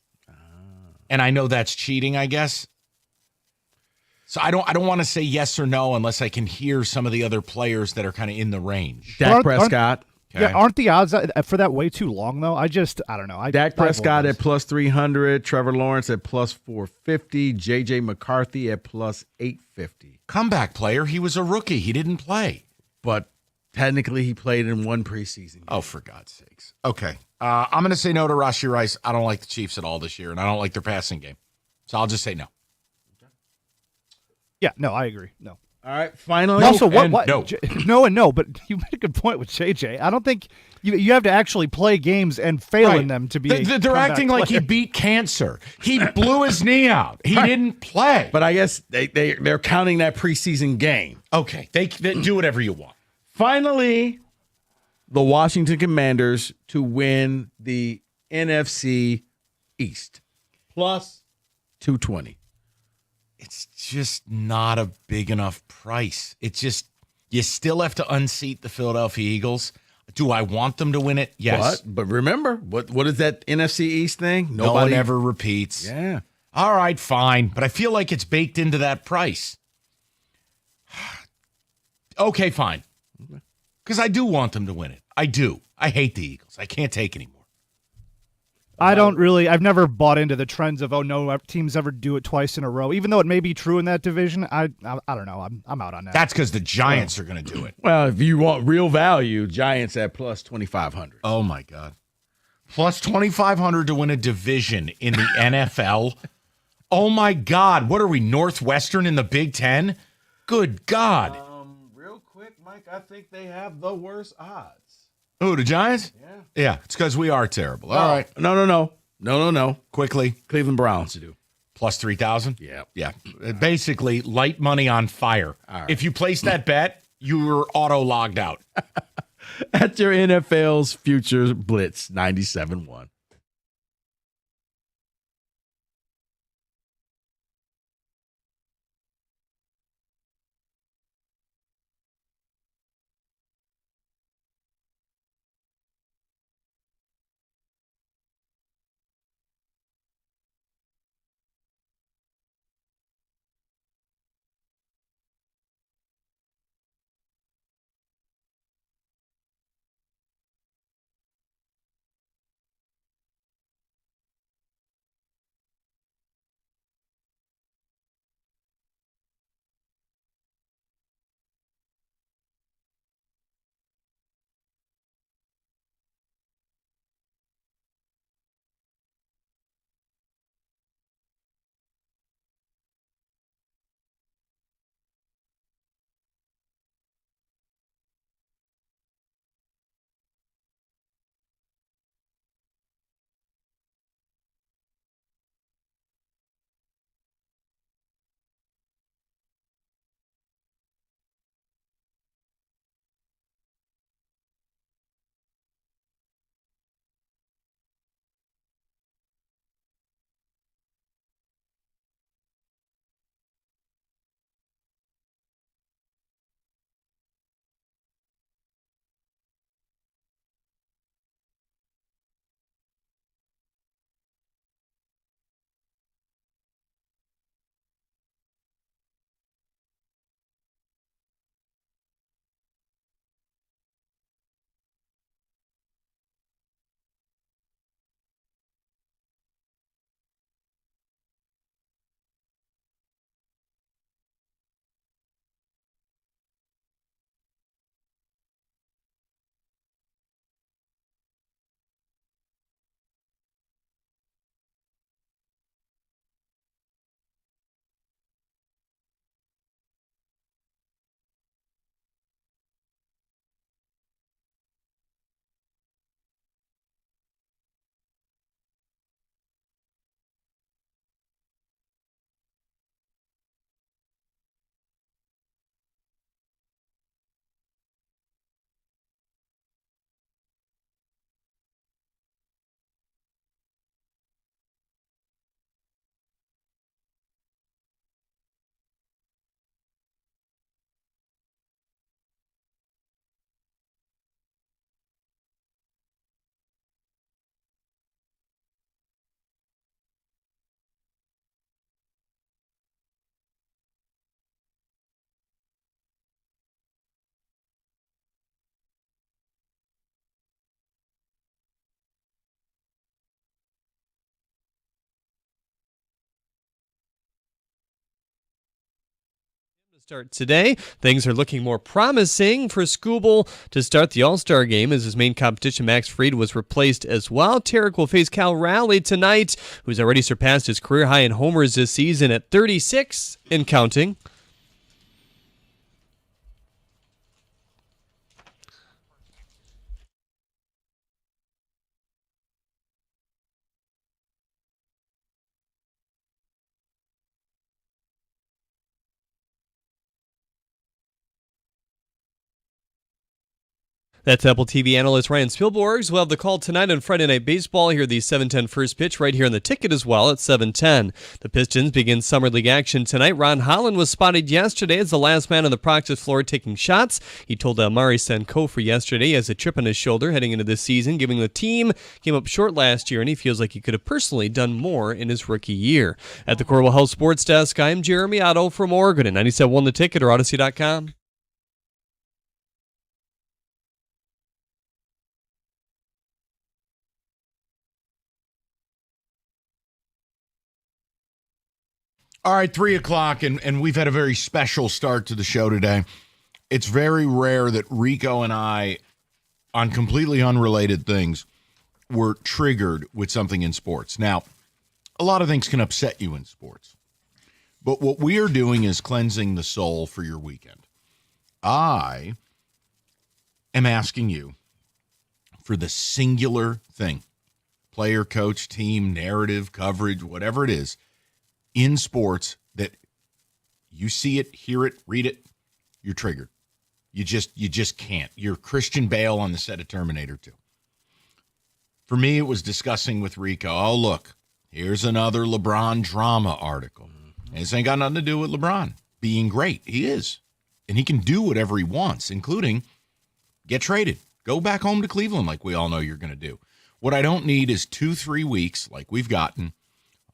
N: And I know that's cheating, I guess. So I don't want to say yes or no unless I can hear some of the other players that are kind of in the range.
K: Dak Prescott.
R: Yeah, aren't the odds for that way too long, though? I don't know.
K: Dak Prescott at plus 300, Trevor Lawrence at plus 450, J.J. McCarthy at plus 850.
N: Comeback player. He was a rookie. He didn't play.
K: But technically he played in one preseason game.
N: Oh, for God's sakes. Okay. I'm going to say no to Rashee Rice. I don't like the Chiefs at all this year, and I don't like their passing game. So I'll just say no.
R: Yeah, no, I agree. No.
K: All right, finally.
R: Also, what?
N: No.
R: No and no, but you made a good point with JJ. I don't think you have to actually play games and fail in them to be
N: They're acting like he beat cancer. He blew his knee out. He didn't play.
K: But I guess they're counting that preseason game.
N: Okay, they do whatever you want.
K: Finally, the Washington Commanders to win the NFC East. Plus 220.
N: It's just not a big enough price. It's just, you still have to unseat the Philadelphia Eagles. Do I want them to win it? Yes.
K: But remember, what is that NFC East thing?
N: No one ever repeats.
K: Yeah.
N: All right, fine. But I feel like it's baked into that price. Okay, fine. Because I do want them to win it. I do. I hate the Eagles. I can't take anymore.
R: I've never bought into the trends of, no, teams ever do it twice in a row. Even though it may be true in that division, I don't know. I'm out on that.
N: That's because the Giants are going to do it.
K: Well, if you want real value, Giants at plus 2,500.
N: Oh, my God. plus 2,500 to win a division in the NFL. Oh my God! What are we, Northwestern in the Big Ten? Good God!
K: Real quick, Mike, I think they have the worst odds.
N: Who, the Giants?
K: Yeah.
N: Yeah, it's because we are terrible. All right.
K: No.
N: Quickly.
K: Cleveland Browns to do.
N: Plus 3,000?
K: Yeah.
N: Yeah. Basically, light money on fire.
K: right.
N: If you place that bet, you were auto-logged out.
K: At your NFL's Future Blitz 97.1.
M: Start today. Things are looking more promising for Scoobel to start the All-Star game as his main competition, Max Fried, was replaced as well. Tarek will face Cal Raleigh tonight, who's already surpassed his career high in homers this season at 36 and counting. That's Apple TV analyst Ryan Spielborgs. We'll have the call tonight on Friday Night Baseball. Hear the 7:10 first pitch right here on the ticket as well at 7:10. The Pistons begin Summer League action tonight. Ron Holland was spotted yesterday as the last man on the practice floor taking shots. He told Amari Sankofa yesterday he has a chip on his shoulder heading into this season, giving the team came up short last year, and he feels like he could have personally done more in his rookie year. At the Corwell Health Sports Desk, I'm Jeremy Otto from Oregon at 97.1 The Ticket or Odyssey.com.
N: All right, 3 o'clock, and we've had a very special start to the show today. It's very rare that Rico and I, on completely unrelated things, were triggered with something in sports. Now, a lot of things can upset you in sports. But what we are doing is cleansing the soul for your weekend. I am asking you for the singular thing, player, coach, team, narrative, coverage, whatever it is, in sports that you see it, hear it, read it, you're triggered. You just can't. You're Christian Bale on the set of Terminator 2. For me, it was discussing with Rico, oh, look, here's another LeBron drama article. And this ain't got nothing to do with LeBron being great. He is. And he can do whatever he wants, including get traded. Go back home to Cleveland like we all know you're going to do. What I don't need is 2-3 weeks like we've gotten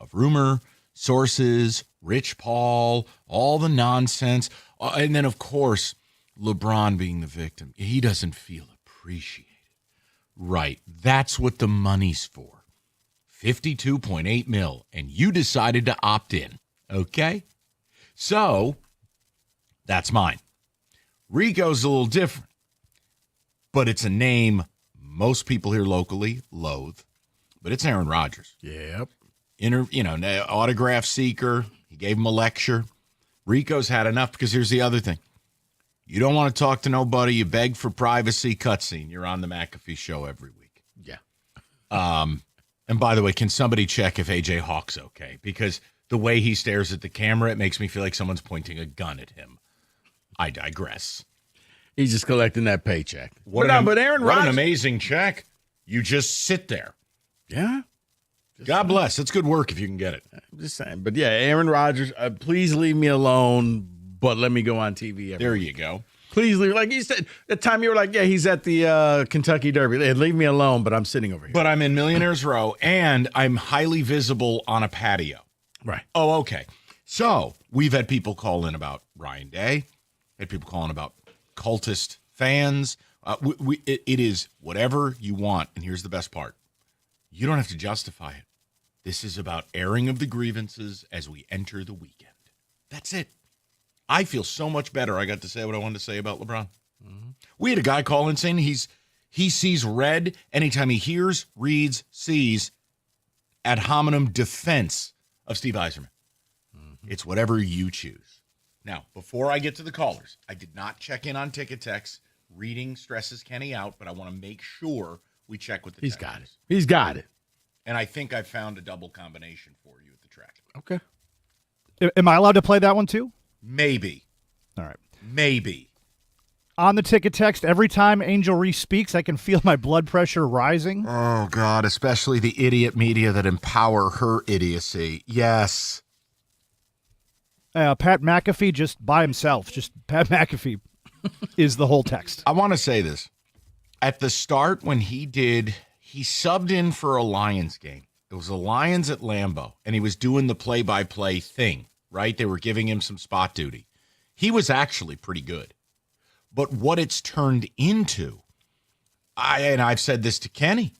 N: of rumor, sources, Rich Paul, all the nonsense. And then, of course, LeBron being the victim. He doesn't feel appreciated. Right. That's what the money's for. $52.8 million. And you decided to opt in. Okay? So, that's mine. Rico's a little different. But it's a name most people here locally loathe. But it's Aaron Rodgers.
K: Yep.
N: Autograph seeker. He gave him a lecture. Rico's had enough because here's the other thing. You don't want to talk to nobody. You beg for privacy. Cutscene. You're on the McAfee show every week.
K: Yeah.
N: And by the way, can somebody check if AJ Hawk's okay? Because the way he stares at the camera, it makes me feel like someone's pointing a gun at him. I digress.
K: He's just collecting that paycheck.
N: But Aaron Rodgers, what an amazing check. You just sit there.
K: Yeah.
N: God bless. It's good work if you can get it.
K: I'm just saying. But yeah, Aaron Rodgers, please leave me alone, but let me go on TV.
N: There you go.
K: Please leave. Like you said, the time you were like, yeah, he's at the Kentucky Derby. Leave me alone, but I'm sitting over here.
N: But I'm in Millionaires Row, and I'm highly visible on a patio.
K: Right.
N: Oh, okay. So we've had people call in about Ryan Day. Had people calling about cultist fans. It is whatever you want. And here's the best part. You don't have to justify it. This is about airing of the grievances as we enter the weekend. That's it. I feel so much better. I got to say what I wanted to say about LeBron. Mm-hmm. We had a guy call in saying he sees red anytime he hears, reads, sees ad hominem defense of Steve Yzerman. Mm-hmm. It's whatever you choose. Now, before I get to the callers, I did not check in on Ticket Text. Reading stresses Kenny out, but I want to make sure we check with the
K: He's got it. He's got it.
N: And I think I found a double combination for you at the track.
K: Okay.
R: Am I allowed to play that one too?
N: Maybe.
R: All right.
N: Maybe.
R: On the Ticket Text, every time Angel Reese speaks, I can feel my blood pressure rising.
N: Oh, God, especially the idiot media that empower her idiocy. Yes.
R: Pat McAfee just by himself. Just Pat McAfee is the whole text.
N: I want to say this. At the start when he subbed in for a Lions game. It was the Lions at Lambeau, and he was doing the play-by-play thing, right? They were giving him some spot duty. He was actually pretty good. But what it's turned into, I've said this to Kenny,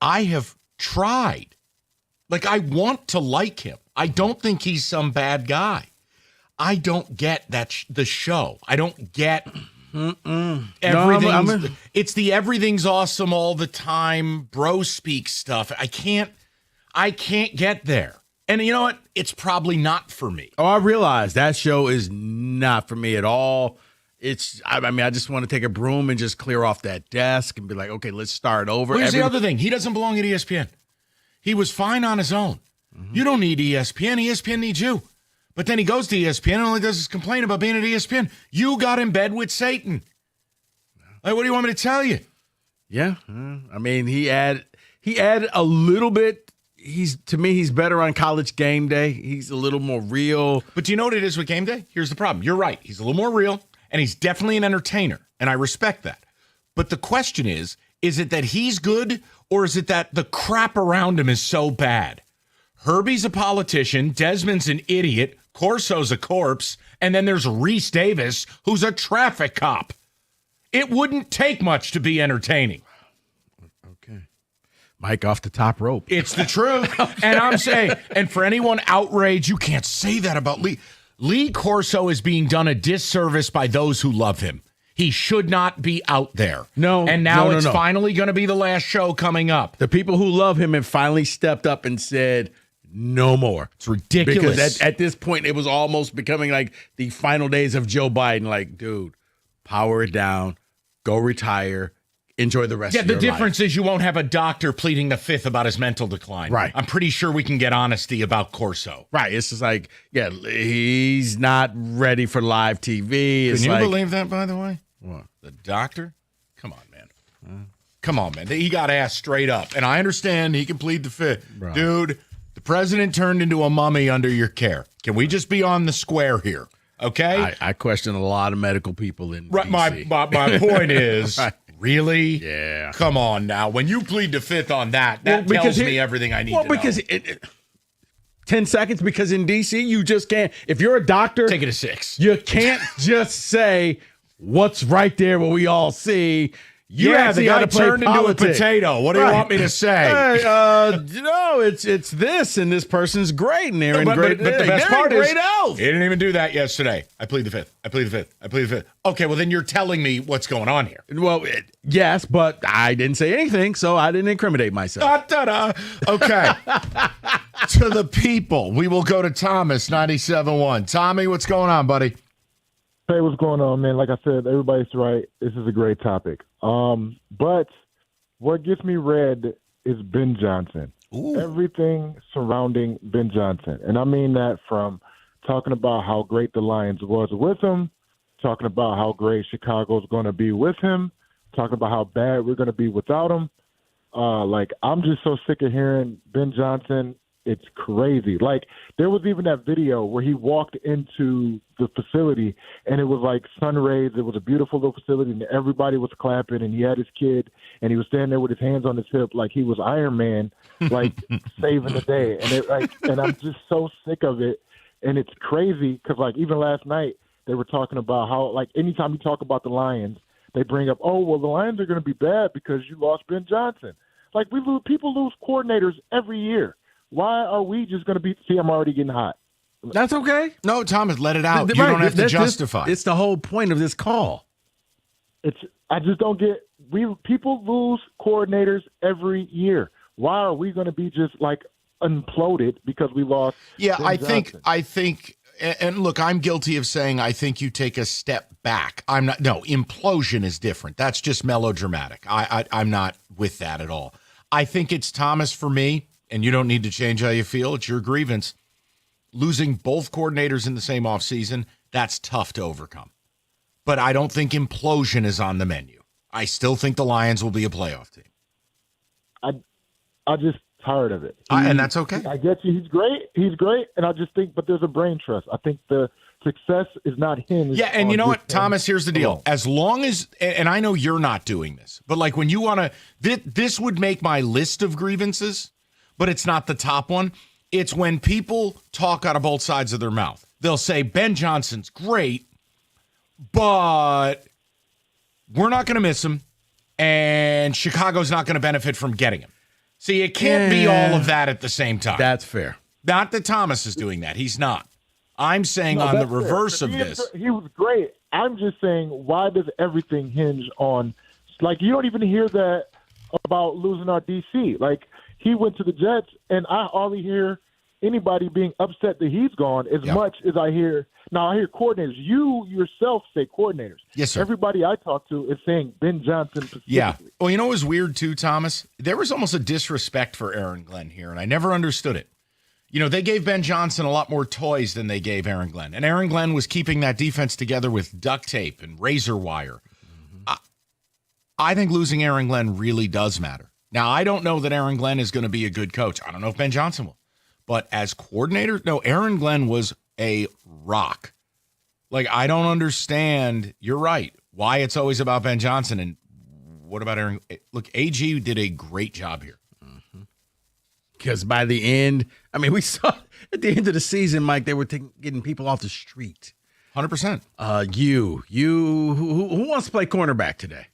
N: I have tried. Like, I want to like him. I don't think he's some bad guy. I don't get that the show. I don't get everything. It's the everything's awesome all the time, bro speak stuff. I can't get there. And you know what? It's probably not for me.
K: Oh, I realize that show is not for me at all. I just want to take a broom and just clear off that desk and be like, okay, let's start over.
N: Here's the other thing. He doesn't belong at ESPN. He was fine on his own. Mm-hmm. You don't need ESPN. ESPN needs you. But then he goes to ESPN and all he does is complain about being at ESPN. You got in bed with Satan. Like, what do you want me to tell you?
K: Yeah. I mean, he added a little bit. To me, he's better on College Game Day. He's a little more real.
N: But do you know what it is with Game Day? Here's the problem. You're right. He's a little more real, and he's definitely an entertainer, and I respect that. But the question is it that he's good, or is it that the crap around him is so bad? Herbie's a politician, Desmond's an idiot, Corso's a corpse, and then there's Reese Davis, who's a traffic cop. It wouldn't take much to be entertaining.
K: Okay. Mike off the top rope.
N: It's the truth. And I'm saying, and for anyone outraged, you can't say that about Lee. Lee Corso is being done a disservice by those who love him. He should not be out there.
K: No,
N: and now
K: no,
N: it's
K: no.
N: finally going to be the last show coming up.
K: The people who love him have finally stepped up and said, no more.
N: It's ridiculous.
K: Because at this point, it was almost becoming like the final days of Joe Biden. Like, dude, power it down, go retire, enjoy the rest of your
N: the difference
K: life.
N: is you won't have a doctor pleading the fifth about his mental decline.
K: Right.
N: I'm pretty sure we can get honesty about Corso.
K: Right. It's just like, yeah, he's not ready for live TV. It's
N: Can you
K: like,
N: believe that, by the way?
K: What?
N: The doctor? Come on, man. Come on, man. He got asked straight up. And I understand he can plead the fifth.
K: Right.
N: Dude, the president turned into a mummy under your care. Can we just be on the square here? Okay?
K: I question a lot of medical people in
N: Right,
K: DC.
N: my point is,
K: Right.
N: really?
K: Yeah.
N: Come on now. When you plead the fifth on that tells me everything I need to know.
K: Because 10 seconds, because in DC, you just can't. If you're a doctor,
N: Take it to 6.
K: you can't just say what's right there, what we all see. You
N: Yeah,
K: actually
N: the guy
K: gotta play
N: turned into a
K: politics.
N: potato. What do you
K: Right.
N: want me to say?
K: Hey, no, it's this, and this person's great, and they're in
N: But
K: great.
N: the best
K: they're in
N: part is,
K: great health.
N: he didn't even do that yesterday. I plead the fifth. I plead the fifth. I plead the fifth. Okay, well, then you're telling me what's going on here.
K: Well, yes, but I didn't say anything, so I didn't incriminate myself.
N: Da-da-da. Okay. To the people, we will go to Thomas, 97.1. Tommy, what's going on, buddy?
T: Hey, what's going on, man? Like I said, everybody's right. This is a great topic. But what gets me red is Ben Johnson. Everything surrounding Ben Johnson. And I mean that from talking about how great the Lions was with him, talking about how great Chicago's going to be with him, talking about how bad we're going to be without him. I'm just so sick of hearing Ben Johnson. It's crazy. Like, there was even that video where he walked into the facility and it was like sun rays. It was a beautiful little facility and everybody was clapping and he had his kid and he was standing there with his hands on his hip like he was Iron Man, like saving the day. And I'm just so sick of it. And it's crazy because, like, even last night they were talking about how, like, anytime you talk about the Lions, they bring up, oh, well, the Lions are going to be bad because you lost Ben Johnson. Like, people lose coordinators every year. Why are we just going to be? See, I'm already getting hot.
K: That's okay.
N: No, Thomas, let it out. You don't have to justify.
K: It's the whole point of this call.
T: I just don't get. People lose coordinators every year. Why are we going to be just like imploded because we lost?
N: Yeah,
T: Ben Johnson?
N: I think, and look, I'm guilty of saying I think you take a step back. I'm not. No, implosion is different. That's just melodramatic. I'm not with that at all. I think it's Thomas for me. And you don't need to change how you feel. It's your grievance. Losing both coordinators in the same offseason, that's tough to overcome. But I don't think implosion is on the menu. I still think the Lions will be a playoff team.
T: I'm just tired of it.
N: And that's okay.
T: I get you. He's great. And I just think, but there's a brain trust. I think the success is not hinged.
N: Yeah, and you know
T: on
N: what,
T: just him
N: Thomas, here's the deal.
T: alone.
N: As long as, and I know you're not doing this, but like when you want to, this would make my list of grievances, but it's not the top one. It's when people talk out of both sides of their mouth. They'll say, Ben Johnson's great, but we're not going to miss him, and Chicago's not going to benefit from getting him. See, it can't be all of that at the same time.
K: That's fair.
N: Not that Thomas is doing that. He's not. I'm saying
T: No,
N: on the
T: that's fair.
N: reverse of this.
T: He was great. I'm just saying, why does everything hinge on, like, you don't even hear that about losing our DC. Like, he went to the Jets, and I hardly hear anybody being upset that he's gone as much as I hear. Now, I hear coordinators. You yourself say coordinators.
N: Yes, sir.
T: Everybody I talk to is saying Ben Johnson specifically.
N: Yeah. Well, you know what was weird too, Thomas? There was almost a disrespect for Aaron Glenn here, and I never understood it. You know, they gave Ben Johnson a lot more toys than they gave Aaron Glenn. And Aaron Glenn was keeping that defense together with duct tape and razor wire. I think losing Aaron Glenn really does matter. Now, I don't know that Aaron Glenn is going to be a good coach. I don't know if Ben Johnson will. But as coordinator, no, Aaron Glenn was a rock. Like, I don't understand. You're right. Why it's always about Ben Johnson. And what about Aaron? Look, AG did a great job here.
K: Because by the end, I mean, we saw at the end of the season, Mike, they were getting people off the street.
N: 100%.
K: Who wants to play cornerback today?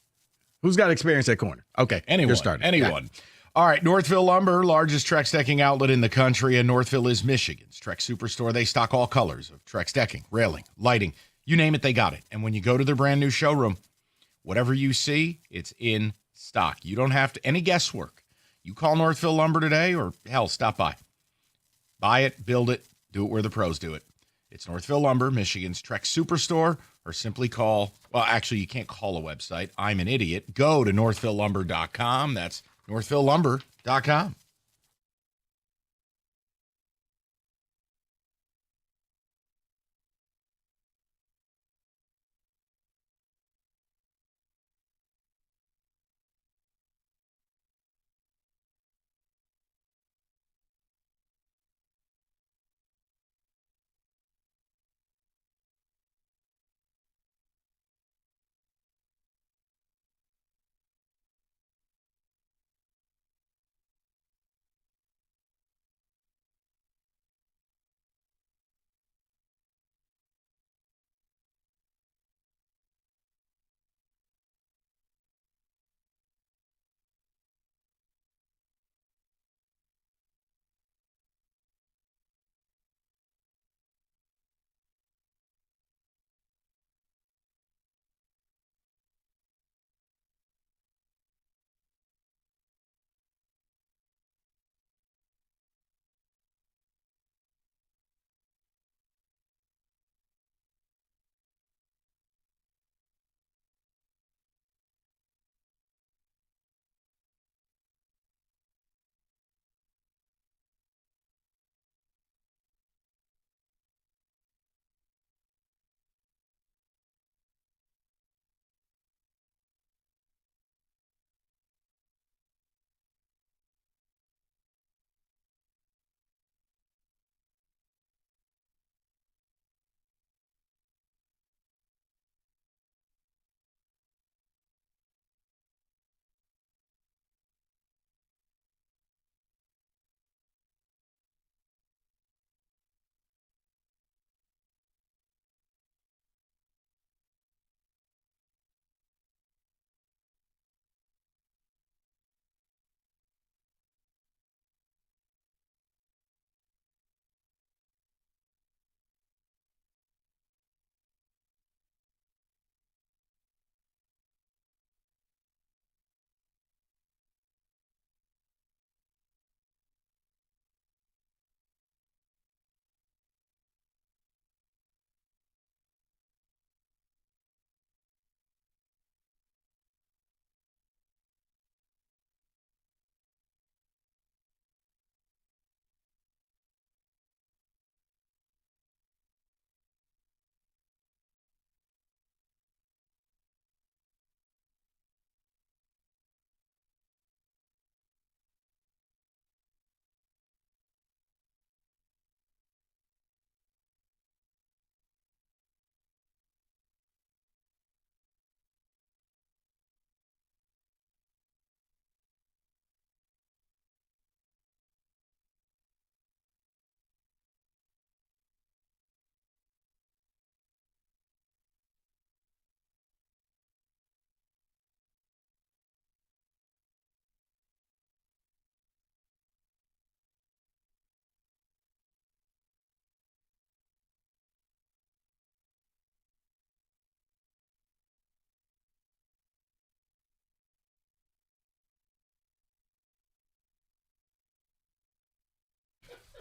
K: Who's got experience at corner? Okay,
N: Anyone.
K: you're starting.
N: Anyone.
K: Yeah.
N: All right, Northville Lumber, largest Trex decking outlet in the country, and Northville is Michigan's Trex Superstore. They stock all colors of Trex decking, railing, lighting, You name it, they got it. And when you go to their brand new showroom, whatever you see, it's in stock. You don't have to any guesswork. You call Northville Lumber today, or hell, stop by. Buy it, build it, do it where the pros do it. It's Northville Lumber, Michigan's Trek Superstore, or simply call, well, actually, you can't call a website. I'm an idiot. Go to northvillelumber.com. That's northvillelumber.com.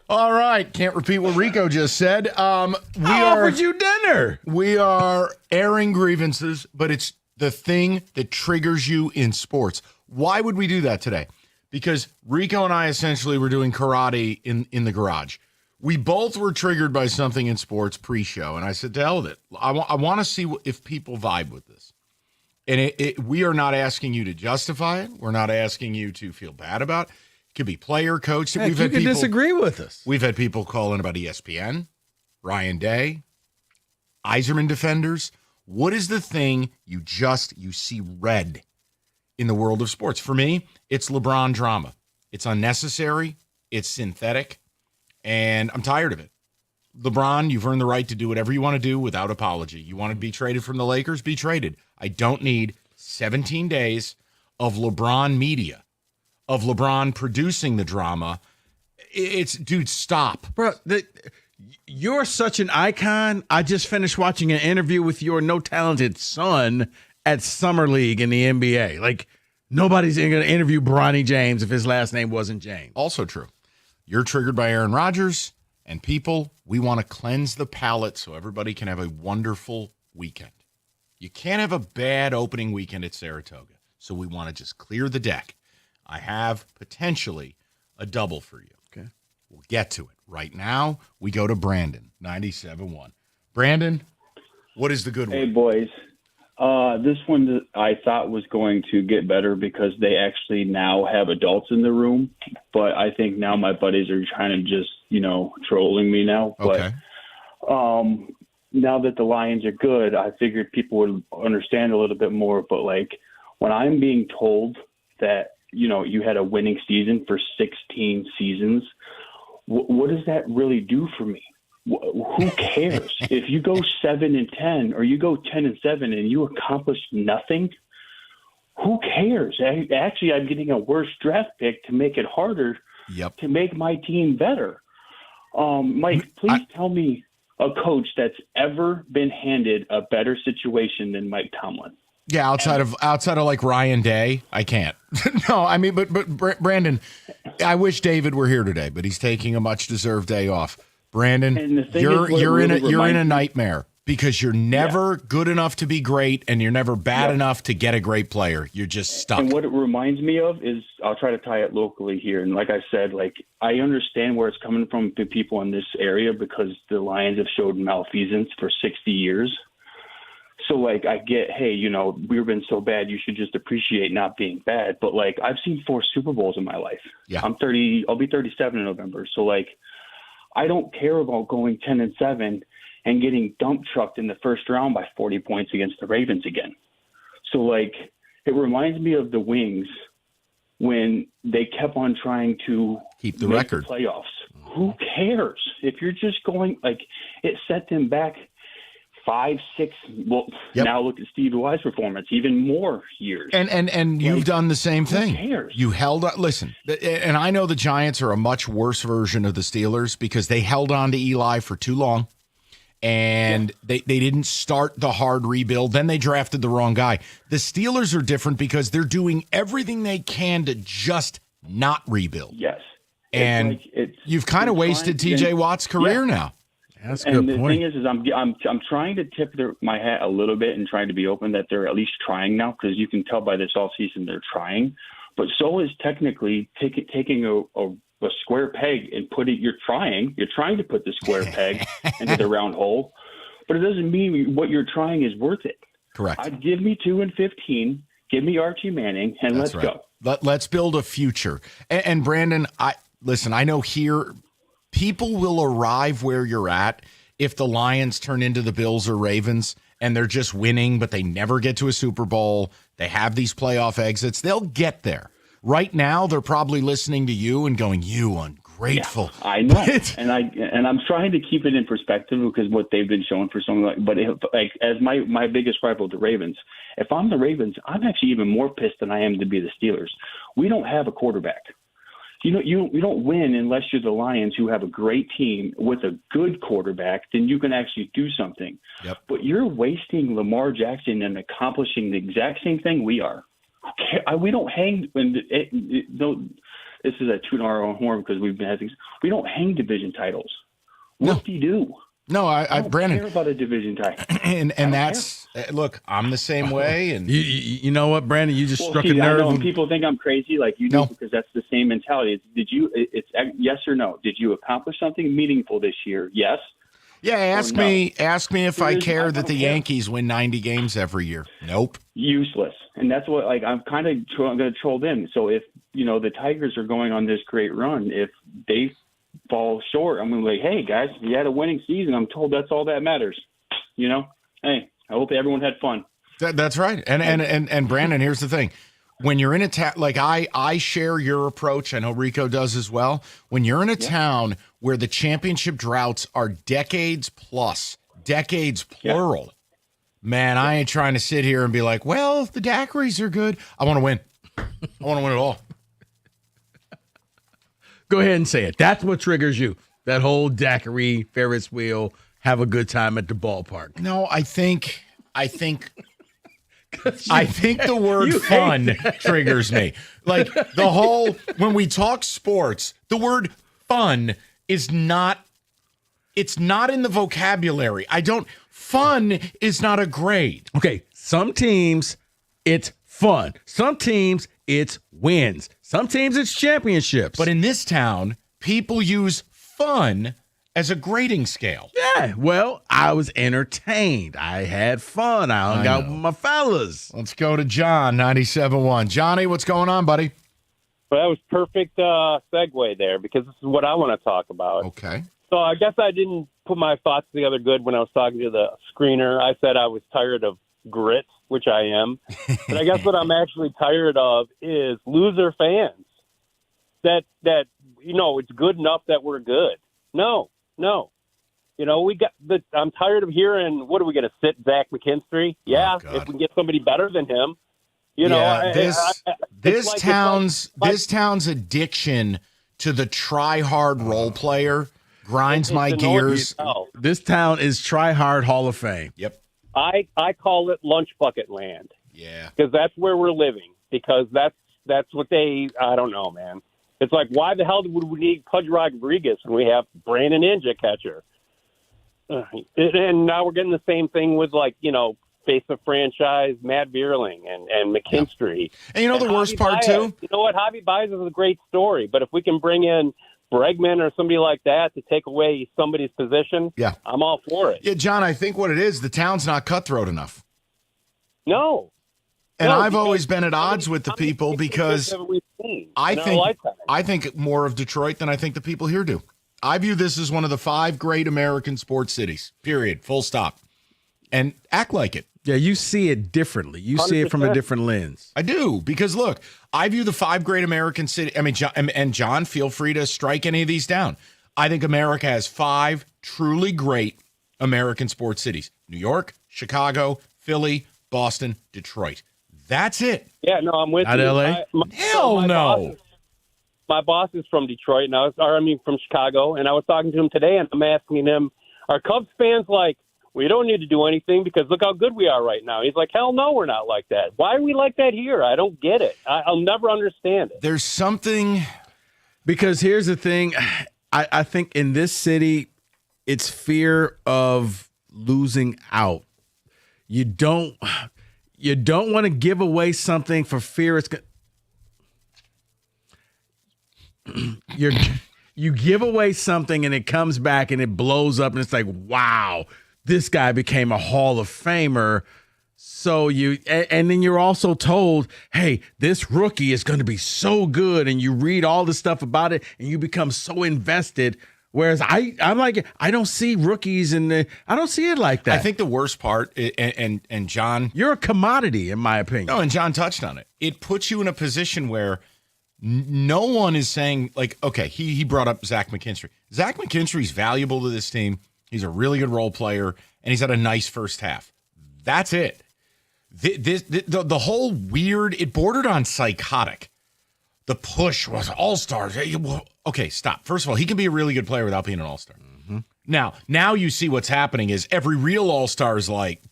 N: All right. Can't repeat what Rico just said. I
K: offered you dinner.
N: We are airing grievances, but it's the thing that triggers you in sports. Why would we do that today? Because Rico and I essentially were doing karate in the garage. We both were triggered by something in sports pre-show, and I said, to hell with it. I want to see if people vibe with this. And we are not asking you to justify it. We're not asking you to feel bad about it. Could be player, coach.
K: Heck, you can disagree with us.
N: We've had people call in about ESPN, Ryan Day, Iserman defenders. What is the thing you see red in the world of sports? For me, it's LeBron drama. It's unnecessary. It's synthetic. And I'm tired of it. LeBron, you've earned the right to do whatever you want to do without apology. You want to be traded from the Lakers? Be traded. I don't need 17 days of LeBron media, of LeBron producing the drama. Dude, stop.
K: Bro, You're such an icon. I just finished watching an interview with your no-talented son at Summer League in the NBA. Like, nobody's going to interview Bronny James if his last name wasn't James.
N: Also true. You're triggered by Aaron Rodgers, and people, we want to cleanse the palate so everybody can have a wonderful weekend. You can't have a bad opening weekend at Saratoga, so we want to just clear the deck. I have potentially a double for you.
K: Okay.
N: We'll get to it. Right now, we go to Brandon, 97.1. Brandon, what is the good one?
E: Hey, boys. This one I thought was going to get better because they actually now have adults in the room. But I think now my buddies are trying to just, trolling me now.
N: Okay.
E: But now that the Lions are good, I figured people would understand a little bit more. But, when I'm being told that, you had a winning season for 16 seasons, what does that really do for me? Who cares if you go 7-10 or you go 10-7 and you accomplish nothing? Who cares? Actually, I'm getting a worse draft pick to make it harder to make my team better. Mike, please tell me a coach that's ever been handed a better situation than Mike Tomlin.
N: Yeah, outside of like Ryan Day, I can't. No, I mean, but Brandon, I wish David were here today, but he's taking a much deserved day off. Brandon, you're in a nightmare because you're never good enough to be great, and you're never bad enough to get a great player. You're just stuck.
E: And what it reminds me of is, I'll try to tie it locally here. And like I said, I understand where it's coming from to people in this area because the Lions have showed malfeasance for 60 years. So, I get, hey, we've been so bad, you should just appreciate not being bad. But, I've seen 4 Super Bowls in my life.
N: Yeah.
E: I'll be 37 in November. So, I don't care about going 10-7 and getting dump trucked in the first round by 40 points against the Ravens again. So, it reminds me of the Wings when they kept on trying to
N: keep the
E: make
N: record
E: the playoffs. Who cares? If you're just going, it set them back 5, 6. Well, now look at Steve Weiss' performance, even more years.
N: And you've done the same thing.
E: Who cares?
N: You held on. Listen, and I know the Giants are a much worse version of the Steelers because they held on to Eli for too long, and they didn't start the hard rebuild. Then they drafted the wrong guy. The Steelers are different because they're doing everything they can to just not rebuild.
E: Yes.
N: And you've kind of wasted T.J. Watt's career now.
K: That's a good point.
E: The thing is I'm trying to tip my hat a little bit and trying to be open that they're at least trying now, because you can tell by this offseason they're trying. But so is technically taking a square peg and you're trying to put the square peg into the round hole, but it doesn't mean what you're trying is worth it.
N: Correct.
E: Give me 2-15, give me Archie Manning, and let's go.
N: Let's build a future. And Brandon, I know here people will arrive where you're at if the Lions turn into the Bills or Ravens and they're just winning, but they never get to a Super Bowl. They have these playoff exits. They'll get there. Right now, they're probably listening to you and going, "You ungrateful."
E: Yeah, I know, and I'm trying to keep it in perspective because what they've been showing for so long. But as my biggest rival, the Ravens. If I'm the Ravens, I'm actually even more pissed than I am to be the Steelers. We don't have a quarterback. You don't win unless you're the Lions, who have a great team with a good quarterback. Then you can actually do something.
N: Yep.
E: But you're wasting Lamar Jackson and accomplishing the exact same thing we are. We don't hang. This is a toot our own horn because we've been having things. We don't hang division titles. What do you do?
N: No, I Brandon,
E: care about a division title.
N: And that's look, I'm the same way. And
K: you know what, Brandon, you just struck a nerve.
E: I know, and people think I'm crazy, like you do, because that's the same mentality. It's yes or no. Did you accomplish something meaningful this year? Yes.
N: Yeah, ask me if I care that the Yankees win 90 games every year. Nope.
E: Useless. And that's what I'm kind of going to troll them. So if the Tigers are going on this great run, if they fall short, I'm going to be like, hey guys, you had a winning season. I'm told that's all that matters. Hey, I hope everyone had fun.
N: That's right. And Brandon, here's the thing. When you're in a town, like I share your approach. I know Rico does as well. When you're in a town where the championship droughts are decades plural, man, I ain't trying to sit here and be like, well, if the daiquiris are good, I want to win. I want to win it all.
K: Go ahead and say it. That's what triggers you. That whole daiquiri, Ferris wheel, have a good time at the ballpark.
N: No, I think the word fun triggers me. Like the whole, when we talk sports, the word fun is not, it's not in the vocabulary. Fun is not a grade.
K: Okay, some teams, it's fun. Some teams, it's wins. Some teams, it's championships.
N: But in this town, people use fun as a grading scale.
K: Yeah, well, I was entertained. I had fun. I hung out with my fellas.
N: Let's go to John, 97.1. Johnny, what's going on, buddy?
F: Well, that was perfect segue there because this is what I want to talk about.
N: Okay.
F: So I guess I didn't put my thoughts together good when I was talking to the screener. I said I was tired of grit, which I am. But I guess what I'm actually tired of is loser fans. That it's good enough that we're good. No. I'm tired of hearing, what are we going to sit Zach McKinstry? Yeah, if we can get somebody better than him.
N: This town's addiction to the try-hard role player grinds my gears.
K: This town is try-hard Hall of Fame.
N: Yep.
F: I call it lunch bucket land.
N: Yeah.
F: Because that's where we're living. Because that's what I don't know, man. It's like, why the hell would we need Pudge Rodriguez when we have Brandon Inge catcher? And now we're getting the same thing with, face of franchise, Matt Vierling and McKinstry.
N: Yeah. And the worst part, too?
F: You know what? Javi Baez is a great story. But if we can bring in Bregman or somebody like that to take away somebody's position, I'm all for it.
N: Yeah, John, I think what it is, the town's not cutthroat enough.
F: No.
N: And I've always been at odds with the people because I think more of Detroit than I think the people here do. I view this as one of the 5 great American sports cities, period, full stop. And act like it.
K: Yeah, you see it differently. You see it from a different lens.
N: I do, because look, I view the 5 great American cities. I mean, John, feel free to strike any of these down. I think America has 5 truly great American sports cities: New York, Chicago, Philly, Boston, Detroit. That's it.
F: Yeah, no, I'm with
K: you. Not LA?
N: Hell no.
F: My boss is from Detroit, and from Chicago, and I was talking to him today, and I'm asking him, are Cubs fans like, we don't need to do anything because look how good we are right now? He's like, hell no, we're not like that. Why are we like that here? I don't get it. I'll never understand it.
N: There's something.
K: Because here's the thing. I think in this city, it's fear of losing out. You don't want to give away something for fear it's going you give away something and it comes back and it blows up and it's like, wow, this guy became a Hall of Famer. So and then you're also told, hey, this rookie is going to be so good, and you read all the stuff about it and you become so invested. Whereas I'm like, I don't see rookies I don't see it like that.
N: I think the worst part, and John,
K: you're a commodity in my opinion.
N: No, and John touched on it. It puts you in a position where no one is saying, like, okay, he brought up Zach McKinstry. Zach McKinstry's valuable to this team. He's a really good role player, and he's had a nice first half. That's it. The whole weird, it bordered on psychotic. The push was all-stars. Okay, stop. First of all, he can be a really good player without being an all-star. Mm-hmm. Now you see what's happening is every real all-star is like,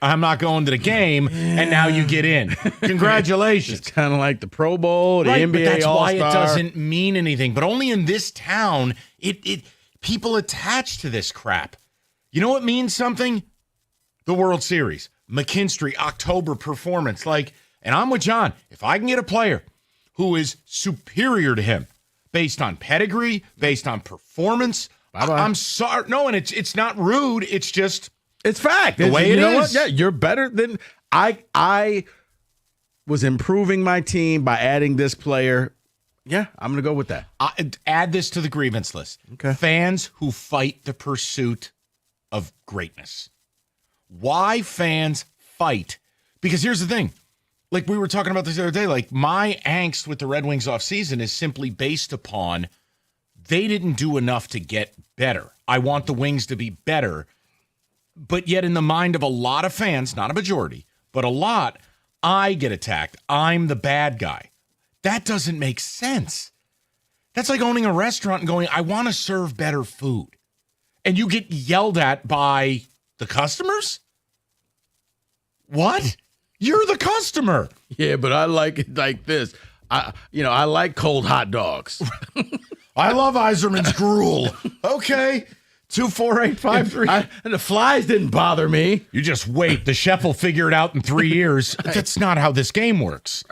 N: I'm not going to the game, and now you get in. Congratulations.
K: It's kind of like the Pro Bowl, the NBA
N: but that's
K: All-Star.
N: why it doesn't mean anything. But only in this town, people attach to this crap. You know what means something? The World Series. McKinstry, October performance. And I'm with John. If I can get a player who is superior to him based on pedigree, based on performance, I'm sorry. No, and it's not rude. It's just...
K: It's fact.
N: The way it is.
K: What? Yeah, you're better than I was improving my team by adding this player. Yeah, I'm going to go with that.
N: Add this to the grievance list.
K: Okay.
N: Fans who fight the pursuit of greatness. Why fans fight? Because here's the thing. Like we were talking about this the other day, like my angst with the Red Wings off season is simply based upon they didn't do enough to get better. I want the Wings to be better. But yet in the mind of a lot of fans, not a majority, but a lot, I get attacked. I'm the bad guy. That doesn't make sense. That's like owning a restaurant and going, I want to serve better food. And you get yelled at by the customers? What? You're the customer.
K: Yeah, but I like it like this. I like cold hot dogs.
N: I love Iserman's gruel. Okay. 24853.
K: And the flies didn't bother me.
N: You just wait. The chef will figure it out in 3 years. That's not how this game works.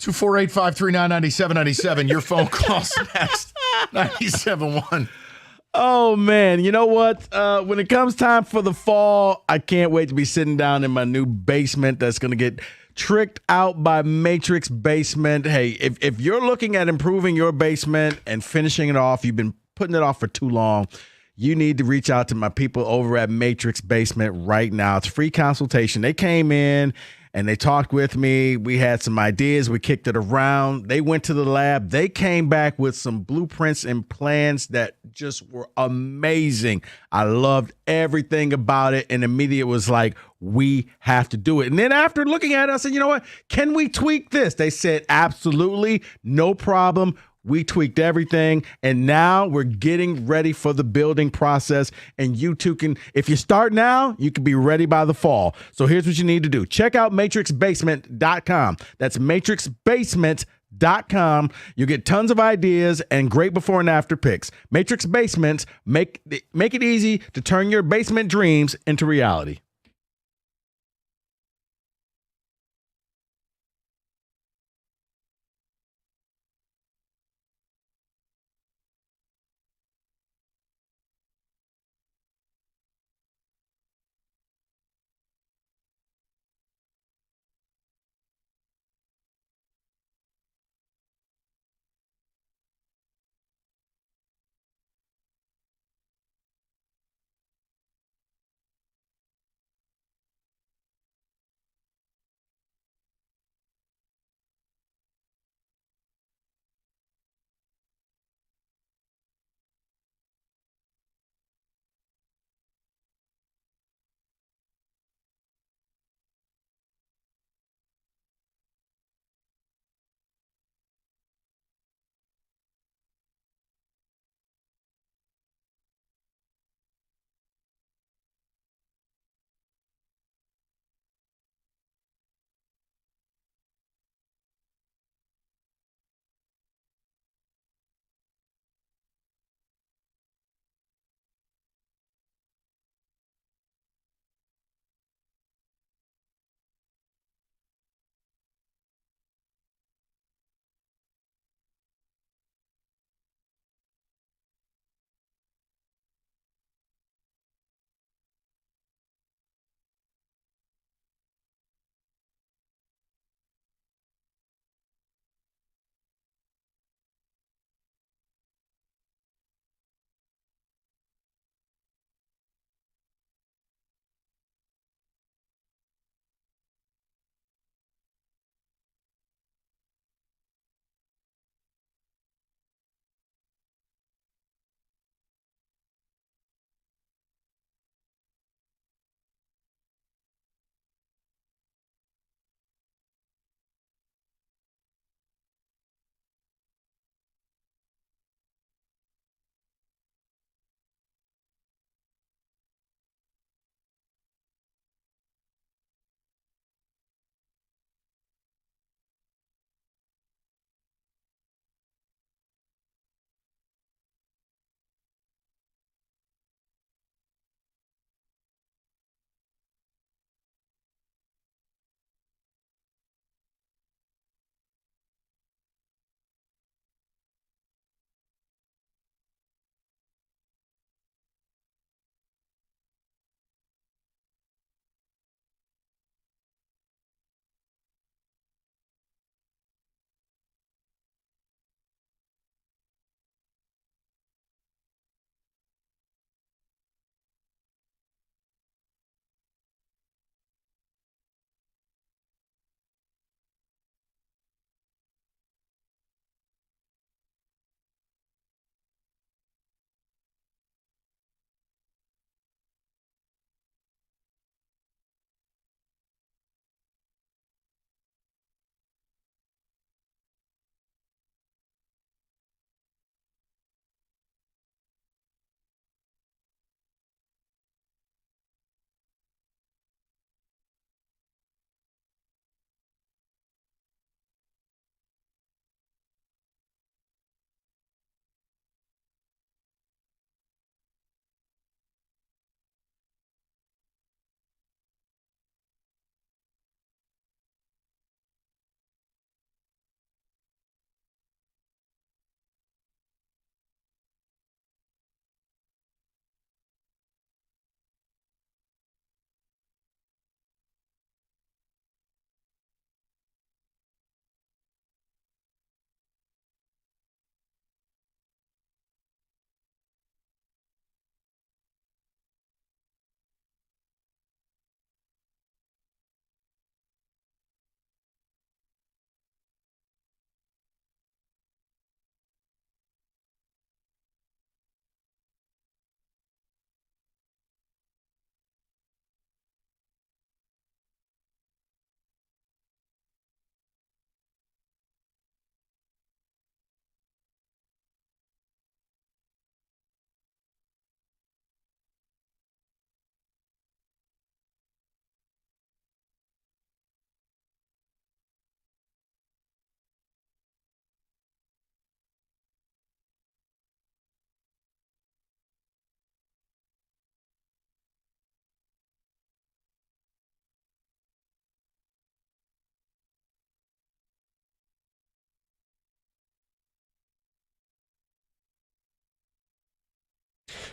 N: 248-539-9797. Your phone calls next. 97.1.
K: Oh, man. You know what? When it comes time for the fall, I can't wait to be sitting down in my new basement that's going to get tricked out by Matrix Basement. Hey, if you're looking at improving your basement and finishing it off, you've been putting it off for too long, you need to reach out to my people over at Matrix Basement right now. It's a free consultation. They came in and they talked with me. We had some ideas. We kicked it around. They went to the lab. They came back with some blueprints and plans that just were amazing. I loved everything about it. And immediately was like, we have to do it. And then after looking at it, I said, you know what? Can we tweak this? They said, absolutely, no problem. We tweaked everything, and now we're getting ready for the building process. And you too can, if you start now, you can be ready by the fall. So here's what you need to do. Check out matrixbasement.com. That's matrixbasement.com. You get tons of ideas and great before and after pics. Matrix Basement, make it easy to turn your basement dreams into reality.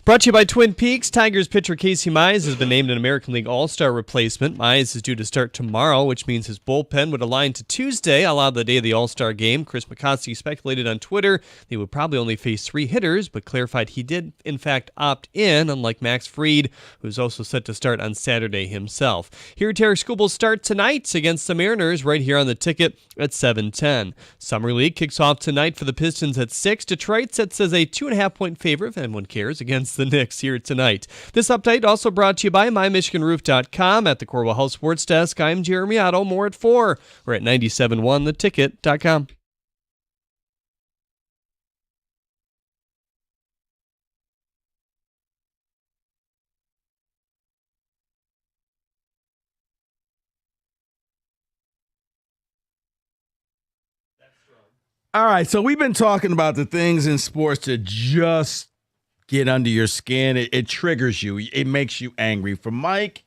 M: Brought to you by Twin Peaks. Tigers pitcher Casey Mize has been named an American League All-Star replacement. Mize is due to start tomorrow, which means his bullpen would align to Tuesday, allowed the day of the All-Star game. Chris McCosky speculated on Twitter they would probably only face 3 hitters, but clarified he did, in fact, opt in, unlike Max Fried, who's also set to start on Saturday himself. Here, Tarek Skubal start tonight against the Mariners right here on the ticket at 7:10. Summer League kicks off tonight for the Pistons at 6. Detroit sets as a 2.5-point favorite, if anyone cares, against the Knicks here tonight. This update also brought to you by MyMichiganRoof.com. At the Corwell House Sports Desk, I'm Jeremy Otto. More at 4. We're at 97.1theticket.com.
K: All right, so we've been talking about the things in sports that just get under your skin. It triggers you. It makes you angry. For Mike,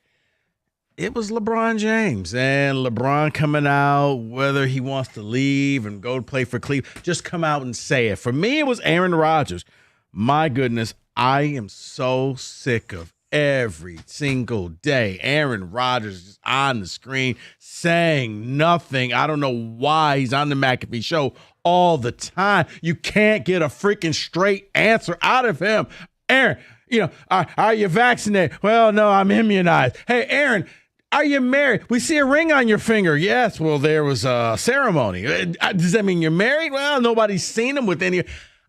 K: it was LeBron James. And LeBron coming out, whether he wants to leave and go to play for Cleveland, just come out and say it. For me, it was Aaron Rodgers. My goodness, I am so sick of every single day Aaron Rodgers is on the screen saying nothing. I don't know why he's on the McAfee show all the time. You can't get a freaking straight answer out of him. Aaron, are you vaccinated? Well, no, I'm immunized. Hey, Aaron, are you married? We see a ring on your finger. Yes, well, there was a ceremony. Does that mean you're married? Well, nobody's seen him with any.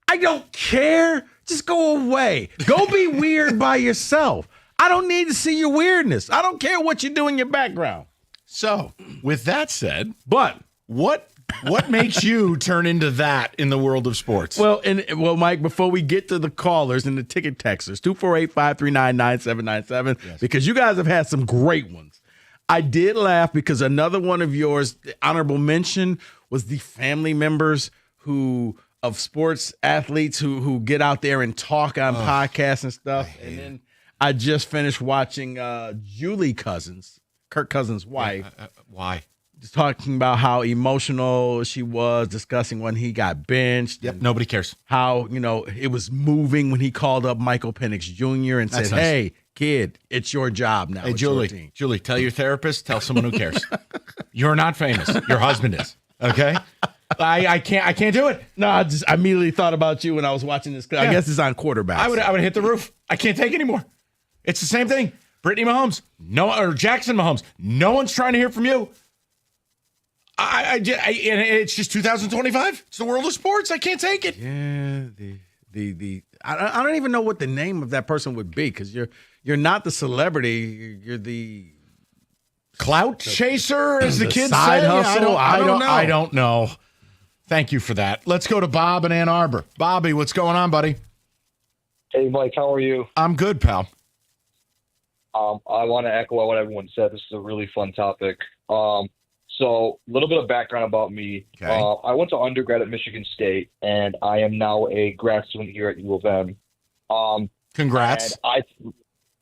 K: I don't care. Just go away. Go be weird by yourself. I don't need to see your weirdness. I don't care what you do in your background.
N: So, with that said, but what makes you turn into that in the world of sports?
K: Well, Mike, before we get to the callers and the ticket texters, 248-539-9797, because you guys have had some great ones. I did laugh because another one of yours, the honorable mention, was the family members of sports athletes who get out there and talk on podcasts and stuff. And then I just finished watching Julie Cousins, Kirk Cousins' wife.
N: Why?
K: Just talking about how emotional she was, discussing when he got benched.
N: Yep, nobody cares.
K: How, it was moving when he called up Michael Penix Jr. and said, hey, kid, it's your job now.
N: Hey, Julie, tell your therapist, tell someone who cares. You're not famous. Your husband is. Okay? I can't do it.
K: No, I immediately thought about you when I was watching this. I guess it's on quarterback.
N: I would hit the roof. I can't take it anymore. It's the same thing. Brittany Mahomes, or Jackson Mahomes. No one's trying to hear from you. It's just 2025. It's the world of sports. I can't take it.
K: Yeah, I don't even know what the name of that person would be, because you're not the celebrity. You're the
N: clout chaser, as the kids
K: side
N: say.
K: hustle.
N: I don't know. Thank you for that. Let's go to Bob in Ann Arbor. Bobby, what's going on, buddy?
G: Hey, Mike, how are you?
N: I'm good, pal.
G: I want to echo what everyone said. This is a really fun topic. So a little bit of background about me.
N: Okay.
G: I went to undergrad at Michigan State, and I am now a grad student here at U of M.
N: Congrats.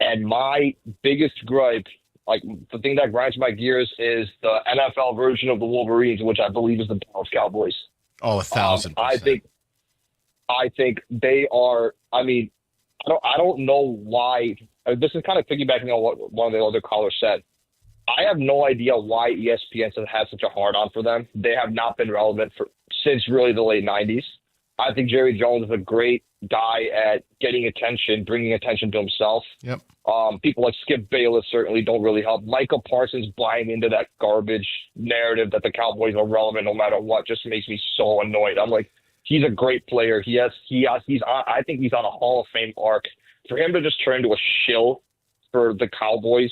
G: And my biggest gripe, like the thing that grinds my gears, is the NFL version of the Wolverines, which I believe is the Dallas Cowboys.
N: Oh, 1,000%.
G: I think they are. I mean, I don't know why. This is kind of piggybacking on what one of the other callers said. I have no idea why ESPN has had such a hard-on for them. They have not been relevant since really the late 90s. I think Jerry Jones is a great guy at getting attention, bringing attention to himself.
N: Yep.
G: People like Skip Bayless certainly don't really help. Micah Parsons buying into that garbage narrative that the Cowboys are relevant no matter what just makes me so annoyed. I'm like, he's a great player. I think he's on a Hall of Fame arc. For him to just turn into a shill for the Cowboys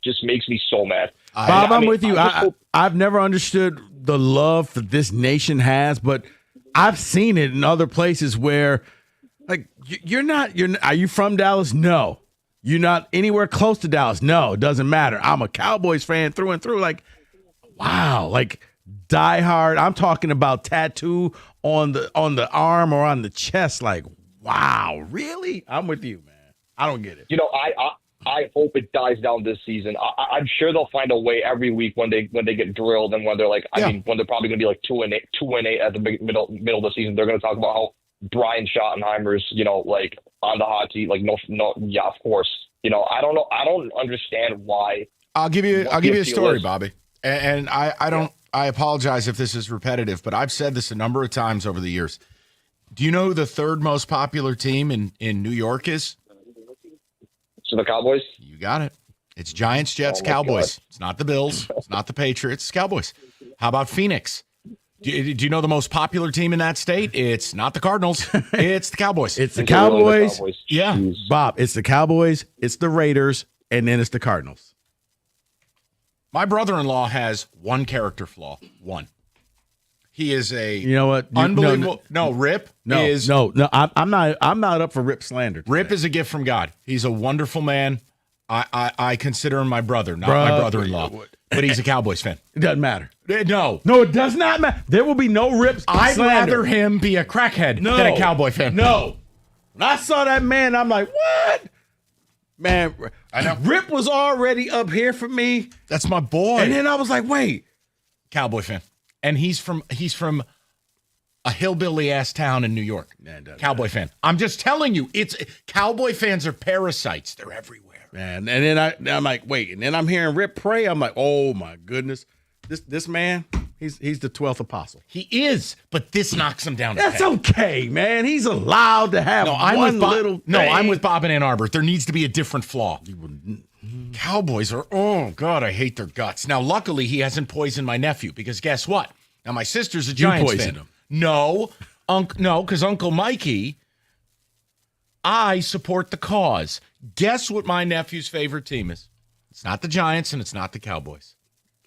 G: just makes me so mad.
K: Bob, I'm with you. I've never understood the love that this nation has, but I've seen it in other places where, like, are you from Dallas? No. You're not anywhere close to Dallas? No, it doesn't matter. I'm a Cowboys fan through and through. Like, wow, like diehard. I'm talking about tattoo on the arm or on the chest. Like, wow, really? I'm with you, man. I don't get it.
G: I hope it dies down this season. I'm sure they'll find a way every week when they get drilled and when they're like, when they're probably going to be like 2-8 at the middle of the season. They're going to talk about how Brian Schottenheimer's, like on the hot seat. Like, no, yeah, of course. I don't know. I don't understand why.
N: I'll give you a story,
G: is.
N: Bobby. And I apologize if this is repetitive, but I've said this a number of times over the years. Do you know who the third most popular team in New York is?
G: So the Cowboys?
N: You got it. It's Giants, Jets,
G: Oh, my
N: Cowboys.
G: God.
N: It's not the Bills. It's not the Patriots. It's Cowboys. How about Phoenix? Do you know the most popular team in that state? It's not the Cardinals. It's the Cowboys.
K: It's the Cowboys.
N: Yeah.
K: Bob, it's the Cowboys, it's the Raiders, and then it's the Cardinals.
N: My brother-in-law has one character flaw. One. He is a
K: You know what?
N: unbelievable. Rip is
K: I'm not up for Rip slander.
N: Rip is a gift from God. He's a wonderful man. I consider him my brother, not my brother-in-law. But he's a Cowboys fan.
K: It doesn't matter.
N: No,
K: it does not matter. There will be no Rips.
N: I'd
K: slander.
N: rather him be a crackhead than a Cowboy fan.
K: No. When I saw that man, I'm like, what? Man,
N: I know.
K: Rip was already up here for me.
N: That's my boy.
K: And then I was like, wait.
N: Cowboy fan. And he's from a hillbilly ass town in New York. Cowboy fan. I'm just telling you, it's Cowboy fans are parasites. They're everywhere.
K: Man, and then I'm like, wait, and then I'm hearing Rip pray. I'm like, oh my goodness, this man, he's the 12th apostle.
N: He is, but this knocks him down.
K: That's okay, man. He's allowed to have one little.
N: I'm with Bob in Ann Arbor. There needs to be a different flaw. Cowboys are, oh God, I hate their guts. Now, luckily, he hasn't poisoned my nephew because guess what? Now my sister's a Giants fan.
K: him.
N: No, because Uncle Mikey. I support the cause. Guess what my nephew's favorite team is? It's not the Giants and it's not the Cowboys.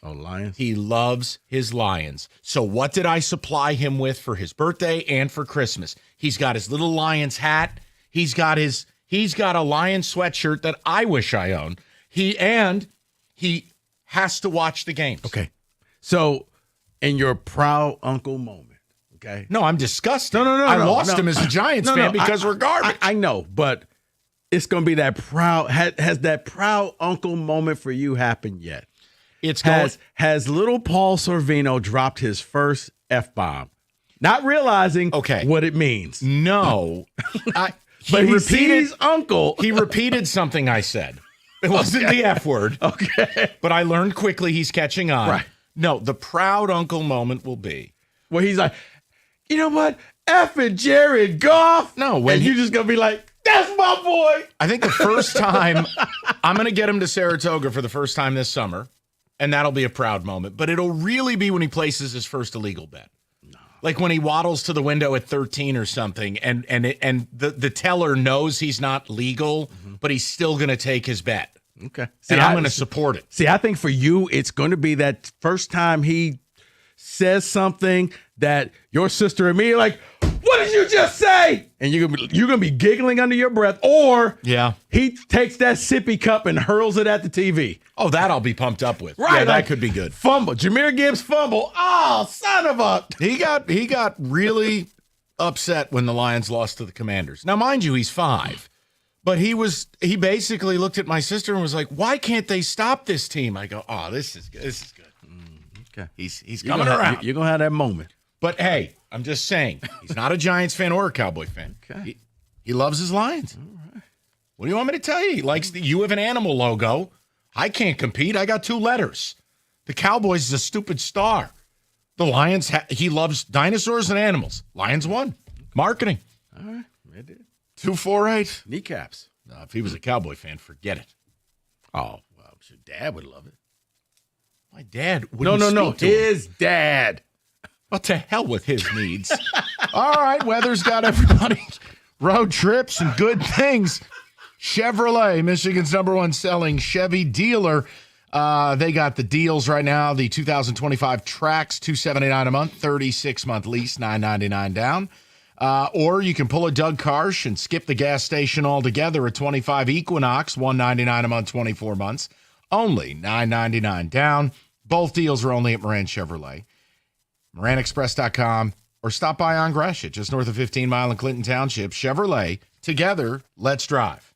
K: Oh, Lions.
N: He loves his Lions. So what did I supply him with for his birthday and for Christmas? He's got his little Lions hat. He's got a Lion sweatshirt that I wish I owned. He has to watch the games.
K: Okay. So in your proud uncle moment. Okay.
N: No, I'm disgusted.
K: No.
N: I lost him as a Giants fan because we're garbage.
K: I know, but it's going to be that proud. Has that proud uncle moment for you happened yet? Has little Paul Sorvino dropped his first F-bomb, not realizing what it means?
N: No.
K: But he sees uncle.
N: He repeated something I said. It wasn't the F word.
K: Okay.
N: But I learned quickly he's catching on.
K: Right.
N: No, the proud uncle moment will be
K: where he's like, you know what? F and Jared Goff.
N: No, when
K: and you're just going to be like, that's my boy.
N: I think the first time I'm going to get him to Saratoga for the first time this summer, and that'll be a proud moment. But it'll really be when he places his first illegal bet. No. Like when he waddles to the window at 13 or something, and the teller knows he's not legal, but he's still going to take his bet.
K: Okay.
N: And I'm going to support it.
K: See, I think for you, it's going to be that first time he says something that your sister and me are like, what did you just say? And you're gonna be giggling under your breath, or he takes that sippy cup and hurls it at the TV.
N: Oh, that I'll be pumped up with.
K: Right,
N: yeah, that could be good.
K: Fumble, Jahmyr Gibbs fumble. Oh, son of a!
N: He got really upset when the Lions lost to the Commanders. Now, mind you, he's 5, but he basically looked at my sister and was like, "Why can't they stop this team?" I go, "Oh, this is good. This is good."
K: Okay,
N: he's coming around.
K: You're gonna have that moment.
N: But hey, I'm just saying, he's not a Giants fan or a Cowboy fan.
K: Okay.
N: He loves his Lions. All right. What do you want me to tell you? He likes you have an animal logo. I can't compete. I got 2 letters. The Cowboys is a stupid star. The Lions, he loves dinosaurs and animals. Lions won. Marketing.
K: All right. It did.
N: 248.
K: Kneecaps.
N: No, if he was a Cowboy fan, forget it.
K: Oh, well, I'm sure Dad would love it.
N: My dad wouldn't
K: No.
N: speak to him.
K: His dad.
N: Well, to hell with his needs. All right, weather's got everybody. Road trips and good things. Chevrolet, Michigan's #1 selling Chevy dealer. They got the deals right now. The 2025 Trax, $279 a month, 36-month lease, $999 down. Or you can pull a Doug Karsh and skip the gas station altogether. A 25 Equinox, $199 a month, 24 months. Only $999 down. Both deals are only at Moran Chevrolet. MoranExpress.com or stop by on Gratiot, just north of 15 Mile in Clinton Township. Chevrolet, together, let's drive.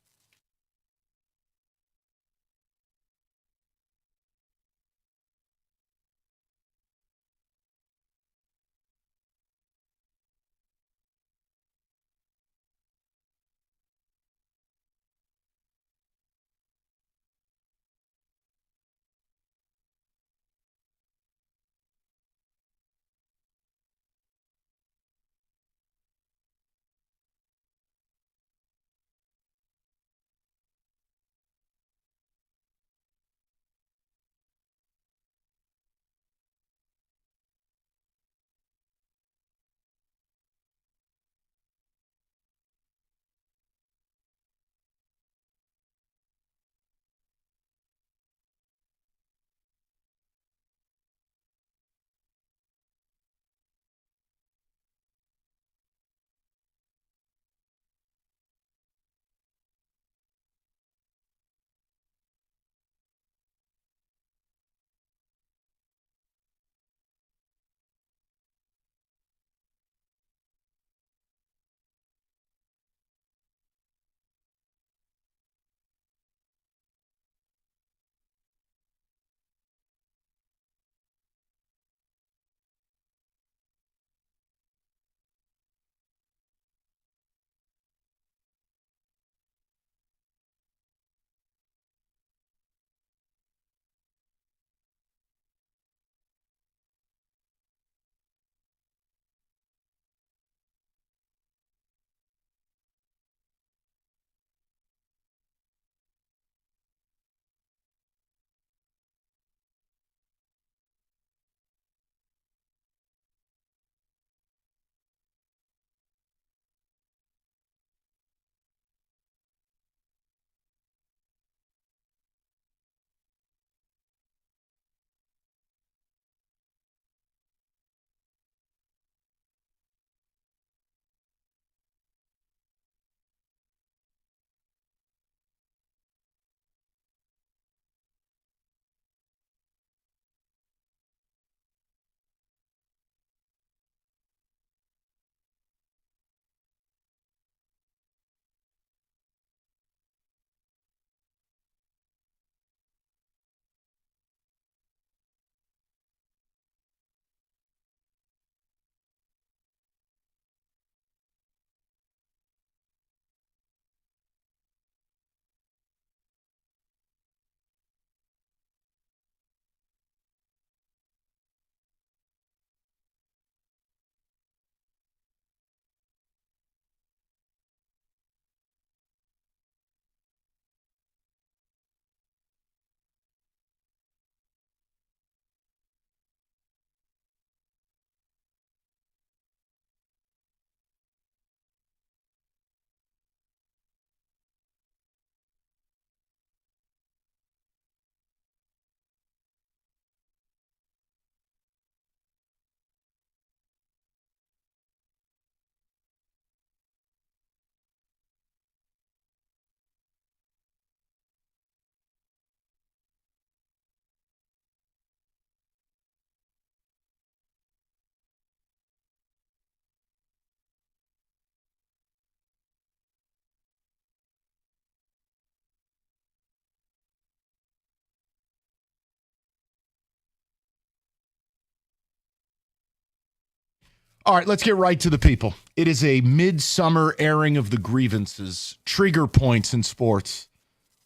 N: All right, let's get right to the people. It is a midsummer airing of the grievances, trigger points in sports.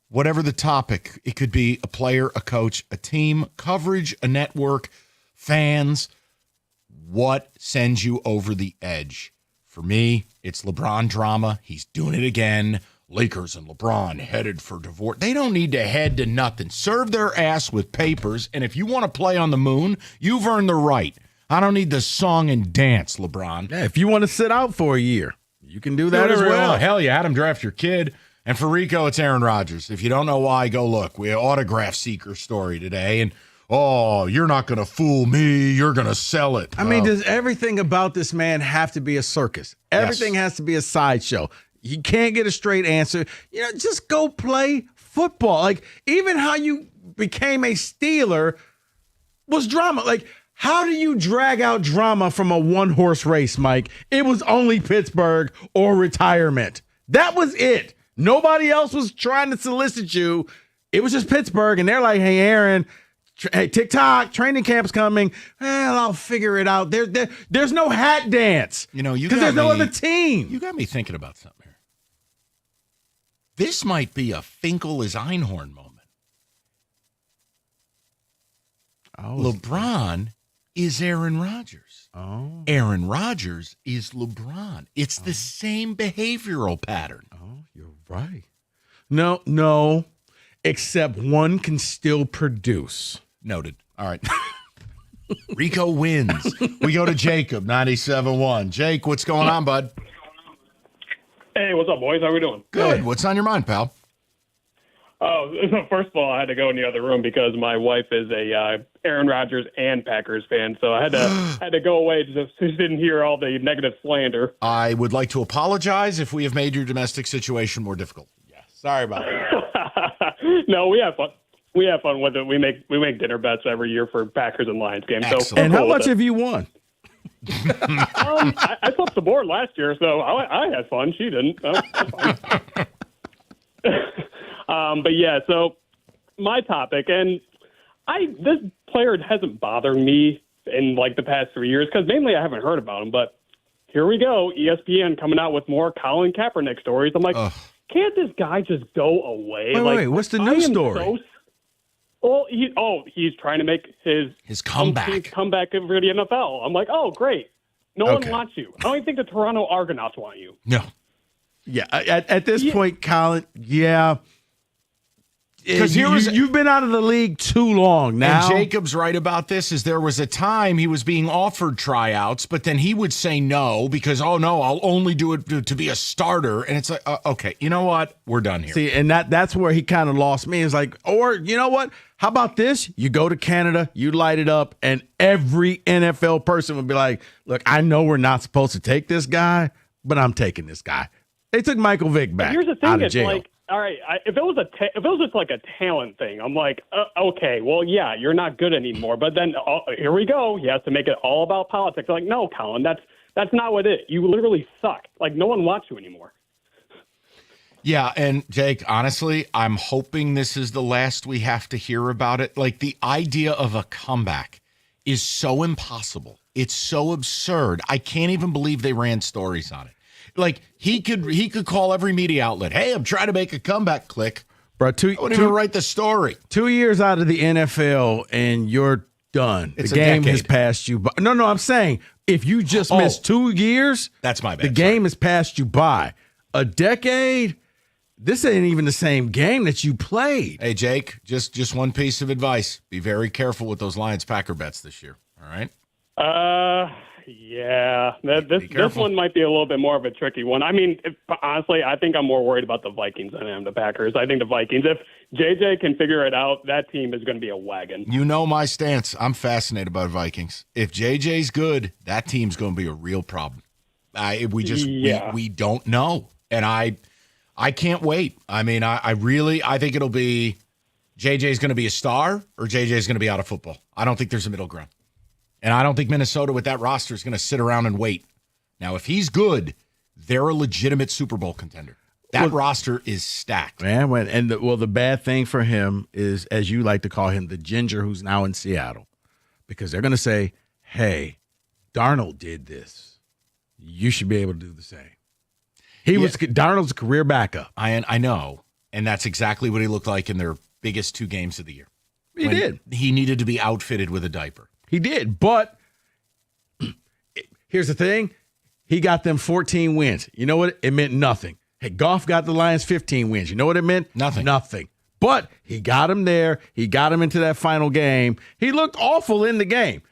N: Whatever the topic, it could be a player, a coach, a team, coverage, a network, fans. What sends you over the edge? For me, it's LeBron drama. He's doing it again. Lakers and LeBron headed for divorce. They don't need to head to nothing. Serve their ass with papers, and if you want to play on the moon, you've earned the right. I don't need the song and dance, LeBron.
K: Yeah, if you want to sit out for a year, you can do that as well.
N: Hell, you had him draft your kid. And for Rico, it's Aaron Rodgers. If you don't know why, go look. We have autograph seeker story today. And, you're not going to fool me. You're going to sell it.
K: I mean, does everything about this man have to be a circus? Everything has to be a sideshow. You can't get a straight answer. Just go play football. Like, even how you became a Steeler was drama. Like, how do you drag out drama from a one-horse race, Mike? It was only Pittsburgh or retirement. That was it. Nobody else was trying to solicit you. It was just Pittsburgh, and they're like, hey, Aaron, hey, TikTok, training camp's coming. Well, I'll figure it out. There's no hat dance. Because there's no other team.
N: You got me thinking about something here. This might be a Finkel is Einhorn moment. LeBron is Aaron Rodgers. Aaron Rodgers is LeBron. It's the same behavioral pattern.
K: You're right. No, except one can still produce.
N: Noted. All right. Rico wins. We go to Jacob, 97.1. Jake, what's going on, bud?
C: Hey, what's up, boys? How we doing?
N: Good. What's on your mind, pal?
C: Oh, first of all, I had to go in the other room because my wife is a Aaron Rodgers and Packers fan, so I had to go away just so she didn't hear all the negative slander.
N: I would like to apologize if we have made your domestic situation more difficult.
K: Yeah, sorry about that.
C: No, we have fun. We have fun with it. We make dinner bets every year for Packers and Lions games. So
K: and how much have you won?
C: I flipped the board last year, so I had fun. She didn't. But yeah, so my topic, and this player hasn't bothered me in like the past 3 years because mainly I haven't heard about him. But here we go, ESPN coming out with more Colin Kaepernick stories. I'm like, can't this guy just go away?
K: Wait, what's the news story?
C: He's trying to make his
N: comeback
C: for the NFL. I'm like, oh, great. No one wants you. I don't even think the Toronto Argonauts want you.
N: No.
K: Yeah, at this point, Colin, yeah. Because you've been out of the league too long now.
N: And Jacob's right about this, is there was a time he was being offered tryouts, but then he would say no because, no, I'll only do it to be a starter. And it's like, okay, you know what? We're done here.
K: See, and that's where he kind of lost me. It's like, or you know what? How about this? You go to Canada, you light it up, and every NFL person would be like, look, I know we're not supposed to take this guy, but I'm taking this guy. They took Michael Vick back
C: Here's the thing,
K: out of
C: it's
K: jail.
C: like, all right, if it was just like a talent thing, I'm like, okay, well, yeah, you're not good anymore. But then here we go. He has to make it all about politics. I'm like, no, Colin, that's not what it is. You literally suck. Like, no one wants you anymore.
N: Yeah, and Jake, honestly, I'm hoping this is the last we have to hear about it. Like, the idea of a comeback is so impossible. It's so absurd. I can't even believe they ran stories on it. Like, he could call every media outlet, hey, I'm trying to make a comeback, click.
K: Bro,
N: I wouldn't even write the story.
K: 2 years out of the NFL and you're done.
N: It's
K: the game has
N: decade.
K: passed you by. No, I'm saying if you just missed 2 years,
N: that's my bad.
K: The game has passed you by. A decade, this ain't even the same game that you played.
N: Hey, Jake, just one piece of advice. Be very careful with those Lions-Packer bets this year, all right?
C: Yeah, this one might be a little bit more of a tricky one. I mean, honestly, I think I'm more worried about the Vikings than I am the Packers. I think the Vikings, if JJ can figure it out, that team is going to be a wagon.
N: You know my stance. I'm fascinated by Vikings. If JJ's good, that team's going to be a real problem. We don't know, and I can't wait. I mean, I think it'll be JJ's going to be a star or JJ's going to be out of football. I don't think there's a middle ground. And I don't think Minnesota with that roster is going to sit around and wait. Now, if he's good, they're a legitimate Super Bowl contender. That roster is stacked.
K: Man, the bad thing for him is, as you like to call him, the ginger who's now in Seattle. Because they're going to say, hey, Darnold did this, you should be able to do the same. Darnold's a career backup.
N: I know, and that's exactly what he looked like in their biggest 2 games of the year.
K: He did.
N: He needed to be outfitted with a diaper.
K: He did, but here's the thing. He got them 14 wins. You know what? It meant nothing. Hey, Goff got the Lions 15 wins. You know what it meant?
N: Nothing.
K: Nothing. But he got him there. He got him into that final game. He looked awful in the game.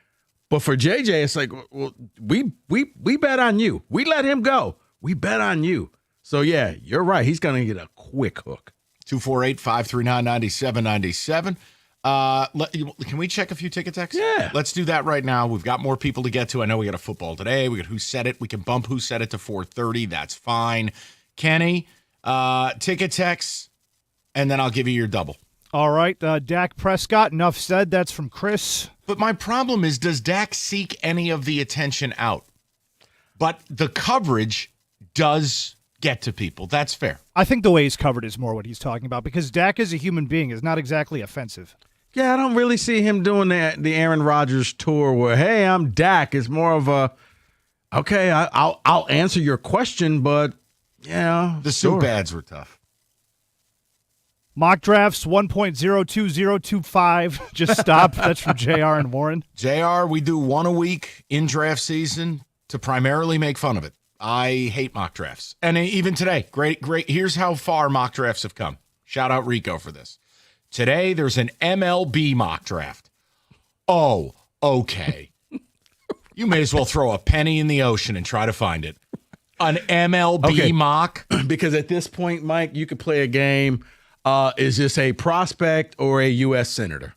K: But for JJ, it's like, well, we bet on you. We let him go. We bet on you. So, yeah, you're right. He's going to get a quick hook.
N: 248-539-9797. Can we check a few ticket texts?
K: Yeah.
N: Let's do that right now. We've got more people to get to. I know we got a football today. We got Who Said It. We can bump Who Said It to 4:30. That's fine. Kenny, ticket texts, and then I'll give you your double.
R: All right. Dak Prescott, enough said. That's from Chris.
N: But my problem is, does Dak seek any of the attention out? But the coverage does get to people. That's fair.
R: I think the way he's covered is more what he's talking about, because Dak as a human being is not exactly offensive.
K: Yeah, I don't really see him doing the Aaron Rodgers tour where, hey, I'm Dak. It's more of a, okay, I'll answer your question, but, yeah.
N: The soup ads were tough.
R: Mock drafts 1.02025. Just stop. That's from JR and Warren.
N: JR, we do one a week in draft season to primarily make fun of it. I hate mock drafts. And even today, great. Here's how far mock drafts have come. Shout out Rico for this. Today, there's an MLB mock draft. Oh, okay. You may as well throw a penny in the ocean and try to find it. An MLB mock?
K: Because at this point, Mike, you could play a game. Is this a prospect or a U.S. senator?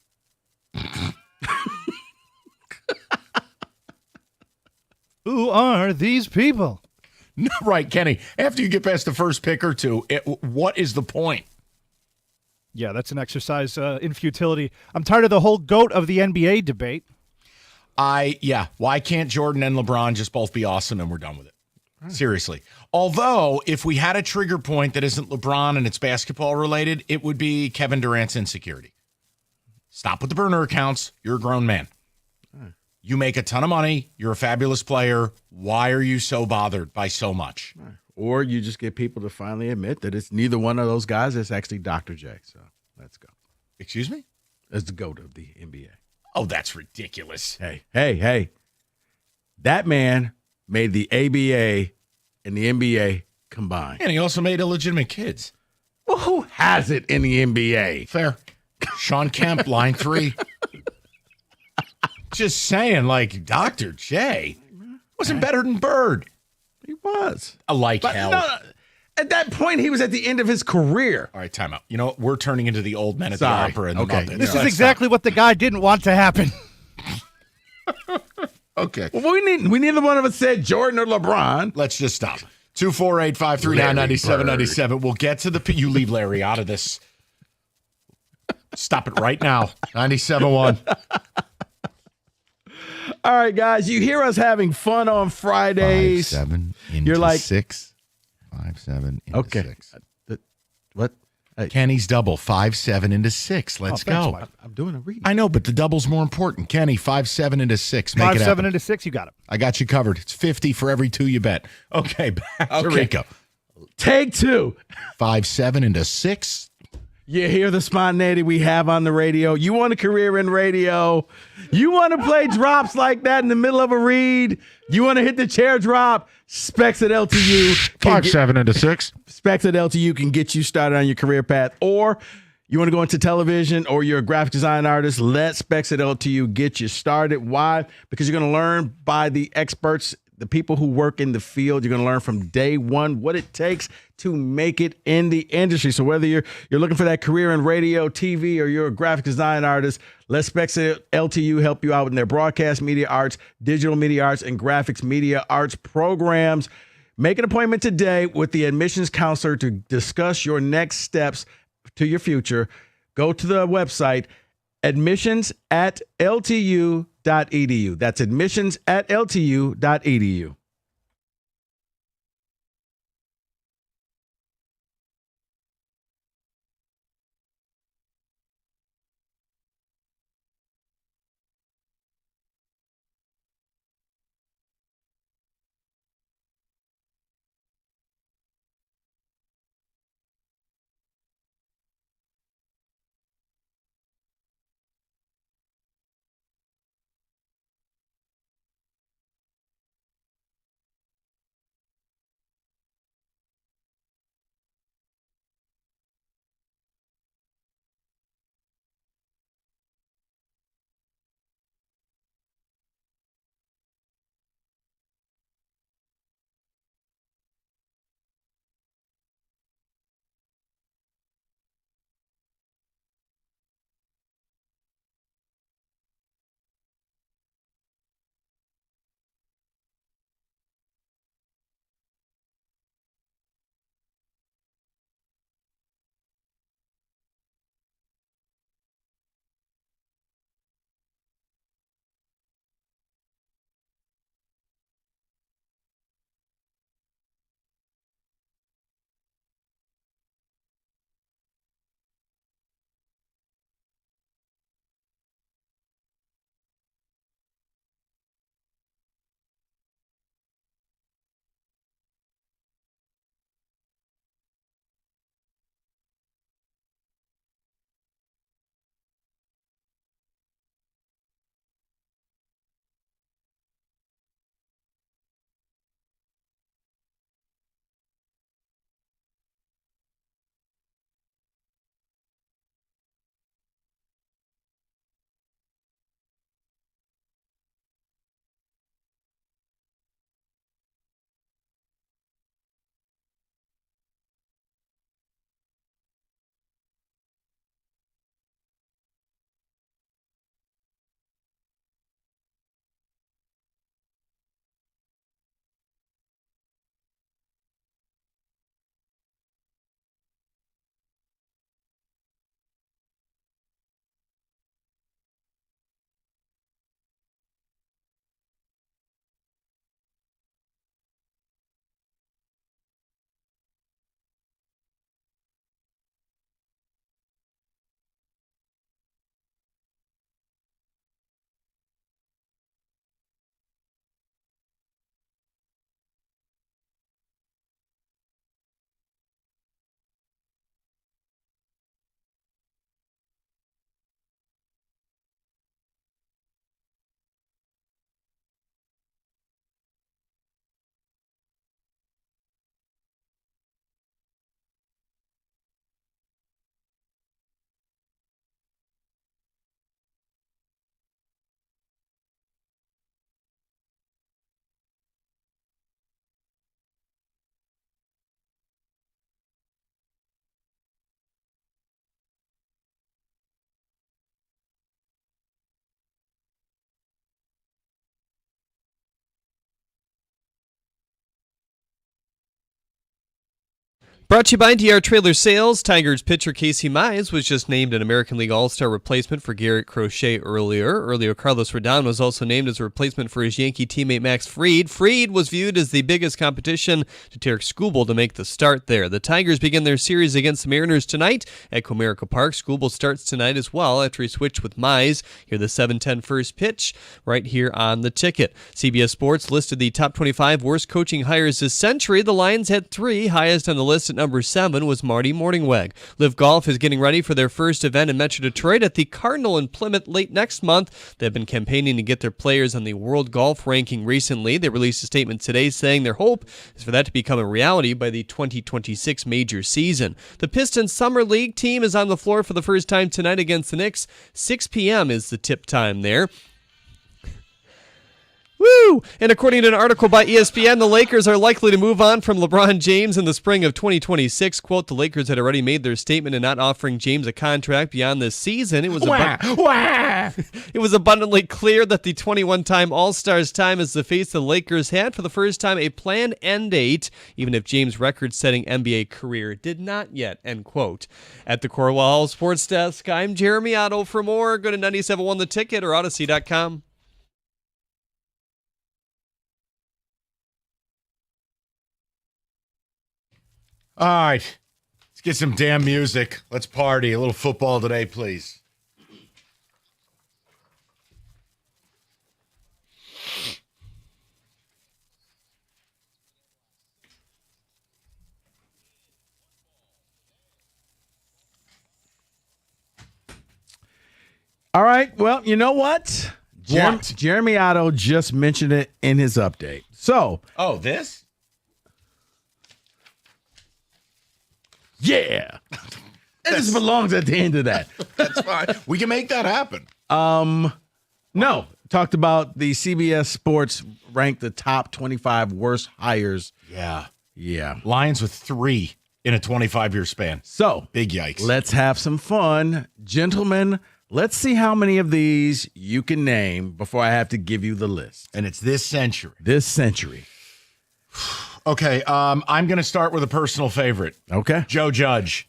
R: Who are these people?
N: Right, Kenny. After you get past the first pick or two, what is the point?
R: Yeah, that's an exercise in futility. I'm tired of the whole GOAT of the NBA debate.
N: Why can't Jordan and LeBron just both be awesome and we're done with it? Right. Seriously. Although, if we had a trigger point that isn't LeBron and it's basketball related, it would be Kevin Durant's insecurity. Stop with the burner accounts. You're a grown man. Right. You make a ton of money. You're a fabulous player. Why are you so bothered by so much?
K: Right. Or you just get people to finally admit that it's neither one of those guys. It's actually Dr. J. So let's go.
N: Excuse me?
K: As the GOAT of the NBA.
N: Oh, that's ridiculous.
K: Hey. That man made the ABA and the NBA combined.
N: And he also made illegitimate kids.
K: Well, who has it in the NBA?
N: Fair. Sean Kemp, line 3. Just saying, like, Dr. J wasn't better than Bird.
K: He was.
N: Like hell.
K: No, at that point, he was at the end of his career.
N: All right, time out. You know what? We're turning into the old men at the opera and the Muppets.
R: This is exactly what the guy didn't want to happen.
N: Okay.
K: Well, we neither one of us said Jordan or LeBron.
N: Let's just stop. 248-539-9797. We'll get to the... You leave Larry out of this. Stop it right now. 97.1.
K: All right, guys. You hear us having fun on Fridays.
N: 5-7 into
K: You're like
N: 6. 5-7 into 6.
K: What? Hey.
N: Kenny's double. 5-7 into 6. Let's go.
K: Mike. I'm doing a read.
N: I know, but the double's more important. Kenny, 5-7 into 6. Make it happen.
R: 5-7 into 6. You got it.
N: I got you covered. It's 50 for every 2 you bet. Okay, back to Rico.
K: Take 2.
N: 5-7 into 6.
K: You hear the spontaneity we have on the radio. You want a career in radio. You want to play drops like that in the middle of a read. You want to hit the chair drop. Specs at LTU.
N: 5-7 into 6.
K: Specs at LTU can get you started on your career path. Or you want to go into television or you're a graphic design artist, let Specs at LTU get you started. Why? Because you're going to learn by the experts, the people who work in the field. You're going to learn from day one what it takes to make it in the industry. So whether you're looking for that career in radio, TV, or you're a graphic design artist, let Specs at LTU help you out in their broadcast media arts, digital media arts, and graphics media arts programs. Make an appointment today with the admissions counselor to discuss your next steps to your future. Go to the website, admissions@ltu.edu. That's admissions@ltu.edu.
M: Brought to you by DR Trailer Sales. Tigers pitcher Casey Mize was just named an American League All-Star replacement for Garrett Crochet earlier. Earlier, Carlos Rodon was also named as a replacement for his Yankee teammate Max Fried. Fried was viewed as the biggest competition to Tarek Skubal to make the start there. The Tigers begin their series against the Mariners tonight at Comerica Park. Skubal starts tonight as well after he switched with Mize. Here the 7:10 first pitch right here on the ticket. CBS Sports listed the top 25 worst coaching hires this century. The Lions had 3. Highest on the list at number 7 was Marty Morningweg. Live Golf is getting ready for their first event in Metro Detroit at the Cardinal in Plymouth late next month. They've been campaigning to get their players on the World Golf Ranking recently. They released a statement today saying their hope is for that to become a reality by the 2026 major season. The Pistons Summer League team is on the floor for the first time tonight against the Knicks. 6 p.m. is the tip time there. Woo! And according to an article by ESPN, the Lakers are likely to move on from LeBron James in the spring of 2026. Quote, the Lakers had already made their statement in not offering James a contract beyond this season. It was abundantly clear that the 21-time All-Stars time as the face the Lakers had for the first time a planned end date, even if James' record-setting NBA career did not yet, end quote. At the Cornwall Sports Desk, I'm Jeremy Otto. For more, go to 97.1 The Ticket or Odyssey.com.
N: All right, let's get some damn music. Let's party. A little football today, please.
K: All right. Well, you know what? Jeremy Otto just mentioned it in his update. So.
N: Oh, this?
K: Yeah. This belongs at the end of that.
N: That's fine. We can make that happen.
K: No. Talked about the CBS Sports ranked the top 25 worst hires.
N: Yeah.
K: Yeah.
N: Lions with 3 in a 25-year span.
K: So.
N: Big yikes.
K: Let's have some fun. Gentlemen, let's see how many of these you can name before I have to give you the list.
N: And it's this century.
K: This century.
N: Okay, I'm going to start with a personal favorite.
K: Okay.
N: Joe Judge.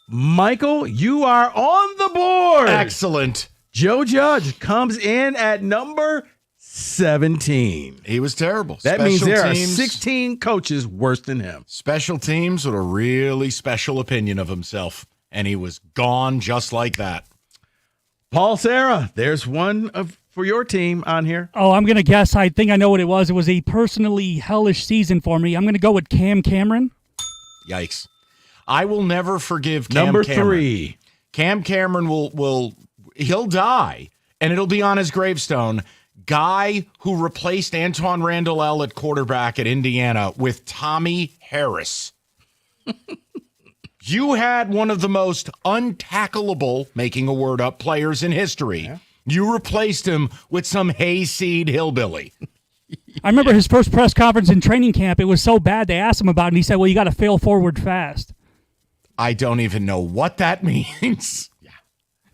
K: Michael, you are on the board.
N: Excellent.
K: Joe Judge comes in at number 17.
N: He was terrible.
K: That means there are 16 coaches worse than him.
N: Special teams with a really special opinion of himself, and he was gone just like that.
K: Paul Serra, there's one for your team on here.
S: Oh, I'm going to guess. I think I know what it was. It was a personally hellish season for me. I'm going to go with Cam Cameron.
N: Yikes. I will never forgive Cam
K: Number
N: Cameron.
K: 3.
N: Cam Cameron he'll die, and it'll be on his gravestone. Guy who replaced Antoine Randall L. at quarterback at Indiana with Tommy Harris. You had one of the most untackleable, making a word up, players in history. Yeah. You replaced him with some hayseed hillbilly.
S: I remember his first press conference in training camp. It was so bad they asked him about it, and he said, well, you got to fail forward fast.
N: I don't even know what that means.
S: Yeah.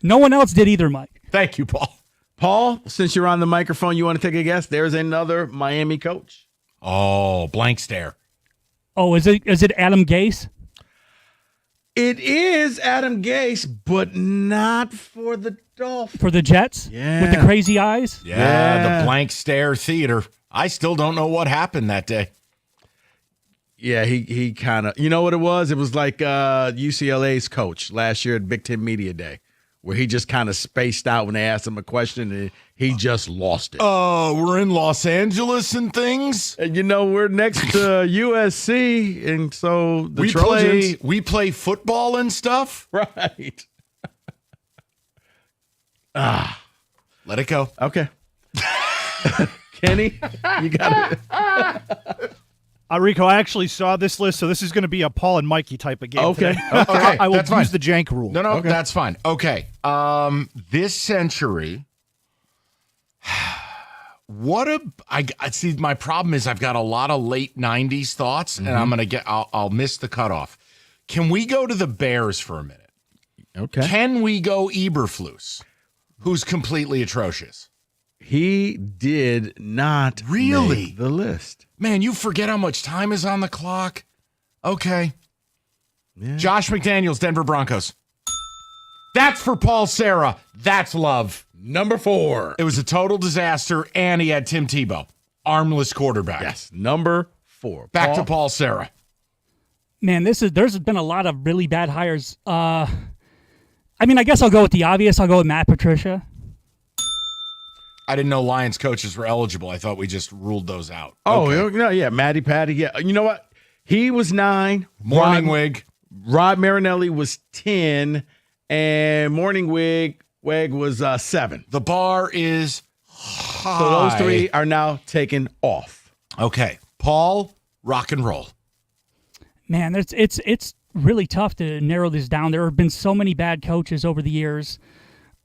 S: No one else did either, Mike.
N: Thank you, Paul.
K: Paul, since you're on the microphone, you want to take a guess? There's another Miami coach.
N: Oh, blank stare.
S: Oh, is it Adam Gase?
K: It is Adam Gase, but not for the Dolphins.
S: For the Jets?
K: Yeah.
S: With the crazy eyes?
N: Yeah, the blank stare theater. I still don't know what happened that day.
K: Yeah, he kind of, you know what it was? It was like UCLA's coach last year at Big Ten Media Day, where he just kind of spaced out when they asked him a question and he just lost it.
N: Oh, we're in Los Angeles and things?
K: And we're next to USC, and so the Trojans.
N: We play football and stuff?
K: Right.
N: Let it go.
K: Okay. Kenny, you got it.
R: Rico, I actually saw this list, so this is going to be a Paul and Mikey type of game.
K: Okay.
R: Today.
N: Okay,
R: I will
N: that's
R: use
N: fine.
R: the jank rule.
N: No,
K: okay.
N: That's fine. Okay. This century, I see. My problem is I've got a lot of late '90s thoughts, and I'll miss the cutoff. Can we go to the Bears for a minute?
K: Okay.
N: Can we go Eberflus, who's completely atrocious?
K: He did not
N: really
K: make the list.
N: Man, you forget how much time is on the clock. Okay. Josh McDaniels, Denver Broncos. That's for Paul Serra. That's love.
K: Number 4.
N: It was a total disaster, and he had Tim Tebow, armless quarterback.
K: Yes, number 4.
N: Back to Paul Serra.
S: Man, there's been a lot of really bad hires. I guess I'll go with the obvious. I'll go with Matt Patricia.
N: I didn't know Lions coaches were eligible. I thought we just ruled those out.
K: Oh, yeah, Matty Patty. Yeah, you know what? He was 9.
N: Morningwig.
K: Rod Marinelli was 10, and Morningwig was 7.
N: The bar is high.
K: So those 3 are now taken off.
N: Okay, Paul, rock and roll.
S: Man, it's really tough to narrow this down. There have been so many bad coaches over the years.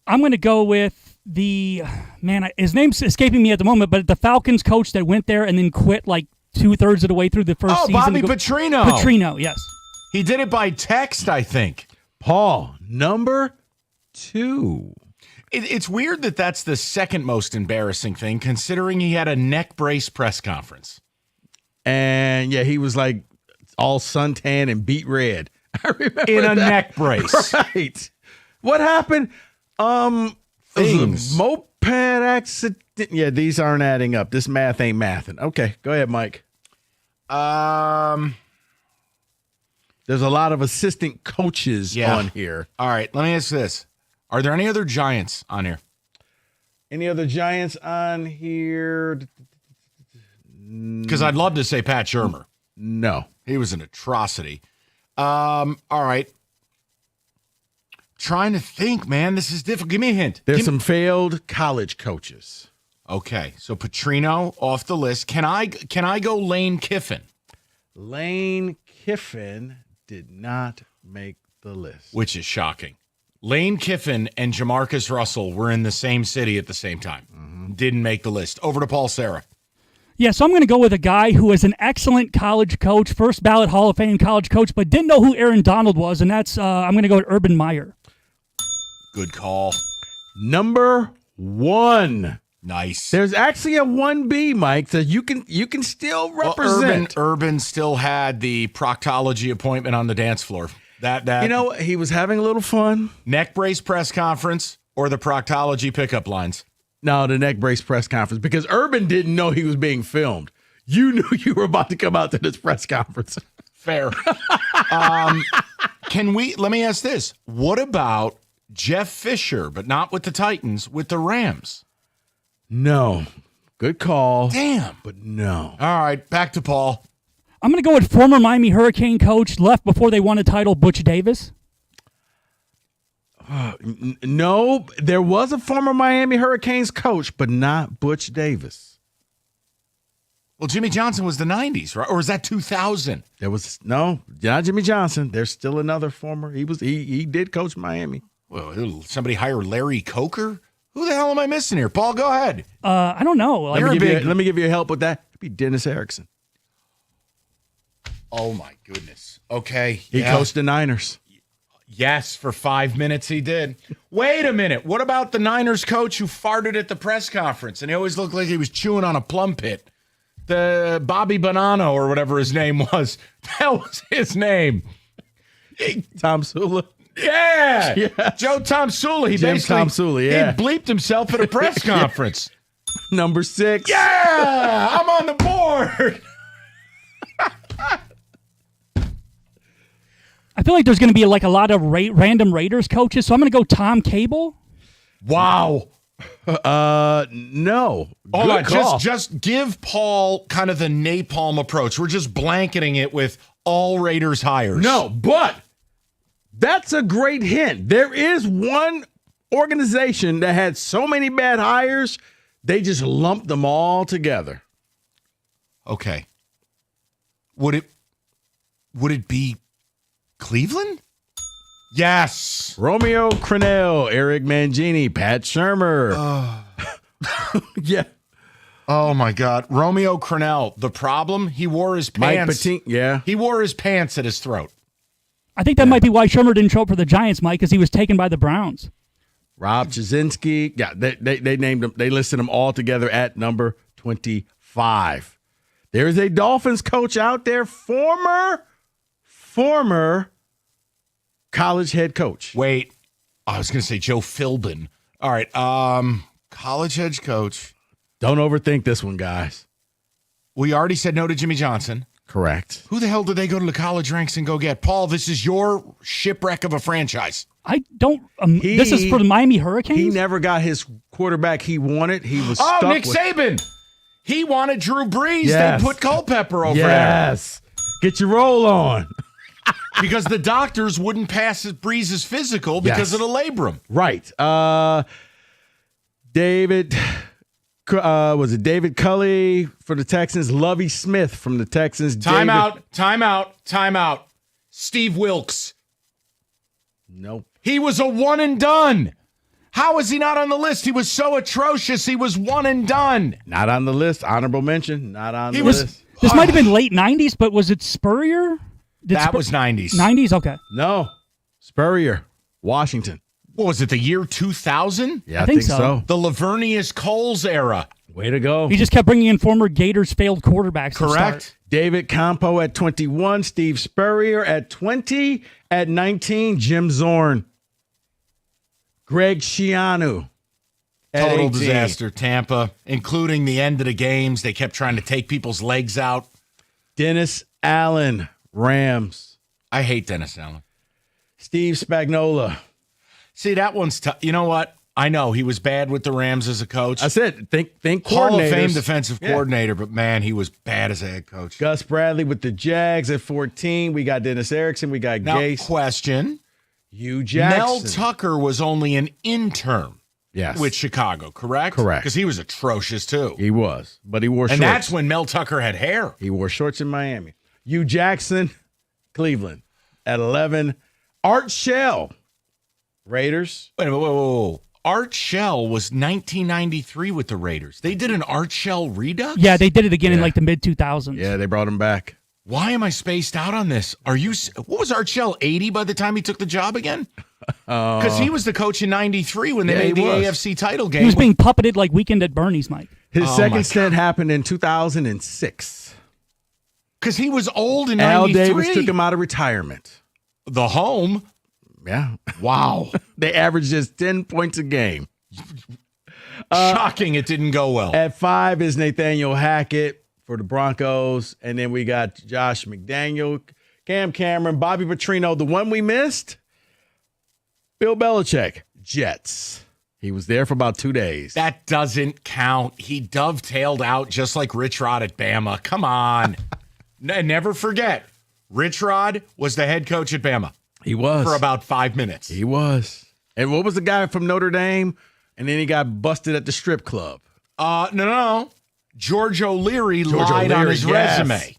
S: I'm going to go with his name's escaping me at the moment, but the Falcons coach that went there and then quit like 2/3 of the way through the first season.
N: Bobby Petrino.
S: Petrino, yes.
N: He did it by text, I think.
K: Paul, number 2.
N: It's weird that that's the second most embarrassing thing, considering he had a neck brace press conference.
K: And, yeah, he was like all suntan and beet red. I remember
N: in a
K: that.
N: neck brace.
K: Right. What happened?
N: Things.
K: Moped accident. Yeah, these aren't adding up. This math ain't mathing. Okay, go ahead, Mike. There's a lot of assistant coaches on here.
N: All right, let me ask this. Are there any other Giants on here?
K: Any other Giants on here?
N: Because I'd love to say Pat Shurmur.
K: No.
N: He was an atrocity. All right. Trying to think, man. This is difficult. Give me a hint.
K: There's some failed college coaches.
N: Okay, so Petrino off the list. Can I go Lane Kiffin?
K: Lane Kiffin did not make the list.
N: Which is shocking. Lane Kiffin and Jamarcus Russell were in the same city at the same time. Mm-hmm. Didn't make the list. Over to Paul Serra.
S: Yeah, so I'm going to go with a guy who is an excellent college coach, first ballot Hall of Fame college coach, but didn't know who Aaron Donald was, and that's I'm going to go with Urban Meyer.
N: Good call.
K: Number 1.
N: Nice.
K: There's actually a 1B, Mike, that you can still represent.
N: Well, Urban still had the proctology appointment on the dance floor. That
K: you know, he was having a little fun.
N: Neck brace press conference or the proctology pickup lines?
K: No, the neck brace press conference, because Urban didn't know he was being filmed. You knew you were about to come out to this press conference.
N: Fair. Let me ask this. What about Jeff Fisher, but not with the Titans, with the Rams?
K: No. Good call.
N: Damn.
K: But no.
N: All right, back to Paul.
S: I'm going to go with former Miami Hurricane coach, left before they won a title, Butch Davis.
K: No, there was a former Miami Hurricanes coach, but not Butch Davis.
N: Well, Jimmy Johnson was the 90s, right? Or was that 2000?
K: There was not Jimmy Johnson. There's still another former. He did coach Miami.
N: Well, somebody hire Larry Coker? Who the hell am I missing here? Paul, go ahead.
S: I don't know.
K: Let me give you help with that. It'd be Dennis Erickson.
N: Oh, my goodness. Okay.
K: He coached the Niners.
N: Yes, for 5 minutes he did. Wait a minute. What about the Niners coach who farted at the press conference and he always looked like he was chewing on a plum pit? The Bobby Bonanno or whatever his name was. That was his name.
K: Tom Sula.
N: Yeah.
K: Yes.
N: Joe Tom Sula. He
K: James Tom Sula, yeah.
N: He bleeped himself at a press conference.
K: Number 6.
N: Yeah, I'm on the board.
S: I feel like there's going to be like a lot of random Raiders coaches, so I'm going to go Tom Cable.
N: Wow.
K: No.
N: Hold on,
K: call.
N: just give Paul kind of the napalm approach. We're just blanketing it with all Raiders hires.
K: No, but that's a great hint. There is one organization that had so many bad hires, they just lumped them all together.
N: Okay. Would it be Cleveland? Yes.
K: Romeo Crennel, Eric Mangini, Pat Shurmur. Yeah.
N: Oh, my God. Romeo Crennel. The problem, he wore his pants.
K: Mike Patine, yeah.
N: He wore his pants at his throat.
S: I think that might be why Shurmur didn't show up for the Giants, Mike, because he was taken by the Browns.
K: Rob Jasinski. Yeah, they named him. They listed him all together at number 25. There is a Dolphins coach out there, former former college head coach.
N: Wait, I was going to say Joe Philbin. All right, college head coach.
K: Don't overthink this one, guys.
N: We already said no to Jimmy Johnson.
K: Correct.
N: Who the hell did they go to the college ranks and go get? Paul, this is your shipwreck of a franchise.
S: I don't. This is for the Miami Hurricanes?
K: He never got his quarterback he wanted. He was
N: Oh,
K: stuck
N: Nick
K: with,
N: Saban. He wanted Drew Brees.
K: Yes.
N: They put Culpepper over there.
K: Yes. Get your roll on.
N: Because the doctors wouldn't pass Brees' physical because
K: Yes.
N: of the labrum.
K: Right. David, was it David Culley for the Texans? Lovie Smith from the Texans.
N: Timeout. Steve Wilkes.
K: Nope.
N: He was a one and done. How is he not on the list? He was so atrocious. He was one and done.
K: Not on the list. Honorable mention. Not on the
S: was.
K: list.
S: This might have been late 90s, but was it Spurrier?
N: That was 90s.
S: 90s? Okay.
K: No. Spurrier, Washington.
N: What was it, the year 2000?
K: Yeah, I think so.
N: The Lavernius Coles era.
K: Way to go.
S: He just kept bringing in former Gators failed quarterbacks. to
N: Correct.
S: start.
K: David Campo at 21. Steve Spurrier at 20. At 19, Jim Zorn. Greg Schiano. at
N: Total
K: 18.
N: disaster, Tampa, including the end of the games. They kept trying to take people's legs out.
K: Dennis Allen, Rams.
N: I hate Dennis Allen.
K: Steve Spagnuolo.
N: See, that one's tough. You know what? I know he was bad with the Rams as a coach.
K: I said, think
N: Hall of Fame
K: coordinators.
N: defensive coordinator, but man, he was bad as a head coach.
K: Gus Bradley with the Jags at 14. We got Dennis Erickson. We got
N: Now,
K: Gase.
N: question.
K: Hugh Jackson.
N: Mel Tucker was only an intern
K: Yes.
N: with Chicago, correct?
K: Correct.
N: Because he was atrocious, too.
K: He was, but he wore shorts.
N: And that's when Mel Tucker had hair.
K: He wore shorts in Miami. Hugh Jackson, Cleveland at 11. Art Shell, Raiders.
N: Wait a minute, whoa. Art Shell was 1993 with the Raiders. They did an Art Shell redux?
S: Yeah, they did it again in like the mid 2000s.
K: Yeah, they brought him back.
N: Why am I spaced out on this? What was Art Shell, 80 by the time he took the job again? Because he was the coach in 93 when they made the AFC title game.
S: He was being puppeted like Weekend at Bernie's, Mike.
K: His
N: Oh,
K: second
N: my
K: stint happened in 2006.
N: Because he was old in
K: Al
N: 93.
K: Davis took him out of retirement.
N: The home?
K: Yeah.
N: Wow.
K: They averaged just 10 points a game.
N: Shocking it didn't go well.
K: At 5 is Nathaniel Hackett for the Broncos. And then we got Josh McDaniel, Cam Cameron, Bobby Petrino. The one we missed, Bill Belichick, Jets. He was there for about 2 days.
N: That doesn't count. He dovetailed out just like Rich Rod at Bama. Come on. Never forget, Rich Rod was the head coach at Bama.
K: He was.
N: For about 5 minutes.
K: He was. And what was the guy from Notre Dame? And then he got busted at the strip club.
N: No. George O'Leary lied on his resume.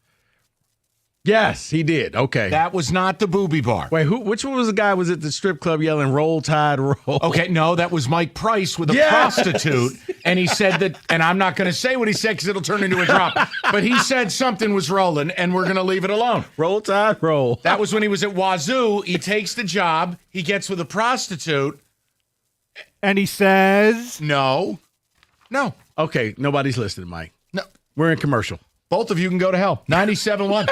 K: Yes, he did. Okay.
N: That was not the booby bar.
K: Wait, which one was the guy was at the strip club yelling "Roll Tide, roll"?
N: Okay, no, that was Mike Price with a prostitute. And he said that, and I'm not going to say what he said because it'll turn into a drop, but he said something was rolling and we're going to leave it alone.
K: Roll Tide, roll.
N: That was when he was at Wazoo. He takes the job. He gets with a prostitute.
R: And he says,
N: No.
K: Okay, nobody's listening, Mike.
N: No.
K: We're in commercial.
N: Both of you can go to hell. 97.1.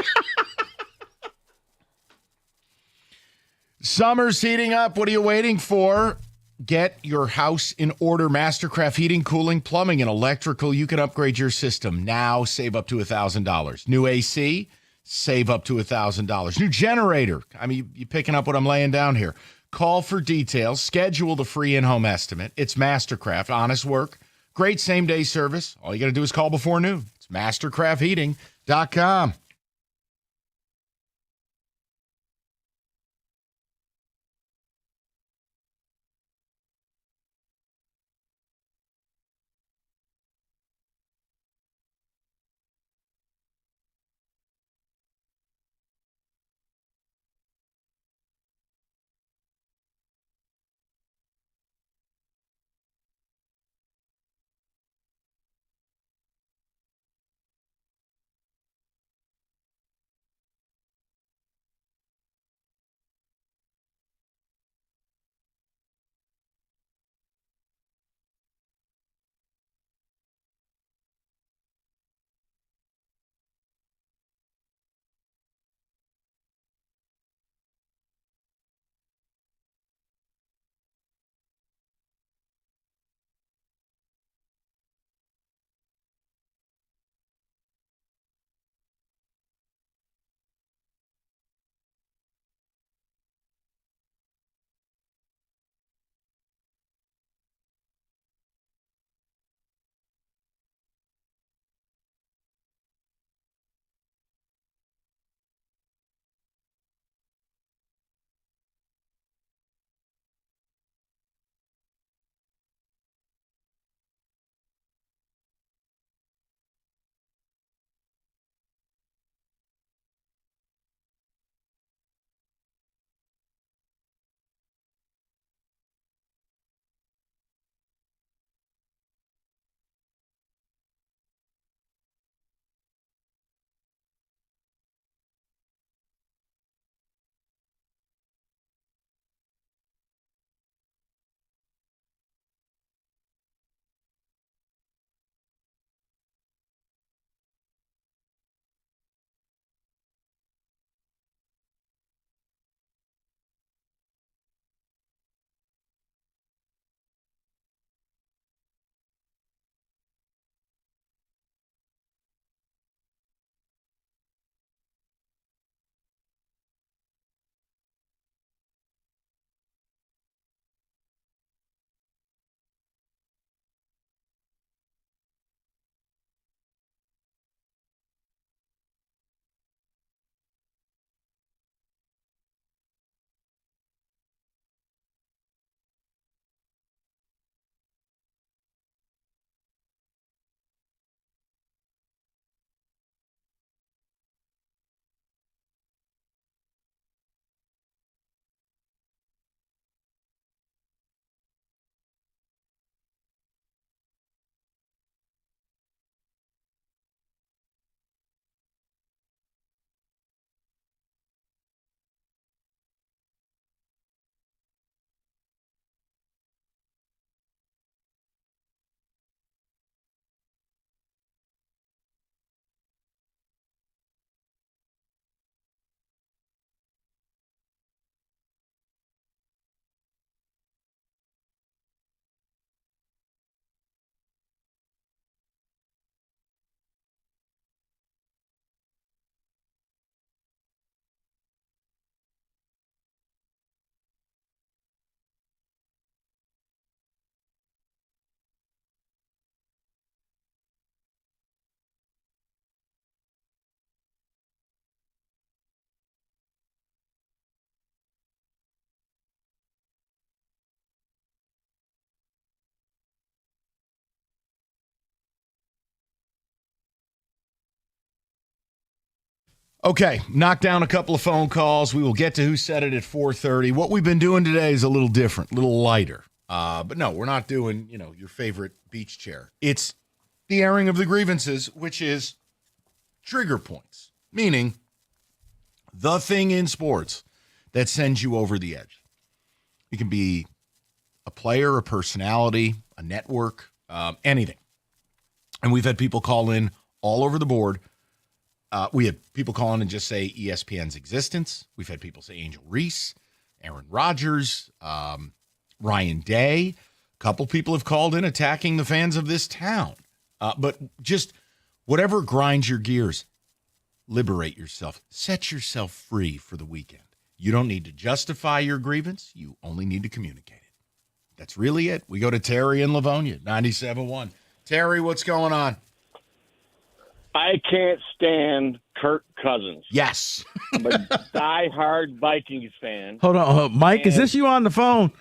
N: Summer's heating up. What are you waiting for? Get your house in order. Mastercraft Heating, Cooling, Plumbing, and Electrical. You can upgrade your system now. Save up to $1,000. New AC, save up to $1,000. New generator. I mean, you picking up what I'm laying down here. Call for details. Schedule the free in-home estimate. It's Mastercraft. Honest work. Great same-day service. All you got to do is call before noon. It's mastercraftheating.com. Okay, knock down a couple of phone calls. We will get to Who Said It at 4:30. What we've been doing today is a little different, a little lighter. But no, we're not doing, your favorite beach chair. It's the airing of the grievances, which is trigger points, meaning the thing in sports that sends you over the edge. It can be a player, a personality, a network, anything. And we've had people call in all over the board. We had people call in and just say ESPN's existence. We've had people say Angel Reese, Aaron Rodgers, Ryan Day. A couple people have called in attacking the fans of this town. But just whatever grinds your gears, liberate yourself. Set yourself free for the weekend. You don't need to justify your grievance. You only need to communicate it. That's really it. We go to Terry in Livonia, 97.1. Terry, what's going on?
U: I can't stand Kirk Cousins.
N: Yes.
U: I'm a diehard Vikings fan.
K: Hold on, Mike, is this you on the phone?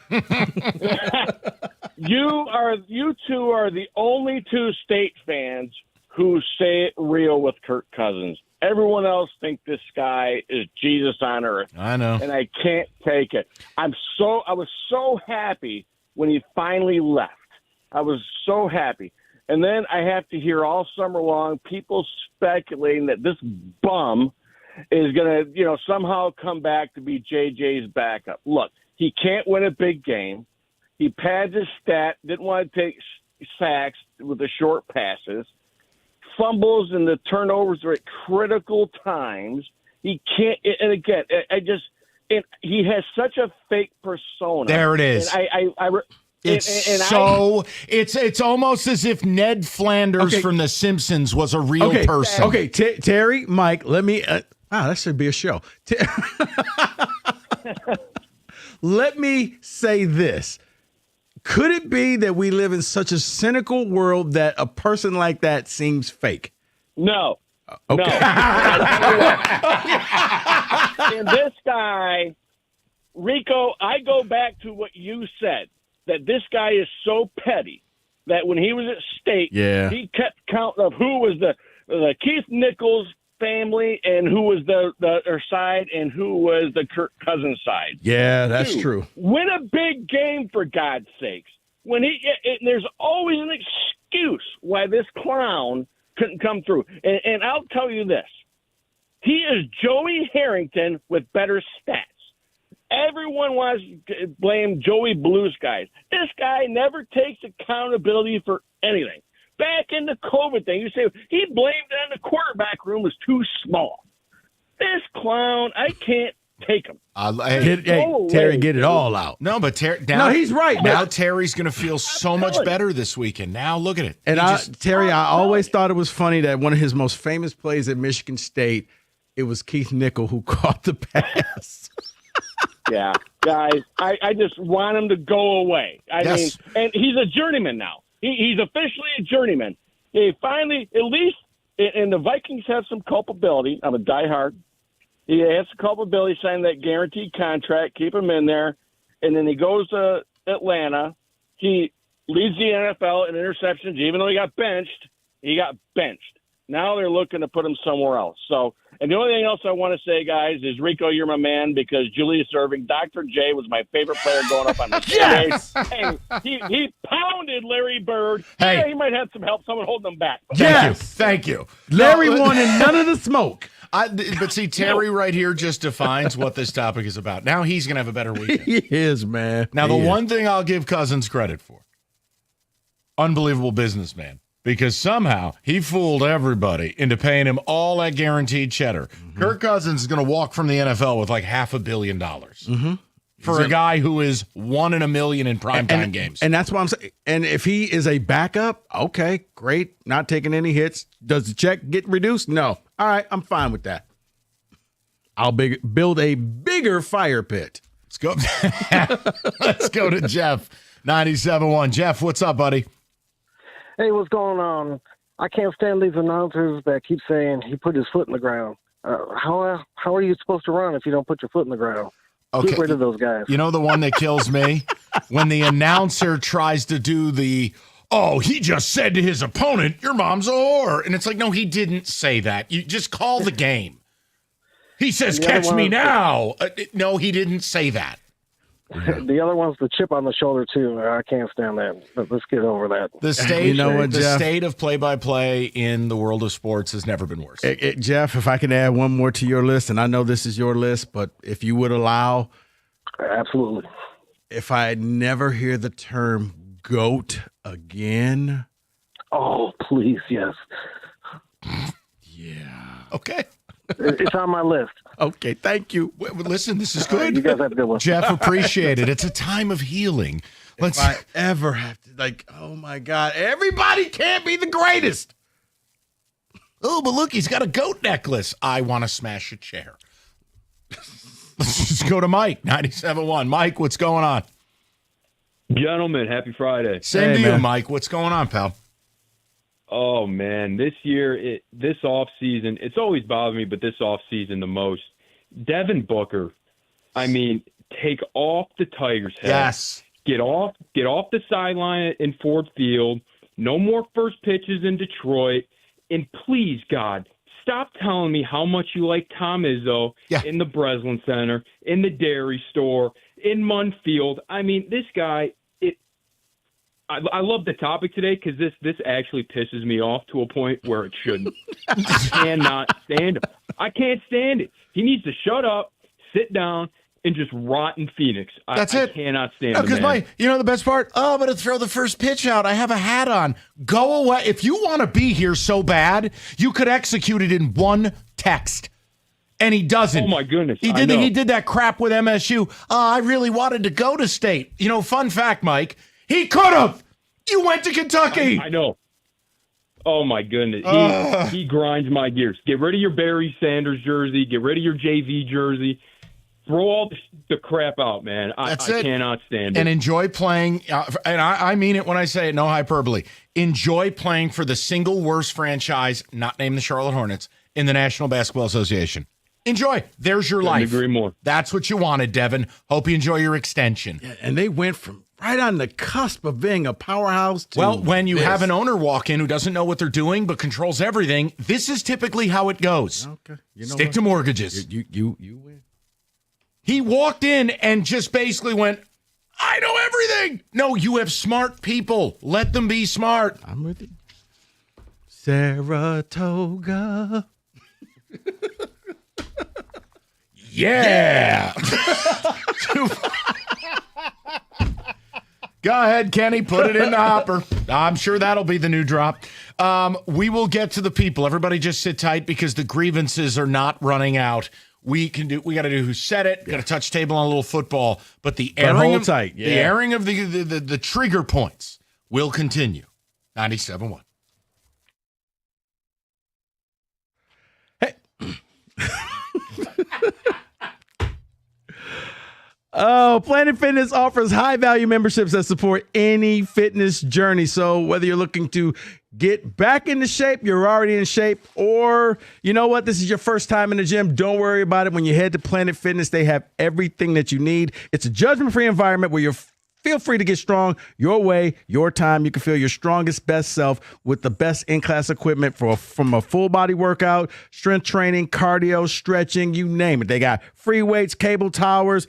U: You two are the only two State fans who say it real with Kirk Cousins. Everyone else think this guy is Jesus on earth.
N: I know.
U: And I can't take it. I was so happy when he finally left. I was so happy. And then I have to hear all summer long people speculating that this bum is going to, somehow come back to be JJ's backup. Look, he can't win a big game. He pads his stat, didn't want to take sacks with the short passes. Fumbles and the turnovers are at critical times. He can't, and again, he has such a fake persona.
N: There it is.
U: And
N: It's almost as if Ned Flanders from The Simpsons was a real person.
K: Okay, Terry, Mike, let me. That should be a show. Let me say this. Could it be that we live in such a cynical world that a person like that seems fake?
U: No.
K: Okay.
U: No. And this guy, Rico, I go back to what you said, that this guy is so petty that when he was at State, he kept count of who was the Keith Nichols family and who was their side and who was the Kirk Cousins side.
K: Yeah, that's true.
U: Win a big game, for God's sakes. There's always an excuse why this clown couldn't come through. And I'll tell you this. He is Joey Harrington with better stats. Everyone wants to blame Joey Blue Skies. This guy never takes accountability for anything. Back in the COVID thing, you say he blamed it on the quarterback room was too small. This clown, I can't take him.
K: Terry, get it all out.
N: No, but now
K: he's right.
N: Now Terry's going to feel so much better this weekend. Now look at it.
K: And Terry, I always thought it was funny that one of his most famous plays at Michigan State, it was Keith Nichol who caught the pass.
U: Yeah, guys, I just want him to go away. I mean, and he's a journeyman now. He's officially a journeyman. He finally, at least, and the Vikings have some culpability. I'm a diehard. He has some culpability, signing that guaranteed contract, keep him in there, and then he goes to Atlanta. He leads the NFL in interceptions, even though he got benched. He got benched. Now they're looking to put him somewhere else. So, and the only thing else I want to say, guys, is Rico, you're my man, because Julius Erving, Dr. J was my favorite player growing up on the
N: Yes!
U: Hey, he pounded Larry Bird.
N: Hey.
U: Yeah, he might have some help, someone holding him back. But
N: Thank you.
K: Larry wanted none of the smoke.
N: But see, Terry right here just defines what this topic is about. Now he's going to have a better weekend.
K: He is, man.
N: Now, the one thing I'll give Cousins credit for, unbelievable businessman. Because somehow he fooled everybody into paying him all that guaranteed cheddar. Mm-hmm. Kirk Cousins is going to walk from the NFL with like $500 million for a guy who is 1 in a million in primetime games.
K: And that's what I'm saying. And if he is a backup, okay, great. Not taking any hits. Does the check get reduced? No. All right, I'm fine with that. I'll build a bigger fire pit.
N: Let's go. Let's go to Jeff, 97.1. Jeff, what's up, buddy?
V: Hey, what's going on? I can't stand these announcers that keep saying he put his foot in the ground. How are you supposed to run if you don't put your foot in the ground?
N: Okay.
V: Get rid of those guys.
N: You know the one that kills me? When the announcer tries to do he just said to his opponent, your mom's a whore. And it's like, no, he didn't say that. You just call the game. He says,
V: The other
N: catch me
V: one-
N: now. No, he didn't say that.
V: The other one's the chip on the shoulder too. I can't stand that. But let's get over that.
N: The state,
K: Jeff?
N: state of play-by-play in the world of sports has never been worse.
K: Jeff, if I can add one more to your list, and I know this is your list, but if you would allow.
V: Absolutely.
K: If I never hear the term GOAT again.
V: Oh, please, yes.
N: Okay.
V: It's on my list.
N: Okay, thank you. Listen, this is good.
V: You guys have a good one.
N: Jeff, appreciate it. It's a time of healing.
K: If I ever have to, oh my God, everybody can't be the greatest.
N: Oh, but look, he's got a goat necklace. I want to smash a chair. Let's just go to Mike, 97.1. Mike, what's going on?
B: Gentlemen, happy Friday.
N: Same to you, Mike. What's going on, pal?
B: Oh, man, this year, this offseason, it's always bothered me, but this offseason the most. Devin Booker, I mean, take off the Tigers' head.
N: Yes.
B: Get off the sideline in Ford Field. No more first pitches in Detroit. And please, God, stop telling me how much you like Tom Izzo in the Breslin Center, in the dairy store, in Munfield. I mean, this guy, I love the topic today because this actually pisses me off to a point where it shouldn't. I cannot stand him. I can't stand it. He needs to shut up, sit down, and just rot in Phoenix.
N: That's
B: I
N: it.
B: cannot stand
N: No,
B: the man.
N: you know the best part? Oh, but to throw the first pitch out, I have a hat on. Go away. If you want to be here so bad, you could execute it in one text. And he doesn't.
B: Oh, my goodness.
N: He did that crap with MSU. I really wanted to go to state. You know, fun fact, Mike, he could have. You went to Kentucky.
B: I know. Oh, my goodness. He grinds my gears. Get rid of your Barry Sanders jersey. Get rid of your JV jersey. Throw all the crap out, man. I cannot stand it.
N: And enjoy playing. And I mean it when I say it, no hyperbole. Enjoy playing for the single worst franchise, not named the Charlotte Hornets, in the National Basketball Association. Enjoy. There's your life.
B: Couldn't agree more.
N: That's what you wanted, Devin. Hope you enjoy your extension.
K: Yeah, and they went from right on the cusp of being a powerhouse to
N: Well, when you
K: this.
N: have an owner walk in who doesn't know what they're doing but controls everything, this is typically how it goes.
K: Okay. You know
N: Stick
K: what?
N: to mortgages.
K: You win.
N: He walked in and just basically went, I know everything. No, you have smart people. Let them be smart.
K: I'm with you. Saratoga.
N: Yeah. Go ahead, Kenny. Put it in the hopper. I'm sure that'll be the new drop. We will get to the people. Everybody just sit tight because the grievances are not running out. We got to do who said it. Got to touch table on a little football. But the airing
K: hold
N: of,
K: tight.
N: the
K: Yeah.
N: airing of the trigger points will continue. 97.1.
K: Oh, Planet Fitness offers high-value memberships that support any fitness journey. So whether you're looking to get back into shape, you're already in shape, or you know what, this is your first time in the gym, don't worry about it. When you head to Planet Fitness, they have everything that you need. It's a judgment-free environment where feel free to get strong your way, your time. You can feel your strongest, best self with the best in-class equipment from a full-body workout, strength training, cardio, stretching, you name it. They got free weights, cable towers,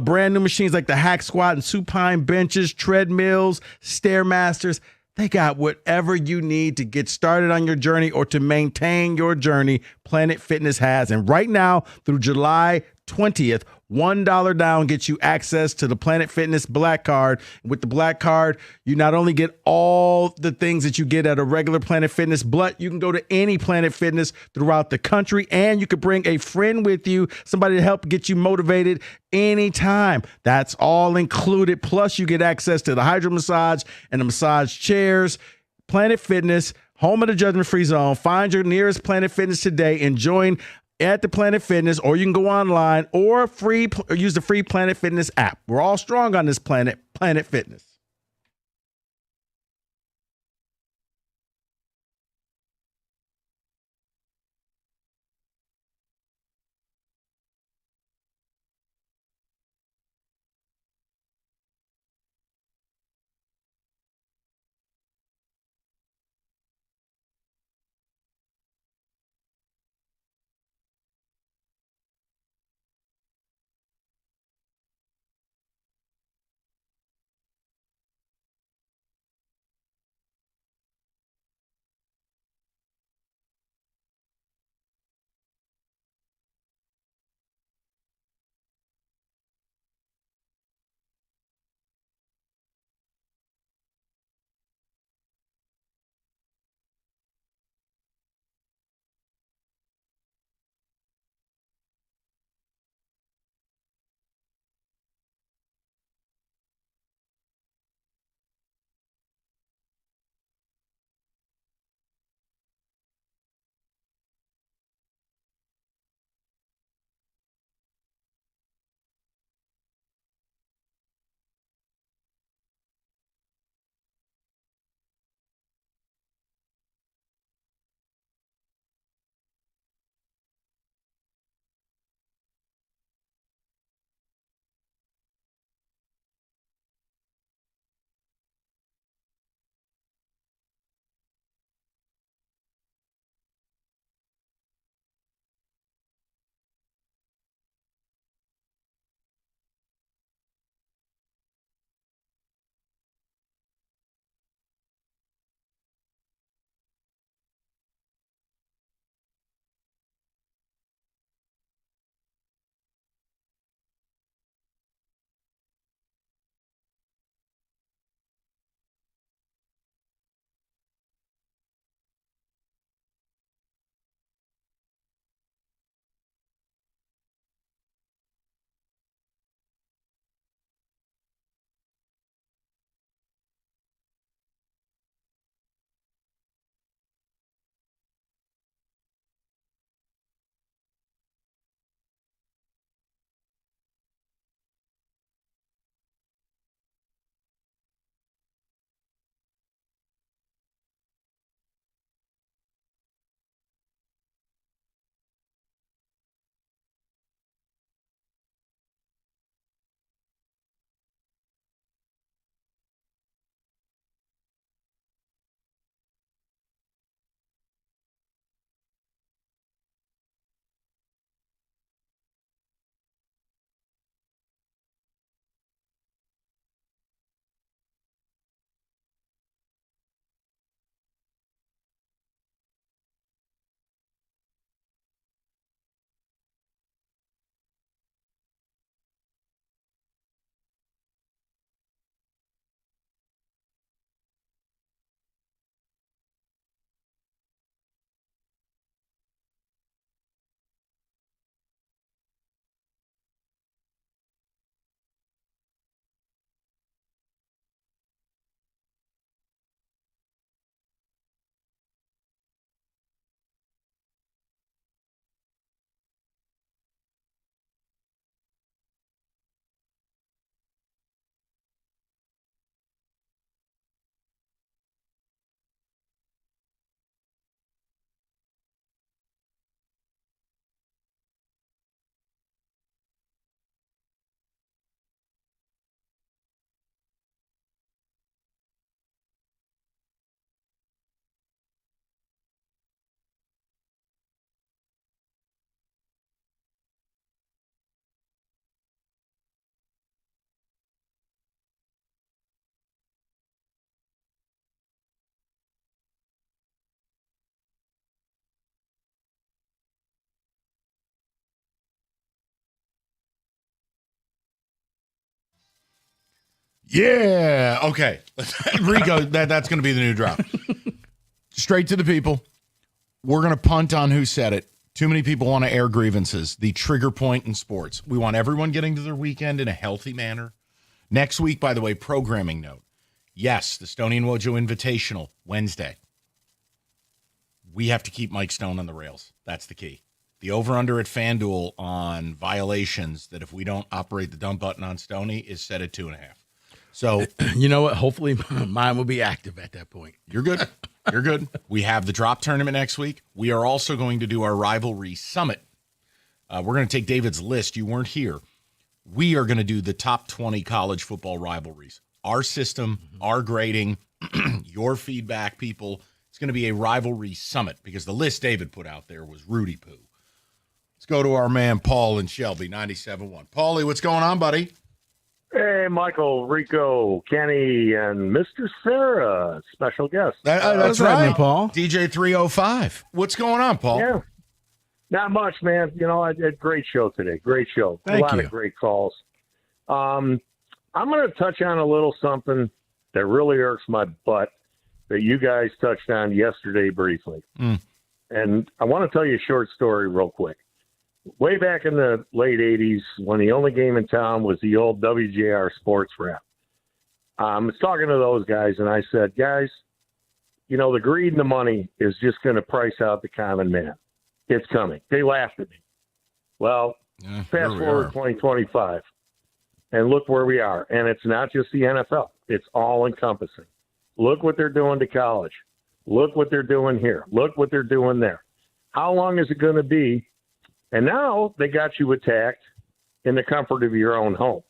K: brand new machines like the Hack Squat and supine benches, treadmills, Stairmasters. They got whatever you need to get started on your journey or to maintain your journey. Planet Fitness has. And right now through July 20th, $1 down gets you access to the Planet Fitness Black Card. With the Black Card, you not only get all the things that you get at a regular Planet Fitness, but you can go to any Planet Fitness throughout the country, and you could bring a friend with you, somebody to help get you motivated anytime. That's all included. Plus, you get access to the hydro massage and the massage chairs. Planet Fitness, home of the judgment-free zone. Find your nearest Planet Fitness today and join at the Planet Fitness, or you can go online or use the free Planet Fitness app. We're all strong on this planet, Planet Fitness.
N: Yeah. Okay. Rico, that's going to be the new drop. Straight to the people. We're going to punt on who said it. Too many people want to air grievances. The trigger point in sports. We want everyone getting to their weekend in a healthy manner. Next week, by the way, programming note. Yes, the Stoney and Wojo Invitational, Wednesday. We have to keep Mike Stone on the rails. That's the key. The over-under at FanDuel on violations that if we don't operate the dump button on Stoney is set at 2.5. So,
K: you know what? Hopefully mine will be active at that point.
N: You're good. You're good. We have the drop tournament next week. We are also going to do our rivalry summit. We're going to take David's list. You weren't here. We are going to do the top 20 college football rivalries. Our system, our grading, your feedback, people. It's going to be a rivalry summit because the list David put out there was Rudy Poo. Let's go to our man Paul in Shelby, 97.1. Paulie, what's going on, buddy?
A: Hey, Michael, Rico, Kenny, and Mr. Sarah, special guest.
N: That's right, Paul. DJ 305. What's going on, Paul?
A: Yeah, not much, man. You know, I had a great show today. Great show.
N: Thank
A: a lot
N: you.
A: of great calls. I'm going to touch on a little something that really irks my butt that you guys touched on yesterday briefly. And I want to tell you a short story real quick. Way back in the late 80s, when the only game in town was the old WJR Sports Wrap, I was talking to those guys, and I said, guys, you know, the greed and the money is just going to price out the common man. It's coming. They laughed at me. Well, fast forward 2025, and look where we are. And it's not just the NFL. It's all-encompassing. Look what they're doing to college. Look what they're doing here. Look what they're doing there. How long is it going to be? And now they got you attacked in the comfort of your own home.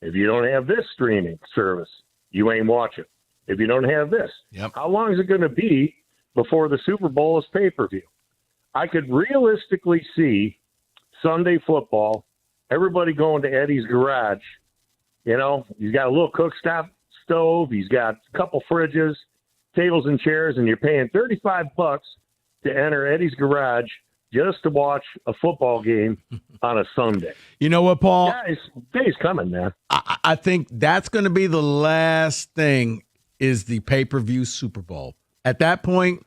A: If you don't have this streaming service, you ain't watching. If you don't have this, how long is it going to be before the Super Bowl is pay-per-view? I could realistically see Sunday football, everybody going to Eddie's garage. You know, he's got a little cooktop stove. He's got a couple fridges, tables and chairs, and you're paying $35 to enter Eddie's garage just to watch a football game on a Sunday.
K: You know what, Paul?
A: Guys, day's coming, man.
K: I think that's going to be the last thing is the pay-per-view Super Bowl. At that point,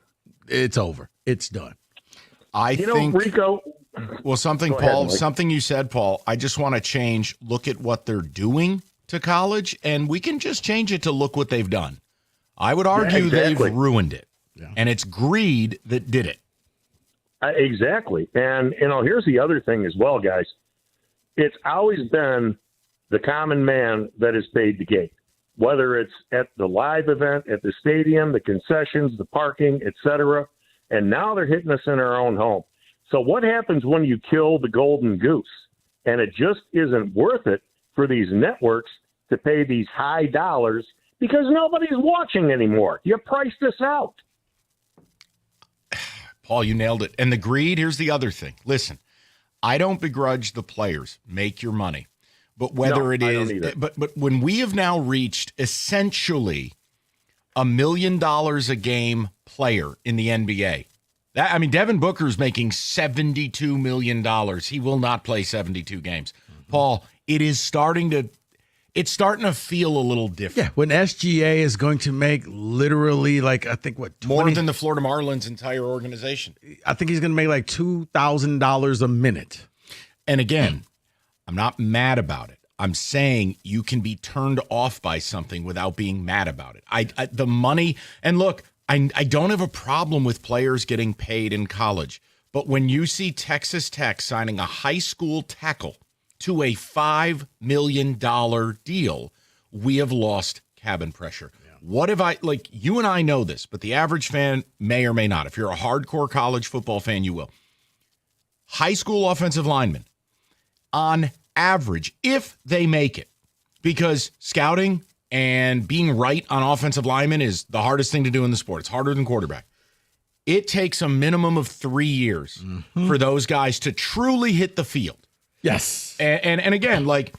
K: it's over. It's done.
N: I think,
A: Rico.
N: Well, something,
A: Go ahead,
N: Paul,
A: Mike.
N: something you said, Paul, I just want to change. Look at what they're doing to college, and we can just change it to look what they've done. I would argue
A: exactly.
N: they've ruined it, and it's greed that did it.
A: Exactly. And, you know, here's the other thing as well, guys. It's always been the common man that is paid the gate, whether it's at the live event, at the stadium, the concessions, the parking, etc. And now they're hitting us in our own home. So what happens when you kill the golden goose? And it just isn't worth it for these networks to pay these high dollars because nobody's watching anymore. You priced this out.
N: Paul, you nailed it. And the greed, here's the other thing. Listen, I don't begrudge the players. Make your money. But whether it is, but when we have now reached essentially $1 million a game player in the NBA, that, I mean, Devin Booker's making $72 million. He will not play 72 games. Paul, it's starting to feel a little different.
K: Yeah, when SGA is going to make literally like, I think what, 20,
N: more than the Florida Marlins entire organization.
K: I think he's going to make like $2,000 a minute.
N: And again, I'm not mad about it. I'm saying you can be turned off by something without being mad about it. The money, and look, I don't have a problem with players getting paid in college, but when you see Texas Tech signing a high school tackle to a $5 million deal, we have lost cabin pressure. Yeah. What have you and I know this, but the average fan may or may not. If you're a hardcore college football fan, you will. High school offensive linemen, on average, if they make it, because scouting and being right on offensive linemen is the hardest thing to do in the sport. It's harder than quarterback. It takes a minimum of 3 years for those guys to truly hit the field.
K: Yes.
N: And again, like,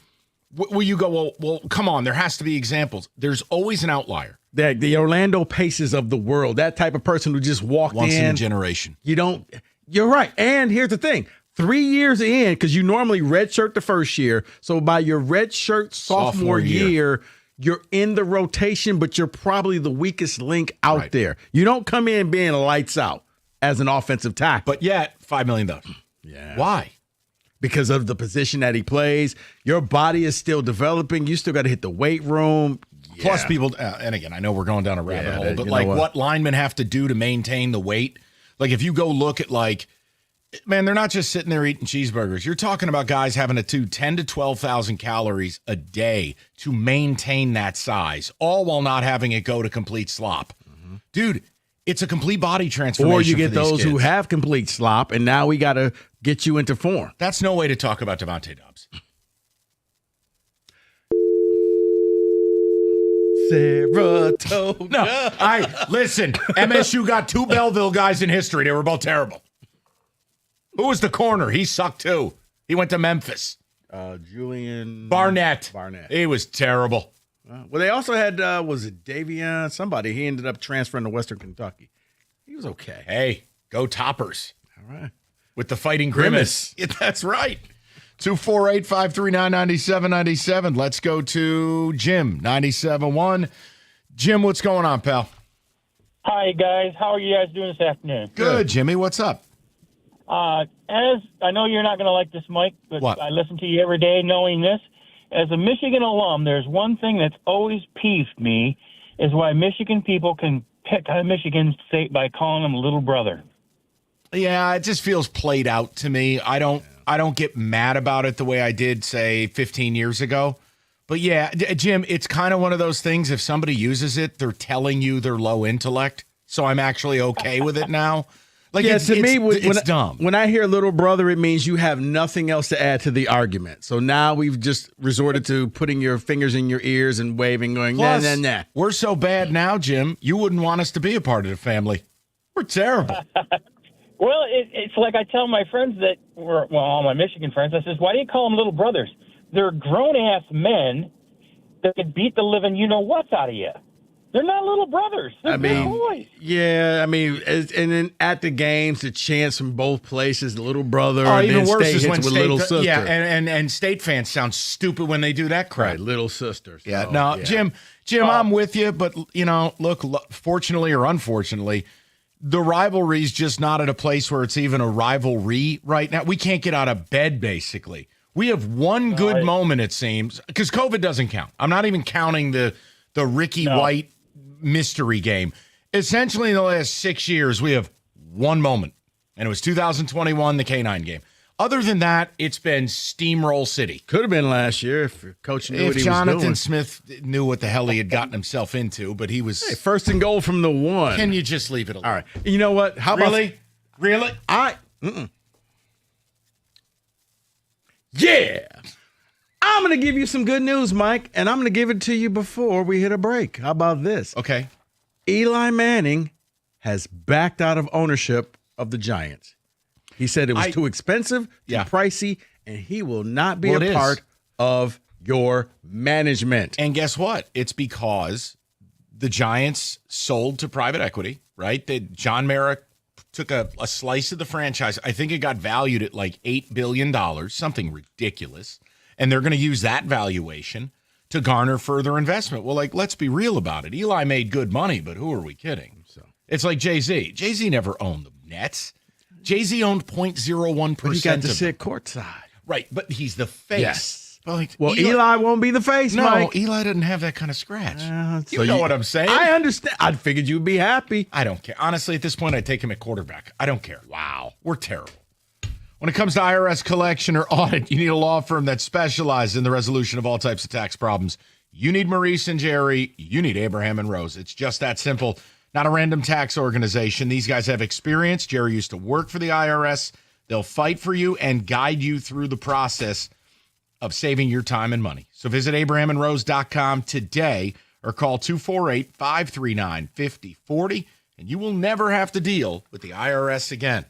N: will you go, well, come on, there has to be examples. There's always an outlier.
K: The Orlando Paces of the world, that type of person who just walked
N: Once in a generation.
K: You're right. And here's the thing. 3 years in, because you normally redshirt the first year. So by your redshirt sophomore year, you're in the rotation, but you're probably the weakest link out there. You don't come in being lights out as an offensive tackle.
N: But yet, $5 million.
K: Yeah.
N: Why?
K: Because of the position that he plays. Your body is still developing. You still got to hit the weight room. Yeah.
N: Plus, people, and again, I know we're going down a rabbit hole, but
K: like
N: what linemen have to do to maintain the weight. Like, if you go look at, like, man, they're not just sitting there eating cheeseburgers. You're talking about guys having to do 10 to 12,000 calories a day to maintain that size, all while not having it go to complete slop. Mm-hmm. Dude, it's a complete body transformation.
K: Or you get
N: for these
K: those who
N: kids.
K: have complete slop, and now we got to get you into form.
N: That's no way to talk about Devontae Dobbs.
K: Saratoga.
N: Listen, MSU got 2 Belleville guys in history. They were both terrible. Who was the corner? He sucked too. He went to Memphis.
K: Julian
N: Barnett.
K: Barnett.
N: He was terrible.
K: Well, they also had, was it Davion? Somebody. He ended up transferring to Western Kentucky. He was okay.
N: Hey, go Toppers.
K: All right.
N: With the Fighting Grimace. Yeah, that's right. 248-539-9797. Let's go to Jim, 97.1. Jim, what's going on, pal?
D: Hi, guys. How are you guys doing this afternoon?
N: Good, Jimmy. What's up?
D: As I know you're not going to like this, Mike, but
N: What?
D: I listen to you every day knowing this. As a Michigan alum, there's one thing that's always peeved me is why Michigan people can pick on Michigan State by calling them little brother.
N: Yeah, it just feels played out to me. I don't get mad about it the way I did, say, 15 years ago. But yeah, Jim, it's kind of one of those things. If somebody uses it, they're telling you they're low intellect. So I'm actually okay with it now. Like,
K: yeah,
N: it's dumb.
K: When I hear little brother, it means you have nothing else to add to the argument. So now we've just resorted to putting your fingers in your ears and waving, going,
N: Plus,
K: nah.
N: We're so bad now, Jim, you wouldn't want us to be a part of the family. We're terrible.
D: Well, it's like I tell my friends that all my Michigan friends, I says, why do you call them little brothers? They're grown-ass men that could beat the living you-know-what's out of you. They're not little brothers. They're big boys.
K: Yeah, and then at the games, the chants from both places, the little brother, and
N: even
K: then
N: worse
K: State
N: is when
K: hits with
N: State,
K: little sister.
N: yeah, and State fans sound stupid when they do that crap.
K: Right, little sisters.
N: Yeah,
K: So,
N: no,
K: yeah.
N: Jim, I'm with you, but look, fortunately or unfortunately, the rivalry's just not at a place where it's even a rivalry right now. We can't get out of bed, basically. We have one good moment, it seems, because COVID doesn't count. I'm not even counting the Ricky White mystery game. Essentially, in the last 6 years, we have one moment, and it was 2021, the K9 game. Other than that, it's been steamroll city.
K: Could have been last year if Coach knew what he was doing.
N: Jonathan Smith knew what the hell he had gotten himself into, but he was...
K: Hey, first and goal from the one.
N: Can you just leave it alone?
K: All right. You know what? How about...
N: Really?
K: Yeah. I'm going to give you some good news, Mike, and I'm going to give it to you before we hit a break. How about this?
N: Okay.
K: Eli Manning has backed out of ownership of the Giants. He said it was too expensive, too pricey, and he will not be a part of your management.
N: And guess what? It's because the Giants sold to private equity, right? That John Merrick took a slice of the franchise. I think it got valued at like $8 billion, something ridiculous. And they're going to use that valuation to garner further investment. Well, like, let's be real about it. Eli made good money, but who are we kidding? So it's like Jay-Z. Jay-Z never owned the Nets. Jay-Z owned 0.01%.
K: But he got to sit courtside.
N: Right, but he's the face.
K: Yes.
N: Well,
K: Eli won't be the face,
N: no,
K: Mike.
N: Eli doesn't have that kind of scratch.
K: So
N: you know what I'm saying?
K: I understand. I figured you'd be happy.
N: I don't care. Honestly, at this point, I'd take him at quarterback. I don't care. Wow. We're terrible. When it comes to IRS collection or audit, you need a law firm that specializes in the resolution of all types of tax problems. You need Maurice and Jerry. You need Abraham and Rose. It's just that simple. Not a random tax organization. These guys have experience. Jerry used to work for the IRS. They'll fight for you and guide you through the process of saving your time and money. So visit abrahamandrose.com today or call 248-539-5040, and you will never have to deal with the IRS again.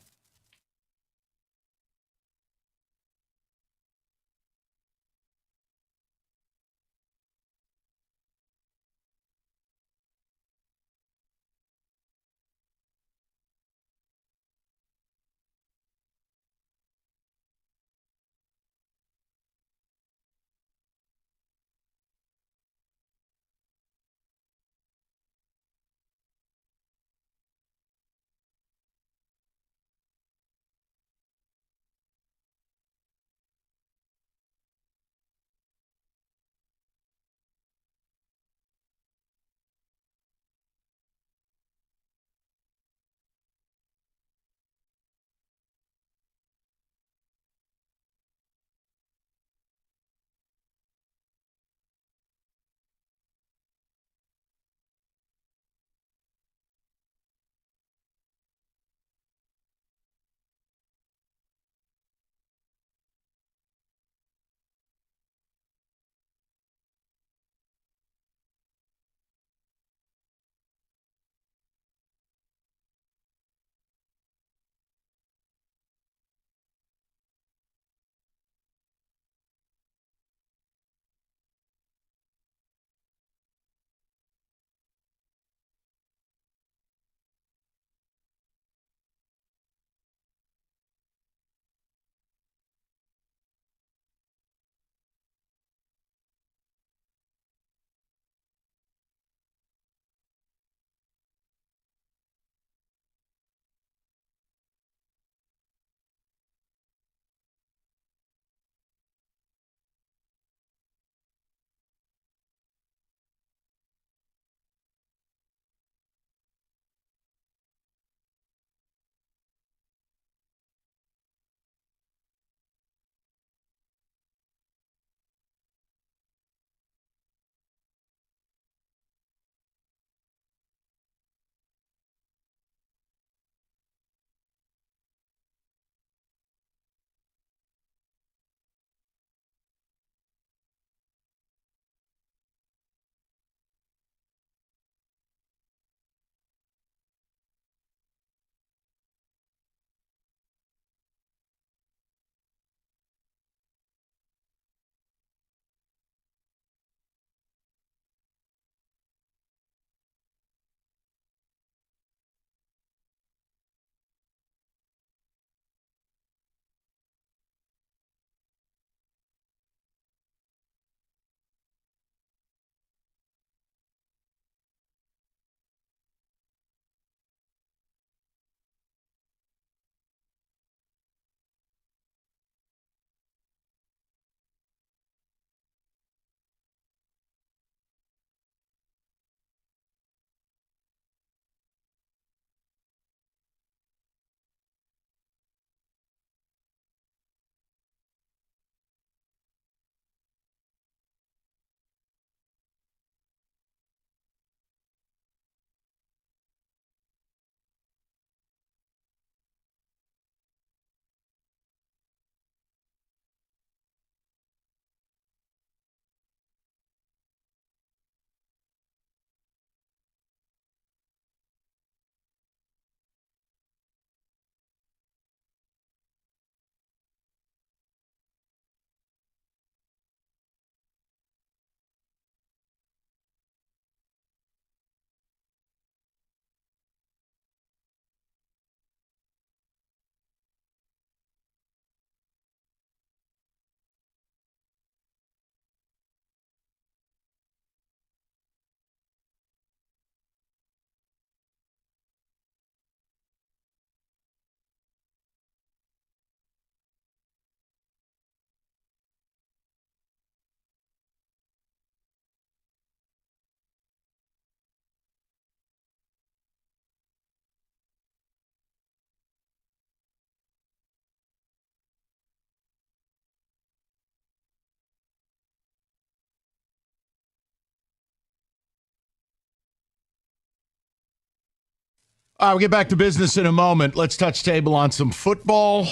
N: All right, we'll get back to business in a moment. Let's touch table on some football.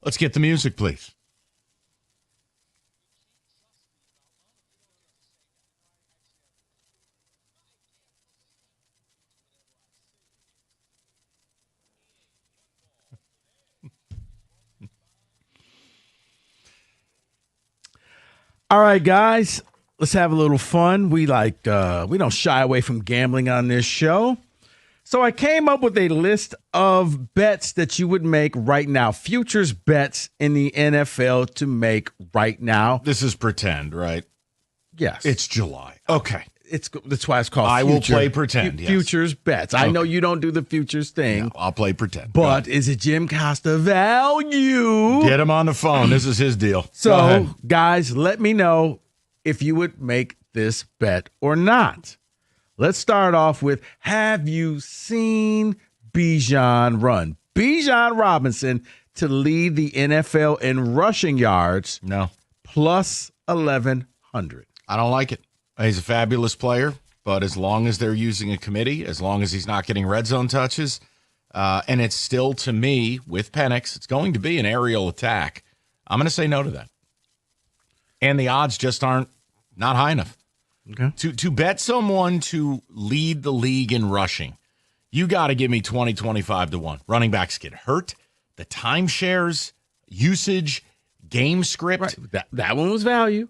N: Let's get the music, please.
K: All right, guys, let's have a little fun. We don't shy away from gambling on this show. So I came up with a list of bets that you would make right now, futures bets in the NFL to make right now.
N: This is pretend, right?
K: Yes.
N: It's July. Okay.
K: That's why it's called
N: I will play pretend, yes.
K: Futures bets. I know you don't do the futures thing.
N: No, I'll play pretend.
K: But is it Jim Costa value?
N: Get him on the phone. This is his deal.
K: So, guys, let me know if you would make this bet or not. Let's start off with, have you seen Bijan run? Bijan Robinson to lead the NFL in rushing yards.
N: No.
K: Plus 1,100.
N: I don't like it. He's a fabulous player, but as long as they're using a committee, as long as he's not getting red zone touches, and it's still, to me, with Penix, it's going to be an aerial attack. I'm going to say no to that. And the odds just aren't not high enough.
K: Okay.
N: To bet someone to lead the league in rushing, you got to give me 20, 25 to 1. Running backs get hurt. The timeshares, usage, game script.
K: Right. That one was value.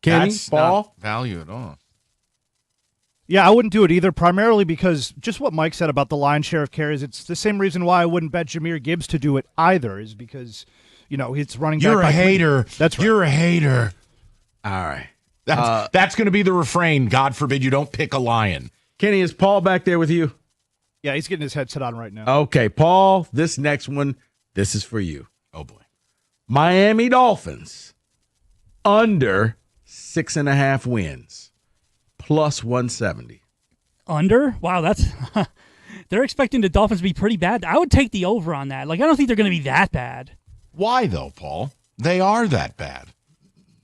K: Kenny,
N: That's
K: Paul?
N: not value at all.
R: Yeah, I wouldn't do it either, primarily because just what Mike said about the lion's share of carries, it's the same reason why I wouldn't bet Jahmyr Gibbs to do it either, is because, it's running back.
N: You're a hater.
R: That's right.
N: You're a hater.
K: All right.
N: That's going to be the refrain. God forbid you don't pick a lion.
K: Kenny, is Paul back there with you?
R: Yeah, he's getting his headset on right now.
K: Okay, Paul, this next one, this is for you.
N: Oh, boy.
K: Miami Dolphins under 6.5 wins, plus 170.
S: Under? Wow, that's they're expecting the Dolphins to be pretty bad. I would take the over on that. I don't think they're going to be that bad.
N: Why, though, Paul? They are that bad.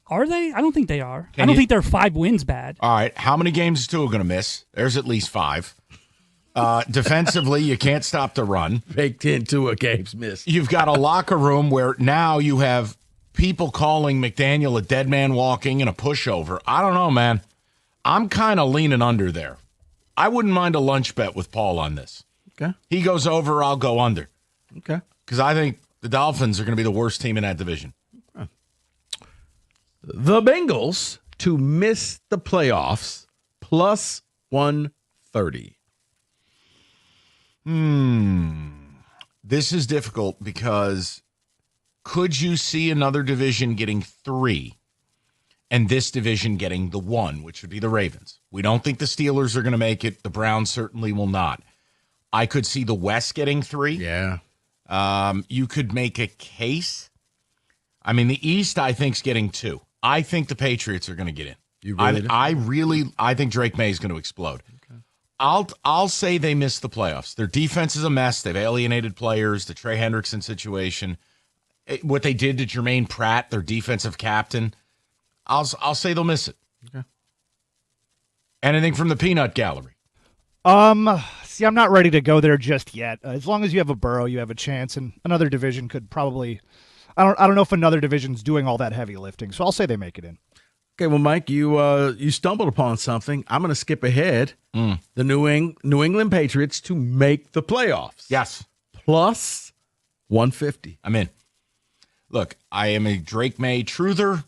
S: Are they? I don't think they are. I don't think they're 5 wins bad.
N: All right, how many games is Tua going to miss? There's at least 5. Defensively, you can't stop the run.
K: Baked into a game's missed.
N: You've got a locker room where now you have people calling McDaniel a dead man walking and a pushover. I don't know, man. I'm kind of leaning under there. I wouldn't mind a lunch bet with Paul on this.
K: Okay.
N: He goes over, I'll go under.
K: Okay.
N: Because I think the Dolphins are going to be the worst team in that division.
K: Okay. The Bengals to miss the playoffs, plus 130.
N: This is difficult because could you see another division getting 3 and this division getting the 1, which would be the Ravens? We don't think the Steelers are going to make it. The Browns certainly will not. I could see the West getting 3.
K: Yeah.
N: You could make a case. I mean, the East, I think, is getting 2. I think the Patriots are going to get in.
K: You really
N: I think Drake May is going to explode. Okay. I'll say they miss the playoffs. Their defense is a mess. They've alienated players. The Trey Hendrickson situation. What they did to Jermaine Pratt, their defensive captain, I'll say they'll miss it.
K: Okay.
N: Anything from the peanut gallery?
R: See, I'm not ready to go there just yet. As long as you have a Burrow, you have a chance, and another division could probably. I don't know if another division's doing all that heavy lifting, so I'll say they make it in.
K: Okay, well, Mike, you stumbled upon something. I'm going to skip ahead. The New England Patriots to make the playoffs.
N: Yes.
K: Plus 150.
N: I'm in. Look, I am a Drake May truther.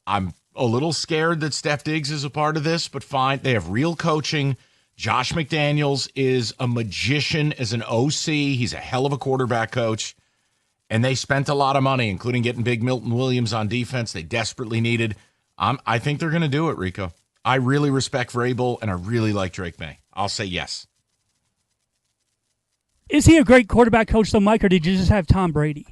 N: I'm a little scared that Steph Diggs is a part of this, but fine. They have real coaching. Josh McDaniels is a magician as an OC. He's a hell of a quarterback coach. And they spent a lot of money, including getting big Milton Williams on defense. They desperately needed. I think they're going to do it, Rico. I really respect Vrabel, and I really like Drake May. I'll say yes.
S: Is he a great quarterback coach, though, Mike, or did you just have Tom Brady?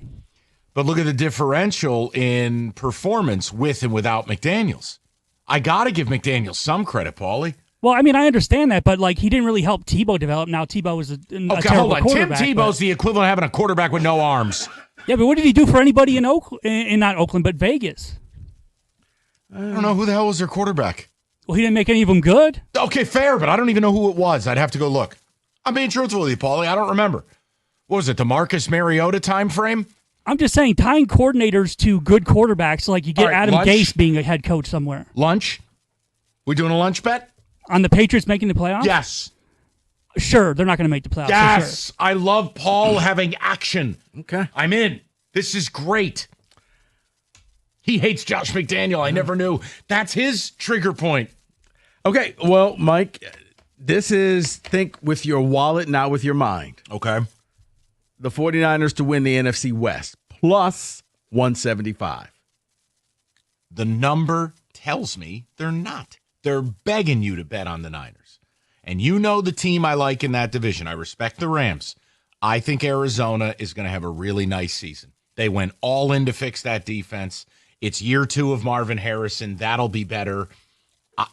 N: But look at the differential in performance with and without McDaniels. I got to give McDaniels some credit, Paulie.
S: Well, I mean, I understand that, but he didn't really help Tebow develop. Now Tebow is a terrible quarterback.
N: Tim Tebow's the equivalent of having a quarterback with no arms.
S: Yeah, but what did he do for anybody in not Oakland, but Vegas?
N: I don't know who the hell was their quarterback.
S: Well, he didn't make any of them good.
N: Okay, fair, but I don't even know who it was. I'd have to go look. I'm being truthful with you, Paulie. I don't remember. What was it, the Marcus Mariota time frame?
S: I'm just saying, tying coordinators to good quarterbacks, like you get Adam Gase being a head coach somewhere.
N: Lunch? We doing a lunch bet?
S: On the Patriots making the playoffs?
N: Yes.
S: Sure, they're not going to make the playoffs.
N: Yes.
S: Sure.
N: I love Paul having action.
K: Okay.
N: I'm in. This is great. He hates Josh McDaniel. I never knew. That's his trigger point.
K: Okay, well, Mike, this is think with your wallet, not with your mind.
N: Okay.
K: The 49ers to win the NFC West, plus 175.
N: The number tells me they're not. They're begging you to bet on the Niners. And you know the team I like in that division. I respect the Rams. I think Arizona is going to have a really nice season. They went all in to fix that defense. It's year 2 of Marvin Harrison. That'll be better.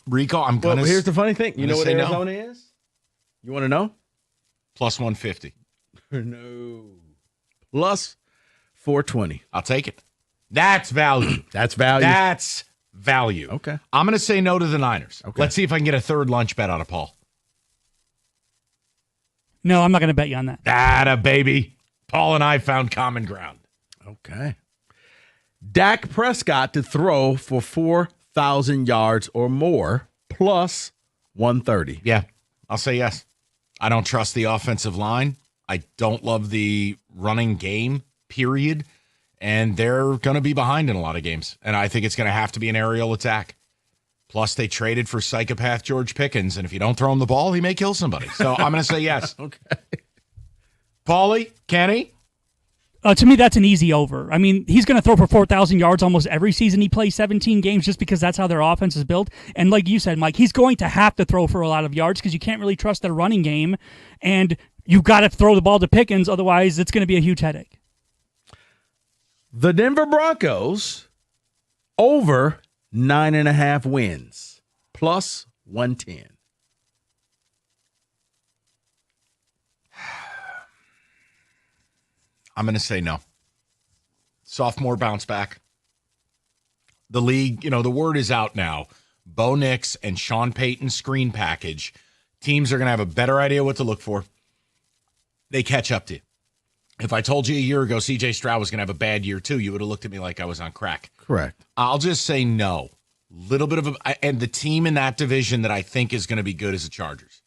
N: Rico, I'm going to...
K: Well, here's the funny thing. You know what Arizona is? You want to know?
N: Plus 150.
K: No. Plus 420.
N: I'll take it. That's value.
K: That's value.
N: That's value.
K: Okay.
N: I'm going to say no to the Niners.
K: Okay.
N: Let's see if I can get a third lunch bet out of Paul.
S: No, I'm not going to bet you on that.
N: Atta baby. Paul and I found common ground.
K: Okay. Dak Prescott to throw for 4,000 yards or more, plus 130.
N: Yeah, I'll say yes. I don't trust the offensive line. I don't love the running game, period. And they're going to be behind in a lot of games. And I think it's going to have to be an aerial attack. Plus, they traded for psychopath George Pickens. And if you don't throw him the ball, he may kill somebody. So I'm going to say yes.
K: Okay.
N: Paulie, Kenny?
S: To me, that's an easy over. I mean, he's going to throw for 4,000 yards almost every season he plays 17 games just because that's how their offense is built. And like you said, Mike, he's going to have to throw for a lot of yards because you can't really trust their running game. And you've got to throw the ball to Pickens, otherwise it's going to be a huge headache.
K: The Denver Broncos over 9.5 wins, plus 110.
N: I'm going to say no. Sophomore bounce back. The league, the word is out now. Bo Nix and Sean Payton screen package. Teams are going to have a better idea what to look for. They catch up to you. If I told you a year ago C.J. Stroud was going to have a bad year too, you would have looked at me like I was on crack.
K: Correct.
N: I'll just say no. Little bit of and the team in that division that I think is going to be good is the Chargers.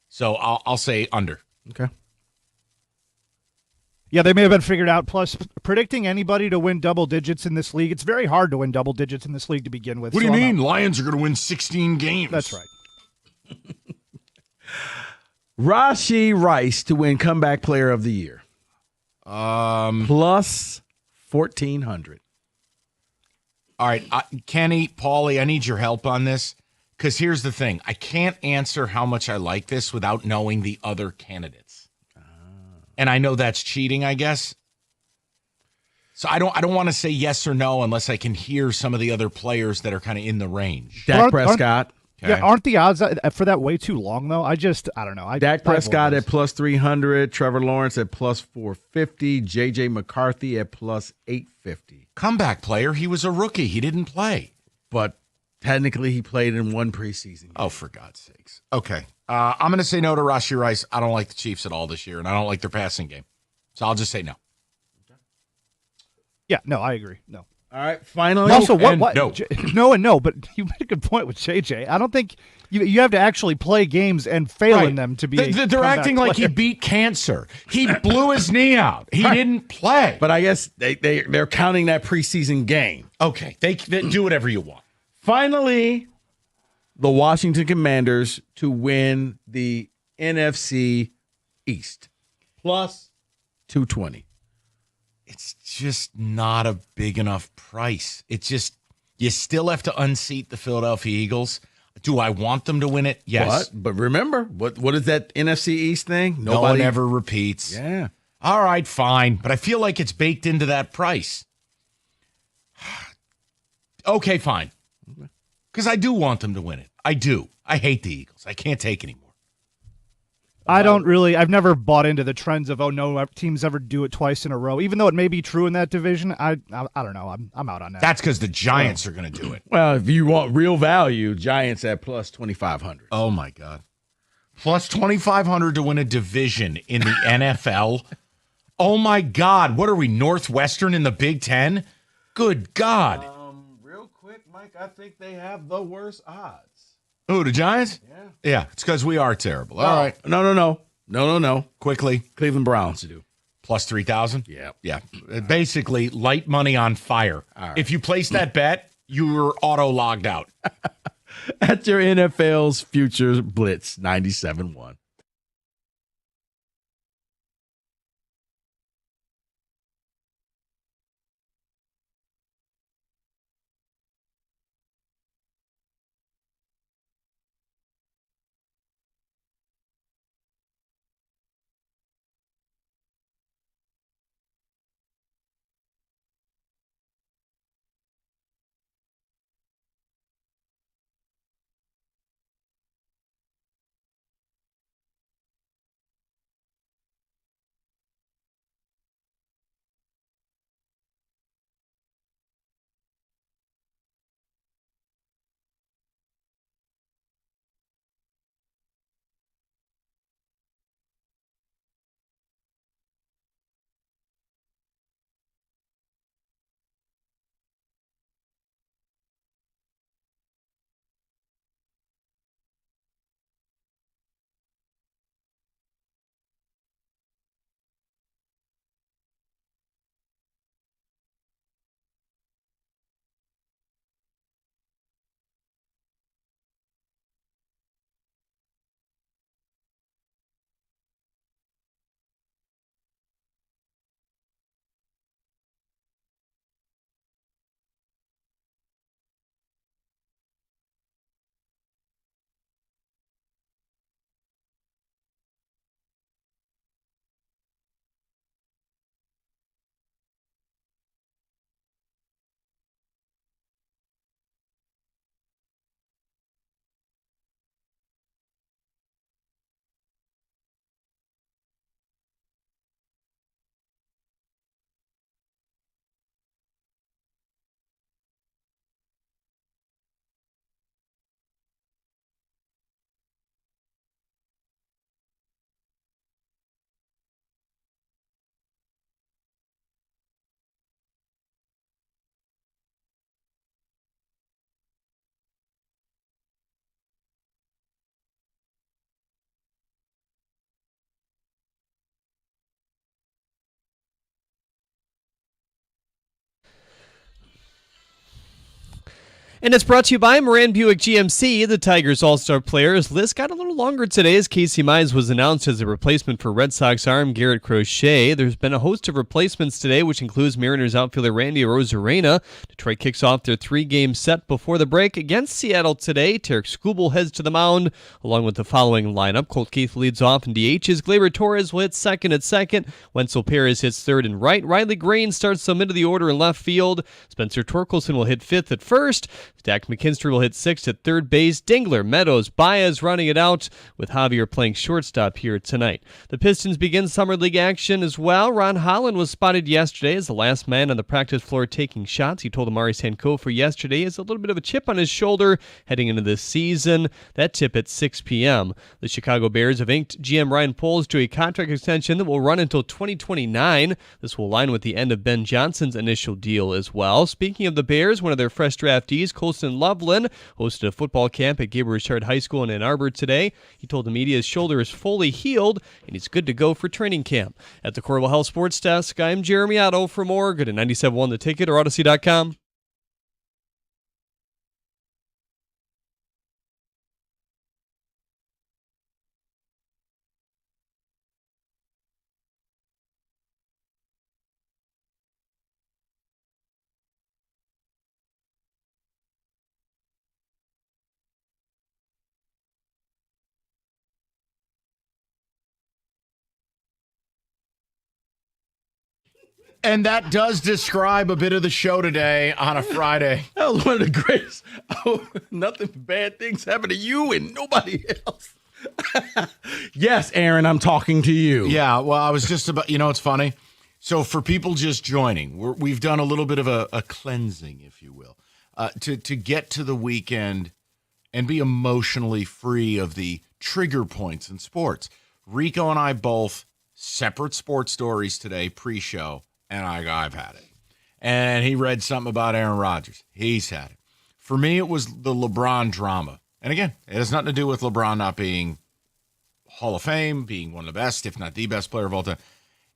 N: So I'll say under.
K: Okay.
R: Yeah, they may have been figured out. Plus, predicting anybody to win double digits in this league, it's very hard to win double digits in this league to begin with.
N: What do you mean? Lions are going to win 16 games.
R: That's right.
K: Rashee Rice to win comeback player of the year. Plus 1,400.
N: All right, Kenny, Paulie, I need your help on this because here's the thing. I can't answer how much I like this without knowing the other candidates. And I know that's cheating, I guess. So I don't want to say yes or no unless I can hear some of the other players that are kind of in the range.
K: Dak Prescott.
R: Yeah, aren't the odds for that way too long, though? I don't know.
K: Dak Prescott at plus 300, Trevor Lawrence at plus 450, J.J. McCarthy at plus 850.
N: Comeback player. He was a rookie. He didn't play.
K: But technically he played in one preseason game.
N: Oh, for God's sakes. Okay. I'm going to say no to Rashee Rice. I don't like the Chiefs at all this year, and I don't like their passing game. So I'll just say no.
R: Yeah, no, I agree. No.
K: All right, finally.
R: Also, what?
N: No.
R: No and no, but you made a good point with JJ. I don't think you have to actually play games and fail in them to be
N: They're acting like he beat cancer. He blew his knee out. He didn't play.
K: But I guess they're counting that preseason game.
N: Okay, they do whatever you want.
K: Finally, the Washington Commanders to win the NFC East. Plus 220.
N: It's just not a big enough price. It's just, you still have to unseat the Philadelphia Eagles. Do I want them to win it? Yes.
K: But remember, what is that NFC East thing?
N: No one ever repeats.
K: Yeah.
N: All right, fine. But I feel like it's baked into that price. Okay, fine. Because I do want them to win it. I do. I hate the Eagles. I can't take anymore.
R: I've never bought into the trends of, no teams ever do it twice in a row. Even though it may be true in that division, I don't know. I'm out on that.
N: That's because the Giants are going to do it.
K: Well, if you want real value, Giants at plus 2,500.
N: Oh, my God. Plus 2,500 to win a division in the NFL. Oh, my God. What are we, Northwestern in the Big Ten? Good God.
K: Real quick, Mike, I think they have the worst odds.
N: Who, the Giants?
K: Yeah.
N: Yeah, it's because we are terrible. All right.
K: No.
N: Quickly.
K: Cleveland Browns to do.
N: Plus 3,000?
K: Yeah.
N: Yeah. Basically, light money on fire.
K: right.
N: If you place that bet, you were auto-logged out.
K: At your NFL's Futures Blitz 97.1.
M: And it's brought to you by Moran Buick GMC. The Tigers All-Star players list got a little longer today as Casey Mize was announced as a replacement for Red Sox arm Garrett Crochet. There's been a host of replacements today, which includes Mariners outfielder Randy Arozarena. Detroit kicks off their 3-game set before the break against Seattle today. Tarek Skubal heads to the mound, along with the following lineup. Colt Keith leads off in DHs. Gleyber Torres will hit second at second. Wenzel Perez hits third and right. Riley Green starts the middle of the order in left field. Spencer Torkelson will hit fifth at first. Dak McKinstry will hit sixth at third base. Dingler, Meadows, Baez running it out, with Javier playing shortstop here tonight. The Pistons begin Summer League action as well. Ron Holland was spotted yesterday as the last man on the practice floor taking shots. He told Amari Sankofa yesterday he has a little bit of a chip on his shoulder heading into this season. That tip at 6 p.m. The Chicago Bears have inked GM Ryan Poles to a contract extension that will run until 2029. This will align with the end of Ben Johnson's initial deal as well. Speaking of the Bears, one of their fresh draftees, Colson Loveland, hosted a football camp at Gabriel Richard High School in Ann Arbor today. He told the media his shoulder is fully healed and he's good to go for training camp. At the Corwell Health Sports Desk, I'm Jeremy Otto. For more, go to 97.1 The Ticket or Odyssey.com.
N: And that does describe a bit of the show today on a Friday.
K: That was one of the greatest. Oh, nothing bad things happen to you and nobody else. Yes, Aaron, I'm talking to you.
N: Yeah, well, I was just about, it's funny. So for people just joining, we've done a little bit of a cleansing, if you will, to get to the weekend and be emotionally free of the trigger points in sports. Rico and I both separate sports stories today pre-show, and I've had it. And he read something about Aaron Rodgers. He's had it. For me, it was the LeBron drama. And again, it has nothing to do with LeBron not being Hall of Fame, being one of the best, if not the best player of all time.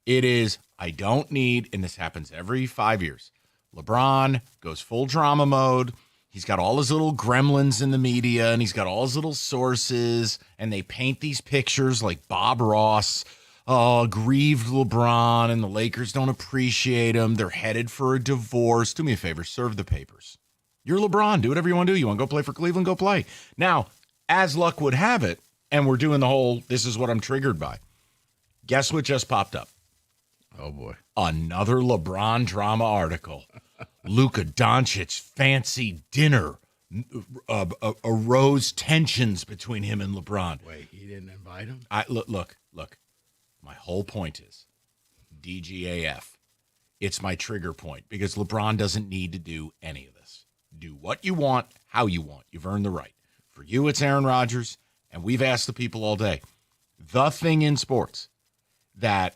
N: It is, I don't need, and this happens every 5 years, LeBron goes full drama mode. He's got all his little gremlins in the media, and he's got all his little sources, and they paint these pictures like Bob Ross, grieved LeBron, and the Lakers don't appreciate him. They're headed for a divorce. Do me a favor, serve the papers. You're LeBron. Do whatever you want to do. You want to go play for Cleveland? Go play. Now, as luck would have it, and we're doing the whole, this is what I'm triggered by. Guess what just popped up?
K: Oh, boy.
N: Another LeBron drama article. Luka Doncic fancy dinner arose tensions between him and LeBron.
K: Wait, he didn't invite him?
N: Look. My whole point is DGAF. It's my trigger point because LeBron doesn't need to do any of this. Do what you want, how you want. You've earned the right. For you, it's Aaron Rodgers, and we've asked the people all day. The thing in sports that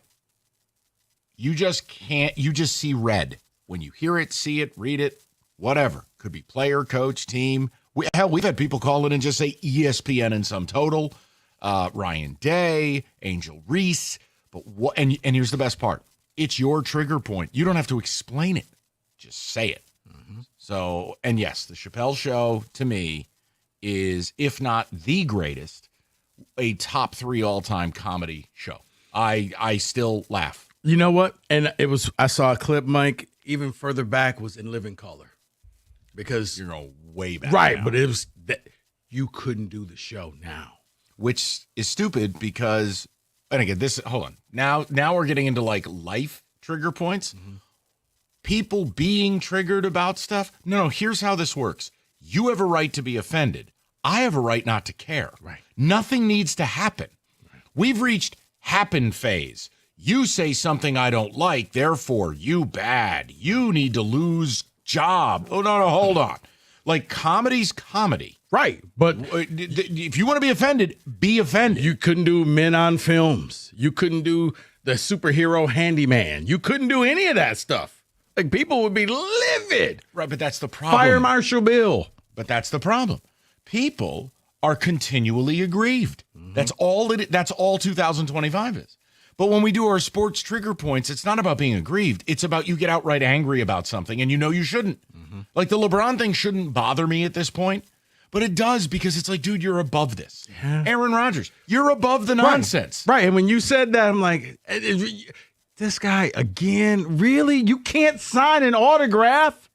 N: you just can't, you just see red. When you hear it, see it, read it, whatever. Could be player, coach, team. We've had people call it and just say ESPN in some total. Ryan Day, Angel Reese. But what? And here's the best part. It's your trigger point. You don't have to explain it. Just say it. Mm-hmm. So, and yes, the Chappelle Show, to me, is, if not the greatest, a top 3 all-time comedy show. I still laugh.
K: You know what? And I saw a clip, Mike, even further back was In Living Color. Because
N: you're going way back.
K: Right,
N: now.
K: But it was that you couldn't do the show now.
N: Which is stupid because, and again, hold on. Now we're getting into like life trigger points. Mm-hmm. People being triggered about stuff. No, here's how this works. You have a right to be offended. I have a right not to care.
K: Right.
N: Nothing needs to happen. Right. We've reached happen phase. You say something I don't like, therefore you bad. You need to lose job. Oh, no, hold on. Like, comedy's comedy.
K: Right. But
N: if you want to be offended, be offended.
K: You couldn't do Men on Films. You couldn't do the superhero handyman. You couldn't do any of that stuff. Like, people would be livid.
N: Right, but that's the problem.
K: Fire Marshal Bill.
N: But that's the problem. People are continually aggrieved. Mm-hmm. That's all 2025 is. But when we do our sports trigger points, it's not about being aggrieved. It's about you get outright angry about something, and you know you shouldn't. Mm-hmm. Like, the LeBron thing shouldn't bother me at this point, but it does because it's like, dude, you're above this. Yeah. Aaron Rodgers, you're above the nonsense.
K: Right, and when you said that, I'm like, this guy, again, really? You can't sign an autograph?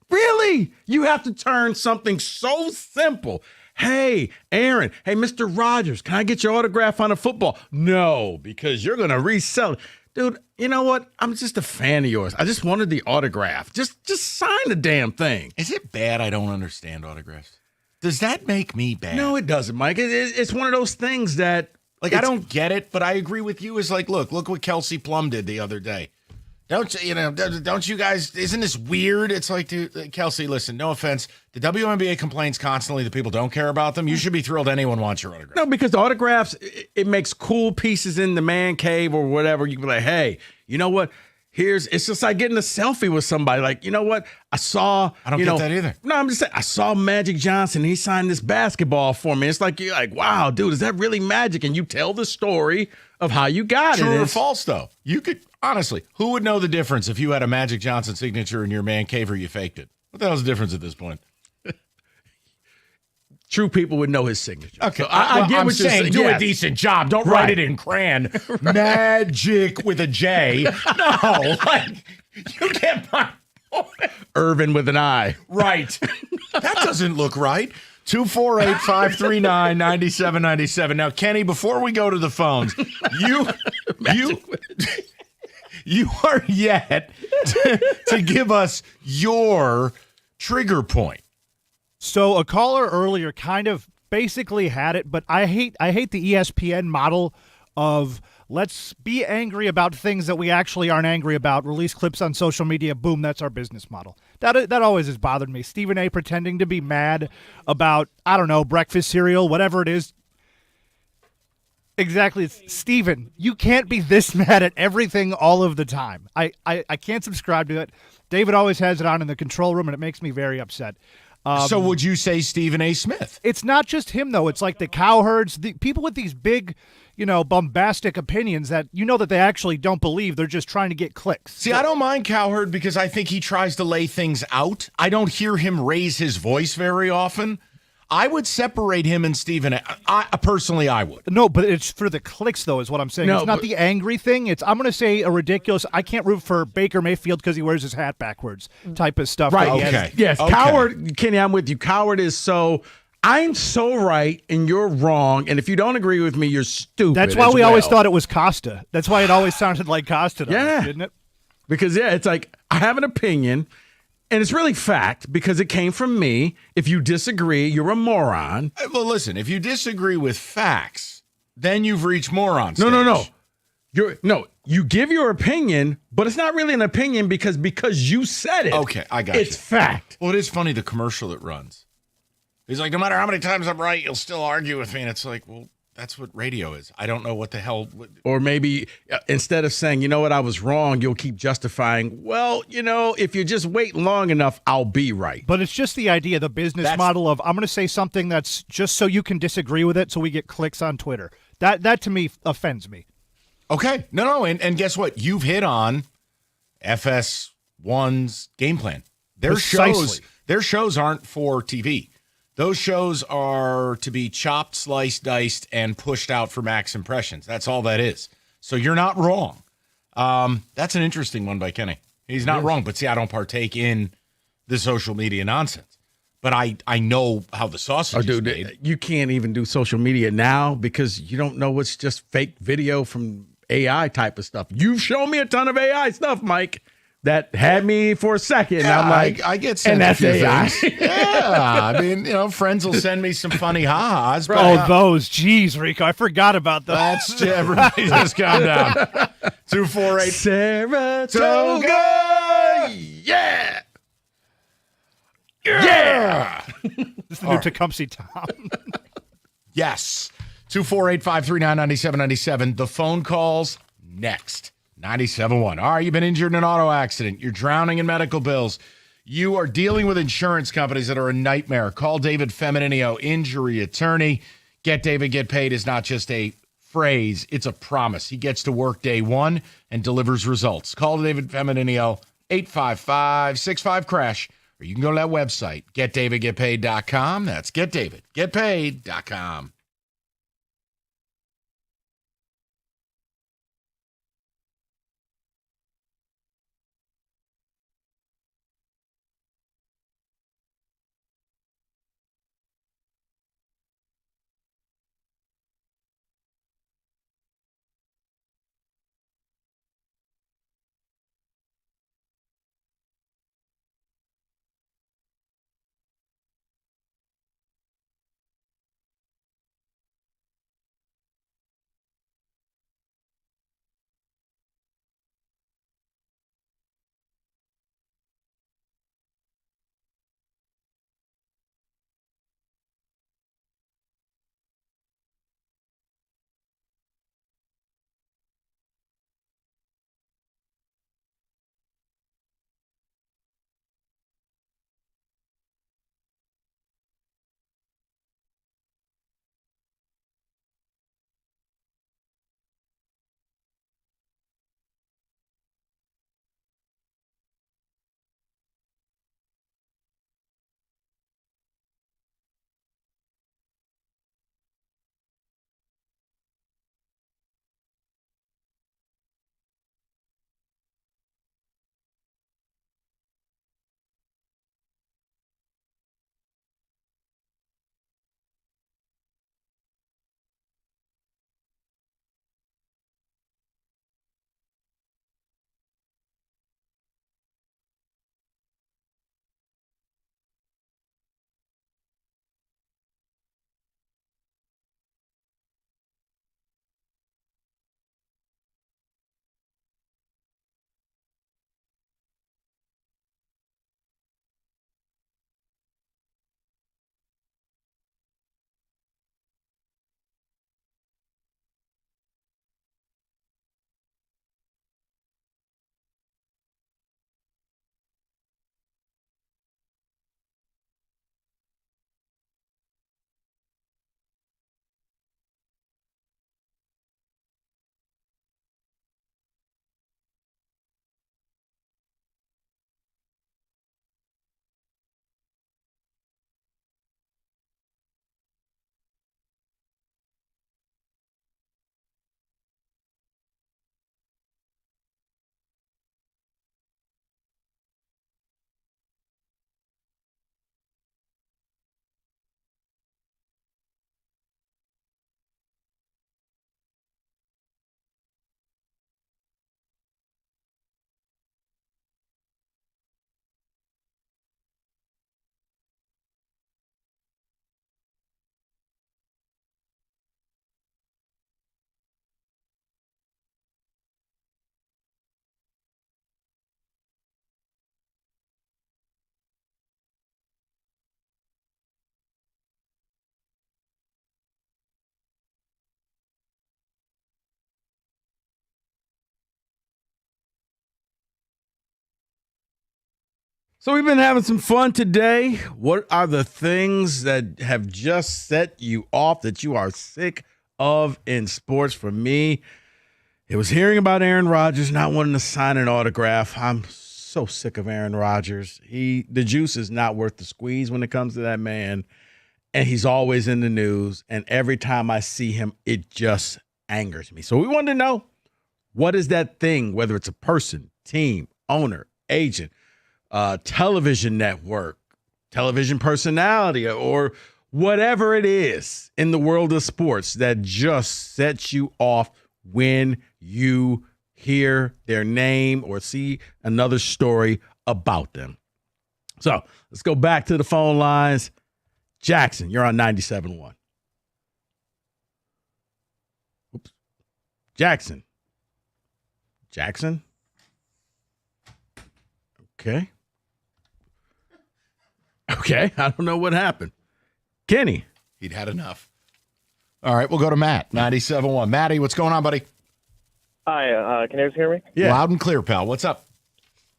K: Really? You have to turn something so simple. Hey, Aaron, hey, Mr. Rodgers, can I get your autograph on a football? No, because you're going to resell it. Dude, you know what? I'm just a fan of yours. I just wanted the autograph. Just sign the damn thing.
N: Is it bad I don't understand autographs? Does that make me bad?
K: No, it doesn't, Mike. It's one of those things that...
N: Like, I don't get it, but I agree with you. It's like, look what Kelsey Plum did the other day. Don't you guys, isn't this weird? It's like, dude, Kelsey, listen, no offense. The WNBA complains constantly that people don't care about them. You should be thrilled anyone wants your autograph.
K: No, because the autographs, it makes cool pieces in the man cave or whatever. You can be like, hey, you know what? It's just like getting a selfie with somebody. Like, you know what? I
N: don't get that either.
K: No, I'm just saying, I saw Magic Johnson. He signed this basketball for me. It's like, you're like, wow, dude, is that really Magic? And you tell the story of how you got it.
N: True or false, though? You could, honestly, who would know the difference if you had a Magic Johnson signature in your man cave or you faked it? What the hell's the difference at this point?
K: True people would know his signature.
N: Okay, so I get what you're saying. Do a decent job. Don't write it in crayon. Magic with a J. No, like, you can't find
K: Irvin with an I.
N: Right. That doesn't look right. 248-539-9797. Now, Kenny, before we go to the phones, you are yet to give us your trigger point.
R: So a caller earlier kind of basically had it, but I hate the ESPN model of let's be angry about things that we actually aren't angry about, release clips on social media, boom, that's our business model. That always has bothered me. Stephen A. pretending to be mad about, I don't know, breakfast cereal, whatever it is. Exactly. Steven, you can't be this mad at everything all of the time. I can't subscribe to it. David always has it on in the control room, and it makes me very upset.
N: So would you say Stephen A. Smith?
R: It's not just him, though. It's like the cowherds, the people with these big, bombastic opinions that that they actually don't believe. They're just trying to get clicks.
N: See, I don't mind Cowherd because I think he tries to lay things out. I don't hear him raise his voice very often. I would separate him and Stephen. I would.
R: No, but it's for the clicks, though, is what I'm saying.
K: No,
R: it's not
K: but-
R: the angry thing. I'm going to say a ridiculous, I can't root for Baker Mayfield because he wears his hat backwards type of stuff.
K: Right.
R: that he has.
K: Yes.
N: Okay.
K: Coward, Kenny, I'm with you. Coward is I'm so right and you're wrong. And if you don't agree with me, you're stupid.
R: That's why
K: as
R: we always
K: well.
R: thought it was Costa. That's why it always sounded like Costa, to us, didn't it?
K: Because, it's like I have an opinion. And it's really fact because it came from me. If you disagree, you're a moron.
N: Well, listen, if you disagree with facts, then you've reached moron stage.
K: No. You give your opinion, but it's not really an opinion because you said it.
N: Okay, I got
K: It's fact.
N: Well, it is funny, the commercial that runs. He's like, no matter how many times I'm right, you'll still argue with me. And it's like, well, that's what radio is. I don't know what the hell.
K: Or maybe instead of saying, you know what, I was wrong, you'll keep justifying, well, if you just wait long enough, I'll be right.
R: But it's just the idea, the business model of I'm going to say something that's just so you can disagree with it so we get clicks on Twitter. That to me offends me.
N: Okay. No. And guess what? You've hit on FS1's game plan. Their shows aren't for TV. Those shows are to be chopped, sliced, diced, and pushed out for max impressions. That's all that is. So you're not wrong. That's an interesting one by Kenny. He's not wrong, but see, I don't partake in the social media nonsense. But I know how the sausage is made.
K: You can't even do social media now because you don't know it's just fake video from AI type of stuff. You've shown me a ton of AI stuff, Mike, that had me for a second.
N: Yeah,
K: I'm like,
N: I get sent
K: and that's
N: a few
K: AI.
N: things. Yeah, I mean, friends will send me some funny ha-has. But
R: Oh, those. Jeez, Rico, I forgot about those.
N: That's everybody just calm down. 248
K: Saratoga. Yeah.
N: Yeah.
R: This is the new Tecumseh Tom.
N: Yes. 248-539-9797. The phone calls next. 97.1. All right, you've been injured in an auto accident. You're drowning in medical bills. You are dealing with insurance companies that are a nightmare. Call David Femininio, injury attorney. Get David, get paid is not just a phrase. It's a promise. He gets to work day one and delivers results. Call David Femininio, 855-65-CRASH. Or you can go to that website, getdavidgetpaid.com. That's getdavidgetpaid.com.
K: So we've been having some fun today. What are the things that have just set you off that you are sick of in sports? For me, it was hearing about Aaron Rodgers not wanting to sign an autograph. I'm so sick of Aaron Rodgers. The juice is not worth the squeeze when it comes to that man, and he's always in the news. And every time I see him, it just angers me. So we wanted to know, what is that thing, whether it's a person, team, owner, agent, television network, television personality, or whatever it is in the world of sports that just sets you off when you hear their name or see another story about them. So let's go back to the phone lines. Jackson, you're on 97.1. Oops. Jackson. Okay, I don't know what happened. Kenny.
N: He'd had enough. All right, we'll go to Matt, 97.1. Matty, what's going on, buddy?
I: Hi, can you guys hear me?
N: Yeah. Loud and clear, pal. What's up?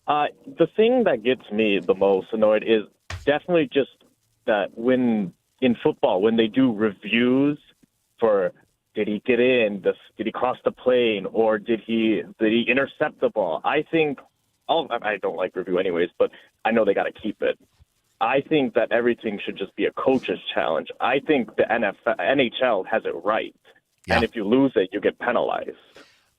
I: The thing that gets me the most annoyed is definitely just that when in football, when they do reviews for did he get in, did he cross the plane, or did he intercept the ball? I think, I don't like review anyways, but I know they got to keep it. I think that everything should just be a coach's challenge. I think the NHL has it right. Yeah. And if you lose it, you get penalized.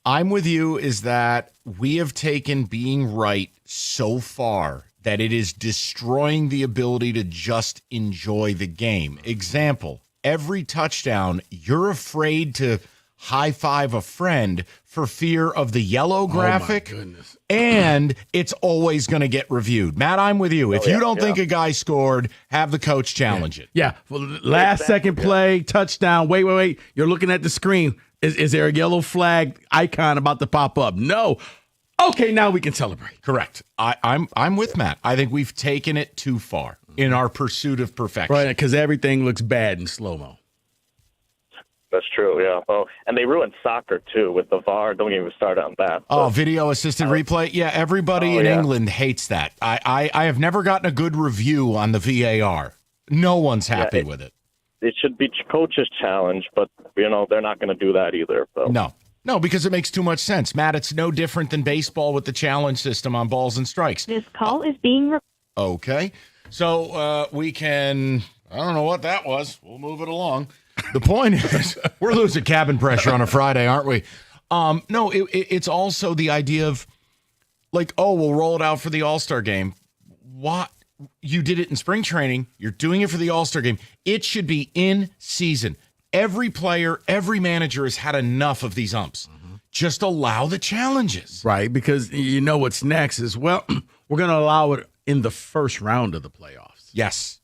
N: I'm with you, is that we have taken being right so far that it is destroying the ability to just enjoy the game. Example, every touchdown, you're afraid to high-five a friend for fear of the yellow graphic.
K: Oh, my goodness.
N: And it's always going to get reviewed. Matt, I'm with you. If you don't think a guy scored, have the coach challenge it.
K: Yeah. Well, last second play, touchdown. Wait. You're looking at the screen. Is there a yellow flag icon about to pop up? No. Okay, now we can celebrate.
N: Correct. I'm with Matt. I think we've taken it too far in our pursuit of perfection.
K: Right, because everything looks bad in slow-mo.
I: That's true, yeah. Oh, and they ruined soccer, too, with the VAR. Don't even start on that.
N: Oh, video-assisted replay? Yeah, everybody in England hates that. I have never gotten a good review on the VAR. No one's happy with it.
I: It should be coach's challenge, but, they're not going to do that either. So.
N: No, because it makes too much sense. Matt, it's no different than baseball with the challenge system on balls and strikes.
L: This call is being
N: Okay. So we can, I don't know what that was. We'll move it along. The point is, we're losing cabin pressure on a Friday, aren't we? No, it's also the idea of, we'll roll it out for the All-Star game. What? You did it in spring training. You're doing it for the All-Star game. It should be in season. Every player, every manager has had enough of these umps. Mm-hmm. Just allow the challenges.
K: Right, because you know what's next is, we're going to allow it in the first round of the playoffs.
N: Yes.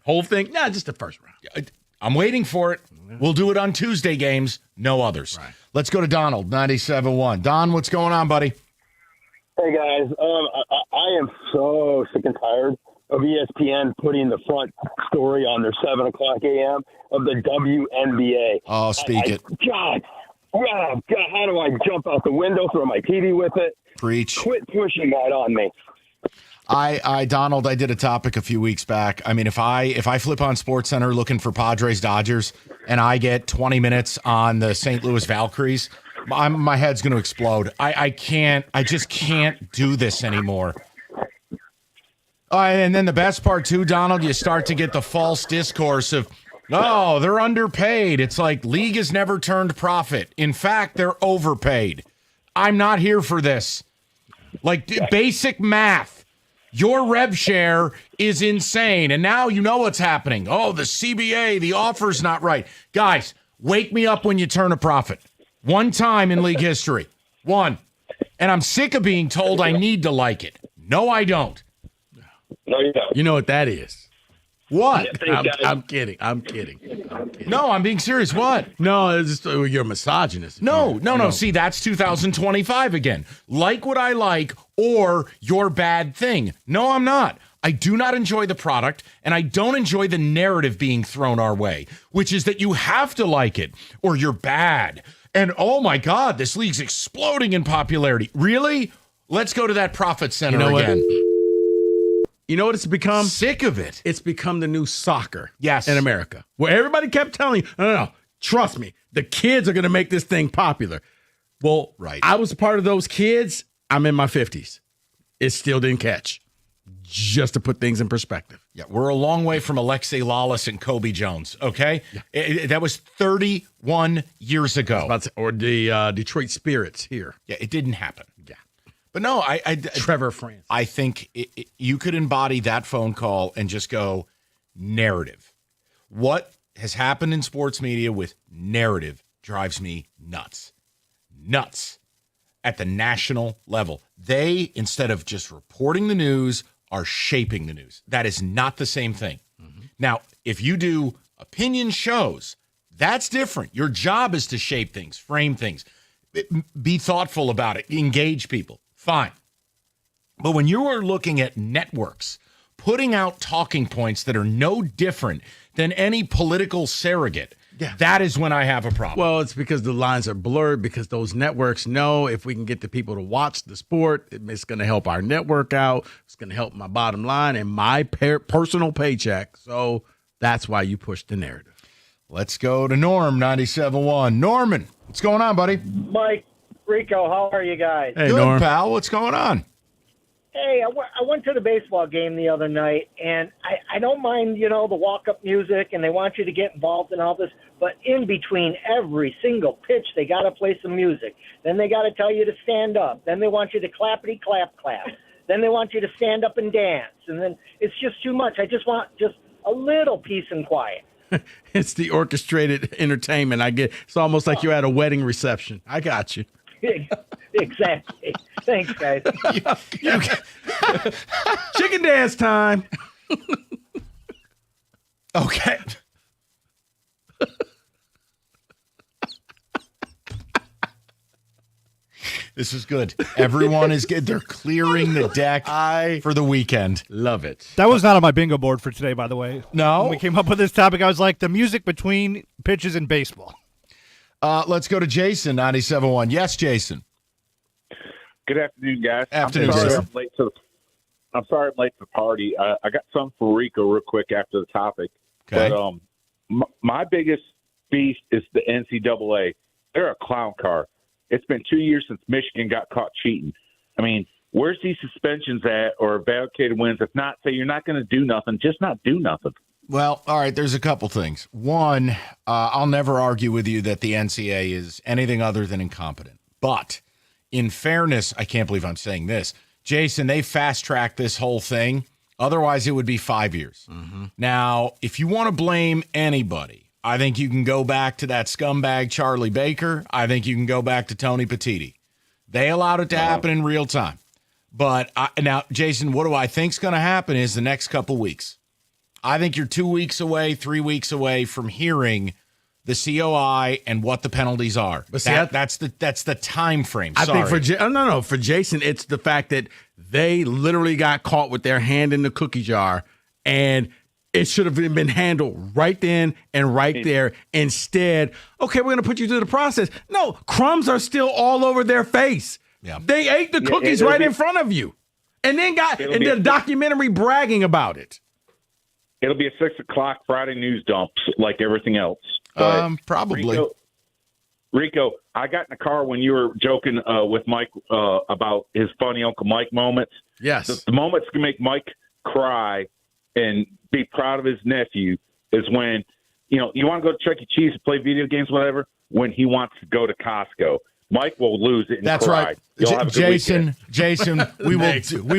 K: Whole thing? Nah, just the first round.
N: I'm waiting for it. We'll do it on Tuesday games, no others. Right. Let's go to Donald, 97.1. Don, what's going on, buddy?
W: Hey, guys. I am so sick and tired of ESPN putting the front story on their 7 o'clock a.m. of the WNBA.
N: Oh, speak it.
W: God, how do I jump out the window, throw my TV with it?
N: Preach.
W: Quit pushing that on me.
N: Donald, I did a topic a few weeks back. I mean, if I flip on SportsCenter looking for Padres Dodgers and I get 20 minutes on the St. Louis Valkyries, my head's going to explode. I just can't do this anymore. And then the best part too, Donald, you start to get the false discourse of, they're underpaid. It's like league has never turned profit. In fact, they're overpaid. I'm not here for this. Basic math. Your rev share is insane. And now you know what's happening. Oh, the CBA, the offer's not right. Guys, wake me up when you turn a profit. One time in league history. One. And I'm sick of being told I need to like it. No, I don't.
W: No, you don't.
K: You know what that is.
N: What?
K: I'm kidding.
N: No, I'm being serious. What?
K: No, it's just, you're a misogynist.
N: No. See, that's 2025 again. Like what I like or your bad thing. No, I'm not. I do not enjoy the product, and I don't enjoy the narrative being thrown our way, which is that you have to like it or you're bad. And oh my God, this league's exploding in popularity. Really? Let's go to that profit center again.
K: You know what it's become?
N: Sick of it.
K: It's become the new soccer.
N: Yes.
K: In America, where everybody kept telling you, no, trust me, the kids are going to make this thing popular. Well,
N: right.
K: I was a part of those kids. I'm in my 50s. It still didn't catch. Just to put things in perspective.
N: Yeah, we're a long way from Alexei Lalas and Kobe Jones, okay? Yeah. That was 31 years ago.
K: Or the Detroit Spirits here.
N: Yeah, it didn't happen.
K: Yeah.
N: But no,
K: Trevor France.
N: I think you could embody that phone call and just go, narrative. What has happened in sports media with narrative drives me nuts. Nuts. At the national level. They, instead of just reporting the news, are shaping the news. That is not the same thing. Mm-hmm. Now, if you do opinion shows, that's different. Your job is to shape things, frame things, be thoughtful about it, engage people. Fine. But when you are looking at networks, putting out talking points that are no different than any political surrogate, that is when I have a problem.
K: Well, it's because the lines are blurred, because those networks know if we can get the people to watch the sport, it's going to help our network out. It's going to help my bottom line and my personal paycheck. So that's why you push the narrative.
N: Let's go to Norm, 97.1. Norman, what's going on, buddy?
J: Mike, Rico, how are you guys?
K: Hey,
N: good,
K: Norm.
N: pal. What's going on?
J: Hey, I went to the baseball game the other night, and I don't mind, the walk-up music, and they want you to get involved in all this, but in between every single pitch, they got to play some music. Then they got to tell you to stand up. Then they want you to clappity-clap. Then they want you to stand up and dance, and then it's just too much. I just want just a little peace and quiet.
K: It's the orchestrated entertainment. I get. It's almost like you're at a wedding reception. I got you.
J: Exactly. Thanks, guys.
K: Chicken dance time.
N: Okay. This is good. Everyone is good. They're clearing the deck for the weekend.
K: Love it.
R: That was not on my bingo board for today, by the way.
N: No?
R: When we came up with this topic, I was like, the music between pitches in baseball.
N: Let's go to Jason, 97.1. Yes, Jason.
L: Good afternoon, guys.
N: Afternoon,
L: I'm sorry
N: Jason.
L: I'm sorry I'm late to the party. I got something for Rico real quick after the topic.
N: Okay.
L: But my biggest beast is the NCAA. They're a clown car. It's been 2 years since Michigan got caught cheating. I mean, where's these suspensions at or vacated wins? If not, say you're not going to do nothing, just not do nothing.
N: Well, all right, there's a couple things. One, I'll never argue with you that the NCAA is anything other than incompetent. But in fairness, I can't believe I'm saying this. Jason, they fast-tracked this whole thing. Otherwise, it would be 5 years. Mm-hmm. Now, if you want to blame anybody, I think you can go back to that scumbag Charlie Baker. I think you can go back to Tony Petitti. They allowed it to happen in real time. But now, Jason, what do I think's going to happen is the next couple weeks. I think you're 2 weeks away, 3 weeks away from hearing the COI and what the penalties are.
K: But see,
N: that's the time frame.
K: I
N: Sorry.
K: think for Jason, it's the fact that they literally got caught with their hand in the cookie jar, and it should have been handled right then and right there. Instead, okay, we're going to put you through the process. No, crumbs are still all over their face.
N: Yeah.
K: They ate the cookies right in front of you, and then did a documentary bragging about it.
L: It'll be a 6 o'clock Friday news dumps like everything else. But
N: Probably.
L: Rico, I got in the car when you were joking with Mike about his funny Uncle Mike moments.
K: Yes.
L: The moments can make Mike cry and be proud of his nephew is when, you want to go to Chuck E. Cheese to play video games, whatever, when he wants to go to Costco. Mike will lose it and
N: That's
L: cry.
N: right.
L: You'll have a good weekend.
N: Jason, we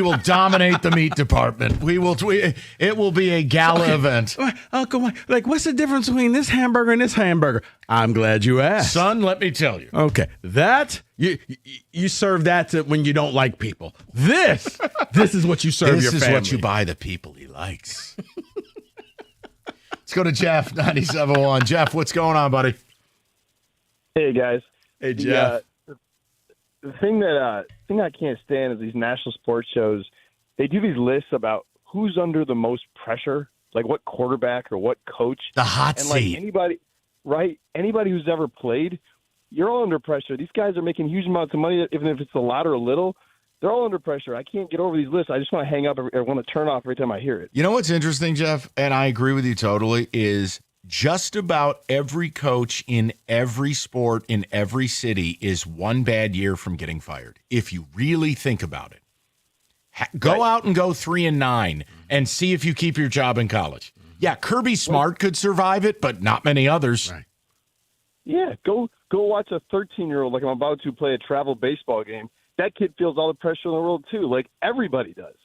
N: will dominate the meat department. It will be a gala event.
K: Uncle Mike, what's the difference between this hamburger and this hamburger? I'm glad you asked.
N: Son, let me tell you.
K: Okay, that you serve that to when you don't like people. This is what you serve your family.
N: This is what you buy the people he likes. Let's go to Jeff, 97.1. Jeff, what's going on, buddy?
W: Hey, guys.
K: Hey, Jeff.
W: The thing I can't stand is these national sports shows. They do these lists about who's under the most pressure, like what quarterback or what coach.
N: The hot seat.
W: Anybody who's ever played, you're all under pressure. These guys are making huge amounts of money, even if it's a lot or a little.
H: They're all under pressure. I can't get over these lists. I just want to hang up. I want to turn off every time I hear it.
N: You know what's interesting, Jeff, and I agree with you totally, is just about every coach in every sport in every city is one bad year from getting fired, if you really think about it. Go out and go 3-9 and see if you keep your job in college. Yeah, Kirby Smart could survive it, but not many others. Right.
H: Yeah, go watch a 13-year-old like I'm about to play a travel baseball game. That kid feels all the pressure in the world too, like everybody does.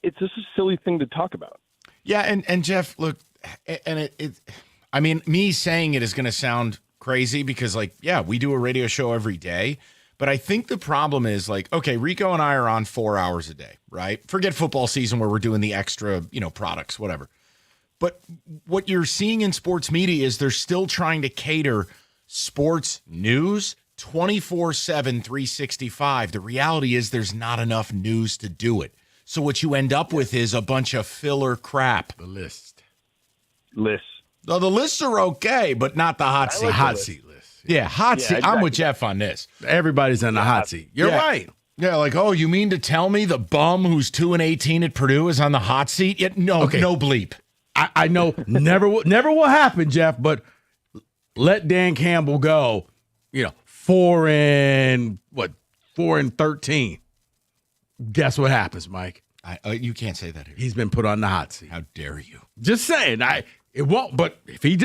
H: It's just a silly thing to talk about.
N: Yeah, and Jeff, look, and I mean, me saying it is going to sound crazy because, like, yeah, we do a radio show every day, but I think the problem is, like, okay, Rico and I are on 4 hours a day, right? Forget football season where we're doing the extra, products, whatever. But what you're seeing in sports media is they're still trying to cater sports news 24/7, 365. The reality is there's not enough news to do it. So what you end up with is a bunch of filler crap.
K: The list.
N: No, the lists are okay, but not the hot seat.
K: Like hot seat list.
N: Yeah, hot seat.
K: Exactly.
N: I'm with Jeff on this.
K: Everybody's in the hot seat. You're right.
N: Yeah, like, oh, you mean to tell me the bum who's 2-18 at Purdue is on the hot seat? Yet no bleep.
K: I know never will happen, Jeff, but let Dan Campbell go, 4-13. Guess what happens, Mike?
N: You can't say that here.
K: He's been put on the hot seat.
N: How dare you?
K: Just saying. It won't. But if he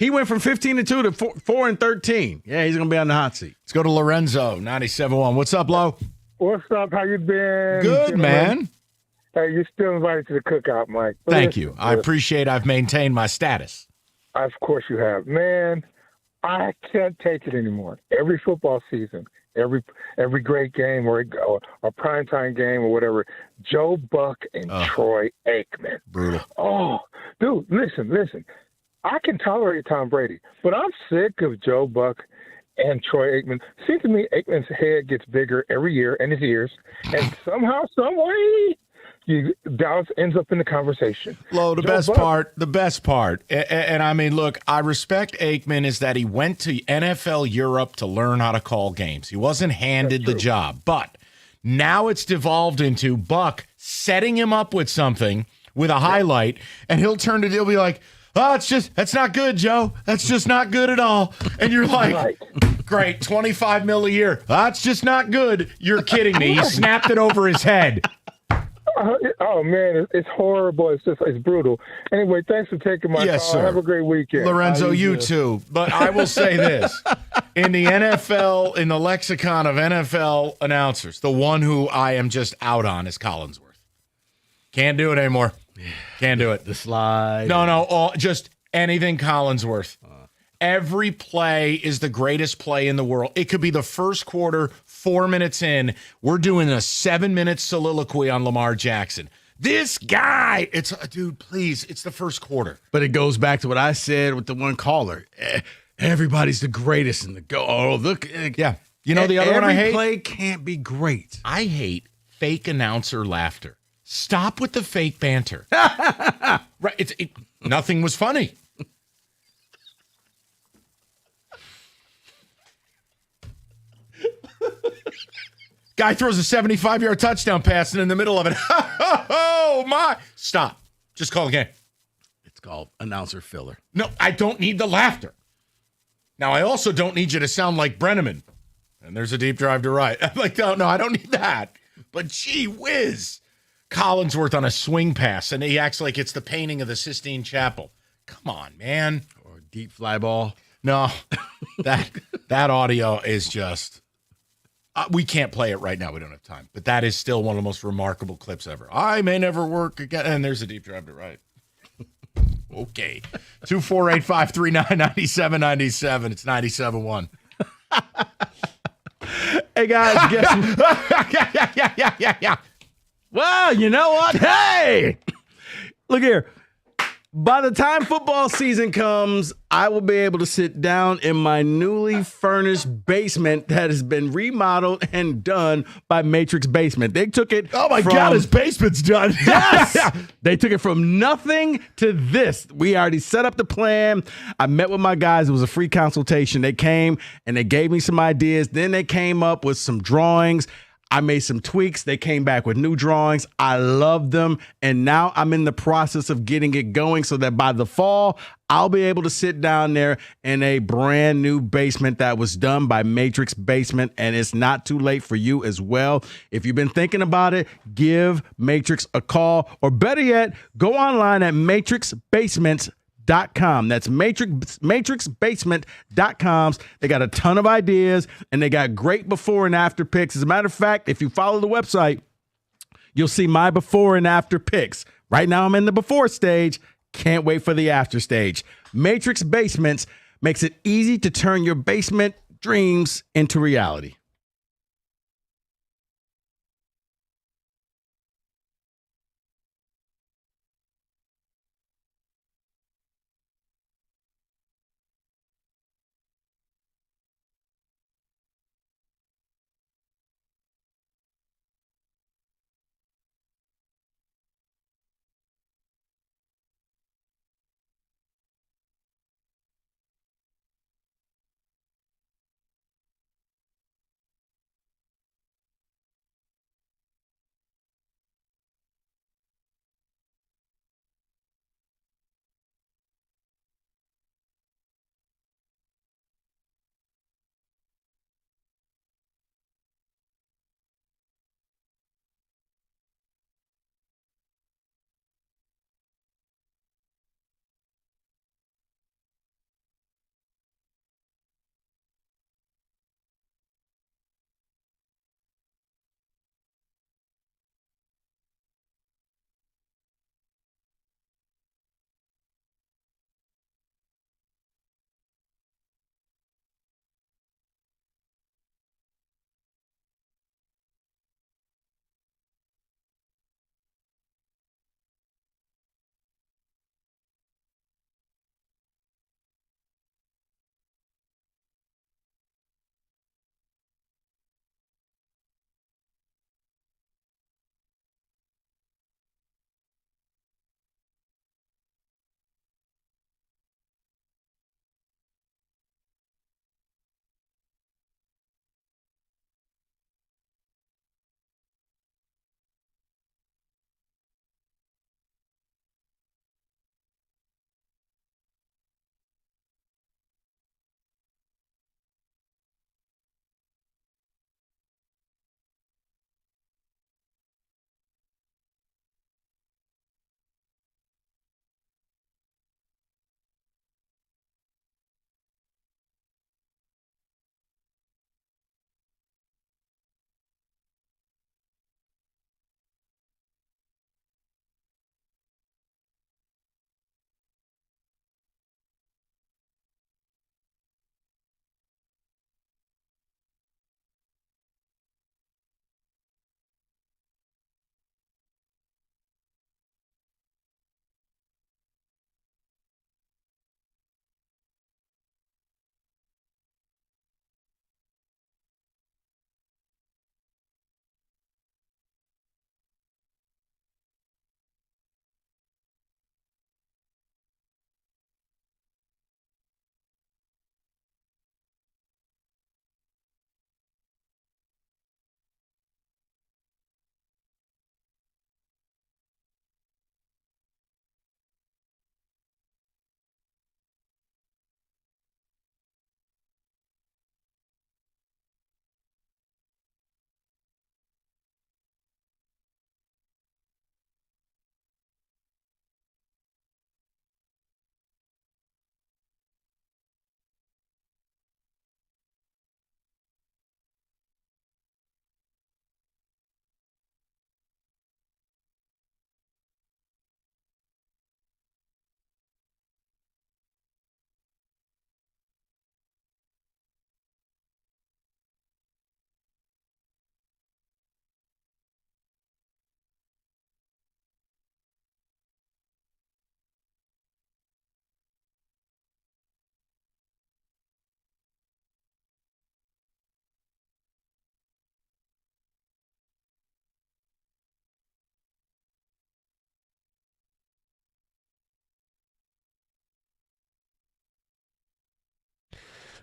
K: went from 15-2 to 4-13, yeah, he's gonna be on the hot seat.
N: Let's go to Lorenzo, 97.1. What's up, Lo?
O: What's up? How you been?
N: Good, man.
O: Hey, you're still invited to the cookout, Mike.
N: Thank you. I appreciate I've maintained my status.
O: Of course you have. Man, I can't take it anymore. Every football season, every great game or a primetime game or whatever, Joe Buck and Troy Aikman.
N: Brutal.
O: Oh, dude, listen. I can tolerate Tom Brady, but I'm sick of Joe Buck and Troy Aikman. Seems to me Aikman's head gets bigger every year and his ears, and somehow, some way, Dallas ends up in the conversation.
N: Lo, the best part, and I mean, look, I respect Aikman is that he went to NFL Europe to learn how to call games. He wasn't handed the job, but now it's devolved into Buck setting him up with something with a highlight, and he'll be like, oh, that's not good, Joe. That's just not good at all. And you're like, great, $25 million a year. That's just not good. You're kidding me. He snapped it over his head.
O: Oh man, it's horrible. It's brutal. Anyway, thanks for taking my call.
N: Sir.
O: Have a great weekend.
N: Lorenzo, you too. But I will say this. In the NFL, in the lexicon of NFL announcers, the one who I am just out on is Collinsworth. Can't do it anymore. Can't do it.
K: The slide.
N: No, just anything Collinsworth. Every play is the greatest play in the world. It could be the first quarter, 4 minutes in. We're doing a 7-minute soliloquy on Lamar Jackson. This guy, dude, please, it's the first quarter.
K: But it goes back to what I said with the one caller. Everybody's the greatest in the go. Oh, look.
N: Yeah. You know the other one I hate?
K: Every play can't be great.
N: I hate fake announcer laughter. Stop with the fake banter. Right? Nothing was funny. Guy throws a 75-yard touchdown pass, and in the middle of it, oh my! Stop. Just call the game.
K: It's called announcer filler.
N: No, I don't need the laughter. Now, I also don't need you to sound like Brenneman. And there's a deep drive to right. I'm like, no, I don't need that. But gee whiz. Collinsworth on a swing pass, and he acts like it's the painting of the Sistine Chapel. Come on, man.
K: Or deep fly ball.
N: No, that audio is just... we can't play it right now. We don't have time. But that is still one of the most remarkable clips ever. I may never work again. And there's a deep drive to right. Okay. 248-539-9797. It's 97.1.
K: Hey, guys. Yeah. Well, you know what? Hey! Look here. By the time football season comes, I will be able to sit down in my newly furnished basement that has been remodeled and done by Matrix Basement. They took it.
N: Oh my God, his basement's done.
K: Yes! They took it from nothing to this. We already set up the plan. I met with my guys. It was a free consultation. They came and they gave me some ideas. Then they came up with some drawings. I made some tweaks. They came back with new drawings. I love them. And now I'm in the process of getting it going so that by the fall, I'll be able to sit down there in a brand new basement that was done by Matrix Basement. And it's not too late for you as well. If you've been thinking about it, give Matrix a call, or better yet, go online at matrixbasements.com. That's matrixbasement.com. They got a ton of ideas, and they got great before and after pics. As a matter of fact, if you follow the website, you'll see my before and after pics. Right now, I'm in the before stage. Can't wait for the after stage. Matrix Basements makes it easy to turn your basement dreams into reality.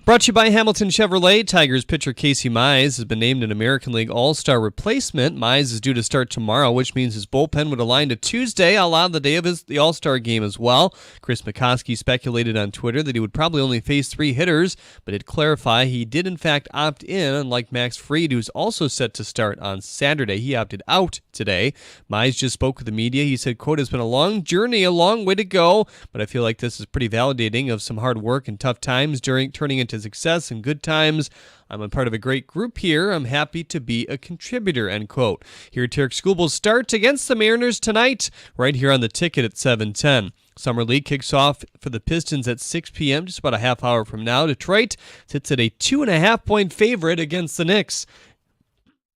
M: Brought to you by Hamilton Chevrolet. Tigers pitcher Casey Mize has been named an American League All-Star replacement. Mize is due to start tomorrow, which means his bullpen would align to Tuesday, a la the day of the All-Star game as well. Chris McCoskey speculated on Twitter that he would probably only face 3 hitters, but did clarify he did in fact opt in, unlike Max Fried, who's also set to start on Saturday. He opted out today. Mize just spoke with the media. He said, quote, "It's been a long journey, a long way to go, but I feel like this is pretty validating of some hard work and tough times turning into success and good times. I'm a part of a great group here. I'm happy to be a contributor," end quote. Here, Tarek Skubal starts against the Mariners tonight, right here on the ticket at 7:10. Summer League kicks off for the Pistons at 6 p.m., just about a half hour from now. Detroit sits at a 2.5-point favorite against the Knicks.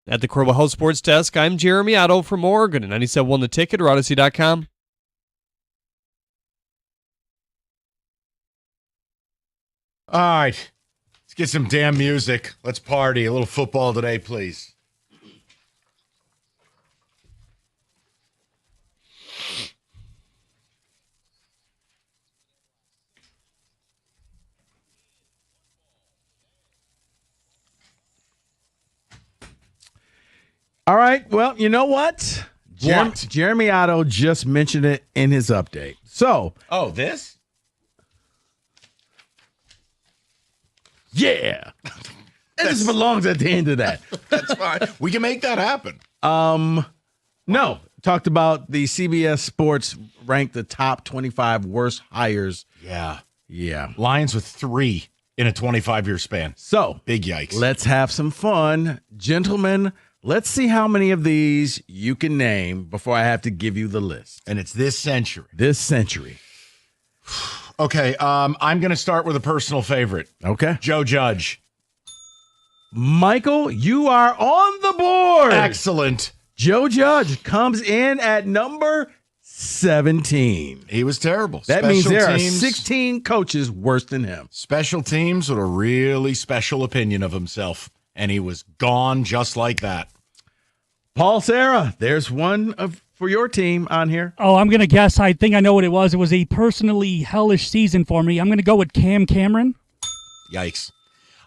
M: At the Corwell House Sports Desk, I'm Jeremy Otto from Oregon at 97.1 The Ticket or Odyssey.com.
N: All right. Let's get some damn music. Let's party. A little football today, please.
K: All right. Well, you know what? Jeremy Otto just mentioned it in his update. So.
N: Oh, this?
K: Yeah. It just belongs at the end of that.
N: That's fine. We can make that happen.
K: No. Talked about the CBS Sports ranked the top 25 worst hires.
N: Yeah.
K: Yeah.
N: Lions with 3 in a 25-year span.
K: So.
N: Big yikes.
K: Let's have some fun. Gentlemen, let's see how many of these you can name before I have to give you the list.
N: And it's this century.
K: This century.
N: Okay, I'm going to start with a personal favorite.
K: Okay.
N: Joe Judge.
K: Michael, you are on the board.
N: Excellent.
K: Joe Judge comes in at number 17.
N: He was terrible.
K: That means there are 16 coaches worse than him.
N: Special teams with a really special opinion of himself, and he was gone just like that.
K: Paul Serra, there's one for your team on here.
S: Oh, I'm going to guess. I think I know what it was. It was a personally hellish season for me. I'm going to go with Cam Cameron.
N: Yikes.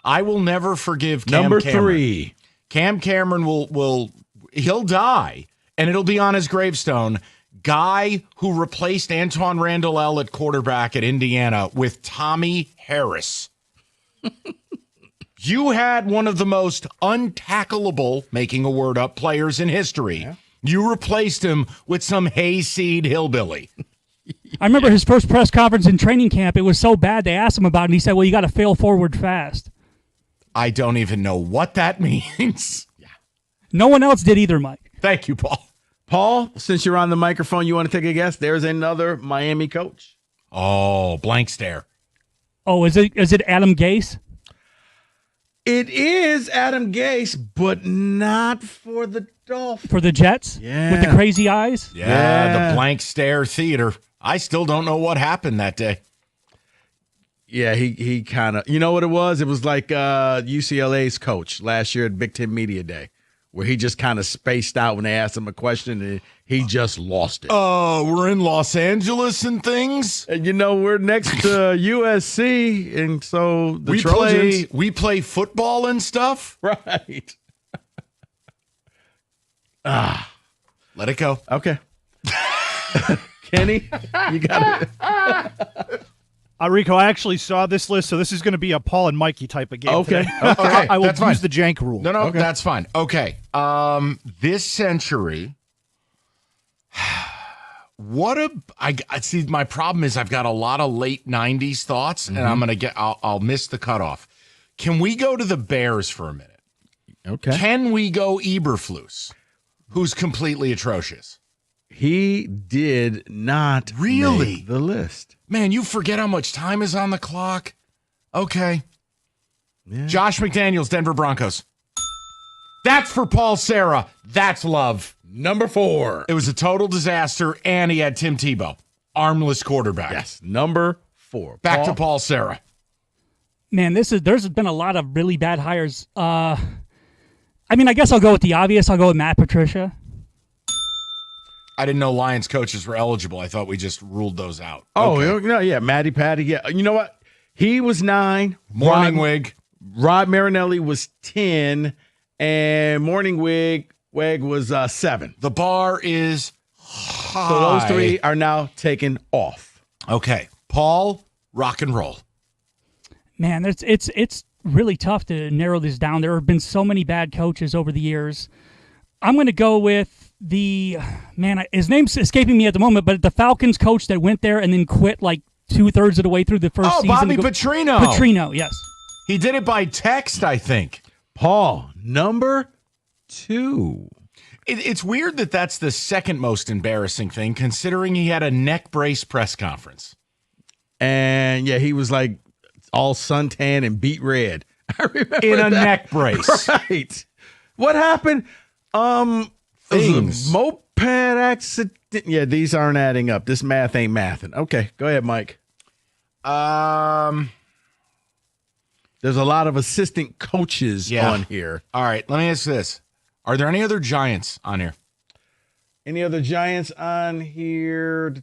N: I will never forgive Cam
K: Number
N: Cameron.
K: 3.
N: Cam Cameron he'll die, and it'll be on his gravestone. Guy who replaced Antoine Randall L. at quarterback at Indiana with Tommy Harris. You had one of the most untackleable, making a word up, players in history. Yeah. You replaced him with some hayseed hillbilly.
S: I remember his first press conference in training camp. It was so bad they asked him about it, and he said, well, you got to fail forward fast.
N: I don't even know what that means.
S: Yeah. No one else did either, Mike.
N: Thank you, Paul.
K: Paul, since you're on the microphone, you want to take a guess? There's another Miami coach.
N: Oh, blank stare.
S: Oh, is it Adam Gase?
K: It is Adam Gase, but not for the Dolphins.
S: For the Jets?
K: Yeah.
S: With the crazy eyes?
N: Yeah, the blank stare theater. I still don't know what happened that day.
K: Yeah, he kind of, you know what it was? It was like UCLA's coach last year at Big Ten Media Day, where he just kind of spaced out when they asked him a question and he just lost it.
N: Oh, we're in Los Angeles and things?
K: And we're next to USC, and so the Trojans.
N: We play football and stuff?
K: Right.
N: Let it go.
K: Okay. Kenny, you got it.
R: Rico, I actually saw this list, so this is going to be a Paul and Mikey type of game.
K: Okay.
R: Okay. I will use the jank rule.
N: No,
K: okay.
N: That's fine. Okay. This century, I see. My problem is I've got a lot of late '90s thoughts, and I'll miss the cutoff. Can we go to the Bears for a minute?
K: Okay.
N: Can we go Eberflus, who's completely atrocious?
K: He did not make the list.
N: Man, you forget how much time is on the clock. Okay.
K: Yeah.
N: Josh McDaniels, Denver Broncos. That's for Paul Serra. That's love.
K: Number 4.
N: It was a total disaster, and he had Tim Tebow. Armless quarterback.
K: Yes, number 4.
N: Back to Paul Serra.
S: Man, there's been a lot of really bad hires. I guess I'll go with the obvious. I'll go with Matt Patricia.
N: I didn't know Lions coaches were eligible. I thought we just ruled those out.
K: Oh,
N: okay.
K: no, yeah, Matty Patty. Yeah, you know what? He was 9.
N: Morningwig.
K: Rod Marinelli was 10. And Morningwig was 7.
N: The bar is high.
K: So those 3 are now taken off.
N: Okay. Paul, rock and roll.
S: Man, it's really tough to narrow this down. There have been so many bad coaches over the years. I'm going to go with his name's escaping me at the moment, but the Falcons coach that went there and then quit like 2/3 of the way through the first season.
N: Bobby Petrino.
S: Petrino, yes.
N: He did it by text, I think.
K: Paul, number 2.
N: It's weird that that's the second most embarrassing thing, considering he had a neck brace press conference.
K: And, yeah, he was like all suntan and beet red. I remember
N: in a
K: that.
N: neck brace.
K: Right. What happened?
N: Things.
K: Moped accident. Yeah, these aren't adding up. This math ain't mathing. Okay, go ahead, Mike. There's a lot of assistant coaches on here.
N: All right, let me ask this. Are there any other Giants on here?
K: Any other Giants on here?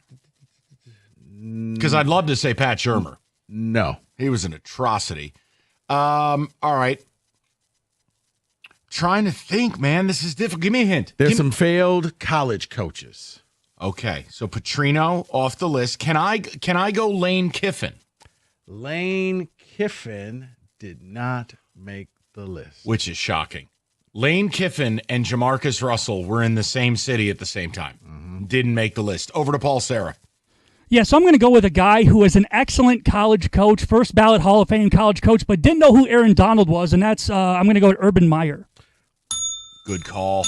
N: Because I'd love to say Pat Shurmur.
K: No.
N: He was an atrocity. All right. Trying to think, man. This is difficult. Give me a hint.
K: There's some failed college coaches.
N: Okay, so Petrino off the list. Can I go Lane Kiffin?
K: Lane Kiffin did not make the list.
N: Which is shocking. Lane Kiffin and Jamarcus Russell were in the same city at the same time. Mm-hmm. Didn't make the list. Over to Paul Serra.
S: Yeah, so I'm going to go with a guy who was an excellent college coach, first ballot Hall of Fame college coach, but didn't know who Aaron Donald was, and that's I'm going to go with Urban Meyer.
N: Good call.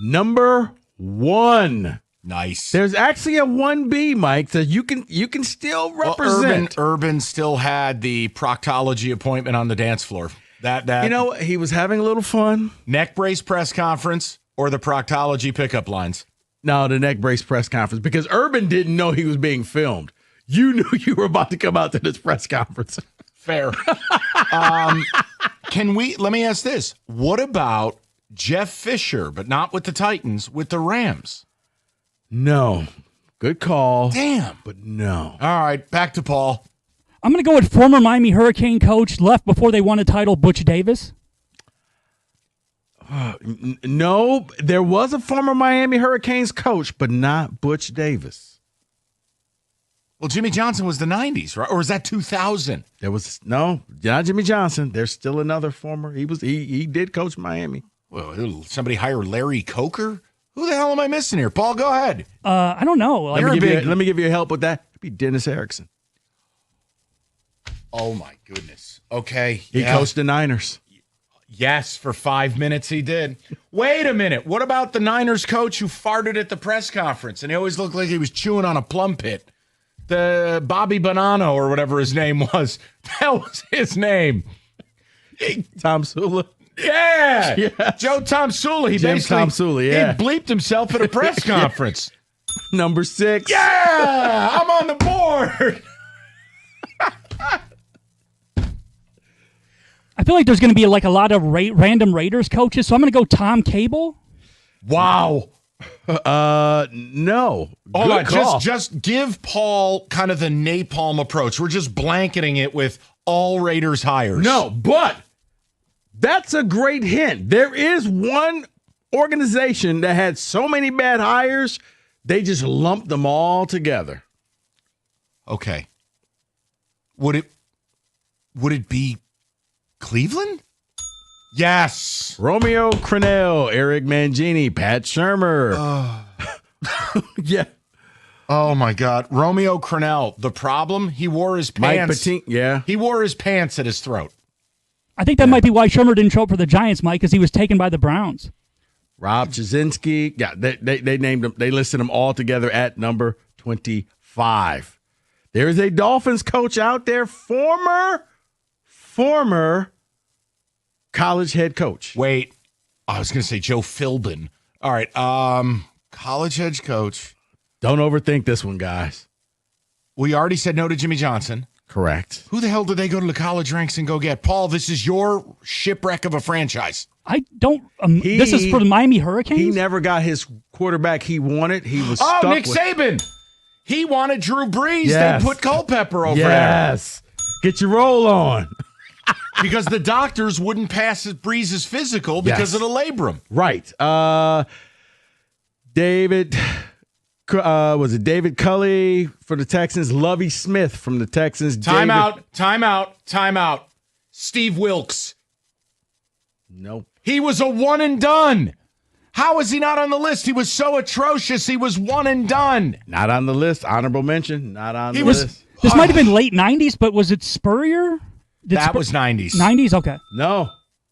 K: Number 1.
N: Nice.
K: There's actually a 1B, Mike, so you can still represent.
N: Well, Urban still had the proctology appointment on the dance floor. That
K: he was having a little fun.
N: Neck brace press conference or the proctology pickup lines?
K: No, the neck brace press conference, because Urban didn't know he was being filmed. You knew you were about to come out to this press conference.
N: Fair. Let me ask this. What about Jeff Fisher, but not with the Titans, with the Rams?
K: No. Good call.
N: Damn.
K: But no.
N: All right, back to Paul.
S: I'm going to go with former Miami Hurricane coach, left before they won a title, Butch Davis.
K: No, there was a former Miami Hurricanes coach, but not Butch Davis.
N: Well, Jimmy Johnson was the 90s, right? Or was that 2000?
K: There was not Jimmy Johnson. There's still another former. He did coach Miami.
N: Well, somebody hire Larry Coker? Who the hell am I missing here? Paul, go ahead.
S: I don't know.
K: Let me give you help with that. It'd be Dennis Erickson.
N: Oh, my goodness. Okay.
K: He coached the Niners.
N: Yes, for 5 minutes he did. Wait a minute. What about the Niners coach who farted at the press conference and he always looked like he was chewing on a plum pit? The Bobby Bonanno or whatever his name was. That was his name.
K: Tom Sula.
N: Yeah. Joe Tom Sula. He bleeped himself at a press conference.
K: Number 6.
N: Yeah, I'm on the board.
S: I feel like there's going to be like a lot of random Raiders coaches, so I'm going to go Tom Cable.
N: Wow.
K: No.
N: Hold on. Just give Paul kind of the napalm approach. We're just blanketing it with all Raiders hires.
K: No, but that's a great hint. There is one organization that had so many bad hires, they just lumped them all together.
N: Okay. Would it be Cleveland? Yes.
K: Romeo Crennel, Eric Mangini, Pat Shurmur. Yeah.
N: Oh, my God. Romeo Crennel. The problem? He wore his pants.
K: Mike Patino,
N: He wore his pants at his throat.
S: I think that might be why Shurmur didn't show up for the Giants, Mike, because he was taken by the Browns.
K: Rob Jasinski. Yeah, they named him. They listed them all together at number 25. There is a Dolphins coach out there, former college head coach.
N: Wait, I was going to say Joe Philbin. All right, college head coach.
K: Don't overthink this one, guys.
N: We already said no to Jimmy Johnson.
K: Correct.
N: Who the hell did they go to the college ranks and go get? Paul, this is your shipwreck of a franchise.
S: I don't. This is for the Miami Hurricanes?
K: He never got his quarterback he wanted. He was stuck
N: Nick Saban. He wanted Drew Brees.
K: Yes.
N: They put Culpepper over there.
K: Yes. Get your roll on.
N: Because the doctors wouldn't pass Breeze's physical because of the labrum.
K: Right. David, was it David Culley for the Texans? Lovie Smith from the Texans.
N: Timeout. Steve Wilkes.
K: Nope.
N: He was a one and done. How is he not on the list? He was so atrocious. He was one and done.
K: Not on the list. Honorable mention. Not on the list.
S: This might have been late 90s, but was it Spurrier?
N: That was 90s.
S: 90s? Okay.
K: No.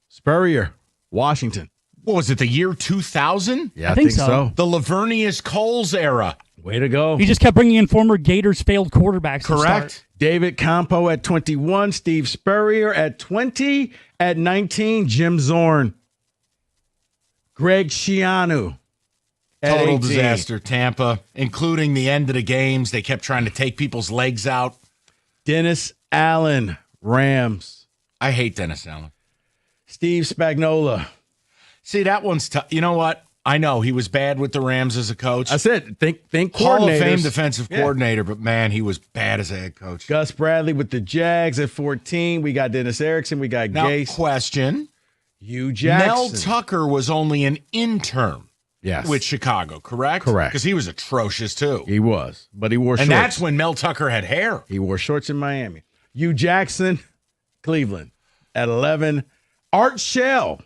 K: Spurrier, Washington.
N: What was it, the year 2000?
K: Yeah, I think so.
N: The Lavernius Coles era.
K: Way to go.
S: He just kept bringing in former Gators failed quarterbacks.
K: Correct. David Campo at 21. Steve Spurrier at 20. At 19, Jim Zorn. Greg Schiano.
N: Total disaster, Tampa, including the end of the games. They kept trying to take people's legs out.
K: Dennis Allen, Rams.
N: I hate Dennis Allen.
K: Steve Spagnuolo.
N: See, that one's tough. You know what? I know he was bad with the Rams as a coach.
K: I said, think
N: Hall of Fame
K: coordinators.
N: defensive coordinator, but man, he was bad as a head coach.
K: Gus Bradley with the Jags at 14. We got Dennis Erickson. We got
N: Now,
K: Gase.
N: question.
K: Hugh Jackson.
N: Mel Tucker was only an intern with Chicago, correct?
K: Correct.
N: Because he was atrocious, too.
K: He was, but he wore shorts.
N: And that's when Mel Tucker had hair.
K: He wore shorts in Miami. Hugh Jackson, Cleveland at 11. Art Shell,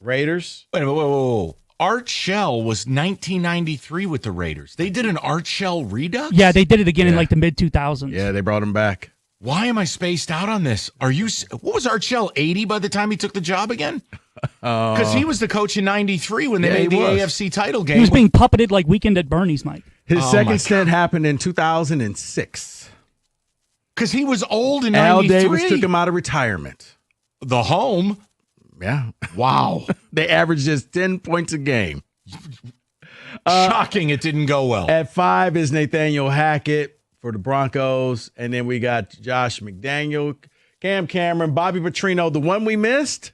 K: Raiders.
N: Wait a minute, whoa. Art Shell was 1993 with the Raiders. They did an Art Shell redux?
S: Yeah, they did it again in like the mid 2000s.
K: Yeah, they brought him back.
N: Why am I spaced out on this? What was Art Shell, 80 by the time he took the job again? Because he was the coach in 93 when they made the AFC title game.
S: He was being puppeted like Weekend at Bernie's, Mike.
K: His second stint happened in 2006.
N: Because he was old in
K: Al
N: 93.
K: Davis took him out of retirement.
N: The home?
K: Yeah.
N: Wow.
K: They averaged just 10 points a game.
N: Shocking it didn't go well.
K: At 5 is Nathaniel Hackett for the Broncos. And then we got Josh McDaniel, Cam Cameron, Bobby Petrino. The one we missed,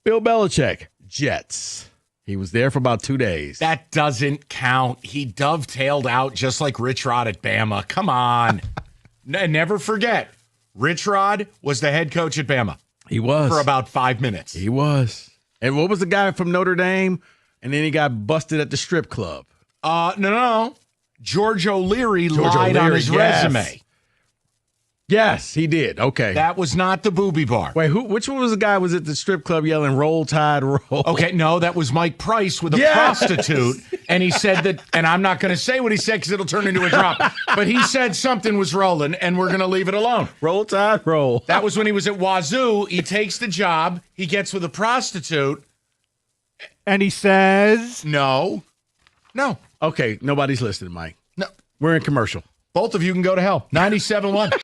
K: Bill Belichick, Jets. He was there for about 2 days.
N: That doesn't count. He dovetailed out just like Rich Rod at Bama. Come on. Never forget, Rich Rod was the head coach at Bama.
K: He was.
N: For about 5 minutes.
K: He was. And what was the guy from Notre Dame? And then he got busted at the strip club.
N: No. George O'Leary lied on his resume.
K: Yes, he did. Okay.
N: That was not the booby bar.
K: Wait, which one was the guy was at the strip club yelling "Roll Tide, roll"?
N: Okay, no, that was Mike Price with a prostitute. And he said that, and I'm not going to say what he said because it'll turn into a drop, but he said something was rolling and we're going to leave it alone.
K: Roll Tide, roll.
N: That was when he was at Wazoo. He takes the job. He gets with a prostitute.
R: And he says...
N: No.
K: Okay, nobody's listening, Mike.
N: No.
K: We're in commercial.
N: Both of you can go to hell. 97.1.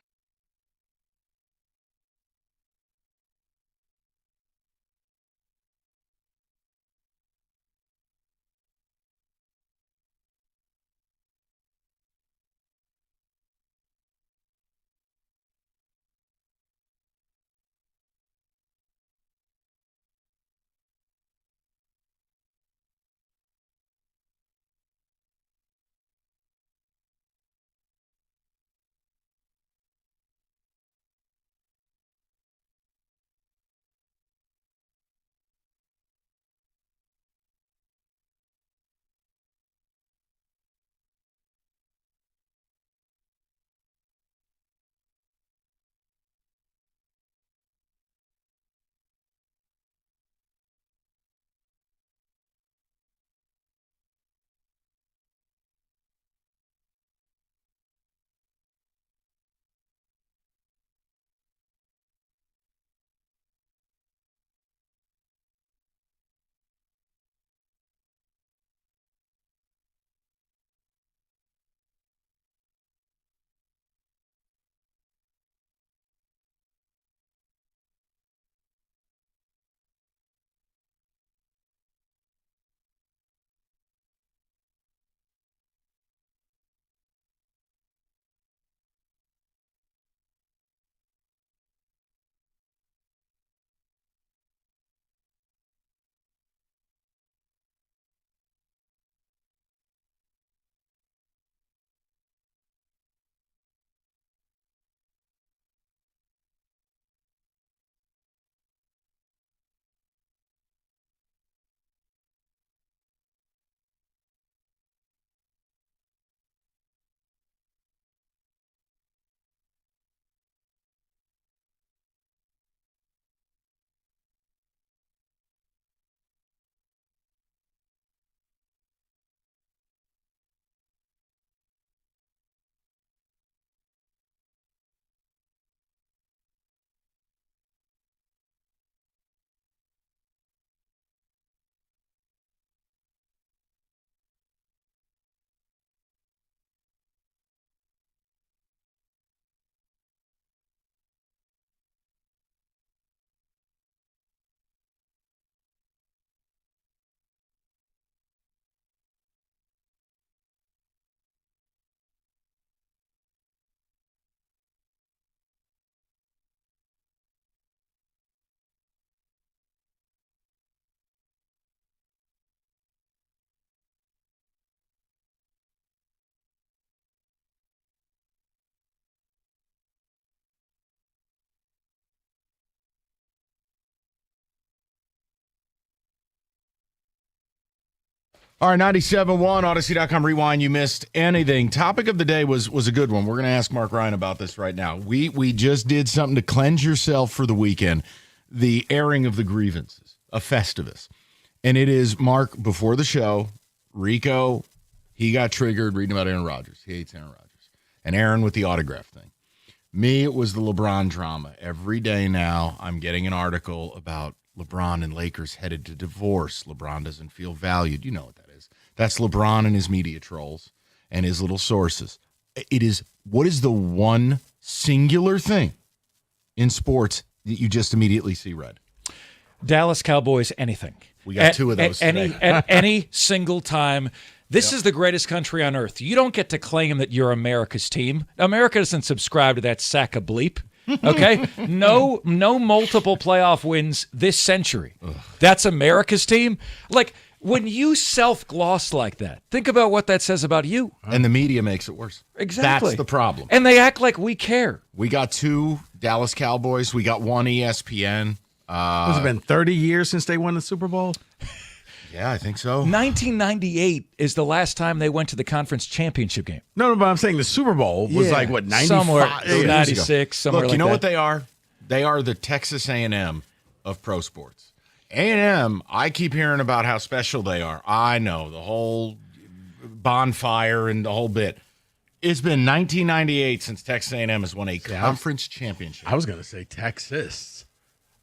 N: All right, 97.1, Odyssey.com rewind. You missed anything. Topic of the day was a good one. We're going to ask Mark Ryan about this right now. We just did something to cleanse yourself for the weekend, the airing of the grievances, a Festivus. And it is, Mark, before the show, Rico, he got triggered reading about Aaron Rodgers. He hates Aaron Rodgers. And Aaron with the autograph thing. Me, it was the LeBron drama. Every day now, I'm getting an article about LeBron and Lakers headed to divorce. LeBron doesn't feel valued. You know what that is. That's LeBron and his media trolls and his little sources. It is, what is the one singular thing in sports that you just immediately see red?
P: Dallas Cowboys, anything.
N: We got two of those today.
P: Any single time. This is the greatest country on earth. You don't get to claim that you're America's team. America doesn't subscribe to that sack of bleep. Okay? No multiple playoff wins this century. Ugh. That's America's team. Like, when you self-gloss like that, think about what that says about you.
N: And the media makes it worse.
P: Exactly.
N: That's the problem.
P: And they act like we care.
N: We got two Dallas Cowboys. We got one ESPN.
K: Has it been 30 years since they won the Super Bowl?
N: Yeah, I think so.
P: 1998 is the last time they went to the conference championship game.
K: No, but I'm saying the Super Bowl was like, what, 95?
P: Somewhere, 96, somewhere
N: Look,
P: like that.
N: you know what they are? They are the Texas A&M of pro sports. A&M, I keep hearing about how special they are. I know, the whole bonfire and the whole bit. It's been 1998 since Texas A&M has won a conference championship.
K: I was going to say Texas.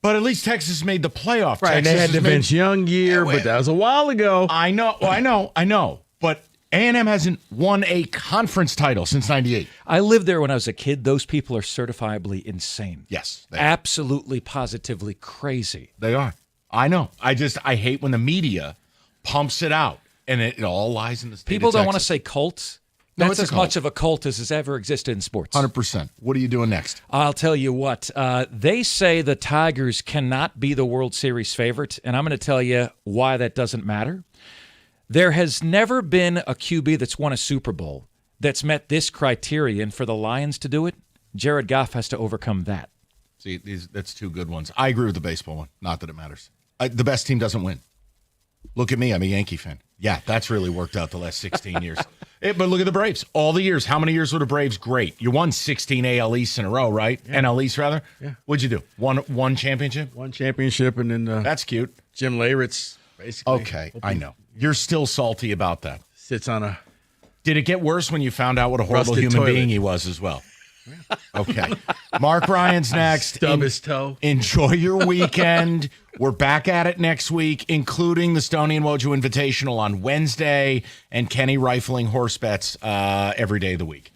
N: But at least Texas made the playoff.
K: Right,
N: Texas
K: they had the Vince Young year, but that was a while ago.
N: I know. But A&M hasn't won a conference title since 98.
P: I lived there when I was a kid. Those people are certifiably insane.
N: Yes.
P: Absolutely, positively crazy.
N: They are. I know. I hate when the media pumps it out, and it all lies in the state
P: People
N: of
P: don't
N: Texas.
P: want to say cult.
N: No,
P: That's
N: it's a
P: as much of a cult as has ever existed in sports.
N: 100%. What are you doing next?
P: I'll tell you what. They say the Tigers cannot be the World Series favorite, and I'm going to tell you why that doesn't matter. There has never been a QB that's won a Super Bowl that's met this criterion. For the Lions to do it, Jared Goff has to overcome that.
N: See, that's two good ones. I agree with the baseball one. Not that it matters. The best team doesn't win. Look at me. I'm a Yankee fan. Yeah, that's really worked out the last 16 years. But look at the Braves. All the years. How many years were the Braves great? You won 16 AL East in a row, right? Yeah. NL East, rather?
K: Yeah.
N: What'd you do? One championship?
K: One championship, and then
N: that's cute.
K: Jim Leyritz, basically.
N: Okay, I know. You're still salty about that.
K: Sits on a...
N: Did it get worse when you found out what a horrible human being he was as well? Okay. Mark Ryan's next.
K: Stub his toe.
N: Enjoy your weekend. We're back at it next week, including the Stoney and Wojo Invitational on Wednesday and Kenny rifling horse bets every day of the week.